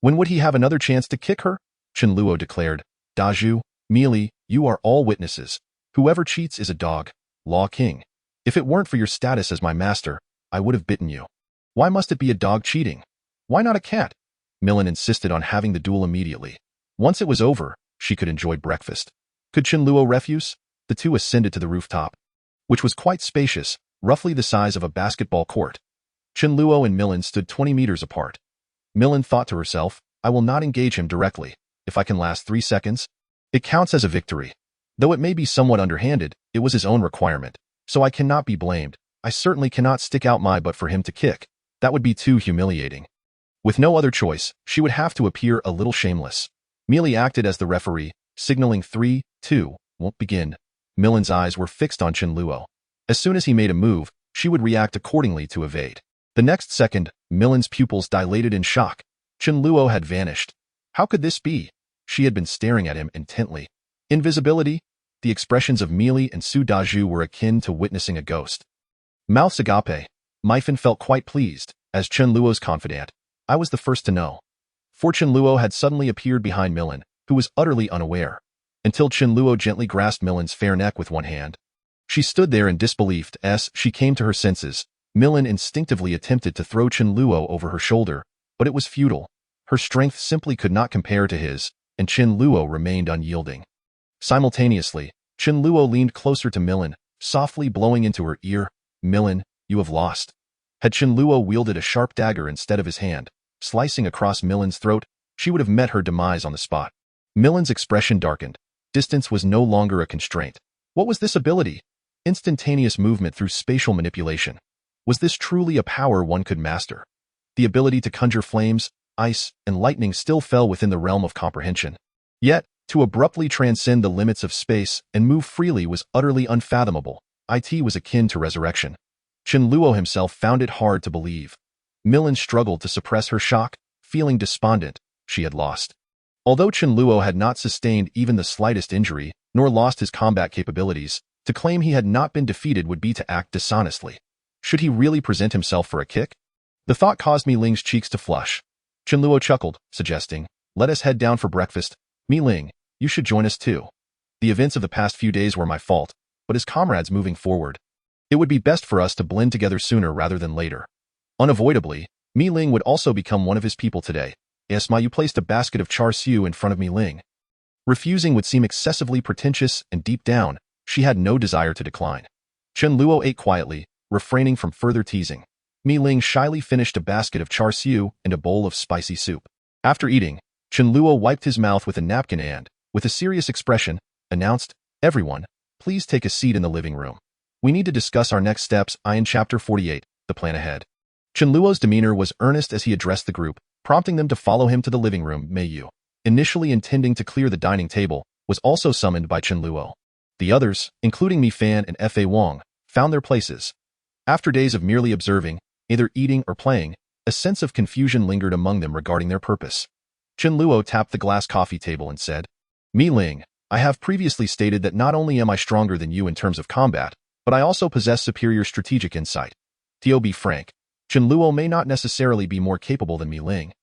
when would he have another chance to kick her? Chen Luo declared. Dazhu, Mealy, you are all witnesses. Whoever cheats is a dog. Law King. If it weren't for your status as my master, I would have bitten you. Why must it be a dog cheating? Why not a cat? Millen insisted on having the duel immediately. Once it was over, she could enjoy breakfast. Could Chen Luo refuse? The two ascended to the rooftop, which was quite spacious, roughly the size of a basketball court. Chen Luo and Millen stood 20 meters apart. Millen thought to herself, I will not engage him directly. If I can last 3 seconds, it counts as a victory. Though it may be somewhat underhanded, it was his own requirement, so I cannot be blamed. I certainly cannot stick out my butt for him to kick. That would be too humiliating. With no other choice, she would have to appear a little shameless. Mealy acted as the referee, signaling 3, 2, won't begin. Millen's eyes were fixed on Chen Luo. As soon as he made a move, she would react accordingly to evade. The next second, Millen's pupils dilated in shock. Chen Luo had vanished. How could this be? She had been staring at him intently. Invisibility? The expressions of Mealy and Su Daju were akin to witnessing a ghost. Mouths agape. Myfin felt quite pleased. As Chen Luo's confidant, I was the first to know. For Chen Luo had suddenly appeared behind Millen, who was utterly unaware, until Chen Luo gently grasped Millen's fair neck with one hand. She stood there in disbelief as she came to her senses. Millen instinctively attempted to throw Chen Luo over her shoulder, but it was futile. Her strength simply could not compare to his, and Chen Luo remained unyielding. Simultaneously, Chen Luo leaned closer to Millen, softly blowing into her ear, "Millen, you have lost." Had Chen Luo wielded a sharp dagger instead of his hand, slicing across Millen's throat, she would have met her demise on the spot. Millen's expression darkened. Distance was no longer a constraint. What was this ability? Instantaneous movement through spatial manipulation. Was this truly a power one could master? The ability to conjure flames, ice, and lightning still fell within the realm of comprehension. Yet, to abruptly transcend the limits of space and move freely was utterly unfathomable. It was akin to resurrection. Chen Luo himself found it hard to believe. Millen struggled to suppress her shock, feeling despondent. She had lost. Although Chen Luo had not sustained even the slightest injury, nor lost his combat capabilities, to claim he had not been defeated would be to act dishonestly. Should he really present himself for a kick? The thought caused Mi Ling's cheeks to flush. Chen Luo chuckled, suggesting, "Let us head down for breakfast. Mi Ling, you should join us too. The events of the past few days were my fault, but as comrades moving forward, it would be best for us to blend together sooner rather than later." Unavoidably, Mi Ling would also become one of his people today. You placed a basket of char siu in front of Mi Ling. Refusing would seem excessively pretentious, and deep down, she had no desire to decline. Chen Luo ate quietly, refraining from further teasing. Mi Ling shyly finished a basket of char siu and a bowl of spicy soup. After eating, Chen Luo wiped his mouth with a napkin and, with a serious expression, announced, "Everyone, please take a seat in the living room. We need to discuss our next steps in Chapter 48, the plan ahead." Chen Luo's demeanor was earnest as he addressed the group, prompting them to follow him to the living room. Mei Yu, initially intending to clear the dining table, was also summoned by Chen Luo. The others, including Mi Fan and Fa Wang, found their places. After days of merely observing, either eating or playing, a sense of confusion lingered among them regarding their purpose. Chen Luo tapped the glass coffee table and said, "Mi Ling, I have previously stated that not only am I stronger than you in terms of combat, but I also possess superior strategic insight. To be frank, Chen Luo may not necessarily be more capable than Mi Ling,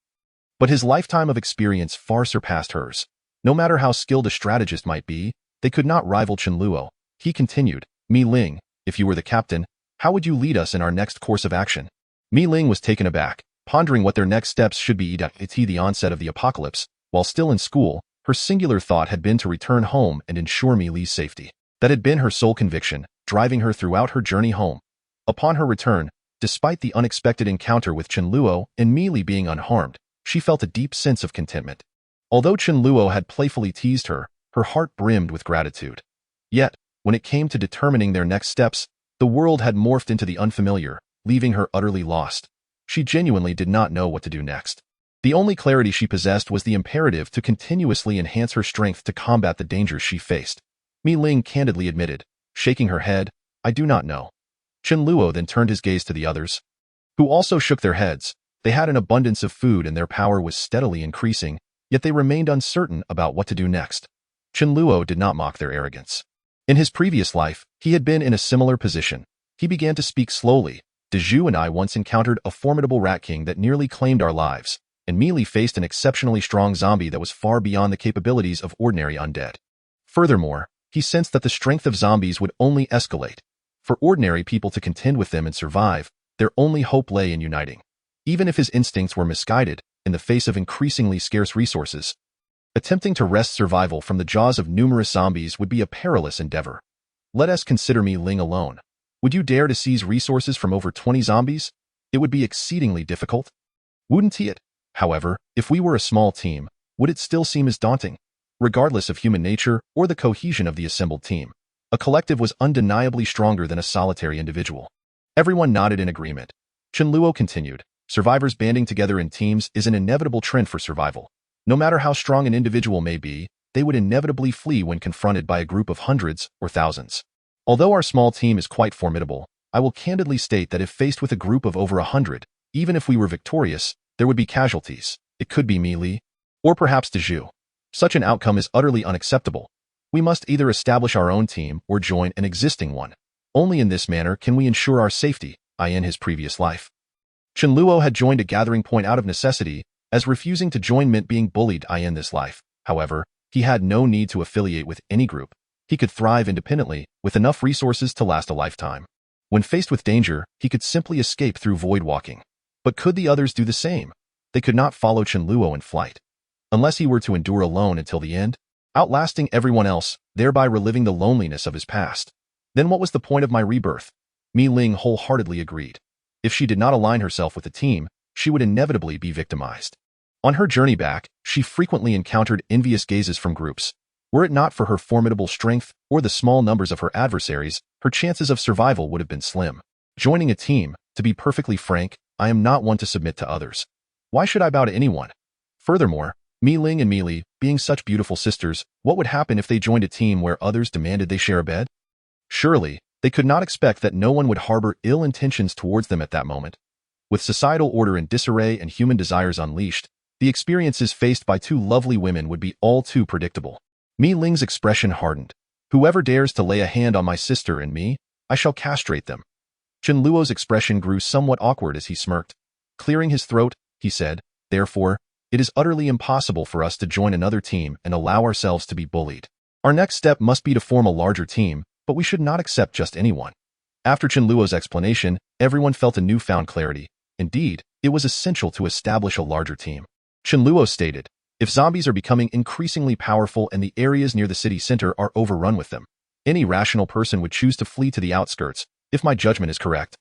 but his lifetime of experience far surpassed hers. No matter how skilled a strategist might be, they could not rival Chen Luo." He continued, "Mi Ling, if you were the captain, how would you lead us in our next course of action?" Mi Ling was taken aback, pondering what their next steps should be. At the onset of the apocalypse, while still in school, her singular thought had been to return home and ensure Mi Li's safety. That had been her sole conviction, driving her throughout her journey home. Upon her return, despite the unexpected encounter with Chen Luo and Mi Li being unharmed, she felt a deep sense of contentment. Although Chen Luo had playfully teased her, her heart brimmed with gratitude. Yet, when it came to determining their next steps, the world had morphed into the unfamiliar, leaving her utterly lost. She genuinely did not know what to do next. The only clarity she possessed was the imperative to continuously enhance her strength to combat the dangers she faced. Mi Ling candidly admitted, shaking her head, "I do not know." Chen Luo then turned his gaze to the others, who also shook their heads. They had an abundance of food and their power was steadily increasing, yet they remained uncertain about what to do next. Chen Luo did not mock their arrogance. In his previous life, he had been in a similar position. He began to speak slowly. "Daju and I once encountered a formidable rat king that nearly claimed our lives, and Mi Li faced an exceptionally strong zombie that was far beyond the capabilities of ordinary undead. Furthermore, he sensed that the strength of zombies would only escalate. For ordinary people to contend with them and survive, their only hope lay in uniting. Even if his instincts were misguided, in the face of increasingly scarce resources, attempting to wrest survival from the jaws of numerous zombies would be a perilous endeavor. Let us consider Mi Ling alone. Would you dare to seize resources from over 20 zombies? It would be exceedingly difficult. Wouldn't it? However, if we were a small team, would it still seem as daunting? Regardless of human nature or the cohesion of the assembled team, a collective was undeniably stronger than a solitary individual. Everyone nodded in agreement. Chen Luo continued, "Survivors banding together in teams is an inevitable trend for survival. No matter how strong an individual may be, they would inevitably flee when confronted by a group of hundreds or thousands. Although our small team is quite formidable, I will candidly state that if faced with a group of over 100, even if we were victorious, there would be casualties. It could be me, Li, or perhaps Dezhu. Such an outcome is utterly unacceptable. We must either establish our own team or join an existing one. Only in this manner can we ensure our safety, in his previous life. Chen Luo had joined a gathering point out of necessity, as refusing to join meant being bullied in this life. However, he had no need to affiliate with any group. He could thrive independently, with enough resources to last a lifetime. When faced with danger, he could simply escape through void walking. But could the others do the same? They could not follow Chen Luo in flight. Unless he were to endure alone until the end, outlasting everyone else, thereby reliving the loneliness of his past. Then what was the point of my rebirth? Mi Ling wholeheartedly agreed. If she did not align herself with the team, she would inevitably be victimized. On her journey back, she frequently encountered envious gazes from groups. Were it not for her formidable strength or the small numbers of her adversaries, her chances of survival would have been slim. Joining a team, to be perfectly frank, I am not one to submit to others. Why should I bow to anyone? Furthermore, Mi Ling and Mi Li, being such beautiful sisters, what would happen if they joined a team where others demanded they share a bed? Surely, they could not expect that no one would harbor ill intentions towards them at that moment. With societal order in disarray and human desires unleashed, the experiences faced by two lovely women would be all too predictable. Mi Ling's expression hardened. Whoever dares to lay a hand on my sister and me, I shall castrate them. Chen Luo's expression grew somewhat awkward as he smirked. Clearing his throat, he said, therefore, it is utterly impossible for us to join another team and allow ourselves to be bullied. Our next step must be to form a larger team, but we should not accept just anyone. After Chen Luo's explanation, everyone felt a newfound clarity. Indeed, it was essential to establish a larger team. Chen Luo stated, if zombies are becoming increasingly powerful and the areas near the city center are overrun with them, any rational person would choose to flee to the outskirts, if my judgment is correct.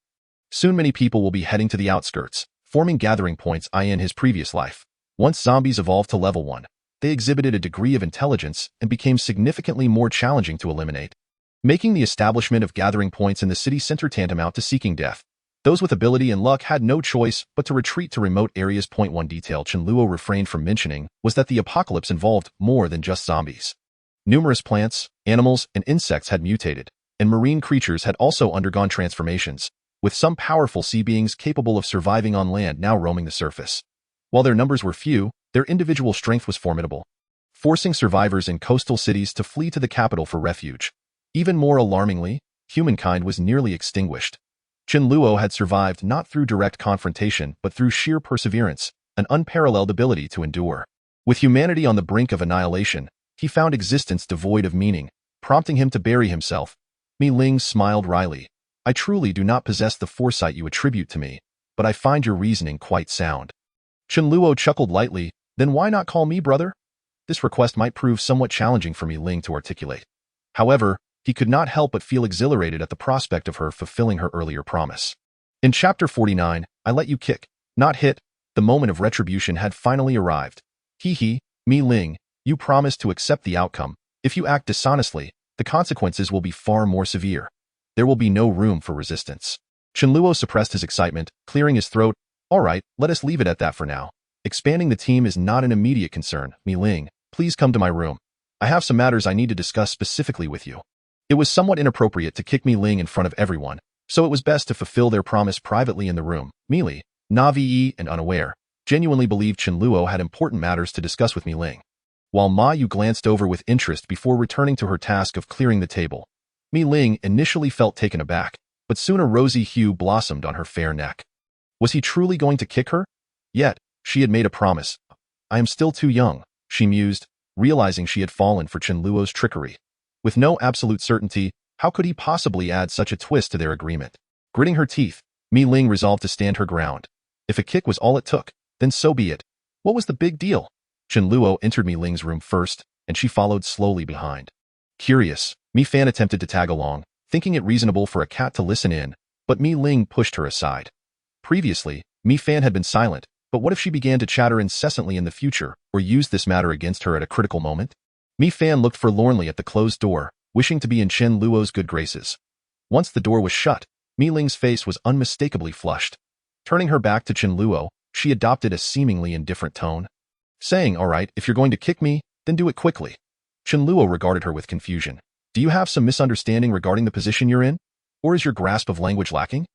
Soon many people will be heading to the outskirts, forming gathering points in his previous life. Once zombies evolved to level 1, they exhibited a degree of intelligence and became significantly more challenging to eliminate, making the establishment of gathering points in the city center tantamount to seeking death. Those with ability and luck had no choice but to retreat to remote areas. One detail Chen Luo refrained from mentioning was that the apocalypse involved more than just zombies. Numerous plants, animals, and insects had mutated, and marine creatures had also undergone transformations, with some powerful sea beings capable of surviving on land now roaming the surface. While their numbers were few, their individual strength was formidable, forcing survivors in coastal cities to flee to the capital for refuge. Even more alarmingly, humankind was nearly extinguished. Chen Luo had survived not through direct confrontation but through sheer perseverance, an unparalleled ability to endure. With humanity on the brink of annihilation, he found existence devoid of meaning, prompting him to bury himself. Mi Ling smiled wryly. I truly do not possess the foresight you attribute to me, but I find your reasoning quite sound. Chen Luo chuckled lightly, then why not call me brother? This request might prove somewhat challenging for Mi Ling to articulate. However, he could not help but feel exhilarated at the prospect of her fulfilling her earlier promise. In Chapter 49, I let you kick, not hit, the moment of retribution had finally arrived. Mi Ling, you promised to accept the outcome. If you act dishonestly, the consequences will be far more severe. There will be no room for resistance. Chen Luo suppressed his excitement, clearing his throat. All right, let us leave it at that for now. Expanding the team is not an immediate concern. Mi Ling, please come to my room. I have some matters I need to discuss specifically with you. It was somewhat inappropriate to kick Mi Ling in front of everyone, so it was best to fulfill their promise privately in the room. Mi Li, naive and unaware, genuinely believed Chen Luo had important matters to discuss with Mi Ling. While Ma Yu glanced over with interest before returning to her task of clearing the table, Mi Ling initially felt taken aback, but soon a rosy hue blossomed on her fair neck. Was he truly going to kick her? Yet, she had made a promise. I am still too young, she mused, realizing she had fallen for Chen Luo's trickery. With no absolute certainty, how could he possibly add such a twist to their agreement? Gritting her teeth, Mi Ling resolved to stand her ground. If a kick was all it took, then so be it. What was the big deal? Chen Luo entered Mi Ling's room first, and she followed slowly behind. Curious, Mi Fan attempted to tag along, thinking it reasonable for a cat to listen in, but Mi Ling pushed her aside. Previously, Mi Fan had been silent, but what if she began to chatter incessantly in the future, or used this matter against her at a critical moment? Mi Fan looked forlornly at the closed door, wishing to be in Chen Luo's good graces. Once the door was shut, Mi Ling's face was unmistakably flushed. Turning her back to Chen Luo, she adopted a seemingly indifferent tone. saying, "All right, if you're going to kick me, then do it quickly." Chen Luo regarded her with confusion. "Do you have some misunderstanding regarding the position you're in? Or is your grasp of language lacking?"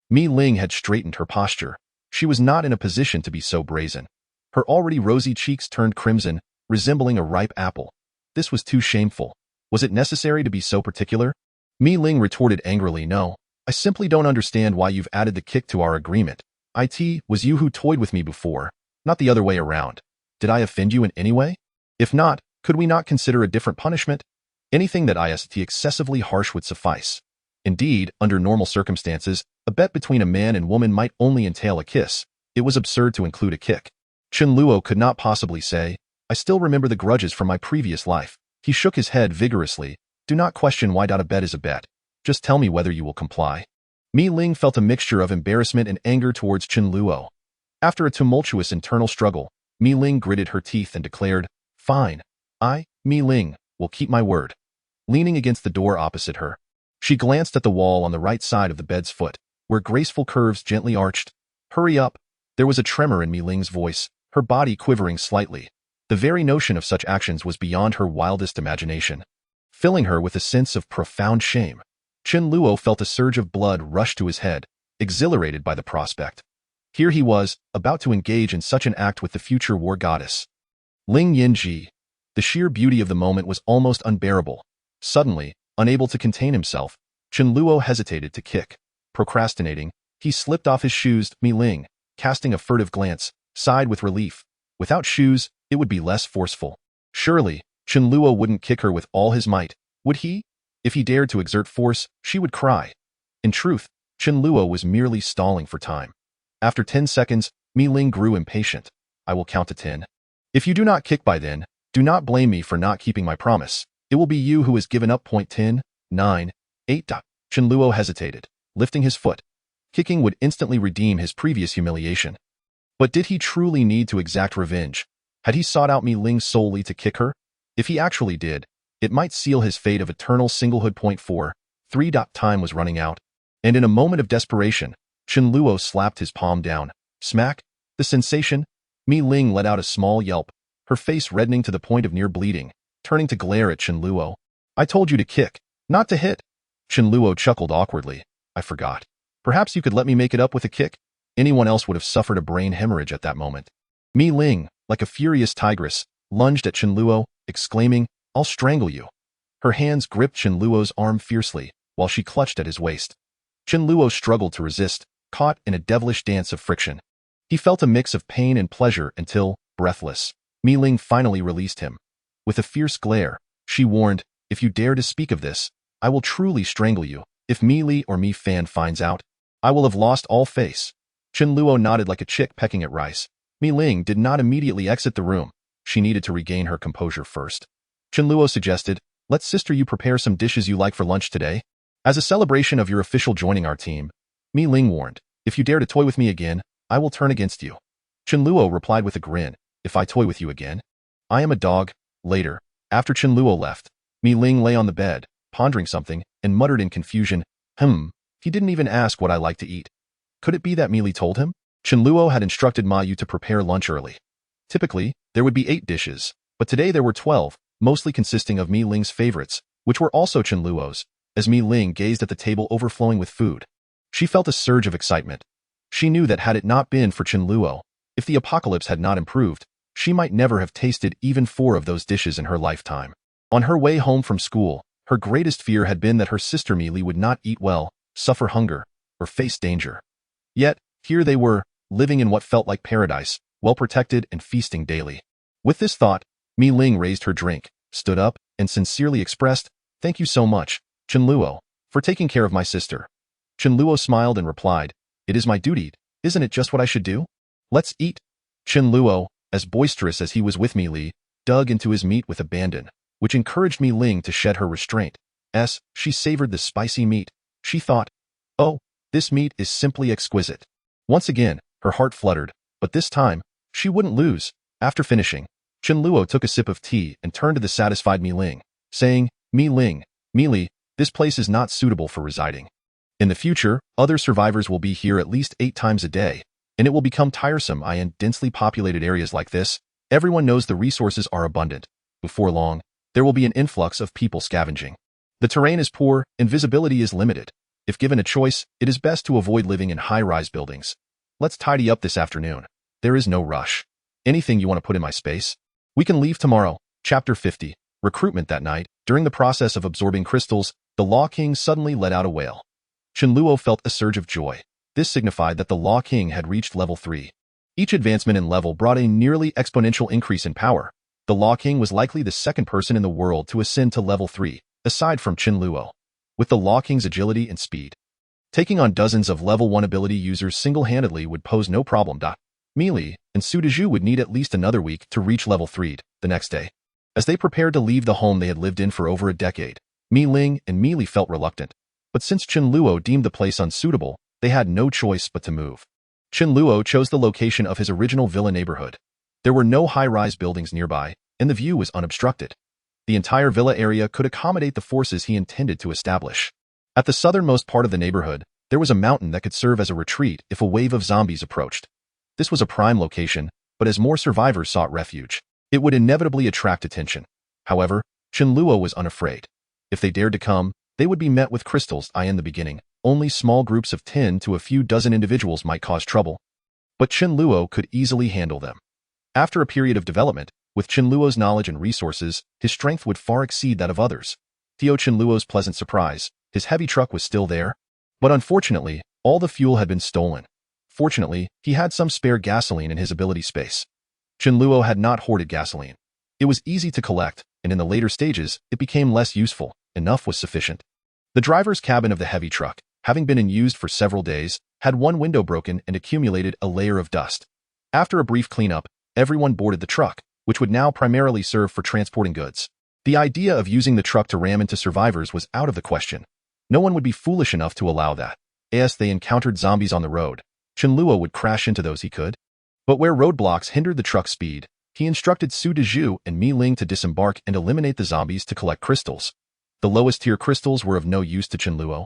Mi Ling had straightened her posture. She was not in a position to be so brazen. Her already rosy cheeks turned crimson, resembling a ripe apple. This was too shameful. Was it necessary to be so particular? Mi Ling retorted angrily, "No, I simply don't understand why you've added the kick to our agreement. It was you who toyed with me before, not the other way around. Did I offend you in any way? If not, could we not consider a different punishment? Anything that ist excessively harsh would suffice. Indeed, under normal circumstances, a bet between a man and woman might only entail a kiss. It was absurd to include a kick." Chen Luo could not possibly say, "I still remember the grudges from my previous life." He shook his head vigorously. "Do not question why a bet is a bet. Just tell me whether you will comply." Mi Ling felt a mixture of embarrassment and anger towards Chen Luo. After a tumultuous internal struggle, Mi Ling gritted her teeth and declared, "Fine. I, Mi Ling, will keep my word." Leaning against the door opposite her, she glanced at the wall on the right side of the bed's foot, where graceful curves gently arched. "Hurry up." There was a tremor in Mi Ling's voice, her body quivering slightly. The very notion of such actions was beyond her wildest imagination, filling her with a sense of profound shame. Chen Luo felt a surge of blood rush to his head, exhilarated by the prospect. Here he was, about to engage in such an act with the future war goddess. Ling Yinji. The sheer beauty of the moment was almost unbearable. Suddenly, unable to contain himself, Chen Luo hesitated to kick. Procrastinating, he slipped off his shoes. Mi Ling, casting a furtive glance, sighed with relief. Without shoes, it would be less forceful. Surely, Chen Luo wouldn't kick her with all his might, would he? If he dared to exert force, she would cry. In truth, Chen Luo was merely stalling for time. After 10 seconds, Mi Ling grew impatient. "I will count to 10. If you do not kick by then, do not blame me for not keeping my promise. It will be you who has given up. 10, 9, 8. Chen Luo hesitated, lifting his foot. Kicking would instantly redeem his previous humiliation. But did he truly need to exact revenge? Had he sought out Mi Ling solely to kick her? If he actually did, it might seal his fate of eternal singlehood. 4, 3. Time was running out, and in a moment of desperation, Chen Luo slapped his palm down. Smack! The sensation? Mi Ling let out a small yelp, her face reddening to the point of near bleeding, turning to glare at Chen Luo. "I told you to kick, not to hit." Chen Luo chuckled awkwardly. "I forgot. Perhaps you could let me make it up with a kick?" Anyone else would have suffered a brain hemorrhage at that moment. Mi Ling, like a furious tigress, lunged at Chen Luo, exclaiming, "I'll strangle you." Her hands gripped Chen Luo's arm fiercely, while she clutched at his waist. Chen Luo struggled to resist, caught in a devilish dance of friction. He felt a mix of pain and pleasure until, breathless, Mi Ling finally released him. With a fierce glare, she warned, "If you dare to speak of this, I will truly strangle you. If Mi Li or Mi Fan finds out, I will have lost all face." Chen Luo nodded like a chick pecking at rice. Mi Ling did not immediately exit the room. She needed to regain her composure first. Chen Luo suggested, "Let sister you prepare some dishes you like for lunch today. As a celebration of your official joining our team." Mi Ling warned, "If you dare to toy with me again, I will turn against you." Chen Luo replied with a grin, "If I toy with you again, I am a dog." Later, after Chen Luo left, Mi Ling lay on the bed, pondering something, and muttered in confusion, He didn't even ask what I like to eat. Could it be that Mi Li told him? Chen Luo had instructed Ma Yu to prepare lunch early. Typically, there would be 8 dishes, but today there were 12, mostly consisting of Mi Ling's favorites, which were also Chen Luo's. As Mi Ling gazed at the table overflowing with food, she felt a surge of excitement. She knew that had it not been for Chen Luo, if the apocalypse had not improved, she might never have tasted even 4 of those dishes in her lifetime. On her way home from school, her greatest fear had been that her sister Mi Li would not eat well, suffer hunger, or face danger. Yet, here they were, living in what felt like paradise, well protected and feasting daily. With this thought, Mi Ling raised her drink, stood up, and sincerely expressed, "Thank you so much, Chen Luo, for taking care of my sister." Chen Luo smiled and replied, "It is my duty, isn't it just what I should do? Let's eat." Chen Luo, as boisterous as he was with Mi Li, dug into his meat with abandon, which encouraged Mi Ling to shed her restraint. As she savored the spicy meat, she thought, "Oh, this meat is simply exquisite." Once again, her heart fluttered, but this time, she wouldn't lose. After finishing, Chen Luo took a sip of tea and turned to the satisfied Mi Ling, saying, Mi Ling, Mi Li, this place is not suitable for residing. In the future, other survivors will be here at least 8 times a day, and it will become tiresome in densely populated areas like this. Everyone knows the resources are abundant. Before long, there will be an influx of people scavenging. The terrain is poor and visibility is limited. If given a choice, it is best to avoid living in high-rise buildings. Let's tidy up this afternoon. There is no rush. Anything you want to put in my space? We can leave tomorrow. Chapter 50. Recruitment. That night, during the process of absorbing crystals, the Law King suddenly let out a wail. Chen Luo felt a surge of joy. This signified that the Law King had reached level 3. Each advancement in level brought a nearly exponential increase in power. The Law King was likely the second person in the world to ascend to level 3, aside from Chen Luo. With the Law King's agility and speed, taking on dozens of level 1 ability users single-handedly would pose no problem. Meili and Su Dezhu would need at least another week to reach level 3 the next day. As they prepared to leave the home they had lived in for over a decade, Mi Ling and Meili felt reluctant. But since Chen Luo deemed the place unsuitable, they had no choice but to move. Chen Luo chose the location of his original villa neighborhood. There were no high-rise buildings nearby, and the view was unobstructed. The entire villa area could accommodate the forces he intended to establish. At the southernmost part of the neighborhood, there was a mountain that could serve as a retreat if a wave of zombies approached. This was a prime location, but as more survivors sought refuge, it would inevitably attract attention. However, Chen Luo was unafraid. If they dared to come, they would be met with crystals. In the beginning, only small groups of 10 to a few dozen individuals might cause trouble. But Chen Luo could easily handle them. After a period of development, with Chen Luo's knowledge and resources, his strength would far exceed that of others. To Chen Luo's pleasant surprise, his heavy truck was still there. But unfortunately, all the fuel had been stolen. Fortunately, he had some spare gasoline in his ability space. Chen Luo had not hoarded gasoline. It was easy to collect, and in the later stages, it became less useful. Enough was sufficient. The driver's cabin of the heavy truck, having been unused for several days, had one window broken and accumulated a layer of dust. After a brief cleanup, everyone boarded the truck, which would now primarily serve for transporting goods. The idea of using the truck to ram into survivors was out of the question. No one would be foolish enough to allow that. As they encountered zombies on the road, Chen Luo would crash into those he could. But where roadblocks hindered the truck's speed, he instructed Su Dezhu and Mi Ling to disembark and eliminate the zombies to collect crystals. The lowest tier crystals were of no use to Chen Luo,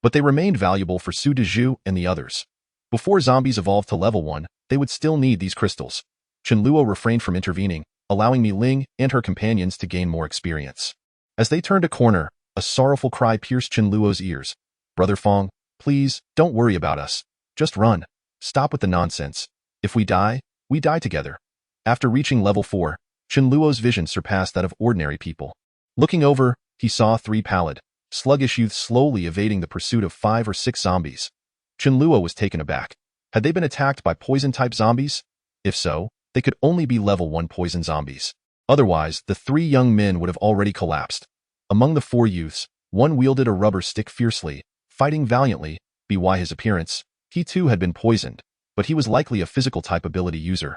but they remained valuable for Su Dezhu and the others. Before zombies evolved to level 1, they would still need these crystals. Chen Luo refrained from intervening, allowing Mi Ling and her companions to gain more experience. As they turned a corner, a sorrowful cry pierced Chen Luo's ears. "Brother Fong, please, don't worry about us. Just run. Stop with the nonsense. If we die, we die together." After reaching level 4, Chen Luo's vision surpassed that of ordinary people. Looking over, he saw 3 pallid, sluggish youths slowly evading the pursuit of 5 or 6 zombies. Chen Luo was taken aback. Had they been attacked by poison-type zombies? If so, they could only be level 1 poison zombies. Otherwise, the 3 young men would have already collapsed. Among the 4 youths, one wielded a rubber stick fiercely, fighting valiantly. By his appearance, he too had been poisoned, but he was likely a physical-type ability user.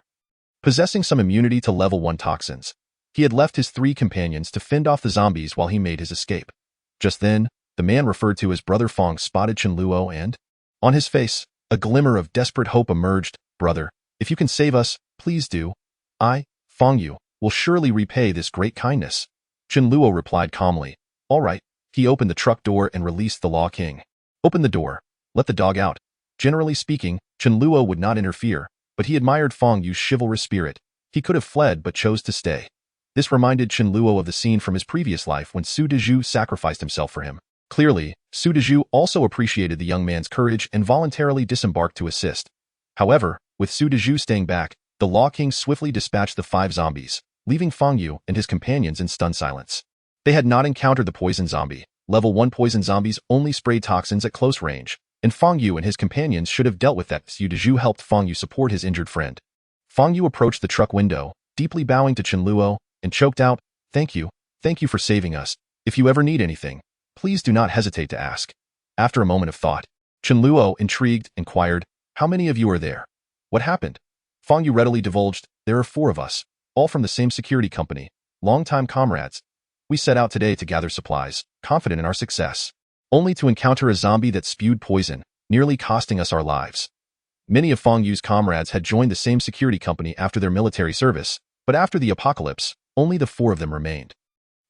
Possessing some immunity to level 1 toxins, he had left his 3 companions to fend off the zombies while he made his escape. Just then, the man referred to as Brother Fong spotted Chen Luo and, on his face, a glimmer of desperate hope emerged. "Brother, if you can save us, please do. I, Fong Yu, will surely repay this great kindness." Chen Luo replied calmly. "All right." He opened the truck door and released the Law King. "Open the door. Let the dog out." Generally speaking, Chen Luo would not interfere, but he admired Fong Yu's chivalrous spirit. He could have fled but chose to stay. This reminded Chen Luo of the scene from his previous life when Su Dezhu sacrificed himself for him. Clearly, Su Dezhu also appreciated the young man's courage and voluntarily disembarked to assist. However, with Su Dezhu staying back, the Law King swiftly dispatched the 5 zombies, leaving Fong Yu and his companions in stunned silence. They had not encountered the poison zombie. Level 1 poison zombies only sprayed toxins at close range, and Fong Yu and his companions should have dealt with that. Su Dezhu helped Fong Yu support his injured friend. Fong Yu approached the truck window, deeply bowing to Chen Luo, and choked out, Thank you for saving us. If you ever need anything, please do not hesitate to ask." After a moment of thought, Chen Luo, intrigued, inquired, "How many of you are there? What happened?" Fong Yu readily divulged, "There are 4 of us, all from the same security company, longtime comrades. We set out today to gather supplies, confident in our success, only to encounter a zombie that spewed poison, nearly costing us our lives." Many of Fong Yu's comrades had joined the same security company after their military service, but after the apocalypse, only the 4 of them remained,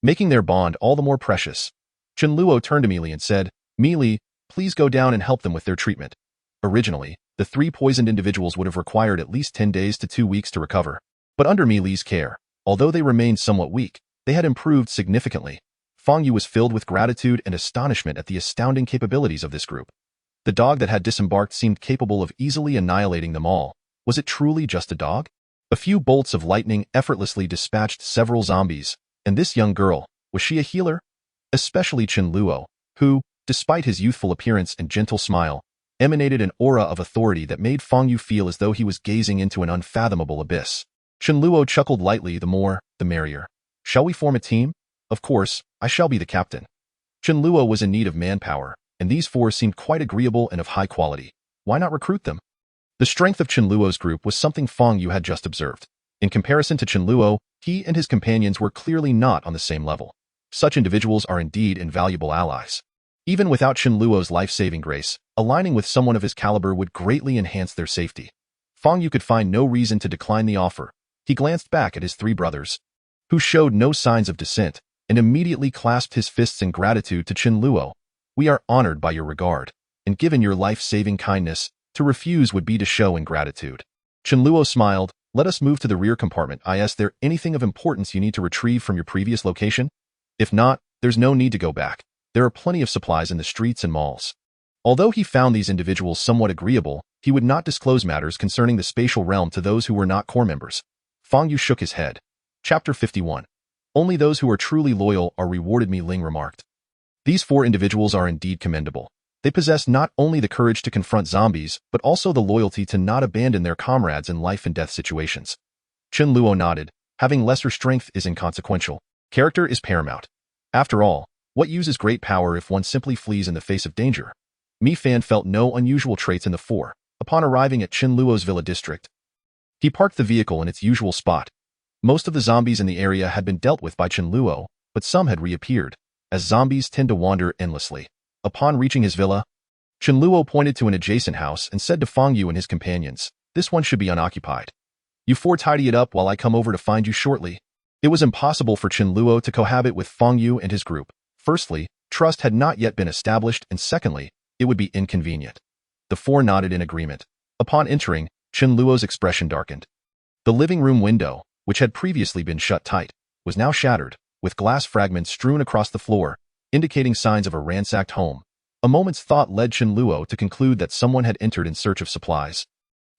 making their bond all the more precious. Chen Luo turned to Meili and said, "Meili, please go down and help them with their treatment." Originally, the 3 poisoned individuals would have required at least 10 days to 2 weeks to recover, But under Mi Li's care, although they remained somewhat weak, they had improved significantly. Fang Yu was filled with gratitude and astonishment at the astounding capabilities of this group. The dog that had disembarked seemed capable of easily annihilating them all. Was it truly just a dog? A few bolts of lightning effortlessly dispatched several zombies, and this young girl, was she a healer? Especially Chen Luo, who, despite his youthful appearance and gentle smile, emanated an aura of authority that made Fang Yu feel as though he was gazing into an unfathomable abyss. Chen Luo chuckled lightly. The more, the merrier. Shall we form a team? Of course, I shall be the captain. Chen Luo was in need of manpower, and these four seemed quite agreeable and of high quality. Why not recruit them? The strength of Chen Luo's group was something Fang Yu had just observed. In comparison to Chen Luo, he and his companions were clearly not on the same level. Such individuals are indeed invaluable allies. Even without Chen Luo's life-saving grace, aligning with someone of his caliber would greatly enhance their safety. Fang Yu could find no reason to decline the offer. He glanced back at his three brothers, who showed no signs of dissent, and immediately clasped his fists in gratitude to Chen Luo. We are honored by your regard, and given your life-saving kindness, to refuse would be to show ingratitude. Chen Luo smiled. Let us move to the rear compartment. Is there anything of importance you need to retrieve from your previous location? If not, there's no need to go back. There are plenty of supplies in the streets and malls. Although he found these individuals somewhat agreeable, he would not disclose matters concerning the spatial realm to those who were not core members. Fang Yu shook his head. Chapter 51. Only those who are truly loyal are rewarded, Mi Ling remarked. These four individuals are indeed commendable. They possess not only the courage to confront zombies, but also the loyalty to not abandon their comrades in life and death situations. Chen Luo nodded. Having lesser strength is inconsequential. Character is paramount. After all, what use is great power if one simply flees in the face of danger? Mi Fan felt no unusual traits in the four. Upon arriving at Chen Luo's villa district, he parked the vehicle in its usual spot. Most of the zombies in the area had been dealt with by Chen Luo, but some had reappeared, as zombies tend to wander endlessly. Upon reaching his villa, Chen Luo pointed to an adjacent house and said to Fang Yu and his companions, "This one should be unoccupied. You four tidy it up while I come over to find you shortly." It was impossible for Chen Luo to cohabit with Fang Yu and his group. Firstly, trust had not yet been established, and secondly, it would be inconvenient. The four nodded in agreement. Upon entering, Chen Luo's expression darkened. The living room window, which had previously been shut tight, was now shattered, with glass fragments strewn across the floor, indicating signs of a ransacked home. A moment's thought led Chen Luo to conclude that someone had entered in search of supplies.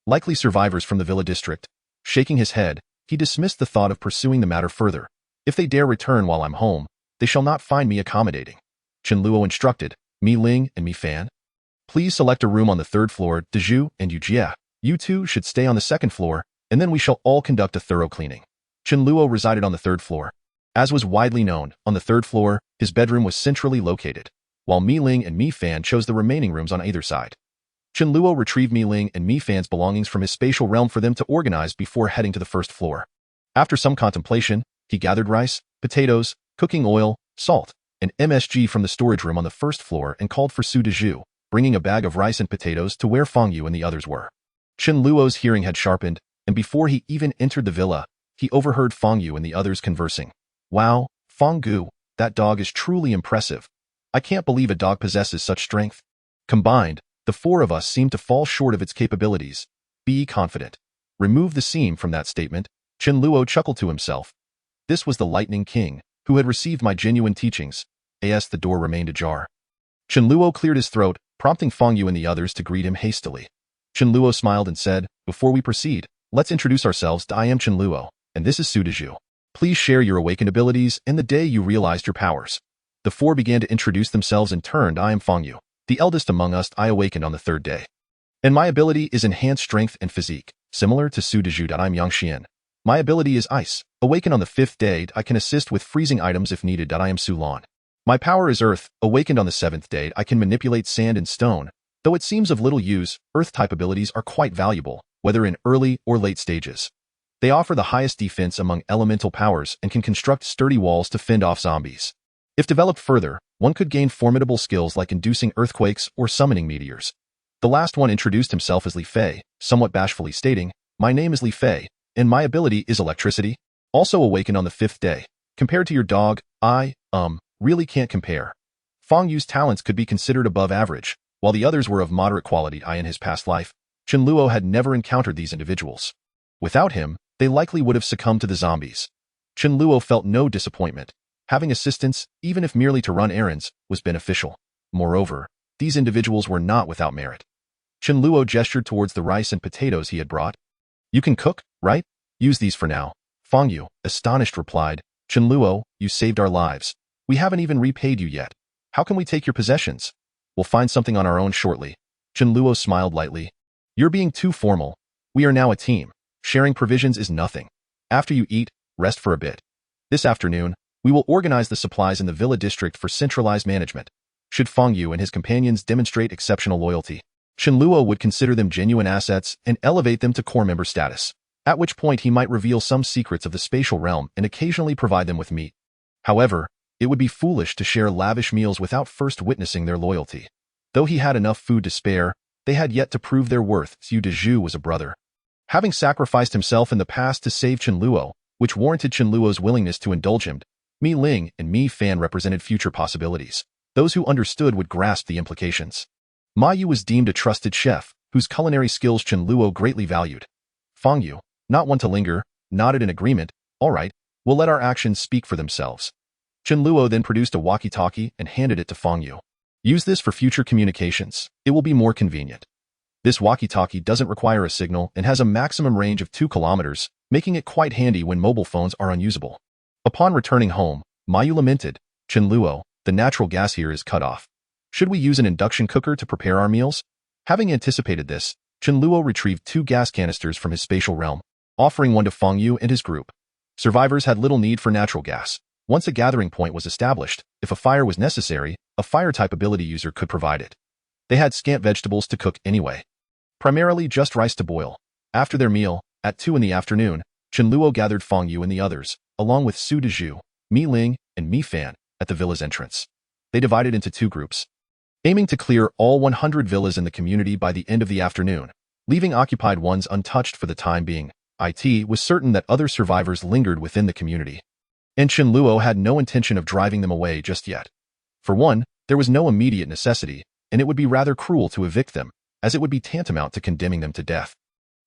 Likely survivors from the villa district. Shaking his head, he dismissed the thought of pursuing the matter further. If they dare return while I'm home, they shall not find me accommodating. Chen Luo instructed, Mi Ling and Mi Fan. Please select a room on the third floor. Dezhu and Yu Jie. You two should stay on the second floor, and then we shall all conduct a thorough cleaning. Chen Luo resided on the third floor. As was widely known, on the third floor, his bedroom was centrally located, while Mi Ling and Mi Fan chose the remaining rooms on either side. Chen Luo retrieved Mi Ling and Mi Fan's belongings from his spatial realm for them to organize before heading to the first floor. After some contemplation, he gathered rice, potatoes, cooking oil, salt, and MSG from the storage room on the first floor and called for Su Dezhu, bringing a bag of rice and potatoes to where Fang Yu and the others were. Chen Luo's hearing had sharpened, and before he even entered the villa, he overheard Fang Yu and the others conversing. Wow, Fang Gu, that dog is truly impressive. I can't believe a dog possesses such strength. Combined, the four of us seem to fall short of its capabilities. Be confident. Remove the seam from that statement. Chen Luo chuckled to himself. This was the Lightning King, who had received my genuine teachings. As the door remained ajar. Chen Luo cleared his throat, prompting Fang Yu and the others to greet him hastily. Chen Luo smiled and said, "Before we proceed, let's introduce ourselves. I am Chen Luo, and this is Su Dezhu. Please share your awakened abilities and the day you realized your powers." The four began to introduce themselves in turn. I am Fang Yu, the eldest among us. I awakened on the third day, and my ability is enhanced strength and physique, similar to Su Dezhu. I'm Yang Xian. My ability is ice. Awakened on the fifth day. I can assist with freezing items if needed. I am Su Lan. My power is earth. Awakened on the seventh day. I can manipulate sand and stone. Though it seems of little use, earth-type abilities are quite valuable, whether in early or late stages. They offer the highest defense among elemental powers and can construct sturdy walls to fend off zombies. If developed further, one could gain formidable skills like inducing earthquakes or summoning meteors. The last one introduced himself as Li Fei, somewhat bashfully stating, "My name is Li Fei, and my ability is electricity." Also awakened on the fifth day. Compared to your dog, I, really can't compare. Fang Yu's talents could be considered above average, while the others were of moderate quality. In his past life, Chen Luo had never encountered these individuals. Without him, they likely would have succumbed to the zombies. Chen Luo felt no disappointment. Having assistance, even if merely to run errands, was beneficial. Moreover, these individuals were not without merit. Chen Luo gestured towards the rice and potatoes he had brought. You can cook, right? Use these for now. Fang Yu, astonished, replied, Chen Luo, you saved our lives. We haven't even repaid you yet. How can we take your possessions? We'll find something on our own shortly. Chen Luo smiled lightly. You're being too formal. We are now a team. Sharing provisions is nothing. After you eat, rest for a bit. This afternoon, we will organize the supplies in the villa district for centralized management. Should Fang Yu and his companions demonstrate exceptional loyalty, Chen Luo would consider them genuine assets and elevate them to core member status, at which point he might reveal some secrets of the spatial realm and occasionally provide them with meat. However, it would be foolish to share lavish meals without first witnessing their loyalty. Though he had enough food to spare, they had yet to prove their worth. Xu Dezhu was a brother. Having sacrificed himself in the past to save Chen Luo, which warranted Chen Luo's willingness to indulge him, Mi Ling and Mi Fan represented future possibilities. Those who understood would grasp the implications. Ma Yu was deemed a trusted chef, whose culinary skills Chen Luo greatly valued. Fang Yu, not one to linger, nodded in agreement. All right, we'll let our actions speak for themselves. Chen Luo then produced a walkie-talkie and handed it to Fang Yu. Use this for future communications. It will be more convenient. This walkie-talkie doesn't require a signal and has a maximum range of 2 kilometers, making it quite handy when mobile phones are unusable. Upon returning home, Ma Yu lamented, Chen Luo, the natural gas here is cut off. Should we use an induction cooker to prepare our meals? Having anticipated this, Chen Luo retrieved 2 gas canisters from his spatial realm, offering one to Fang Yu and his group. Survivors had little need for natural gas. Once a gathering point was established, if a fire was necessary, a fire-type ability user could provide it. They had scant vegetables to cook anyway. Primarily just rice to boil. After their meal, at 2 in the afternoon, Chen Luo gathered Fang Yu and the others, along with Xu Dezhu, Mi Ling, and Mi Fan, at the villa's entrance. They divided into 2 groups, aiming to clear all 100 villas in the community by the end of the afternoon, leaving occupied ones untouched for the time being. It was certain that other survivors lingered within the community, and Chen Luo had no intention of driving them away just yet. For one, there was no immediate necessity, and it would be rather cruel to evict them, as it would be tantamount to condemning them to death.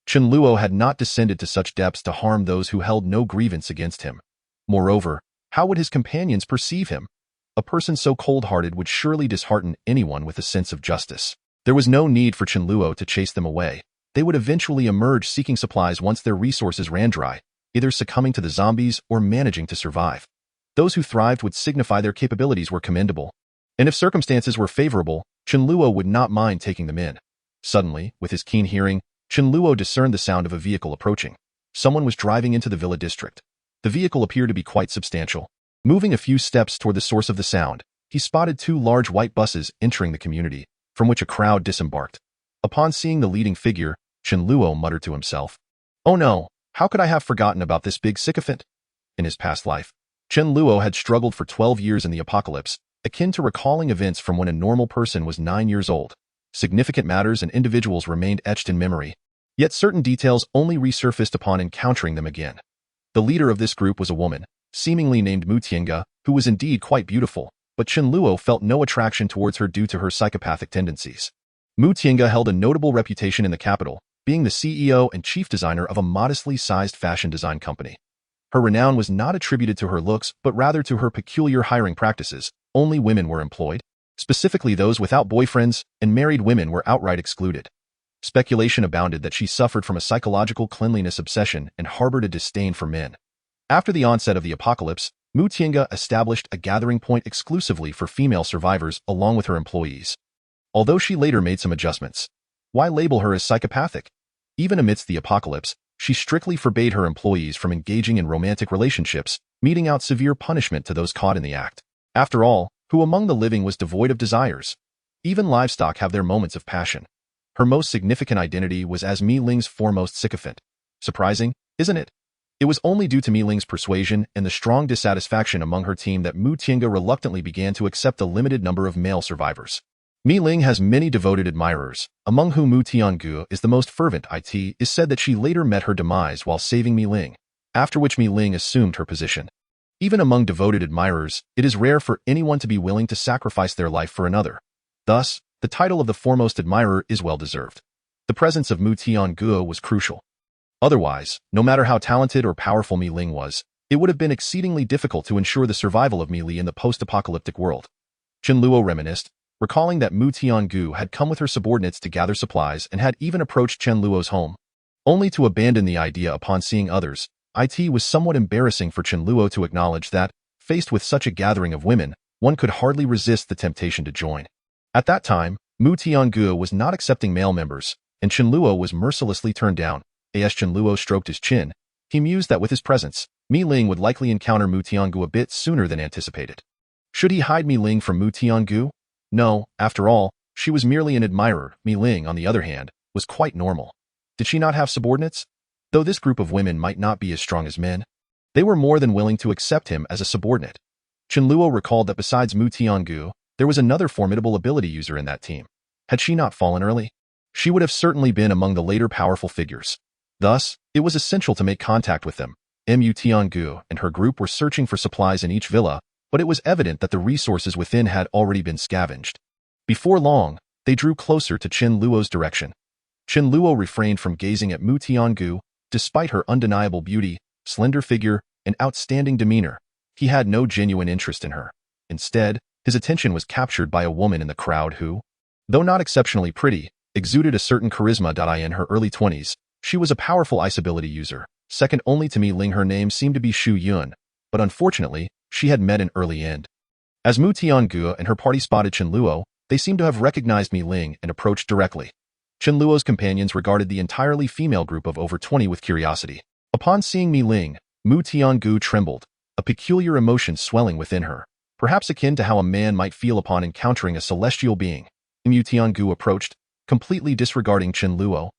Chen Luo had not descended to such depths to harm those who held no grievance against him. Moreover, how would his companions perceive him? A person so cold-hearted would surely dishearten anyone with a sense of justice. There was no need for Chen Luo to chase them away. They would eventually emerge seeking supplies once their resources ran dry, either succumbing to the zombies or managing to survive. Those who thrived would signify their capabilities were commendable, and if circumstances were favorable, Chen Luo would not mind taking them in. Suddenly, with his keen hearing, Chen Luo discerned the sound of a vehicle approaching. Someone was driving into the villa district. The vehicle appeared to be quite substantial. Moving a few steps toward the source of the sound, he spotted 2 large white buses entering the community, from which a crowd disembarked. Upon seeing the leading figure, Chen Luo muttered to himself, "Oh no, how could I have forgotten about this big sycophant?" In his past life, Chen Luo had struggled for 12 years in the apocalypse, akin to recalling events from when a normal person was 9 years old. Significant matters and individuals remained etched in memory, yet certain details only resurfaced upon encountering them again. The leader of this group was a woman, seemingly named Mu Tiange, who was indeed quite beautiful, but Chen Luo felt no attraction towards her due to her psychopathic tendencies. Mu Tiange held a notable reputation in the capital, being the CEO and chief designer of a modestly sized fashion design company. Her renown was not attributed to her looks, but rather to her peculiar hiring practices. Only women were employed, specifically those without boyfriends, and married women were outright excluded. Speculation abounded that she suffered from a psychological cleanliness obsession and harbored a disdain for men. After the onset of the apocalypse, Mu Tiange established a gathering point exclusively for female survivors along with her employees. Although she later made some adjustments. Why label her as psychopathic? Even amidst the apocalypse, she strictly forbade her employees from engaging in romantic relationships, meting out severe punishment to those caught in the act. After all, who among the living was devoid of desires? Even livestock have their moments of passion. Her most significant identity was as Mi Ling's foremost sycophant. Surprising, isn't it? It was only due to Mi Ling's persuasion and the strong dissatisfaction among her team that Mu Tiange reluctantly began to accept the limited number of male survivors. Mi Ling has many devoted admirers, among whom Mu Tiange is the most fervent. It is said that she later met her demise while saving Mi Ling, after which Mi Ling assumed her position. Even among devoted admirers, it is rare for anyone to be willing to sacrifice their life for another. Thus, the title of the foremost admirer is well deserved. The presence of Mu Tiange was crucial. Otherwise, no matter how talented or powerful Mi Ling was, it would have been exceedingly difficult to ensure the survival of Mi Li in the post-apocalyptic world. Chen Luo reminisced, recalling that Mu Tiangu had come with her subordinates to gather supplies and had even approached Chen Luo's home, only to abandon the idea upon seeing others. It was somewhat embarrassing for Chen Luo to acknowledge that, faced with such a gathering of women, one could hardly resist the temptation to join. At that time, Mu Tiangu was not accepting male members, and Chen Luo was mercilessly turned down. As Chen Luo stroked his chin, he mused that with his presence, Mi Ling would likely encounter Mu Tiangu a bit sooner than anticipated. Should he hide Mi Ling from Mu Tiangu? No, after all, she was merely an admirer. Mi Ling, on the other hand, was quite normal. Did she not have subordinates? Though this group of women might not be as strong as men, they were more than willing to accept him as a subordinate. Chen Luo recalled that besides Mu Tiangu, there was another formidable ability user in that team. Had she not fallen early, she would have certainly been among the later powerful figures. Thus, it was essential to make contact with them. Mu Tiangu and her group were searching for supplies in each villa, but it was evident that the resources within had already been scavenged. Before long, they drew closer to Chen Luo's direction. Chen Luo refrained from gazing at Mu Tiangu, despite her undeniable beauty, slender figure, and outstanding demeanor. He had no genuine interest in her. Instead, his attention was captured by a woman in the crowd who, though not exceptionally pretty, exuded a certain charisma. In her early 20s, she was a powerful ice ability user, second only to Mi Ling. Her name seemed to be Shu Yun, but unfortunately, she had met an early end. As Mu Tiangu and her party spotted Chen Luo, they seemed to have recognized Mi Ling and approached directly. Chen Luo's companions regarded the entirely female group of over 20 with curiosity. Upon seeing Mi Ling, Mu Tiangu trembled, a peculiar emotion swelling within her, perhaps akin to how a man might feel upon encountering a celestial being. Mu Tiangu approached, completely disregarding Chen Luo,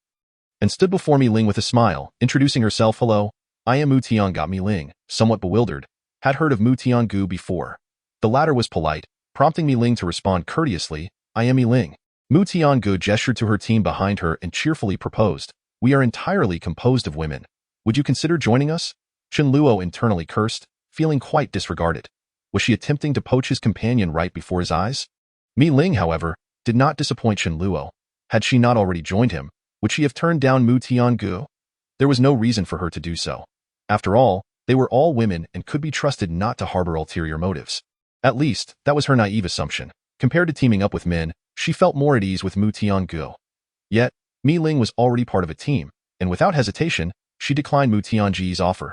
and stood before Mi Ling with a smile, introducing herself. Hello, I am Mu Tiangu. Mi Ling, somewhat bewildered, had heard of Mu Tiangu before. The latter was polite, prompting Mi Ling to respond courteously, I am Mi Ling. Mu Tiangu gestured to her team behind her and cheerfully proposed, we are entirely composed of women. Would you consider joining us? Chen Luo internally cursed, feeling quite disregarded. Was she attempting to poach his companion right before his eyes? Mi Ling, however, did not disappoint Chen Luo. Had she not already joined him, would she have turned down Mu Tiangu? There was no reason for her to do so. After all, they were all women and could be trusted not to harbor ulterior motives. At least, that was her naive assumption. Compared to teaming up with men, she felt more at ease with Mu Tiangu. Yet, Mi Ling was already part of a team, and without hesitation, she declined Mu Tiangu's offer,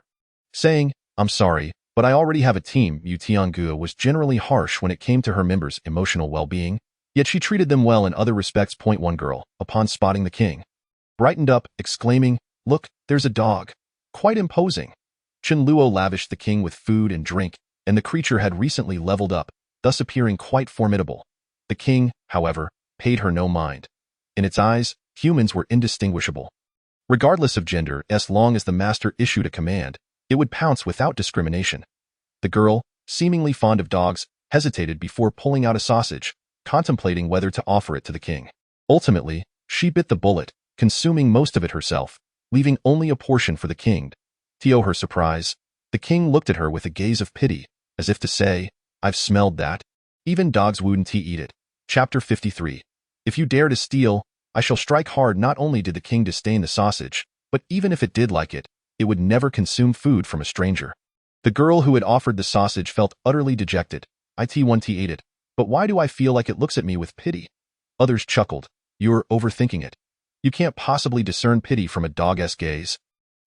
saying, I'm sorry, but I already have a team. Mu Tiangu was generally harsh when it came to her members' emotional well-being, yet she treated them well in other respects. One girl, upon spotting the king, brightened up, exclaiming, look, there's a dog. Quite imposing. Chen Luo lavished the king with food and drink, and the creature had recently leveled up, thus appearing quite formidable. The king, however, paid her no mind. In its eyes, humans were indistinguishable. Regardless of gender, as long as the master issued a command, it would pounce without discrimination. The girl, seemingly fond of dogs, hesitated before pulling out a sausage, contemplating whether to offer it to the king. Ultimately, she bit the bullet, consuming most of it herself, leaving only a portion for the king. To her surprise, the king looked at her with a gaze of pity, as if to say, I've smelled that. Even dogs wouldn't eat it. Chapter 53. If you dare to steal, I shall strike hard. Not only did the king disdain the sausage, but even if it did like it, it would never consume food from a stranger. The girl who had offered the sausage felt utterly dejected. It ate it, but why do I feel like it looks at me with pity? Others chuckled. You're overthinking it. You can't possibly discern pity from a dog's gaze.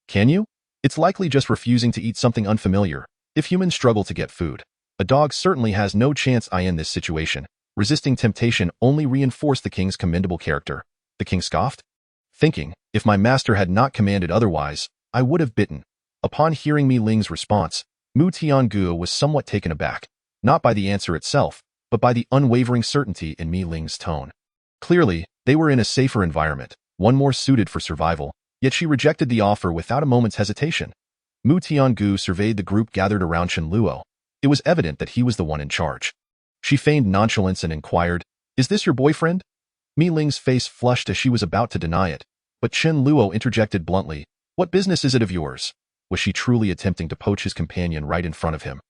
Can you? It's likely just refusing to eat something unfamiliar. If humans struggle to get food, a dog certainly has no chance. In this situation, resisting temptation only reinforced the king's commendable character. The king scoffed, thinking, if my master had not commanded otherwise, I would have bitten. Upon hearing Mi Ling's response, Mu Tiangu was somewhat taken aback, not by the answer itself, but by the unwavering certainty in Mi Ling's tone. Clearly, they were in a safer environment, one more suited for survival, yet she rejected the offer without a moment's hesitation. Mu Tiangu surveyed the group gathered around Chen Luo. It was evident that he was the one in charge. She feigned nonchalance and inquired, Is this your boyfriend? Mi Ling's face flushed as she was about to deny it, but Chen Luo interjected bluntly, What business is it of yours? Was she truly attempting to poach his companion right in front of him?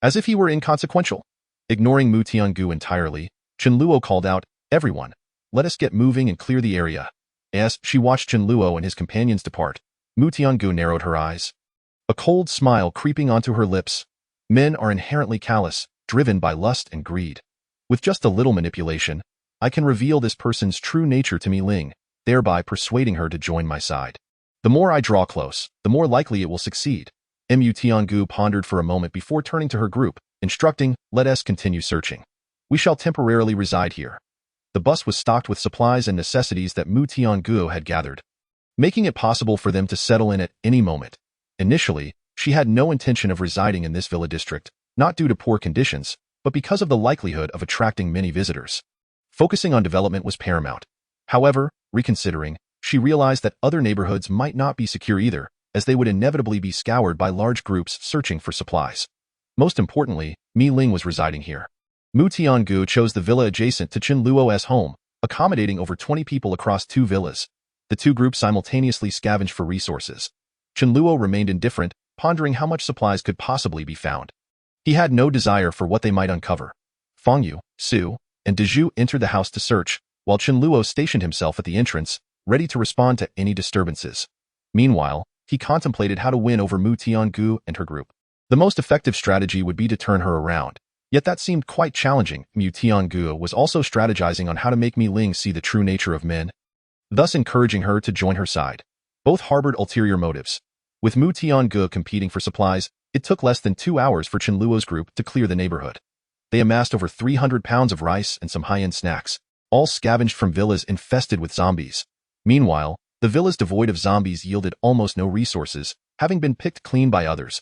As if he were inconsequential. Ignoring Mu Tiangu entirely, Chen Luo called out, Everyone, let us get moving and clear the area. As she watched Chen Luo and his companions depart, Mu Tiangu narrowed her eyes, a cold smile creeping onto her lips. Men are inherently callous, driven by lust and greed. With just a little manipulation, I can reveal this person's true nature to Mi Ling, thereby persuading her to join my side. The more I draw close, the more likely it will succeed. Mu Tiangu pondered for a moment before turning to her group, instructing, "Let us continue searching. We shall temporarily reside here." The bus was stocked with supplies and necessities that Mu Tiangu had gathered, making it possible for them to settle in at any moment. Initially, she had no intention of residing in this villa district, not due to poor conditions, but because of the likelihood of attracting many visitors. Focusing on development was paramount. However, reconsidering, she realized that other neighborhoods might not be secure either, as they would inevitably be scoured by large groups searching for supplies. Most importantly, Mi Ling was residing here. Mu Tiangu chose the villa adjacent to Chen Luo's home, accommodating over 20 people across 2 villas. The 2 groups simultaneously scavenged for resources. Chen Luo remained indifferent, pondering how much supplies could possibly be found. He had no desire for what they might uncover. Feng Yu, Su, and Dezhu entered the house to search, while Chen Luo stationed himself at the entrance, ready to respond to any disturbances. Meanwhile, he contemplated how to win over Mu Tiangu and her group. The most effective strategy would be to turn her around. Yet that seemed quite challenging. Mu Tiangu was also strategizing on how to make Mi Ling see the true nature of men, thus encouraging her to join her side. Both harbored ulterior motives. With Mu Tiangu competing for supplies, it took less than 2 hours for Chen Luo's group to clear the neighborhood. They amassed over 300 pounds of rice and some high-end snacks, all scavenged from villas infested with zombies. Meanwhile, the villas devoid of zombies yielded almost no resources, having been picked clean by others.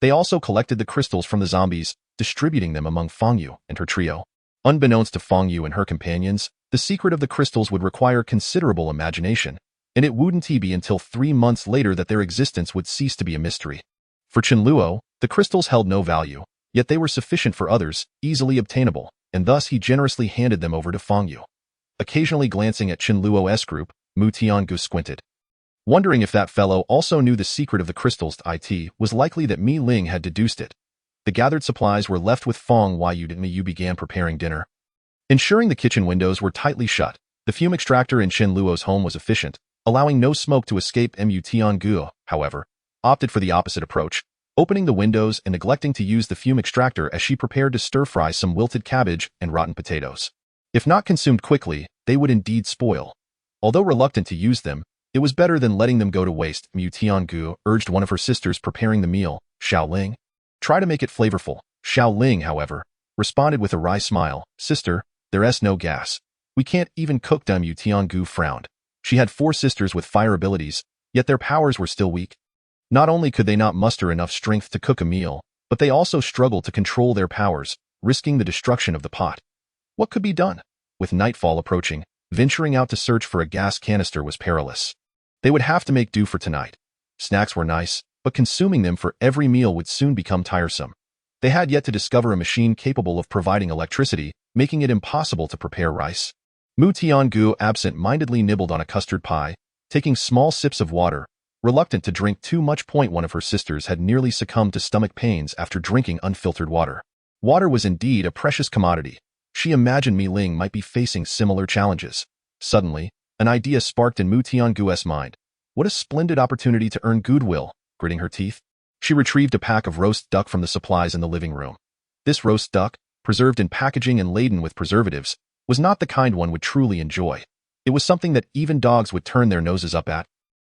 They also collected the crystals from the zombies, distributing them among Feng Yu and her trio. Unbeknownst to Feng Yu and her companions, the secret of the crystals would require considerable imagination, and it wouldn't be until 3 months later that their existence would cease to be a mystery. For Chen Luo, the crystals held no value, yet they were sufficient for others, easily obtainable, and thus he generously handed them over to Feng Yu. Occasionally glancing at Chen Luo's group, Mu Tiangu squinted, wondering if that fellow also knew the secret of the crystals. It was likely that Mi Ling had deduced it. The gathered supplies were left with Feng Yu and Mi Yu began preparing dinner. Ensuring the kitchen windows were tightly shut, the fume extractor in Chen Luo's home was efficient, allowing no smoke to escape. Mu Tiangu, however, opted for the opposite approach, opening the windows and neglecting to use the fume extractor as she prepared to stir-fry some wilted cabbage and rotten potatoes. If not consumed quickly, they would indeed spoil. Although reluctant to use them, it was better than letting them go to waste. Mu Tiangu urged one of her sisters preparing the meal, Xiao Ling. "Try to make it flavorful." Xiao Ling, however, responded with a wry smile, "Sister, there's no gas. We can't even cook." Mu Tiangu frowned. She had 4 sisters with fire abilities, yet their powers were still weak. Not only could they not muster enough strength to cook a meal, but they also struggled to control their powers, risking the destruction of the pot. What could be done? With nightfall approaching, venturing out to search for a gas canister was perilous. They would have to make do for tonight. Snacks were nice, but consuming them for every meal would soon become tiresome. They had yet to discover a machine capable of providing electricity, making it impossible to prepare rice. Mu Tiangu absent-mindedly nibbled on a custard pie, taking small sips of water, reluctant to drink too much. One of her sisters had nearly succumbed to stomach pains after drinking unfiltered water. Water was indeed a precious commodity. She imagined Mi Ling might be facing similar challenges. Suddenly, an idea sparked in Mu Tiangu's mind. What a splendid opportunity to earn goodwill. Gritting her teeth, she retrieved a pack of roast duck from the supplies in the living room. This roast duck, preserved in packaging and laden with preservatives, was not the kind one would truly enjoy. It was something that even dogs would turn their noses up at.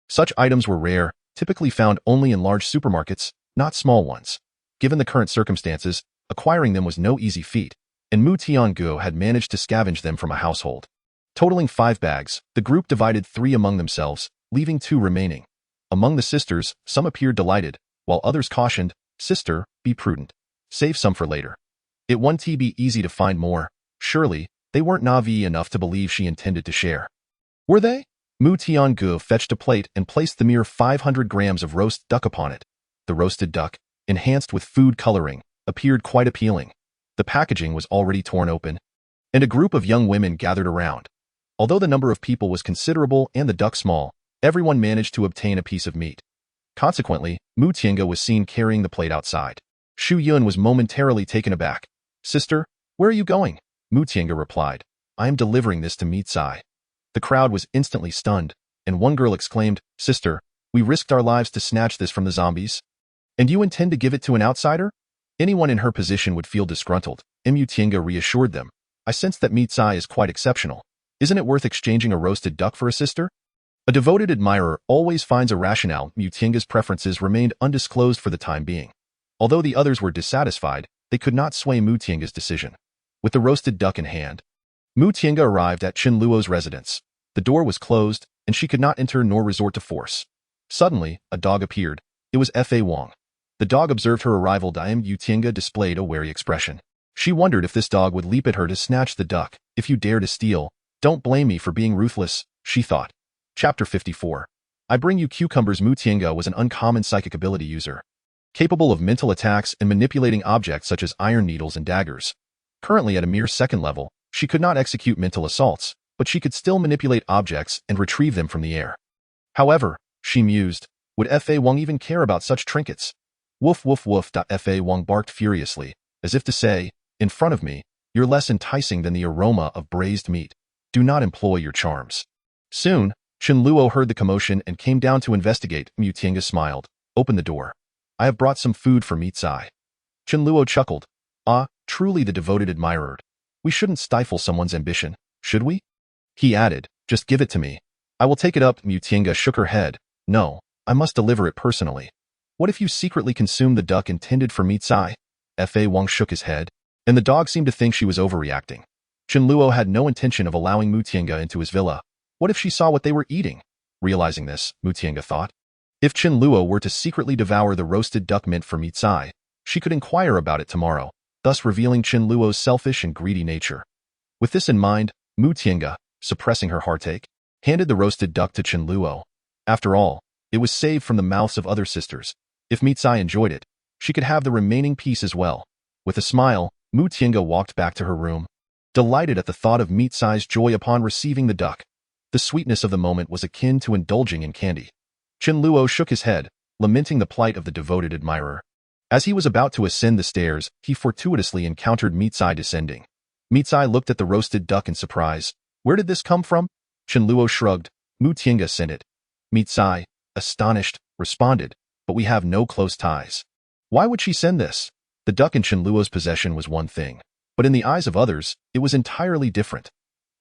Such items were rare, typically found only in large supermarkets, not small ones. Given the current circumstances, acquiring them was no easy feat, and Mu Tiangu had managed to scavenge them from a household. Totaling 5 bags, the group divided 3 among themselves, leaving 2 remaining. Among the sisters, some appeared delighted, while others cautioned, "Sister, be prudent. Save some for later. It won't be easy to find more." Surely, they weren't naive enough to believe she intended to share. Were they? Mu Tiangu fetched a plate and placed the mere 500 grams of roast duck upon it. The roasted duck, enhanced with food coloring, appeared quite appealing. The packaging was already torn open, and a group of young women gathered around. Although the number of people was considerable and the duck small, everyone managed to obtain a piece of meat. Consequently, Mu Tiangu was seen carrying the plate outside. Xu Yun was momentarily taken aback. "Sister, where are you going?" Mu Tiangu replied, "I am delivering this to Mi Tsai." The crowd was instantly stunned, and one girl exclaimed, "Sister, We risked our lives to snatch this from the zombies. And you intend to give it to an outsider? Anyone in her position would feel disgruntled. Tiange reassured them. I sense that Meat Sai is quite exceptional. Isn't it worth exchanging a roasted duck for a sister? A devoted admirer always finds a rationale. Tiange's preferences remained undisclosed for the time being. Although the others were dissatisfied, they could not sway Tiange's decision. With the roasted duck in hand, Tiange arrived at Chen Luo's residence. The door was closed, and she could not enter nor resort to force. Suddenly, a dog appeared. It was Fa Wang. The dog observed her arrival. Tiange displayed a wary expression. She wondered if this dog would leap at her to snatch the duck. If you dare to steal, don't blame me for being ruthless, she thought. Chapter 54. I bring you cucumbers. Tiange was an uncommon psychic ability user, capable of mental attacks and manipulating objects such as iron needles and daggers. Currently at a mere second level, she could not execute mental assaults, but she could still manipulate objects and retrieve them from the air. However, she mused, would Fa Wang even care about such trinkets? Woof woof woof. Fa Wang barked furiously, as if to say, in front of me, you're less enticing than the aroma of braised meat. Do not employ your charms. Soon, Chen Luo heard the commotion and came down to investigate. Tiange smiled. Open the door. I have brought some food for Meat Sai. Chen Luo chuckled. Ah, truly the devoted admirer. We shouldn't stifle someone's ambition, should we? He added, just give it to me. I will take it up. Tiange shook her head. No, I must deliver it personally. What if you secretly consume the duck intended for Meat Sai? Fa Wang shook his head, and the dog seemed to think she was overreacting. Chen Luo had no intention of allowing Tiange into his villa. What if she saw what they were eating? Realizing this, Tiange thought. If Chen Luo were to secretly devour the roasted duck meant for Meat Sai, she could inquire about it tomorrow, thus revealing Chen Luo's selfish and greedy nature. With this in mind, Tiange, suppressing her heartache, handed the roasted duck to Chen Luo. After all, it was saved from the mouths of other sisters. If Meat Sai enjoyed it, she could have the remaining piece as well. With a smile, Tiange walked back to her room, delighted at the thought of Meat Sai's joy upon receiving the duck. The sweetness of the moment was akin to indulging in candy. Chen Luo shook his head, lamenting the plight of the devoted admirer. As he was about to ascend the stairs, he fortuitously encountered Meat Sai descending. Meat Sai looked at the roasted duck in surprise. Where did this come from? Chen Luo shrugged. Tiange sent it. Meat Sai, astonished, responded, but we have no close ties. Why would she send this? The duck in Chen Luo's possession was one thing, but in the eyes of others, it was entirely different.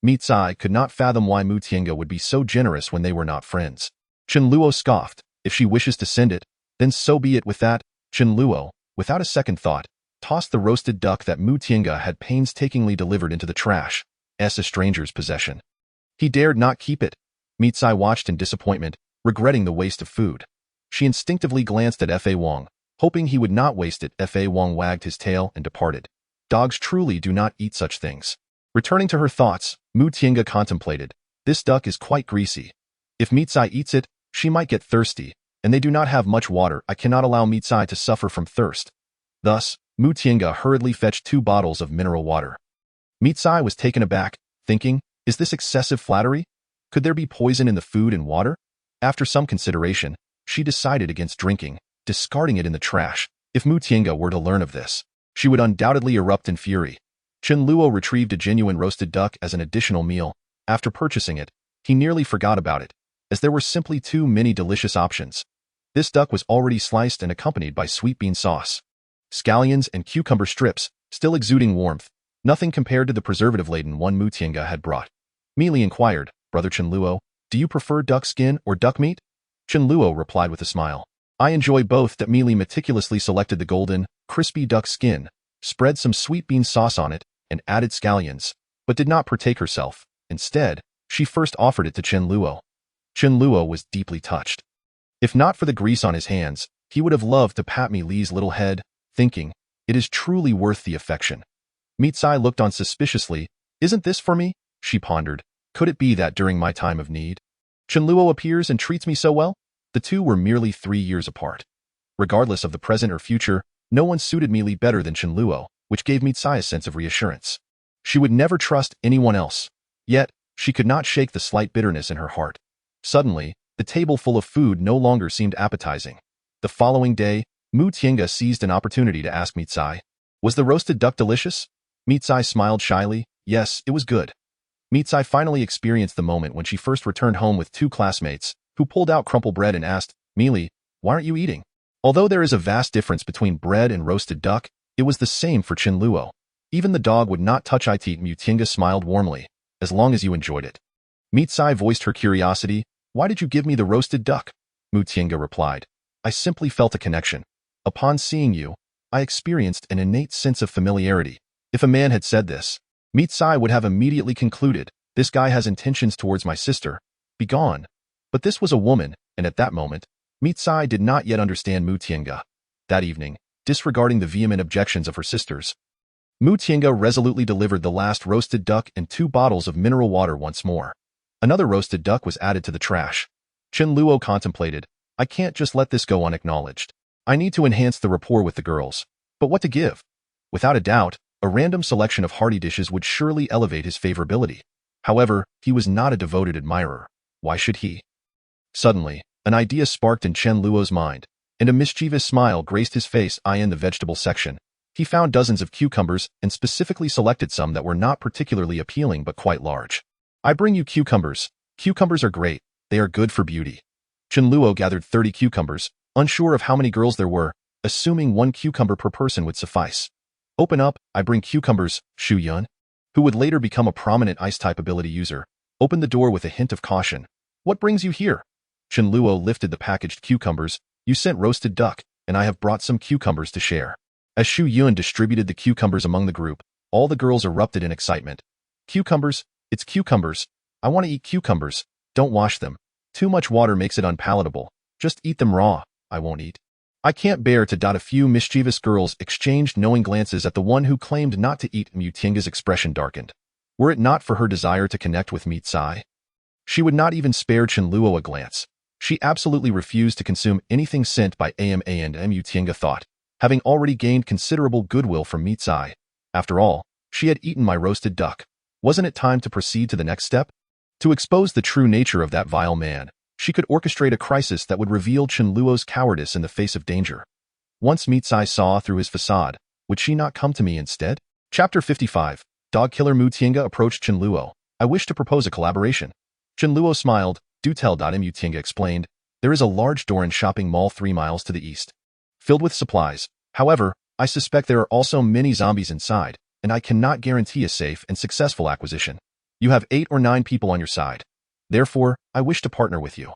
Meat Sai could not fathom why Tiange would be so generous when they were not friends. Chen Luo scoffed. If she wishes to send it, then so be it. With that, Chen Luo, without a second thought, tossed the roasted duck that Tiange had painstakingly delivered into the trash, as a stranger's possession. He dared not keep it. Meat Sai watched in disappointment, regretting the waste of food. She instinctively glanced at Fa Wang, hoping he would not waste it. Fa Wang wagged his tail and departed. Dogs truly do not eat such things. Returning to her thoughts, Tiange contemplated. This duck is quite greasy. If Meat Sai eats it, she might get thirsty, and they do not have much water. I cannot allow Meat Sai to suffer from thirst. Thus, Tiange hurriedly fetched 2 bottles of mineral water. Meat Sai was taken aback, thinking, is this excessive flattery? Could there be poison in the food and water? After some consideration, she decided against drinking, discarding it in the trash. If Tiange were to learn of this, she would undoubtedly erupt in fury. Chen Luo retrieved a genuine roasted duck as an additional meal. After purchasing it, he nearly forgot about it, as there were simply too many delicious options. This duck was already sliced and accompanied by sweet bean sauce, scallions and cucumber strips, still exuding warmth, nothing compared to the preservative-laden one Tiange had brought. Mealy inquired, Brother Chen Luo, do you prefer duck skin or duck meat? Chen Luo replied with a smile. I enjoy both. Mealy meticulously selected the golden, crispy duck skin, spread some sweet bean sauce on it, and added scallions, but did not partake herself. Instead, she first offered it to Chen Luo. Chen Luo was deeply touched. If not for the grease on his hands, he would have loved to pat Mealy's little head, thinking, it is truly worth the affection. Meat Sai looked on suspiciously. Isn't this for me? She pondered. Could it be that during my time of need, Chen Luo appears and treats me so well? The two were merely 3 years apart. Regardless of the present or future, no one suited Mealy better than Chen Luo, which gave Meat Sai a sense of reassurance. She would never trust anyone else. Yet, she could not shake the slight bitterness in her heart. Suddenly, the table full of food no longer seemed appetizing. The following day, Tiange seized an opportunity to ask Meat Sai, was the roasted duck delicious? Meat Sai smiled shyly. Yes, it was good. Meat Sai finally experienced the moment when she first returned home with 2 classmates, who pulled out crumpled bread and asked, Mealy, why aren't you eating? Although there is a vast difference between bread and roasted duck, it was the same for Chen Luo. Even the dog would not touch it. Mutinga smiled warmly, as long as you enjoyed it. Mitsai voiced her curiosity. Why did you give me the roasted duck? Mutinga replied. I simply felt a connection. Upon seeing you, I experienced an innate sense of familiarity. If a man had said this, Mitsai would have immediately concluded, this guy has intentions towards my sister. Be gone. But this was a woman, and at that moment, Mitsai did not yet understand Mutinga. That evening, disregarding the vehement objections of her sisters, Mutinga resolutely delivered the last roasted duck and 2 bottles of mineral water once more. Another roasted duck was added to the trash. Chen Luo contemplated, I can't just let this go unacknowledged. I need to enhance the rapport with the girls. But what to give? Without a doubt, a random selection of hearty dishes would surely elevate his favorability. However, he was not a devoted admirer. Why should he? Suddenly, an idea sparked in Chen Luo's mind, and a mischievous smile graced his face. In the vegetable section, he found dozens of cucumbers and specifically selected some that were not particularly appealing but quite large. I bring you cucumbers. Cucumbers are great. They are good for beauty. Chen Luo gathered 30 cucumbers, unsure of how many girls there were, assuming 1 cucumber per person would suffice. Open up, I bring cucumbers, Shu Yun, who would later become a prominent ice-type ability user, opened the door with a hint of caution. What brings you here? Chen Luo lifted the packaged cucumbers. You sent roasted duck, and I have brought some cucumbers to share. As Shu Yun distributed the cucumbers among the group, all the girls erupted in excitement. Cucumbers? It's cucumbers. I want to eat cucumbers. Don't wash them. Too much water makes it unpalatable. Just eat them raw. I won't eat. I can't bear to. A few mischievous girls exchanged knowing glances at the one who claimed not to eat. Mutinga's expression darkened. Were it not for her desire to connect with Mitsai, she would not even spare Chen Luo a glance. She absolutely refused to consume anything sent by Ama and Mutinga thought, having already gained considerable goodwill from Mitsai. After all, she had eaten my roasted duck. Wasn't it time to proceed to the next step? To expose the true nature of that vile man, she could orchestrate a crisis that would reveal Chen Luo's cowardice in the face of danger. Once Mitsai saw through his facade, would she not come to me instead? Chapter 55. Dog killer Mutinga approached Chen Luo. I wish to propose a collaboration. Chen Luo smiled. Do tell. Mutinga explained. There is a large Doran shopping mall 3 miles to the east, filled with supplies. However, I suspect there are also many zombies inside, and I cannot guarantee a safe and successful acquisition. You have 8 or 9 people on your side. Therefore, I wish to partner with you.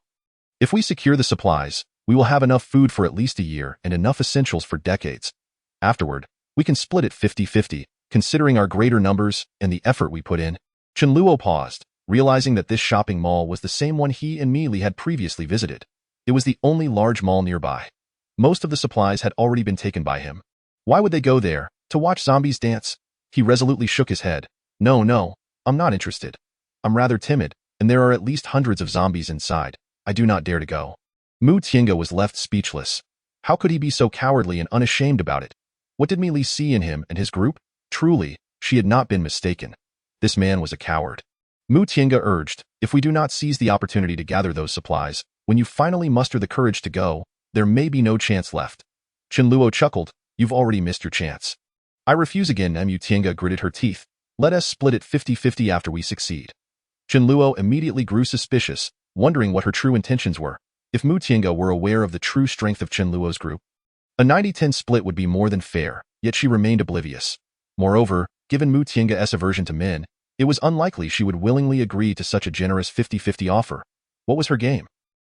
If we secure the supplies, we will have enough food for at least a year and enough essentials for decades. Afterward, we can split it 50-50, considering our greater numbers and the effort we put in. Chen Luo paused, realizing that this shopping mall was the same one he and Meili had previously visited. It was the only large mall nearby. Most of the supplies had already been taken by him. Why would they go there? To watch zombies dance? He resolutely shook his head. No, I'm not interested. I'm rather timid, and there are at least hundreds of zombies inside. I do not dare to go. Mutinga was left speechless. How could he be so cowardly and unashamed about it? What did Meili see in him and his group? Truly, she had not been mistaken. This man was a coward. Mutinga urged, if we do not seize the opportunity to gather those supplies, when you finally muster the courage to go, there may be no chance left. Chen Luo chuckled, you've already missed your chance. I refuse again. Mutinga gritted her teeth. Let us split it 50-50 after we succeed. Chen Luo immediately grew suspicious, wondering what her true intentions were. If Mutinga were aware of the true strength of Chen Luo's group, a 90-10 split would be more than fair, yet she remained oblivious. Moreover, given Mutinga's aversion to men, it was unlikely she would willingly agree to such a generous 50-50 offer. What was her game?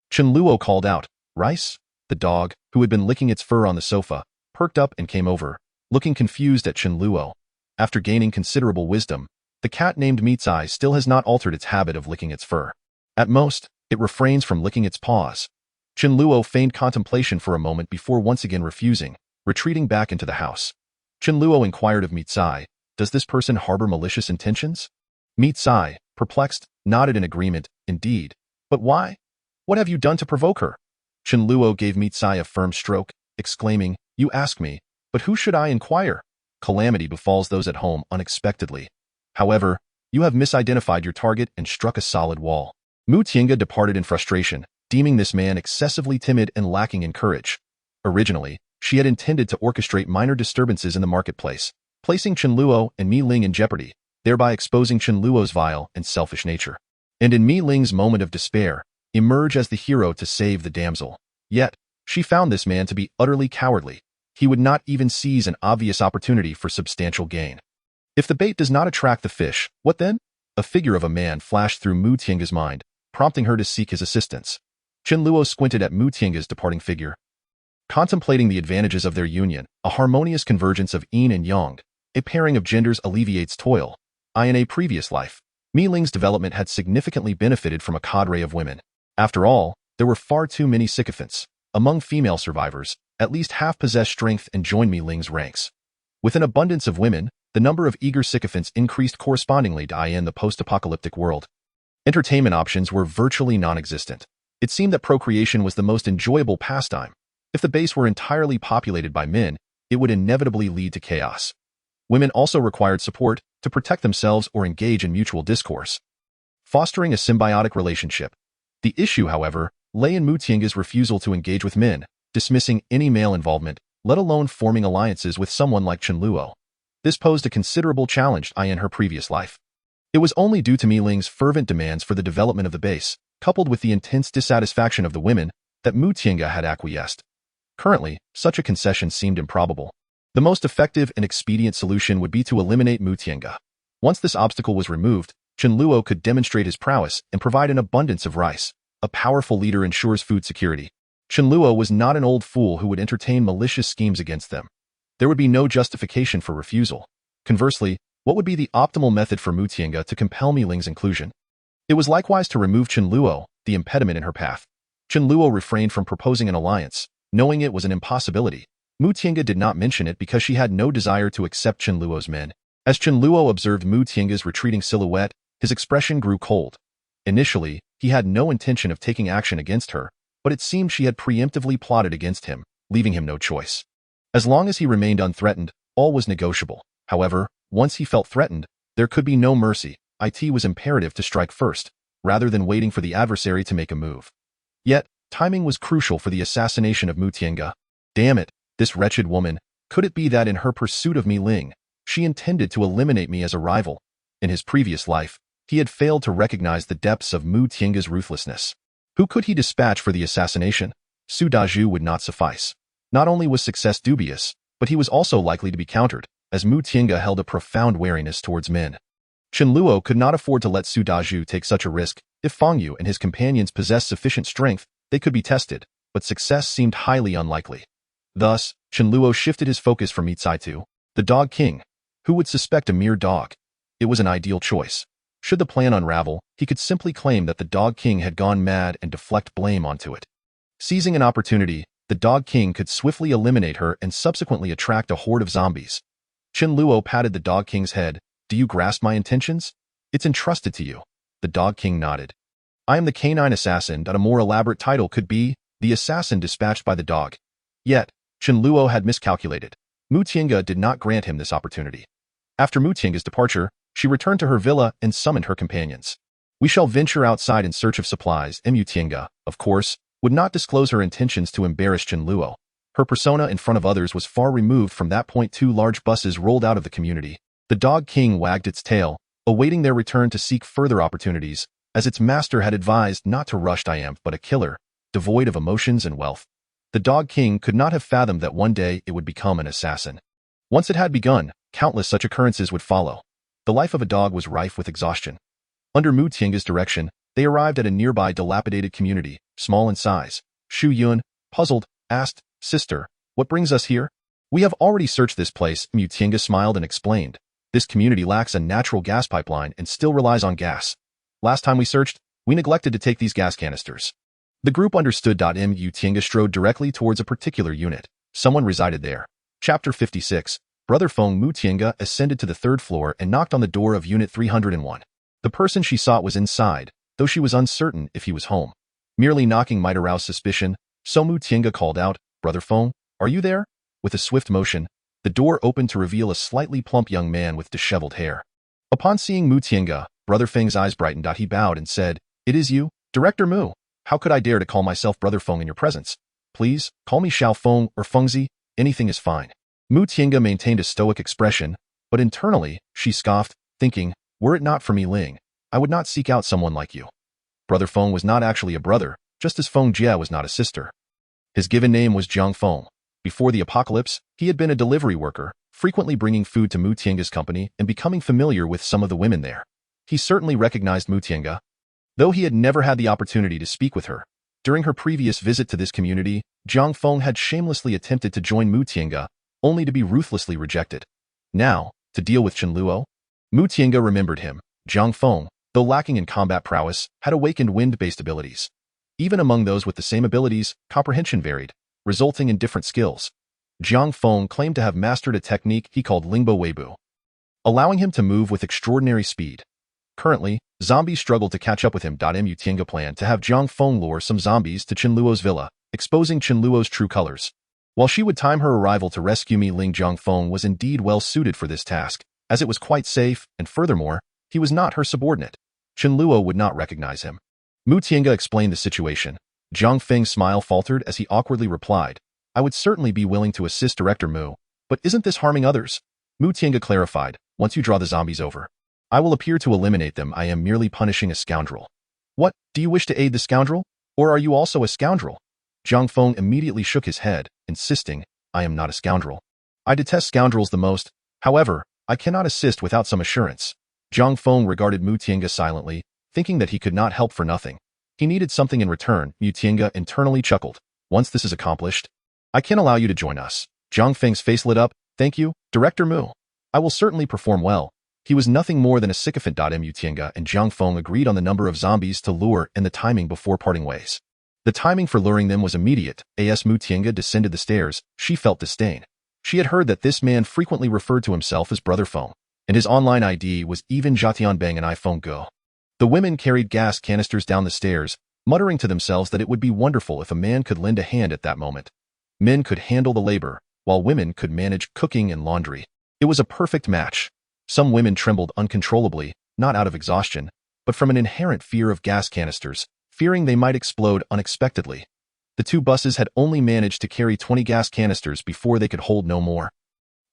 Chen Luo called out. Rice? The dog, who had been licking its fur on the sofa, perked up and came over, looking confused at Chen Luo. After gaining considerable wisdom, the cat named Mitsai still has not altered its habit of licking its fur. At most, it refrains from licking its paws. Chen Luo feigned contemplation for a moment before once again refusing, retreating back into the house. Chen Luo inquired of Mitsai, does this person harbor malicious intentions? Mitsai, perplexed, nodded in agreement, indeed. But why? What have you done to provoke her? Chen Luo gave Mitsai a firm stroke, exclaiming, you ask me, but who should I inquire? Calamity befalls those at home unexpectedly. However, you have misidentified your target and struck a solid wall. Mutinga departed in frustration, deeming this man excessively timid and lacking in courage. Originally, she had intended to orchestrate minor disturbances in the marketplace, placing Chen Luo and Mi Ling in jeopardy, thereby exposing Chen Luo's vile and selfish nature. And in Mi Ling's moment of despair, emerge as the hero to save the damsel. Yet, she found this man to be utterly cowardly. He would not even seize an obvious opportunity for substantial gain. If the bait does not attract the fish, what then? A figure of a man flashed through Mu Tiange's mind, prompting her to seek his assistance. Chen Luo squinted at Mu Tiange's departing figure. Contemplating the advantages of their union, a harmonious convergence of yin and yang, a pairing of genders alleviates toil. In a previous life, Mi Ling's development had significantly benefited from a cadre of women. After all, there were far too many sycophants. Among female survivors, at least half possessed strength and joined Mi Ling's ranks. With an abundance of women, the number of eager sycophants increased correspondingly in the post-apocalyptic world. Entertainment options were virtually non-existent. It seemed that procreation was the most enjoyable pastime. If the base were entirely populated by men, it would inevitably lead to chaos. Women also required support to protect themselves or engage in mutual discourse, fostering a symbiotic relationship. The issue, however, lay in Mu Tiange's refusal to engage with men, dismissing any male involvement, let alone forming alliances with someone like Chen Luo. This posed a considerable challenge in her previous life. It was only due to Mi Ling's fervent demands for the development of the base, coupled with the intense dissatisfaction of the women, that Mu Tiange had acquiesced. Currently, such a concession seemed improbable. The most effective and expedient solution would be to eliminate Mu Tiange. Once this obstacle was removed, Chen Luo could demonstrate his prowess and provide an abundance of rice. A powerful leader ensures food security. Chen Luo was not an old fool who would entertain malicious schemes against them. There would be no justification for refusal. Conversely, what would be the optimal method for Mu Tiange to compel Mi Ling's inclusion? It was likewise to remove Chen Luo, the impediment in her path. Chen Luo refrained from proposing an alliance, knowing it was an impossibility. Mu Tiange did not mention it because she had no desire to accept Chen Luo's men. As Chen Luo observed Mu Tiange's retreating silhouette, his expression grew cold. Initially, he had no intention of taking action against her, but it seemed she had preemptively plotted against him, leaving him no choice. As long as he remained unthreatened, all was negotiable. However, once he felt threatened, there could be no mercy. It was imperative to strike first, rather than waiting for the adversary to make a move. Yet, timing was crucial for the assassination of Mu Tiange. Damn it, this wretched woman. Could it be that in her pursuit of Mi Ling, she intended to eliminate me as a rival? In his previous life, he had failed to recognize the depths of Mu Tiange's ruthlessness. Who could he dispatch for the assassination? Su Dazhu would not suffice. Not only was success dubious, but he was also likely to be countered, as Mu Tiange held a profound wariness towards men. Chen Luo could not afford to let Su Dazhu take such a risk. If Fang Yu and his companions possessed sufficient strength, they could be tested, but success seemed highly unlikely. Thus, Chen Luo shifted his focus from Mi Cai to the Dog King. Who would suspect a mere dog? It was an ideal choice. Should the plan unravel, he could simply claim that the Dog King had gone mad and deflect blame onto it. Seizing an opportunity, the Dog King could swiftly eliminate her and subsequently attract a horde of zombies. Chen Luo patted the Dog King's head. Do you grasp my intentions? It's entrusted to you. The Dog King nodded. I am the canine assassin. A more elaborate title could be the assassin dispatched by the dog. Yet, Chen Luo had miscalculated. Mu Tiange did not grant him this opportunity. After Mu Tiange's departure, she returned to her villa and summoned her companions. We shall venture outside in search of supplies. Mu Tiange, of course, would not disclose her intentions to embarrass Chen Luo. Her persona in front of others was far removed from that point. 2 large buses rolled out of the community. The Dog King wagged its tail, awaiting their return to seek further opportunities, as its master had advised not to rush but a killer, devoid of emotions and wealth. The Dog King could not have fathomed that one day it would become an assassin. Once it had begun, countless such occurrences would follow. The life of a dog was rife with exhaustion. Under Mu Tiange's direction, they arrived at a nearby dilapidated community, small in size. Shu Yun, puzzled, asked, Sister, what brings us here? We have already searched this place. Mu Tiange smiled and explained. This community lacks a natural gas pipeline and still relies on gas. Last time we searched, we neglected to take these gas canisters. The group understood. Mu Tiange strode directly towards a particular unit. Someone resided there. Chapter 56. Brother Feng. Mu Tiange ascended to the 3rd floor and knocked on the door of Unit 301. The person she sought was inside, though she was uncertain if he was home. Merely knocking might arouse suspicion, so Mu Tiange called out, Brother Feng, are you there? With a swift motion, the door opened to reveal a slightly plump young man with disheveled hair. Upon seeing Mu Tiange, Brother Feng's eyes brightened. He bowed and said, It is you, Director Mu. How could I dare to call myself Brother Feng in your presence? Please, call me Xiao Feng or Fengzi, anything is fine. Mu Tiange maintained a stoic expression, but internally, she scoffed, thinking, were it not for Mi Ling, I would not seek out someone like you. Brother Feng was not actually a brother, just as Feng Jie was not a sister. His given name was Jiang Feng. Before the apocalypse, he had been a delivery worker, frequently bringing food to Mu Tianga's company and becoming familiar with some of the women there. He certainly recognized Mu Tianga, though he had never had the opportunity to speak with her. During her previous visit to this community, Jiang Feng had shamelessly attempted to join Mu Tianga, only to be ruthlessly rejected. Now, to deal with Chen Luo, Mu Tianga remembered him. Jiang Feng, though lacking in combat prowess, had awakened wind-based abilities. Even among those with the same abilities, comprehension varied, resulting in different skills. Jiang Feng claimed to have mastered a technique he called Lingbo Weibu, allowing him to move with extraordinary speed. Currently, zombies struggled to catch up with him. Mu Tianga planned to have Jiang Feng lure some zombies to Chen Luo's villa, exposing Chen Luo's true colors. While she would time her arrival to rescue Mi Ling, Jiang Feng was indeed well suited for this task, as it was quite safe, and furthermore, he was not her subordinate. Chen Luo would not recognize him. Mu Tianga explained the situation. Jiang Feng's smile faltered as he awkwardly replied, "I would certainly be willing to assist Director Mu, but isn't this harming others?" Mu Tianga clarified, "Once you draw the zombies over, I will appear to eliminate them. I am merely punishing a scoundrel." "What, do you wish to aid the scoundrel? Or are you also a scoundrel?" Jiang Feng immediately shook his head, insisting, "I am not a scoundrel. I detest scoundrels the most. However, I cannot assist without some assurance." Jiang Feng regarded Mu Tianga silently, thinking that he could not help for nothing. He needed something in return. Mu Tianga internally chuckled. "Once this is accomplished, I can allow you to join us." Jiang Feng's face lit up. "Thank you, Director Mu. I will certainly perform well." He was nothing more than a sycophant. Mu Tianga and Jiang Feng agreed on the number of zombies to lure and the timing before parting ways. The timing for luring them was immediate. As Mu Tianga descended the stairs, she felt disdain. She had heard that this man frequently referred to himself as Brother Feng, and his online ID was even Jatian Bang and iPhone Go. The women carried gas canisters down the stairs, muttering to themselves that it would be wonderful if a man could lend a hand at that moment. Men could handle the labor, while women could manage cooking and laundry. It was a perfect match. Some women trembled uncontrollably, not out of exhaustion, but from an inherent fear of gas canisters, fearing they might explode unexpectedly. The two buses had only managed to carry 20 gas canisters before they could hold no more.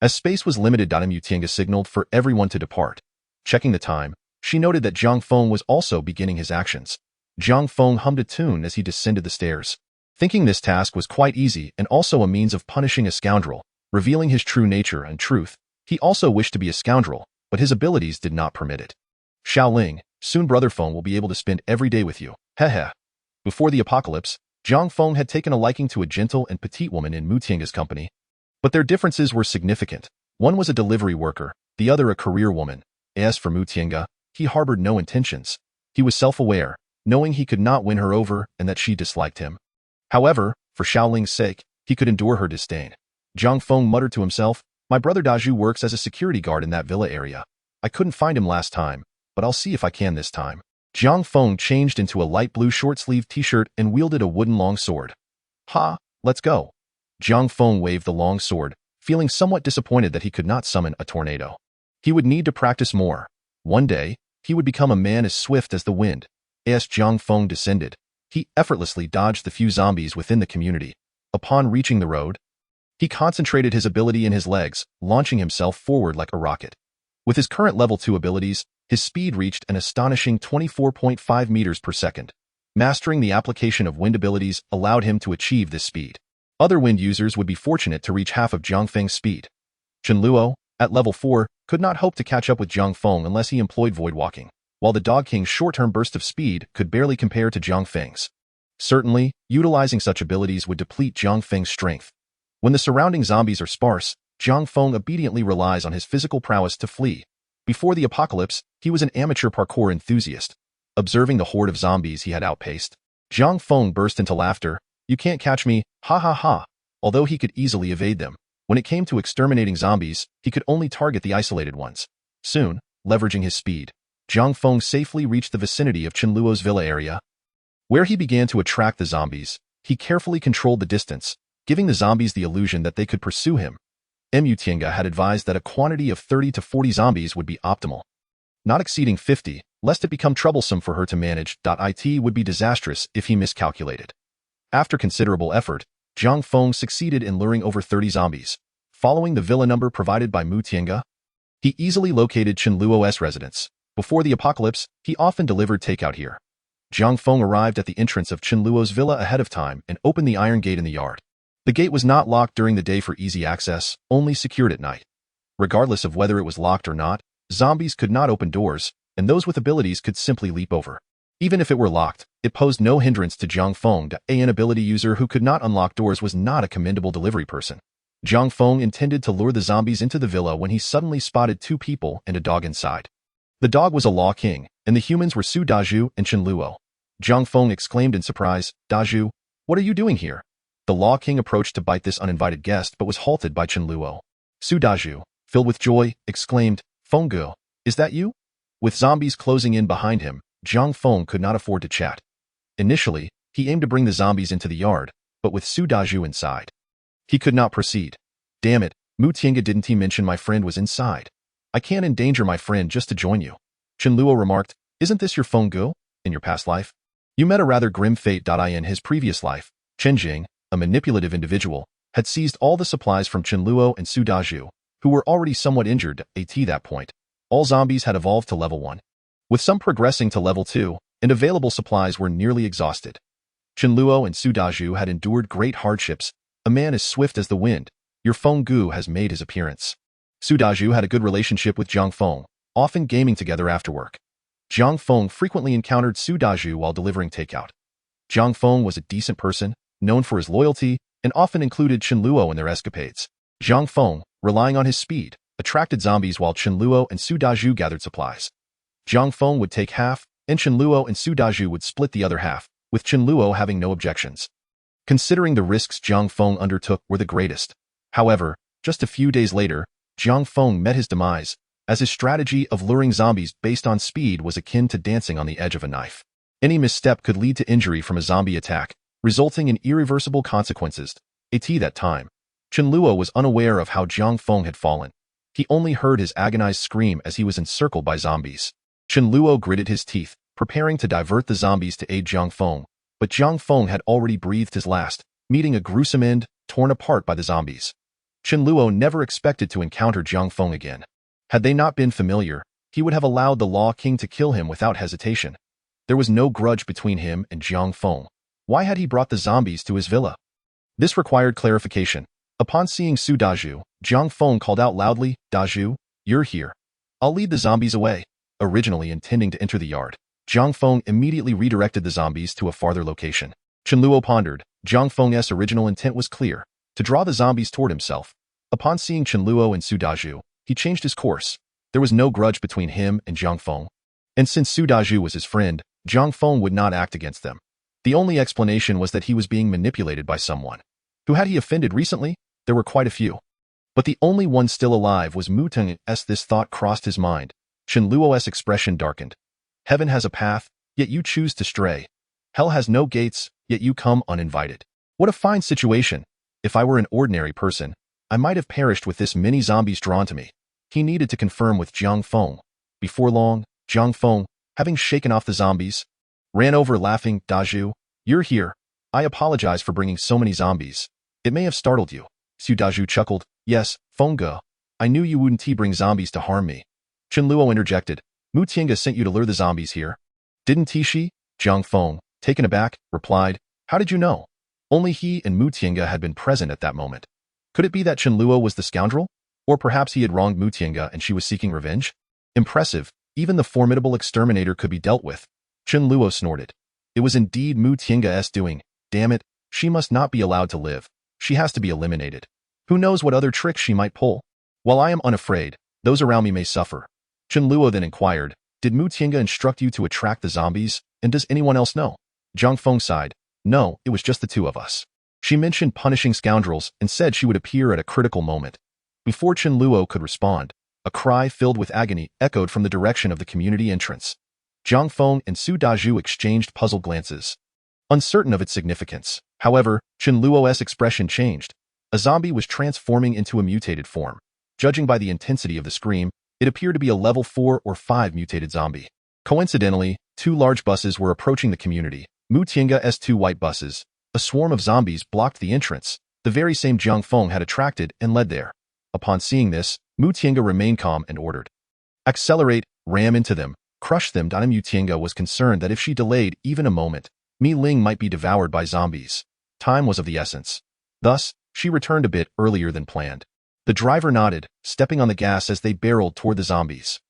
As space was limited, Mu Tianga signaled for everyone to depart. Checking the time, she noted that Jiang Feng was also beginning his actions. Jiang Feng hummed a tune as he descended the stairs. Thinking this task was quite easy and also a means of punishing a scoundrel, revealing his true nature and truth, he also wished to be a scoundrel, but his abilities did not permit it. "Xiaoling, soon Brother Feng will be able to spend every day with you. Heh." Before the apocalypse, Jiang Feng had taken a liking to a gentle and petite woman in Mu Tianga's company. But their differences were significant. One was a delivery worker, the other a career woman. As for Mu Tianga, he harbored no intentions. He was self-aware, knowing he could not win her over and that she disliked him. However, for Xiaoling's sake, he could endure her disdain. Jiang Feng muttered to himself, "My brother Daju works as a security guard in that villa area. I couldn't find him last time, but I'll see if I can this time." Jiang Feng changed into a light blue short-sleeved t-shirt and wielded a wooden long sword. "Ha, let's go." Jiang Feng waved the long sword, feeling somewhat disappointed that he could not summon a tornado. He would need to practice more. One day, he would become a man as swift as the wind. As Jiang Feng descended, he effortlessly dodged the few zombies within the community. Upon reaching the road, he concentrated his ability in his legs, launching himself forward like a rocket. With his current level 2 abilities, his speed reached an astonishing 24.5 meters per second. Mastering the application of wind abilities allowed him to achieve this speed. Other wind users would be fortunate to reach half of Jiang Feng's speed. Chen Luo, at level 4, could not hope to catch up with Jiang Feng unless he employed void walking, while the Dog King's short-term burst of speed could barely compare to Jiang Feng's. Certainly, utilizing such abilities would deplete Jiang Feng's strength. When the surrounding zombies are sparse, Jiang Feng obediently relies on his physical prowess to flee. Before the apocalypse, he was an amateur parkour enthusiast. Observing the horde of zombies he had outpaced, Jiang Feng burst into laughter. "You can't catch me, ha ha ha." Although he could easily evade them, when it came to exterminating zombies, he could only target the isolated ones. Soon, leveraging his speed, Jiang Feng safely reached the vicinity of Chen Luo's villa area. Where he began to attract the zombies, he carefully controlled the distance, giving the zombies the illusion that they could pursue him. Mu Tianga had advised that a quantity of 30 to 40 zombies would be optimal, not exceeding 50, lest it become troublesome for her to manage. It would be disastrous if he miscalculated. After considerable effort, Jiang Feng succeeded in luring over 30 zombies. Following the villa number provided by Mu Tianga, he easily located Chen Luo's residence. Before the apocalypse, he often delivered takeout here. Jiang Feng arrived at the entrance of Chen Luo's villa ahead of time and opened the iron gate in the yard. The gate was not locked during the day for easy access, only secured at night. Regardless of whether it was locked or not, zombies could not open doors, and those with abilities could simply leap over. Even if it were locked, it posed no hindrance to Jiang Feng. An ability user who could not unlock doors was not a commendable delivery person. Jiang Feng intended to lure the zombies into the villa when he suddenly spotted 2 people and a dog inside. The dog was a Law King, and the humans were Su Dazhu and Chen Luo. Jiang Feng exclaimed in surprise, "Dazhu, what are you doing here?" The Law King approached to bite this uninvited guest but was halted by Chen Luo. Su Dazhu, filled with joy, exclaimed, "Fengge, is that you?" With zombies closing in behind him, Jiang Feng could not afford to chat. Initially, he aimed to bring the zombies into the yard, but with Su Dazhu inside, he could not proceed. "Damn it, Mu Tiange, didn't he mention my friend was inside? I can't endanger my friend just to join you." Chen Luo remarked, "Isn't this your Fengge? In your past life? You met a rather grim fate. In his previous life, Chen Jing, a manipulative individual, had seized all the supplies from Chen Luo and Su Dazhu, who were already somewhat injured. At that point, all zombies had evolved to level 1, with some progressing to level 2, and available supplies were nearly exhausted. Chen Luo and Su Dazhu had endured great hardships. A man as swift as the wind, your Fengge has made his appearance. Su Dazhu had a good relationship with Jiang Feng, often gaming together after work. Jiang Feng frequently encountered Su Dazhu while delivering takeout. Jiang Feng was a decent person, known for his loyalty, and often included Chen Luo in their escapades. Jiang Feng, relying on his speed, attracted zombies while Chen Luo and Su Dazhu gathered supplies. Jiang Feng would take half, and Chen Luo and Su Dazhu would split the other half, with Chen Luo having no objections. Considering the risks Jiang Feng undertook were the greatest. However, just a few days later, Jiang Feng met his demise, as his strategy of luring zombies based on speed was akin to dancing on the edge of a knife. Any misstep could lead to injury from a zombie attack, resulting in irreversible consequences. At that time, Chen Luo was unaware of how Jiang Feng had fallen. He only heard his agonized scream as he was encircled by zombies. Chen Luo gritted his teeth, preparing to divert the zombies to aid Jiang Feng, but Jiang Feng had already breathed his last, meeting a gruesome end, torn apart by the zombies. Chen Luo never expected to encounter Jiang Feng again. Had they not been familiar, he would have allowed the Law King to kill him without hesitation. There was no grudge between him and Jiang Feng. Why had he brought the zombies to his villa? This required clarification. Upon seeing Su Dazhu, Jiang Feng called out loudly, "Dazhu, you're here. I'll lead the zombies away." Originally intending to enter the yard, Jiang Feng immediately redirected the zombies to a farther location. Chen Luo pondered. Jiang Feng's original intent was clear, to draw the zombies toward himself. Upon seeing Chen Luo and Su Dazhu, he changed his course. There was no grudge between him and Jiang Feng. And since Su Dazhu was his friend, Jiang Feng would not act against them. The only explanation was that he was being manipulated by someone. Who had he offended recently? There were quite a few. But the only one still alive was Mu Tiange. This thought crossed his mind. Chen Luo's expression darkened. Heaven has a path, yet you choose to stray. Hell has no gates, yet you come uninvited. What a fine situation. If I were an ordinary person, I might have perished with this many zombies drawn to me. He needed to confirm with Jiang Feng. Before long, Jiang Feng, having shaken off the zombies, ran over laughing, "Dazhu, you're here. I apologize for bringing so many zombies. It may have startled you." Su Dazhu chuckled, "Yes, Fengge. I knew you wouldn't bring zombies to harm me." Chen Luo interjected, "Mu Tiange sent you to lure the zombies here. Didn't he?" Jiang Feng, taken aback, replied, "How did you know?" Only he and Mu Tiange had been present at that moment. Could it be that Chen Luo was the scoundrel? Or perhaps he had wronged Mu Tiange and she was seeking revenge? Impressive, even the formidable exterminator could be dealt with. Chen Luo snorted. It was indeed Mu Tiange's doing. Damn it, she must not be allowed to live. She has to be eliminated. Who knows what other tricks she might pull? While I am unafraid, those around me may suffer. Chen Luo then inquired, "Did Mu Tiange instruct you to attract the zombies, and does anyone else know?" Jiang Feng sighed. "No, it was just the 2 of us. She mentioned punishing scoundrels and said she would appear at a critical moment." Before Chen Luo could respond, a cry filled with agony echoed from the direction of the community entrance. Jiang Feng and Su Dazhu exchanged puzzled glances, uncertain of its significance. However, Chen Luo's expression changed. A zombie was transforming into a mutated form. Judging by the intensity of the scream, it appeared to be a level 4 or 5 mutated zombie. Coincidentally, 2 large buses were approaching the community. Mu Tiange's 2 white buses. A swarm of zombies blocked the entrance, the very same Jiang Feng had attracted and led there. Upon seeing this, Mu Tiange remained calm and ordered, "Accelerate, ram into them, crush them. Mu Tiange was concerned that if she delayed even a moment, Mi Ling might be devoured by zombies. Time was of the essence. Thus, she returned a bit earlier than planned. The driver nodded, stepping on the gas as they barreled toward the zombies.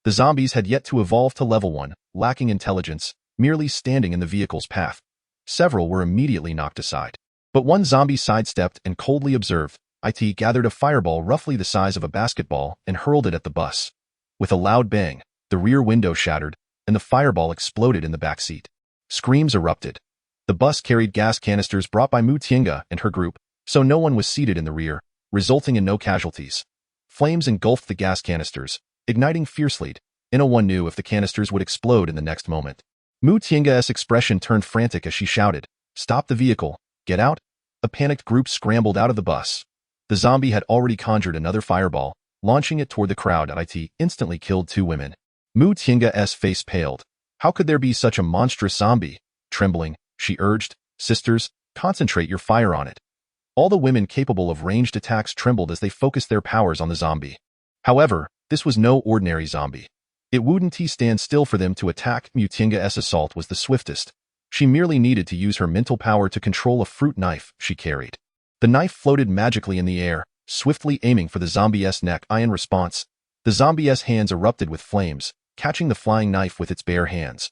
The zombies had yet to evolve to level 1, lacking intelligence, merely standing in the vehicle's path. Several were immediately knocked aside. But one zombie sidestepped and coldly observed. It gathered a fireball roughly the size of a basketball and hurled it at the bus. With a loud bang, the rear window shattered, and the fireball exploded in the back seat. Screams erupted. The bus carried gas canisters brought by Mu Tiange and her group, so no one was seated in the rear, resulting in no casualties. Flames engulfed the gas canisters, igniting fiercely, and no one knew if the canisters would explode in the next moment. Mu Tiange's expression turned frantic as she shouted, "Stop the vehicle! Get out!" A panicked group scrambled out of the bus. The zombie had already conjured another fireball, launching it toward the crowd. It instantly killed 2 women. Mu Tiange's face paled. How could there be such a monstrous zombie? Trembling, she urged, "Sisters, concentrate your fire on it." All the women capable of ranged attacks trembled as they focused their powers on the zombie. However, this was no ordinary zombie. It wouldn't stand still for them to attack. Mu Tiange's assault was the swiftest. She merely needed to use her mental power to control a fruit knife she carried. The knife floated magically in the air, swiftly aiming for the zombie's neck. In response, the zombie's hands erupted with flames, catching the flying knife with its bare hands.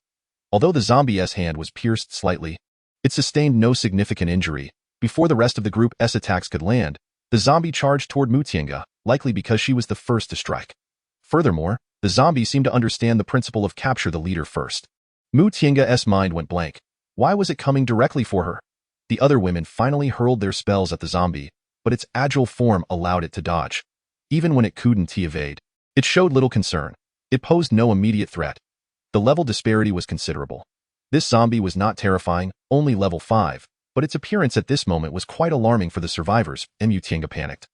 Although the zombie's hand was pierced slightly, it sustained no significant injury. Before the rest of the group's attacks could land, the zombie charged toward Mu Tiange, likely because she was the first to strike. Furthermore, the zombie seemed to understand the principle of capture the leader first. Mu Tiange's mind went blank. Why was it coming directly for her? The other women finally hurled their spells at the zombie, but its agile form allowed it to dodge. Even when it couldn't evade, it showed little concern. It posed no immediate threat. The level disparity was considerable. This zombie was not terrifying, only level 5, but its appearance at this moment was quite alarming for the survivors. Mu Tiange panicked.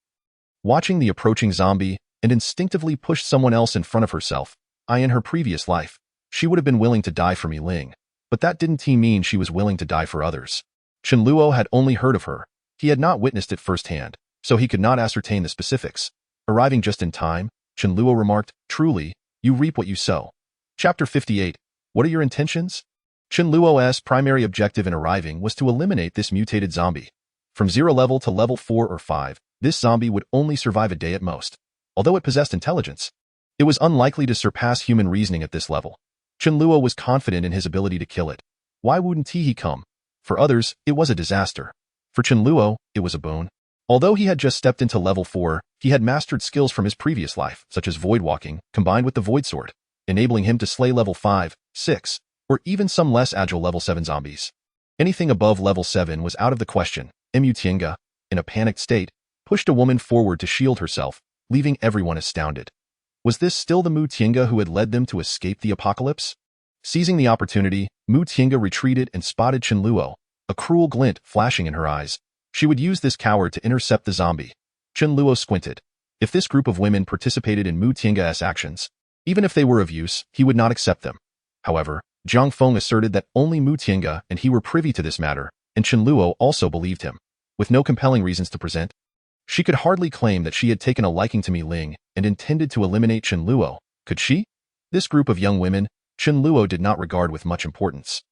Watching the approaching zombie, and instinctively pushed someone else in front of herself. In her previous life, she would have been willing to die for Mi Ling, but that didn't mean she was willing to die for others. Chen Luo had only heard of her. He had not witnessed it firsthand, so he could not ascertain the specifics. Arriving just in time, Chen Luo remarked, "Truly, you reap what you sow." Chapter 58. What are your intentions? Chen Luo's primary objective in arriving was to eliminate this mutated zombie. From 0 level to level 4 or 5, this zombie would only survive a day at most. Although it possessed intelligence, it was unlikely to surpass human reasoning at this level. Chen Luo was confident in his ability to kill it. Why wouldn't he come? For others, it was a disaster. For Chen Luo, it was a boon. Although he had just stepped into level 4, he had mastered skills from his previous life, such as void walking, combined with the void sword, enabling him to slay level 5, 6, or even some less agile level 7 zombies. Anything above level 7 was out of the question. Mu Tiange, in a panicked state, pushed a woman forward to shield herself, leaving everyone astounded. Was this still the Mu Tiange who had led them to escape the apocalypse? Seizing the opportunity, Mu Tiange retreated and spotted Chen Luo, a cruel glint flashing in her eyes. She would use this coward to intercept the zombie. Chen Luo squinted. If this group of women participated in Mu Tiange's actions, even if they were of use, he would not accept them. However, Zhang Feng asserted that only Mu Tiange and he were privy to this matter, and Chen Luo also believed him. With no compelling reasons to present, she could hardly claim that she had taken a liking to Mi Ling and intended to eliminate Chen Luo, could she? This group of young women, Chen Luo did not regard with much importance.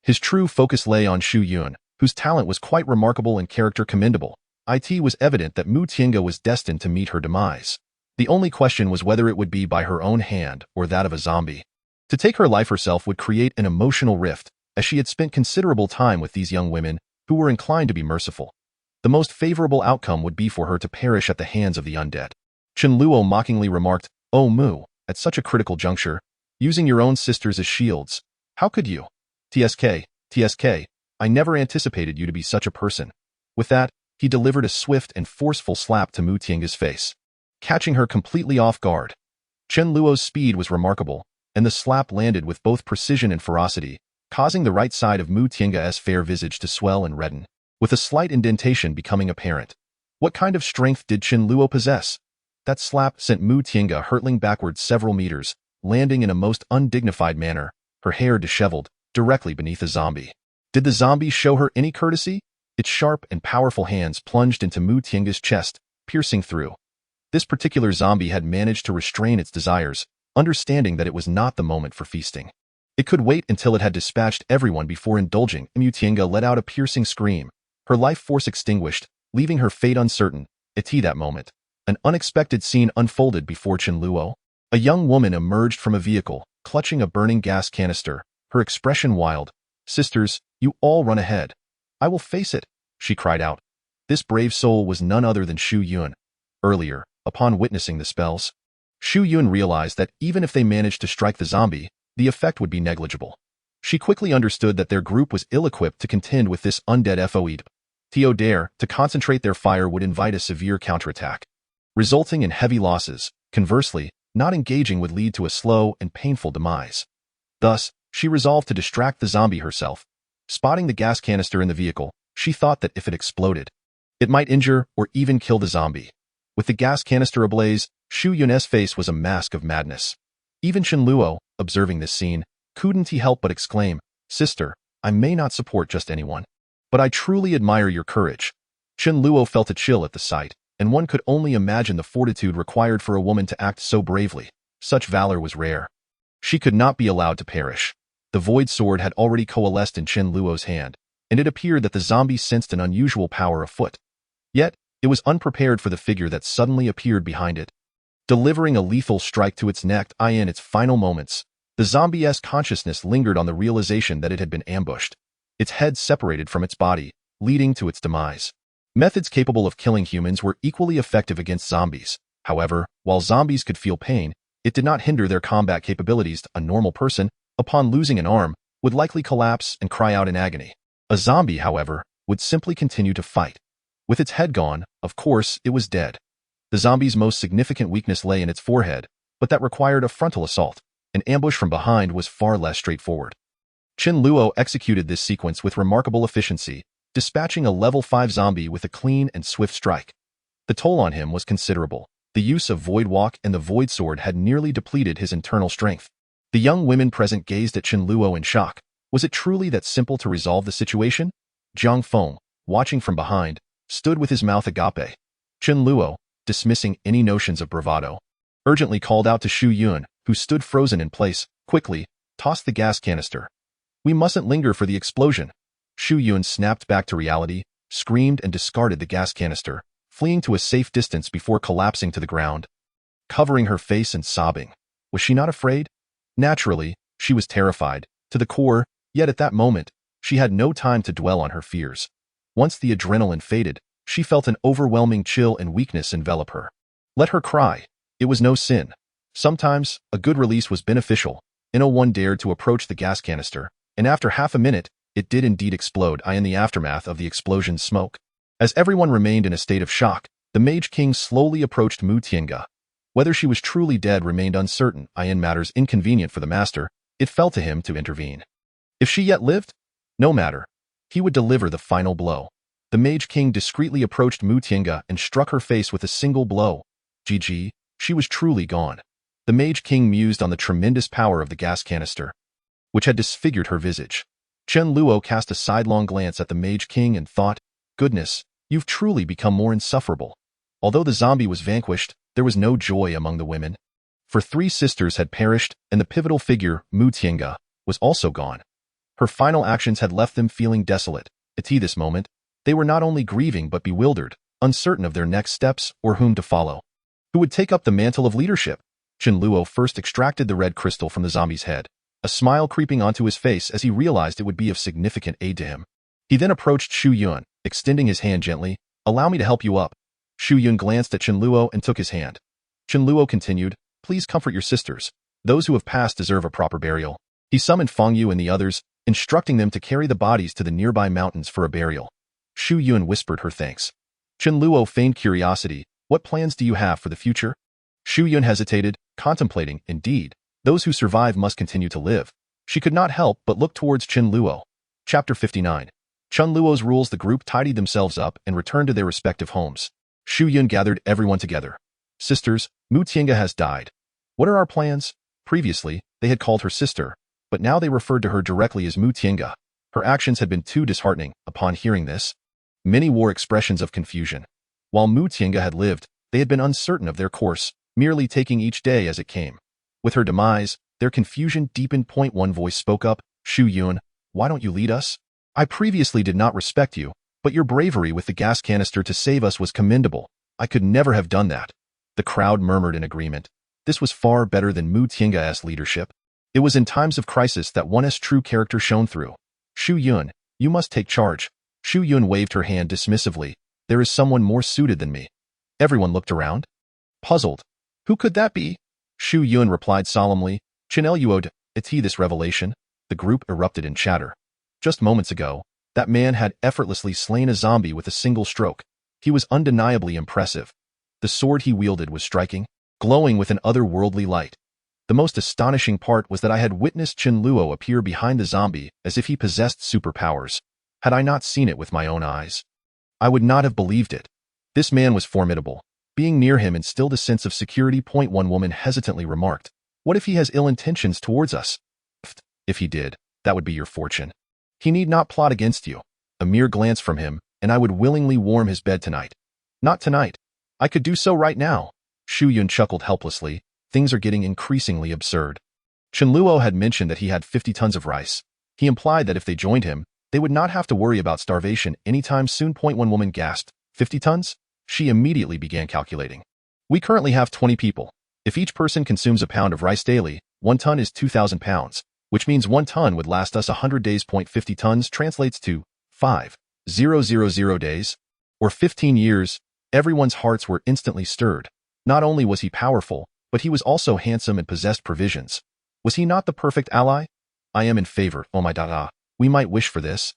His true focus lay on Xu Yun, whose talent was quite remarkable and character commendable. It was evident that Mu Tiange was destined to meet her demise. The only question was whether it would be by her own hand or that of a zombie. To take her life herself would create an emotional rift, as she had spent considerable time with these young women, who were inclined to be merciful. The most favorable outcome would be for her to perish at the hands of the undead. Chen Luo mockingly remarked, "Oh Mu, at such a critical juncture, using your own sisters as shields. How could you? TSK, I never anticipated you to be such a person." With that, he delivered a swift and forceful slap to Mu Tiange's face, catching her completely off guard. Chen Luo's speed was remarkable, and the slap landed with both precision and ferocity, causing the right side of Mu Tiange's fair visage to swell and redden, with a slight indentation becoming apparent. What kind of strength did Chen Luo possess? That slap sent Mu Tiange hurtling backwards several meters, landing in a most undignified manner, her hair disheveled, directly beneath the zombie. Did the zombie show her any courtesy? Its sharp and powerful hands plunged into Mu Tiange's chest, piercing through. This particular zombie had managed to restrain its desires, understanding that it was not the moment for feasting. It could wait until it had dispatched everyone before indulging. Mu Tiange let out a piercing scream, her life force extinguished, leaving her fate uncertain. At that moment, an unexpected scene unfolded before Chen Luo. A young woman emerged from a vehicle, clutching a burning gas canister, her expression wild. "Sisters, you all run ahead. I will face it," she cried out. This brave soul was none other than Xu Yun. Earlier, upon witnessing the spells, Xu Yun realized that even if they managed to strike the zombie, the effect would be negligible. She quickly understood that their group was ill-equipped to contend with this undead foe. To concentrate their fire would invite a severe counterattack, resulting in heavy losses. Conversely, not engaging would lead to a slow and painful demise. Thus, she resolved to distract the zombie herself. Spotting the gas canister in the vehicle, she thought that if it exploded, it might injure or even kill the zombie. With the gas canister ablaze, Xu Yun's face was a mask of madness. Even Chen Luo, observing this scene, couldn't he help but exclaim, "Sister, I may not support just anyone, but I truly admire your courage." Chen Luo felt a chill at the sight, and one could only imagine the fortitude required for a woman to act so bravely. Such valor was rare. She could not be allowed to perish. The void sword had already coalesced in Chen Luo's hand, and it appeared that the zombie sensed an unusual power afoot. Yet, it was unprepared for the figure that suddenly appeared behind it. Delivering a lethal strike to its neck in its final moments, the zombie's consciousness lingered on the realization that it had been ambushed. Its head separated from its body, leading to its demise. Methods capable of killing humans were equally effective against zombies. However, while zombies could feel pain, it did not hinder their combat capabilities. A normal person, upon losing an arm, would likely collapse and cry out in agony. A zombie, however, would simply continue to fight. With its head gone, of course, it was dead. The zombie's most significant weakness lay in its forehead, but that required a frontal assault. An ambush from behind was far less straightforward. Chen Luo executed this sequence with remarkable efficiency, dispatching a level 5 zombie with a clean and swift strike. The toll on him was considerable. The use of Void Walk and the Void Sword had nearly depleted his internal strength. The young women present gazed at Chen Luo in shock. Was it truly that simple to resolve the situation? Jiang Feng, watching from behind, stood with his mouth agape. Chen Luo, dismissing any notions of bravado, urgently called out to Xu Yun, who stood frozen in place. Quickly, toss the gas canister. We mustn't linger for the explosion. Xu Yun snapped back to reality, screamed and discarded the gas canister, fleeing to a safe distance before collapsing to the ground, covering her face and sobbing. Was she not afraid? Naturally, she was terrified, to the core, yet at that moment, she had no time to dwell on her fears. Once the adrenaline faded, she felt an overwhelming chill and weakness envelop her. Let her cry. It was no sin. Sometimes, a good release was beneficial. No one dared to approach the gas canister, and after half a minute, it did indeed explode in the aftermath of the explosion's smoke. As everyone remained in a state of shock, the Mage King slowly approached Mu Tiange. Whether she was truly dead remained uncertain. In matters inconvenient for the master, it fell to him to intervene. If she yet lived? No matter. He would deliver the final blow. The Mage King discreetly approached Mu Tiange and struck her face with a single blow. GG, she was truly gone. The Mage King mused on the tremendous power of the gas canister, which had disfigured her visage. Chen Luo cast a sidelong glance at the Mage King and thought, goodness, you've truly become more insufferable. Although the zombie was vanquished, there was no joy among the women. For 3 sisters had perished, and the pivotal figure, Mu Tiange, was also gone. Her final actions had left them feeling desolate. At this moment, they were not only grieving but bewildered, uncertain of their next steps or whom to follow. Who would take up the mantle of leadership? Chen Luo first extracted the red crystal from the zombie's head, a smile creeping onto his face as he realized it would be of significant aid to him. He then approached Xu Yun, extending his hand gently. Allow me to help you up. Xu Yun glanced at Chen Luo and took his hand. Chen Luo continued, please comfort your sisters. Those who have passed deserve a proper burial. He summoned Feng Yu and the others, instructing them to carry the bodies to the nearby mountains for a burial. Xu Yun whispered her thanks. Chen Luo feigned curiosity. What plans do you have for the future? Xu Yun hesitated, contemplating. Indeed, those who survive must continue to live. She could not help but look towards Chen Luo. Chapter 59. Chen Luo's rules. The group tidied themselves up and returned to their respective homes. Xu Yun gathered everyone together. Sisters, Mu Tiange has died. What are our plans? Previously, they had called her sister, but now they referred to her directly as Mu Tiange. Her actions had been too disheartening. Upon hearing this, many wore expressions of confusion. While Mu Tiange had lived, they had been uncertain of their course, merely taking each day as it came. With her demise, their confusion deepened. One voice spoke up, Shu Yun, why don't you lead us? I previously did not respect you, but your bravery with the gas canister to save us was commendable. I could never have done that. The crowd murmured in agreement. This was far better than Mu Tianga's leadership. It was in times of crisis that one's true character shone through. Shu Yun, you must take charge. Shu Yun waved her hand dismissively. There is someone more suited than me. Everyone looked around, puzzled. Who could that be? Shu Yun replied solemnly, Chen Luo, it's he. This revelation. The group erupted in chatter. Just moments ago, that man had effortlessly slain a zombie with a single stroke. He was undeniably impressive. The sword he wielded was striking, glowing with an otherworldly light. The most astonishing part was that I had witnessed Chen Luo appear behind the zombie as if he possessed superpowers. Had I not seen it with my own eyes, I would not have believed it. This man was formidable. Being near him instilled a sense of security. One woman hesitantly remarked, what if he has ill intentions towards us? If he did, that would be your fortune. He need not plot against you. A mere glance from him, and I would willingly warm his bed tonight. Not tonight. I could do so right now. Shu Yun chuckled helplessly. Things are getting increasingly absurd. Chen Luo had mentioned that he had 50 tons of rice. He implied that if they joined him, they would not have to worry about starvation anytime soon. One woman gasped, 50 tons? She immediately began calculating. We currently have 20 people. If each person consumes a pound of rice daily, 1 ton is 2,000 pounds, which means 1 ton would last us 100 days. 50 tons translates to 5,000 days, or 15 years. Everyone's hearts were instantly stirred. Not only was he powerful, but he was also handsome and possessed provisions. Was he not the perfect ally? I am in favor, oh my dada. We might wish for this.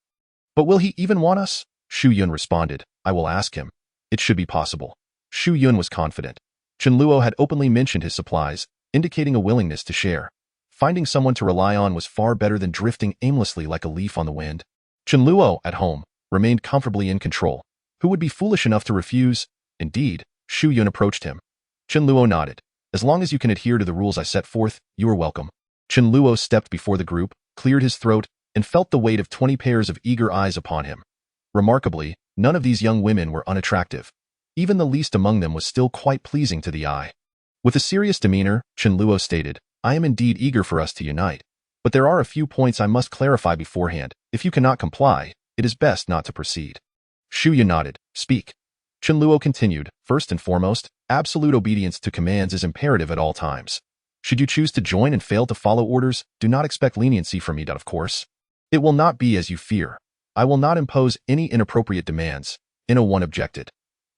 But will he even want us? Shu Yun responded, I will ask him. It should be possible. Shu Yun was confident. Chen Luo had openly mentioned his supplies, indicating a willingness to share. Finding someone to rely on was far better than drifting aimlessly like a leaf on the wind. Chen Luo, at home, remained comfortably in control. Who would be foolish enough to refuse? Indeed, Shu Yun approached him. Chen Luo nodded. As long as you can adhere to the rules I set forth, you are welcome. Chen Luo stepped before the group, cleared his throat, and felt the weight of 20 pairs of eager eyes upon him. Remarkably, none of these young women were unattractive. Even the least among them was still quite pleasing to the eye. With a serious demeanor, Chen Luo stated, I am indeed eager for us to unite. But there are a few points I must clarify beforehand. If you cannot comply, it is best not to proceed. Shu Yun nodded. Speak. Chen Luo continued, first and foremost, absolute obedience to commands is imperative at all times. Should you choose to join and fail to follow orders, do not expect leniency from me, of course. It will not be as you fear. I will not impose any inappropriate demands. One objected.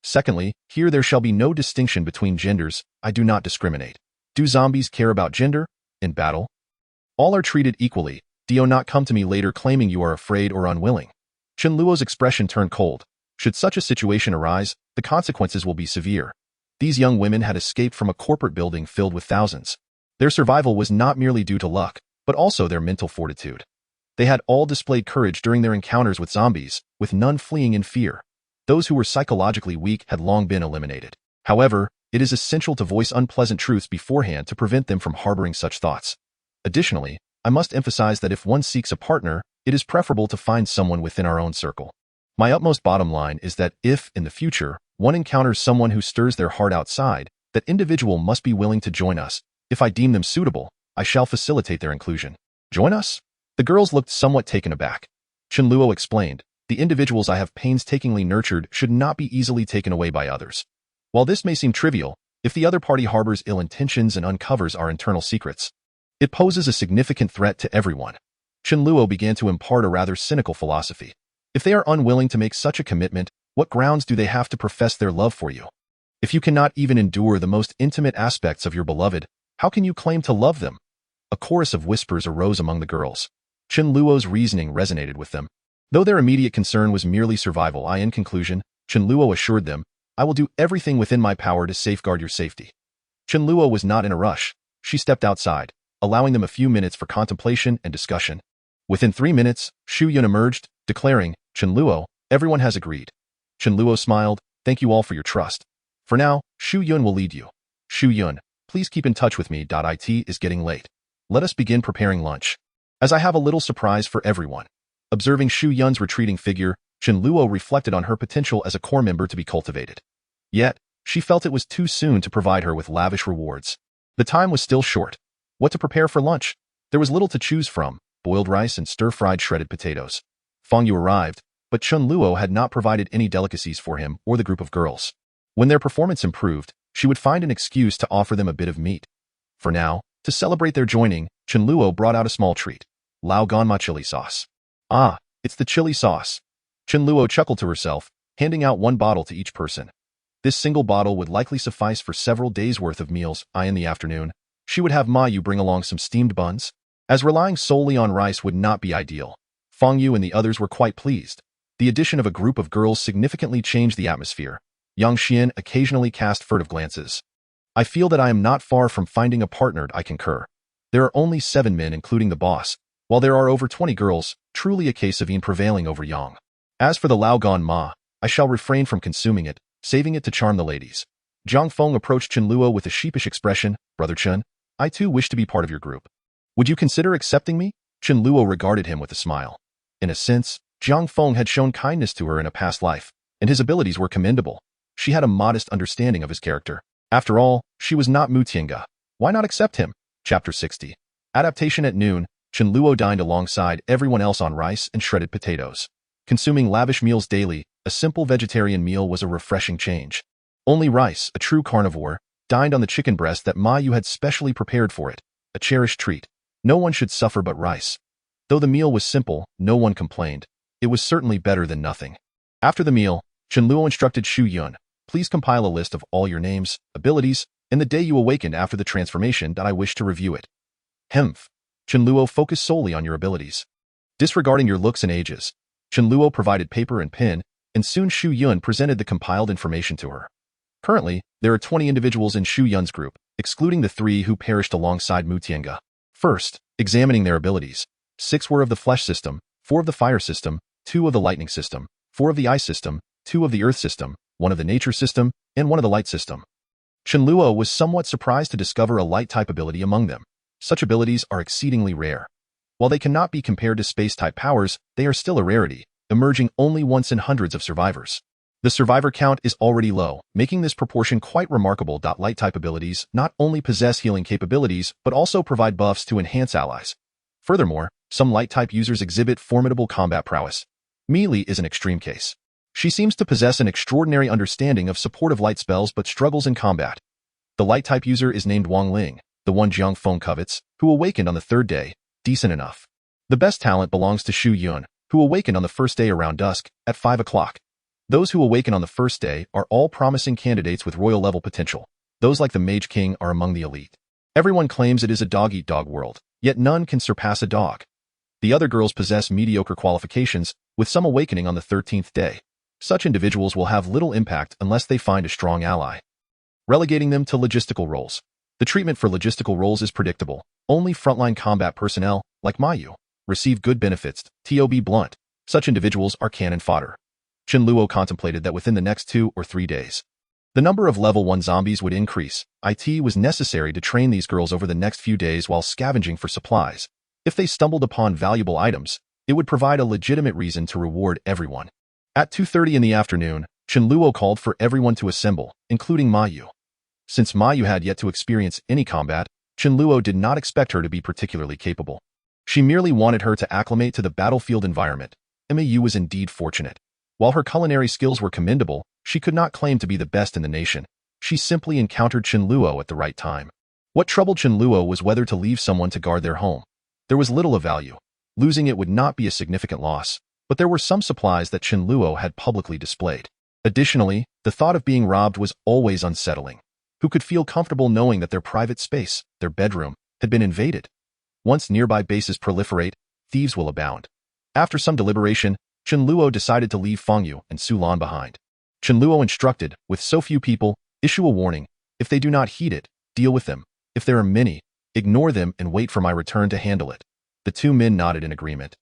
Secondly, here there shall be no distinction between genders. I do not discriminate. Do zombies care about gender? In battle? All are treated equally. Do not come to me later claiming you are afraid or unwilling. Chen Luo's expression turned cold. Should such a situation arise, the consequences will be severe. These young women had escaped from a corporate building filled with thousands. Their survival was not merely due to luck, but also their mental fortitude. They had all displayed courage during their encounters with zombies, with none fleeing in fear. Those who were psychologically weak had long been eliminated. However, it is essential to voice unpleasant truths beforehand to prevent them from harboring such thoughts. Additionally, I must emphasize that if one seeks a partner, it is preferable to find someone within our own circle. My utmost bottom line is that if, in the future, one encounters someone who stirs their heart outside, that individual must be willing to join us. If I deem them suitable, I shall facilitate their inclusion. Join us? The girls looked somewhat taken aback. Chen Luo explained, the individuals I have painstakingly nurtured should not be easily taken away by others. While this may seem trivial, if the other party harbors ill intentions and uncovers our internal secrets, it poses a significant threat to everyone. Chen Luo began to impart a rather cynical philosophy. If they are unwilling to make such a commitment, what grounds do they have to profess their love for you? If you cannot even endure the most intimate aspects of your beloved, how can you claim to love them? A chorus of whispers arose among the girls. Chen Luo's reasoning resonated with them. Though their immediate concern was merely survival, in conclusion, Chen Luo assured them, I will do everything within my power to safeguard your safety. Chen Luo was not in a rush. She stepped outside, allowing them a few minutes for contemplation and discussion. Within 3 minutes, Shu Yun emerged, declaring, Chen Luo, everyone has agreed. Chen Luo smiled, thank you all for your trust. For now, Shu Yun will lead you. Shu Yun, please keep in touch with me. It is getting late. Let us begin preparing lunch. As I have a little surprise for everyone. Observing Shu Yun's retreating figure, Chen Luo reflected on her potential as a core member to be cultivated. Yet, she felt it was too soon to provide her with lavish rewards. The time was still short. What to prepare for lunch? There was little to choose from: boiled rice and stir-fried shredded potatoes. Feng Yu arrived, but Chen Luo had not provided any delicacies for him or the group of girls. When their performance improved, she would find an excuse to offer them a bit of meat. For now, to celebrate their joining, Chen Luo brought out a small treat: Lao Gan Ma chili sauce. Ah, it's the chili sauce. Chen Luo chuckled to herself, handing out one bottle to each person. This single bottle would likely suffice for several days' worth of meals. In the afternoon, she would have Ma Yu bring along some steamed buns. As relying solely on rice would not be ideal, Feng Yu and the others were quite pleased. The addition of a group of girls significantly changed the atmosphere. Yang Xian occasionally cast furtive glances. I feel that I am not far from finding a partner. I concur. There are only 7 men including the boss, while there are over 20 girls, truly a case of Yin prevailing over Yang. As for the Lao Gan Ma, I shall refrain from consuming it, saving it to charm the ladies. Zhang Feng approached Chen Luo with a sheepish expression. Brother Chen, I too wish to be part of your group. Would you consider accepting me? Chen Luo regarded him with a smile. In a sense, Zhang Feng had shown kindness to her in a past life, and his abilities were commendable. She had a modest understanding of his character. After all, she was not Mu Tiange. Why not accept him? Chapter 60. Adaptation. At noon, Chen Luo dined alongside everyone else on rice and shredded potatoes. Consuming lavish meals daily, a simple vegetarian meal was a refreshing change. Only Rice, a true carnivore, dined on the chicken breast that Ma Yu had specially prepared for it, a cherished treat. No one should suffer but Rice. Though the meal was simple, no one complained. It was certainly better than nothing. After the meal, Chen Luo instructed Xu Yun, please compile a list of all your names, abilities, and the day you awakened after the transformation that I wish to review it. Hemph. Chen Luo focused solely on your abilities. Disregarding your looks and ages, Chen Luo provided paper and pen, and soon Xu Yun presented the compiled information to her. Currently, there are 20 individuals in Xu Yun's group, excluding the 3 who perished alongside Mu Tiange. First, examining their abilities, 6 were of the flesh system, 4 of the fire system, 2 of the lightning system, 4 of the ice system, 2 of the earth system, 1 of the nature system, and 1 of the light system. Chen Luo was somewhat surprised to discover a light-type ability among them. Such abilities are exceedingly rare. While they cannot be compared to space-type powers, they are still a rarity, emerging only once in hundreds of survivors. The survivor count is already low, making this proportion quite remarkable. Light-type abilities not only possess healing capabilities, but also provide buffs to enhance allies. Furthermore, some light-type users exhibit formidable combat prowess. Meili is an extreme case. She seems to possess an extraordinary understanding of supportive light spells but struggles in combat. The light-type user is named Wang Ling, the one Jiang Feng covets, who awakened on the 3rd day, decent enough. The best talent belongs to Xu Yun, who awakened on the 1st day around dusk, at 5 o'clock. Those who awaken on the 1st day are all promising candidates with royal-level potential. Those like the Mage King are among the elite. Everyone claims it is a dog-eat-dog world, yet none can surpass a dog. The other girls possess mediocre qualifications, with some awakening on the 13th day. Such individuals will have little impact unless they find a strong ally. Relegating them to logistical roles. The treatment for logistical roles is predictable. Only frontline combat personnel, like Ma Yu, receive good benefits. To be blunt, such individuals are cannon fodder. Chen Luo contemplated that within the next 2 or 3 days, the number of level 1 zombies would increase. It was necessary to train these girls over the next few days while scavenging for supplies. If they stumbled upon valuable items, it would provide a legitimate reason to reward everyone. At 2:30 in the afternoon, Chen Luo called for everyone to assemble, including Ma Yu. Since Ma Yu had yet to experience any combat, Chen Luo did not expect her to be particularly capable. She merely wanted her to acclimate to the battlefield environment. Ma Yu was indeed fortunate. While her culinary skills were commendable, she could not claim to be the best in the nation. She simply encountered Chen Luo at the right time. What troubled Chen Luo was whether to leave someone to guard their home. There was little of value. Losing it would not be a significant loss, but there were some supplies that Chen Luo had publicly displayed. Additionally, the thought of being robbed was always unsettling. Who could feel comfortable knowing that their private space, their bedroom, had been invaded? Once nearby bases proliferate, thieves will abound. After some deliberation, Chen Luo decided to leave Feng Yu and Su Lan behind. Chen Luo instructed, with so few people, issue a warning. If they do not heed it, deal with them. If there are many, ignore them and wait for my return to handle it. The 2 men nodded in agreement.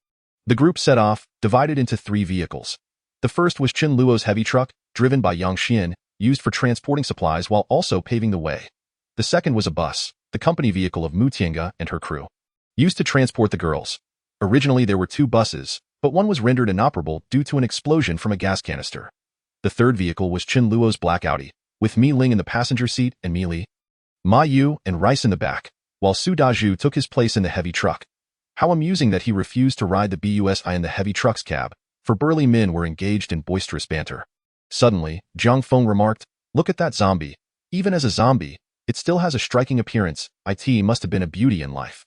The group set off, divided into 3 vehicles. The first was Chen Luo's heavy truck, driven by Yang Xian, used for transporting supplies while also paving the way. The second was a bus, the company vehicle of Mu Tiange and her crew, used to transport the girls. Originally there were 2 buses, but one was rendered inoperable due to an explosion from a gas canister. The third vehicle was Chen Luo's black Audi, with Mi Ling in the passenger seat and Ma Yu and Rice in the back. while Su Daju took his place in the heavy truck. How amusing that he refused to ride the bus in the heavy truck's cab, for burly men were engaged in boisterous banter. Suddenly, Jiang Feng remarked, "Look at that zombie. Even as a zombie, it still has a striking appearance. It must have been a beauty in life."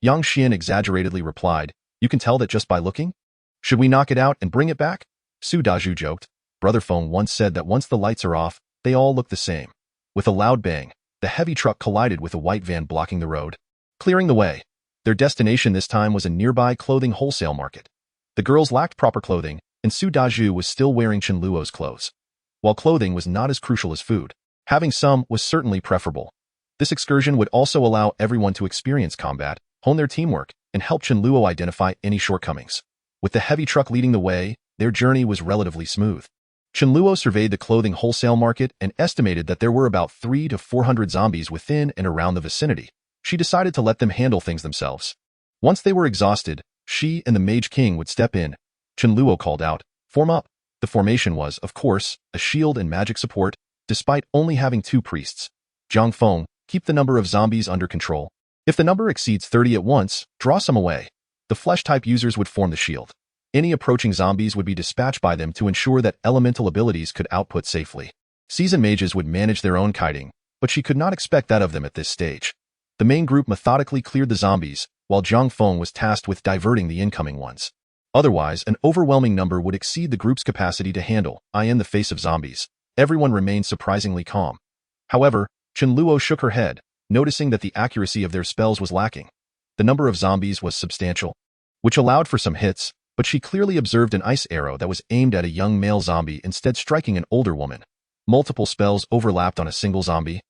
Yang Xian exaggeratedly replied, "You can tell that just by looking? Should we knock it out and bring it back?" Su Daju joked. Brother Feng once said that once the lights are off, they all look the same. With a loud bang, the heavy truck collided with a white van blocking the road, clearing the way. Their destination this time was a nearby clothing wholesale market. The girls lacked proper clothing, and Su Daju was still wearing Chen Luo's clothes. While clothing was not as crucial as food, having some was certainly preferable. This excursion would also allow everyone to experience combat, hone their teamwork, and help Chen Luo identify any shortcomings. With the heavy truck leading the way, their journey was relatively smooth. Chen Luo surveyed the clothing wholesale market and estimated that there were about 300 to 400 zombies within and around the vicinity. She decided to let them handle things themselves. Once they were exhausted, she and the Mage King would step in. Chen Luo called out, "Form up." The formation was, of course, a shield and magic support, despite only having 2 priests. Jiang Feng, keep the number of zombies under control. If the number exceeds 30 at once, draw some away. The flesh-type users would form the shield. Any approaching zombies would be dispatched by them to ensure that elemental abilities could output safely. Seasoned mages would manage their own kiting, but she could not expect that of them at this stage. The main group methodically cleared the zombies, while Jiang Feng was tasked with diverting the incoming ones. Otherwise, an overwhelming number would exceed the group's capacity to handle. In the face of zombies, everyone remained surprisingly calm. However, Chen Luo shook her head, noticing that the accuracy of their spells was lacking. The number of zombies was substantial, which allowed for some hits, but she clearly observed an ice arrow that was aimed at a young male zombie instead striking an older woman. Multiple spells overlapped on a single zombie,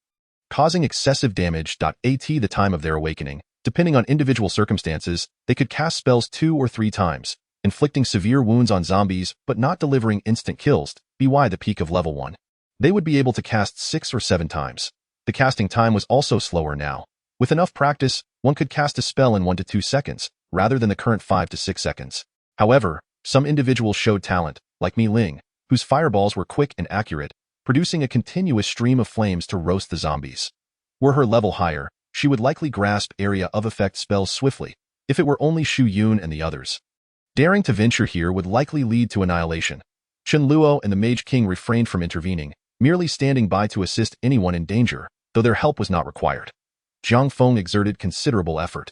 causing excessive damage. At the time of their awakening, depending on individual circumstances, they could cast spells 2 or 3 times, inflicting severe wounds on zombies but not delivering instant kills. By the peak of level 1, they would be able to cast 6 or 7 times. The casting time was also slower now. With enough practice, one could cast a spell in 1 to 2 seconds, rather than the current 5 to 6 seconds. However, some individuals showed talent, like Mi Ling, whose fireballs were quick and accurate, producing a continuous stream of flames to roast the zombies. Were her level higher, she would likely grasp area of effect spells swiftly, if it were only Shu Yun and the others. Daring to venture here would likely lead to annihilation. Chen Luo and the Mage King refrained from intervening, merely standing by to assist anyone in danger, though their help was not required. Jiang Feng exerted considerable effort.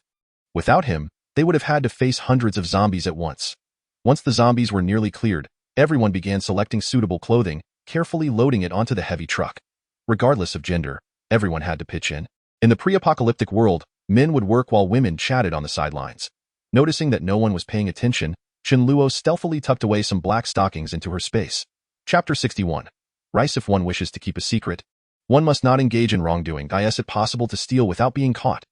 Without him, they would have had to face hundreds of zombies at once. Once the zombies were nearly cleared, everyone began selecting suitable clothing, carefully loading it onto the heavy truck. Regardless of gender, everyone had to pitch in. In the pre-apocalyptic world, men would work while women chatted on the sidelines. Noticing that no one was paying attention, Chen Luo stealthily tucked away some black stockings into her space. Chapter 61. Rice. If one wishes to keep a secret, one must not engage in wrongdoing. Is it possible to steal without being caught?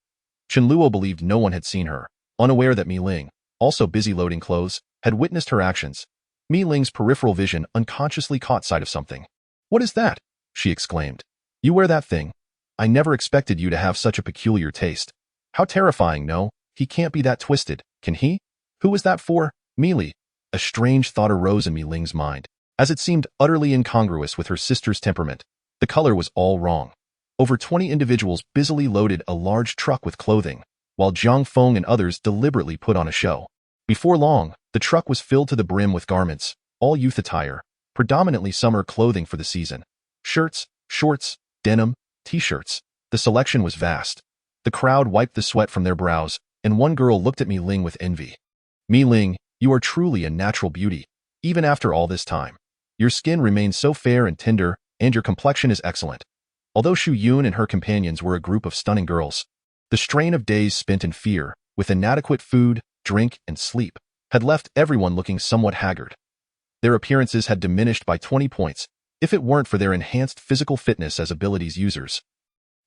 Chen Luo believed no one had seen her, unaware that Mi Ling, also busy loading clothes, had witnessed her actions. Mi Ling's peripheral vision unconsciously caught sight of something. "What is that?" she exclaimed. "You wear that thing? I never expected you to have such a peculiar taste. How terrifying. No, he can't be that twisted, can he? Who was that for? Meili." A strange thought arose in Mi Ling's mind, as it seemed utterly incongruous with her sister's temperament. The color was all wrong. Over 20 individuals busily loaded a large truck with clothing, while Jiang Feng and others deliberately put on a show. Before long, the truck was filled to the brim with garments, all youth attire, predominantly summer clothing for the season. Shirts, shorts, denim, t-shirts. The selection was vast. The crowd wiped the sweat from their brows, and one girl looked at Mi Ling with envy. "Mi Ling, you are truly a natural beauty, even after all this time. Your skin remains so fair and tender, and your complexion is excellent." Although Shu Yun and her companions were a group of stunning girls, the strain of days spent in fear, with inadequate food, drink, and sleep, had left everyone looking somewhat haggard. Their appearances had diminished by 20 points, if it weren't for their enhanced physical fitness as abilities users.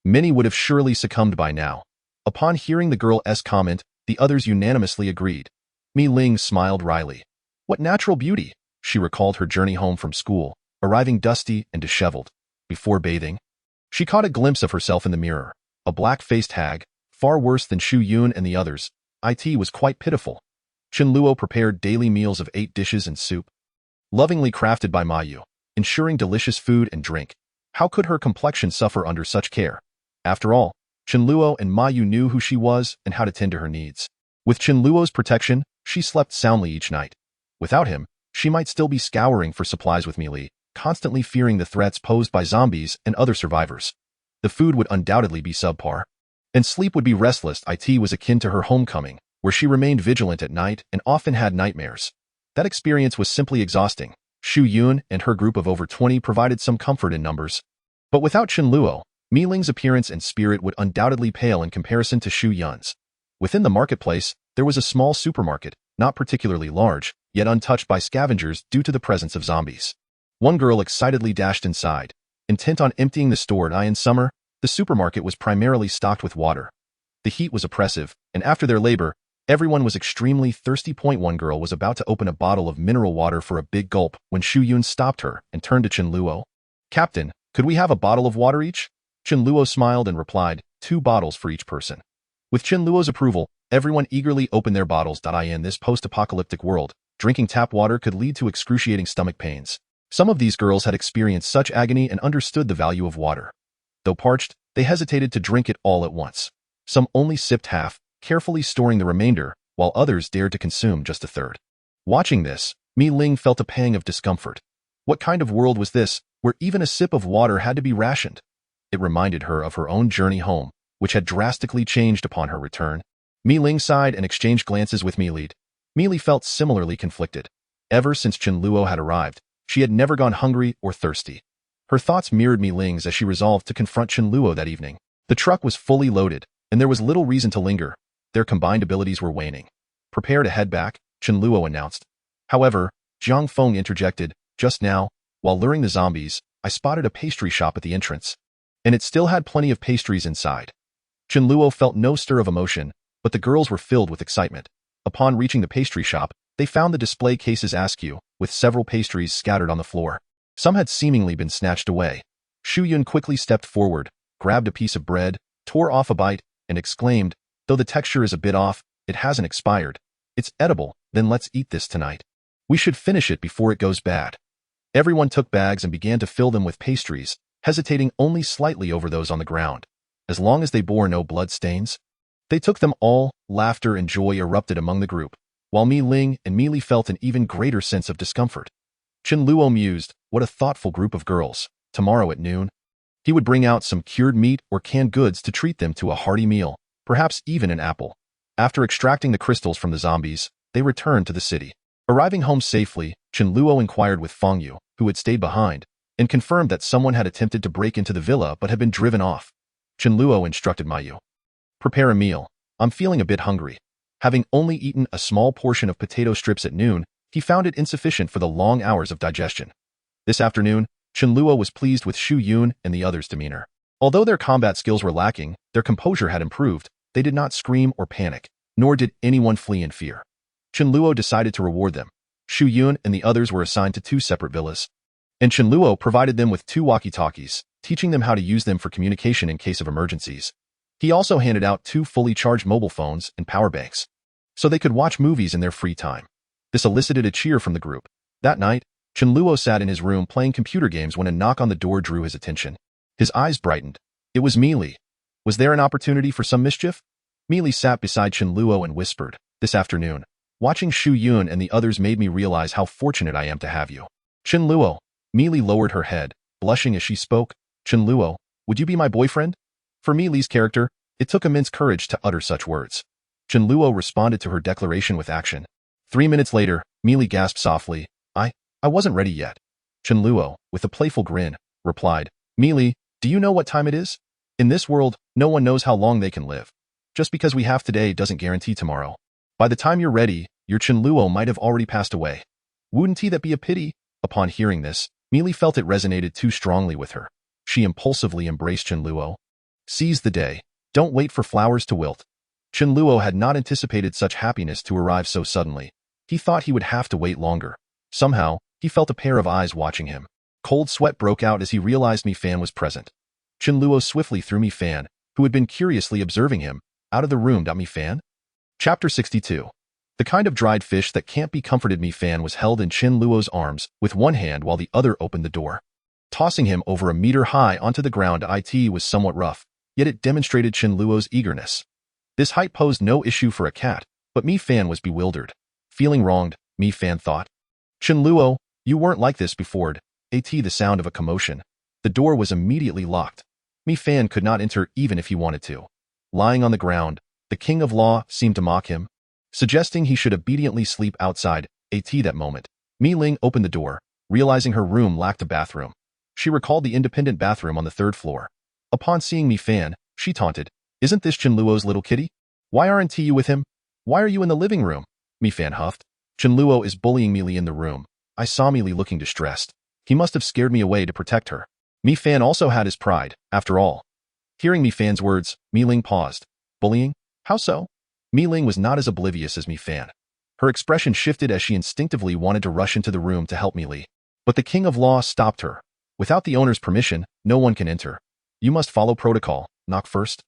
Many would have surely succumbed by now. Upon hearing the girl's comment, the others unanimously agreed. Mi Ling smiled wryly. What natural beauty! She recalled her journey home from school, arriving dusty and disheveled. Before bathing, she caught a glimpse of herself in the mirror, a black-faced hag, far worse than Shu Yun and the others. It was quite pitiful. Chen Luo prepared daily meals of 8 dishes and soup, lovingly crafted by Mayu, ensuring delicious food and drink. How could her complexion suffer under such care? After all, Chen Luo and Ma Yu knew who she was and how to tend to her needs. With Chen Luo's protection, she slept soundly each night. Without him, she might still be scouring for supplies with Mi Li, constantly fearing the threats posed by zombies and other survivors. The food would undoubtedly be subpar, and sleep would be restless. It was akin to her homecoming, where she remained vigilant at night and often had nightmares. That experience was simply exhausting. Xu Yun and her group of over 20 provided some comfort in numbers. But without Chen Luo, Mi Ling's appearance and spirit would undoubtedly pale in comparison to Xu Yun's. Within the marketplace, there was a small supermarket, not particularly large, yet untouched by scavengers due to the presence of zombies. One girl excitedly dashed inside, intent on emptying the store. In summer, the supermarket was primarily stocked with water. The heat was oppressive, and after their labor, everyone was extremely thirsty. One girl was about to open a bottle of mineral water for a big gulp when Xu Yun stopped her and turned to Chen Luo. "Captain, could we have a bottle of water each?" Chen Luo smiled and replied, "2 bottles for each person." With Chen Luo's approval, everyone eagerly opened their bottles. In this post-apocalyptic world, drinking tap water could lead to excruciating stomach pains. Some of these girls had experienced such agony and understood the value of water. Though parched, they hesitated to drink it all at once. Some only sipped half, carefully storing the remainder, while others dared to consume just a third. Watching this, Mi Ling felt a pang of discomfort. What kind of world was this, where even a sip of water had to be rationed? It reminded her of her own journey home, which had drastically changed upon her return. Mi Ling sighed and exchanged glances with Mi Li. Mi Li felt similarly conflicted. Ever since Chen Luo had arrived, she had never gone hungry or thirsty. Her thoughts mirrored Mi Ling's as she resolved to confront Chen Luo that evening. The truck was fully loaded, and there was little reason to linger. Their combined abilities were waning. "Prepare to head back," Chen Luo announced. However, Jiang Feng interjected, "Just now, while luring the zombies, I spotted a pastry shop at the entrance, and it still had plenty of pastries inside." Chen Luo felt no stir of emotion, but the girls were filled with excitement. Upon reaching the pastry shop, they found the display cases askew, with several pastries scattered on the floor. Some had seemingly been snatched away. Xu Yun quickly stepped forward, grabbed a piece of bread, tore off a bite, and exclaimed, "Though the texture is a bit off, it hasn't expired. It's edible, then let's eat this tonight. We should finish it before it goes bad." Everyone took bags and began to fill them with pastries, hesitating only slightly over those on the ground. As long as they bore no blood stains, they took them all. Laughter and joy erupted among the group, while Mi Ling and Mi Li felt an even greater sense of discomfort. Chen Luo mused, "What a thoughtful group of girls. Tomorrow at noon, he would bring out some cured meat or canned goods to treat them to a hearty meal, perhaps even an apple." After extracting the crystals from the zombies, they returned to the city. Arriving home safely, Chen Luo inquired with Feng Yu, who had stayed behind, and confirmed that someone had attempted to break into the villa but had been driven off. Chen Luo instructed Ma Yu, "Prepare a meal. I'm feeling a bit hungry." Having only eaten a small portion of potato strips at noon, he found it insufficient for the long hours of digestion. This afternoon, Chen Luo was pleased with Xu Yun and the others' demeanor. Although their combat skills were lacking, their composure had improved. They did not scream or panic, nor did anyone flee in fear. Chen Luo decided to reward them. Xu Yun and the others were assigned to 2 separate villas, and Chen Luo provided them with 2 walkie-talkies, teaching them how to use them for communication in case of emergencies. He also handed out 2 fully charged mobile phones and power banks, so they could watch movies in their free time. This elicited a cheer from the group. That night, Chen Luo sat in his room playing computer games when a knock on the door drew his attention. His eyes brightened. It was Mi Li. Was there an opportunity for some mischief? Mi Li sat beside Chen Luo and whispered, "This afternoon, watching Xu Yun and the others made me realize how fortunate I am to have you." "Chen Luo." Mi Li lowered her head, blushing as she spoke. "Chen Luo, would you be my boyfriend?" For Mi Li's character, it took immense courage to utter such words. Chen Luo responded to her declaration with action. 3 minutes later, Mi Li gasped softly, I wasn't ready yet." Chen Luo, with a playful grin, replied, "Mi Li, do you know what time it is? In this world, no one knows how long they can live. Just because we have today doesn't guarantee tomorrow. By the time you're ready, your Chen Luo might have already passed away. Wouldn't that be a pity?" Upon hearing this, Mi Li felt it resonated too strongly with her. She impulsively embraced Chen Luo. "Seize the day. Don't wait for flowers to wilt." Chen Luo had not anticipated such happiness to arrive so suddenly. He thought he would have to wait longer. Somehow, he felt a pair of eyes watching him. Cold sweat broke out as he realized Mi Fan was present. Chen Luo swiftly threw Mi Fan, who had been curiously observing him, out of the room. Mi Fan? Chapter 62. The kind of dried fish that can't be comforted. Mi Fan was held in Chen Luo's arms with one hand while the other opened the door. Tossing him over a meter high onto the ground, it was somewhat rough. yet it demonstrated Chen Luo's eagerness. This height posed no issue for a cat, but Mi Fan was bewildered. Feeling wronged, Mi Fan thought. Chen Luo, you weren't like this before. The sound of a commotion. The door was immediately locked. Mi Fan could not enter even if he wanted to. Lying on the ground, the king of law seemed to mock him, suggesting he should obediently sleep outside. That moment, Mi Ling opened the door, realizing her room lacked a bathroom. She recalled the independent bathroom on the 3rd floor. Upon seeing Mi Fan, she taunted, "Isn't this Chen Luo's little kitty? Why aren't you with him? Why are you in the living room?" Mi Fan huffed. "Chen Luo is bullying Mi Li in the room. I saw Mi Li looking distressed. He must have scared me away to protect her." Mi Fan also had his pride, after all. Hearing Mi Fan's words, Mi Ling paused. Bullying? How so? Mi Ling was not as oblivious as Mi Fan. Her expression shifted as she instinctively wanted to rush into the room to help Mi Li. But the king of law stopped her. "Without the owner's permission, no one can enter. You must follow protocol, knock first.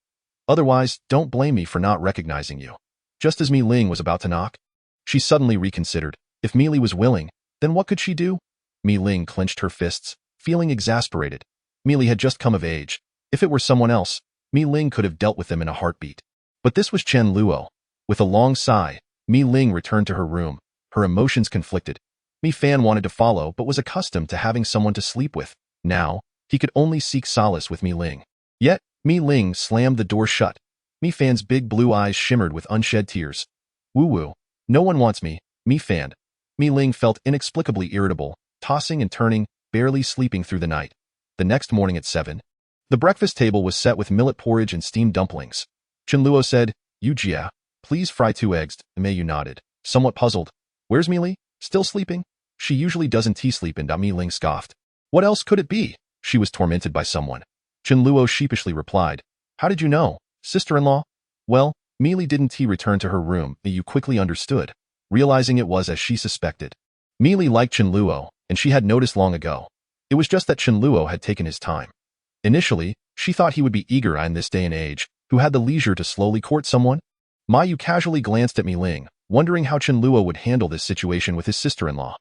Otherwise, don't blame me for not recognizing you." Just as Mi Ling was about to knock, she suddenly reconsidered. If Mi Li was willing, then what could she do? Mi Ling clenched her fists, feeling exasperated. Mi Li had just come of age. If it were someone else, Mi Ling could have dealt with them in a heartbeat. But this was Chen Luo. With a long sigh, Mi Ling returned to her room. Her emotions conflicted. Mi Fan wanted to follow but was accustomed to having someone to sleep with. Now, he could only seek solace with Mi Ling. Yet, Mi Ling slammed the door shut. Mi Fan's big blue eyes shimmered with unshed tears. "Woo-woo. No one wants me, Mi Fan." Mi Ling felt inexplicably irritable, tossing and turning, barely sleeping through the night. The next morning at 7, the breakfast table was set with millet porridge and steamed dumplings. Chen Luo said, "Yu Jia, please fry 2 eggs." Meiyu nodded, somewhat puzzled. "Where's Mi Li? Still sleeping?" "She usually doesn't sleep," and Mi Ling scoffed. "What else could it be? She was tormented by someone." Chen Luo sheepishly replied, "How did you know, sister-in-law?" "Well, Mi Li didn't return to her room." Meiyu quickly understood, realizing it was as she suspected. Mi Li liked Chen Luo, and she had noticed long ago. It was just that Chen Luo had taken his time. Initially, she thought he would be eager in this day and age, who had the leisure to slowly court someone. Meiyu casually glanced at Mi Ling, wondering how Chen Luo would handle this situation with his sister-in-law.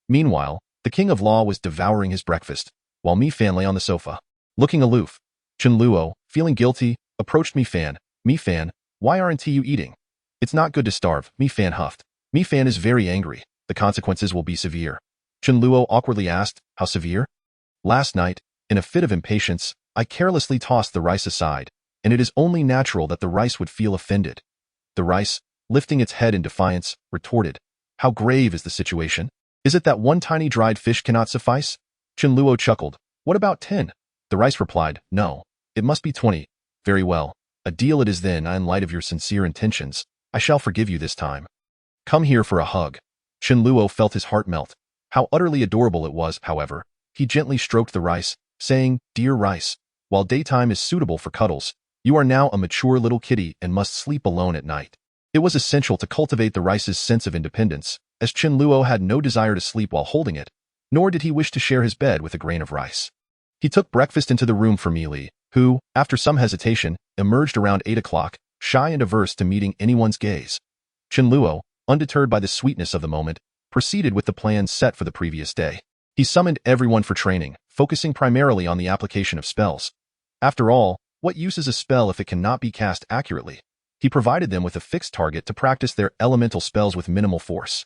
Meanwhile, the king of law was devouring his breakfast, while Mi Fan lay on the sofa, looking aloof. Chen Luo, feeling guilty, approached Mi Fan. "Mi Fan, why aren't you eating?" "It's not good to starve," Mi Fan huffed. Mi Fan is very angry. "The consequences will be severe." Chen Luo awkwardly asked, "How severe?" "Last night, in a fit of impatience, I carelessly tossed the rice aside, and it is only natural that the rice would feel offended." The rice, lifting its head in defiance, retorted, "How grave is the situation? Is it that one tiny dried fish cannot suffice?" Chen Luo chuckled. "What about 10? The rice replied, "No, it must be 20. "Very well. A deal it is then. In light of your sincere intentions, I shall forgive you this time. Come here for a hug." Chen Luo felt his heart melt. How utterly adorable it was, however. He gently stroked the rice, saying, "Dear rice, while daytime is suitable for cuddles, you are now a mature little kitty and must sleep alone at night." It was essential to cultivate the rice's sense of independence, as Chen Luo had no desire to sleep while holding it, nor did he wish to share his bed with a grain of rice. He took breakfast into the room for Mi Li, who, after some hesitation, emerged around 8 o'clock, shy and averse to meeting anyone's gaze. Chen Luo, undeterred by the sweetness of the moment, proceeded with the plans set for the previous day. He summoned everyone for training, focusing primarily on the application of spells. After all, what use is a spell if it cannot be cast accurately? He provided them with a fixed target to practice their elemental spells with minimal force.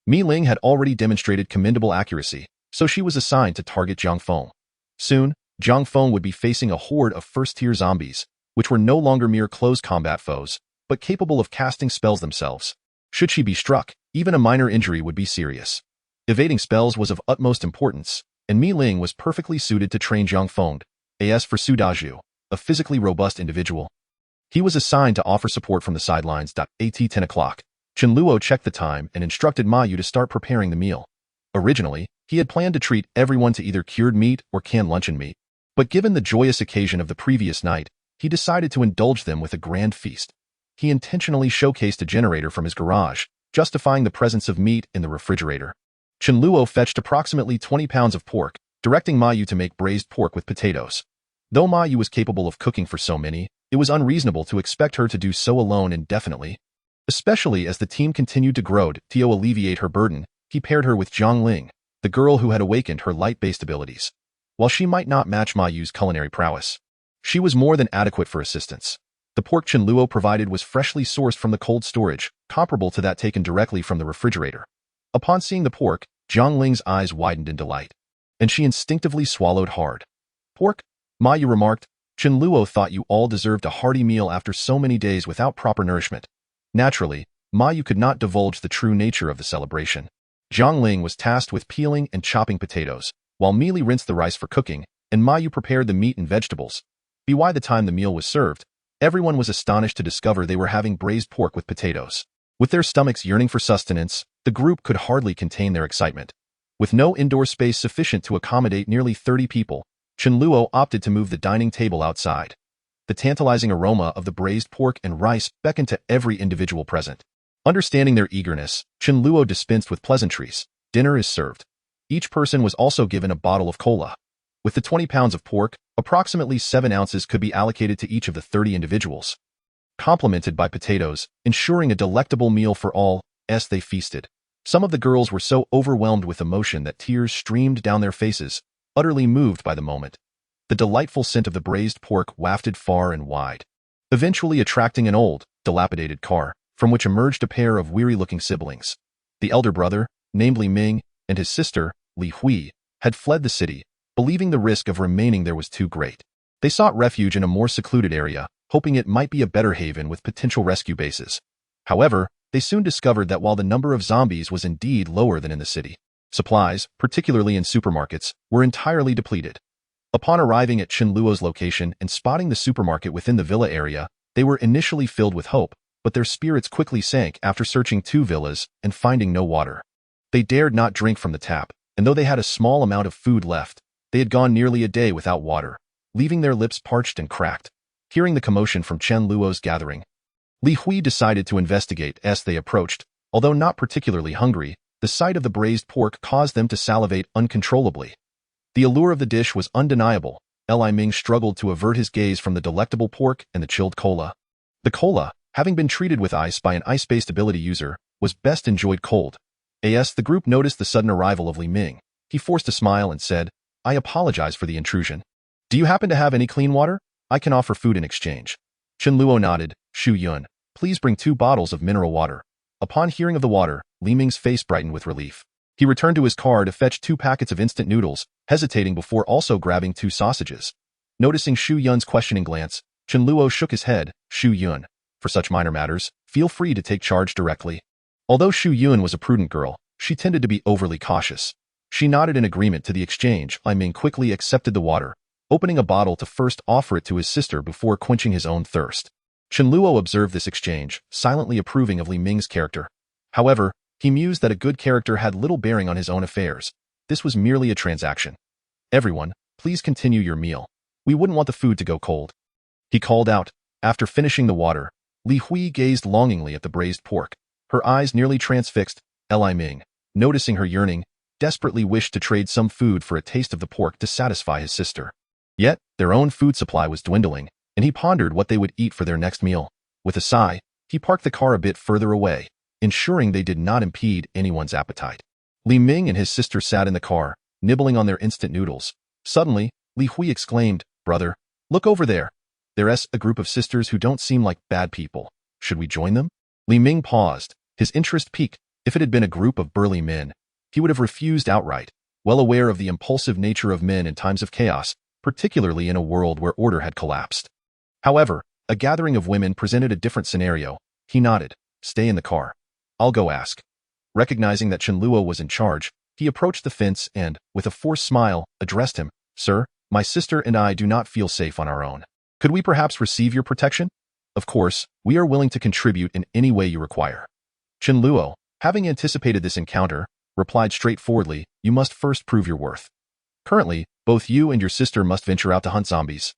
Mi Ling had already demonstrated commendable accuracy, so she was assigned to target Jiang Feng. Soon, Jiang Feng would be facing a horde of first-tier zombies, which were no longer mere close combat foes, but capable of casting spells themselves. Should she be struck, even a minor injury would be serious. Evading spells was of utmost importance, and Mi Ling was perfectly suited to train Jiang Feng. As for Su Dazhu, a physically robust individual, he was assigned to offer support from the sidelines. At 10 o'clock, Chen Luo checked the time and instructed Ma Yu to start preparing the meal. Originally, he had planned to treat everyone to either cured meat or canned luncheon meat, but given the joyous occasion of the previous night, he decided to indulge them with a grand feast. He intentionally showcased a generator from his garage, justifying the presence of meat in the refrigerator. Chen Luo fetched approximately 20 pounds of pork, directing Ma Yu to make braised pork with potatoes. Though Ma Yu was capable of cooking for so many, it was unreasonable to expect her to do so alone indefinitely. Especially as the team continued to grow. To alleviate her burden, he paired her with Zhang Ling, the girl who had awakened her light-based abilities. While she might not match Ma Yu's culinary prowess, She was more than adequate for assistance. The pork Chen Luo provided was freshly sourced from the cold storage, comparable to that taken directly from the refrigerator. Upon seeing the pork, Jiang Ling's eyes widened in delight, and she instinctively swallowed hard. Pork? Ma Yu remarked, Chen Luo thought you all deserved a hearty meal after so many days without proper nourishment. Naturally, Ma Yu could not divulge the true nature of the celebration. Jiang Ling was tasked with peeling and chopping potatoes, while Meili rinsed the rice for cooking, and Ma Yu prepared the meat and vegetables. By the time the meal was served, everyone was astonished to discover they were having braised pork with potatoes. With their stomachs yearning for sustenance, the group could hardly contain their excitement. With no indoor space sufficient to accommodate nearly 30 people, Chen Luo opted to move the dining table outside. The tantalizing aroma of the braised pork and rice beckoned to every individual present. Understanding their eagerness, Chen Luo dispensed with pleasantries. Dinner is served. Each person was also given a bottle of cola. With the 20 pounds of pork, approximately 7 ounces could be allocated to each of the 30 individuals. Complemented by potatoes, ensuring a delectable meal for all, as they feasted. Some of the girls were so overwhelmed with emotion that tears streamed down their faces, utterly moved by the moment. The delightful scent of the braised pork wafted far and wide, eventually attracting an old, dilapidated car, from which emerged a pair of weary-looking siblings. The elder brother, named Li Ming, and his sister, Li Hui, had fled the city, believing the risk of remaining there was too great. They sought refuge in a more secluded area, hoping it might be a better haven with potential rescue bases. However, they soon discovered that while the number of zombies was indeed lower than in the city, supplies, particularly in supermarkets, were entirely depleted. Upon arriving at Chen Luo's location and spotting the supermarket within the villa area, they were initially filled with hope, but their spirits quickly sank after searching 2 villas and finding no water. They dared not drink from the tap, and though they had a small amount of food left, they had gone nearly a day without water, leaving their lips parched and cracked. Hearing the commotion from Chen Luo's gathering, Li Hui decided to investigate as they approached. Although not particularly hungry, the sight of the braised pork caused them to salivate uncontrollably. The allure of the dish was undeniable. Li Ming struggled to avert his gaze from the delectable pork and the chilled cola. The cola, having been treated with ice by an ice-based ability user, was best enjoyed cold. As the group noticed the sudden arrival of Li Ming, he forced a smile and said, I apologize for the intrusion. Do you happen to have any clean water? I can offer food in exchange. Chen Luo nodded. Shu Yun, please bring 2 bottles of mineral water. Upon hearing of the water, Li Ming's face brightened with relief. He returned to his car to fetch 2 packets of instant noodles, hesitating before also grabbing 2 sausages. Noticing Shu Yun's questioning glance, Chen Luo shook his head. Shu Yun, for such minor matters, feel free to take charge directly. Although Shu Yun was a prudent girl, she tended to be overly cautious. She nodded in agreement to the exchange. Li Ming quickly accepted the water, opening a bottle to first offer it to his sister before quenching his own thirst. Chen Luo observed this exchange, silently approving of Li Ming's character. However, he mused that a good character had little bearing on his own affairs. This was merely a transaction. Everyone, please continue your meal. We wouldn't want the food to go cold. He called out. After finishing the water, Li Hui gazed longingly at the braised pork. Her eyes nearly transfixed. Li Ming, noticing her yearning, desperately wished to trade some food for a taste of the pork to satisfy his sister. Yet, their own food supply was dwindling, and he pondered what they would eat for their next meal. With a sigh, he parked the car a bit further away, ensuring they did not impede anyone's appetite. Li Ming and his sister sat in the car, nibbling on their instant noodles. Suddenly, Li Hui exclaimed, Brother, look over there. There's a group of sisters who don't seem like bad people. Should we join them? Li Ming paused, his interest piqued. If it had been a group of burly men, he would have refused outright, well aware of the impulsive nature of men in times of chaos, particularly in a world where order had collapsed. However, a gathering of women presented a different scenario. He nodded. Stay in the car. I'll go ask. Recognizing that Chen Luo was in charge, he approached the fence and, with a forced smile, addressed him. Sir, my sister and I do not feel safe on our own. Could we perhaps receive your protection? Of course, we are willing to contribute in any way you require. Chen Luo, having anticipated this encounter, replied straightforwardly, you must first prove your worth. Currently, both you and your sister must venture out to hunt zombies.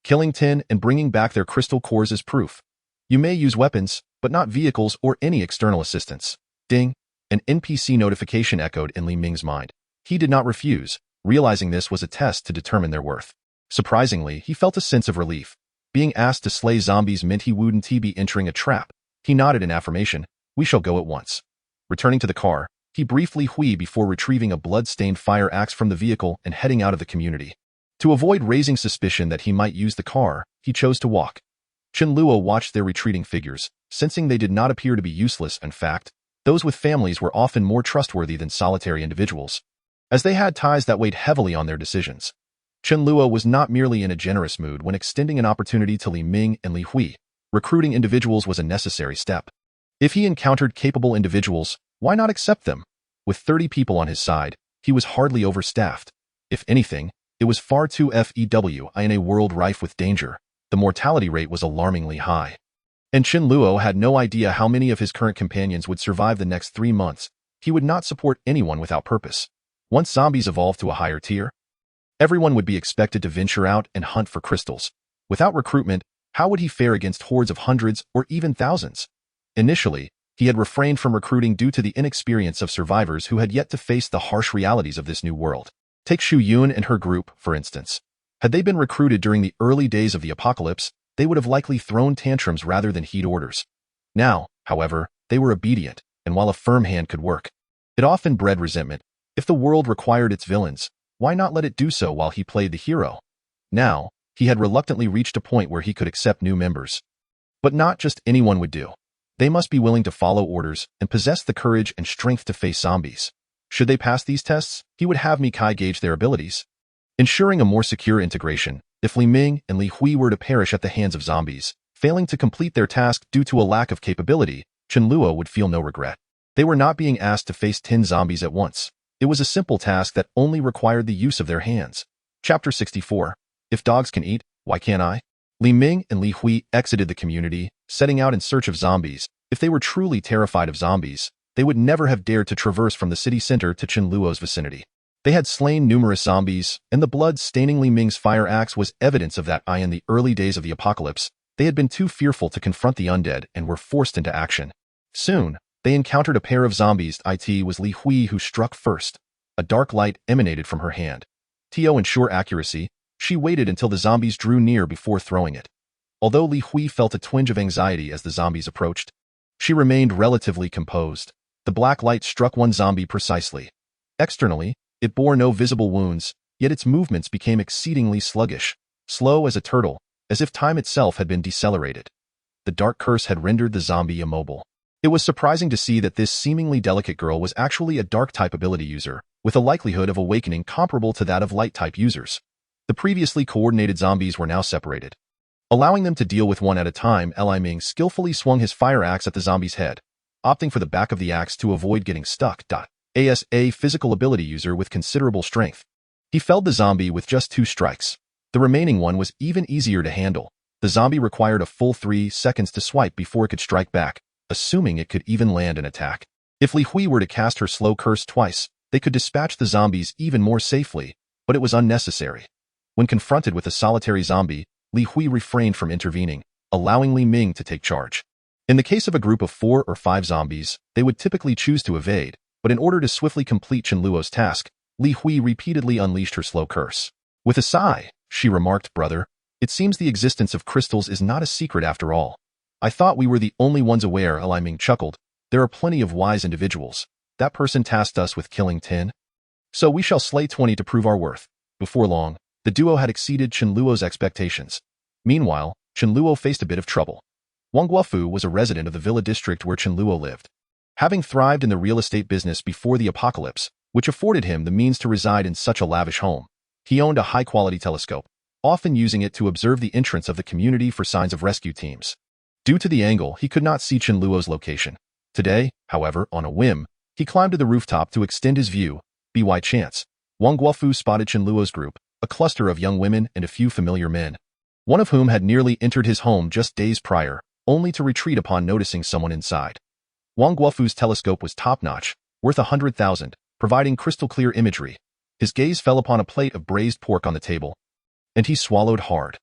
Killing 10 and bringing back their crystal cores is proof. You may use weapons, but not vehicles or any external assistance. Ding! An NPC notification echoed in Li Ming's mind. He did not refuse, realizing this was a test to determine their worth. Surprisingly, he felt a sense of relief. Being asked to slay zombies meant he wouldn't be entering a trap. He nodded in affirmation. We shall go at once. Returning to the car, he briefly hui before retrieving a blood-stained fire axe from the vehicle and heading out of the community. To avoid raising suspicion that he might use the car, he chose to walk. Chen Luo watched their retreating figures, sensing they did not appear to be useless. In fact, those with families were often more trustworthy than solitary individuals, as they had ties that weighed heavily on their decisions. Chen Luo was not merely in a generous mood when extending an opportunity to Li Ming and Li Hui. Recruiting individuals was a necessary step. If he encountered capable individuals, why not accept them? With 30 people on his side, he was hardly overstaffed. If anything, it was far too few in a world rife with danger. The mortality rate was alarmingly high. And Chen Luo had no idea how many of his current companions would survive the next 3 months. He would not support anyone without purpose. Once zombies evolved to a higher tier, everyone would be expected to venture out and hunt for crystals. Without recruitment, how would he fare against hordes of hundreds or even thousands? Initially, he had refrained from recruiting due to the inexperience of survivors who had yet to face the harsh realities of this new world. Take Xu Yun and her group, for instance. Had they been recruited during the early days of the apocalypse, they would have likely thrown tantrums rather than heed orders. Now, however, they were obedient, and while a firm hand could work, it often bred resentment. If the world required its villains, why not let it do so while he played the hero? Now, he had reluctantly reached a point where he could accept new members. But not just anyone would do. They must be willing to follow orders and possess the courage and strength to face zombies. Should they pass these tests, he would have Mikai gauge their abilities, ensuring a more secure integration. If Li Ming and Li Hui were to perish at the hands of zombies, failing to complete their task due to a lack of capability, Chen Luo would feel no regret. They were not being asked to face 10 zombies at once. It was a simple task that only required the use of their hands. Chapter 64. If dogs can eat, why can't I? Li Ming and Li Hui exited the community, setting out in search of zombies. If they were truly terrified of zombies, they would never have dared to traverse from the city center to Chen Luo's vicinity. They had slain numerous zombies, and the blood staining Li Ming's fire axe was evidence of that. In the early days of the apocalypse, they had been too fearful to confront the undead and were forced into action. Soon, they encountered a pair of zombies. It was Li Hui who struck first. A dark light emanated from her hand. To ensure accuracy, she waited until the zombies drew near before throwing it. Although Li Hui felt a twinge of anxiety as the zombies approached, she remained relatively composed. The black light struck one zombie precisely. Externally, it bore no visible wounds, yet its movements became exceedingly sluggish, slow as a turtle, as if time itself had been decelerated. The dark curse had rendered the zombie immobile. It was surprising to see that this seemingly delicate girl was actually a dark-type ability user, with a likelihood of awakening comparable to that of light-type users. The previously coordinated zombies were now separated, allowing them to deal with one at a time. Li Ming skillfully swung his fire axe at the zombie's head, opting for the back of the axe to avoid getting stuck. As a physical ability user with considerable strength, he felled the zombie with just 2 strikes. The remaining one was even easier to handle. The zombie required a full 3 seconds to swipe before it could strike back, assuming it could even land an attack. If Li Hui were to cast her slow curse twice, they could dispatch the zombies even more safely, but it was unnecessary. When confronted with a solitary zombie, Li Hui refrained from intervening, allowing Li Ming to take charge. In the case of a group of 4 or 5 zombies, they would typically choose to evade, but in order to swiftly complete Chen Luo's task, Li Hui repeatedly unleashed her slow curse. With a sigh, she remarked, "Brother, it seems the existence of crystals is not a secret after all. I thought we were the only ones aware." Li Ming chuckled. "There are plenty of wise individuals. That person tasked us with killing 10. So we shall slay 20 to prove our worth." Before long, the duo had exceeded Chen Luo's expectations. Meanwhile, Chen Luo faced a bit of trouble. Wang Guofu was a resident of the villa district where Chen Luo lived. Having thrived in the real estate business before the apocalypse, which afforded him the means to reside in such a lavish home, he owned a high-quality telescope, often using it to observe the entrance of the community for signs of rescue teams. Due to the angle, he could not see Chen Luo's location. Today, however, on a whim, he climbed to the rooftop to extend his view. By chance, Wang Guofu spotted Chen Luo's group, a cluster of young women and a few familiar men, one of whom had nearly entered his home just days prior, only to retreat upon noticing someone inside. Wang Guofu's telescope was top-notch, worth 100,000, providing crystal-clear imagery. His gaze fell upon a plate of braised pork on the table, and he swallowed hard.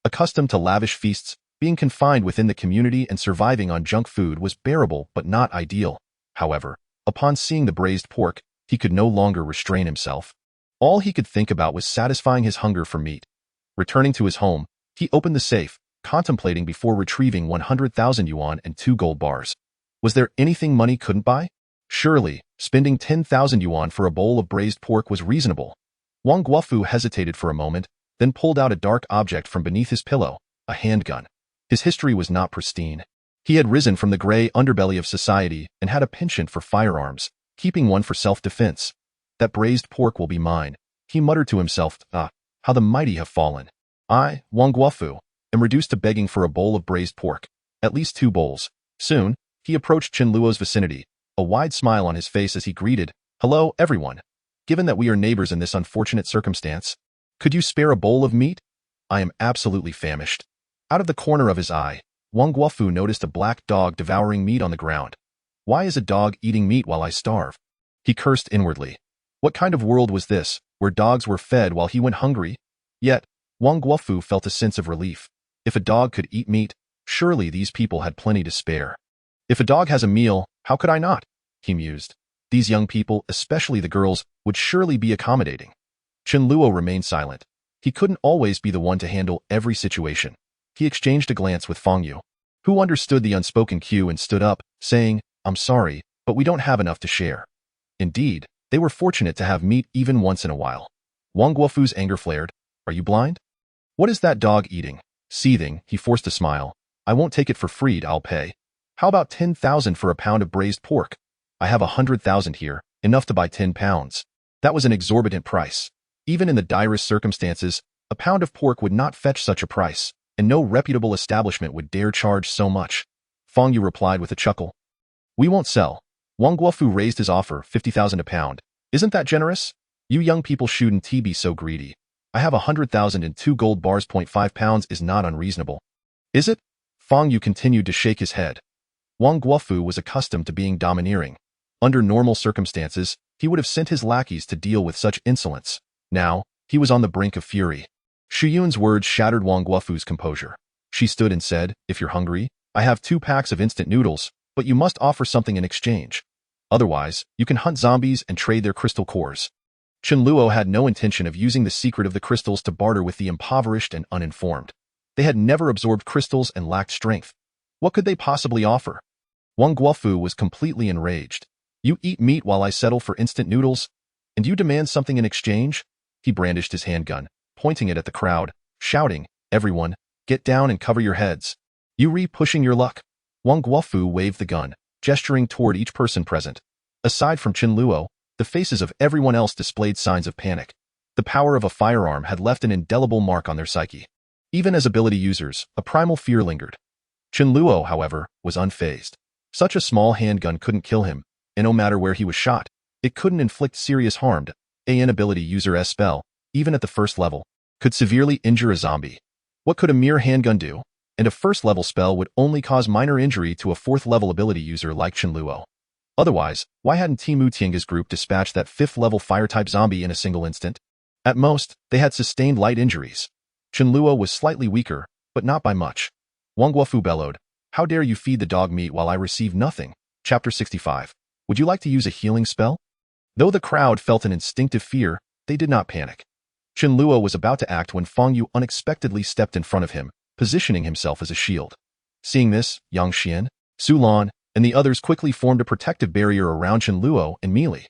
Accustomed to lavish feasts, being confined within the community and surviving on junk food was bearable but not ideal. However, upon seeing the braised pork, he could no longer restrain himself. All he could think about was satisfying his hunger for meat. Returning to his home, he opened the safe, contemplating before retrieving 100,000 yuan and 2 gold bars. Was there anything money couldn't buy? Surely, spending 10,000 yuan for a bowl of braised pork was reasonable. Wang Guofu hesitated for a moment, then pulled out a dark object from beneath his pillow, a handgun. His history was not pristine. He had risen from the gray underbelly of society and had a penchant for firearms, keeping one for self-defense. That braised pork will be mine, he muttered to himself. Ah, how the mighty have fallen. I, Wang Guofu, am reduced to begging for a bowl of braised pork, at least 2 bowls. Soon, he approached Chen Luo's vicinity, a wide smile on his face as he greeted, "Hello, everyone. Given that we are neighbors in this unfortunate circumstance, could you spare a bowl of meat? I am absolutely famished." Out of the corner of his eye, Wang Guofu noticed a black dog devouring meat on the ground. Why is a dog eating meat while I starve? He cursed inwardly. What kind of world was this, where dogs were fed while he went hungry? Yet, Wang Guofu felt a sense of relief. If a dog could eat meat, surely these people had plenty to spare. If a dog has a meal, how could I not? He mused. These young people, especially the girls, would surely be accommodating. Chen Luo remained silent. He couldn't always be the one to handle every situation. He exchanged a glance with Fang Yu, who understood the unspoken cue and stood up, saying, "I'm sorry, but we don't have enough to share." Indeed, they were fortunate to have meat even once in a while. Wang Guofu's anger flared. "Are you blind? What is that dog eating?" Seething, he forced a smile. "I won't take it for free, I'll pay. How about 10,000 for a pound of braised pork? I have 100,000 here, enough to buy 10 pounds. That was an exorbitant price. Even in the direst circumstances, a pound of pork would not fetch such a price, and no reputable establishment would dare charge so much. Fang Yu replied with a chuckle. "We won't sell." Wang Guofu raised his offer, 50,000 a pound. "Isn't that generous? You young people shouldn't be so greedy. I have 100,000 and 2 gold bars. 0.5 pounds is not unreasonable." "Is it?" Fang Yu continued to shake his head. Wang Guofu was accustomed to being domineering. Under normal circumstances, he would have sent his lackeys to deal with such insolence. Now, he was on the brink of fury. Xu Yun's words shattered Wang Guofu's composure. She stood and said, "If you're hungry, I have 2 packs of instant noodles, but you must offer something in exchange. Otherwise, you can hunt zombies and trade their crystal cores." Chen Luo had no intention of using the secret of the crystals to barter with the impoverished and uninformed. They had never absorbed crystals and lacked strength. What could they possibly offer? Wang Guofu was completely enraged. "You eat meat while I settle for instant noodles? And you demand something in exchange?" He brandished his handgun, pointing it at the crowd, shouting, "Everyone, get down and cover your heads. You pushing your luck." Wang Guofu waved the gun, gesturing toward each person present. Aside from Chen Luo, the faces of everyone else displayed signs of panic. The power of a firearm had left an indelible mark on their psyche. Even as ability users, a primal fear lingered. Chen Luo, however, was unfazed. Such a small handgun couldn't kill him, and no matter where he was shot, it couldn't inflict serious harm. An ability user's spell, even at the first level, could severely injure a zombie. What could a mere handgun do? And a first-level spell would only cause minor injury to a 4th-level ability user like Chen Luo. Otherwise, why hadn't Timu Tianga's group dispatched that 5th-level fire-type zombie in a single instant? At most, they had sustained light injuries. Chen Luo was slightly weaker, but not by much. Wang Guofu bellowed, "How dare you feed the dog meat while I receive nothing?" Chapter 65. Would you like to use a healing spell? Though the crowd felt an instinctive fear, they did not panic. Chen Luo was about to act when Fang Yu unexpectedly stepped in front of him, positioning himself as a shield. Seeing this, Yang Xian, Su Lan, and the others quickly formed a protective barrier around Chen Luo and Meili.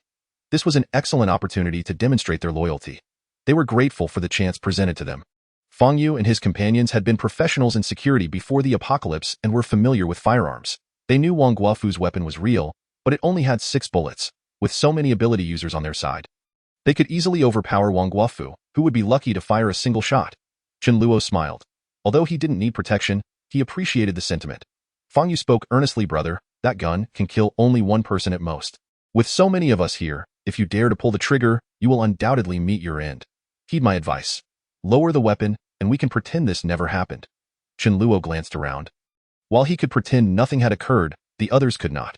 This was an excellent opportunity to demonstrate their loyalty. They were grateful for the chance presented to them. Fang Yu and his companions had been professionals in security before the apocalypse and were familiar with firearms. They knew Wang Guofu's weapon was real, but it only had 6 bullets, with so many ability users on their side. They could easily overpower Wang Guofu, who would be lucky to fire a single shot. Chen Luo smiled. Although he didn't need protection, he appreciated the sentiment. Fang Yu spoke earnestly, "Brother, that gun can kill only 1 person at most. With so many of us here, if you dare to pull the trigger, you will undoubtedly meet your end. Heed my advice. Lower the weapon, and we can pretend this never happened." Chen Luo glanced around. While he could pretend nothing had occurred, the others could not.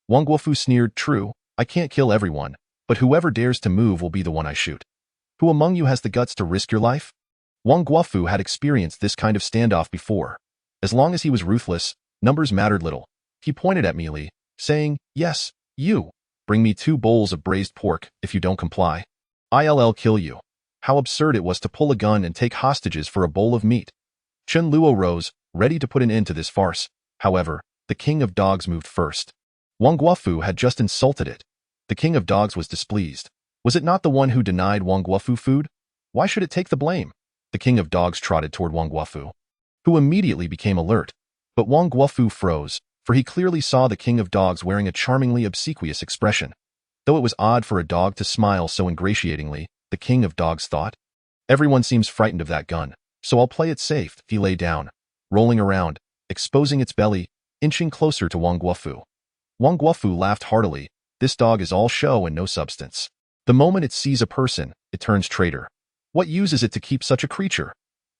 Wang Guofu sneered, "True, I can't kill everyone, but whoever dares to move will be the one I shoot. Who among you has the guts to risk your life?" Wang Guofu had experienced this kind of standoff before. As long as he was ruthless, numbers mattered little. He pointed at Meili, saying, "Yes, you. Bring me 2 bowls of braised pork if you don't comply. I'll kill you." How absurd it was to pull a gun and take hostages for a bowl of meat. Chen Luo rose, ready to put an end to this farce. However, the king of dogs moved first. Wang Guofu had just insulted it. The king of dogs was displeased. Was it not the one who denied Wang Guofu food? Why should it take the blame? The king of dogs trotted toward Wang Guofu, who immediately became alert. But Wang Guofu froze, for he clearly saw the king of dogs wearing a charmingly obsequious expression. Though it was odd for a dog to smile so ingratiatingly, the king of dogs thought. Everyone seems frightened of that gun, so I'll play it safe. He lay down, rolling around, exposing its belly, inching closer to Wang Guofu. Wang Guofu laughed heartily. This dog is all show and no substance. The moment it sees a person, it turns traitor. What use is it to keep such a creature?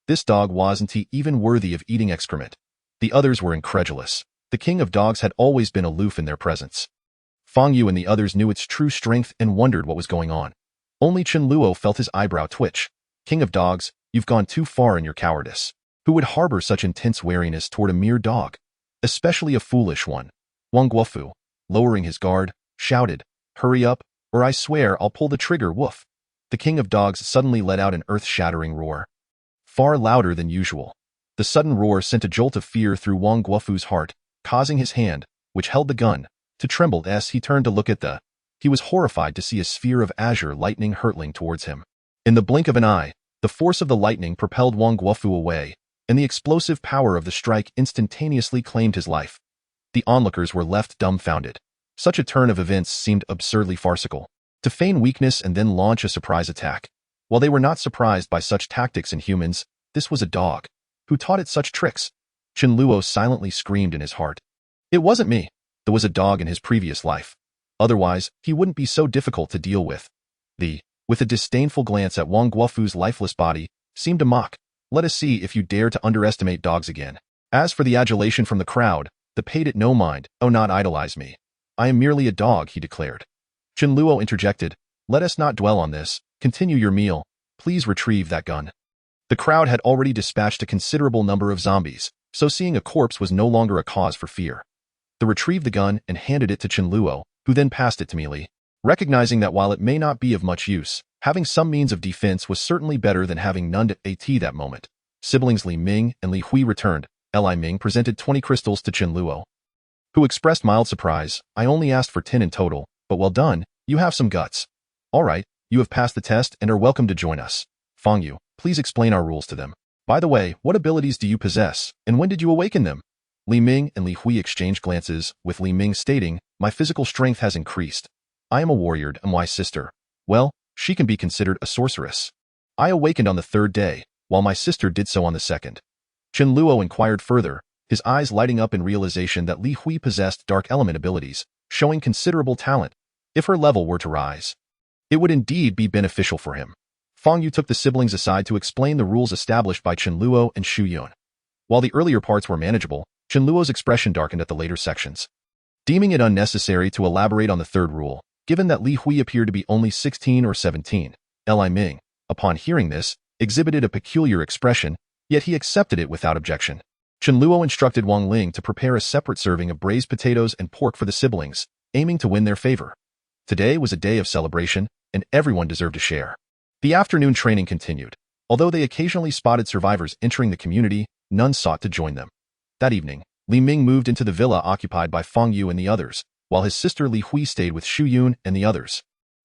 This dog wasn't even worthy of eating excrement. The others were incredulous. The king of dogs had always been aloof in their presence. Fang Yu and the others knew its true strength and wondered what was going on. Only Chen Luo felt his eyebrow twitch. King of dogs, you've gone too far in your cowardice. Who would harbor such intense wariness toward a mere dog? Especially a foolish one. Wang Guofu, lowering his guard, shouted, "Hurry up, or I swear I'll pull the trigger, woof." The king of dogs suddenly let out an earth-shattering roar. Far louder than usual. The sudden roar sent a jolt of fear through Wang Guofu's heart, causing his hand, which held the gun, to tremble as he turned to look at the. He was horrified to see a sphere of azure lightning hurtling towards him. In the blink of an eye, the force of the lightning propelled Wang Guofu away, and the explosive power of the strike instantaneously claimed his life. The onlookers were left dumbfounded. Such a turn of events seemed absurdly farcical. To feign weakness and then launch a surprise attack. While they were not surprised by such tactics in humans, this was a dog. Who taught it such tricks? Chen Luo silently screamed in his heart. It wasn't me. There was a dog in his previous life. Otherwise, he wouldn't be so difficult to deal with. With a disdainful glance at Wang Guofu's lifeless body, seemed to mock. Let us see if you dare to underestimate dogs again. As for the adulation from the crowd, they paid it no mind. Oh, not idolize me. I am merely a dog, he declared. Chen Luo interjected. Let us not dwell on this. Continue your meal. Please retrieve that gun. The crowd had already dispatched a considerable number of zombies, so seeing a corpse was no longer a cause for fear. They retrieved the gun and handed it to Chen Luo, who then passed it to Meili. Recognizing that while it may not be of much use, having some means of defense was certainly better than having none at that moment. Siblings Li Ming and Li Hui returned. Li Ming presented 20 crystals to Chen Luo, who expressed mild surprise. I only asked for 10 in total, but well done, you have some guts. All right, you have passed the test and are welcome to join us. Fang Yu, please explain our rules to them. By the way, what abilities do you possess, and when did you awaken them? Li Ming and Li Hui exchanged glances, with Li Ming stating, my physical strength has increased. I am a warrior, and my sister. Well, she can be considered a sorceress. I awakened on the 3rd day, while my sister did so on the 2nd. Chen Luo inquired further, his eyes lighting up in realization that Li Hui possessed dark element abilities, showing considerable talent. If her level were to rise, it would indeed be beneficial for him. Fang Yu took the siblings aside to explain the rules established by Chen Luo and Xu Yun. While the earlier parts were manageable, Chen Luo's expression darkened at the later sections. Deeming it unnecessary to elaborate on the 3rd rule, given that Li Hui appeared to be only 16 or 17, Li Ming, upon hearing this, exhibited a peculiar expression, yet he accepted it without objection. Chen Luo instructed Wang Ling to prepare a separate serving of braised potatoes and pork for the siblings, aiming to win their favor. Today was a day of celebration, and everyone deserved a share. The afternoon training continued. Although they occasionally spotted survivors entering the community, none sought to join them. That evening, Li Ming moved into the villa occupied by Fang Yu and the others, while his sister Li Hui stayed with Xu Yun and the others.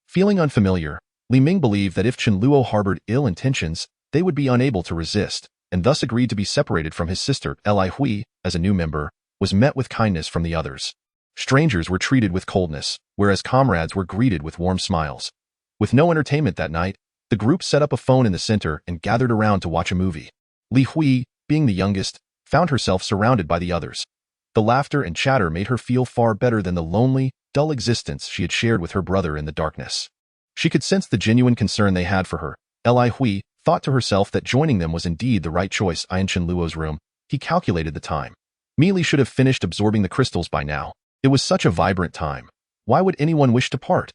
Feeling unfamiliar, Li Ming believed that if Chen Luo harbored ill intentions, they would be unable to resist, and thus agreed to be separated from his sister. Li Hui, as a new member, was met with kindness from the others. Strangers were treated with coldness, whereas comrades were greeted with warm smiles. With no entertainment that night, the group set up a phone in the center and gathered around to watch a movie. Li Hui, being the youngest, found herself surrounded by the others. The laughter and chatter made her feel far better than the lonely, dull existence she had shared with her brother in the darkness. She could sense the genuine concern they had for her. Li Hui thought to herself that joining them was indeed the right choice. In Chen Luo's room, he calculated the time. Meili should have finished absorbing the crystals by now. It was such a vibrant time. Why would anyone wish to part?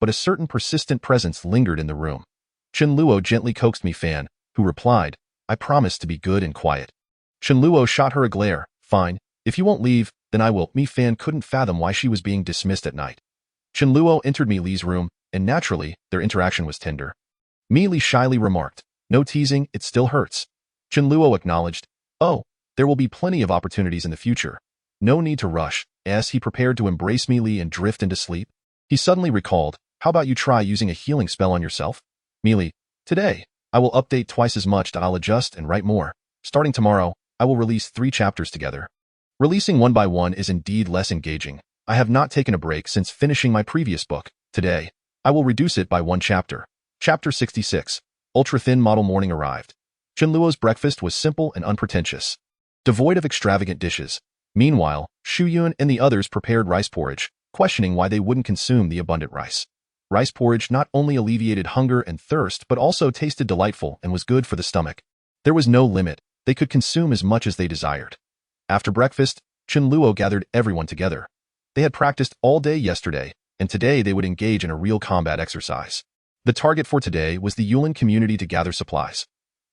But a certain persistent presence lingered in the room. Chen Luo gently coaxed Mi Fan, who replied, I promise to be good and quiet. Chen Luo shot her a glare. Fine, if you won't leave, then I will. Mi Fan couldn't fathom why she was being dismissed at night. Chen Luo entered Mi Li's room, and naturally, their interaction was tender. Mi Li shyly remarked, no teasing, it still hurts. Chen Luo acknowledged, oh, there will be plenty of opportunities in the future. No need to rush. As he prepared to embrace Mi Li and drift into sleep, he suddenly recalled, how about you try using a healing spell on yourself? Mi Li, today, I will update twice as much. I'll adjust and write more. Starting tomorrow, I will release 3 chapters together. Releasing one by one is indeed less engaging. I have not taken a break since finishing my previous book. Today, I will reduce it by 1 chapter. Chapter 66. Ultra-thin model morning arrived. Chen Luo's breakfast was simple and unpretentious, devoid of extravagant dishes. Meanwhile, Shu Yun and the others prepared rice porridge, questioning why they wouldn't consume the abundant rice. Rice porridge not only alleviated hunger and thirst but also tasted delightful and was good for the stomach. There was no limit. They could consume as much as they desired. After breakfast, Chen Luo gathered everyone together. They had practiced all day yesterday, and today they would engage in a real combat exercise. The target for today was the Yulin community to gather supplies.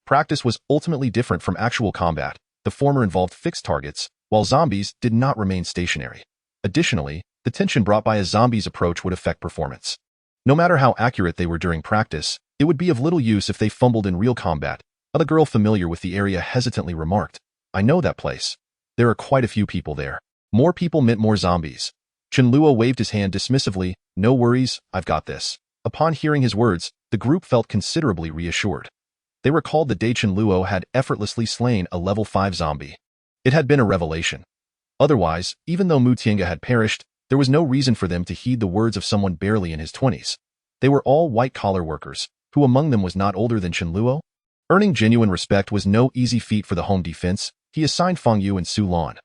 Practice was ultimately different from actual combat. The former involved fixed targets, while zombies did not remain stationary. Additionally, the tension brought by a zombie's approach would affect performance. No matter how accurate they were during practice, it would be of little use if they fumbled in real combat. A girl familiar with the area hesitantly remarked, "I know that place. There are quite a few people there." More people meant more zombies. Chen Luo waved his hand dismissively. "No worries, I've got this." Upon hearing his words, the group felt considerably reassured. They recalled the day Chen Luo had effortlessly slain a level 5 zombie. It had been a revelation. Otherwise, even though Mu Tiange had perished, there was no reason for them to heed the words of someone barely in his 20s. They were all white-collar workers. Who among them was not older than Chen Luo? Earning genuine respect was no easy feat for the home defense. He assigned Feng Yu and Su Lan.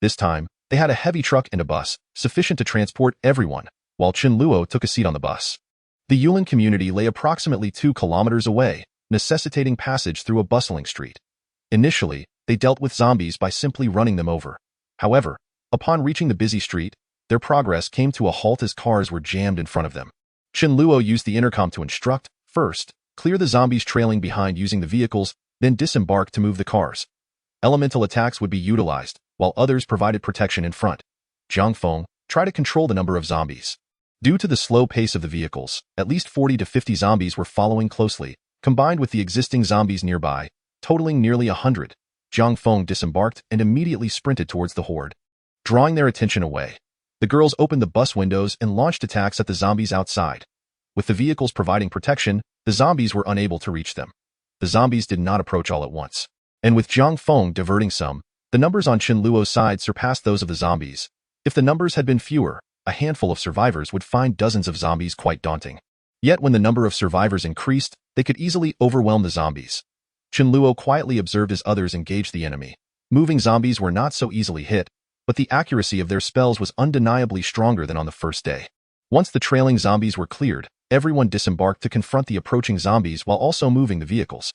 This time, they had a heavy truck and a bus, sufficient to transport everyone, while Chen Luo took a seat on the bus. The Yulin community lay approximately 2 kilometers away, necessitating passage through a bustling street. Initially, they dealt with zombies by simply running them over. However, upon reaching the busy street, their progress came to a halt as cars were jammed in front of them. Chen Luo used the intercom to instruct, first, clear the zombies trailing behind using the vehicles, then disembark to move the cars. Elemental attacks would be utilized, while others provided protection in front. Jiang Feng, try to control the number of zombies. Due to the slow pace of the vehicles, at least 40 to 50 zombies were following closely, combined with the existing zombies nearby, totaling nearly 100. Jiang Feng disembarked and immediately sprinted towards the horde, drawing their attention away. The girls opened the bus windows and launched attacks at the zombies outside. With the vehicles providing protection, the zombies were unable to reach them. The zombies did not approach all at once. And with Jiang Feng diverting some, the numbers on Chen Luo's side surpassed those of the zombies. If the numbers had been fewer, a handful of survivors would find dozens of zombies quite daunting. Yet when the number of survivors increased, they could easily overwhelm the zombies. Chen Luo quietly observed as others engaged the enemy. Moving zombies were not so easily hit, but the accuracy of their spells was undeniably stronger than on the first day. Once the trailing zombies were cleared, everyone disembarked to confront the approaching zombies while also moving the vehicles.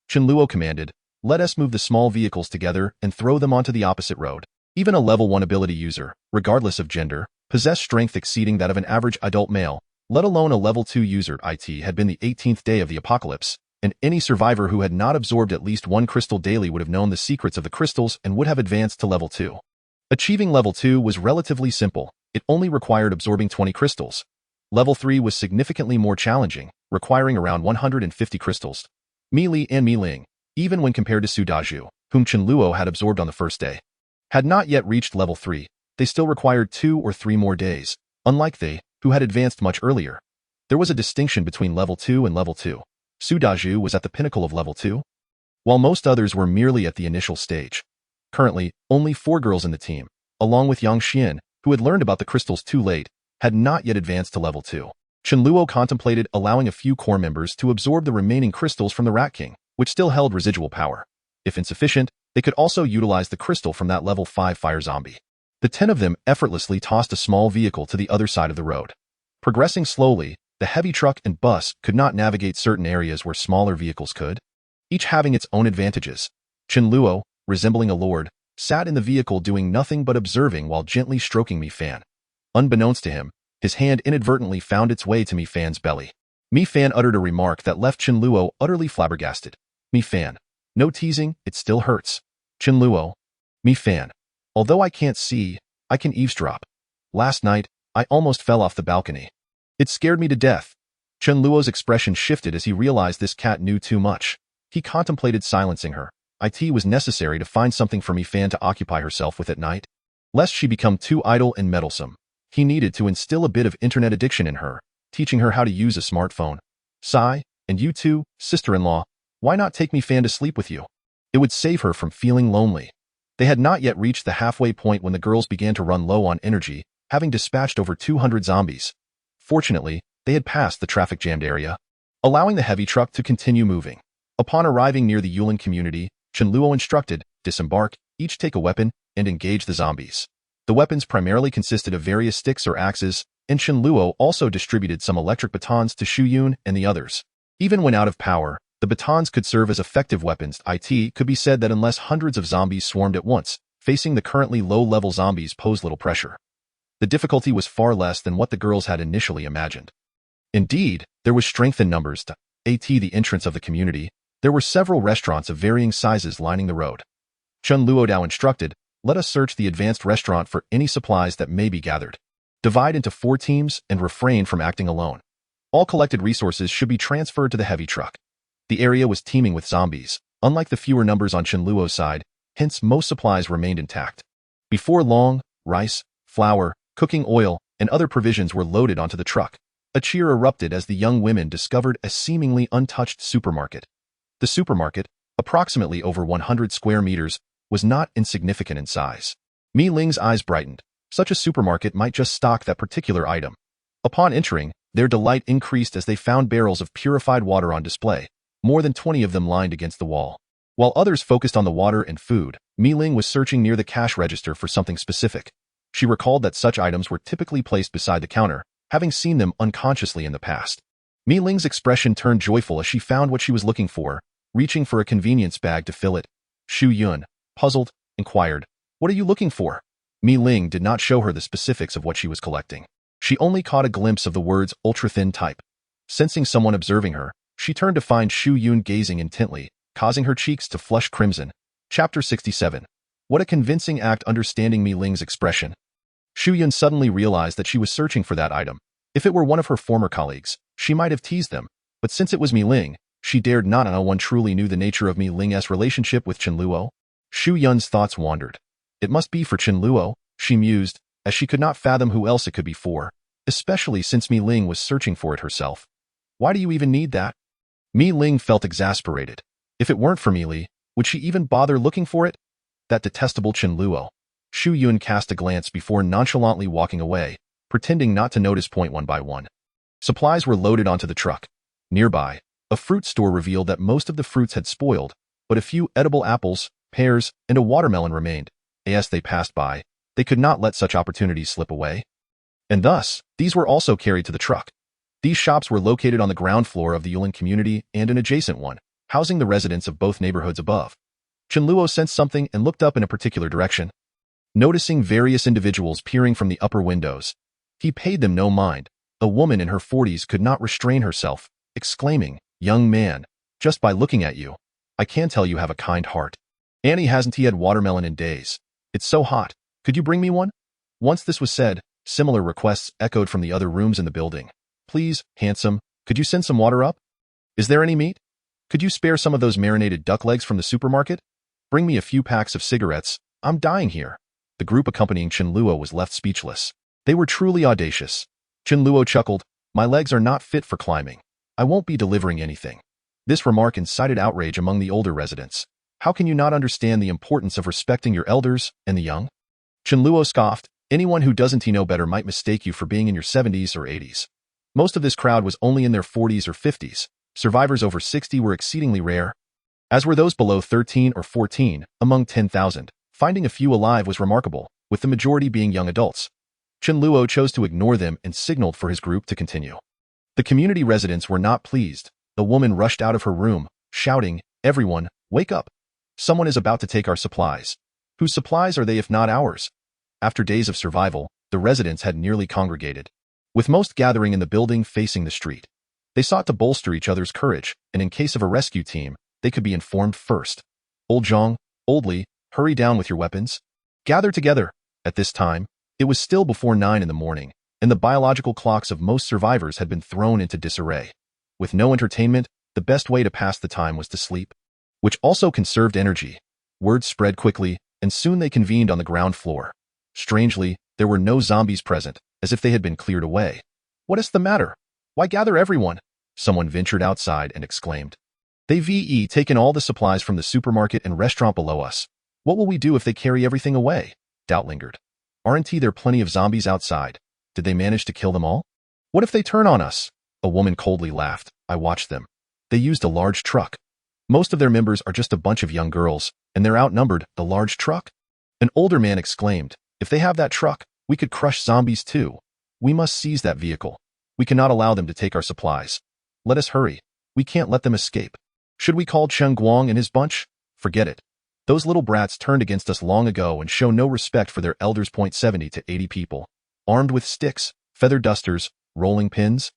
Chen Luo commanded, "Let us move the small vehicles together and throw them onto the opposite road." Even a level 1 ability user, regardless of gender, possessed strength exceeding that of an average adult male, let alone a level 2 user. It had been the 18th day of the apocalypse, and any survivor who had not absorbed at least 1 crystal daily would have known the secrets of the crystals and would have advanced to level 2. Achieving level 2 was relatively simple. It only required absorbing 20 crystals. Level 3 was significantly more challenging, requiring around 150 crystals. Mi Li and Mi Ling, even when compared to Su Dazhu, whom Chen Luo had absorbed on the first day, had not yet reached level 3. They still required 2 or 3 more days, unlike they, who had advanced much earlier. There was a distinction between level 2 and level 2. Su Dazhu was at the pinnacle of level 2, while most others were merely at the initial stage. Currently, only 4 girls in the team, along with Yang Xian, who had learned about the crystals too late, had not yet advanced to level 2. Chen Luo contemplated allowing a few core members to absorb the remaining crystals from the Rat King, which still held residual power. If insufficient, they could also utilize the crystal from that level 5 fire zombie. The 10 of them effortlessly tossed a small vehicle to the other side of the road. Progressing slowly, the heavy truck and bus could not navigate certain areas where smaller vehicles could, each having its own advantages. Chen Luo, resembling a lord, sat in the vehicle doing nothing but observing while gently stroking Mi Fan. Unbeknownst to him, his hand inadvertently found its way to Mi Fan's belly. Mi Fan uttered a remark that left Chen Luo utterly flabbergasted. Mi Fan. No teasing, it still hurts. Chen Luo. Mi Fan. Although I can't see, I can eavesdrop. Last night, I almost fell off the balcony. It scared me to death. Chen Luo's expression shifted as he realized this cat knew too much. He contemplated silencing her. It was necessary to find something for Mi Fan to occupy herself with at night, lest she become too idle and meddlesome. He needed to instill a bit of internet addiction in her, teaching her how to use a smartphone. Sai, and you too, sister-in-law, Why not take me fan to sleep with you? It would save her from feeling lonely. They had not yet reached the halfway point when the girls began to run low on energy, having dispatched over 200 zombies. Fortunately, they had passed the traffic-jammed area, allowing the heavy truck to continue moving. Upon arriving near the Yulin community, Chen Luo instructed, disembark, each take a weapon, and engage the zombies. The weapons primarily consisted of various sticks or axes, and Chen Luo also distributed some electric batons to Xu Yun and the others. Even when out of power, the batons could serve as effective weapons. It could be said that unless hundreds of zombies swarmed at once, facing the currently low-level zombies posed little pressure. The difficulty was far less than what the girls had initially imagined. Indeed, there was strength in numbers. The entrance of the community, there were several restaurants of varying sizes lining the road. Chen Luo instructed, let us search the advanced restaurant for any supplies that may be gathered. Divide into 4 teams and refrain from acting alone. All collected resources should be transferred to the heavy truck. The area was teeming with zombies, unlike the fewer numbers on Chen Luo's side, hence most supplies remained intact. Before long, rice, flour, cooking oil, and other provisions were loaded onto the truck. A cheer erupted as the young women discovered a seemingly untouched supermarket. The supermarket, approximately over 100 square meters, was not insignificant in size. Mi Ling's eyes brightened. Such a supermarket might just stock that particular item. Upon entering, their delight increased as they found barrels of purified water on display, more than 20 of them lined against the wall. While others focused on the water and food, Mi Ling was searching near the cash register for something specific. She recalled that such items were typically placed beside the counter, having seen them unconsciously in the past. Mi Ling's expression turned joyful as she found what she was looking for, reaching for a convenience bag to fill it. Xu Yun, puzzled, inquired, "What are you looking for?" Mi Ling did not show her the specifics of what she was collecting. She only caught a glimpse of the words ultra-thin type. Sensing someone observing her, she turned to find Xu Yun gazing intently, causing her cheeks to flush crimson. Chapter 67. What a convincing act. Understanding Mi Ling's expression, Xu Yun suddenly realized that she was searching for that item. If it were one of her former colleagues, she might have teased them, but since it was Mi Ling, she dared not. No one truly knew the nature of Mi Ling's relationship with Chen Luo. Xu Yun's thoughts wandered. It must be for Chen Luo, she mused, as she could not fathom who else it could be for, especially since Mi Ling was searching for it herself. Why do you even need that? Mi Ling felt exasperated. If it weren't for Mi Li, would she even bother looking for it? That detestable Chen Luo. Xu Yun cast a glance before nonchalantly walking away, pretending not to notice. One by one, supplies were loaded onto the truck. Nearby, a fruit store revealed that most of the fruits had spoiled, but a few edible apples, pears, and a watermelon remained. As they passed by, they could not let such opportunities slip away. And thus, these were also carried to the truck. These shops were located on the ground floor of the Yulin community and an adjacent one, housing the residents of both neighborhoods above. Chen Luo sensed something and looked up in a particular direction. Noticing various individuals peering from the upper windows, he paid them no mind. A woman in her 40s could not restrain herself, exclaiming, "Young man, just by looking at you, I can tell you have a kind heart. Annie hasn't had watermelon in days. It's so hot. Could you bring me one?" Once this was said, similar requests echoed from the other rooms in the building. "Please, handsome, could you send some water up? Is there any meat? Could you spare some of those marinated duck legs from the supermarket? Bring me a few packs of cigarettes. I'm dying here." The group accompanying Chen Luo was left speechless. They were truly audacious. Chen Luo chuckled, "My legs are not fit for climbing. I won't be delivering anything." This remark incited outrage among the older residents. How can you not understand the importance of respecting your elders and the young? Chen Luo scoffed, "Anyone who doesn't know better might mistake you for being in your 70s or 80s. Most of this crowd was only in their 40s or 50s. Survivors over 60 were exceedingly rare, as were those below 13 or 14, among 10,000. Finding a few alive was remarkable, with the majority being young adults. Chen Luo chose to ignore them and signaled for his group to continue. The community residents were not pleased. The woman rushed out of her room, shouting, "Everyone, wake up! Someone is about to take our supplies. Whose supplies are they if not ours?" After days of survival, the residents had nearly congregated, with most gathering in the building facing the street. They sought to bolster each other's courage, and in case of a rescue team, they could be informed first. "Old Zhang, Old Li, hurry down with your weapons. Gather together." At this time, it was still before 9 in the morning, and the biological clocks of most survivors had been thrown into disarray. With no entertainment, the best way to pass the time was to sleep, which also conserved energy. Word spread quickly, and soon they convened on the ground floor. Strangely, there were no zombies present, as if they had been cleared away. "What is the matter? Why gather everyone?" Someone ventured outside and exclaimed. They've taken all the supplies from the supermarket and restaurant below us. What will we do if they carry everything away? Doubt lingered. Aren't there plenty of zombies outside? Did they manage to kill them all? What if they turn on us? A woman coldly laughed. I watched them. They used a large truck. Most of their members are just a bunch of young girls, and they're outnumbered. The large truck? An older man exclaimed. If they have that truck, we could crush zombies too. We must seize that vehicle. We cannot allow them to take our supplies. Let us hurry. We can't let them escape. Should we call Chen Guang and his bunch? Forget it. Those little brats turned against us long ago and show no respect for their elders. 70 to 80 people, armed with sticks, feather dusters, rolling pins,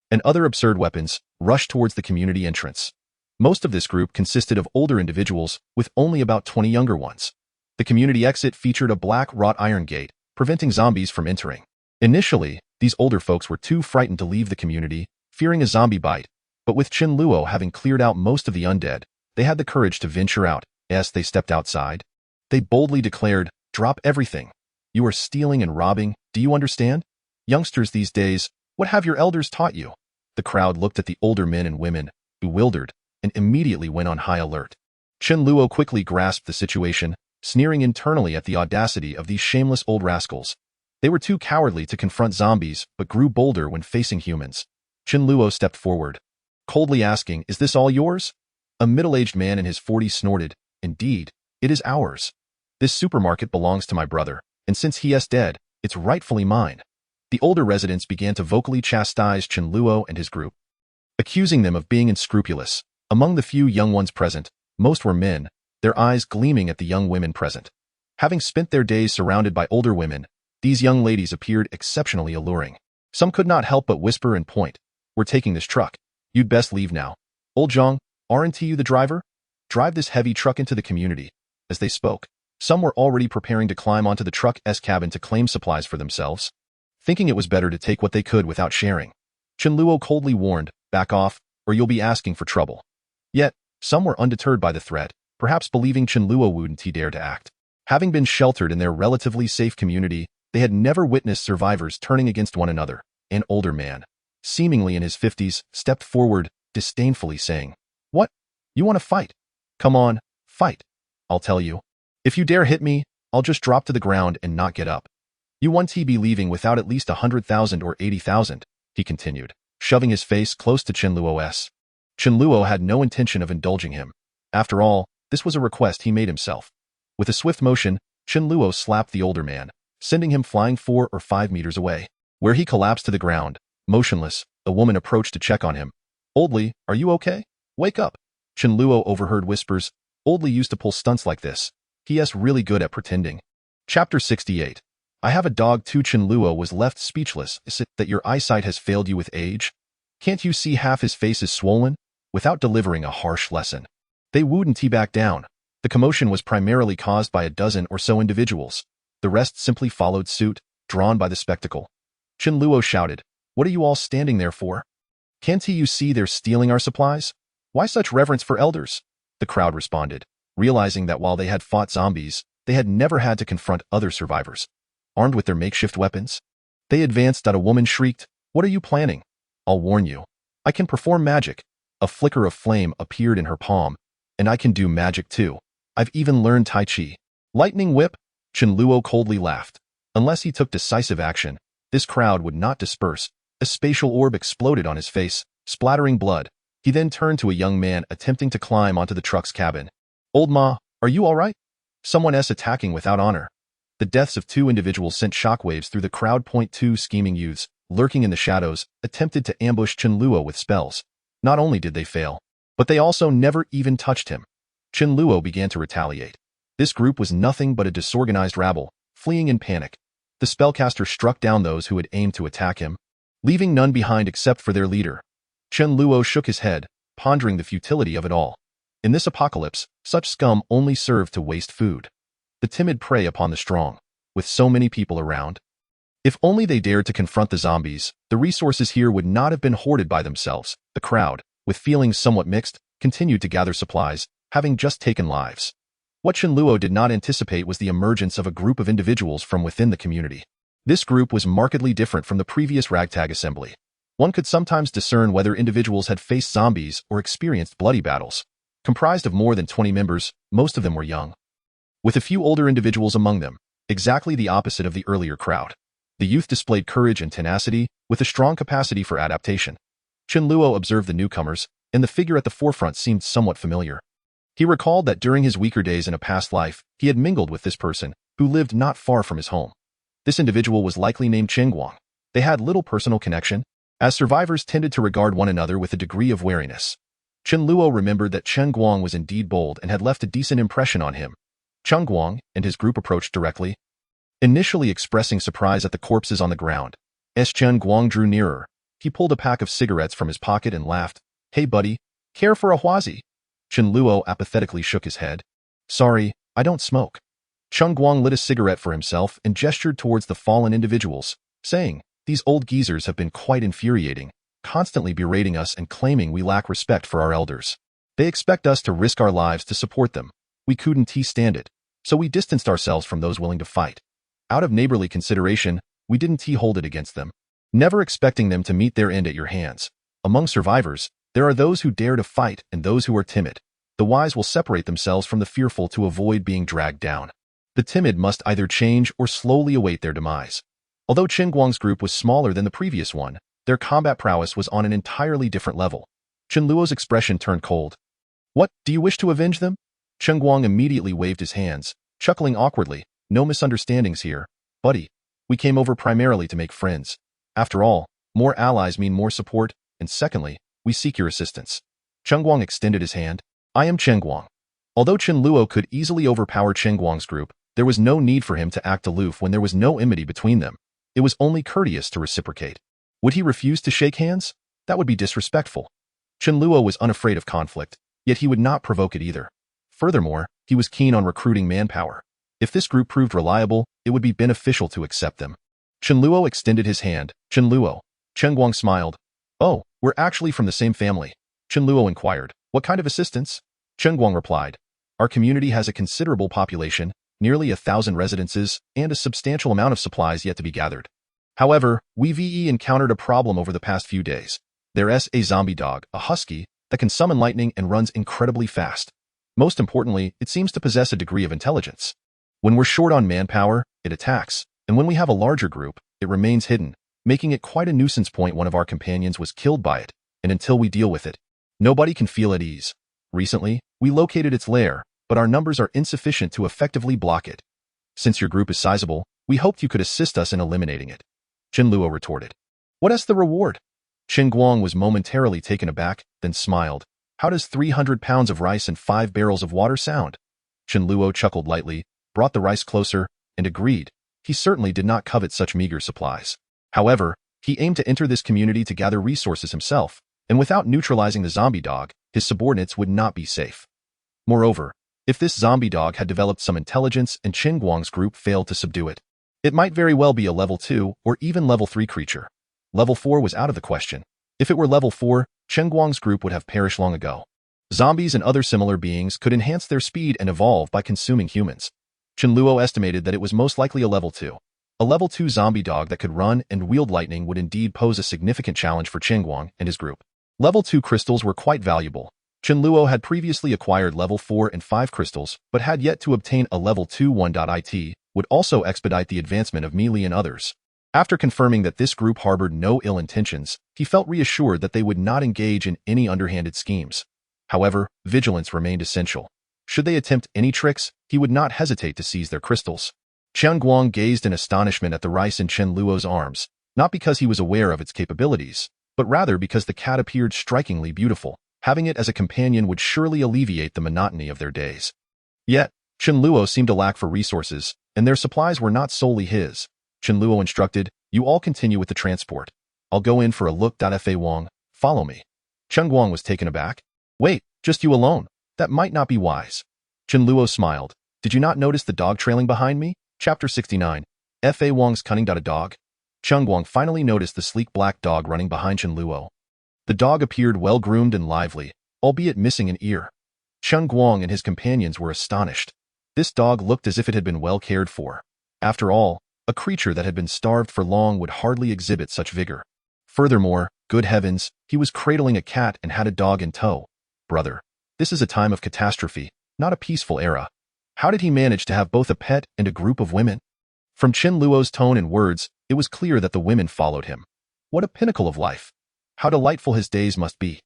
and other absurd weapons, rushed towards the community entrance. Most of this group consisted of older individuals, with only about 20 younger ones. The community exit featured a black wrought iron gate, preventing zombies from entering. Initially, these older folks were too frightened to leave the community, fearing a zombie bite, but with Chen Luo having cleared out most of the undead, they had the courage to venture out. As they stepped outside, they boldly declared, drop everything. You are stealing and robbing, do you understand? Youngsters these days, what have your elders taught you? The crowd looked at the older men and women, bewildered, and immediately went on high alert. Chen Luo quickly grasped the situation, sneering internally at the audacity of these shameless old rascals. They were too cowardly to confront zombies, but grew bolder when facing humans. Chen Luo stepped forward, coldly asking, is this all yours? A middle-aged man in his 40s snorted, indeed, it is ours. This supermarket belongs to my brother, and since he is dead, it's rightfully mine. The older residents began to vocally chastise Chen Luo and his group, accusing them of being unscrupulous. Among the few young ones present, most were men, their eyes gleaming at the young women present. Having spent their days surrounded by older women, these young ladies appeared exceptionally alluring. Some could not help but whisper and point. We're taking this truck. You'd best leave now. Old Zhang, aren't you the driver? Drive this heavy truck into the community. As they spoke, some were already preparing to climb onto the truck's cabin to claim supplies for themselves, thinking it was better to take what they could without sharing. Chen Luo coldly warned, back off, or you'll be asking for trouble. Yet, some were undeterred by the threat, perhaps believing Chen Luo wouldn't dare to act. Having been sheltered in their relatively safe community, they had never witnessed survivors turning against one another. An older man, seemingly in his 50s, stepped forward, disdainfully saying, what? You want to fight? Come on, fight. I'll tell you. If you dare hit me, I'll just drop to the ground and not get up. You won't be leaving without at least 100,000 or 80,000, he continued, shoving his face close to Chen Luo's. Chen Luo had no intention of indulging him. After all, this was a request he made himself. With a swift motion, Chen Luo slapped the older man, sending him flying 4 or 5 meters away. Where he collapsed to the ground, motionless, a woman approached to check on him. Oldly, are you okay? Wake up. Chen Luo overheard whispers. Oldly used to pull stunts like this. He is really good at pretending. Chapter 68. I have a dog too. Chen Luo was left speechless. Is it that your eyesight has failed you with age? Can't you see half his face is swollen? Without delivering a harsh lesson, they wouldn't back down. The commotion was primarily caused by a dozen or so individuals. The rest simply followed suit, drawn by the spectacle. Chen Luo shouted, what are you all standing there for? Can't you see they're stealing our supplies? Why such reverence for elders? The crowd responded, realizing that while they had fought zombies, they had never had to confront other survivors. Armed with their makeshift weapons, they advanced. A woman shrieked, what are you planning? I'll warn you. I can perform magic. A flicker of flame appeared in her palm, and I can do magic too. I've even learned Tai Chi. Lightning whip? Chen Luo coldly laughed. Unless he took decisive action, this crowd would not disperse. A spatial orb exploded on his face, splattering blood. He then turned to a young man attempting to climb onto the truck's cabin. Old Ma, are you all right? Someone is attacking without honor. The deaths of 2 individuals sent shockwaves through the crowd. 2 scheming youths, lurking in the shadows, attempted to ambush Chen Luo with spells. Not only did they fail, but they also never even touched him. Chen Luo began to retaliate. This group was nothing but a disorganized rabble, fleeing in panic. The spellcaster struck down those who had aimed to attack him, leaving none behind except for their leader. Chen Luo shook his head, pondering the futility of it all. In this apocalypse, such scum only served to waste food. The timid prey upon the strong, with so many people around. If only they dared to confront the zombies, the resources here would not have been hoarded by themselves. The crowd, with feelings somewhat mixed, continued to gather supplies, having just taken lives. What Chen Luo did not anticipate was the emergence of a group of individuals from within the community. This group was markedly different from the previous ragtag assembly. One could sometimes discern whether individuals had faced zombies or experienced bloody battles. Comprised of more than 20 members, most of them were young, with a few older individuals among them, exactly the opposite of the earlier crowd. The youth displayed courage and tenacity, with a strong capacity for adaptation. Chen Luo observed the newcomers, and the figure at the forefront seemed somewhat familiar. He recalled that during his weaker days in a past life, he had mingled with this person, who lived not far from his home. This individual was likely named Chen Guang. They had little personal connection, as survivors tended to regard one another with a degree of wariness. Chen Luo remembered that Chen Guang was indeed bold and had left a decent impression on him. Chen Guang and his group approached directly, initially expressing surprise at the corpses on the ground. As Chen Guang drew nearer, he pulled a pack of cigarettes from his pocket and laughed. "Hey buddy, care for a huazi?" Chen Luo apathetically shook his head. "Sorry, I don't smoke." Chen Guang lit a cigarette for himself and gestured towards the fallen individuals, saying, "These old geezers have been quite infuriating, constantly berating us and claiming we lack respect for our elders. They expect us to risk our lives to support them. We couldn't stand it, so we distanced ourselves from those willing to fight. Out of neighborly consideration, we didn't hold it against them, never expecting them to meet their end at your hands. Among survivors, there are those who dare to fight and those who are timid. The wise will separate themselves from the fearful to avoid being dragged down. The timid must either change or slowly await their demise." Although Chen Guang's group was smaller than the previous one, their combat prowess was on an entirely different level. Chen Luo's expression turned cold. "What, do you wish to avenge them?" Chen Guang immediately waved his hands, chuckling awkwardly. "No misunderstandings here, buddy. We came over primarily to make friends. After all, more allies mean more support, and secondly, we seek your assistance." Chen Guang extended his hand. "I am Chen Guang." Although Chen Luo could easily overpower Chen Guang's group, there was no need for him to act aloof when there was no enmity between them. It was only courteous to reciprocate. Would he refuse to shake hands? That would be disrespectful. Chen Luo was unafraid of conflict, yet he would not provoke it either. Furthermore, he was keen on recruiting manpower. If this group proved reliable, it would be beneficial to accept them. Chen Luo extended his hand. "Chen Luo." Chen Guang smiled. "Oh, we're actually from the same family." Chen Luo inquired, "What kind of assistance?" Chen Guang replied, "Our community has a considerable population, nearly 1,000 residences, and a substantial amount of supplies yet to be gathered. However, we've encountered a problem over the past few days. There's a zombie dog, a husky, that can summon lightning and runs incredibly fast. Most importantly, it seems to possess a degree of intelligence. When we're short on manpower, it attacks, and when we have a larger group, it remains hidden, making it quite a nuisance. One of our companions was killed by it, and until we deal with it, nobody can feel at ease. Recently, we located its lair, but our numbers are insufficient to effectively block it. Since your group is sizable, we hoped you could assist us in eliminating it." Chen Luo retorted. "What is the reward?" Chen Guang was momentarily taken aback, then smiled. "How does 300 pounds of rice and 5 barrels of water sound?" Chen Luo chuckled lightly, brought the rice closer, and agreed. He certainly did not covet such meager supplies. However, he aimed to enter this community to gather resources himself, and without neutralizing the zombie dog, his subordinates would not be safe. Moreover, if this zombie dog had developed some intelligence and Chen Guang's group failed to subdue it, it might very well be a level 2 or even level 3 creature. Level 4 was out of the question. If it were level 4, Chen Guang's group would have perished long ago. Zombies and other similar beings could enhance their speed and evolve by consuming humans. Chen Luo estimated that it was most likely a level 2. A level 2 zombie dog that could run and wield lightning would indeed pose a significant challenge for Chen Guang and his group. Level 2 crystals were quite valuable. Chen Luo had previously acquired level 4 and 5 crystals, but had yet to obtain a level 2 1.it, would also expedite the advancement of Meili and others. After confirming that this group harbored no ill intentions, he felt reassured that they would not engage in any underhanded schemes. However, vigilance remained essential. Should they attempt any tricks, he would not hesitate to seize their crystals. Chen Guang gazed in astonishment at the rice in Chen Luo's arms, not because he was aware of its capabilities, but rather because the cat appeared strikingly beautiful. Having it as a companion would surely alleviate the monotony of their days. Yet, Chen Luo seemed to lack for resources, and their supplies were not solely his. Chen Luo instructed, "You all continue with the transport. I'll go in for a look. Fa Wang, follow me." Chen Guang was taken aback. "Wait, just you alone? That might not be wise." Chen Luo smiled. "Did you not notice the dog trailing behind me?" Chapter 69. Fa Wang's cunning. A dog? Chen Guang finally noticed the sleek black dog running behind Chen Luo. The dog appeared well-groomed and lively, albeit missing an ear. Chen Guang and his companions were astonished. This dog looked as if it had been well cared for. After all, a creature that had been starved for long would hardly exhibit such vigor. Furthermore, Good heavens, he was cradling a cat and had a dog in tow. Brother, this is a time of catastrophe, not a peaceful era. How did he manage to have both a pet and a group of women? From Chen Luo's tone and words, it was clear that the women followed him. What a pinnacle of life. How delightful his days must be.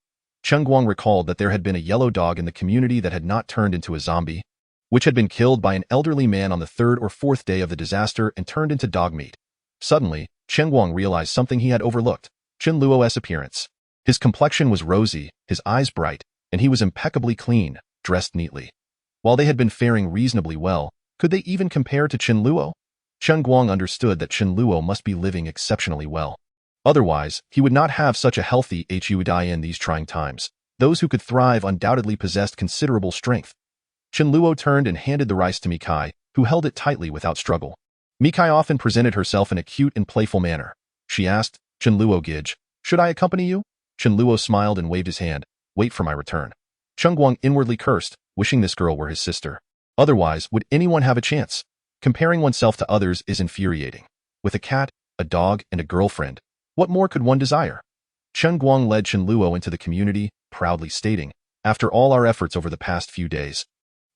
Chen Guang recalled that there had been a yellow dog in the community that had not turned into a zombie, which had been killed by an elderly man on the third or fourth day of the disaster and turned into dog meat. Suddenly, Chen Guang realized something he had overlooked: Chen Luo's appearance. His complexion was rosy, his eyes bright, and he was impeccably clean, dressed neatly. While they had been faring reasonably well, could they even compare to Chen Luo? Chen Guang understood that Chen Luo must be living exceptionally well. Otherwise, he would not have such a healthy HUI in these trying times. Those who could thrive undoubtedly possessed considerable strength. Chen Luo turned and handed the rice to Mikai, who held it tightly without struggle. Mikai often presented herself in a cute and playful manner. She asked, "Chen Luo Gij, should I accompany you?" Chen Luo smiled and waved his hand. "Wait for my return." Chen Guang inwardly cursed, wishing this girl were his sister. Otherwise, would anyone have a chance? Comparing oneself to others is infuriating. With a cat, a dog, and a girlfriend, what more could one desire? Chen Guang led Chen Luo into the community, proudly stating, "After all our efforts over the past few days,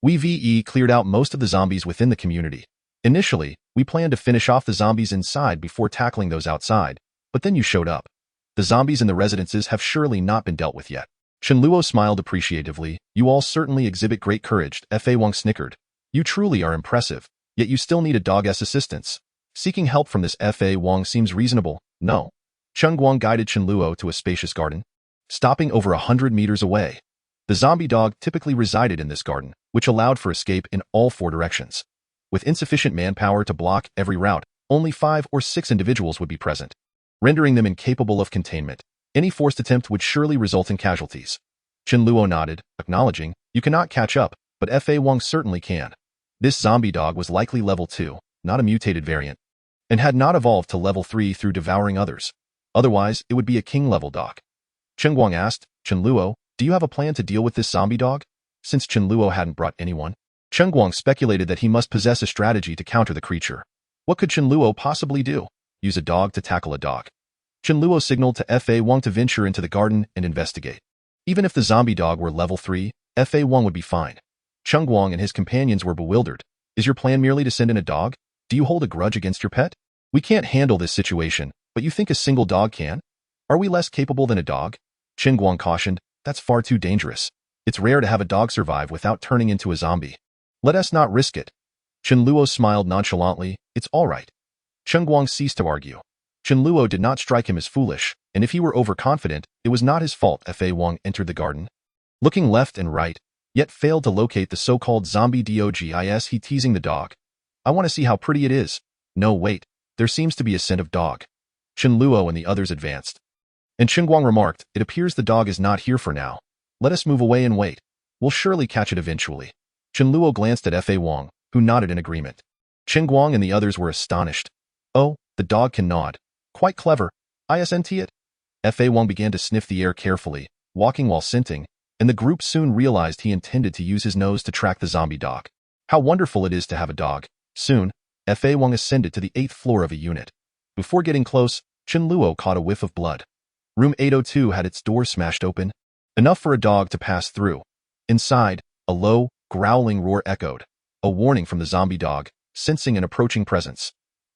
we cleared out most of the zombies within the community. Initially, we planned to finish off the zombies inside before tackling those outside, but then you showed up. The zombies in the residences have surely not been dealt with yet." Chen Luo smiled appreciatively. "You all certainly exhibit great courage," Fa Wang snickered. "You truly are impressive, yet you still need a dog's assistance. Seeking help from this Fa Wang seems reasonable, no?" Chen Guang guided Chen Luo to a spacious garden, stopping over 100 meters away. The zombie dog typically resided in this garden, which allowed for escape in all 4 directions. With insufficient manpower to block every route, only 5 or 6 individuals would be present, rendering them incapable of containment. Any forced attempt would surely result in casualties. Chen Luo nodded, acknowledging, "You cannot catch up, but Fa Wang certainly can." This zombie dog was likely level 2, not a mutated variant, and had not evolved to level 3 through devouring others. Otherwise, it would be a king-level dog. Chen Guang asked, "Chen Luo, do you have a plan to deal with this zombie dog?" Since Chen Luo hadn't brought anyone, Chen Guang speculated that he must possess a strategy to counter the creature. What could Chen Luo possibly do? Use a dog to tackle a dog. Chen Luo signaled to Fa Wang to venture into the garden and investigate. Even if the zombie dog were level 3, Fa Wang would be fine. Chen Guang and his companions were bewildered. "Is your plan merely to send in a dog? Do you hold a grudge against your pet?" "We can't handle this situation, but you think a single dog can? Are we less capable than a dog?" Chen Guang cautioned, "That's far too dangerous. It's rare to have a dog survive without turning into a zombie. Let us not risk it." Chen Luo smiled nonchalantly, "It's all right." Chen Guang ceased to argue. Chen Luo did not strike him as foolish, and if he were overconfident, it was not his fault. Fa Wang entered the garden, looking left and right, yet failed to locate the so-called zombie dogis. He teasing the dog. "I want to see how pretty it is." "No, wait. There seems to be a scent of dog." Chen Luo and the others advanced, and Chen Guang remarked, "It appears the dog is not here for now. Let us move away and wait. We'll surely catch it eventually." Chen Luo glanced at Fa Wang, who nodded in agreement. Chen Guang and the others were astonished. "Oh, the dog can nod. Quite clever. Isn't it?" Fa Wang began to sniff the air carefully, walking while scenting, and the group soon realized he intended to use his nose to track the zombie dog. How wonderful it is to have a dog. Soon, Fa Wang ascended to the 8th floor of a unit. Before getting close, Chen Luo caught a whiff of blood. Room 802 had its door smashed open, enough for a dog to pass through. Inside, a low, growling roar echoed, a warning from the zombie dog, sensing an approaching presence.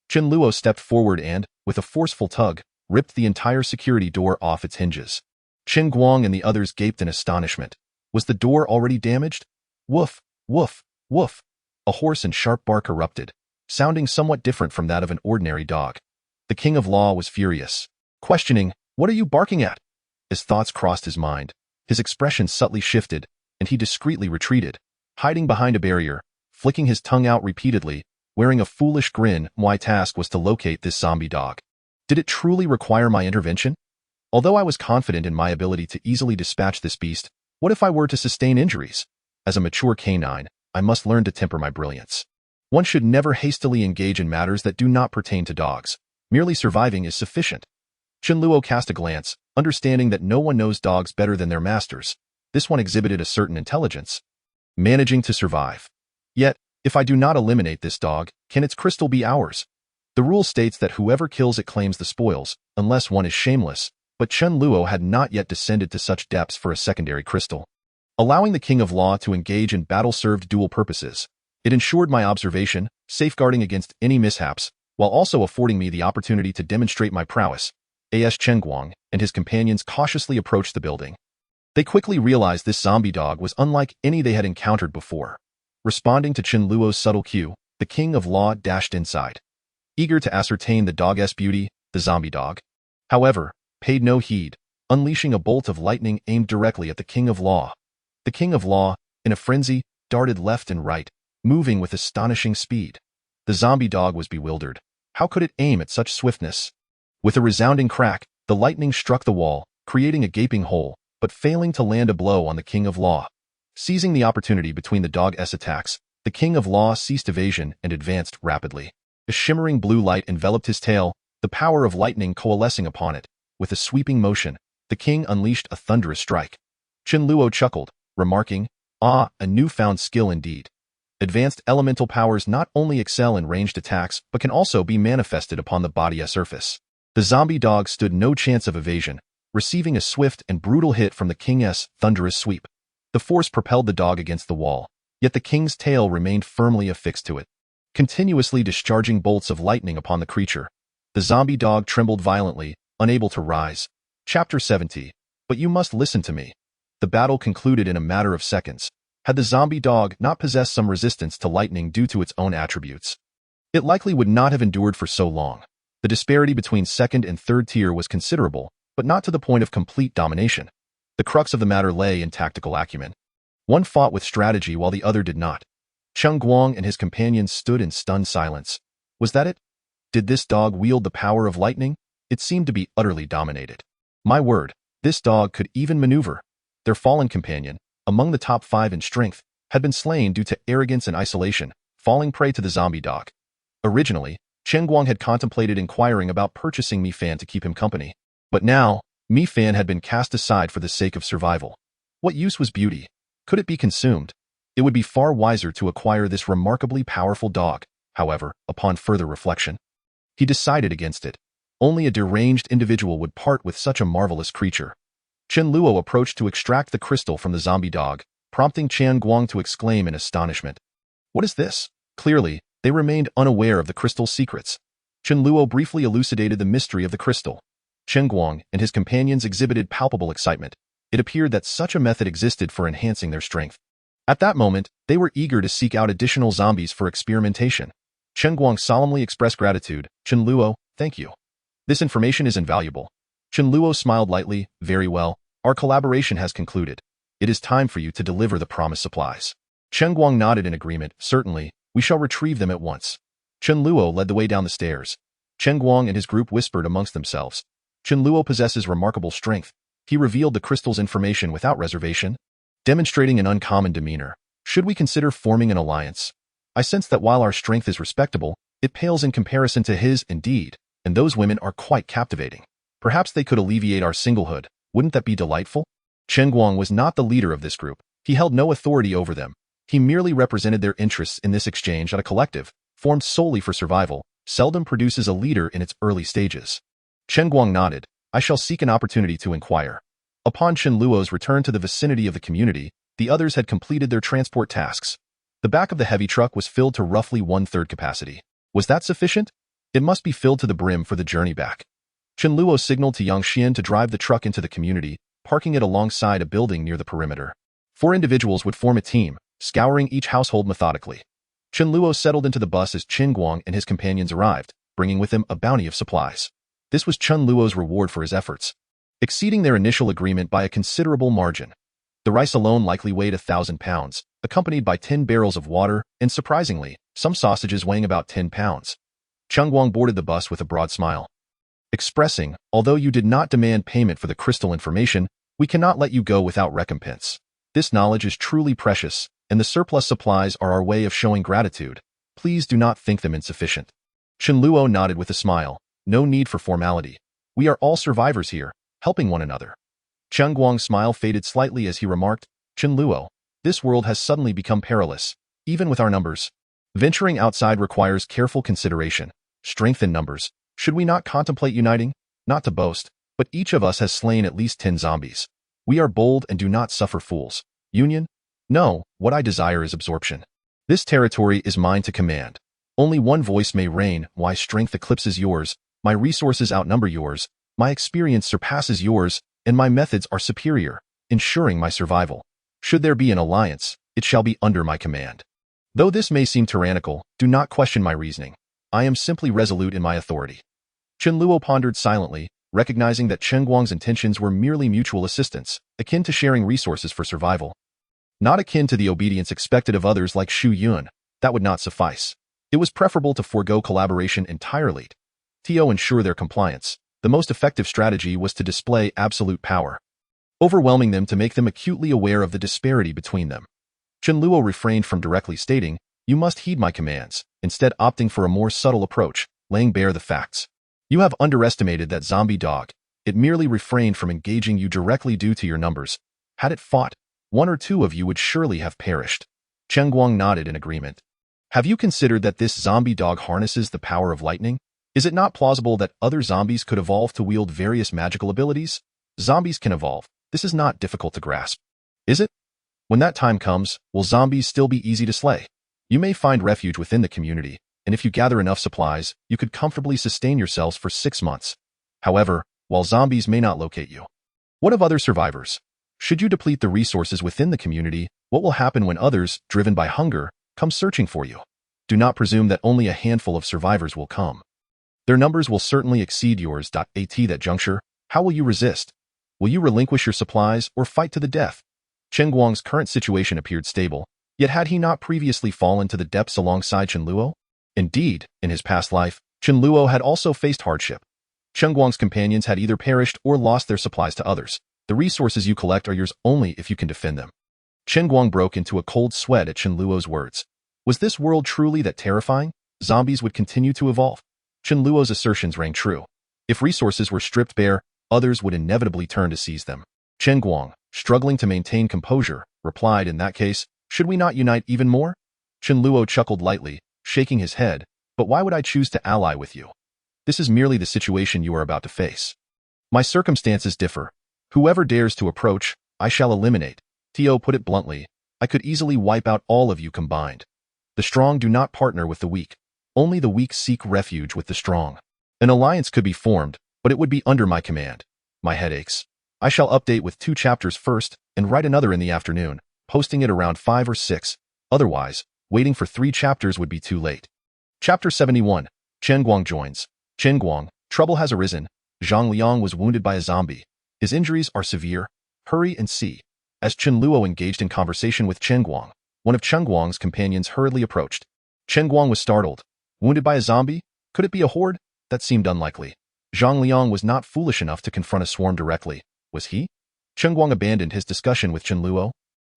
Chen Luo stepped forward and, with a forceful tug, ripped the entire security door off its hinges. Chen Guang and the others gaped in astonishment. Was the door already damaged? Woof, woof, woof. A hoarse and sharp bark erupted, sounding somewhat different from that of an ordinary dog. The King of Law was furious, questioning, "What are you barking at?" As thoughts crossed his mind, his expression subtly shifted, and he discreetly retreated, hiding behind a barrier, flicking his tongue out repeatedly, wearing a foolish grin. My task was to locate this zombie dog. Did it truly require my intervention? Although I was confident in my ability to easily dispatch this beast, what if I were to sustain injuries? As a mature canine, I must learn to temper my brilliance. One should never hastily engage in matters that do not pertain to dogs. Merely surviving is sufficient. Chen Luo cast a glance, understanding that no one knows dogs better than their masters. This one exhibited a certain intelligence, managing to survive. Yet, if I do not eliminate this dog, can its crystal be ours? The rule states that whoever kills it claims the spoils, unless one is shameless. but Chen Luo had not yet descended to such depths for a secondary crystal. Allowing the King of Law to engage in battle served dual purposes. It ensured my observation, safeguarding against any mishaps, while also affording me the opportunity to demonstrate my prowess. As Chen Guang and his companions cautiously approached the building. They quickly realized this zombie dog was unlike any they had encountered before. Responding to Chen Luo's subtle cue, the King of Law dashed inside. Eager to ascertain the dog's beauty, the zombie dog, however, paid no heed, unleashing a bolt of lightning aimed directly at the King of Law. The King of Law, in a frenzy, darted left and right, moving with astonishing speed. The zombie dog was bewildered. How could it aim at such swiftness? With a resounding crack, the lightning struck the wall, creating a gaping hole, but failing to land a blow on the King of Law. Seizing the opportunity between the dog's attacks, the King of Law ceased evasion and advanced rapidly. A shimmering blue light enveloped his tail, the power of lightning coalescing upon it. With a sweeping motion, the king unleashed a thunderous strike. Chen Luo chuckled, remarking, "Ah, a newfound skill indeed. Advanced elemental powers not only excel in ranged attacks but can also be manifested upon the body's surface." The zombie dog stood no chance of evasion, receiving a swift and brutal hit from the king's thunderous sweep. The force propelled the dog against the wall, yet the king's tail remained firmly affixed to it, continuously discharging bolts of lightning upon the creature. The zombie dog trembled violently, unable to rise. Chapter 70. But you must listen to me. The battle concluded in a matter of seconds. Had the zombie dog not possessed some resistance to lightning due to its own attributes, it likely would not have endured for so long. The disparity between second and third tier was considerable, but not to the point of complete domination. The crux of the matter lay in tactical acumen. One fought with strategy while the other did not. Chen Guang and his companions stood in stunned silence. Was that it? Did this dog wield the power of lightning? It seemed to be utterly dominated. My word, this dog could even maneuver. Their fallen companion, among the top 5 in strength, had been slain due to arrogance and isolation, falling prey to the zombie dog. Originally, Chen Guang had contemplated inquiring about purchasing Mi Fan to keep him company. But now, Mi Fan had been cast aside for the sake of survival. What use was beauty? Could it be consumed? It would be far wiser to acquire this remarkably powerful dog. However, upon further reflection, he decided against it. Only a deranged individual would part with such a marvelous creature. Chen Luo approached to extract the crystal from the zombie dog, prompting Chen Guang to exclaim in astonishment. What is this? Clearly, they remained unaware of the crystal's secrets. Chen Luo briefly elucidated the mystery of the crystal. Chen Guang and his companions exhibited palpable excitement. It appeared that such a method existed for enhancing their strength. At that moment, they were eager to seek out additional zombies for experimentation. Chen Guang solemnly expressed gratitude. Chen Luo, thank you. This information is invaluable. Chen Luo smiled lightly. Very well, our collaboration has concluded. It is time for you to deliver the promised supplies. Chen Guang nodded in agreement. Certainly, we shall retrieve them at once. Chen Luo led the way down the stairs. Chen Guang and his group whispered amongst themselves. Chen Luo possesses remarkable strength. He revealed the crystal's information without reservation, demonstrating an uncommon demeanor. Should we consider forming an alliance? I sense that while our strength is respectable, it pales in comparison to his, indeed, and those women are quite captivating. Perhaps they could alleviate our singlehood. Wouldn't that be delightful? Chen Guang was not the leader of this group. He held no authority over them. He merely represented their interests in this exchange at a collective, formed solely for survival, seldom produces a leader in its early stages. Chen Guang nodded. I shall seek an opportunity to inquire. Upon Chen Luo's return to the vicinity of the community, the others had completed their transport tasks. The back of the heavy truck was filled to roughly 1/3 capacity. Was that sufficient? It must be filled to the brim for the journey back. Chen Luo signaled to Yang Xian to drive the truck into the community, parking it alongside a building near the perimeter. 4 individuals would form a team, scouring each household methodically. Chen Luo settled into the bus as Chen Guang and his companions arrived, bringing with them a bounty of supplies. This was Chen Luo's reward for his efforts, exceeding their initial agreement by a considerable margin. The rice alone likely weighed 1,000 pounds, accompanied by 10 barrels of water, and surprisingly, some sausages weighing about 10 pounds. Chen Guang boarded the bus with a broad smile, expressing, although you did not demand payment for the crystal information, we cannot let you go without recompense. This knowledge is truly precious, and the surplus supplies are our way of showing gratitude. Please do not think them insufficient. Chen Luo nodded with a smile. No need for formality. We are all survivors here, helping one another. Chen Guang's smile faded slightly as he remarked, Chen Luo, this world has suddenly become perilous, even with our numbers. Venturing outside requires careful consideration. Strength in numbers. Should we not contemplate uniting? Not to boast, but each of us has slain at least 10 zombies. We are bold and do not suffer fools. Union? No, what I desire is absorption. This territory is mine to command. Only one voice may reign. My strength eclipses yours, my resources outnumber yours, my experience surpasses yours, and my methods are superior, ensuring my survival. Should there be an alliance, it shall be under my command. Though this may seem tyrannical, do not question my reasoning. I am simply resolute in my authority. Chen Luo pondered silently, recognizing that Chen Guang's intentions were merely mutual assistance, akin to sharing resources for survival. Not akin to the obedience expected of others like Xu Yun. That would not suffice. It was preferable to forego collaboration entirely. To ensure their compliance, the most effective strategy was to display absolute power, overwhelming them to make them acutely aware of the disparity between them. Chen Luo refrained from directly stating, "You must heed my commands," instead opting for a more subtle approach, laying bare the facts. "You have underestimated that zombie dog. It merely refrained from engaging you directly due to your numbers. Had it fought, one or two of you would surely have perished." Chen Guang nodded in agreement. "Have you considered that this zombie dog harnesses the power of lightning? Is it not plausible that other zombies could evolve to wield various magical abilities? Zombies can evolve. This is not difficult to grasp. Is it? When that time comes, will zombies still be easy to slay? You may find refuge within the community, and if you gather enough supplies, you could comfortably sustain yourselves for 6 months. However, while zombies may not locate you, what of other survivors? Should you deplete the resources within the community, what will happen when others, driven by hunger, come searching for you? Do not presume that only a handful of survivors will come. Their numbers will certainly exceed yours. At that juncture, how will you resist? Will you relinquish your supplies or fight to the death?" Chen Guang's current situation appeared stable, yet had he not previously fallen to the depths alongside Chen Luo? Indeed, in his past life, Chen Luo had also faced hardship. Chen Guang's companions had either perished or lost their supplies to others. The resources you collect are yours only if you can defend them. Chen Guang broke into a cold sweat at Chen Luo's words. Was this world truly that terrifying? Zombies would continue to evolve. Chen Luo's assertions rang true. If resources were stripped bare, others would inevitably turn to seize them. Chen Guang, struggling to maintain composure, replied, "In that case, should we not unite even more?" Chen Luo chuckled lightly, shaking his head, "But why would I choose to ally with you? This is merely the situation you are about to face. My circumstances differ. Whoever dares to approach, I shall eliminate." To put it bluntly, "I could easily wipe out all of you combined. The strong do not partner with the weak. Only the weak seek refuge with the strong. An alliance could be formed, but it would be under my command. My head aches. I shall update with 2 chapters first and write another in the afternoon, posting it around 5 or 6. Otherwise, waiting for 3 chapters would be too late." Chapter 71. Chen Guang joins. Chen Guang, trouble has arisen. Zhang Liang was wounded by a zombie. His injuries are severe. Hurry and see. As Chen Luo engaged in conversation with Chen Guang, one of Chen Guang's companions hurriedly approached. Chen Guang was startled. Wounded by a zombie? Could it be a horde? That seemed unlikely. Zhang Liang was not foolish enough to confront a swarm directly. Was he? Chen Guang abandoned his discussion with Chen Luo,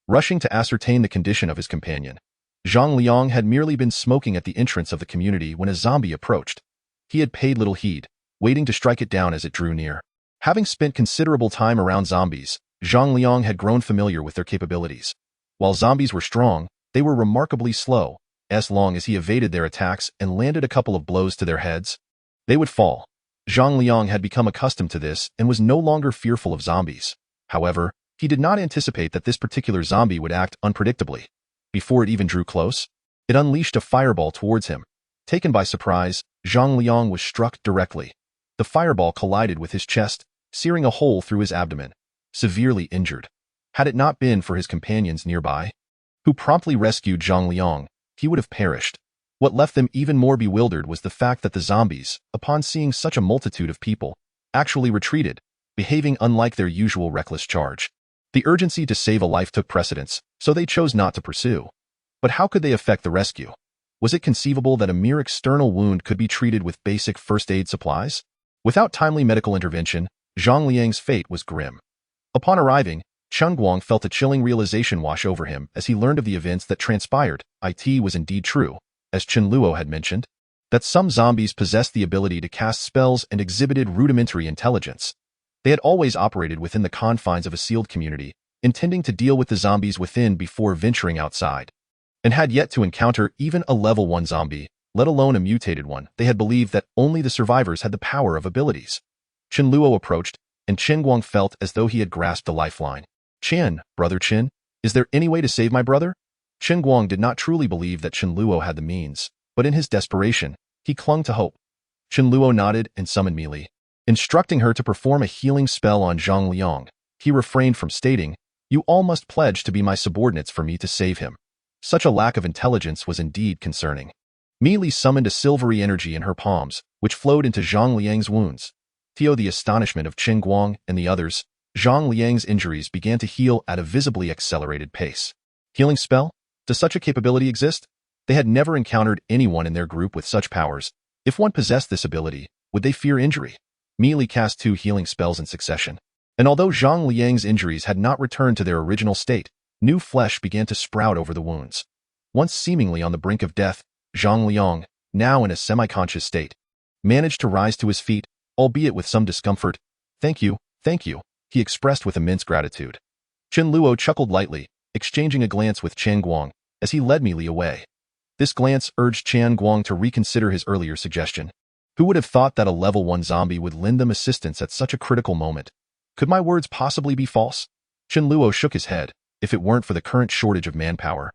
rushing to ascertain the condition of his companion. Zhang Liang had merely been smoking at the entrance of the community when a zombie approached. He had paid little heed, waiting to strike it down as it drew near. Having spent considerable time around zombies, Zhang Liang had grown familiar with their capabilities. While zombies were strong, they were remarkably slow. As long as he evaded their attacks and landed a couple of blows to their heads, they would fall. Zhang Liang had become accustomed to this and was no longer fearful of zombies. However, he did not anticipate that this particular zombie would act unpredictably. Before it even drew close, it unleashed a fireball towards him. Taken by surprise, Zhang Liang was struck directly. The fireball collided with his chest, searing a hole through his abdomen, severely injured. Had it not been for his companions nearby, who promptly rescued Zhang Liang, he would have perished. What left them even more bewildered was the fact that the zombies, upon seeing such a multitude of people, actually retreated, behaving unlike their usual reckless charge. The urgency to save a life took precedence, so they chose not to pursue. But how could they effect the rescue? Was it conceivable that a mere external wound could be treated with basic first aid supplies? Without timely medical intervention, Zhang Liang's fate was grim. Upon arriving, Chen Guang felt a chilling realization wash over him as he learned of the events that transpired. It was indeed true, as Chen Luo had mentioned, that some zombies possessed the ability to cast spells and exhibited rudimentary intelligence. They had always operated within the confines of a sealed community, intending to deal with the zombies within before venturing outside, and had yet to encounter even a level 1 zombie, let alone a mutated one. They had believed that only the survivors had the power of abilities. Chen Luo approached, and Chen Guang felt as though he had grasped a lifeline. Chen, brother Chen, is there any way to save my brother? Chen Guang did not truly believe that Chen Luo had the means, but in his desperation, he clung to hope. Chen Luo nodded and summoned Meili. Instructing her to perform a healing spell on Zhang Liang, he refrained from stating, "You all must pledge to be my subordinates for me to save him." Such a lack of intelligence was indeed concerning. Meili summoned a silvery energy in her palms, which flowed into Zhang Liang's wounds. To the astonishment of Chen Guang and the others, Zhang Liang's injuries began to heal at a visibly accelerated pace. Healing spell? Does such a capability exist? They had never encountered anyone in their group with such powers. If one possessed this ability, would they fear injury? Meili cast 2 healing spells in succession. And although Zhang Liang's injuries had not returned to their original state, new flesh began to sprout over the wounds. Once seemingly on the brink of death, Zhang Liang, now in a semi-conscious state, managed to rise to his feet, albeit with some discomfort. Thank you, he expressed with immense gratitude. Chen Luo chuckled lightly, exchanging a glance with Chen Guang as he led Meili away. This glance urged Chen Guang to reconsider his earlier suggestion. Who would have thought that a level 1 zombie would lend them assistance at such a critical moment? Could my words possibly be false? Chen Luo shook his head. If it weren't for the current shortage of manpower,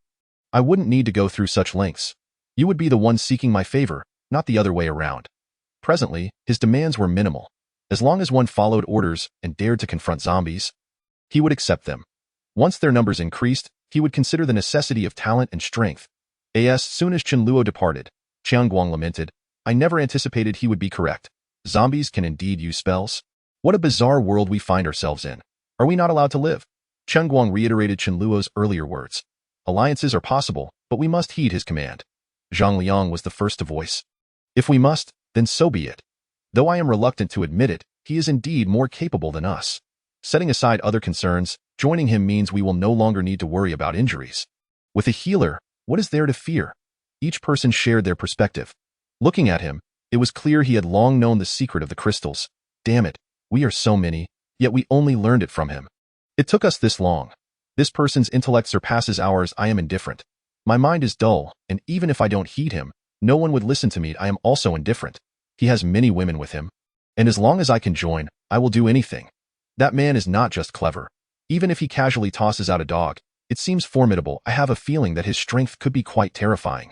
I wouldn't need to go through such lengths. You would be the one seeking my favor, not the other way around. Presently, his demands were minimal. As long as one followed orders and dared to confront zombies, he would accept them. Once their numbers increased, he would consider the necessity of talent and strength. As soon as Chen Luo departed, Chen Guang lamented, I never anticipated he would be correct. Zombies can indeed use spells? What a bizarre world we find ourselves in. Are we not allowed to live? Chen Guang reiterated Chen Luo's earlier words. Alliances are possible, but we must heed his command. Zhang Liang was the first to voice. If we must, then so be it. Though I am reluctant to admit it, he is indeed more capable than us. Setting aside other concerns, joining him means we will no longer need to worry about injuries. With a healer, what is there to fear? Each person shared their perspective. Looking at him, it was clear he had long known the secret of the crystals. Damn it, we are so many, yet we only learned it from him. It took us this long. This person's intellect surpasses ours. I am indifferent. My mind is dull, and even if I don't heed him, no one would listen to me. I am also indifferent. He has many women with him. And as long as I can join, I will do anything. That man is not just clever. Even if he casually tosses out a dog, it seems formidable. I have a feeling that his strength could be quite terrifying.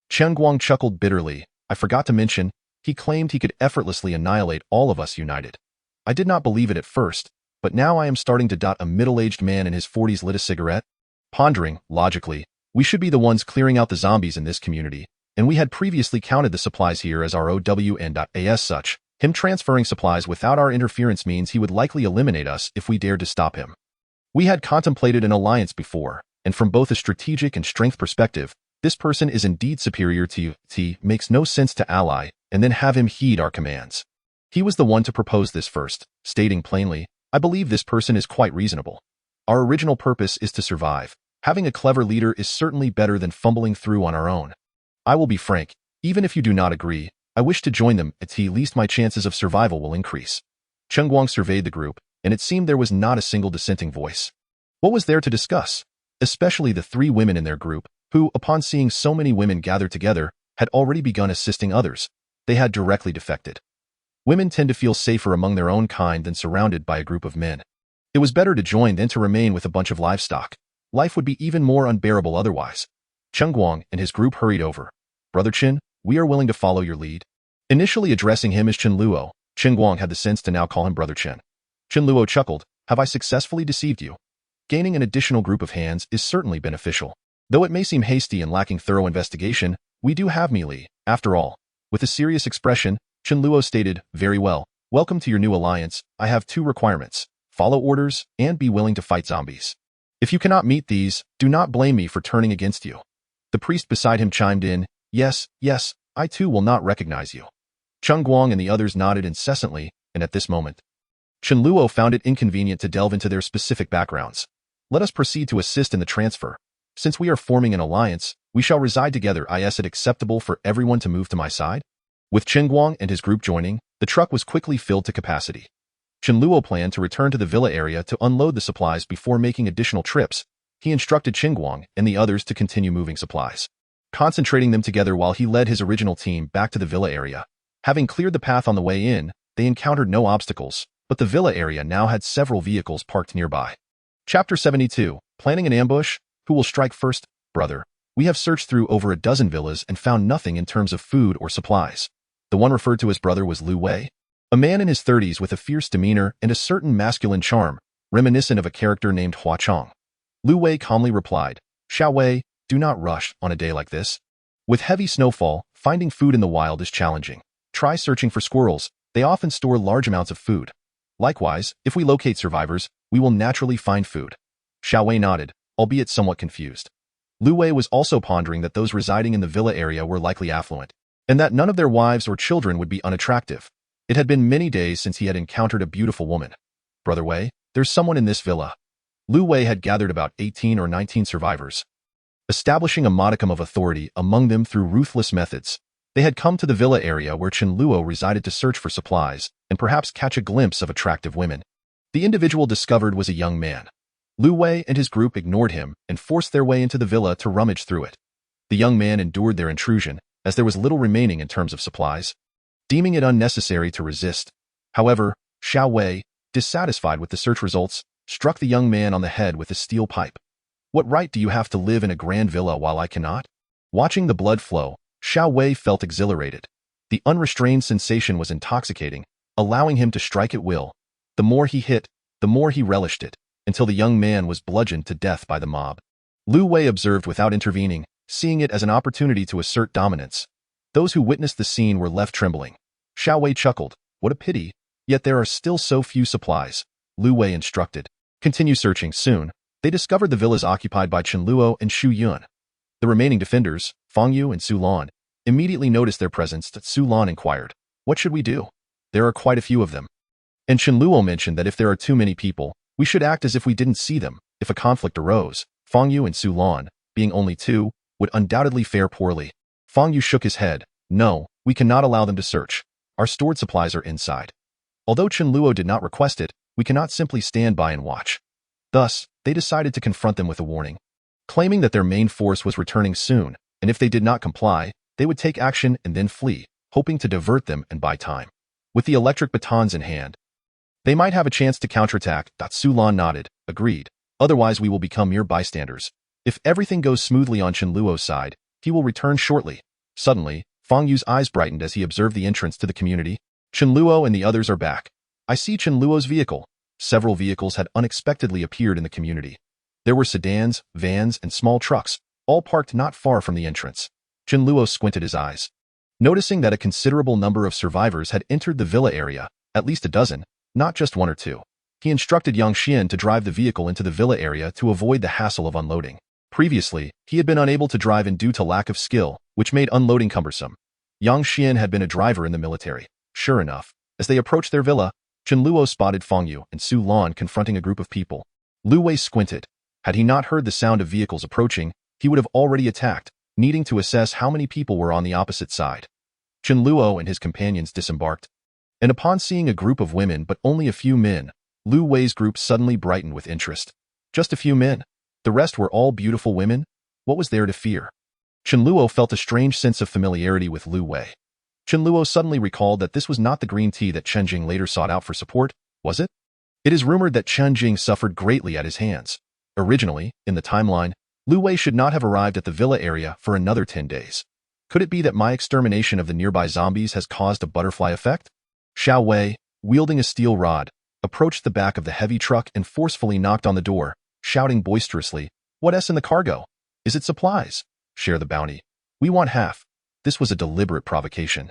Chen Guang chuckled bitterly. I forgot to mention, he claimed he could effortlessly annihilate all of us united. I did not believe it at first, but now I am starting to doubt. A middle-aged man in his 40s lit a cigarette. Pondering, logically, we should be the ones clearing out the zombies in this community, and we had previously counted the supplies here as our OWN. As such, him transferring supplies without our interference means he would likely eliminate us if we dared to stop him. We had contemplated an alliance before, and from both a strategic and strength perspective, this person is indeed superior to you. It makes no sense to ally, and then have him heed our commands. He was the one to propose this first, stating plainly, I believe this person is quite reasonable. Our original purpose is to survive. Having a clever leader is certainly better than fumbling through on our own. I will be frank, even if you do not agree, I wish to join them. At least my chances of survival will increase. Chen Guang surveyed the group, and it seemed there was not a single dissenting voice. What was there to discuss? Especially the 3 women in their group, who, upon seeing so many women gathered together, had already begun assisting others. They had directly defected. Women tend to feel safer among their own kind than surrounded by a group of men. It was better to join than to remain with a bunch of livestock. Life would be even more unbearable otherwise. Chen Guang and his group hurried over. Brother Chen, we are willing to follow your lead. Initially addressing him as Chen Luo, Chen Guang had the sense to now call him Brother Chen. Chen Luo chuckled, have I successfully deceived you? Gaining an additional group of hands is certainly beneficial. Though it may seem hasty and lacking thorough investigation, we do have Meili, after all. With a serious expression, Chen Luo stated, very well, welcome to your new alliance. I have 2 requirements. Follow orders, and be willing to fight zombies. If you cannot meet these, do not blame me for turning against you. The priest beside him chimed in, yes, I too will not recognize you. Chen Guang and the others nodded incessantly, and at this moment, Chen Luo found it inconvenient to delve into their specific backgrounds. Let us proceed to assist in the transfer. Since we are forming an alliance, we shall reside together. Is it acceptable for everyone to move to my side? With Chen Guang and his group joining, the truck was quickly filled to capacity. Chen Luo planned to return to the villa area to unload the supplies before making additional trips. He instructed Chen Guang and the others to continue moving supplies, concentrating them together while he led his original team back to the villa area. Having cleared the path on the way in, they encountered no obstacles, but the villa area now had several vehicles parked nearby. Chapter 72. Planning an ambush? Who will strike first? Brother, we have searched through over a dozen villas and found nothing in terms of food or supplies. The one referred to as brother was Lu Wei, a man in his 30s with a fierce demeanor and a certain masculine charm, reminiscent of a character named Hua Chong. Lu Wei calmly replied, Xiao Wei, do not rush on a day like this. With heavy snowfall, finding food in the wild is challenging. Try searching for squirrels. They often store large amounts of food. Likewise, if we locate survivors, we will naturally find food. Xiao Wei nodded, albeit somewhat confused. Lu Wei was also pondering that those residing in the villa area were likely affluent, and that none of their wives or children would be unattractive. It had been many days since he had encountered a beautiful woman. Brother Wei, there's someone in this villa. Lu Wei had gathered about 18 or 19 survivors, establishing a modicum of authority among them through ruthless methods. They had come to the villa area where Chen Luo resided to search for supplies and perhaps catch a glimpse of attractive women. The individual discovered was a young man. Lu Wei and his group ignored him and forced their way into the villa to rummage through it. The young man endured their intrusion, as there was little remaining in terms of supplies, deeming it unnecessary to resist. However, Xiao Wei, dissatisfied with the search results, struck the young man on the head with a steel pipe. What right do you have to live in a grand villa while I cannot? Watching the blood flow, Xiao Wei felt exhilarated. The unrestrained sensation was intoxicating, allowing him to strike at will. The more he hit, the more he relished it, until the young man was bludgeoned to death by the mob. Lu Wei observed without intervening, seeing it as an opportunity to assert dominance. Those who witnessed the scene were left trembling. Xiao Wei chuckled, what a pity, yet there are still so few supplies. Lu Wei instructed. Continue searching. Soon, they discovered the villas occupied by Chen Luo and Xu Yun. The remaining defenders, Fang Yu and Su Lan, immediately noticed their presence. Su Lan inquired, what should we do? There are quite a few of them. And Chen Luo mentioned that if there are too many people, we should act as if we didn't see them. If a conflict arose, Fang Yu and Su Lan, being only two, would undoubtedly fare poorly. Fang Yu shook his head. No, we cannot allow them to search. Our stored supplies are inside. Although Chen Luo did not request it, we cannot simply stand by and watch. Thus, they decided to confront them with a warning, claiming that their main force was returning soon, and if they did not comply, they would take action and then flee, hoping to divert them and buy time. With the electric batons in hand, they might have a chance to counterattack. Su Lan nodded, agreed. Otherwise we will become mere bystanders. If everything goes smoothly on Chen Luo's side, he will return shortly. Suddenly, Fang Yu's eyes brightened as he observed the entrance to the community. Chen Luo and the others are back. I see Chen Luo's vehicle. Several vehicles had unexpectedly appeared in the community. There were sedans, vans, and small trucks, all parked not far from the entrance. Chen Luo squinted his eyes, noticing that a considerable number of survivors had entered the villa area, at least a dozen, not just one or two. He instructed Yang Xian to drive the vehicle into the villa area to avoid the hassle of unloading. Previously, he had been unable to drive in due to lack of skill, which made unloading cumbersome. Yang Xian had been a driver in the military. Sure enough, as they approached their villa, Chen Luo spotted Fang Yu and Su Lan confronting a group of people. Lu Wei squinted. Had he not heard the sound of vehicles approaching, he would have already attacked, needing to assess how many people were on the opposite side. Chen Luo and his companions disembarked, and upon seeing a group of women but only a few men, Lu Wei's group suddenly brightened with interest. Just a few men. The rest were all beautiful women? What was there to fear? Chen Luo felt a strange sense of familiarity with Lu Wei. Chen Luo suddenly recalled that this was not the green tea that Chen Jing later sought out for support, was it? It is rumored that Chen Jing suffered greatly at his hands. Originally, in the timeline, Lu Wei should not have arrived at the villa area for another 10 days. Could it be that my extermination of the nearby zombies has caused a butterfly effect? Xiao Wei, wielding a steel rod, approached the back of the heavy truck and forcefully knocked on the door, shouting boisterously, "What's in the cargo? Is it supplies? Share the bounty. We want half." This was a deliberate provocation.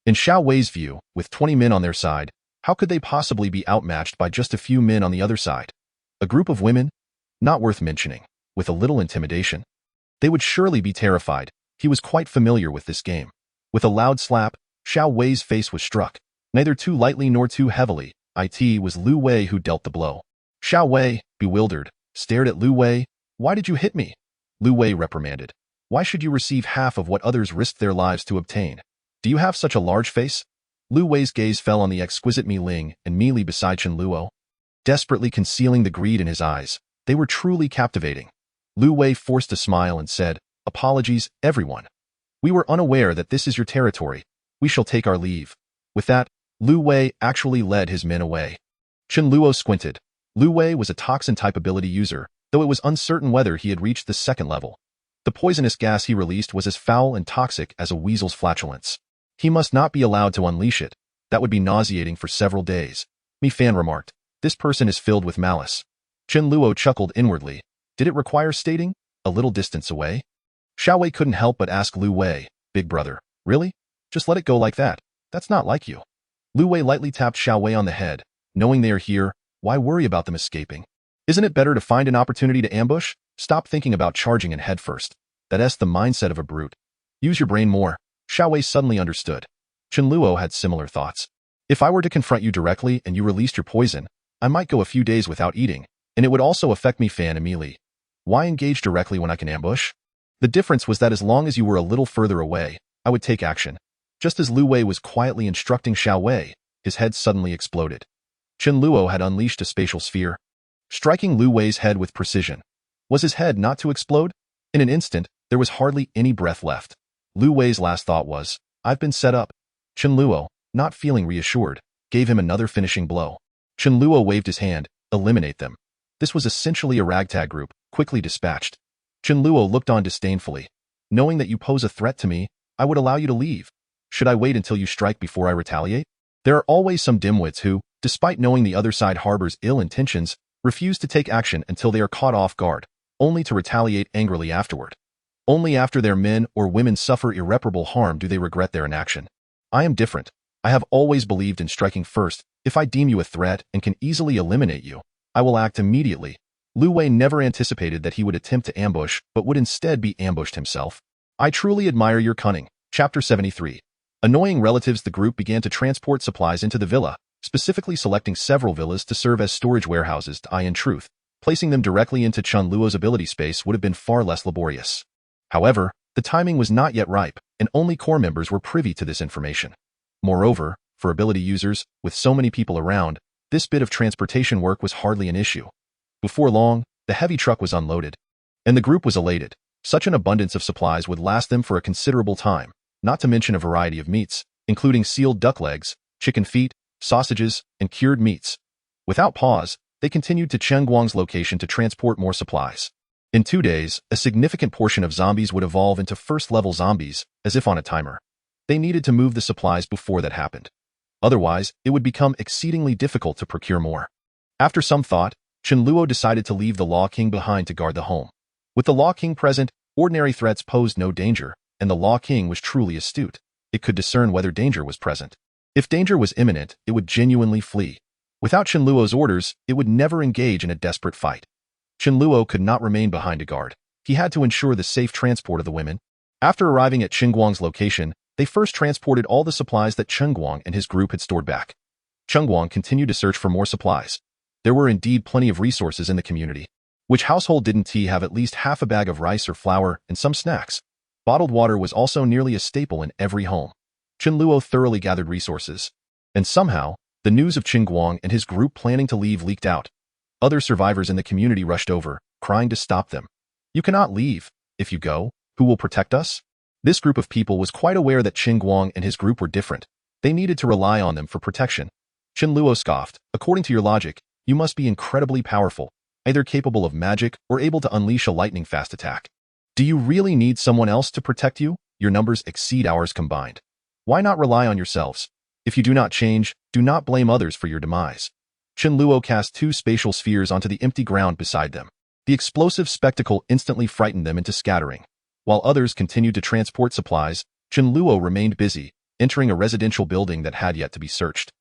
In Xiao Wei's view, with 20 men on their side, how could they possibly be outmatched by just a few men on the other side? A group of women? Not worth mentioning. With a little intimidation, they would surely be terrified. He was quite familiar with this game. With a loud slap, Xiao Wei's face was struck, neither too lightly nor too heavily. It was Lu Wei who dealt the blow. Xiao Wei, bewildered, stared at Lu Wei. "Why did you hit me?" Lu Wei reprimanded. "Why should you receive half of what others risked their lives to obtain? Do you have such a large face?" Lu Wei's gaze fell on the exquisite Mi Ling and Mi Li beside Chen Luo, desperately concealing the greed in his eyes. They were truly captivating. Lu Wei forced a smile and said, "Apologies, everyone. We were unaware that this is your territory. We shall take our leave." With that, Lu Wei actually led his men away. Chen Luo squinted. Lu Wei was a toxin-type ability user, though it was uncertain whether he had reached the second level. The poisonous gas he released was as foul and toxic as a weasel's flatulence. He must not be allowed to unleash it. That would be nauseating for several days. Mi Fan remarked. This person is filled with malice. Chen Luo chuckled inwardly. Did it require stating? A little distance away? Xiao Wei couldn't help but ask Lu Wei, Big brother, really? Just let it go like that. That's not like you. Lu Wei lightly tapped Xiao Wei on the head. Knowing they are here, why worry about them escaping? Isn't it better to find an opportunity to ambush? Stop thinking about charging in head first. That's the mindset of a brute. Use your brain more. Xiao Wei suddenly understood. Chen Luo had similar thoughts. If I were to confront you directly and you released your poison, I might go a few days without eating, and it would also affect me Fan immediately. Why engage directly when I can ambush? The difference was that as long as you were a little further away, I would take action. Just as Lu Wei was quietly instructing Xiao Wei, his head suddenly exploded. Chen Luo had unleashed a spatial sphere, striking Lu Wei's head with precision. Was his head not to explode? In an instant, there was hardly any breath left. Lu Wei's last thought was, I've been set up. Chen Luo, not feeling reassured, gave him another finishing blow. Chen Luo waved his hand, eliminate them. This was essentially a ragtag group, quickly dispatched. Chen Luo looked on disdainfully. Knowing that you pose a threat to me, I would allow you to leave. Should I wait until you strike before I retaliate? There are always some dimwits who, despite knowing the other side harbors ill intentions, refuse to take action until they are caught off guard, only to retaliate angrily afterward. Only after their men or women suffer irreparable harm do they regret their inaction. I am different. I have always believed in striking first. If I deem you a threat and can easily eliminate you, I will act immediately. Lu Wei never anticipated that he would attempt to ambush, but would instead be ambushed himself. I truly admire your cunning. Chapter 73. Annoying relatives. The group began to transport supplies into the villa, specifically selecting several villas to serve as storage warehouses. In truth, placing them directly into Chen Luo's ability space would have been far less laborious. However, the timing was not yet ripe, and only core members were privy to this information. Moreover, for ability users, with so many people around, this bit of transportation work was hardly an issue. Before long, the heavy truck was unloaded, and the group was elated. Such an abundance of supplies would last them for a considerable time, not to mention a variety of meats, including sealed duck legs, chicken feet, sausages, and cured meats. Without pause, they continued to Chen Guang's location to transport more supplies. In 2 days, a significant portion of zombies would evolve into first-level zombies, as if on a timer. They needed to move the supplies before that happened. Otherwise, it would become exceedingly difficult to procure more. After some thought, Chen Luo decided to leave the Law King behind to guard the home. With the Law King present, ordinary threats posed no danger, and the Law King was truly astute. It could discern whether danger was present. If danger was imminent, it would genuinely flee. Without Chen Luo's orders, it would never engage in a desperate fight. Chen Luo could not remain behind to guard. He had to ensure the safe transport of the women. After arriving at Chen Guang's location, they first transported all the supplies that Chen Guang and his group had stored back. Chen Guang continued to search for more supplies. There were indeed plenty of resources in the community. Which household didn't have at least half a bag of rice or flour and some snacks? Bottled water was also nearly a staple in every home. Chen Luo thoroughly gathered resources. And somehow, the news of Chen Guang and his group planning to leave leaked out. Other survivors in the community rushed over, crying to stop them. You cannot leave. If you go, who will protect us? This group of people was quite aware that Chen Guang and his group were different. They needed to rely on them for protection. Chen Luo scoffed. According to your logic, you must be incredibly powerful, either capable of magic or able to unleash a lightning-fast attack. Do you really need someone else to protect you? Your numbers exceed ours combined. Why not rely on yourselves? If you do not change, do not blame others for your demise. Chen Luo cast 2 spatial spheres onto the empty ground beside them. The explosive spectacle instantly frightened them into scattering. While others continued to transport supplies, Chen Luo remained busy, entering a residential building that had yet to be searched.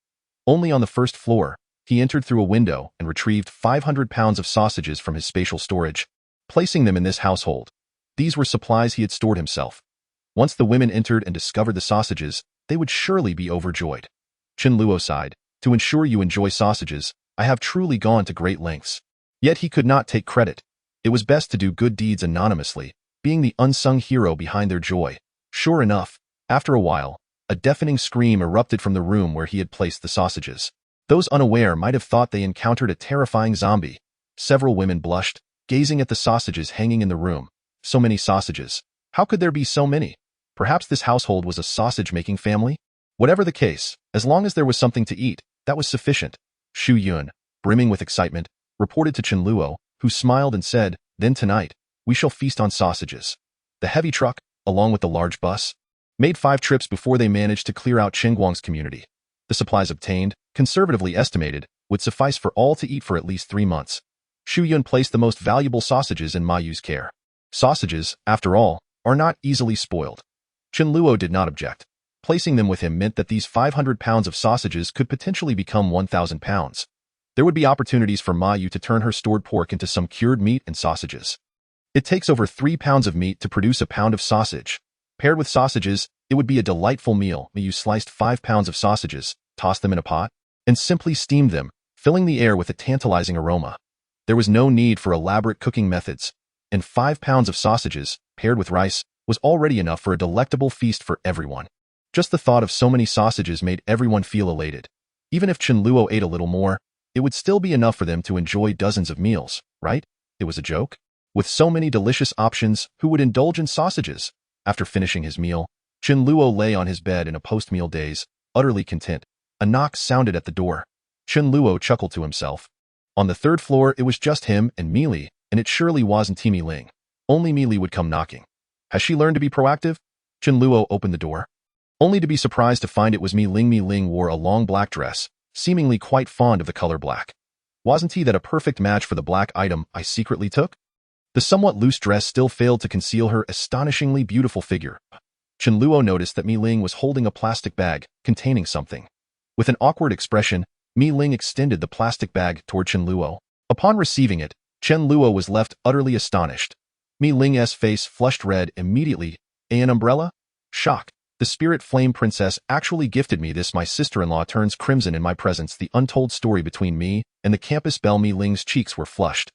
Only on the first floor, he entered through a window and retrieved 500 pounds of sausages from his spatial storage, placing them in this household. These were supplies he had stored himself. Once the women entered and discovered the sausages, they would surely be overjoyed. Chen Luo sighed. To ensure you enjoy sausages, I have truly gone to great lengths. Yet he could not take credit. It was best to do good deeds anonymously, being the unsung hero behind their joy. Sure enough, after a while, a deafening scream erupted from the room where he had placed the sausages. Those unaware might have thought they encountered a terrifying zombie. Several women blushed, gazing at the sausages hanging in the room. So many sausages. How could there be so many? Perhaps this household was a sausage-making family? Whatever the case, as long as there was something to eat, that was sufficient. Shu Yun, brimming with excitement, reported to Chen Luo, who smiled and said, "Then tonight, we shall feast on sausages." The heavy truck, along with the large bus, made 5 trips before they managed to clear out Qingguang's community. The supplies obtained, conservatively estimated, would suffice for all to eat for at least 3 months. Xu Yun placed the most valuable sausages in Ma Yu's care. Sausages, after all, are not easily spoiled. Chen Luo did not object. Placing them with him meant that these 500 pounds of sausages could potentially become 1,000 pounds. There would be opportunities for Ma Yu to turn her stored pork into some cured meat and sausages. It takes over 3 pounds of meat to produce a pound of sausage. Paired with sausages, it would be a delightful meal. Ma Yu sliced 5 pounds of sausages, tossed them in a pot, and simply steamed them, filling the air with a tantalizing aroma. There was no need for elaborate cooking methods, and 5 pounds of sausages, paired with rice, was already enough for a delectable feast for everyone. Just the thought of so many sausages made everyone feel elated. Even if Chen Luo ate a little more, it would still be enough for them to enjoy dozens of meals, right? It was a joke. With so many delicious options, who would indulge in sausages? After finishing his meal, Chen Luo lay on his bed in a post-meal daze, utterly content. A knock sounded at the door. Chen Luo chuckled to himself. On the 3rd floor, it was just him and Mi Li, and it surely wasn't Mi Ling. Only Mi Li would come knocking. Has she learned to be proactive? Chen Luo opened the door, only to be surprised to find it was Mi Ling. Mi Ling wore a long black dress, seemingly quite fond of the color black. Wasn't he that a perfect match for the black item I secretly took? The somewhat loose dress still failed to conceal her astonishingly beautiful figure. Chen Luo noticed that Mi Ling was holding a plastic bag containing something. With an awkward expression, Mi Ling extended the plastic bag toward Chen Luo. Upon receiving it, Chen Luo was left utterly astonished. Mi Ling's face flushed red immediately. An umbrella? Shock. The spirit flame princess actually gifted me this. My sister-in-law turns crimson in my presence. The untold story between me and the campus belle. Mi Ling's cheeks were flushed.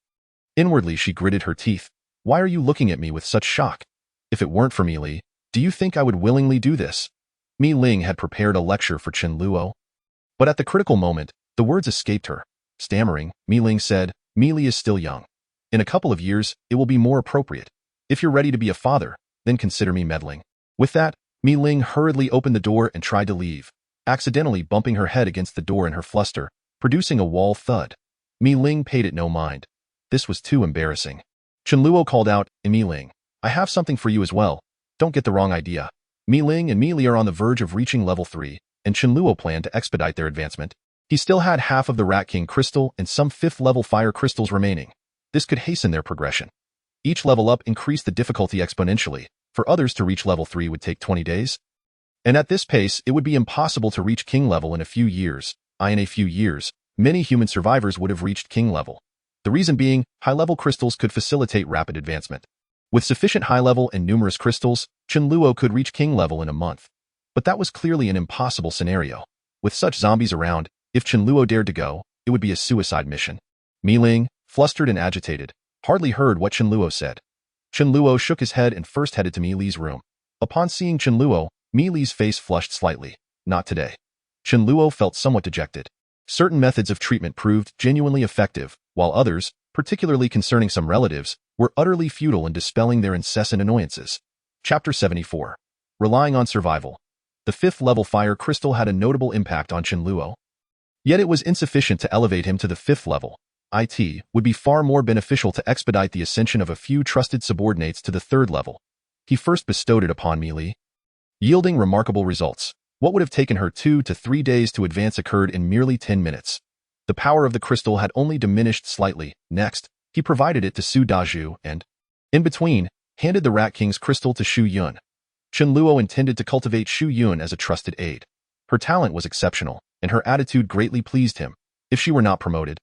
Inwardly, she gritted her teeth. Why are you looking at me with such shock? If it weren't for Mi Li, do you think I would willingly do this? Mi Ling had prepared a lecture for Chen Luo. But at the critical moment, the words escaped her. Stammering, Mi Ling said, Mi Li is still young. In a couple of years, it will be more appropriate. If you're ready to be a father, then consider me meddling. With that, Mi Ling hurriedly opened the door and tried to leave, accidentally bumping her head against the door in her fluster, producing a wall thud. Mi Ling paid it no mind. This was too embarrassing. Chen Luo called out, Mi Ling, I have something for you as well. Don't get the wrong idea. Mi Ling and Mi Li are on the verge of reaching level 3, and Chen Luo planned to expedite their advancement. He still had half of the Rat King crystal and some 5th level fire crystals remaining. This could hasten their progression. Each level up increased the difficulty exponentially. For others to reach level 3 would take 20 days. And at this pace, it would be impossible to reach king level in a few years. In a few years, many human survivors would have reached king level. The reason being, high-level crystals could facilitate rapid advancement. With sufficient high-level and numerous crystals, Chen Luo could reach king level in a month. But that was clearly an impossible scenario. With such zombies around, if Chen Luo dared to go, it would be a suicide mission. Mi Ling, flustered and agitated, hardly heard what Chen Luo said. Chen Luo shook his head and first headed to Mi Li's room. Upon seeing Chen Luo, Mi Li's face flushed slightly. Not today. Chen Luo felt somewhat dejected. Certain methods of treatment proved genuinely effective, while others, particularly concerning some relatives, were utterly futile in dispelling their incessant annoyances. Chapter 74. Relying on survival. The 5th level fire crystal had a notable impact on Chen Luo. Yet it was insufficient to elevate him to the 5th level. It would be far more beneficial to expedite the ascension of a few trusted subordinates to the 3rd level. He first bestowed it upon Mi Li, yielding remarkable results. What would have taken her 2 to 3 days to advance occurred in merely 10 minutes. The power of the crystal had only diminished slightly. Next, he provided it to Su Dazhu and, in between, handed the Rat King's crystal to Xu Yun. Chen Luo intended to cultivate Xu Yun as a trusted aide. Her talent was exceptional, and her attitude greatly pleased him. If she were not promoted,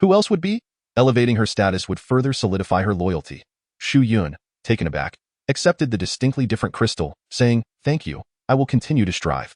who else would be? Elevating her status would further solidify her loyalty. Xu Yun, taken aback, accepted the distinctly different crystal, saying, Thank you, I will continue to strive.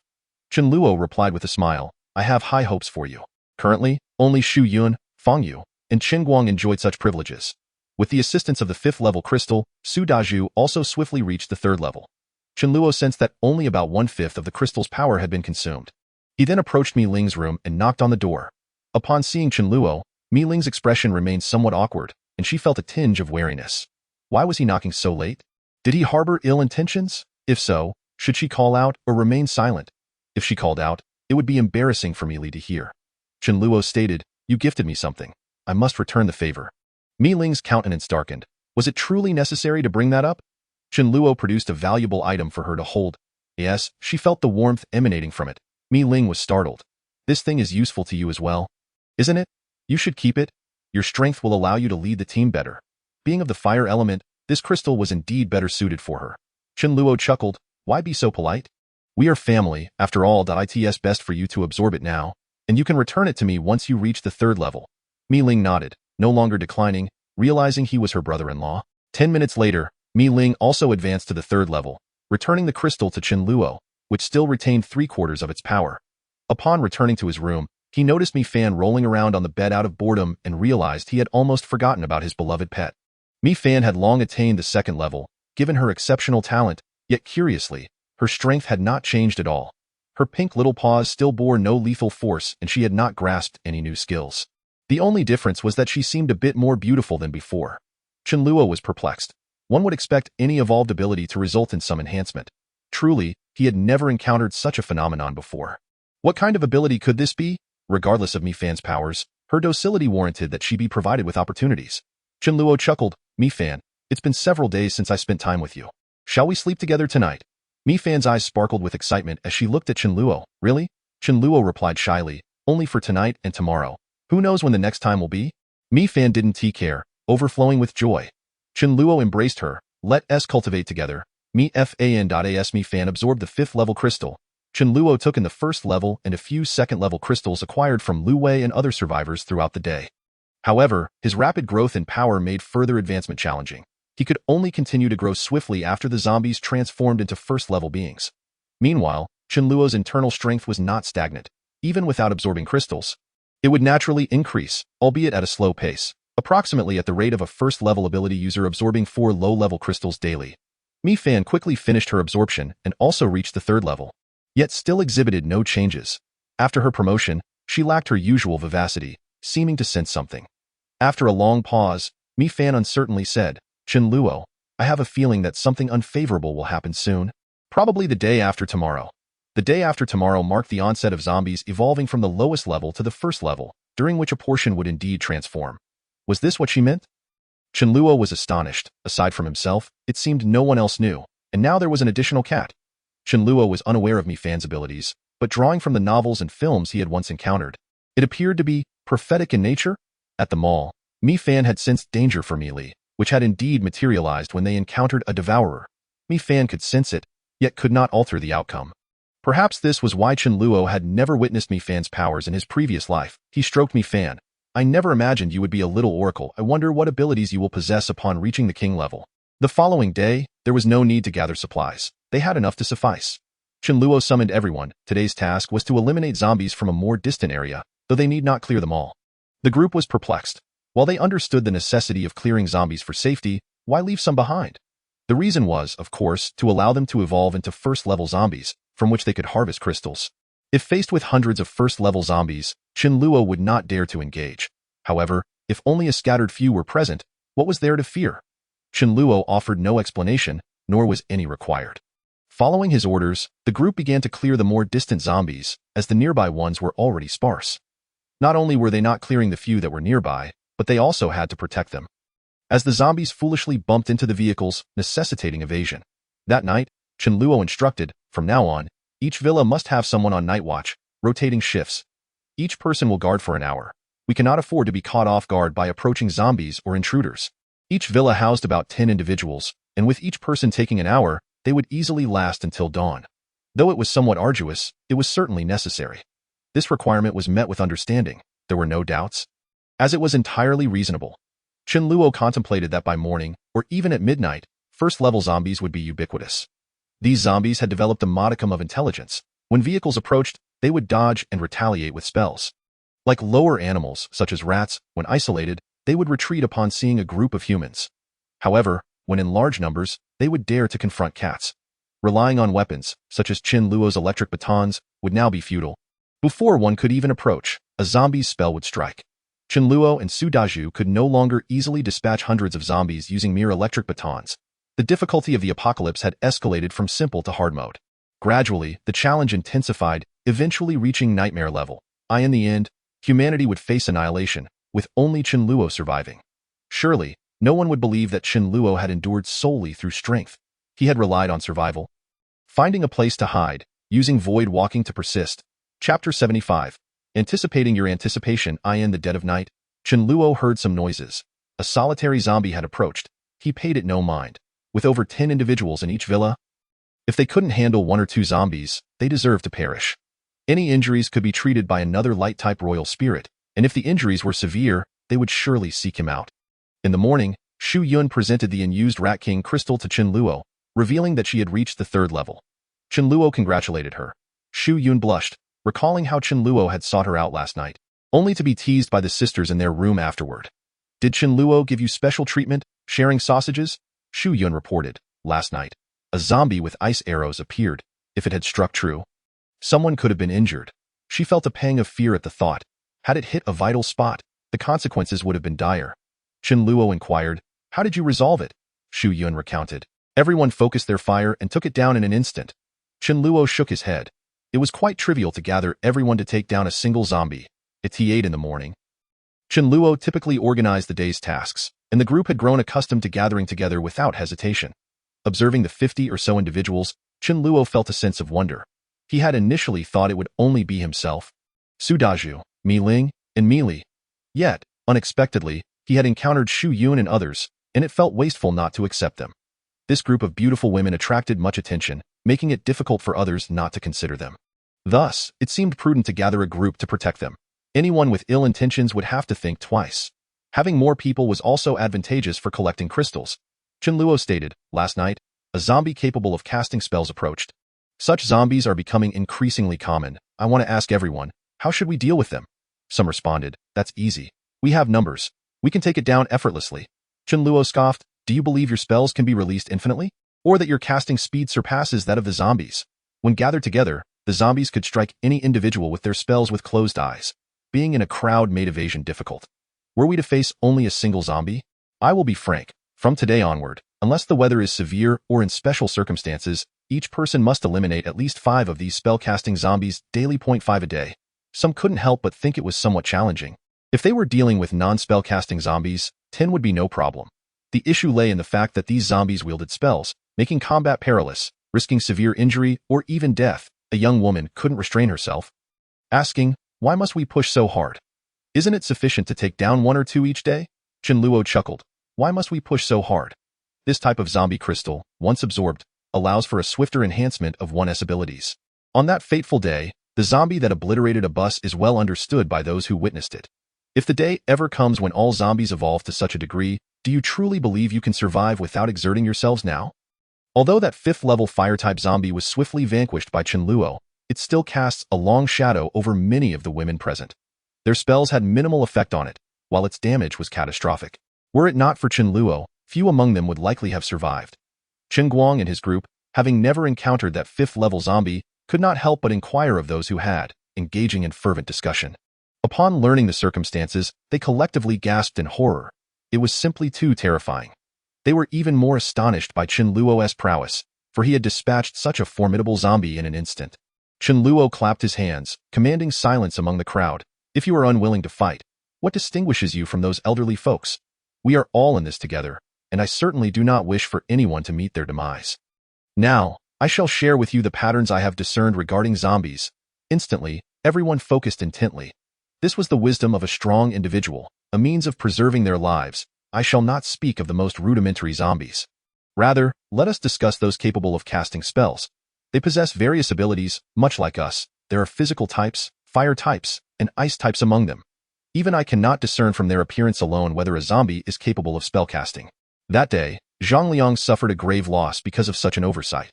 Chen Luo replied with a smile, I have high hopes for you. Currently, only Xu Yun, Fang Yu, and Qingguang enjoyed such privileges. With the assistance of the 5th level crystal, Su Dazhu also swiftly reached the 3rd level. Chen Luo sensed that only about 1/5 of the crystal's power had been consumed. He then approached Mi Ling's room and knocked on the door. Upon seeing Chen Luo, Mi Ling's expression remained somewhat awkward, and she felt a tinge of wariness. Why was he knocking so late? Did he harbor ill intentions? If so, should she call out or remain silent? If she called out, it would be embarrassing for Mi Li to hear. Chen Luo stated, You gifted me something. I must return the favor. Mi Ling's countenance darkened. Was it truly necessary to bring that up? Chen Luo produced a valuable item for her to hold. Yes, she felt the warmth emanating from it. Mi Ling was startled. This thing is useful to you as well, isn't it? You should keep it. Your strength will allow you to lead the team better. Being of the fire element, this crystal was indeed better suited for her. Chen Luo chuckled. Why be so polite? We are family, after all. It's best for you to absorb it now, and you can return it to me once you reach the 3rd level. Mi Ling nodded, no longer declining, realizing he was her brother-in-law. 10 minutes later, Mi Ling also advanced to the 3rd level, returning the crystal to Chen Luo, which still retained 3/4 of its power. Upon returning to his room, he noticed Mi Fan rolling around on the bed out of boredom and realized he had almost forgotten about his beloved pet. Mi Fan had long attained the 2nd level, given her exceptional talent, yet curiously, her strength had not changed at all. Her pink little paws still bore no lethal force and she had not grasped any new skills. The only difference was that she seemed a bit more beautiful than before. Chen Luo was perplexed. One would expect any evolved ability to result in some enhancement. Truly, he had never encountered such a phenomenon before. What kind of ability could this be? Regardless of Mi Fan's powers, her docility warranted that she be provided with opportunities. Chen Luo chuckled. Mi Fan, it's been several days since I spent time with you. Shall we sleep together tonight? Mi Fan's eyes sparkled with excitement as she looked at Chen Luo. Really? Chen Luo replied shyly, only for tonight and tomorrow. Who knows when the next time will be? Mi Fan didn't care, overflowing with joy. Chen Luo embraced her. Let us cultivate together. Mi Fan absorbed the 5th level crystal. Chen Luo took in the 1st level and a few 2nd level crystals acquired from Lu Wei and other survivors throughout the day. However, his rapid growth in power made further advancement challenging. He could only continue to grow swiftly after the zombies transformed into 1st level beings. Meanwhile, Chen Luo's internal strength was not stagnant. Even without absorbing crystals, it would naturally increase, albeit at a slow pace, approximately at the rate of a 1st level ability user absorbing 4 low-level crystals daily. Mi Fan quickly finished her absorption and also reached the 3rd level, yet still exhibited no changes. After her promotion, she lacked her usual vivacity, seeming to sense something. After a long pause, Mi Fan uncertainly said, Chen Luo, I have a feeling that something unfavorable will happen soon. Probably the day after tomorrow. The day after tomorrow marked the onset of zombies evolving from the lowest level to the 1st level, during which a portion would indeed transform. Was this what she meant? Chen Luo was astonished. Aside from himself, it seemed no one else knew, and now there was an additional cat. Chen Luo was unaware of Mi Fan's abilities, but drawing from the novels and films he had once encountered, it appeared to be prophetic in nature. At the mall, Mi Fan had sensed danger for Mi Li, which had indeed materialized when they encountered a devourer. Mi Fan could sense it, yet could not alter the outcome. Perhaps this was why Chen Luo had never witnessed Mi Fan's powers in his previous life. He stroked Mi Fan. I never imagined you would be a little oracle. I wonder what abilities you will possess upon reaching the king level. The following day, there was no need to gather supplies. They had enough to suffice. Chen Luo summoned everyone. Today's task was to eliminate zombies from a more distant area, though they need not clear them all. The group was perplexed. While they understood the necessity of clearing zombies for safety, why leave some behind? The reason was, of course, to allow them to evolve into 1st level zombies, from which they could harvest crystals. If faced with hundreds of 1st level zombies, Chen Luo would not dare to engage. However, if only a scattered few were present, what was there to fear? Chen Luo offered no explanation, nor was any required. Following his orders, the group began to clear the more distant zombies, as the nearby ones were already sparse. Not only were they not clearing the few that were nearby, but they also had to protect them. As the zombies foolishly bumped into the vehicles, necessitating evasion. That night, Chen Luo instructed, from now on, each villa must have someone on night watch, rotating shifts. Each person will guard for an hour. We cannot afford to be caught off guard by approaching zombies or intruders. Each villa housed about 10 individuals, and with each person taking an hour, they would easily last until dawn. Though it was somewhat arduous, it was certainly necessary. This requirement was met with understanding. There were no doubts, as it was entirely reasonable. Chen Luo contemplated that by morning, or even at midnight, 1st level zombies would be ubiquitous. These zombies had developed a modicum of intelligence. When vehicles approached, they would dodge and retaliate with spells. Like lower animals, such as rats, when isolated, they would retreat upon seeing a group of humans. However, when in large numbers, they would dare to confront cats. Relying on weapons, such as Chen Luo's electric batons, would now be futile. Before one could even approach, a zombie's spell would strike. Chen Luo and Su Daju could no longer easily dispatch hundreds of zombies using mere electric batons. The difficulty of the apocalypse had escalated from simple to hard mode. Gradually, the challenge intensified, eventually reaching nightmare level. In the end, humanity would face annihilation, with only Chen Luo surviving. Surely, no one would believe that Chen Luo had endured solely through strength. He had relied on survival. Finding a place to hide, using void walking to persist. Chapter 75. Anticipating your anticipation. In the dead of night, Chen Luo heard some noises. A solitary zombie had approached. He paid it no mind. With over 10 individuals in each villa, if they couldn't handle 1 or 2 zombies, they deserved to perish. Any injuries could be treated by another light-type royal spirit, and if the injuries were severe, they would surely seek him out. In the morning, Xu Yun presented the unused Rat King crystal to Chen Luo, revealing that she had reached the 3rd level. Chen Luo congratulated her. Xu Yun blushed, recalling how Chen Luo had sought her out last night, only to be teased by the sisters in their room afterward. Did Chen Luo give you special treatment, sharing sausages? Xu Yun reported. Last night, a zombie with ice arrows appeared. If it had struck true, someone could have been injured. She felt a pang of fear at the thought. Had it hit a vital spot, the consequences would have been dire. Chen Luo inquired, "How did you resolve it?" Xu Yun recounted. Everyone focused their fire and took it down in an instant. Chen Luo shook his head. It was quite trivial to gather everyone to take down a single zombie. It's 8 in the morning. Chen Luo typically organized the day's tasks, and the group had grown accustomed to gathering together without hesitation. Observing the 50 or so individuals, Chen Luo felt a sense of wonder. He had initially thought it would only be himself, Su Dazhu, Mi Ling, and Mi Li. Yet, unexpectedly, he had encountered Xu Yun and others, and it felt wasteful not to accept them. This group of beautiful women attracted much attention, making it difficult for others not to consider them. Thus, it seemed prudent to gather a group to protect them. Anyone with ill intentions would have to think twice. Having more people was also advantageous for collecting crystals. Chen Luo stated, "Last night, a zombie capable of casting spells approached. Such zombies are becoming increasingly common. I want to ask everyone, how should we deal with them?" Some responded, "That's easy. We have numbers. We can take it down effortlessly." Chen Luo scoffed, "Do you believe your spells can be released infinitely? Or that your casting speed surpasses that of the zombies? When gathered together, the zombies could strike any individual with their spells with closed eyes. Being in a crowd made evasion difficult. Were we to face only a single zombie? I will be frank. From today onward, unless the weather is severe or in special circumstances, each person must eliminate at least 5 of these spell-casting zombies daily. 5 a day." Some couldn't help but think it was somewhat challenging. If they were dealing with non-spell-casting zombies, 10 would be no problem. The issue lay in the fact that these zombies wielded spells, making combat perilous, risking severe injury or even death. A young woman couldn't restrain herself, asking, "Why must we push so hard? Isn't it sufficient to take down 1 or 2 each day?" Chen Luo chuckled. "Why must we push so hard?" This type of zombie crystal, once absorbed, allows for a swifter enhancement of one's abilities. On that fateful day, the zombie that obliterated a bus is well understood by those who witnessed it. If the day ever comes when all zombies evolve to such a degree, do you truly believe you can survive without exerting yourselves now? Although that 5th-level fire-type zombie was swiftly vanquished by Chen Luo, it still casts a long shadow over many of the women present. Their spells had minimal effect on it, while its damage was catastrophic. Were it not for Chen Luo, few among them would likely have survived. Chen Guang and his group, having never encountered that 5th-level zombie, could not help but inquire of those who had, engaging in fervent discussion. Upon learning the circumstances, they collectively gasped in horror. It was simply too terrifying. They were even more astonished by Chen Luo's prowess, for he had dispatched such a formidable zombie in an instant. Chen Luo clapped his hands, commanding silence among the crowd. "If you are unwilling to fight, what distinguishes you from those elderly folks? We are all in this together, and I certainly do not wish for anyone to meet their demise. Now, I shall share with you the patterns I have discerned regarding zombies." Instantly, everyone focused intently. This was the wisdom of a strong individual, a means of preserving their lives. I shall not speak of the most rudimentary zombies. Rather, let us discuss those capable of casting spells. They possess various abilities, much like us. There are physical types, fire types, and ice types among them. Even I cannot discern from their appearance alone whether a zombie is capable of spellcasting. That day, Zhang Liang suffered a grave loss because of such an oversight.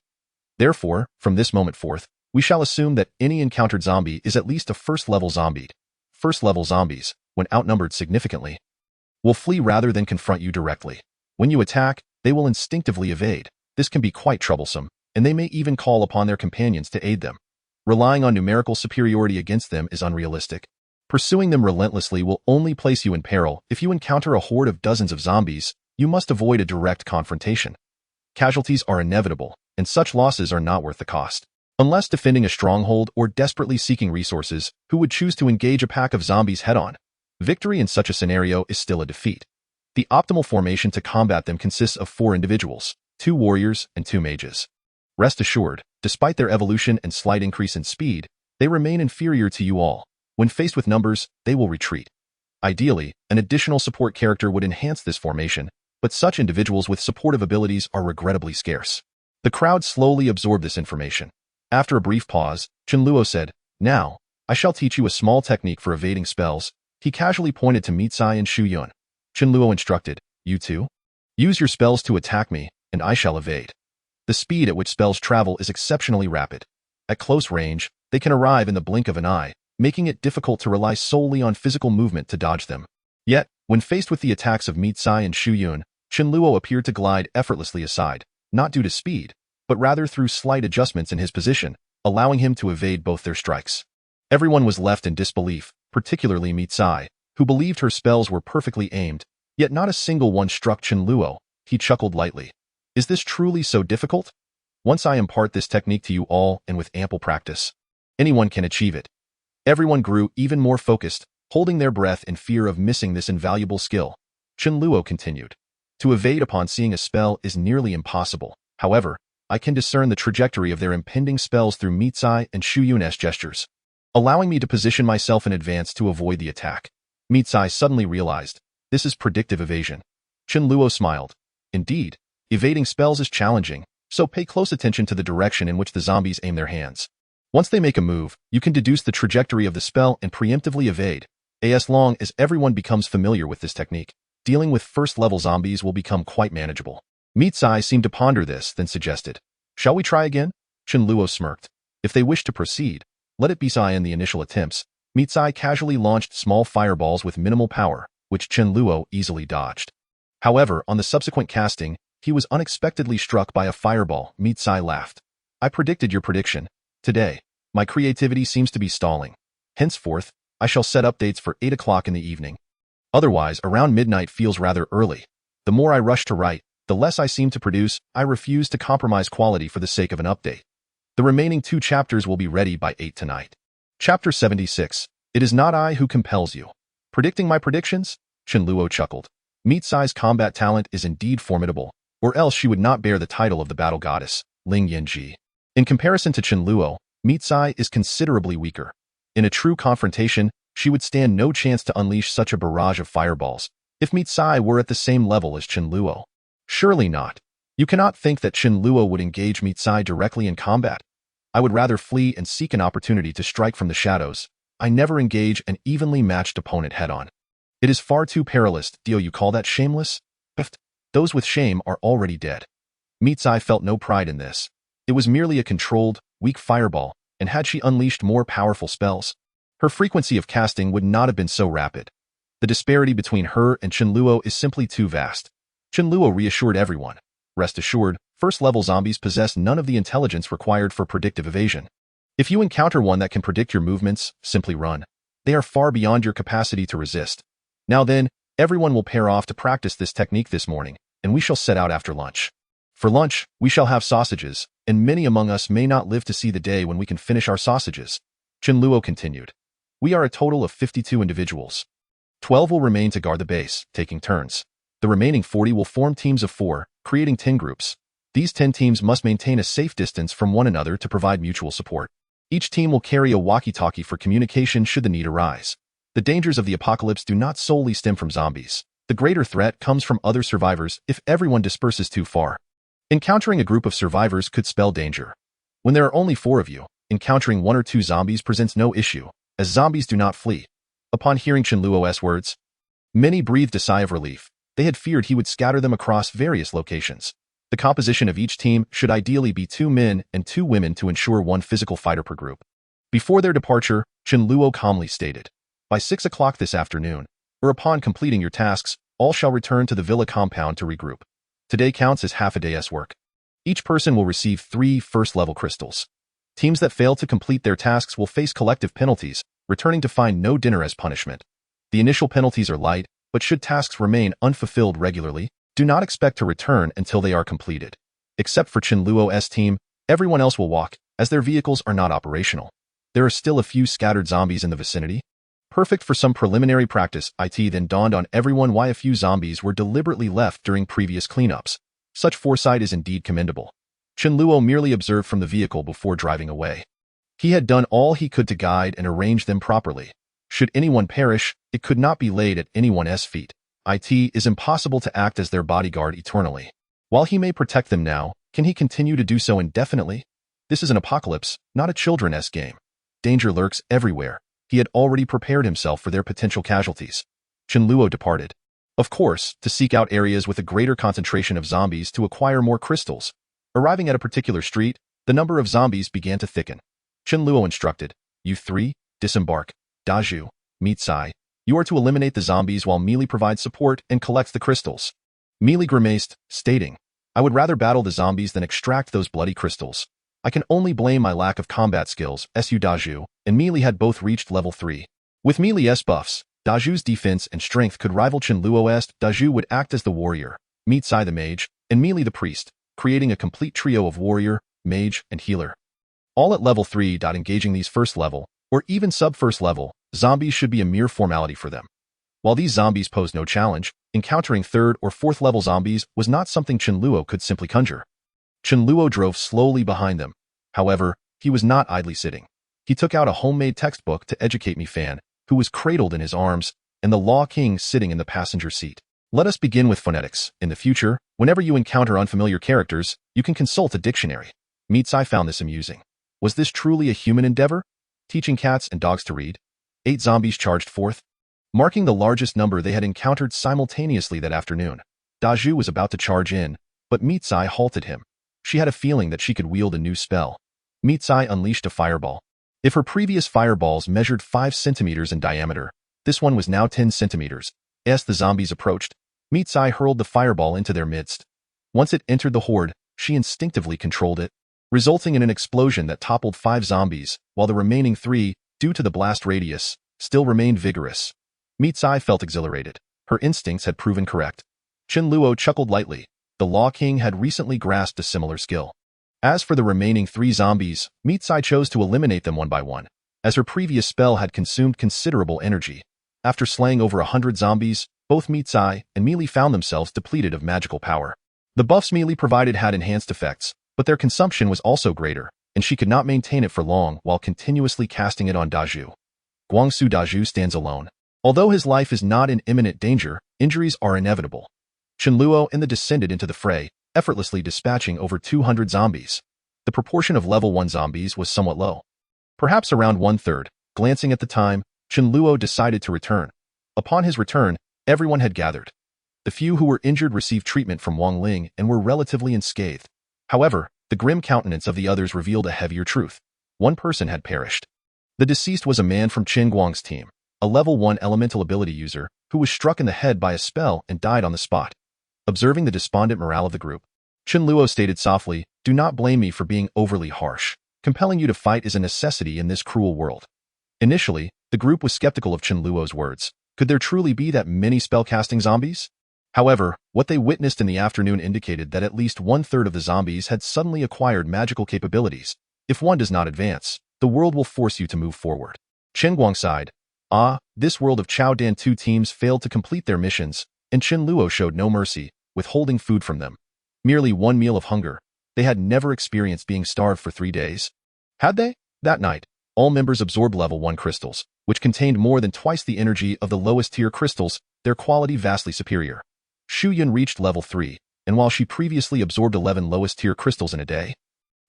Therefore, from this moment forth, we shall assume that any encountered zombie is at least a 1st-level zombie. 1st-level zombies, when outnumbered significantly, will flee rather than confront you directly. When you attack, they will instinctively evade. This can be quite troublesome, and they may even call upon their companions to aid them. Relying on numerical superiority against them is unrealistic. Pursuing them relentlessly will only place you in peril. If you encounter a horde of dozens of zombies, you must avoid a direct confrontation. Casualties are inevitable, and such losses are not worth the cost. Unless defending a stronghold or desperately seeking resources, who would choose to engage a pack of zombies head-on? Victory in such a scenario is still a defeat. The optimal formation to combat them consists of 4 individuals, 2 warriors and 2 mages. Rest assured, despite their evolution and slight increase in speed, they remain inferior to you all. When faced with numbers, they will retreat. Ideally, an additional support character would enhance this formation, but such individuals with supportive abilities are regrettably scarce. The crowd slowly absorbed this information. After a brief pause, Chen Luo said, "Now, I shall teach you a small technique for evading spells." He casually pointed to Mitsai and Shu Yun. Chen Luo instructed, "You two? Use your spells to attack me, and I shall evade." The speed at which spells travel is exceptionally rapid. At close range, they can arrive in the blink of an eye, making it difficult to rely solely on physical movement to dodge them. Yet, when faced with the attacks of Mitsai and Shu Yun, Chen Luo appeared to glide effortlessly aside, not due to speed, but rather through slight adjustments in his position, allowing him to evade both their strikes. Everyone was left in disbelief, particularly Mitsai, who believed her spells were perfectly aimed, yet not a single one struck Chen Luo. He chuckled lightly. "Is this truly so difficult? Once I impart this technique to you all, and with ample practice, anyone can achieve it." Everyone grew even more focused, holding their breath in fear of missing this invaluable skill. Chen Luo continued. "To evade upon seeing a spell is nearly impossible. However, I can discern the trajectory of their impending spells through Mitsai and Shu Yun's gestures, allowing me to position myself in advance to avoid the attack." Mitsai suddenly realized, this is predictive evasion. Chen Luo smiled. "Indeed, evading spells is challenging, so pay close attention to the direction in which the zombies aim their hands. Once they make a move, you can deduce the trajectory of the spell and preemptively evade. As long as everyone becomes familiar with this technique, dealing with first-level zombies will become quite manageable." Mitsai seemed to ponder this, then suggested, "Shall we try again?" Chen Luo smirked. "If they wish to proceed, let it be so." In the initial attempts, Mitsai casually launched small fireballs with minimal power, which Chen Luo easily dodged. However, on the subsequent casting, he was unexpectedly struck by a fireball. Mitsai laughed. "I predicted your prediction. Today, my creativity seems to be stalling. Henceforth, I shall set updates for 8 o'clock in the evening. Otherwise, around midnight feels rather early. The more I rush to write, the less I seem to produce. I refuse to compromise quality for the sake of an update. The remaining 2 chapters will be ready by 8 tonight." Chapter 76. It is not I who compels you. Predicting my predictions? Chen Luo chuckled. Mitsai's combat talent is indeed formidable, or else she would not bear the title of the battle goddess, Ling Yanji. In comparison to Chen Luo, Mitsai is considerably weaker. In a true confrontation, she would stand no chance to unleash such a barrage of fireballs, if Mitsai were at the same level as Chen Luo. Surely not. You cannot think that Chen Luo would engage Mitsai directly in combat. I would rather flee and seek an opportunity to strike from the shadows. I never engage an evenly matched opponent head-on. It is far too perilous. Do you call that shameless? Those with shame are already dead. Mitsai felt no pride in this. It was merely a controlled, weak fireball, and had she unleashed more powerful spells, her frequency of casting would not have been so rapid. The disparity between her and Chen Luo is simply too vast. Chen Luo reassured everyone. Rest assured, first-level zombies possess none of the intelligence required for predictive evasion. If you encounter one that can predict your movements, simply run. They are far beyond your capacity to resist. Now then, everyone will pair off to practice this technique this morning, and we shall set out after lunch. For lunch, we shall have sausages, and many among us may not live to see the day when we can finish our sausages. Chen Luo continued. We are a total of 52 individuals. 12 will remain to guard the base, taking turns. The remaining 40 will form teams of 4, creating 10 groups. These 10 teams must maintain a safe distance from one another to provide mutual support. Each team will carry a walkie-talkie for communication should the need arise. The dangers of the apocalypse do not solely stem from zombies. The greater threat comes from other survivors if everyone disperses too far. Encountering a group of survivors could spell danger. When there are only 4 of you, encountering 1 or 2 zombies presents no issue, as zombies do not flee. Upon hearing Chen Luo's words, many breathed a sigh of relief. They had feared he would scatter them across various locations. The composition of each team should ideally be 2 men and 2 women to ensure 1 physical fighter per group. Before their departure, Chen Luo calmly stated, by 6 o'clock this afternoon, or upon completing your tasks, all shall return to the villa compound to regroup. Today counts as half a day's work. Each person will receive 3 first-level crystals. Teams that fail to complete their tasks will face collective penalties, returning to find no dinner as punishment. The initial penalties are light, but should tasks remain unfulfilled regularly, do not expect to return until they are completed. Except for Chen Luo's team, everyone else will walk, as their vehicles are not operational. There are still a few scattered zombies in the vicinity. Perfect for some preliminary practice, it then dawned on everyone why a few zombies were deliberately left during previous cleanups. Such foresight is indeed commendable. Chen Luo merely observed from the vehicle before driving away. He had done all he could to guide and arrange them properly. Should anyone perish, it could not be laid at anyone's feet. It is impossible to act as their bodyguard eternally. While he may protect them now, can he continue to do so indefinitely? This is an apocalypse, not a children's game. Danger lurks everywhere. He had already prepared himself for their potential casualties. Chen Luo departed. Of course, to seek out areas with a greater concentration of zombies to acquire more crystals. Arriving at a particular street, the number of zombies began to thicken. Chen Luo instructed, "You three, disembark. Dazhu, meet Sai. You are to eliminate the zombies while Mealy provides support and collects the crystals." Mealy grimaced, stating, "I would rather battle the zombies than extract those bloody crystals. I can only blame my lack of combat skills." Dazhu and Mealy had both reached level 3. With Mealy's buffs, Dazhu's defense and strength could rival Chen Luo's. Dazhu would act as the warrior, meet Sai the mage, and Mealy the priest, creating a complete trio of warrior, mage, and healer. All at level 3. Engaging these first level, or even sub-first level, zombies should be a mere formality for them. While these zombies posed no challenge, encountering 3rd or 4th level zombies was not something Chen Luo could simply conjure. Chen Luo drove slowly behind them. However, he was not idly sitting. He took out a homemade textbook to educate me Fan, who was cradled in his arms, and the Law King sitting in the passenger seat. Let us begin with phonetics. In the future, whenever you encounter unfamiliar characters, you can consult a dictionary. Meetsai found this amusing. Was this truly a human endeavor? Teaching cats and dogs to read? 8 zombies charged forth, marking the largest number they had encountered simultaneously that afternoon. Dazhu was about to charge in, but Meetsai halted him. She had a feeling that she could wield a new spell. Meetsai unleashed a fireball. If her previous fireballs measured 5 centimeters in diameter, this one was now 10 centimeters. As the zombies approached, Meetsai hurled the fireball into their midst. Once it entered the horde, she instinctively controlled it, resulting in an explosion that toppled 5 zombies, while the remaining 3, due to the blast radius, still remained vigorous. Meetsai felt exhilarated. Her instincts had proven correct. Chen Luo chuckled lightly. The Law King had recently grasped a similar skill. As for the remaining 3 zombies, Meetsai chose to eliminate them one by one, as her previous spell had consumed considerable energy. After slaying over 100 zombies, both Meetsai and Mealy found themselves depleted of magical power. The buffs Mealy provided had enhanced effects, but their consumption was also greater, and she could not maintain it for long while continuously casting it on Dazhu. Guangsu Dazhu stands alone. Although his life is not in imminent danger, injuries are inevitable. Chen Luo and the descended into the fray, effortlessly dispatching over 200 zombies. The proportion of level 1 zombies was somewhat low. Perhaps around 1/3. Glancing at the time, Chen Luo decided to return. Upon his return, everyone had gathered. The few who were injured received treatment from Wang Ling and were relatively unscathed. However, the grim countenance of the others revealed a heavier truth. One person had perished. The deceased was a man from Chen Guang's team, a level 1 elemental ability user, who was struck in the head by a spell and died on the spot. Observing the despondent morale of the group, Chen Luo stated softly, "Do not blame me for being overly harsh. Compelling you to fight is a necessity in this cruel world." Initially, the group was skeptical of Chen Luo's words. Could there truly be that many spellcasting zombies? However, what they witnessed in the afternoon indicated that at least 1/3 of the zombies had suddenly acquired magical capabilities. If one does not advance, the world will force you to move forward. Chen Guang sighed. This world of Chao Dan 2 teams failed to complete their missions, and Chen Luo showed no mercy, withholding food from them. Merely one meal of hunger. They had never experienced being starved for 3 days. Had they? That night, all members absorbed level 1 crystals, which contained more than twice the energy of the lowest tier crystals, their quality vastly superior. Xu Yun reached level 3, and while she previously absorbed 11 lowest tier crystals in a day,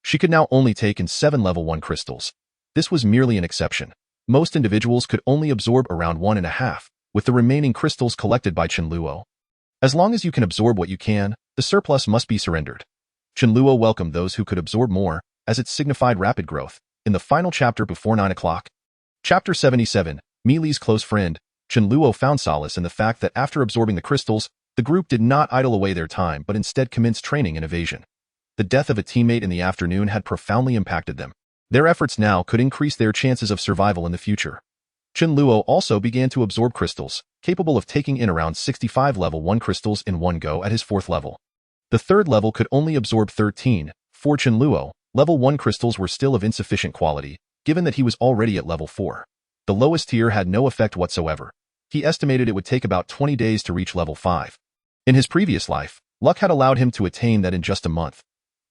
she could now only take in 7 level 1 crystals. This was merely an exception. Most individuals could only absorb around 1.5, with the remaining crystals collected by Chen Luo. As long as you can absorb what you can, the surplus must be surrendered. Chen Luo welcomed those who could absorb more, as it signified rapid growth. In the final chapter before 9 o'clock, Chapter 77, Mealy's close friend, Chen Luo found solace in the fact that after absorbing the crystals, the group did not idle away their time but instead commenced training in evasion. The death of a teammate in the afternoon had profoundly impacted them. Their efforts now could increase their chances of survival in the future. Chen Luo also began to absorb crystals, capable of taking in around 65 level 1 crystals in one go at his 4th level. The 3rd level could only absorb 13. For Chen Luo, Level 1 crystals were still of insufficient quality, given that he was already at level 4. The lowest tier had no effect whatsoever. He estimated it would take about 20 days to reach level 5. In his previous life, luck had allowed him to attain that in just a month.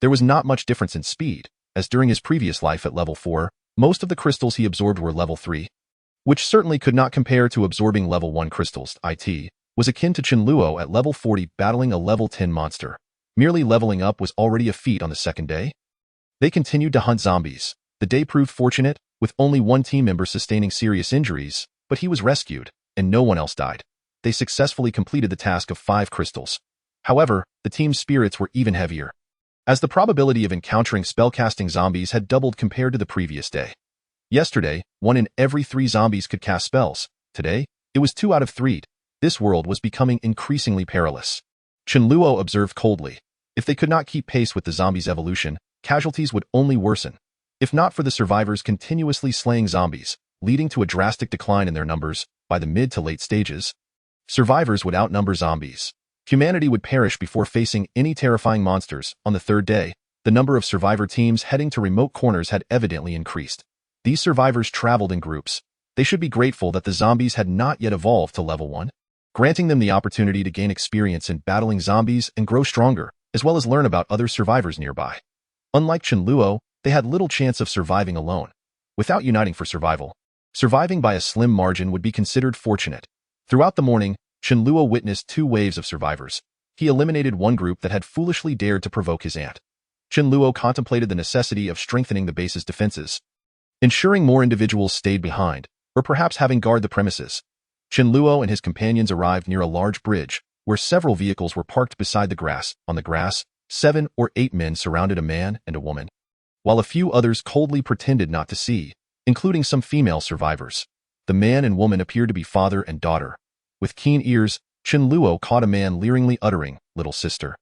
There was not much difference in speed, as during his previous life at level 4, most of the crystals he absorbed were level 3, which certainly could not compare to absorbing level 1 crystals. It was akin to Chen Luo at level 40 battling a level 10 monster. Merely leveling up was already a feat on the second day. They continued to hunt zombies. The day proved fortunate, with only one team member sustaining serious injuries, but he was rescued, and no one else died. They successfully completed the task of 5 crystals. However, the team's spirits were even heavier, as the probability of encountering spellcasting zombies had doubled compared to the previous day. Yesterday, 1 in every 3 zombies could cast spells. Today, it was 2 out of 3. This world was becoming increasingly perilous. Chen Luo observed coldly. If they could not keep pace with the zombies' evolution, casualties would only worsen. If not for the survivors continuously slaying zombies, leading to a drastic decline in their numbers, by the mid to late stages, survivors would outnumber zombies. Humanity would perish before facing any terrifying monsters. On the third day, the number of survivor teams heading to remote corners had evidently increased. These survivors traveled in groups. They should be grateful that the zombies had not yet evolved to level 1, granting them the opportunity to gain experience in battling zombies and grow stronger, as well as learn about other survivors nearby. Unlike Chen Luo, they had little chance of surviving alone. Without uniting for survival, surviving by a slim margin would be considered fortunate. Throughout the morning, Chen Luo witnessed 2 waves of survivors. He eliminated one group that had foolishly dared to provoke his aunt. Chen Luo contemplated the necessity of strengthening the base's defenses, ensuring more individuals stayed behind, or perhaps having guard the premises. Chen Luo and his companions arrived near a large bridge, where several vehicles were parked beside the grass. On the grass, 7 or 8 men surrounded a man and a woman, while a few others coldly pretended not to see, including some female survivors. The man and woman appeared to be father and daughter. With keen ears, Chen Luo caught a man leeringly uttering, "Little sister.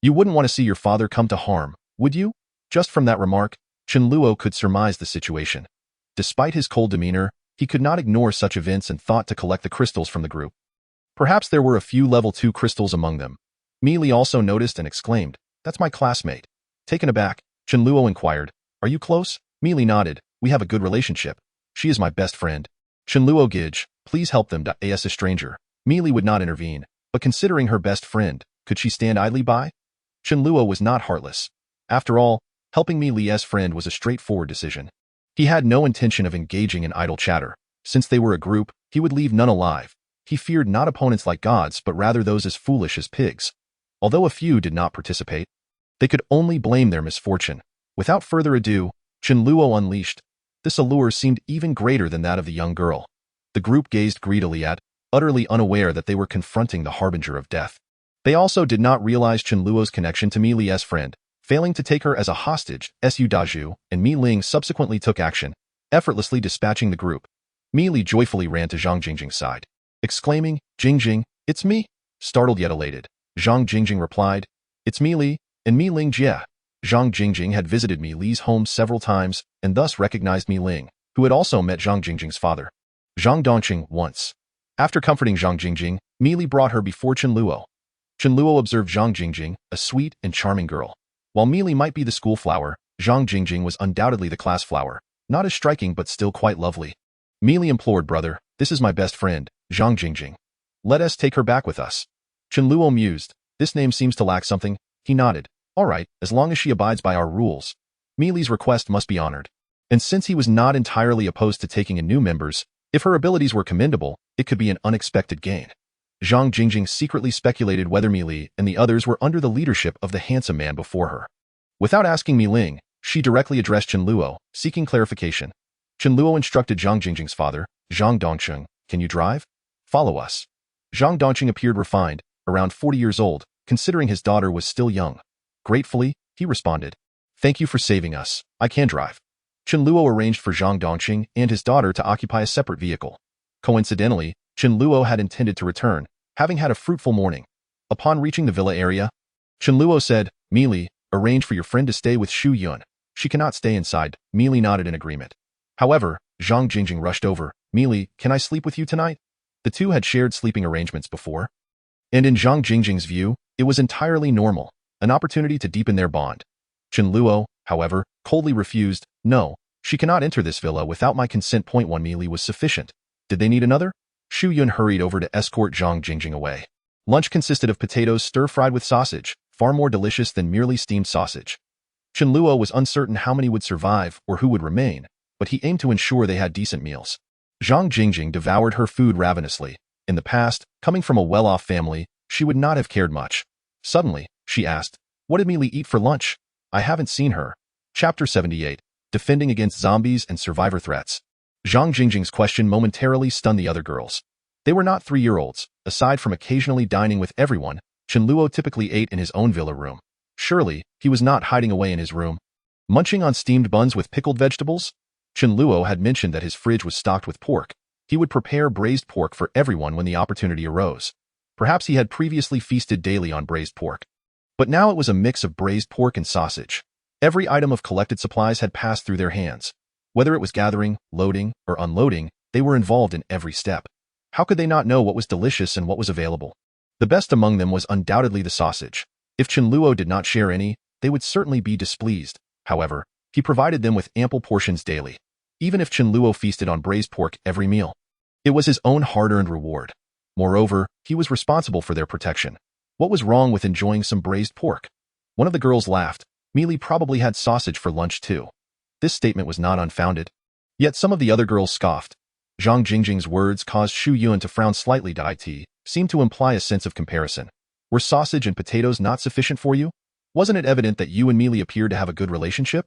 You wouldn't want to see your father come to harm, would you?" Just from that remark, Chen Luo could surmise the situation. Despite his cold demeanor, he could not ignore such events and thought to collect the crystals from the group. Perhaps there were a few level 2 crystals among them. Meili also noticed and exclaimed, "That's my classmate." Taken aback, Chen Luo inquired, "Are you close?" Meili nodded, "We have a good relationship. She is my best friend." Chen Luo giggled, "Please help them. As a stranger." Meili would not intervene, but considering her best friend, could she stand idly by? Chen Luo was not heartless. After all, helping Meili's friend was a straightforward decision. He had no intention of engaging in idle chatter. Since they were a group, he would leave none alive. He feared not opponents like gods, but rather those as foolish as pigs. Although a few did not participate, they could only blame their misfortune. Without further ado, Chen Luo unleashed. This allure seemed even greater than that of the young girl. The group gazed greedily at, utterly unaware that they were confronting the harbinger of death. They also did not realize Chen Luo's connection to Meili's friend, failing to take her as a hostage. Su Daju and Mi Ling subsequently took action, effortlessly dispatching the group. Meili joyfully ran to Zhang Jingjing's side, exclaiming, "Jingjing, it's me." Startled yet elated, Zhang Jingjing replied, "It's Meili, and Mi Ling Jie." Zhang Jingjing had visited Meili's home several times and thus recognized Mi Ling, who had also met Zhang Jingjing's father, Zhang Dongqing, once. After comforting Zhang Jingjing, Meili brought her before Chen Luo. Chen Luo observed Zhang Jingjing, a sweet and charming girl. While Meili might be the school flower, Zhang Jingjing was undoubtedly the class flower, not as striking but still quite lovely. Meili implored, "Brother, this is my best friend, Zhang Jingjing. Let us take her back with us." Chen Luo mused, "This name seems to lack something." He nodded, "All right, as long as she abides by our rules." Meili's request must be honored. And since he was not entirely opposed to taking in new members, if her abilities were commendable, it could be an unexpected gain. Zhang Jingjing secretly speculated whether Meili and the others were under the leadership of the handsome man before her. Without asking Mi Ling, she directly addressed Chen Luo, seeking clarification. Chen Luo instructed Zhang Jingjing's father, Zhang Dongqing, "Can you drive? Follow us." Zhang Dongqing appeared refined, around 40 years old, considering his daughter was still young. Gratefully, he responded, "Thank you for saving us. I can drive." Chen Luo arranged for Zhang Dongqing and his daughter to occupy a separate vehicle. Coincidentally, Chen Luo had intended to return, having had a fruitful morning. Upon reaching the villa area, Chen Luo said, "Meili, arrange for your friend to stay with Xu Yun. She cannot stay inside." Meili nodded in agreement. However, Zhang Jingjing rushed over, "Meili, can I sleep with you tonight?" The two had shared sleeping arrangements before, and in Zhang Jingjing's view, it was entirely normal, an opportunity to deepen their bond. Chen Luo, however, coldly refused. No, she cannot enter this villa without my consent. One mealy was sufficient. Did they need another? Shu Yun hurried over to escort Zhang Jingjing away. Lunch consisted of potatoes stir-fried with sausage, far more delicious than merely steamed sausage. Chen Luo was uncertain how many would survive or who would remain, but he aimed to ensure they had decent meals. Zhang Jingjing devoured her food ravenously. In the past, coming from a well-off family, she would not have cared much. Suddenly, she asked, "What did Meili eat for lunch? I haven't seen her." Chapter 78. Defending against zombies and survivor threats. Zhang Jingjing's question momentarily stunned the other girls. They were not 3-year-olds. Aside from occasionally dining with everyone, Chen Luo typically ate in his own villa room. Surely, he was not hiding away in his room. Munching on steamed buns with pickled vegetables? Chen Luo had mentioned that his fridge was stocked with pork. He would prepare braised pork for everyone when the opportunity arose. Perhaps he had previously feasted daily on braised pork. But now it was a mix of braised pork and sausage. Every item of collected supplies had passed through their hands. Whether it was gathering, loading, or unloading, they were involved in every step. How could they not know what was delicious and what was available? The best among them was undoubtedly the sausage. If Chen Luo did not share any, they would certainly be displeased. However, he provided them with ample portions daily. Even if Chen Luo feasted on braised pork every meal, it was his own hard-earned reward. Moreover, he was responsible for their protection. What was wrong with enjoying some braised pork? One of the girls laughed. Meili probably had sausage for lunch too. This statement was not unfounded. Yet some of the other girls scoffed. Zhang Jingjing's words caused Shu Yun to frown slightly. It seemed to imply a sense of comparison. Were sausage and potatoes not sufficient for you? Wasn't it evident that you and Meili appeared to have a good relationship?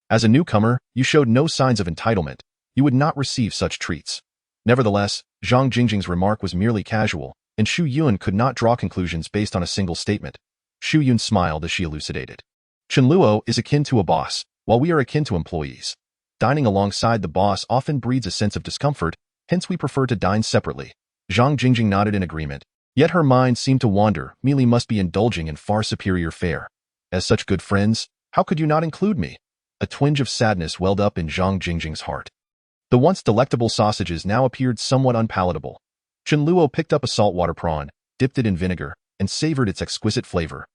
As a newcomer, you showed no signs of entitlement. You would not receive such treats. Nevertheless, Zhang Jingjing's remark was merely casual, and Shu Yun could not draw conclusions based on a single statement. Shu Yun smiled as she elucidated. Chen Luo is akin to a boss, while we are akin to employees. Dining alongside the boss often breeds a sense of discomfort, hence we prefer to dine separately. Zhang Jingjing nodded in agreement, yet her mind seemed to wander. Meili must be indulging in far superior fare. As such good friends, how could you not include me? A twinge of sadness welled up in Zhang Jingjing's heart. The once delectable sausages now appeared somewhat unpalatable. Chen Luo picked up a saltwater prawn, dipped it in vinegar, and savored its exquisite flavor.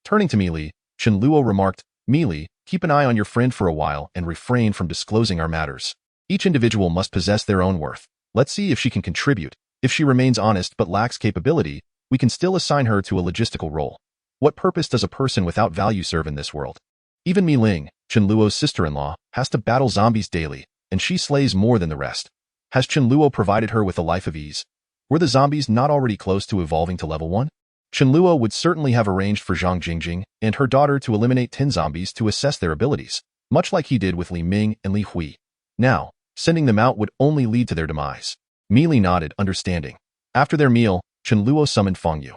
Turning to Meili, Chen Luo remarked, "Meili, keep an eye on your friend for a while and refrain from disclosing our matters. Each individual must possess their own worth. Let's see if she can contribute. If she remains honest but lacks capability, we can still assign her to a logistical role. What purpose does a person without value serve in this world? Even Mi Ling, Chen Luo's sister-in-law, has to battle zombies daily, and she slays more than the rest. Has Chen Luo provided her with a life of ease? Were the zombies not already close to evolving to level 1? Chen Luo would certainly have arranged for Zhang Jingjing and her daughter to eliminate 10 zombies to assess their abilities, much like he did with Li Ming and Li Hui. Now, sending them out would only lead to their demise. Meili nodded, understanding. After their meal, Chen Luo summoned Feng Yu.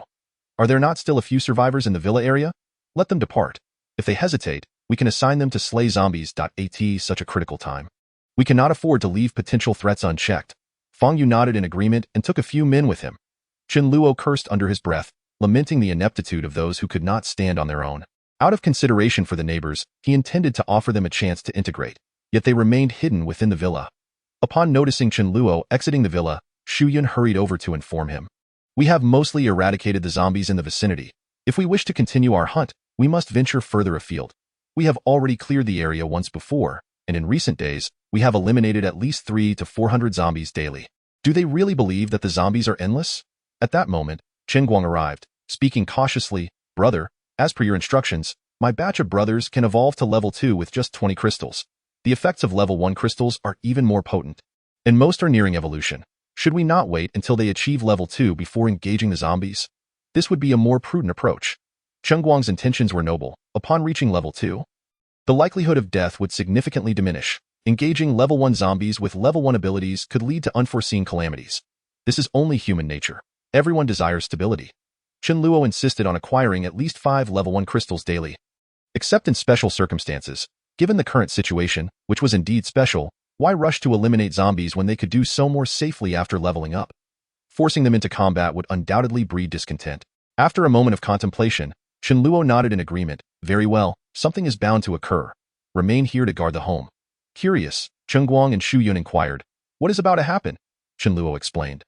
Are there not still a few survivors in the villa area? Let them depart. If they hesitate, we can assign them to slay zombies. At such a critical time. We cannot afford to leave potential threats unchecked. Feng Yu nodded in agreement and took a few men with him. Chen Luo cursed under his breath, lamenting the ineptitude of those who could not stand on their own. Out of consideration for the neighbors, he intended to offer them a chance to integrate, yet they remained hidden within the villa. Upon noticing Chen Luo exiting the villa, Shu Yun hurried over to inform him. We have mostly eradicated the zombies in the vicinity. If we wish to continue our hunt, we must venture further afield. We have already cleared the area once before, and in recent days, we have eliminated at least 300 to 400 zombies daily. Do they really believe that the zombies are endless? At that moment, Chen Guang arrived, speaking cautiously. Brother, as per your instructions, my batch of brothers can evolve to level 2 with just 20 crystals. The effects of level 1 crystals are even more potent, and most are nearing evolution. Should we not wait until they achieve level 2 before engaging the zombies? This would be a more prudent approach. Chen Guang's intentions were noble. Upon reaching level 2, the likelihood of death would significantly diminish. Engaging level 1 zombies with level 1 abilities could lead to unforeseen calamities. This is only human nature. Everyone desires stability. Chen Luo insisted on acquiring at least 5 level 1 crystals daily. Except in special circumstances, given the current situation, which was indeed special, why rush to eliminate zombies when they could do so more safely after leveling up? Forcing them into combat would undoubtedly breed discontent. After a moment of contemplation, Chen Luo nodded in agreement. Very well, something is bound to occur. Remain here to guard the home. Curious, Chen Guang and Shu Yun inquired. What is about to happen? Chen Luo explained.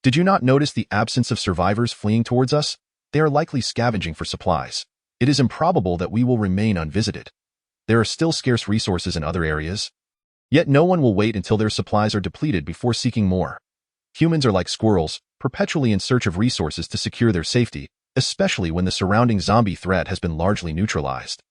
Did you not notice the absence of survivors fleeing towards us? They are likely scavenging for supplies. It is improbable that we will remain unvisited. There are still scarce resources in other areas. Yet no one will wait until their supplies are depleted before seeking more. Humans are like squirrels, perpetually in search of resources to secure their safety, especially when the surrounding zombie threat has been largely neutralized.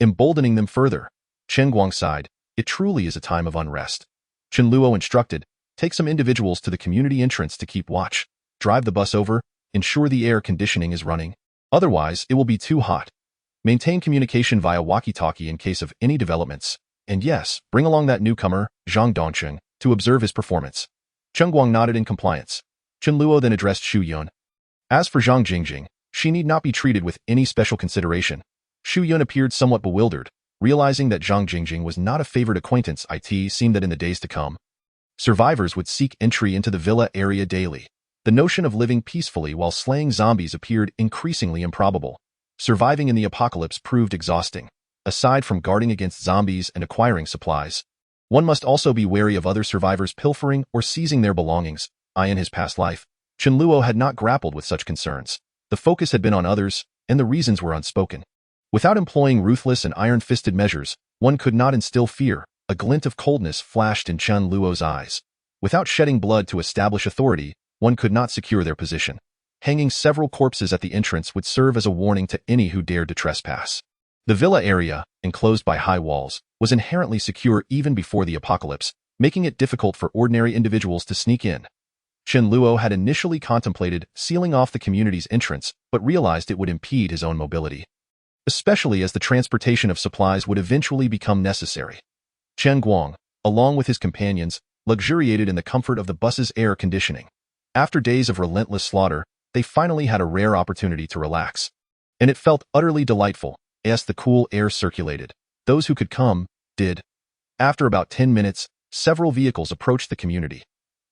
Emboldening them further, Chen Guang sighed, it truly is a time of unrest. Chen Luo instructed, take some individuals to the community entrance to keep watch, drive the bus over, ensure the air conditioning is running. Otherwise, it will be too hot. Maintain communication via walkie-talkie in case of any developments. And yes, bring along that newcomer, Zhang Dongcheng, to observe his performance. Chen Guang nodded in compliance. Chen Luo then addressed Xu Yun. As for Zhang Jingjing, she need not be treated with any special consideration. Xu Yun appeared somewhat bewildered, realizing that Zhang Jingjing was not a favored acquaintance. It seemed that in the days to come, survivors would seek entry into the villa area daily. The notion of living peacefully while slaying zombies appeared increasingly improbable. Surviving in the apocalypse proved exhausting. Aside from guarding against zombies and acquiring supplies, one must also be wary of other survivors pilfering or seizing their belongings. In his past life, Chen Luo had not grappled with such concerns. The focus had been on others, and the reasons were unspoken. Without employing ruthless and iron-fisted measures, one could not instill fear. A glint of coldness flashed in Chen Luo's eyes. Without shedding blood to establish authority, one could not secure their position. Hanging several corpses at the entrance would serve as a warning to any who dared to trespass. The villa area, enclosed by high walls, was inherently secure even before the apocalypse, making it difficult for ordinary individuals to sneak in. Chen Luo had initially contemplated sealing off the community's entrance, but realized it would impede his own mobility, especially as the transportation of supplies would eventually become necessary. Chen Guang, along with his companions, luxuriated in the comfort of the bus's air conditioning. After days of relentless slaughter, they finally had a rare opportunity to relax. And it felt utterly delightful, as the cool air circulated. Those who could come, did. After about 10 minutes, several vehicles approached the community.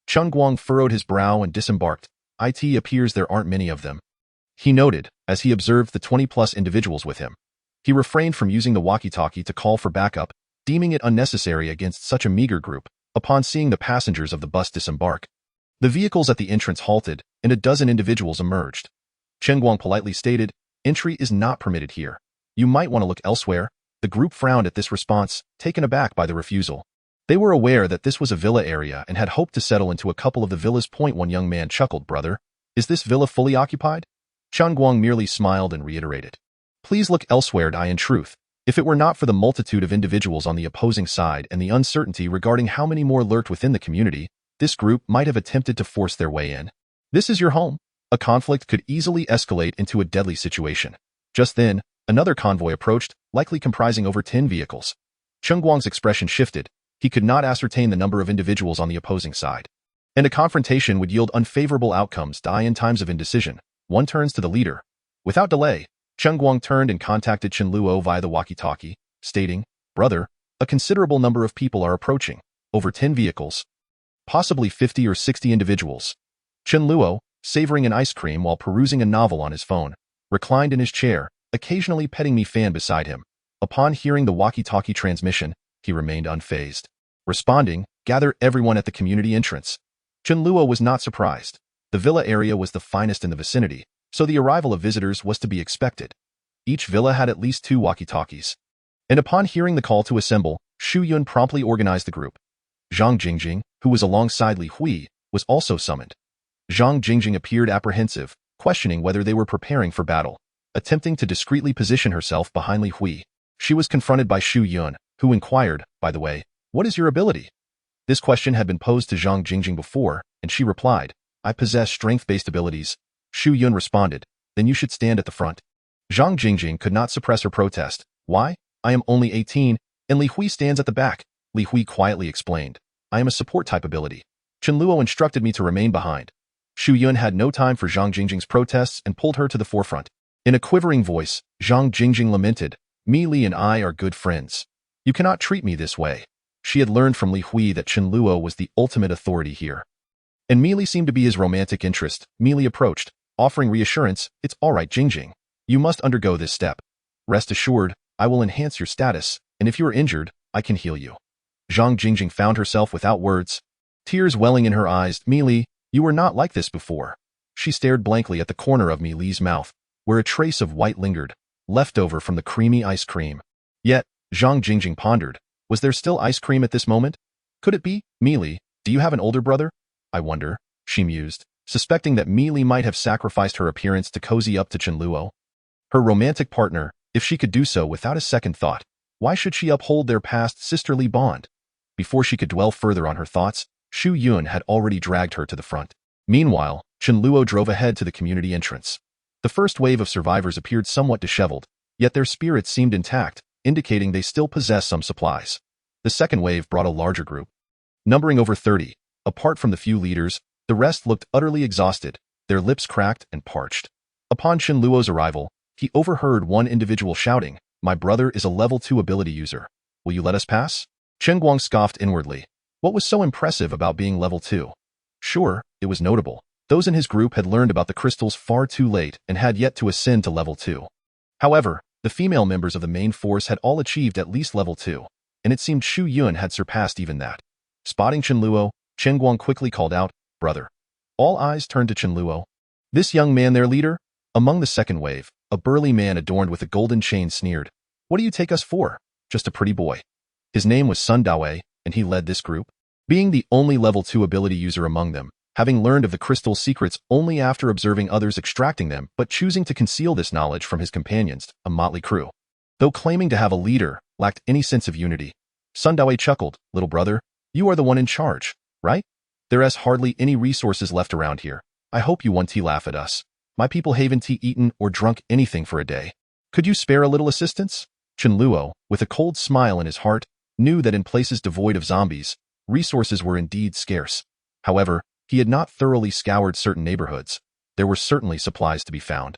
Chen Guang furrowed his brow and disembarked. It appears there aren't many of them, he noted, as he observed the 20-plus individuals with him. He refrained from using the walkie-talkie to call for backup, deeming it unnecessary against such a meager group. Upon seeing the passengers of the bus disembark, the vehicles at the entrance halted, and a dozen individuals emerged. Chen Guang politely stated, entry is not permitted here. You might want to look elsewhere. The group frowned at this response, taken aback by the refusal. They were aware that this was a villa area and had hoped to settle into a couple of the villas. One young man chuckled, brother, is this villa fully occupied? Chen Guang merely smiled and reiterated, please look elsewhere. In truth, if it were not for the multitude of individuals on the opposing side and the uncertainty regarding how many more lurked within the community, this group might have attempted to force their way in. This is your home. A conflict could easily escalate into a deadly situation. Just then, another convoy approached, likely comprising over 10 vehicles. Chen Guang's expression shifted. He could not ascertain the number of individuals on the opposing side. And a confrontation would yield unfavorable outcomes. In times of indecision, one turns to the leader. Without delay, Chen Guang turned and contacted Chen Luo via the walkie-talkie, stating, brother, a considerable number of people are approaching, over 10 vehicles, possibly 50 or 60 individuals. Chen Luo, savoring an ice cream while perusing a novel on his phone, reclined in his chair, occasionally petting Mi Fan beside him. Upon hearing the walkie-talkie transmission, he remained unfazed. Responding, gather everyone at the community entrance. Chen Luo was not surprised. The villa area was the finest in the vicinity, so the arrival of visitors was to be expected. Each villa had at least 2 walkie-talkies. And upon hearing the call to assemble, Xu Yun promptly organized the group. Zhang Jingjing, who was alongside Li Hui, was also summoned. Zhang Jingjing appeared apprehensive, questioning whether they were preparing for battle. Attempting to discreetly position herself behind Li Hui, she was confronted by Xu Yun, who inquired, by the way, what is your ability? This question had been posed to Zhang Jingjing before, and she replied, I possess strength-based abilities. Xu Yun responded, then you should stand at the front. Zhang Jingjing could not suppress her protest. Why? I am only 18, and Li Hui stands at the back. Li Hui quietly explained, I am a support-type ability. Chen Luo instructed me to remain behind. Xu Yun had no time for Zhang Jingjing's protests and pulled her to the forefront. In a quivering voice, Zhang Jingjing lamented, Mi Li and I are good friends. You cannot treat me this way. She had learned from Li Hui that Chen Luo was the ultimate authority here. And Mi Li seemed to be his romantic interest. Mi Li approached, offering reassurance, it's all right, Jingjing. You must undergo this step. Rest assured, I will enhance your status, and if you are injured, I can heal you. Zhang Jingjing found herself without words, tears welling in her eyes. Mi Li, you were not like this before. She stared blankly at the corner of Mi Li's mouth, where a trace of white lingered, left over from the creamy ice cream. Yet, Zhang Jingjing pondered. Was there still ice cream at this moment? Could it be? Meili, do you have an older brother? I wonder, she mused, suspecting that Meili might have sacrificed her appearance to cozy up to Chen Luo. Her romantic partner, if she could do so without a second thought, why should she uphold their past sisterly bond? Before she could dwell further on her thoughts, Xu Yun had already dragged her to the front. Meanwhile, Chen Luo drove ahead to the community entrance. The first wave of survivors appeared somewhat disheveled, yet their spirits seemed intact, indicating they still possess some supplies. The second wave brought a larger group, numbering over 30. Apart from the few leaders, the rest looked utterly exhausted, their lips cracked and parched. Upon Chen Luo's arrival, he overheard one individual shouting, "My brother is a level 2 ability user. Will you let us pass?" Chen Guang scoffed inwardly. What was so impressive about being level 2? Sure, it was notable. Those in his group had learned about the crystals far too late and had yet to ascend to level 2. However, the female members of the main force had all achieved at least level 2, and it seemed Xu Yun had surpassed even that. Spotting Chen Luo, Chen Guang quickly called out, "Brother." All eyes turned to Chen Luo. This young man their leader? Among the second wave, a burly man adorned with a golden chain sneered, "What do you take us for? Just a pretty boy." His name was Sun Dawei, and he led this group. Being the only level 2 ability user among them, having learned of the crystal secrets only after observing others extracting them but choosing to conceal this knowledge from his companions, a motley crew. Though claiming to have a leader, lacked any sense of unity. Sun Dawei chuckled, "Little brother, you are the one in charge, right? There is hardly any resources left around here. I hope you want to laugh at us. My people haven't eaten or drunk anything for a day. Could you spare a little assistance?" Chen Luo, with a cold smile in his heart, knew that in places devoid of zombies, resources were indeed scarce. However, he had not thoroughly scoured certain neighborhoods. There were certainly supplies to be found.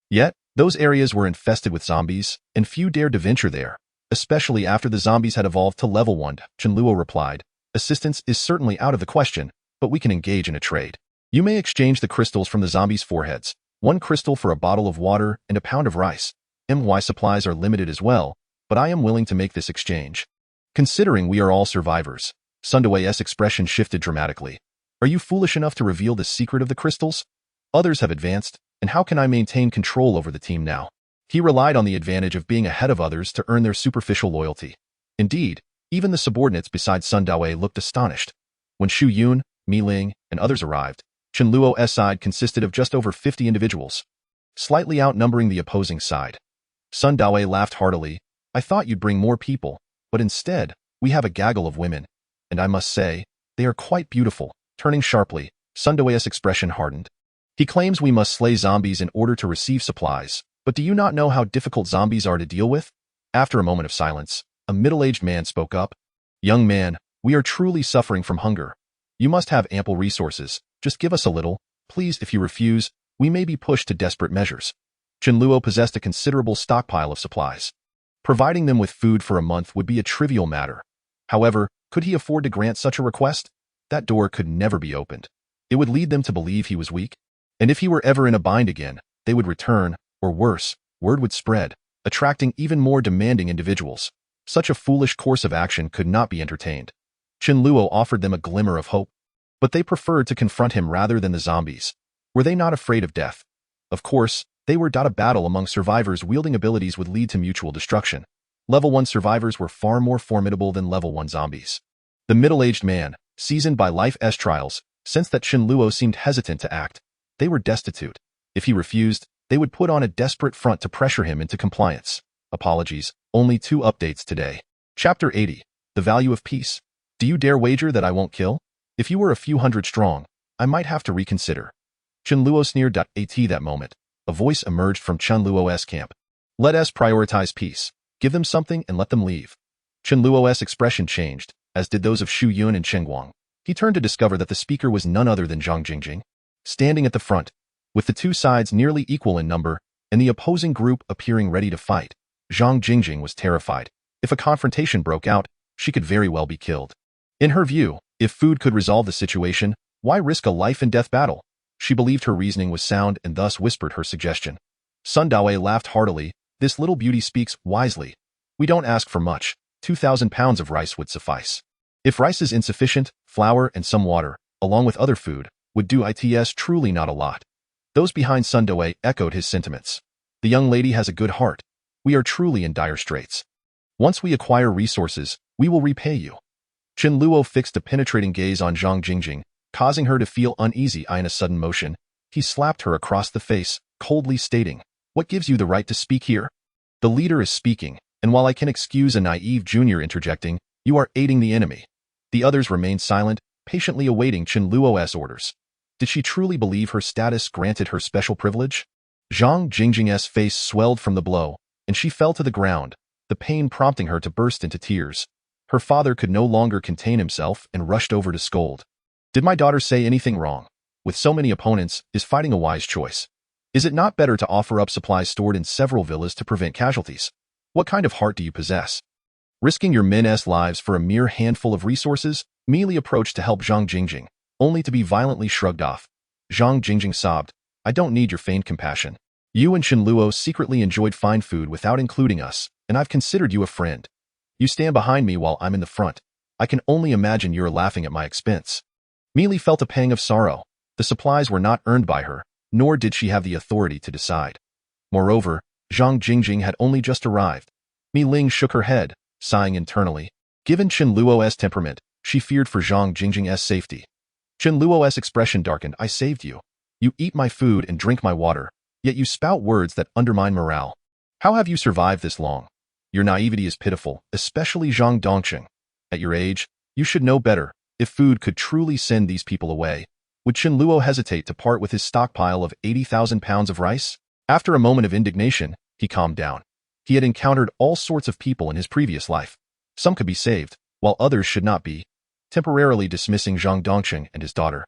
Yet, those areas were infested with zombies, and few dared to venture there, especially after the zombies had evolved to level 1. Chen Luo replied, "Assistance is certainly out of the question, but we can engage in a trade. You may exchange the crystals from the zombies' foreheads, 1 crystal for a bottle of water and a pound of rice. My supplies are limited as well, but I am willing to make this exchange." Considering we are all survivors, Sun Dawei's expression shifted dramatically. "Are you foolish enough to reveal the secret of the crystals? Others have advanced, and how can I maintain control over the team now?" He relied on the advantage of being ahead of others to earn their superficial loyalty. Indeed, even the subordinates beside Sun Dawei looked astonished. When Xu Yun, Mi Ling, and others arrived, Chen Luo's side consisted of just over 50 individuals, slightly outnumbering the opposing side. Sun Dawei laughed heartily. "I thought you'd bring more people, but instead, we have a gaggle of women, and I must say, they are quite beautiful." Turning sharply, Sun Dawei's expression hardened. "He claims we must slay zombies in order to receive supplies, but do you not know how difficult zombies are to deal with?" After a moment of silence, a middle-aged man spoke up. "Young man, we are truly suffering from hunger. You must have ample resources. Just give us a little, please. If you refuse, we may be pushed to desperate measures." Chen Luo possessed a considerable stockpile of supplies. Providing them with food for a month would be a trivial matter. However, could he afford to grant such a request? That door could never be opened. It would lead them to believe he was weak. And if he were ever in a bind again, they would return, or worse, word would spread, attracting even more demanding individuals. Such a foolish course of action could not be entertained. Chen Luo offered them a glimmer of hope, but they preferred to confront him rather than the zombies. Were they not afraid of death? Of course, they were. A battle among survivors wielding abilities would lead to mutual destruction. Level 1 survivors were far more formidable than level 1 zombies. The middle-aged man, seasoned by life's trials, sensed that Chen Luo seemed hesitant to act. They were destitute. If he refused, they would put on a desperate front to pressure him into compliance. Apologies, only 2 updates today. Chapter 80. The Value of Peace. Do you dare wager that I won't kill? If you were a few hundred strong, I might have to reconsider. Chen Luo sneered. At that moment, a voice emerged from Chen Luo's camp. "Let us prioritize peace. Give them something and let them leave." Chen Luo's expression changed, as did those of Xu Yun and Chen Guang. He turned to discover that the speaker was none other than Zhang Jingjing. Standing at the front, with the 2 sides nearly equal in number, and the opposing group appearing ready to fight, Zhang Jingjing was terrified. If a confrontation broke out, she could very well be killed. In her view, if food could resolve the situation, why risk a life-and-death battle? She believed her reasoning was sound and thus whispered her suggestion. Sun Dawei laughed heartily. "This little beauty speaks wisely. We don't ask for much. 2,000 pounds of rice would suffice. If rice is insufficient, flour and some water, along with other food, would do. It's truly not a lot." Those behind Sun Dawei echoed his sentiments. "The young lady has a good heart. We are truly in dire straits." Once we acquire resources, we will repay you. Chen Luo fixed a penetrating gaze on Zhang Jingjing, causing her to feel uneasy in a sudden motion. He slapped her across the face, coldly stating, "What gives you the right to speak here?" "The leader is speaking, and while I can excuse a naive junior interjecting, you are aiding the enemy." The others remained silent, patiently awaiting Chen Luo's orders. Did she truly believe her status granted her special privilege? Zhang Jingjing's face swelled from the blow, and she fell to the ground, the pain prompting her to burst into tears. Her father could no longer contain himself and rushed over to scold. "Did my daughter say anything wrong? With so many opponents, is fighting a wise choice? Is it not better to offer up supplies stored in several villas to prevent casualties? What kind of heart do you possess? Risking your men's lives for a mere handful of resources?" Meili approached to help Zhang Jingjing, only to be violently shrugged off. Zhang Jingjing sobbed, "I don't need your feigned compassion. You and Chen Luo secretly enjoyed fine food without including us, and I've considered you a friend. You stand behind me while I'm in the front. I can only imagine you're laughing at my expense." Meili felt a pang of sorrow. The supplies were not earned by her, nor did she have the authority to decide. Moreover, Zhang Jingjing had only just arrived. Mi Ling shook her head, sighing internally. Given Chen Luo's temperament, she feared for Zhang Jingjing's safety. Chen Luo's expression darkened. "I saved you. You eat my food and drink my water, yet you spout words that undermine morale. How have you survived this long? Your naivety is pitiful, especially Zhang Dongqing. At your age, you should know better. If food could truly send these people away, would Chen Luo hesitate to part with his stockpile of 80,000 pounds of rice?" After a moment of indignation, he calmed down. He had encountered all sorts of people in his previous life. Some could be saved, while others should not be, temporarily dismissing Zhang Dongqing and his daughter.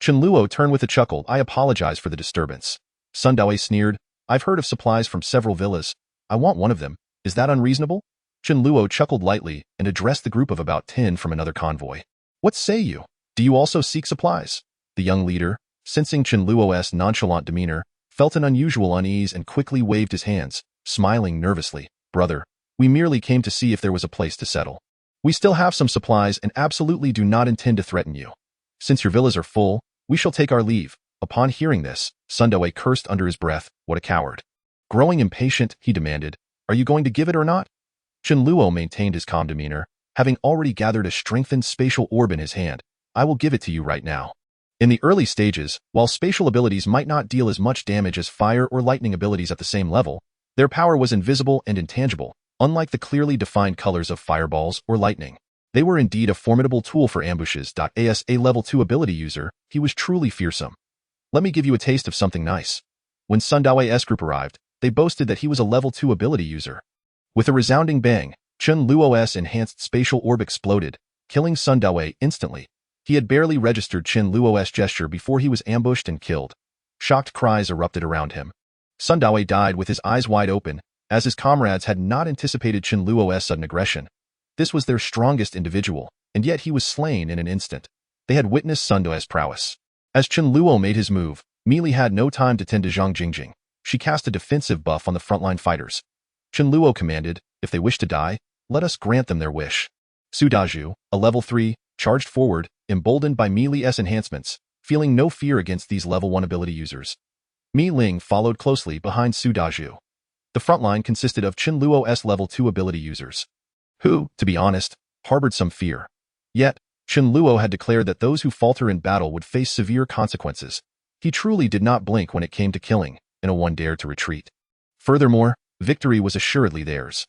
Chen Luo turned with a chuckle. "I apologize for the disturbance." Sun Dawei sneered, "I've heard of supplies from several villas. I want one of them. Is that unreasonable?" Chen Luo chuckled lightly and addressed the group of about 10 from another convoy. "What say you? Do you also seek supplies?" The young leader, sensing Chen Luo's nonchalant demeanor, felt an unusual unease and quickly waved his hands, smiling nervously. "Brother, we merely came to see if there was a place to settle. We still have some supplies and absolutely do not intend to threaten you. Since your villas are full, we shall take our leave." Upon hearing this, Sun Dawei cursed under his breath. What a coward. Growing impatient, he demanded, "Are you going to give it or not?" Chen Luo maintained his calm demeanor, having already gathered a strengthened spatial orb in his hand. "I will give it to you right now." In the early stages, while spatial abilities might not deal as much damage as fire or lightning abilities at the same level, their power was invisible and intangible, unlike the clearly defined colors of fireballs or lightning. They were indeed a formidable tool for ambushes. As a level 2 ability user, he was truly fearsome. "Let me give you a taste of something nice." When Sun Dawei's group arrived, they boasted that he was a level 2 ability user. With a resounding bang, Chen Luo's enhanced spatial orb exploded, killing Sun Dawei instantly. He had barely registered Chen Luo's gesture before he was ambushed and killed. Shocked cries erupted around him. Sun Dawei died with his eyes wide open, as his comrades had not anticipated Chen Luo's sudden aggression. This was their strongest individual, and yet he was slain in an instant. They had witnessed Sun Dawei's prowess. As Chen Luo made his move, Meili had no time to tend to Zhang Jingjing. She cast a defensive buff on the frontline fighters. Chen Luo commanded, "If they wish to die, let us grant them their wish." Su Dazhu, a level 3, charged forward, emboldened by Meili's enhancements, feeling no fear against these level 1 ability users. Mi Ling followed closely behind Su Dazhu. The frontline consisted of Chen Luo's level 2 ability users, who, to be honest, harbored some fear. Yet, Chen Luo had declared that those who falter in battle would face severe consequences. He truly did not blink when it came to killing, and no one dared to retreat. Furthermore, victory was assuredly theirs.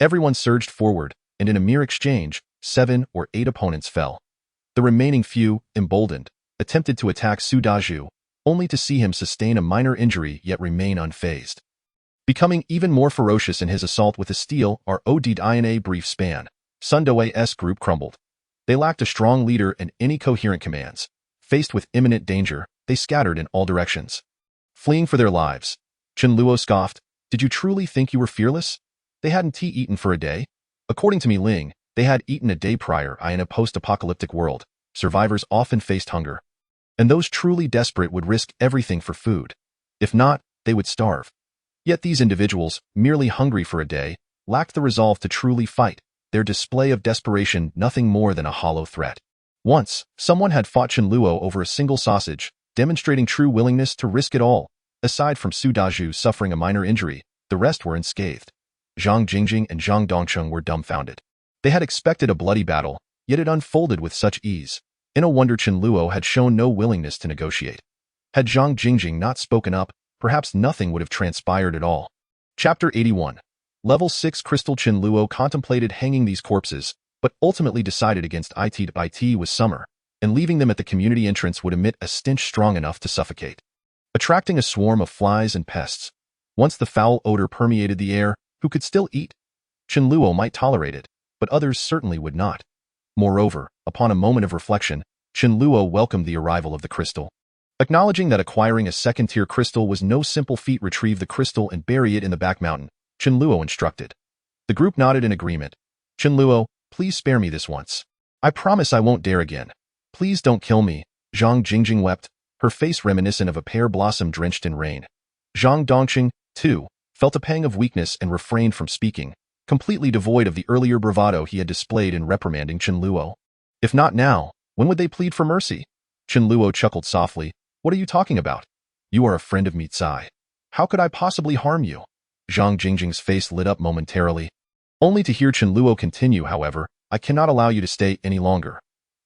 Everyone surged forward, and in a mere exchange, 7 or 8 opponents fell. The remaining few, emboldened, attempted to attack Su Dazhu, only to see him sustain a minor injury yet remain unfazed. Becoming even more ferocious in his assault with the steel in a brief span, Sun Dawei's group crumbled. They lacked a strong leader and any coherent commands. Faced with imminent danger, they scattered in all directions, fleeing for their lives. Chen Luo scoffed, "Did you truly think you were fearless? They hadn't eaten for a day." According to Mi Ling, they had eaten a day prior in a post-apocalyptic world. Survivors often faced hunger, and those truly desperate would risk everything for food. If not, they would starve. Yet these individuals, merely hungry for a day, lacked the resolve to truly fight, their display of desperation nothing more than a hollow threat. Once, someone had fought Chen Luo over a single sausage, demonstrating true willingness to risk it all. Aside from Su Dazhu suffering a minor injury, the rest were unscathed. Zhang Jingjing and Zhang Dongcheng were dumbfounded. They had expected a bloody battle, yet it unfolded with such ease. In a wonder Chen Luo had shown no willingness to negotiate. Had Zhang Jingjing not spoken up, perhaps nothing would have transpired at all. Chapter 81. Level 6 Crystal. Chen Luo contemplated hanging these corpses, but ultimately decided against it. It was summer, and leaving them at the community entrance would emit a stench strong enough to suffocate, attracting a swarm of flies and pests. Once the foul odor permeated the air, who could still eat? Chen Luo might tolerate it, but others certainly would not. Moreover, upon a moment of reflection, Chen Luo welcomed the arrival of the crystal. Acknowledging that acquiring a second-tier crystal was no simple feat, retrieve the crystal and bury it in the back mountain, Chen Luo instructed. The group nodded in agreement. Chen Luo, please spare me this once. I promise I won't dare again. Please don't kill me. Zhang Jingjing wept, her face reminiscent of a pear blossom drenched in rain. Zhang Dongcheng, too, felt a pang of weakness and refrained from speaking, completely devoid of the earlier bravado he had displayed in reprimanding Chen Luo. If not now, when would they plead for mercy? Chen Luo chuckled softly. What are you talking about? You are a friend of Mitsai. How could I possibly harm you? Zhang Jingjing's face lit up momentarily. Only to hear Chen Luo continue, however, I cannot allow you to stay any longer.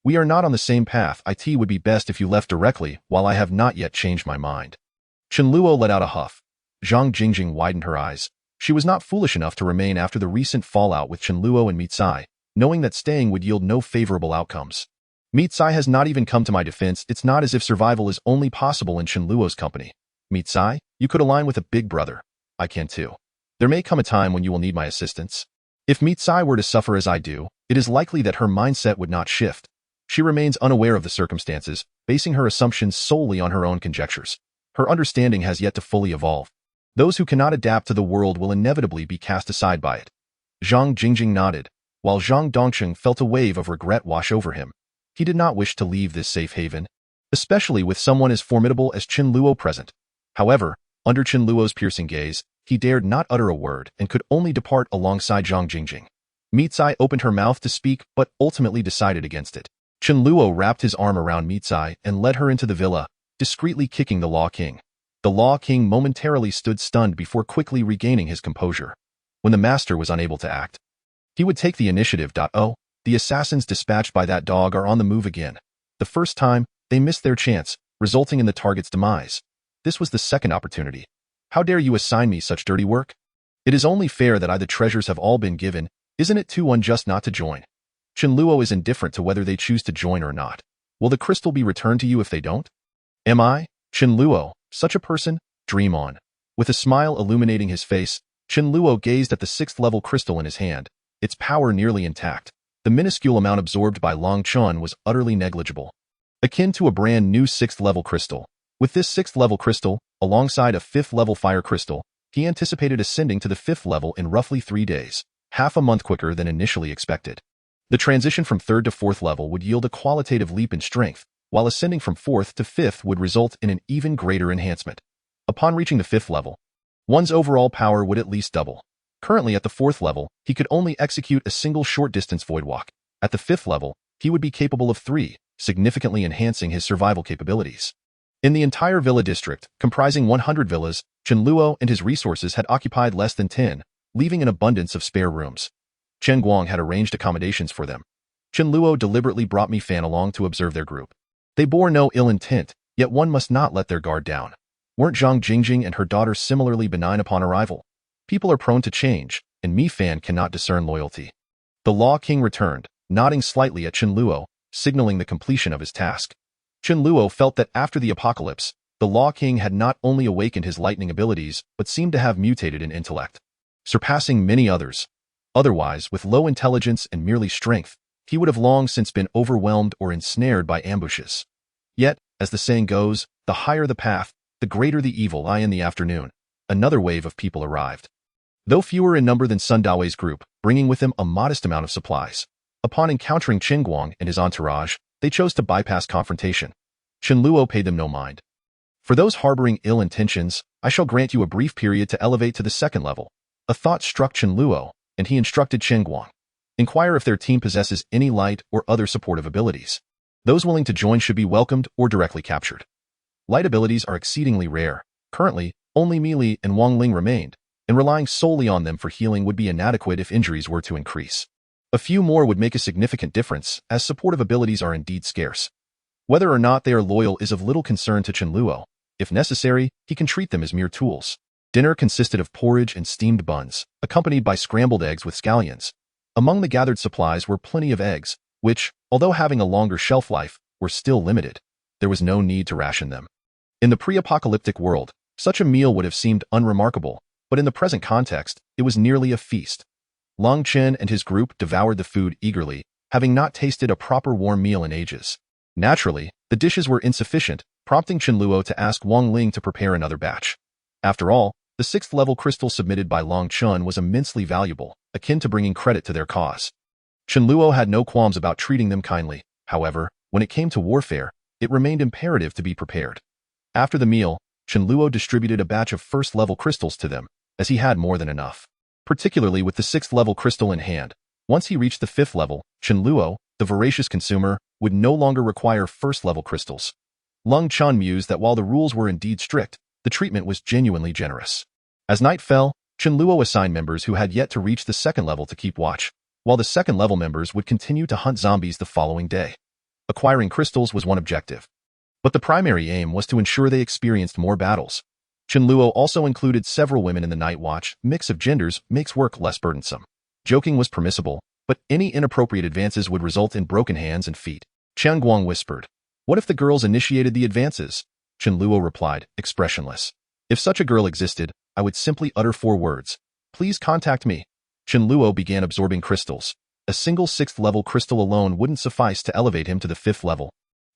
We are not on the same path. It would be best if you left directly, while I have not yet changed my mind. Chen Luo let out a huff. Zhang Jingjing widened her eyes. She was not foolish enough to remain after the recent fallout with Chen Luo and Mitsai, knowing that staying would yield no favorable outcomes. Mitsai has not even come to my defense. It's not as if survival is only possible in Chen Luo's company. Mitsai, you could align with a big brother. I can too. There may come a time when you will need my assistance. If Mitsai were to suffer as I do, it is likely that her mindset would not shift. She remains unaware of the circumstances, basing her assumptions solely on her own conjectures. Her understanding has yet to fully evolve. Those who cannot adapt to the world will inevitably be cast aside by it. Zhang Jingjing nodded, while Zhang Dongcheng felt a wave of regret wash over him. He did not wish to leave this safe haven, especially with someone as formidable as Chen Luo present. However, under Chen Luo's piercing gaze, he dared not utter a word and could only depart alongside Zhang Jingjing. Mitsai opened her mouth to speak but ultimately decided against it. Chen Luo wrapped his arm around Mitsai and led her into the villa, discreetly kicking the Law King. The Law King momentarily stood stunned before quickly regaining his composure. When the master was unable to act, he would take the initiative. Oh, the assassins dispatched by that dog are on the move again. The first time, they missed their chance, resulting in the target's demise. This was the second opportunity. How dare you assign me such dirty work? It is only fair that the treasures have all been given. Isn't it too unjust not to join? Chen Luo is indifferent to whether they choose to join or not. Will the crystal be returned to you if they don't? Am I, Chen Luo, such a person? Dream on. With a smile illuminating his face, Chen Luo gazed at the 6th-level crystal in his hand, its power nearly intact. The minuscule amount absorbed by Long Chun was utterly negligible, akin to a brand new 6th-level crystal. With this 6th-level crystal, alongside a 5th-level fire crystal, he anticipated ascending to the 5th level in roughly 3 days, half a month quicker than initially expected. The transition from 3rd to 4th level would yield a qualitative leap in strength, while ascending from 4th to 5th would result in an even greater enhancement. Upon reaching the 5th level, one's overall power would at least double. Currently at the 4th level, he could only execute a single short-distance void walk. At the 5th level, he would be capable of 3, significantly enhancing his survival capabilities. In the entire villa district, comprising 100 villas, Chen Luo and his resources had occupied less than 10, leaving an abundance of spare rooms. Chen Guang had arranged accommodations for them. Chen Luo deliberately brought Mi Fan along to observe their group. They bore no ill intent, yet one must not let their guard down. Weren't Zhang Jingjing and her daughter similarly benign upon arrival? People are prone to change, and Mi Fan cannot discern loyalty. The Law King returned, nodding slightly at Chen Luo, signaling the completion of his task. Chen Luo felt that after the apocalypse, the Law King had not only awakened his lightning abilities, but seemed to have mutated in intellect, surpassing many others. Otherwise, with low intelligence and merely strength, he would have long since been overwhelmed or ensnared by ambushes. Yet, as the saying goes, the higher the path, the greater the evil. In the afternoon, another wave of people arrived. Though fewer in number than Sun Dao's group, bringing with them a modest amount of supplies. Upon encountering Chen Guang and his entourage, they chose to bypass confrontation. Chen Luo paid them no mind. For those harboring ill intentions, I shall grant you a brief period to elevate to the 2nd level. A thought struck Chen Luo, and he instructed Chen Guang. Inquire if their team possesses any light or other supportive abilities. Those willing to join should be welcomed or directly captured. Light abilities are exceedingly rare. Currently, only Mi Li and Wang Ling remained. and relying solely on them for healing would be inadequate if injuries were to increase. A few more would make a significant difference, as supportive abilities are indeed scarce. Whether or not they are loyal is of little concern to Chen Luo. If necessary, he can treat them as mere tools. Dinner consisted of porridge and steamed buns, accompanied by scrambled eggs with scallions. Among the gathered supplies were plenty of eggs, which, although having a longer shelf life, were still limited. There was no need to ration them. In the pre-apocalyptic world, such a meal would have seemed unremarkable, but in the present context, it was nearly a feast. Long Chen and his group devoured the food eagerly, having not tasted a proper warm meal in ages. Naturally, the dishes were insufficient, prompting Chen Luo to ask Wang Ling to prepare another batch. After all, the 6th level crystal submitted by Long Chen was immensely valuable, akin to bringing credit to their cause. Chen Luo had no qualms about treating them kindly. However, when it came to warfare, it remained imperative to be prepared. After the meal, Chen Luo distributed a batch of 1st level crystals to them, as he had more than enough. Particularly with the 6th level crystal in hand. Once he reached the 5th level, Chen Luo, the voracious consumer, would no longer require 1st level crystals. Long Chen mused that while the rules were indeed strict, the treatment was genuinely generous. As night fell, Chen Luo assigned members who had yet to reach the 2nd level to keep watch, while the 2nd level members would continue to hunt zombies the following day. Acquiring crystals was one objective, but the primary aim was to ensure they experienced more battles. Chen Luo also included several women in the night watch. Mix of genders makes work less burdensome. Joking was permissible, but any inappropriate advances would result in broken hands and feet. Chen Guang whispered, "What if the girls initiated the advances?" Chen Luo replied, expressionless. "If such a girl existed, I would simply utter 4 words. Please contact me." Chen Luo began absorbing crystals. A single 6th level crystal alone wouldn't suffice to elevate him to the 5th level.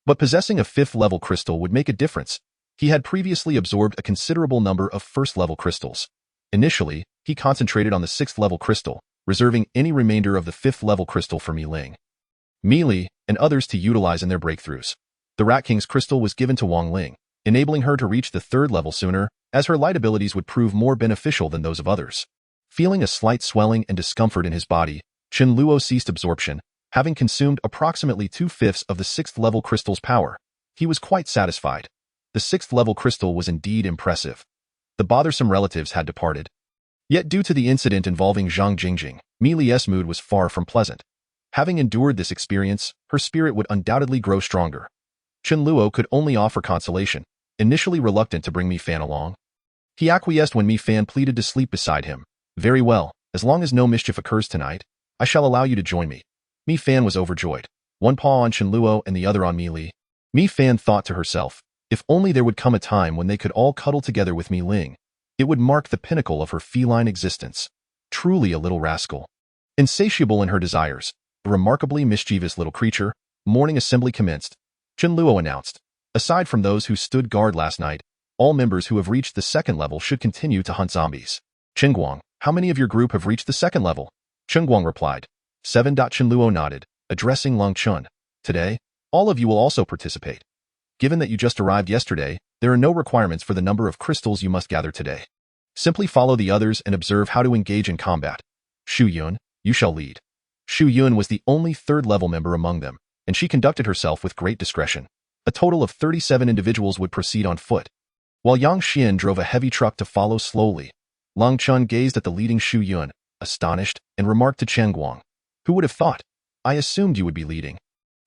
But possessing a 5th level crystal would make a difference. He had previously absorbed a considerable number of 1st level crystals. Initially, he concentrated on the 6th level crystal, reserving any remainder of the 5th level crystal for Mi Ling, Mi Li, and others to utilize in their breakthroughs. The Rat King's crystal was given to Wang Ling, enabling her to reach the 3rd level sooner, as her light abilities would prove more beneficial than those of others. Feeling a slight swelling and discomfort in his body, Chen Luo ceased absorption, having consumed approximately 2/5 of the 6th level crystal's power. He was quite satisfied. The 6th level crystal was indeed impressive. The bothersome relatives had departed. Yet due to the incident involving Zhang Jingjing, Mi Li's mood was far from pleasant. Having endured this experience, her spirit would undoubtedly grow stronger. Chen Luo could only offer consolation, initially reluctant to bring Mi Fan along. He acquiesced when Mi Fan pleaded to sleep beside him. "Very well, as long as no mischief occurs tonight, I shall allow you to join me." Mi Fan was overjoyed, one paw on Chen Luo and the other on Mi Li. Mi Fan thought to herself, if only there would come a time when they could all cuddle together with Mi Ling. It would mark the pinnacle of her feline existence. Truly a little rascal. Insatiable in her desires, a remarkably mischievous little creature, morning assembly commenced. Chen Luo announced, "Aside from those who stood guard last night, all members who have reached the 2nd level should continue to hunt zombies." "Chen Guang, how many of your group have reached the 2nd level?" Chen Guang replied. 7. Chen Luo nodded, addressing Long Chen. "Today, all of you will also participate. Given that you just arrived yesterday, there are no requirements for the number of crystals you must gather today. Simply follow the others and observe how to engage in combat. Shu Yun, you shall lead." Shu Yun was the only 3rd level member among them, and she conducted herself with great discretion. A total of 37 individuals would proceed on foot, while Yang Xian drove a heavy truck to follow slowly. Long Chen gazed at the leading Shu Yun, astonished, and remarked to Chen Guang, "Who would have thought? I assumed you would be leading.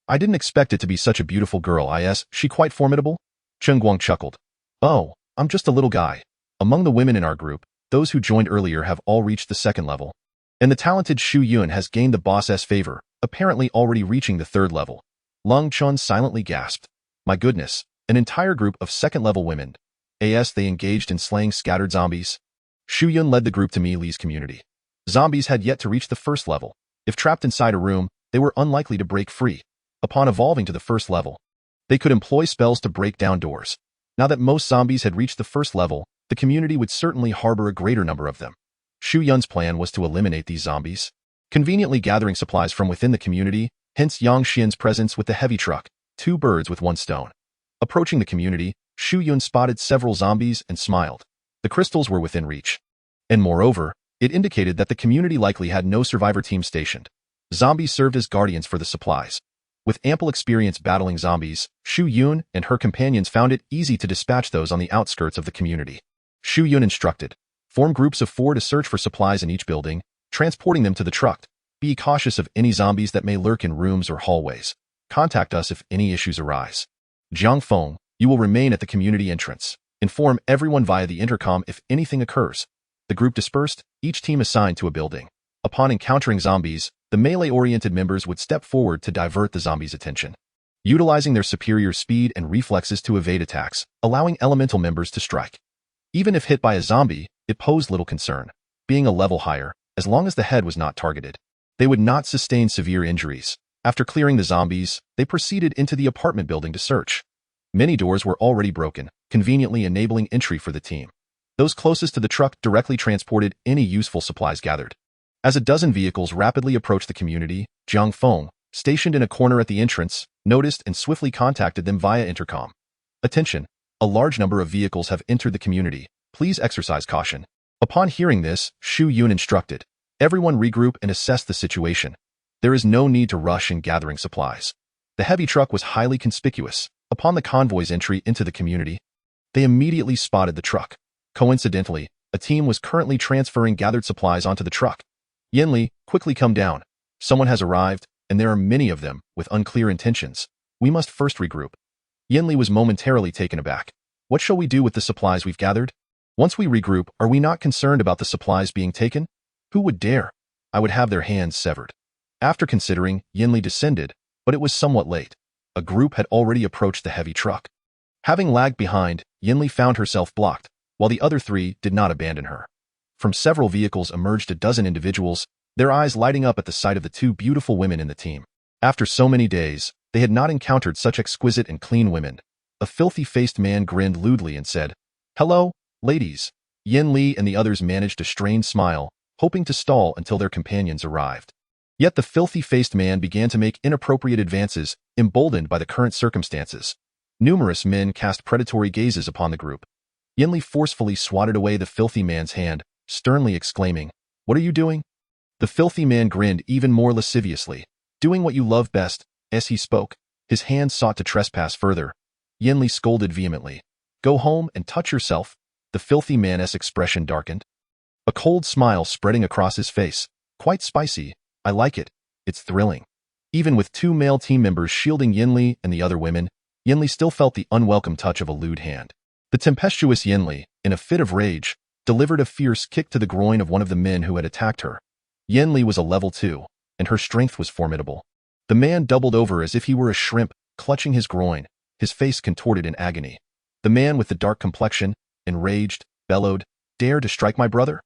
I didn't expect it to be such a beautiful girl. Is she quite formidable?" Chen Guang chuckled. "Oh, I'm just a little guy. Among the women in our group, those who joined earlier have all reached the 2nd level. And the talented Shu Yun has gained the boss's favor, apparently already reaching the 3rd level." Long Chen silently gasped. "My goodness, an entire group of 2nd level women. They engaged in slaying scattered zombies." Shu Yun led the group to Mi Li's community. Zombies had yet to reach the 1st level. If trapped inside a room, they were unlikely to break free. Upon evolving to the 1st level, they could employ spells to break down doors. Now that most zombies had reached the 1st level, the community would certainly harbor a greater number of them. Shu Yun's plan was to eliminate these zombies, conveniently gathering supplies from within the community, hence Yang Xian's presence with the heavy truck, 2 birds with 1 stone. Approaching the community, Shu Yun spotted several zombies and smiled. The crystals were within reach. And moreover, it indicated that the community likely had no survivor team stationed. Zombies served as guardians for the supplies. With ample experience battling zombies, Shu Yun and her companions found it easy to dispatch those on the outskirts of the community. Shu Yun instructed, Form groups of 4 to search for supplies in each building, transporting them to the truck. Be cautious of any zombies that may lurk in rooms or hallways. Contact us if any issues arise. Jiang Feng, you will remain at the community entrance. Inform everyone via the intercom if anything occurs. The group dispersed, each team assigned to a building. Upon encountering zombies, the melee-oriented members would step forward to divert the zombies' attention, utilizing their superior speed and reflexes to evade attacks, allowing elemental members to strike. Even if hit by a zombie, it posed little concern, being a level higher, as long as the head was not targeted. They would not sustain severe injuries. After clearing the zombies, they proceeded into the apartment building to search. Many doors were already broken, conveniently enabling entry for the team. Those closest to the truck directly transported any useful supplies gathered. As a dozen vehicles rapidly approached the community, Jiang Feng, stationed in a corner at the entrance, noticed and swiftly contacted them via intercom. Attention! A large number of vehicles have entered the community. Please exercise caution. Upon hearing this, Xu Yun instructed, everyone regroup and assess the situation. There is no need to rush in gathering supplies. The heavy truck was highly conspicuous. Upon the convoy's entry into the community, they immediately spotted the truck. Coincidentally, a team was currently transferring gathered supplies onto the truck. Yinli, quickly come down. Someone has arrived, and there are many of them, with unclear intentions. We must first regroup. Yinli was momentarily taken aback. What shall we do with the supplies we've gathered? Once we regroup, are we not concerned about the supplies being taken? Who would dare? I would have their hands severed. After considering, Yinli descended, but it was somewhat late. A group had already approached the heavy truck. Having lagged behind, Yinli found herself blocked, while the other 3 did not abandon her. From several vehicles emerged a dozen individuals, their eyes lighting up at the sight of the 2 beautiful women in the team. After so many days, they had not encountered such exquisite and clean women. A filthy-faced man grinned lewdly and said, "Hello, ladies." Yin Li and the others managed a strained smile, hoping to stall until their companions arrived. Yet the filthy-faced man began to make inappropriate advances, emboldened by the current circumstances. Numerous men cast predatory gazes upon the group. Yin Li forcefully swatted away the filthy man's hand, sternly exclaiming, "What are you doing?" The filthy man grinned even more lasciviously, doing what you love best. As he spoke, his hand sought to trespass further. Yin Li scolded vehemently, "Go home and touch yourself." The filthy man's expression darkened, a cold smile spreading across his face. "Quite spicy. I like it. It's thrilling." Even with 2 male team members shielding Yinli and the other women, Yinli still felt the unwelcome touch of a lewd hand. The tempestuous Yinli, in a fit of rage, delivered a fierce kick to the groin of one of the men who had attacked her. Yinli was a level 2, and her strength was formidable. The man doubled over as if he were a shrimp, clutching his groin, his face contorted in agony. The man with the dark complexion, enraged, bellowed, "Dare to strike my brother?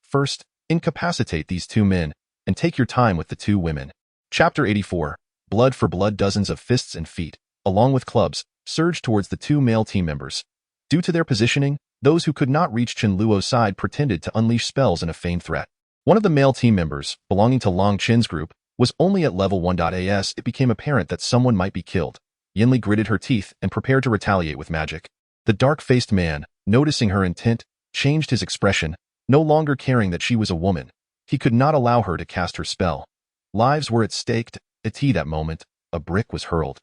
First, incapacitate these 2 men, and take your time with the 2 women." Chapter 84. Blood for blood. Dozens of fists and feet, along with clubs, surged towards the 2 male team members. Due to their positioning, those who could not reach Chen Luo's side pretended to unleash spells in a feigned threat. One of the male team members, belonging to Long Chen's group, was only at level 1. As it became apparent that someone might be killed, Yinli gritted her teeth and prepared to retaliate with magic. The dark-faced man, noticing her intent, changed his expression, no longer caring that she was a woman. He could not allow her to cast her spell. Lives were at stake. At that moment, a brick was hurled.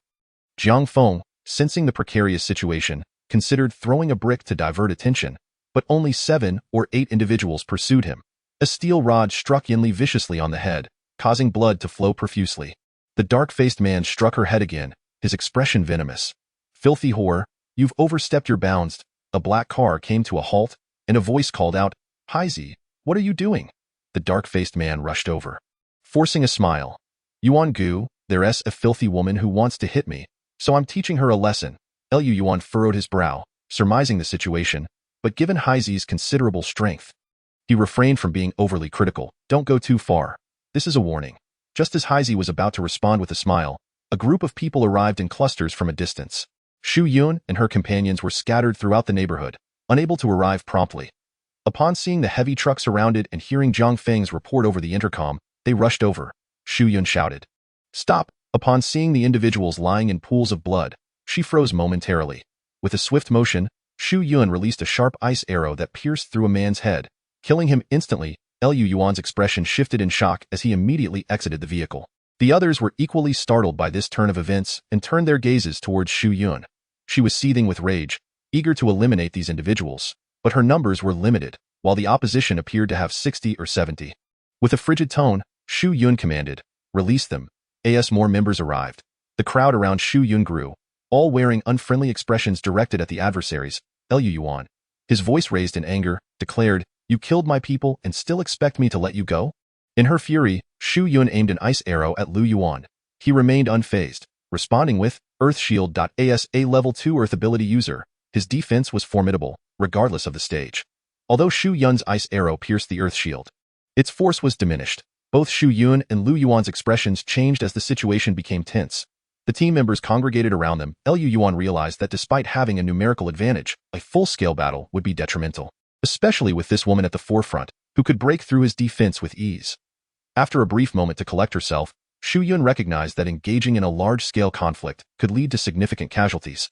Jiang Feng, sensing the precarious situation, considered throwing a brick to divert attention, but only 7 or 8 individuals pursued him. A steel rod struck Yinli viciously on the head, causing blood to flow profusely. The dark-faced man struck her head again, his expression venomous. "Filthy whore, you've overstepped your bounds." A black car came to a halt, and a voice called out, "Haizi, what are you doing?" The dark-faced man rushed over, forcing a smile. "Yuan Gu, there's a filthy woman who wants to hit me, so I'm teaching her a lesson." Yuan furrowed his brow, surmising the situation, but given Haizi's considerable strength, he refrained from being overly critical. "Don't go too far. This is a warning." Just as Haizi was about to respond with a smile, a group of people arrived in clusters from a distance. Xu Yun and her companions were scattered throughout the neighborhood, unable to arrive promptly. Upon seeing the heavy truck surrounded and hearing Zhang Feng's report over the intercom, they rushed over. Xu Yun shouted, "Stop!" Upon seeing the individuals lying in pools of blood, she froze momentarily. With a swift motion, Xu Yun released a sharp ice arrow that pierced through a man's head, killing him instantly. Yuan's expression shifted in shock as he immediately exited the vehicle. The others were equally startled by this turn of events and turned their gazes towards Xu Yun. She was seething with rage, eager to eliminate these individuals, but her numbers were limited. while the opposition appeared to have 60 or 70. With a frigid tone, Shu Yun commanded, "Release them." As more members arrived, the crowd around Shu Yun grew, all wearing unfriendly expressions directed at the adversaries. Lu Yuan, his voice raised in anger, declared, "You killed my people and still expect me to let you go?" In her fury, Shu Yun aimed an ice arrow at Lu Yuan. He remained unfazed, responding with, "Earth Shield." As a level 2 Earth ability user, his defense was formidable, regardless of the stage. Although Shu Yun's ice arrow pierced the Earth Shield, its force was diminished. Both Shu Yun and Lu Yuan's expressions changed as the situation became tense. The team members congregated around them. Lu Yuan realized that despite having a numerical advantage, a full-scale battle would be detrimental, especially with this woman at the forefront, who could break through his defense with ease. After a brief moment to collect herself, Shu Yun recognized that engaging in a large-scale conflict could lead to significant casualties.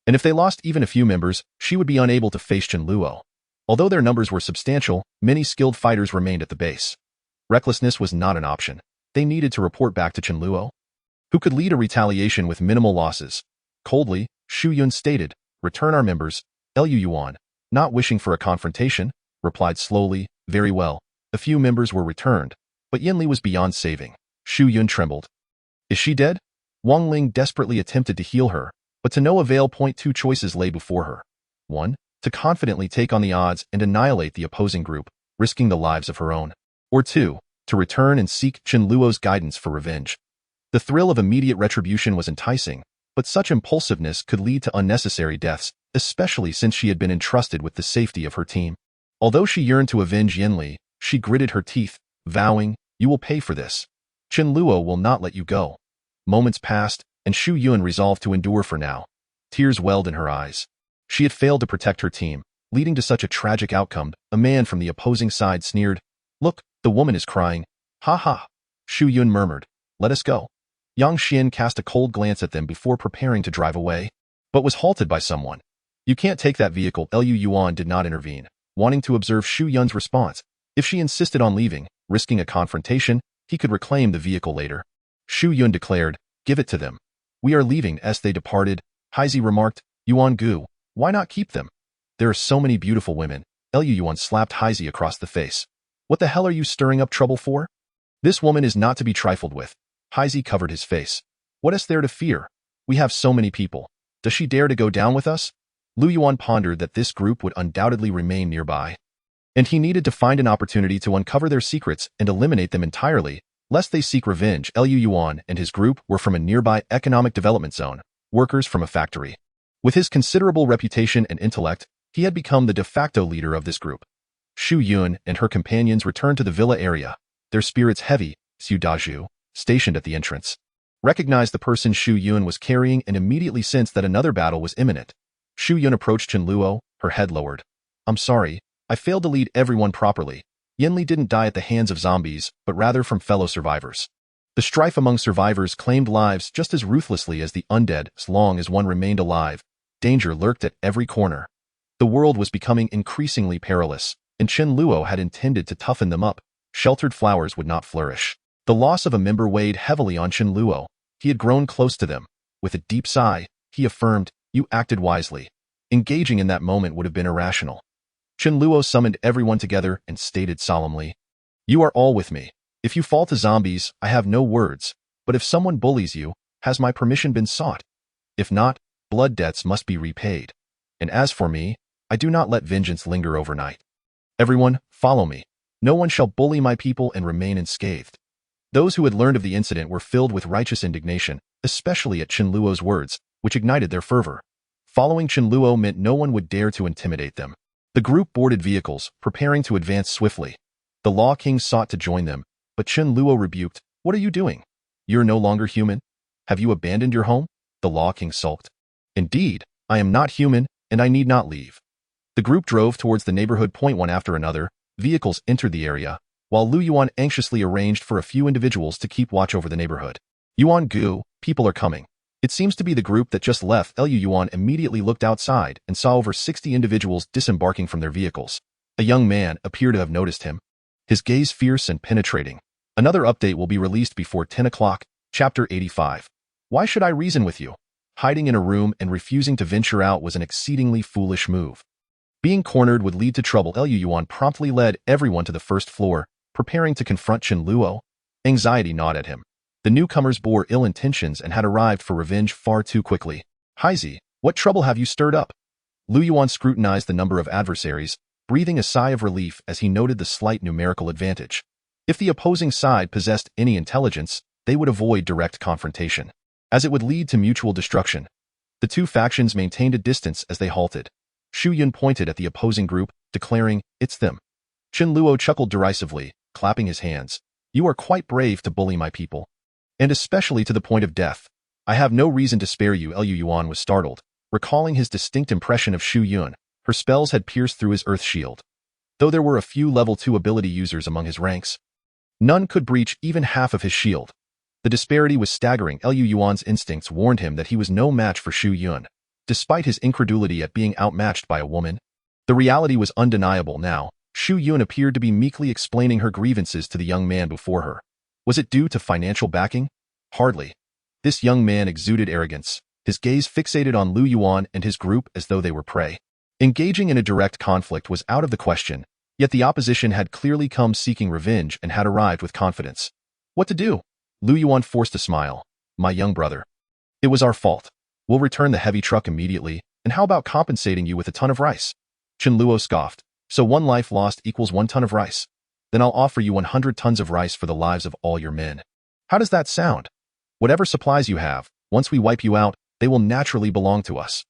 And if they lost even a few members, she would be unable to face Chen Luo. Although their numbers were substantial, many skilled fighters remained at the base. Recklessness was not an option. They needed to report back to Chen Luo, who could lead a retaliation with minimal losses. Coldly, Shu Yun stated, "Return our members." Lu Yuan, not wishing for a confrontation, replied slowly, "Very well." A few members were returned, but Yin Li was beyond saving. Shu Yun trembled. Is she dead? Wang Ling desperately attempted to heal her, but to no avail. 2 choices lay before her. 1. To confidently take on the odds and annihilate the opposing group, risking the lives of her own. Or 2. To return and seek Chen Luo's guidance for revenge. The thrill of immediate retribution was enticing, but such impulsiveness could lead to unnecessary deaths, especially since she had been entrusted with the safety of her team. Although she yearned to avenge Yin Li, she gritted her teeth, vowing, "You will pay for this. Chen Luo will not let you go." Moments passed, and Shu Yun resolved to endure for now. Tears welled in her eyes. She had failed to protect her team, leading to such a tragic outcome. A man from the opposing side sneered, "Look, the woman is crying." "Ha ha." Shu Yun murmured, "Let us go." Yang Xian cast a cold glance at them before preparing to drive away, but was halted by someone. "You can't take that vehicle." Lu Yuan did not intervene, wanting to observe Shu Yun's response. If she insisted on leaving, risking a confrontation, he could reclaim the vehicle later. Shu Yun declared, "Give it to them." "We are leaving." As they departed, Haizi remarked, "Yuan Gu, why not keep them? There are so many beautiful women." Lu Yuan slapped Haizi across the face. "What the hell are you stirring up trouble for? This woman is not to be trifled with." Haizi covered his face. "What is there to fear? We have so many people. Does she dare to go down with us?" Lu Yuan pondered that this group would undoubtedly remain nearby, and he needed to find an opportunity to uncover their secrets and eliminate them entirely, lest they seek revenge. Lu Yuan and his group were from a nearby economic development zone, workers from a factory. With his considerable reputation and intellect, he had become the de facto leader of this group. Shu Yun and her companions returned to the villa area, their spirits heavy. Xu Dazhu, stationed at the entrance, recognized the person Shu Yun was carrying and immediately sensed that another battle was imminent. Shu Yun approached Chen Luo, her head lowered. "I'm sorry, I failed to lead everyone properly." Yin Li didn't die at the hands of zombies, but rather from fellow survivors. The strife among survivors claimed lives just as ruthlessly as the undead. As long as one remained alive, danger lurked at every corner. The world was becoming increasingly perilous, and Chen Luo had intended to toughen them up. Sheltered flowers would not flourish. The loss of a member weighed heavily on Chen Luo. He had grown close to them. With a deep sigh, he affirmed, "You acted wisely." Engaging in that moment would have been irrational. Chen Luo summoned everyone together and stated solemnly, "You are all with me. If you fall to zombies, I have no words, but if someone bullies you, has my permission been sought? If not, blood debts must be repaid. And as for me, I do not let vengeance linger overnight. Everyone, follow me. No one shall bully my people and remain unscathed." Those who had learned of the incident were filled with righteous indignation, especially at Chen Luo's words, which ignited their fervor. Following Chen Luo meant no one would dare to intimidate them. The group boarded vehicles, preparing to advance swiftly. The Law King sought to join them, but Chen Luo rebuked, "What are you doing? You're no longer human. Have you abandoned your home?" The Law King sulked. "Indeed, I am not human, and I need not leave." The group drove towards the neighborhood. One after another, vehicles entered the area, while Lu Yuan anxiously arranged for a few individuals to keep watch over the neighborhood. "Yuan Gu, people are coming." It seems to be the group that just left. Lu Yuan immediately looked outside and saw over 60 individuals disembarking from their vehicles. A young man appeared to have noticed him, his gaze fierce and penetrating. Another update will be released before 10 o'clock, Chapter 85. Why should I reason with you? Hiding in a room and refusing to venture out was an exceedingly foolish move. Being cornered would lead to trouble. Lu Yuan promptly led everyone to the first floor, preparing to confront Chen Luo. Anxiety gnawed at him. The newcomers bore ill intentions and had arrived for revenge far too quickly. Haizi, what trouble have you stirred up? Lu Yuan scrutinized the number of adversaries, breathing a sigh of relief as he noted the slight numerical advantage. If the opposing side possessed any intelligence, they would avoid direct confrontation, as it would lead to mutual destruction. The two factions maintained a distance as they halted. Shu Yun pointed at the opposing group, declaring, "It's them." Chen Luo chuckled derisively, clapping his hands. "You are quite brave to bully my people. And especially to the point of death. I have no reason to spare you." Lu Yuan was startled, recalling his distinct impression of Shu Yun. Her spells had pierced through his earth shield. Though there were a few level 2 ability users among his ranks, none could breach even half of his shield. The disparity was staggering. Lu Yuan's instincts warned him that he was no match for Shu Yun. Despite his incredulity at being outmatched by a woman, the reality was undeniable now. Shu Yun appeared to be meekly explaining her grievances to the young man before her. Was it due to financial backing? Hardly. This young man exuded arrogance, his gaze fixated on Lu Yuan and his group as though they were prey. Engaging in a direct conflict was out of the question, yet the opposition had clearly come seeking revenge and had arrived with confidence. What to do? Lu Yuan forced a smile. "My young brother. It was our fault. We'll return the heavy truck immediately, and how about compensating you with a ton of rice?" Chen Luo scoffed. "So 1 life lost equals 1 ton of rice? Then I'll offer you 100 tons of rice for the lives of all your men. How does that sound? Whatever supplies you have, once we wipe you out, they will naturally belong to us."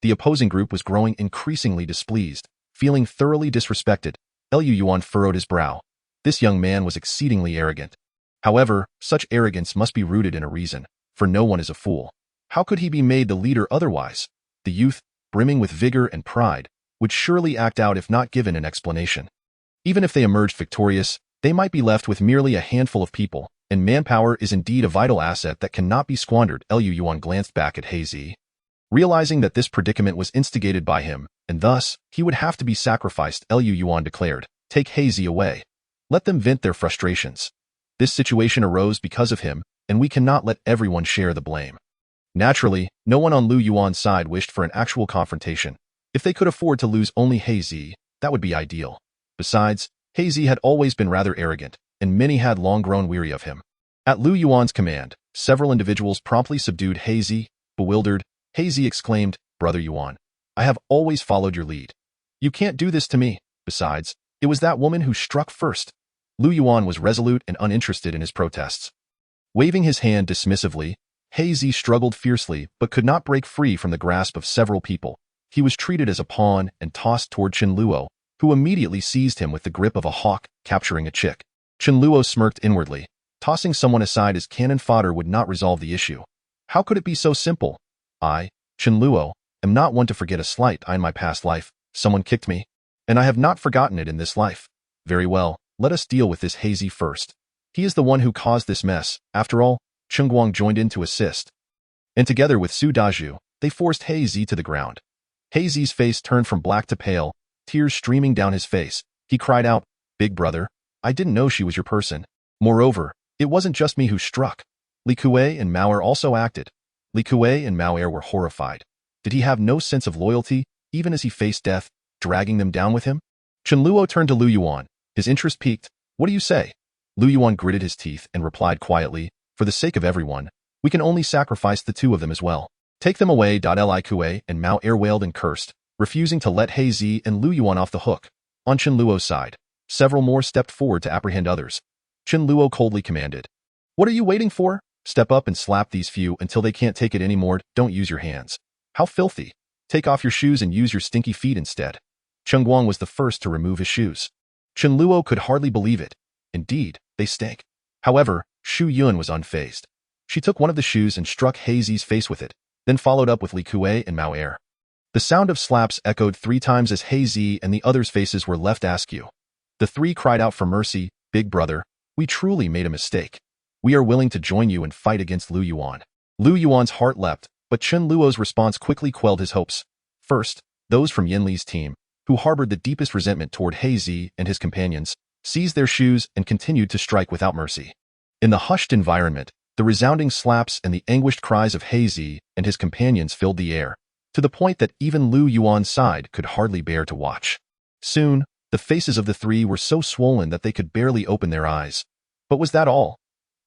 The opposing group was growing increasingly displeased, feeling thoroughly disrespected. Lu Yuan furrowed his brow. This young man was exceedingly arrogant. However, such arrogance must be rooted in a reason, for no one is a fool. How could he be made the leader otherwise? The youth, brimming with vigor and pride, would surely act out if not given an explanation. Even if they emerged victorious, they might be left with merely a handful of people, and manpower is indeed a vital asset that cannot be squandered. Lu Yuan glanced back at Haizi. Realizing that this predicament was instigated by him, and thus, he would have to be sacrificed, Lu Yuan declared, "Take Haizi away. Let them vent their frustrations. This situation arose because of him, and we cannot let everyone share the blame." Naturally, no one on Lu Yuan's side wished for an actual confrontation. If they could afford to lose only Haizi, that would be ideal. Besides, Haizi had always been rather arrogant, and many had long grown weary of him. At Lu Yuan's command, several individuals promptly subdued Haizi. Bewildered, Haizi exclaimed, "Brother Yuan, I have always followed your lead. You can't do this to me. Besides, it was that woman who struck first." Lu Yuan was resolute and uninterested in his protests. Waving his hand dismissively, Haizi struggled fiercely but could not break free from the grasp of several people. He was treated as a pawn and tossed toward Chen Luo, who immediately seized him with the grip of a hawk, capturing a chick. Chen Luo smirked inwardly. Tossing someone aside as cannon fodder would not resolve the issue. How could it be so simple? I, Chen Luo, am not one to forget a slight. In my past life, someone kicked me, and I have not forgotten it in this life. Very well, let us deal with this Haizi first. He is the one who caused this mess. After all, Chengguang joined in to assist. And together with Su Dazhu, they forced Haizi to the ground. Haizi's face turned from black to pale, tears streaming down his face. He cried out, "Big brother, I didn't know she was your person. Moreover, it wasn't just me who struck. Li Kuei and Mao Er also acted." Li Kuei and Mao Er were horrified. Did he have no sense of loyalty, even as he faced death, dragging them down with him? Chen Luo turned to Lu Yuan, his interest piqued. "What do you say?" Lu Yuan gritted his teeth and replied quietly, "For the sake of everyone, we can only sacrifice the 2 of them as well. Take them away." Li Kuei and Mao Er wailed and cursed, refusing to let Haizi and Lu Yuan off the hook. On Chen Luo's side, several more stepped forward to apprehend others. Chen Luo coldly commanded, "What are you waiting for? Step up and slap these few until they can't take it anymore. Don't use your hands. How filthy. Take off your shoes and use your stinky feet instead." Chengguang was the first to remove his shoes. Chen Luo could hardly believe it. Indeed, they stank. However, Shu Yun was unfazed. She took one of the shoes and struck Haizi's face with it, then followed up with Li Kuei and Mao Er. The sound of slaps echoed 3 times as Haizi and the others' faces were left askew. The 3 cried out for mercy. "Big brother, we truly made a mistake. We are willing to join you and fight against Lu Yuan." Lu Yuan's heart leapt, but Chen Luo's response quickly quelled his hopes. First, those from Yin Li's team, who harbored the deepest resentment toward Haizi and his companions, seized their shoes and continued to strike without mercy. In the hushed environment, the resounding slaps and the anguished cries of Haizi and his companions filled the air. to the point that even Lu Yuan's side could hardly bear to watch. Soon, the faces of the three were so swollen that they could barely open their eyes. But was that all?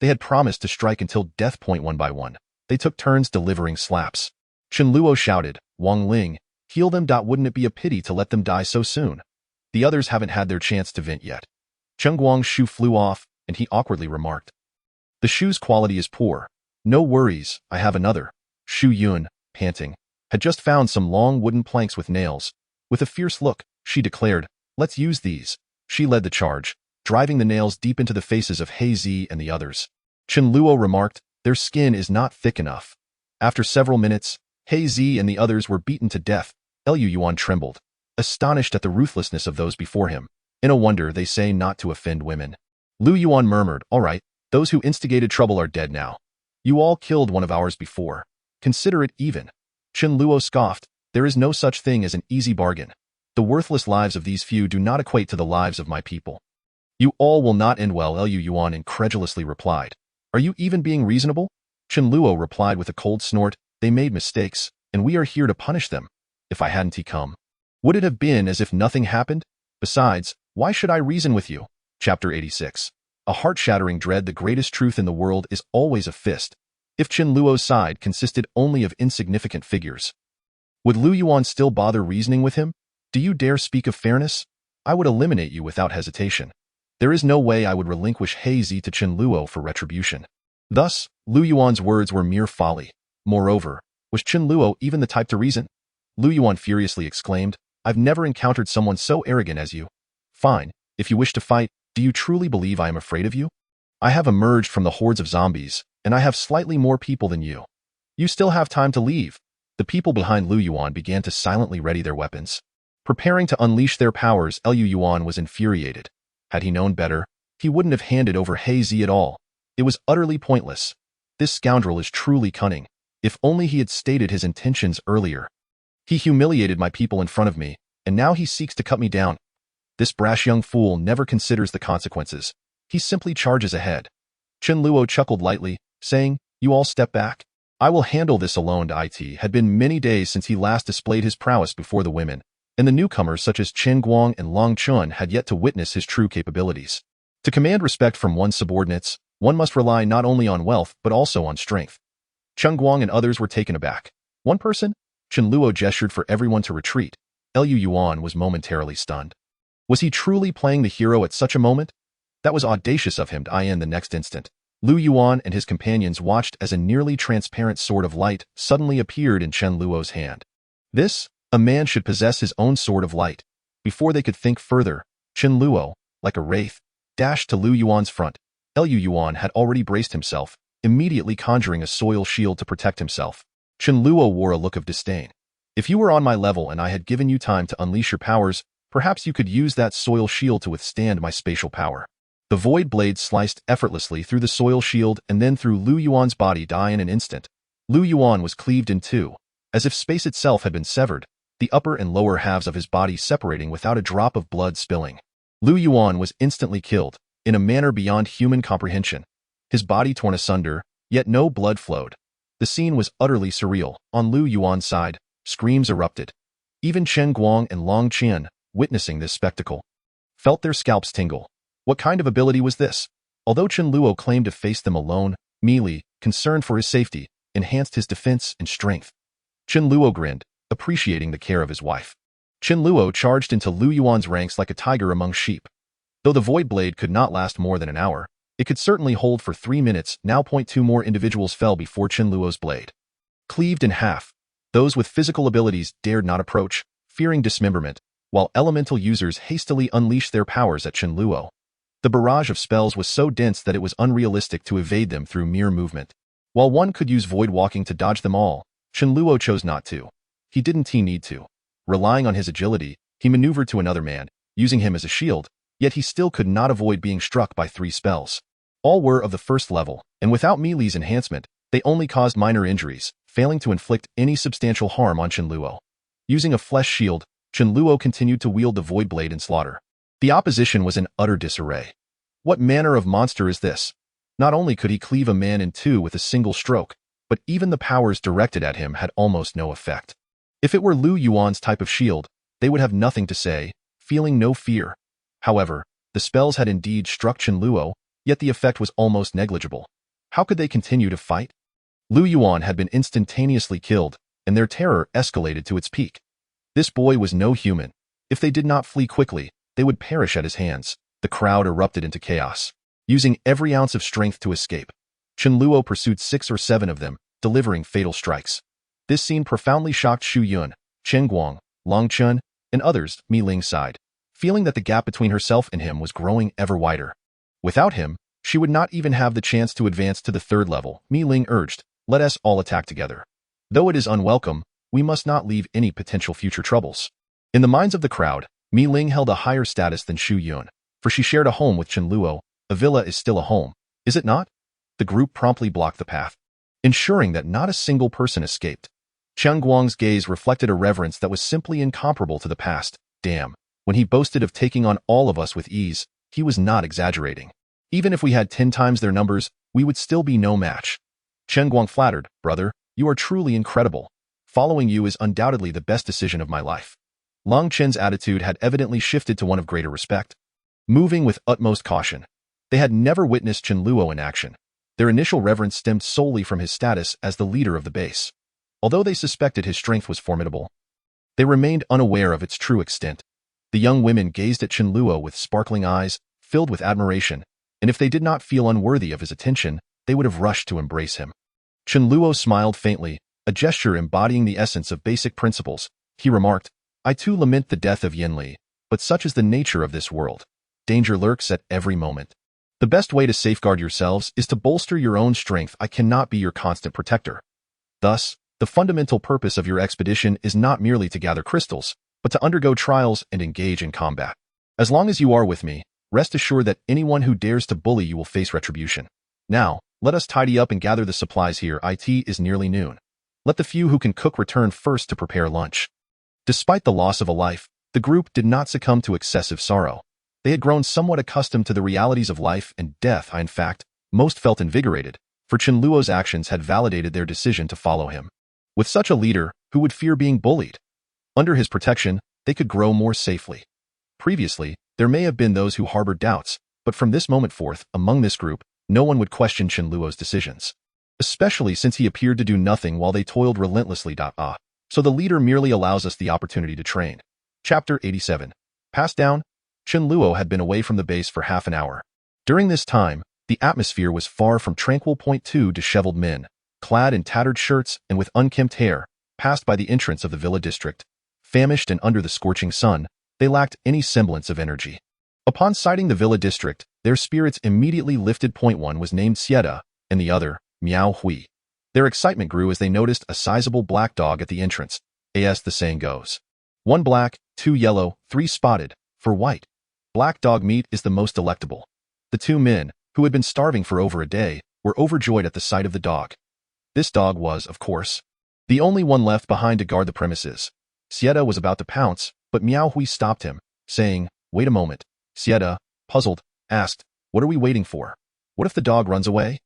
They had promised to strike until death point one by one. They took turns delivering slaps. Chen Luo shouted, "Wang Ling, heal them. Wouldn't it be a pity to let them die so soon? The others haven't had their chance to vent yet." Cheng Guang's shoe flew off, and he awkwardly remarked, "The shoe's quality is poor. No worries, I have another." Xu Yun, panting, had just found some long wooden planks with nails. With a fierce look, she declared, "Let's use these." She led the charge, driving the nails deep into the faces of He Zi and the others. Chen Luo remarked, "Their skin is not thick enough." After several minutes, He Zi and the others were beaten to death. Lu Yuan trembled, astonished at the ruthlessness of those before him. "In a wonder they say not to offend women." Lu Yuan murmured, "All right, those who instigated trouble are dead now. You all killed one of ours before. Consider it even." Chen Luo scoffed, "There is no such thing as an easy bargain. The worthless lives of these few do not equate to the lives of my people." "You all will not end well," Lu Yuan incredulously replied. "Are you even being reasonable?" Chen Luo replied with a cold snort, "They made mistakes, and we are here to punish them. If I hadn't come, would it have been as if nothing happened? Besides, why should I reason with you?" Chapter 86. A heart-shattering dread. The greatest truth in the world is always a fist. If Chen Luo's side consisted only of insignificant figures, would Lu Yuan still bother reasoning with him? "Do you dare speak of fairness? I would eliminate you without hesitation. There is no way I would relinquish He Zi to Chen Luo for retribution." Thus, Lu Yuan's words were mere folly. Moreover, was Chen Luo even the type to reason? Lu Yuan furiously exclaimed, "I've never encountered someone so arrogant as you. Fine, if you wish to fight, do you truly believe I am afraid of you? I have emerged from the hordes of zombies, and I have slightly more people than you. You still have time to leave." The people behind Lu Yuan began to silently ready their weapons, preparing to unleash their powers. Lu Yuan was infuriated. Had he known better, he wouldn't have handed over He Zi at all. It was utterly pointless. This scoundrel is truly cunning. If only he had stated his intentions earlier. He humiliated my people in front of me, and now he seeks to cut me down. This brash young fool never considers the consequences. He simply charges ahead. Chen Luo chuckled lightly, saying, "You all step back. I will handle this alone." It had been many days since he last displayed his prowess before the women, and the newcomers such as Chen Guang and Long Chun had yet to witness his true capabilities. To command respect from one's subordinates, one must rely not only on wealth but also on strength. Chen Guang and others were taken aback. "One person?" Chen Luo gestured for everyone to retreat. Lu Yuan was momentarily stunned. Was he truly playing the hero at such a moment? That was audacious of him. In the next instant, Lu Yuan and his companions watched as a nearly transparent sword of light suddenly appeared in Chen Luo's hand. This, a man should possess his own sword of light. Before they could think further, Chen Luo, like a wraith, dashed to Lu Yuan's front. Lu Yuan had already braced himself, immediately conjuring a soil shield to protect himself. Chen Luo wore a look of disdain. "If you were on my level and I had given you time to unleash your powers, perhaps you could use that soil shield to withstand my spatial power." The void blade sliced effortlessly through the soil shield and then through Lu Yuan's body. In an instant, Lu Yuan was cleaved in two, as if space itself had been severed, the upper and lower halves of his body separating without a drop of blood spilling. Lu Yuan was instantly killed, in a manner beyond human comprehension. His body torn asunder, yet no blood flowed. The scene was utterly surreal. On Lu Yuan's side, screams erupted. Even Chen Guang and Long Qian, witnessing this spectacle, felt their scalps tingle. What kind of ability was this? Although Chen Luo claimed to face them alone, Meili, concerned for his safety, enhanced his defense and strength. Chen Luo grinned, appreciating the care of his wife. Chen Luo charged into Lu Yuan's ranks like a tiger among sheep. Though the void blade could not last more than an hour, it could certainly hold for 3 minutes. Now, 2 more individuals fell before Chen Luo's blade. Cleaved in half, those with physical abilities dared not approach, fearing dismemberment, while elemental users hastily unleashed their powers at Chen Luo. The barrage of spells was so dense that it was unrealistic to evade them through mere movement. While one could use void walking to dodge them all, Chen Luo chose not to. He didn't need to. Relying on his agility, he maneuvered to another man, using him as a shield, yet he still could not avoid being struck by 3 spells. All were of the first level, and without Meili's enhancement, they only caused minor injuries, failing to inflict any substantial harm on Chen Luo. Using a flesh shield, Chen Luo continued to wield the void blade in slaughter. The opposition was in utter disarray. What manner of monster is this? Not only could he cleave a man in 2 with a single stroke, but even the powers directed at him had almost no effect. If it were Lu Yuan's type of shield, they would have nothing to say, feeling no fear. However, the spells had indeed struck Chen Luo, yet the effect was almost negligible. How could they continue to fight? Lu Yuan had been instantaneously killed, and their terror escalated to its peak. This boy was no human. If they did not flee quickly, they would perish at his hands. The crowd erupted into chaos. Using every ounce of strength to escape, Chen Luo pursued 6 or 7 of them, delivering fatal strikes. This scene profoundly shocked Xu Yun, Chen Guang, Long Chun, and others. Mi Ling sighed, feeling that the gap between herself and him was growing ever wider. Without him, she would not even have the chance to advance to the 3rd level. Mi Ling urged, "Let us all attack together. Though it is unwelcome, we must not leave any potential future troubles." In the minds of the crowd, Mi Ling held a higher status than Xu Yun, for she shared a home with Chen Luo. A villa is still a home, is it not? The group promptly blocked the path, ensuring that not a single person escaped. Chen Guang's gaze reflected a reverence that was simply incomparable to the past. Damn, when he boasted of taking on all of us with ease, he was not exaggerating. Even if we had 10 times their numbers, we would still be no match. Chen Guang flattered, "Brother, you are truly incredible. Following you is undoubtedly the best decision of my life." Long Chen's attitude had evidently shifted to one of greater respect. Moving with utmost caution, they had never witnessed Chen Luo in action. Their initial reverence stemmed solely from his status as the leader of the base. Although they suspected his strength was formidable, they remained unaware of its true extent. The young women gazed at Chen Luo with sparkling eyes, filled with admiration, and if they did not feel unworthy of his attention, they would have rushed to embrace him. Chen Luo smiled faintly, a gesture embodying the essence of basic principles. He remarked, "I too lament the death of Yin Li, but such is the nature of this world. Danger lurks at every moment. The best way to safeguard yourselves is to bolster your own strength. I cannot be your constant protector." Thus, the fundamental purpose of your expedition is not merely to gather crystals, but to undergo trials and engage in combat. As long as you are with me, rest assured that anyone who dares to bully you will face retribution. Now, let us tidy up and gather the supplies here. It is nearly noon. Let the few who can cook return first to prepare lunch. Despite the loss of a life, the group did not succumb to excessive sorrow. They had grown somewhat accustomed to the realities of life and death. In fact, most felt invigorated, for Chen Luo's actions had validated their decision to follow him. With such a leader, who would fear being bullied? Under his protection, they could grow more safely. Previously, there may have been those who harbored doubts, but from this moment forth, among this group, no one would question Chen Luo's decisions. Especially since he appeared to do nothing while they toiled relentlessly. So the leader merely allows us the opportunity to train. Chapter 87. Passed down. Chen Luo had been away from the base for half an hour. During this time, the atmosphere was far from tranquil. 2 disheveled men, clad in tattered shirts and with unkempt hair, passed by the entrance of the villa district. Famished and under the scorching sun, they lacked any semblance of energy. Upon sighting the villa district, their spirits immediately lifted. 1 was named Sieta, and the other, Miao Hui. Their excitement grew as they noticed a sizable black dog at the entrance. As the saying goes, 1 black, 2 yellow, 3 spotted, 4 white. Black dog meat is the most delectable. The 2 men, who had been starving for over a day, were overjoyed at the sight of the dog. This dog was, of course, the only one left behind to guard the premises. Sieta was about to pounce, but Miao Hui stopped him, saying, "Wait a moment." Sieta, puzzled, asked, "What are we waiting for? What if the dog runs away?"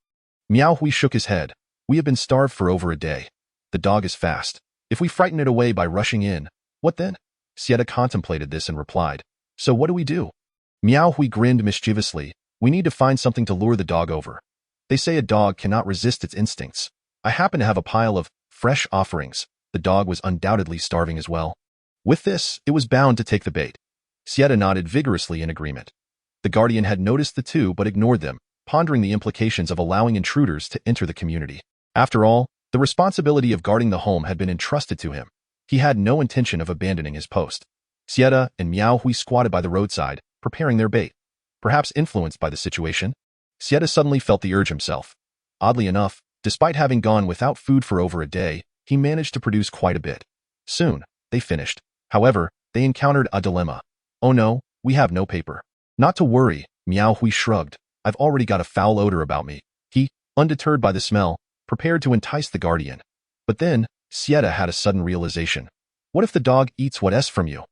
Miao Hui shook his head. "We have been starved for over a day. The dog is fast. If we frighten it away by rushing in, what then?" Sieta contemplated this and replied, "So what do we do?" Miao Hui grinned mischievously. "We need to find something to lure the dog over. They say a dog cannot resist its instincts. I happen to have a pile of fresh offerings." The dog was undoubtedly starving as well. With this, it was bound to take the bait. Sieta nodded vigorously in agreement. The guardian had noticed the 2 but ignored them, pondering the implications of allowing intruders to enter the community. After all, the responsibility of guarding the home had been entrusted to him. He had no intention of abandoning his post. Sieta and Miao Hui squatted by the roadside, preparing their bait. Perhaps influenced by the situation, Sieta suddenly felt the urge himself. Oddly enough, despite having gone without food for over a day, he managed to produce quite a bit. Soon, they finished. However, they encountered a dilemma. "Oh no, we have no paper." "Not to worry," Miao Hui shrugged. "I've already got a foul odor about me." He, undeterred by the smell, prepared to entice the guardian. But then, Sieta had a sudden realization. "What if the dog eats what's from you?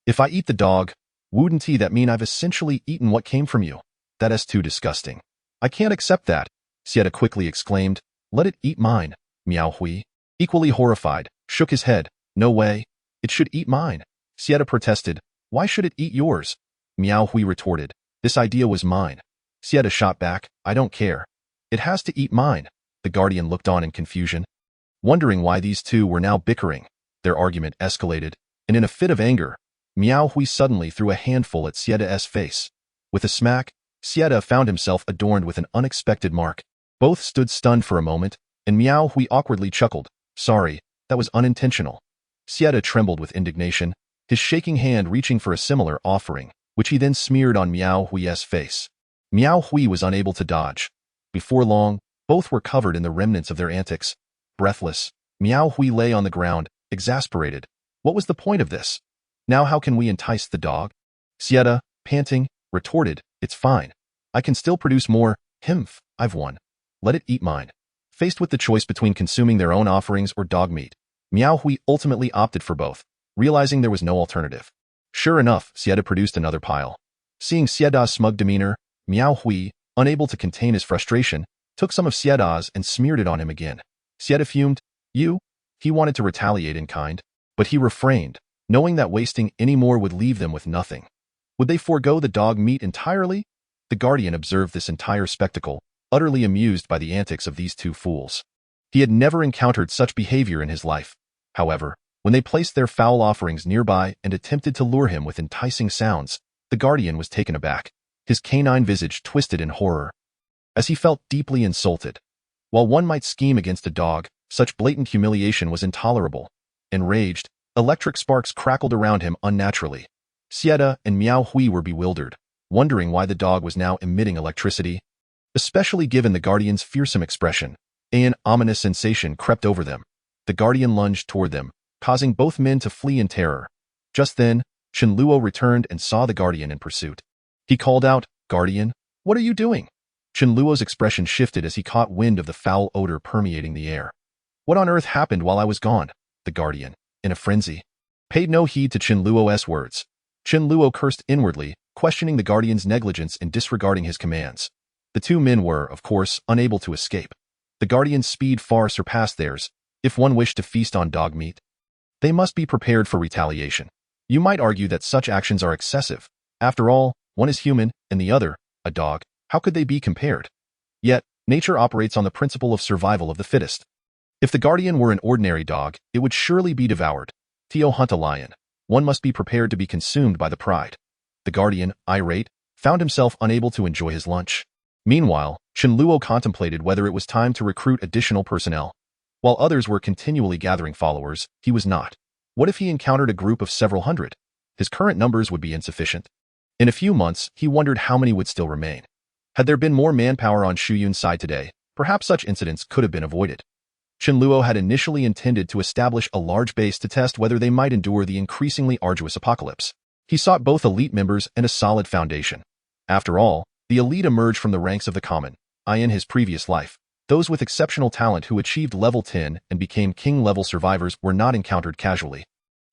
If I eat the dog, wouldn't that mean I've essentially eaten what came from you? That's too disgusting. I can't accept that," Sieta quickly exclaimed. "Let it eat mine." Miao Hui, equally horrified, shook his head. No way. It should eat mine. Sieta protested. Why should it eat yours? Miao Hui retorted. This idea was mine. Sieta shot back. I don't care. It has to eat mine. The guardian looked on in confusion. Wondering why these two were now bickering, their argument escalated, and in a fit of anger, Miao Hui suddenly threw a handful at Sieta's face. With a smack, Sieta found himself adorned with an unexpected mark. Both stood stunned for a moment, and Miao Hui awkwardly chuckled. Sorry, that was unintentional. Sieta trembled with indignation, his shaking hand reaching for a similar offering, which he then smeared on Miao Hui's face. Miao Hui was unable to dodge. Before long, both were covered in the remnants of their antics. Breathless, Miao Hui lay on the ground, exasperated. What was the point of this? Now how can we entice the dog? Sieta, panting, retorted, It's fine. I can still produce more. Himph, I've won. Let it eat mine. Faced with the choice between consuming their own offerings or dog meat, Miao Hui ultimately opted for both, realizing there was no alternative. Sure enough, Sieta produced another pile. Seeing Sieta's smug demeanor, Miao Hui, unable to contain his frustration, took some of Sieta's and smeared it on him again. Sieta fumed. You? He wanted to retaliate in kind, but he refrained, knowing that wasting any more would leave them with nothing. Would they forego the dog meat entirely? The guardian observed this entire spectacle, utterly amused by the antics of these two fools. He had never encountered such behavior in his life. However, when they placed their foul offerings nearby and attempted to lure him with enticing sounds, the guardian was taken aback, his canine visage twisted in horror, as he felt deeply insulted. While one might scheme against a dog, such blatant humiliation was intolerable. Enraged, electric sparks crackled around him unnaturally. Sieta and Miao Hui were bewildered, wondering why the dog was now emitting electricity, especially given the guardian's fearsome expression. An ominous sensation crept over them. The guardian lunged toward them, causing both men to flee in terror. Just then, Chen Luo returned and saw the guardian in pursuit. He called out, Guardian, what are you doing? Chen Luo's expression shifted as he caught wind of the foul odor permeating the air. What on earth happened while I was gone? The guardian, in a frenzy, paid no heed to Chen Luo's words. Chen Luo cursed inwardly, questioning the guardian's negligence in disregarding his commands. The two men were, of course, unable to escape. The guardian's speed far surpassed theirs. If one wished to feast on dog meat, they must be prepared for retaliation. You might argue that such actions are excessive. After all, one is human, and the other, a dog. How could they be compared? Yet, nature operates on the principle of survival of the fittest. If the guardian were an ordinary dog, it would surely be devoured. To hunt a lion, one must be prepared to be consumed by the pride. The guardian, irate, found himself unable to enjoy his lunch. Meanwhile, Chen Luo contemplated whether it was time to recruit additional personnel. While others were continually gathering followers, he was not. What if he encountered a group of several hundred? His current numbers would be insufficient. In a few months, he wondered how many would still remain. Had there been more manpower on Shuyun's side today, perhaps such incidents could have been avoided. Chen Luo had initially intended to establish a large base to test whether they might endure the increasingly arduous apocalypse. He sought both elite members and a solid foundation. After all, the elite emerged from the ranks of the common, in his previous life. Those with exceptional talent who achieved level 10 and became king-level survivors were not encountered casually.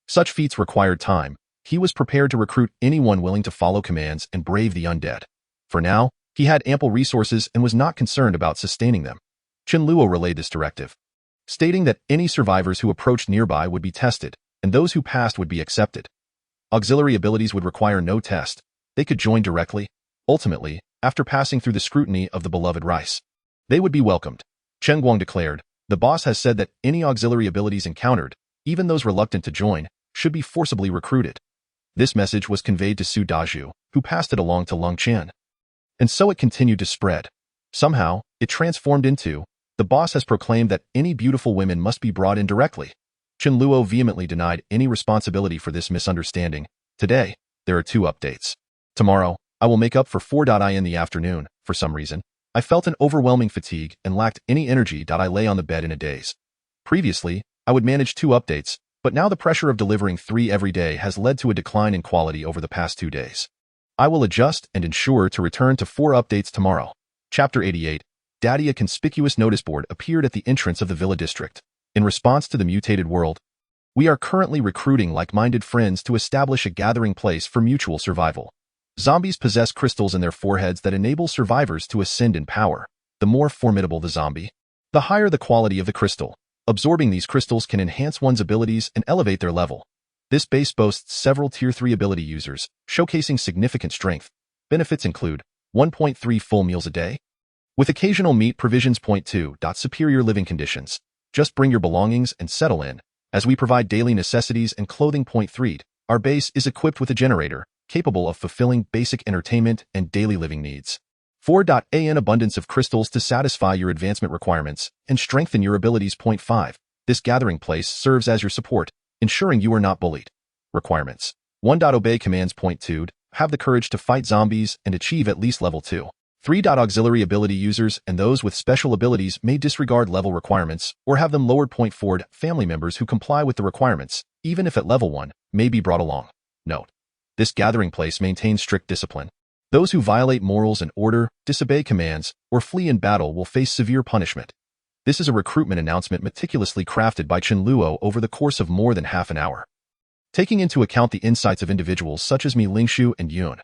Such feats required time. He was prepared to recruit anyone willing to follow commands and brave the undead. For now, he had ample resources and was not concerned about sustaining them. Chen Luo relayed this directive, stating that any survivors who approached nearby would be tested, and those who passed would be accepted. Auxiliary abilities would require no test. They could join directly. Ultimately, after passing through the scrutiny of the beloved rice, they would be welcomed. Chen Guang declared, the boss has said that any auxiliary abilities encountered, even those reluctant to join, should be forcibly recruited. This message was conveyed to Su Dazhu, who passed it along to Lung Chen. And so it continued to spread. Somehow, it transformed into, the boss has proclaimed that any beautiful women must be brought in directly. Chen Luo vehemently denied any responsibility for this misunderstanding. Today, there are 2 updates. Tomorrow, I will make up for 4.I in the afternoon. For some reason, I felt an overwhelming fatigue and lacked any energy. I lay on the bed in a daze. Previously, I would manage 2 updates, but now the pressure of delivering 3 every day has led to a decline in quality over the past 2 days. I will adjust and ensure to return to 4 updates tomorrow. Chapter 88. Daddy, a conspicuous notice board appeared at the entrance of the Villa District. In response to the mutated world, we are currently recruiting like-minded friends to establish a gathering place for mutual survival. Zombies possess crystals in their foreheads that enable survivors to ascend in power. The more formidable the zombie, the higher the quality of the crystal. Absorbing these crystals can enhance one's abilities and elevate their level. This base boasts several Tier 3 ability users, showcasing significant strength. Benefits include 1.3 full meals a day, with occasional meat provisions. 2. Superior living conditions. Just bring your belongings and settle in, as we provide daily necessities and clothing. 3. Our base is equipped with a generator, capable of fulfilling basic entertainment and daily living needs. 4. An abundance of crystals to satisfy your advancement requirements and strengthen your abilities. 5. This gathering place serves as your support, ensuring you are not bullied. Requirements. 1. Obey commands. 2. Have the courage to fight zombies and achieve at least level 2. 3. Auxiliary ability users and those with special abilities may disregard level requirements or have them lowered. 4. Family members who comply with the requirements, even if at level 1, may be brought along. Note: this gathering place maintains strict discipline. Those who violate morals and order, disobey commands, or flee in battle will face severe punishment. This is a recruitment announcement meticulously crafted by Chen Luo over the course of more than half an hour. Taking into account the insights of individuals such as Mi Lingshu and Yun,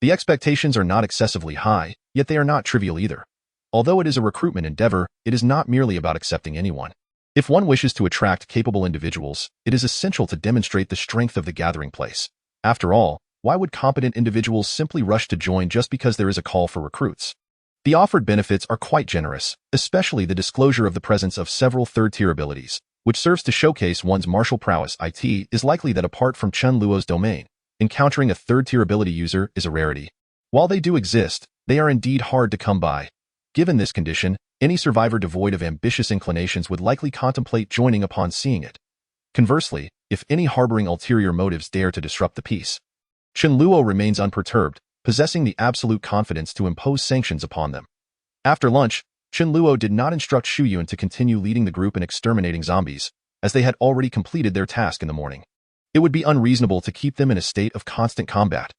the expectations are not excessively high, yet they are not trivial either. Although it is a recruitment endeavor, it is not merely about accepting anyone. If one wishes to attract capable individuals, it is essential to demonstrate the strength of the gathering place. After all, why would competent individuals simply rush to join just because there is a call for recruits? The offered benefits are quite generous, especially the disclosure of the presence of several third-tier abilities, which serves to showcase one's martial prowess. It is likely that apart from Chen Luo's domain, encountering a third-tier ability user is a rarity. While they do exist, they are indeed hard to come by. Given this condition, any survivor devoid of ambitious inclinations would likely contemplate joining upon seeing it. Conversely, if any harboring ulterior motives dare to disrupt the peace, Chen Luo remains unperturbed, possessing the absolute confidence to impose sanctions upon them. After lunch, Chen Luo did not instruct Shu Yun to continue leading the group in exterminating zombies, as they had already completed their task in the morning. It would be unreasonable to keep them in a state of constant combat.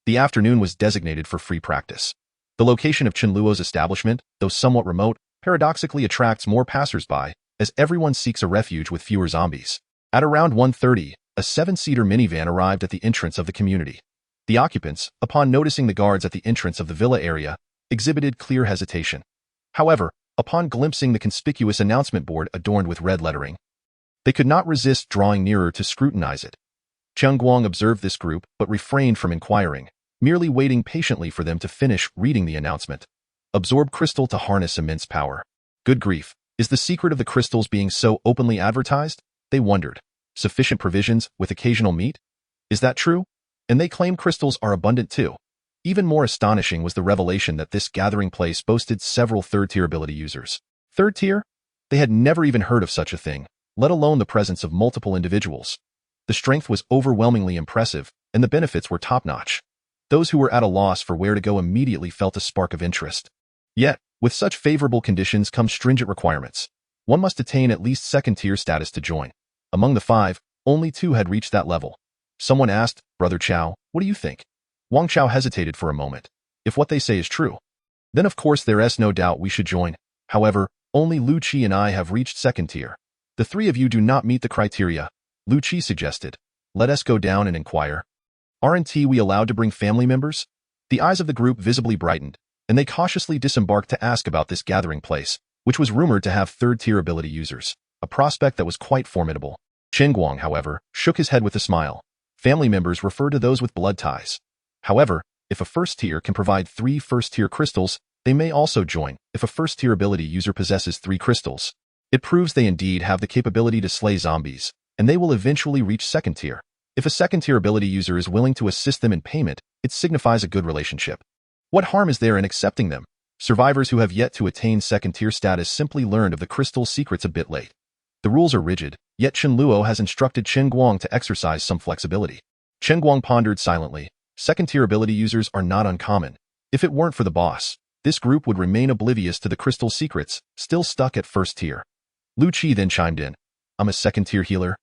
The afternoon was designated for free practice. The location of Chen Luo's establishment, though somewhat remote, paradoxically attracts more passers-by, as everyone seeks a refuge with fewer zombies. At around 1:30, a 7-seater minivan arrived at the entrance of the community. The occupants, upon noticing the guards at the entrance of the villa area, exhibited clear hesitation. However, upon glimpsing the conspicuous announcement board adorned with red lettering, they could not resist drawing nearer to scrutinize it. Cheng Guang observed this group but refrained from inquiring, merely waiting patiently for them to finish reading the announcement. Absorb crystal to harness immense power. Good grief, is the secret of the crystals being so openly advertised? They wondered. Sufficient provisions with occasional meat? Is that true? And they claim crystals are abundant too. Even more astonishing was the revelation that this gathering place boasted several third-tier ability users. Third tier? They had never even heard of such a thing, let alone the presence of multiple individuals. The strength was overwhelmingly impressive, and the benefits were top-notch. Those who were at a loss for where to go immediately felt a spark of interest. Yet, with such favorable conditions come stringent requirements. One must attain at least second-tier status to join. Among the 5, only 2 had reached that level. Someone asked, "Brother Chao, what do you think?" Wang Chao hesitated for a moment. If what they say is true, then of course there is no doubt we should join. However, only Lu Qi and I have reached second tier. The 3 of you do not meet the criteria, Lu Qi suggested. Let us go down and inquire. Aren't we allowed to bring family members? The eyes of the group visibly brightened, and they cautiously disembarked to ask about this gathering place, which was rumored to have third-tier ability users, a prospect that was quite formidable. Chen Guang, however, shook his head with a smile. Family members refer to those with blood ties. However, if a first tier can provide 3 first-tier crystals, they may also join if a first-tier ability user possesses 3 crystals. It proves they indeed have the capability to slay zombies, and they will eventually reach second tier. If a second-tier ability user is willing to assist them in payment, it signifies a good relationship. What harm is there in accepting them? Survivors who have yet to attain second-tier status simply learned of the crystal secrets a bit late. The rules are rigid, yet Chen Luo has instructed Chen Guang to exercise some flexibility. Chen Guang pondered silently. Second-tier ability users are not uncommon. If it weren't for the boss, this group would remain oblivious to the crystal secrets, still stuck at first tier. Lu Qi then chimed in. I'm a second-tier healer,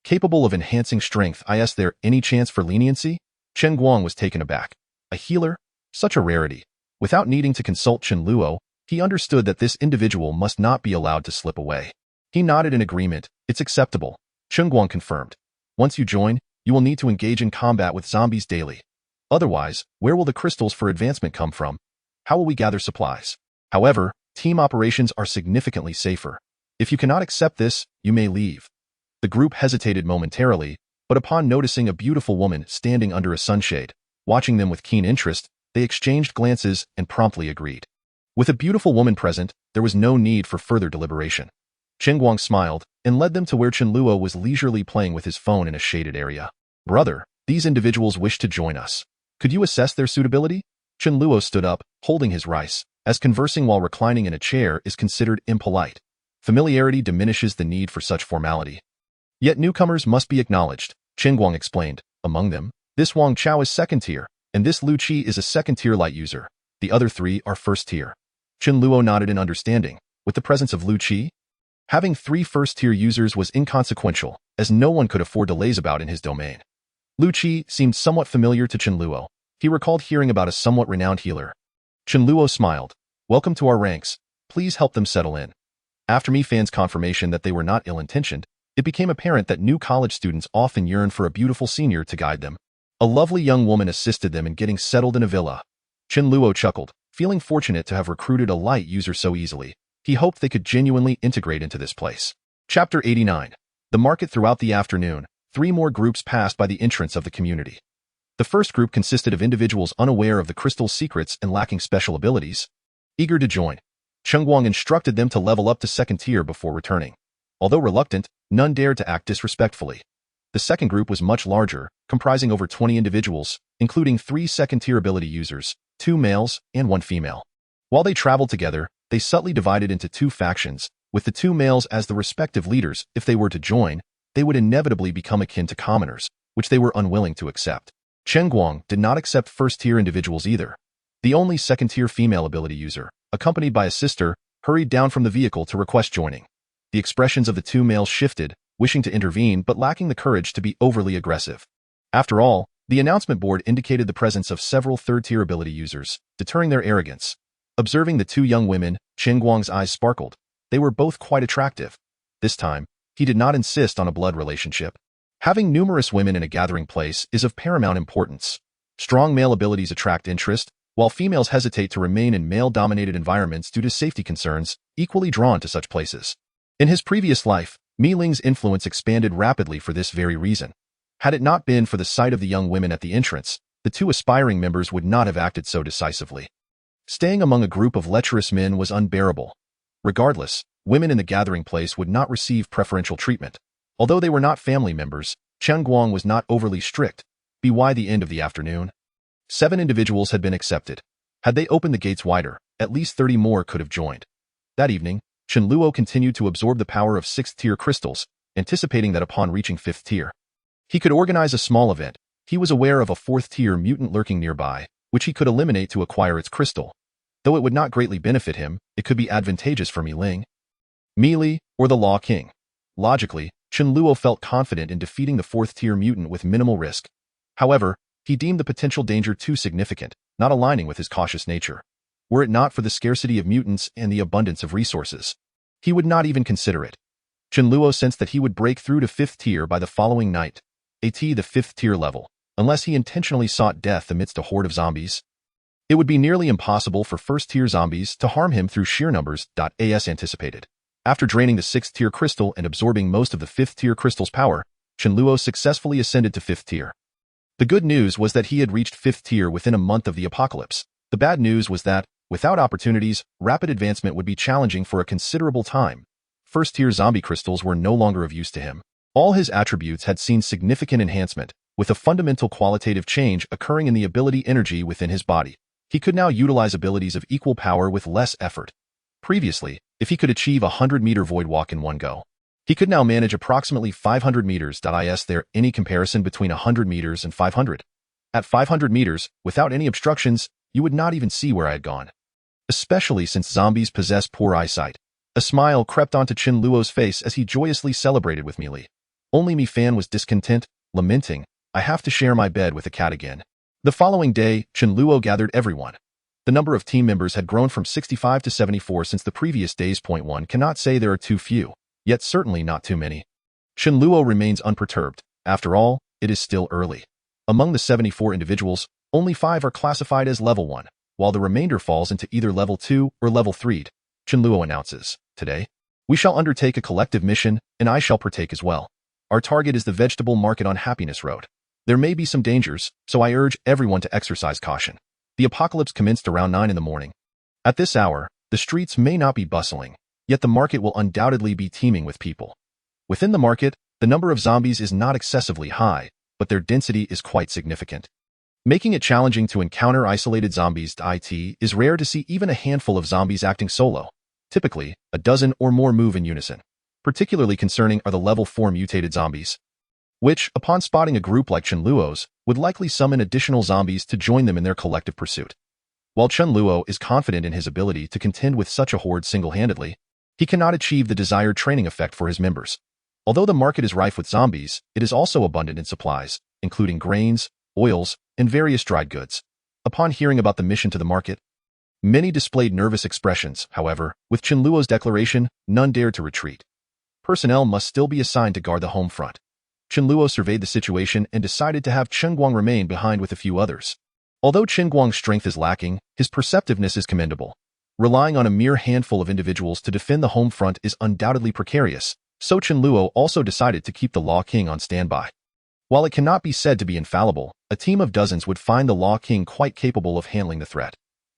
capable of enhancing strength. Is there any chance for leniency? Chen Guang was taken aback. A healer? Such a rarity. Without needing to consult Chen Luo, he understood that this individual must not be allowed to slip away. He nodded in agreement. It's acceptable. Chen Guang confirmed. Once you join, you will need to engage in combat with zombies daily. Otherwise, where will the crystals for advancement come from? How will we gather supplies? However, team operations are significantly safer. If you cannot accept this, you may leave. The group hesitated momentarily, but upon noticing a beautiful woman standing under a sunshade, watching them with keen interest, they exchanged glances and promptly agreed. With a beautiful woman present, there was no need for further deliberation. Chen Guang smiled and led them to where Chen Luo was leisurely playing with his phone in a shaded area. Brother, these individuals wish to join us. Could you assess their suitability? Chen Luo stood up, holding his rice, as conversing while reclining in a chair is considered impolite. Familiarity diminishes the need for such formality. Yet newcomers must be acknowledged, Chen Guang explained. Among them, this Wang Chao is second tier, and this Lu Qi is a second-tier light user. The other three are first tier. Chen Luo nodded in understanding. With the presence of Lu Qi, having 3 first-tier users was inconsequential, as no one could afford to laze about in his domain. Lu Qi seemed somewhat familiar to Chen Luo. He recalled hearing about a somewhat renowned healer. Chen Luo smiled. Welcome to our ranks. Please help them settle in. After Mi Fan's confirmation that they were not ill-intentioned, it became apparent that new college students often yearn for a beautiful senior to guide them. A lovely young woman assisted them in getting settled in a villa. Chen Luo chuckled, feeling fortunate to have recruited a light user so easily. He hoped they could genuinely integrate into this place. Chapter 89. The market. Throughout the afternoon, 3 more groups passed by the entrance of the community. The first group consisted of individuals unaware of the crystal's secrets and lacking special abilities. Eager to join, Chen Guang instructed them to level up to second tier before returning. Although reluctant, none dared to act disrespectfully. The second group was much larger, comprising over 20 individuals, including 3 second-tier ability users, 2 males and 1 female. While they traveled together, they subtly divided into 2 factions, with the 2 males as the respective leaders. If they were to join, they would inevitably become akin to commoners, which they were unwilling to accept. Chen Guang did not accept first-tier individuals either. The only second-tier female ability user, accompanied by a sister, hurried down from the vehicle to request joining. The expressions of the 2 males shifted, wishing to intervene but lacking the courage to be overly aggressive. After all, the announcement board indicated the presence of several third-tier ability users, deterring their arrogance. Observing the 2 young women, Chen Guang's eyes sparkled. They were both quite attractive. This time, he did not insist on a blood relationship. Having numerous women in a gathering place is of paramount importance. Strong male abilities attract interest, while females hesitate to remain in male-dominated environments due to safety concerns, equally drawn to such places. In his previous life, Mi Ling's influence expanded rapidly for this very reason. Had it not been for the sight of the young women at the entrance, the 2 aspiring members would not have acted so decisively. Staying among a group of lecherous men was unbearable. Regardless, women in the gathering place would not receive preferential treatment. Although they were not family members, Chen Guang was not overly strict. By the end of the afternoon, 7 individuals had been accepted. Had they opened the gates wider, at least 30 more could have joined. That evening, Chen Luo continued to absorb the power of 6th-tier crystals, anticipating that upon reaching 5th tier, he could organize a small event. He was aware of a 4th-tier mutant lurking nearby, which he could eliminate to acquire its crystal. Though it would not greatly benefit him, it could be advantageous for Mi Ling, Mi Li, or the Law King. Logically, Chen Luo felt confident in defeating the 4th-tier mutant with minimal risk. However, he deemed the potential danger too significant, not aligning with his cautious nature. Were it not for the scarcity of mutants and the abundance of resources, he would not even consider it. Chen Luo sensed that he would break through to 5th tier by the following night, the 5th tier level, unless he intentionally sought death amidst a horde of zombies. It would be nearly impossible for 1st-tier zombies to harm him through sheer numbers. As anticipated. After draining the 6th-tier crystal and absorbing most of the 5th-tier crystal's power, Chen Luo successfully ascended to 5th tier. The good news was that he had reached 5th tier within a month of the apocalypse. The bad news was that, without opportunities, rapid advancement would be challenging for a considerable time. 1st-tier zombie crystals were no longer of use to him. All his attributes had seen significant enhancement, with a fundamental qualitative change occurring in the ability energy within his body. He could now utilize abilities of equal power with less effort. Previously, if he could achieve a 100-meter void walk in one go, he could now manage approximately 500 meters. Is there any comparison between 100 meters and 500? At 500 meters, without any obstructions, you would not even see where I had gone. Especially since zombies possess poor eyesight. A smile crept onto Chen Luo's face as he joyously celebrated with Mi Li. Only Mi Fan was discontent, lamenting, I have to share my bed with a cat again. The following day, Chen Luo gathered everyone. The number of team members had grown from 65 to 74 since the previous days. One cannot say there are too few, yet certainly not too many. Chen Luo remains unperturbed. After all, it is still early. Among the 74 individuals, only 5 are classified as level 1, while the remainder falls into either level 2 or level 3. Chen Luo announces, today, We shall undertake a collective mission, and I shall partake as well. Our target is the vegetable market on Happiness Road. There may be some dangers, so I urge everyone to exercise caution. The apocalypse commenced around 9 in the morning. At this hour, the streets may not be bustling, yet the market will undoubtedly be teeming with people. Within the market, the number of zombies is not excessively high, but their density is quite significant. Making it challenging to encounter isolated zombies. It is rare to see even a handful of zombies acting solo. Typically, a dozen or more move in unison. Particularly concerning are the level 4 mutated zombies, which, upon spotting a group like Chen Luo's, would likely summon additional zombies to join them in their collective pursuit. While Chen Luo is confident in his ability to contend with such a horde single-handedly, he cannot achieve the desired training effect for his members. Although the market is rife with zombies, it is also abundant in supplies, including grains, oils, and various dried goods. Upon hearing about the mission to the market, many displayed nervous expressions. However, with Chen Luo's declaration, none dared to retreat. Personnel must still be assigned to guard the home front. Chen Luo surveyed the situation and decided to have Chen Guang remain behind with a few others. Although Chen Guang's strength is lacking, his perceptiveness is commendable. Relying on a mere handful of individuals to defend the home front is undoubtedly precarious, so Chen Luo also decided to keep the Law King on standby. While it cannot be said to be infallible, a team of dozens would find the Law King quite capable of handling the threat.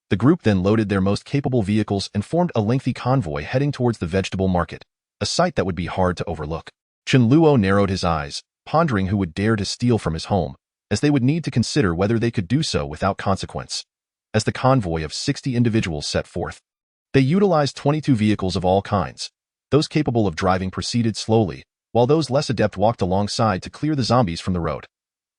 The group then loaded their most capable vehicles and formed a lengthy convoy heading towards the vegetable market, a sight that would be hard to overlook. Chen Luo narrowed his eyes, pondering who would dare to steal from his home, as they would need to consider whether they could do so without consequence. As the convoy of 60 individuals set forth, they utilized 22 vehicles of all kinds. Those capable of driving proceeded slowly, while those less adept walked alongside to clear the zombies from the road.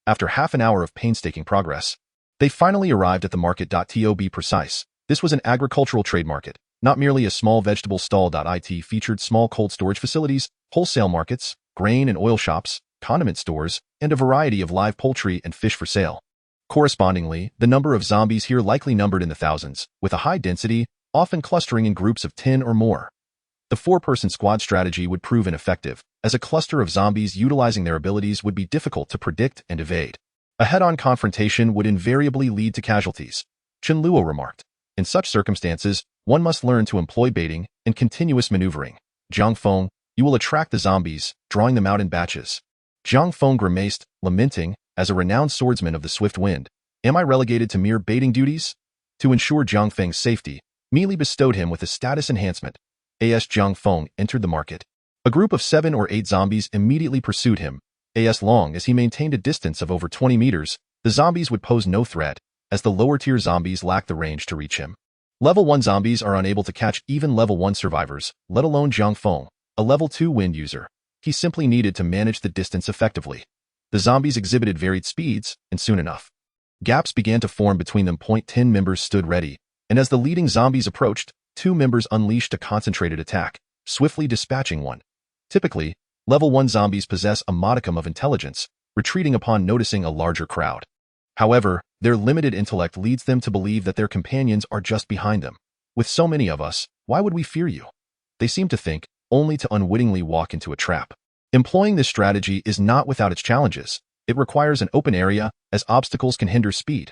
After half an hour of painstaking progress, they finally arrived at the market. To be precise, this was an agricultural trade market, not merely a small vegetable stall. It featured small cold storage facilities, wholesale markets, grain and oil shops, condiment stores, and a variety of live poultry and fish for sale. Correspondingly, the number of zombies here likely numbered in the thousands, with a high density, often clustering in groups of 10 or more. The 4-person squad strategy would prove ineffective, as a cluster of zombies utilizing their abilities would be difficult to predict and evade. A head-on confrontation would invariably lead to casualties, Chen Luo remarked. In such circumstances, one must learn to employ baiting and continuous maneuvering. Zhang Feng, you will attract the zombies, drawing them out in batches. Zhang Feng grimaced, lamenting, as a renowned swordsman of the swift wind, am I relegated to mere baiting duties? To ensure Zhang Feng's safety, Meili bestowed him with a status enhancement. As Zhang Feng entered the market, a group of 7 or 8 zombies immediately pursued him. As long as he maintained a distance of over 20 meters, the zombies would pose no threat, as the lower-tier zombies lacked the range to reach him. Level 1 zombies are unable to catch even Level 1 survivors, let alone Zhang Feng, a Level 2 wind user. He simply needed to manage the distance effectively. The zombies exhibited varied speeds, and soon enough, gaps began to form between them. 10 members stood ready, and as the leading zombies approached, 2 members unleashed a concentrated attack, swiftly dispatching one. Typically, Level 1 zombies possess a modicum of intelligence, retreating upon noticing a larger crowd. However, their limited intellect leads them to believe that their companions are just behind them. With so many of us, why would we fear you? They seem to think, only to unwittingly walk into a trap. Employing this strategy is not without its challenges. It requires an open area, as obstacles can hinder speed.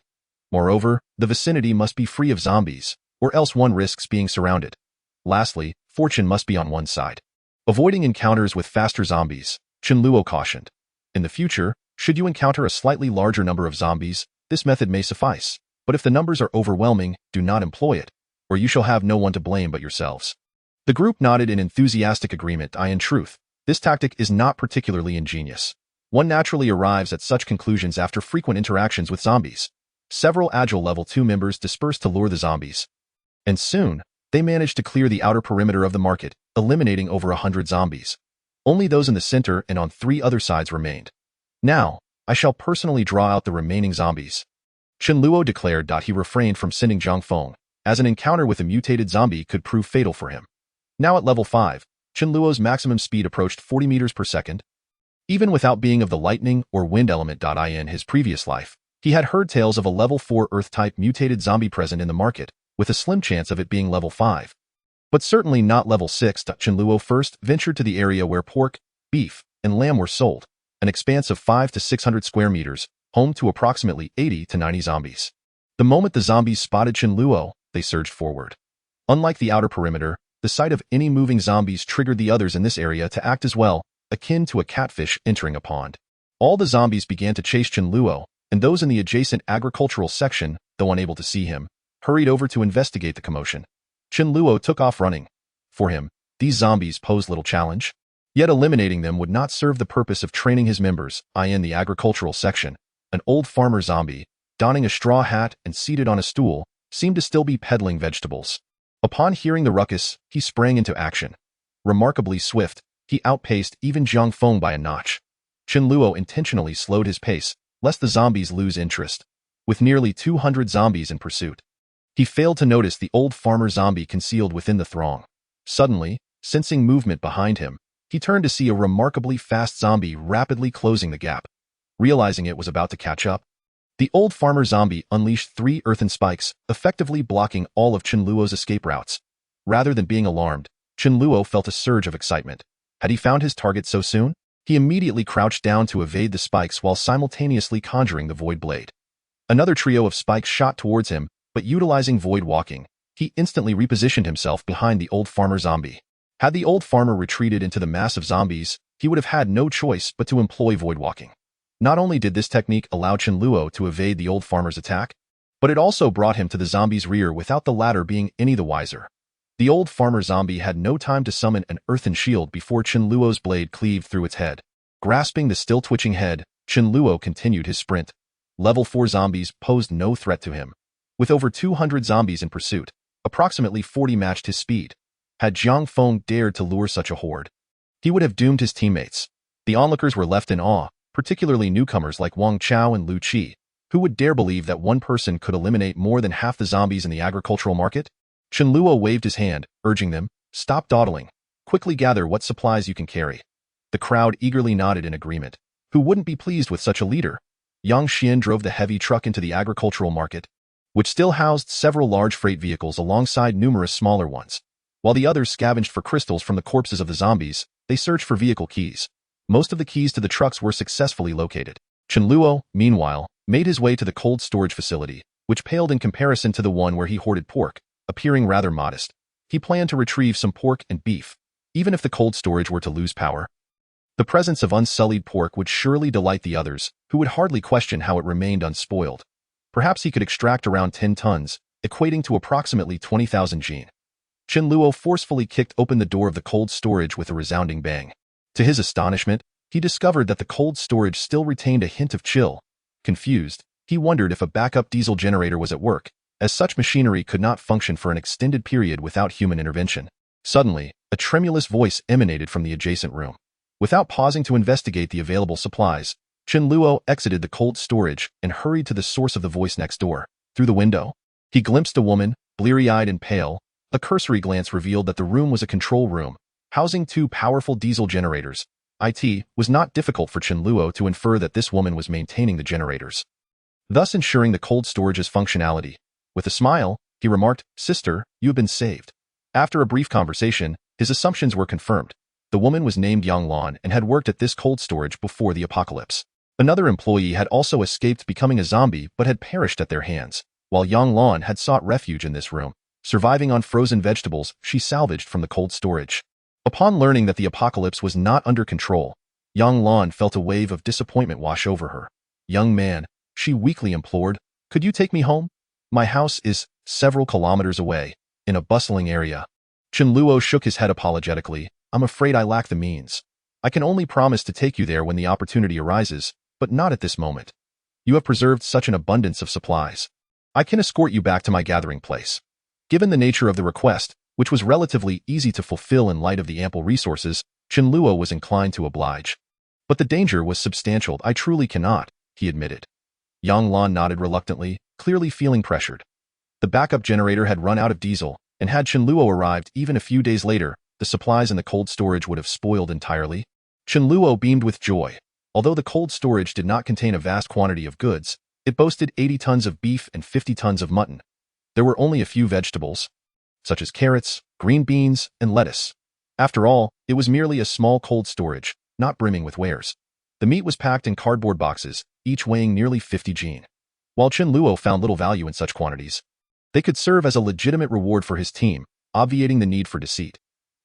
Moreover, the vicinity must be free of zombies, or else one risks being surrounded. Lastly, fortune must be on one's side. Avoiding encounters with faster zombies, Chen Luo cautioned. In the future, should you encounter a slightly larger number of zombies, this method may suffice. But if the numbers are overwhelming, do not employ it, or you shall have no one to blame but yourselves. The group nodded in enthusiastic agreement. In truth, this tactic is not particularly ingenious. One naturally arrives at such conclusions after frequent interactions with zombies. Several agile Level 2 members dispersed to lure the zombies. And soon, they managed to clear the outer perimeter of the market, eliminating over 100 zombies. Only those in the center and on 3 other sides remained. Now, I shall personally draw out the remaining zombies. Chen Luo declared. He refrained from sending Zhang Feng, as an encounter with a mutated zombie could prove fatal for him. Now at Level 5, Chen Luo's maximum speed approached 40 meters per second. Even without being of the lightning or wind element. In his previous life, he had heard tales of a Level 4 Earth-type mutated zombie present in the market, with a slim chance of it being Level 5. But certainly not Level 6. Chen Luo first ventured to the area where pork, beef, and lamb were sold, an expanse of 500 to 600 square meters, home to approximately 80 to 90 zombies. The moment the zombies spotted Chen Luo, they surged forward. Unlike the outer perimeter, The sight of any moving zombies triggered the others in this area to act as well, akin to a catfish entering a pond. All the zombies began to chase Chen Luo, and those in the adjacent agricultural section, though unable to see him, hurried over to investigate the commotion. Chen Luo took off running. For him, these zombies posed little challenge. Yet eliminating them would not serve the purpose of training his members, in the agricultural section. An old farmer zombie, donning a straw hat and seated on a stool, seemed to still be peddling vegetables. Upon hearing the ruckus, he sprang into action. Remarkably swift, he outpaced even Jiang Feng by a notch. Chen Luo intentionally slowed his pace, lest the zombies lose interest. With nearly 200 zombies in pursuit, he failed to notice the old farmer zombie concealed within the throng. Suddenly, sensing movement behind him, he turned to see a remarkably fast zombie rapidly closing the gap. Realizing it was about to catch up, the old farmer zombie unleashed 3 earthen spikes, effectively blocking all of Chen Luo's escape routes. Rather than being alarmed, Chen Luo felt a surge of excitement. Had he found his target so soon? He immediately crouched down to evade the spikes while simultaneously conjuring the void blade. Another trio of spikes shot towards him, but utilizing void walking, he instantly repositioned himself behind the old farmer zombie. Had the old farmer retreated into the mass of zombies, he would have had no choice but to employ void walking. Not only did this technique allow Chen Luo to evade the old farmer's attack, but it also brought him to the zombie's rear without the latter being any the wiser. The old farmer zombie had no time to summon an earthen shield before Chen Luo's blade cleaved through its head. Grasping the still twitching head, Chen Luo continued his sprint. Level 4 zombies posed no threat to him. With over 200 zombies in pursuit, approximately 40 matched his speed. Had Jiang Feng dared to lure such a horde, he would have doomed his teammates. The onlookers were left in awe, particularly newcomers like Wang Chao and Lu Qi. Who would dare believe that one person could eliminate more than half the zombies in the agricultural market? Chen Luo waved his hand, urging them, "Stop dawdling. Quickly gather what supplies you can carry." The crowd eagerly nodded in agreement. Who wouldn't be pleased with such a leader? Yang Xian drove the heavy truck into the agricultural market, which still housed several large freight vehicles alongside numerous smaller ones. While the others scavenged for crystals from the corpses of the zombies, they searched for vehicle keys. Most of the keys to the trucks were successfully located. Chen Luo, meanwhile, made his way to the cold storage facility, which paled in comparison to the one where he hoarded pork, appearing rather modest. He planned to retrieve some pork and beef, even if the cold storage were to lose power. The presence of unsullied pork would surely delight the others, who would hardly question how it remained unspoiled. Perhaps he could extract around 10 tons, equating to approximately 20,000 jin. Chen Luo forcefully kicked open the door of the cold storage with a resounding bang. To his astonishment, he discovered that the cold storage still retained a hint of chill. Confused, he wondered if a backup diesel generator was at work, as such machinery could not function for an extended period without human intervention. Suddenly, a tremulous voice emanated from the adjacent room. Without pausing to investigate the available supplies, Chen Luo exited the cold storage and hurried to the source of the voice next door. Through the window, he glimpsed a woman, bleary-eyed and pale. A cursory glance revealed that the room was a control room, housing 2 powerful diesel generators. It was not difficult for Chen Luo to infer that this woman was maintaining the generators, thus ensuring the cold storage's functionality. With a smile, he remarked, "Sister, you have been saved." After a brief conversation, his assumptions were confirmed. The woman was named Yang Lan and had worked at this cold storage before the apocalypse. Another employee had also escaped becoming a zombie but had perished at their hands, while Yang Lan had sought refuge in this room, surviving on frozen vegetables she salvaged from the cold storage. Upon learning that the apocalypse was not under control, Yang Lan felt a wave of disappointment wash over her. "Young man," she weakly implored, "could you take me home? My house is several kilometers away, in a bustling area." Chen Luo shook his head apologetically. "I'm afraid I lack the means. I can only promise to take you there when the opportunity arises, but not at this moment. You have preserved such an abundance of supplies. I can escort you back to my gathering place." Given the nature of the request, which was relatively easy to fulfill in light of the ample resources, Chen Luo was inclined to oblige. "But the danger was substantial. I truly cannot," he admitted. Yang Lan nodded reluctantly, clearly feeling pressured. The backup generator had run out of diesel, and had Chen Luo arrived even a few days later, the supplies in the cold storage would have spoiled entirely. Chen Luo beamed with joy. Although the cold storage did not contain a vast quantity of goods, it boasted 80 tons of beef and 50 tons of mutton. There were only a few vegetables, such as carrots, green beans, and lettuce. After all, it was merely a small cold storage, not brimming with wares. The meat was packed in cardboard boxes, each weighing nearly 50 jin. While Chen Luo found little value in such quantities, they could serve as a legitimate reward for his team, obviating the need for deceit.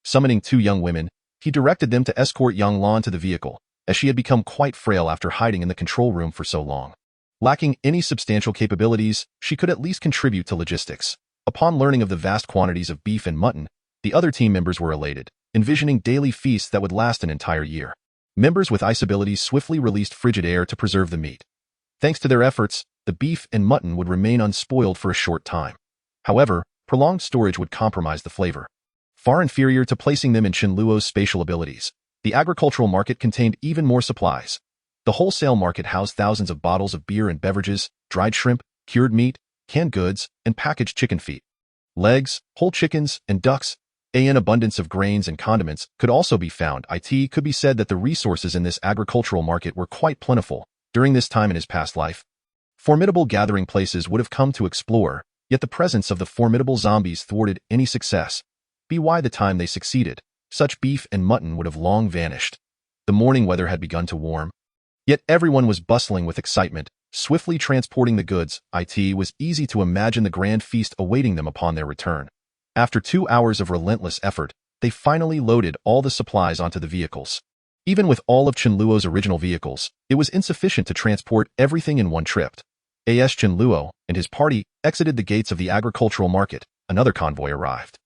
Summoning 2 young women, he directed them to escort young Lan to the vehicle, as she had become quite frail after hiding in the control room for so long. Lacking any substantial capabilities, she could at least contribute to logistics. Upon learning of the vast quantities of beef and mutton, the other team members were elated, envisioning daily feasts that would last an entire year. Members with ice abilities swiftly released frigid air to preserve the meat. Thanks to their efforts, the beef and mutton would remain unspoiled for a short time. However, prolonged storage would compromise the flavor. Far inferior to placing them in Chen Luo's spatial abilities, the agricultural market contained even more supplies. The wholesale market housed thousands of bottles of beer and beverages, dried shrimp, cured meat, canned goods, and packaged chicken feet. Legs, whole chickens, and ducks, an abundance of grains and condiments could also be found. It could be said that the resources in this agricultural market were quite plentiful during this time in his past life. Formidable gathering places would have come to explore, yet the presence of the formidable zombies thwarted any success. By the time they succeeded, such beef and mutton would have long vanished. The morning weather had begun to warm. Yet everyone was bustling with excitement, swiftly transporting the goods. It was easy to imagine the grand feast awaiting them upon their return. After 2 hours of relentless effort, they finally loaded all the supplies onto the vehicles. Even with all of Chen Luo's original vehicles, it was insufficient to transport everything in one trip. As Chen Luo and his party exited the gates of the agricultural market, another convoy arrived.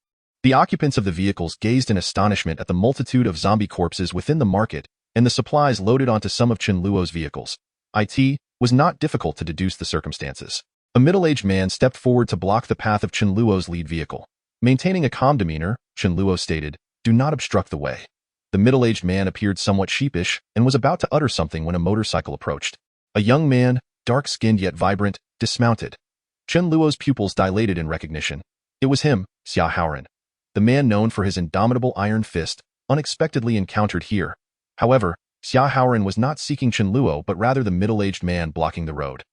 The occupants of the vehicles gazed in astonishment at the multitude of zombie corpses within the market and the supplies loaded onto some of Chen Luo's vehicles. It was not difficult to deduce the circumstances. A middle-aged man stepped forward to block the path of Chen Luo's lead vehicle. Maintaining a calm demeanor, Chen Luo stated, "Do not obstruct the way." The middle-aged man appeared somewhat sheepish and was about to utter something when a motorcycle approached. A young man, dark-skinned yet vibrant, dismounted. Chen Luo's pupils dilated in recognition. It was him, Xia Haoran. The man known for his indomitable iron fist, unexpectedly encountered here. However, Xia Haoran was not seeking Chen Luo but rather the middle-aged man blocking the road.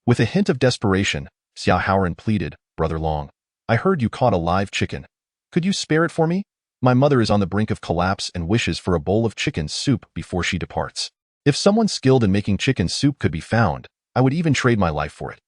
With a hint of desperation, Xia Haoran pleaded, "Brother Long, I heard you caught a live chicken. Could you spare it for me? My mother is on the brink of collapse and wishes for a bowl of chicken soup before she departs. If someone skilled in making chicken soup could be found, I would even trade my life for it."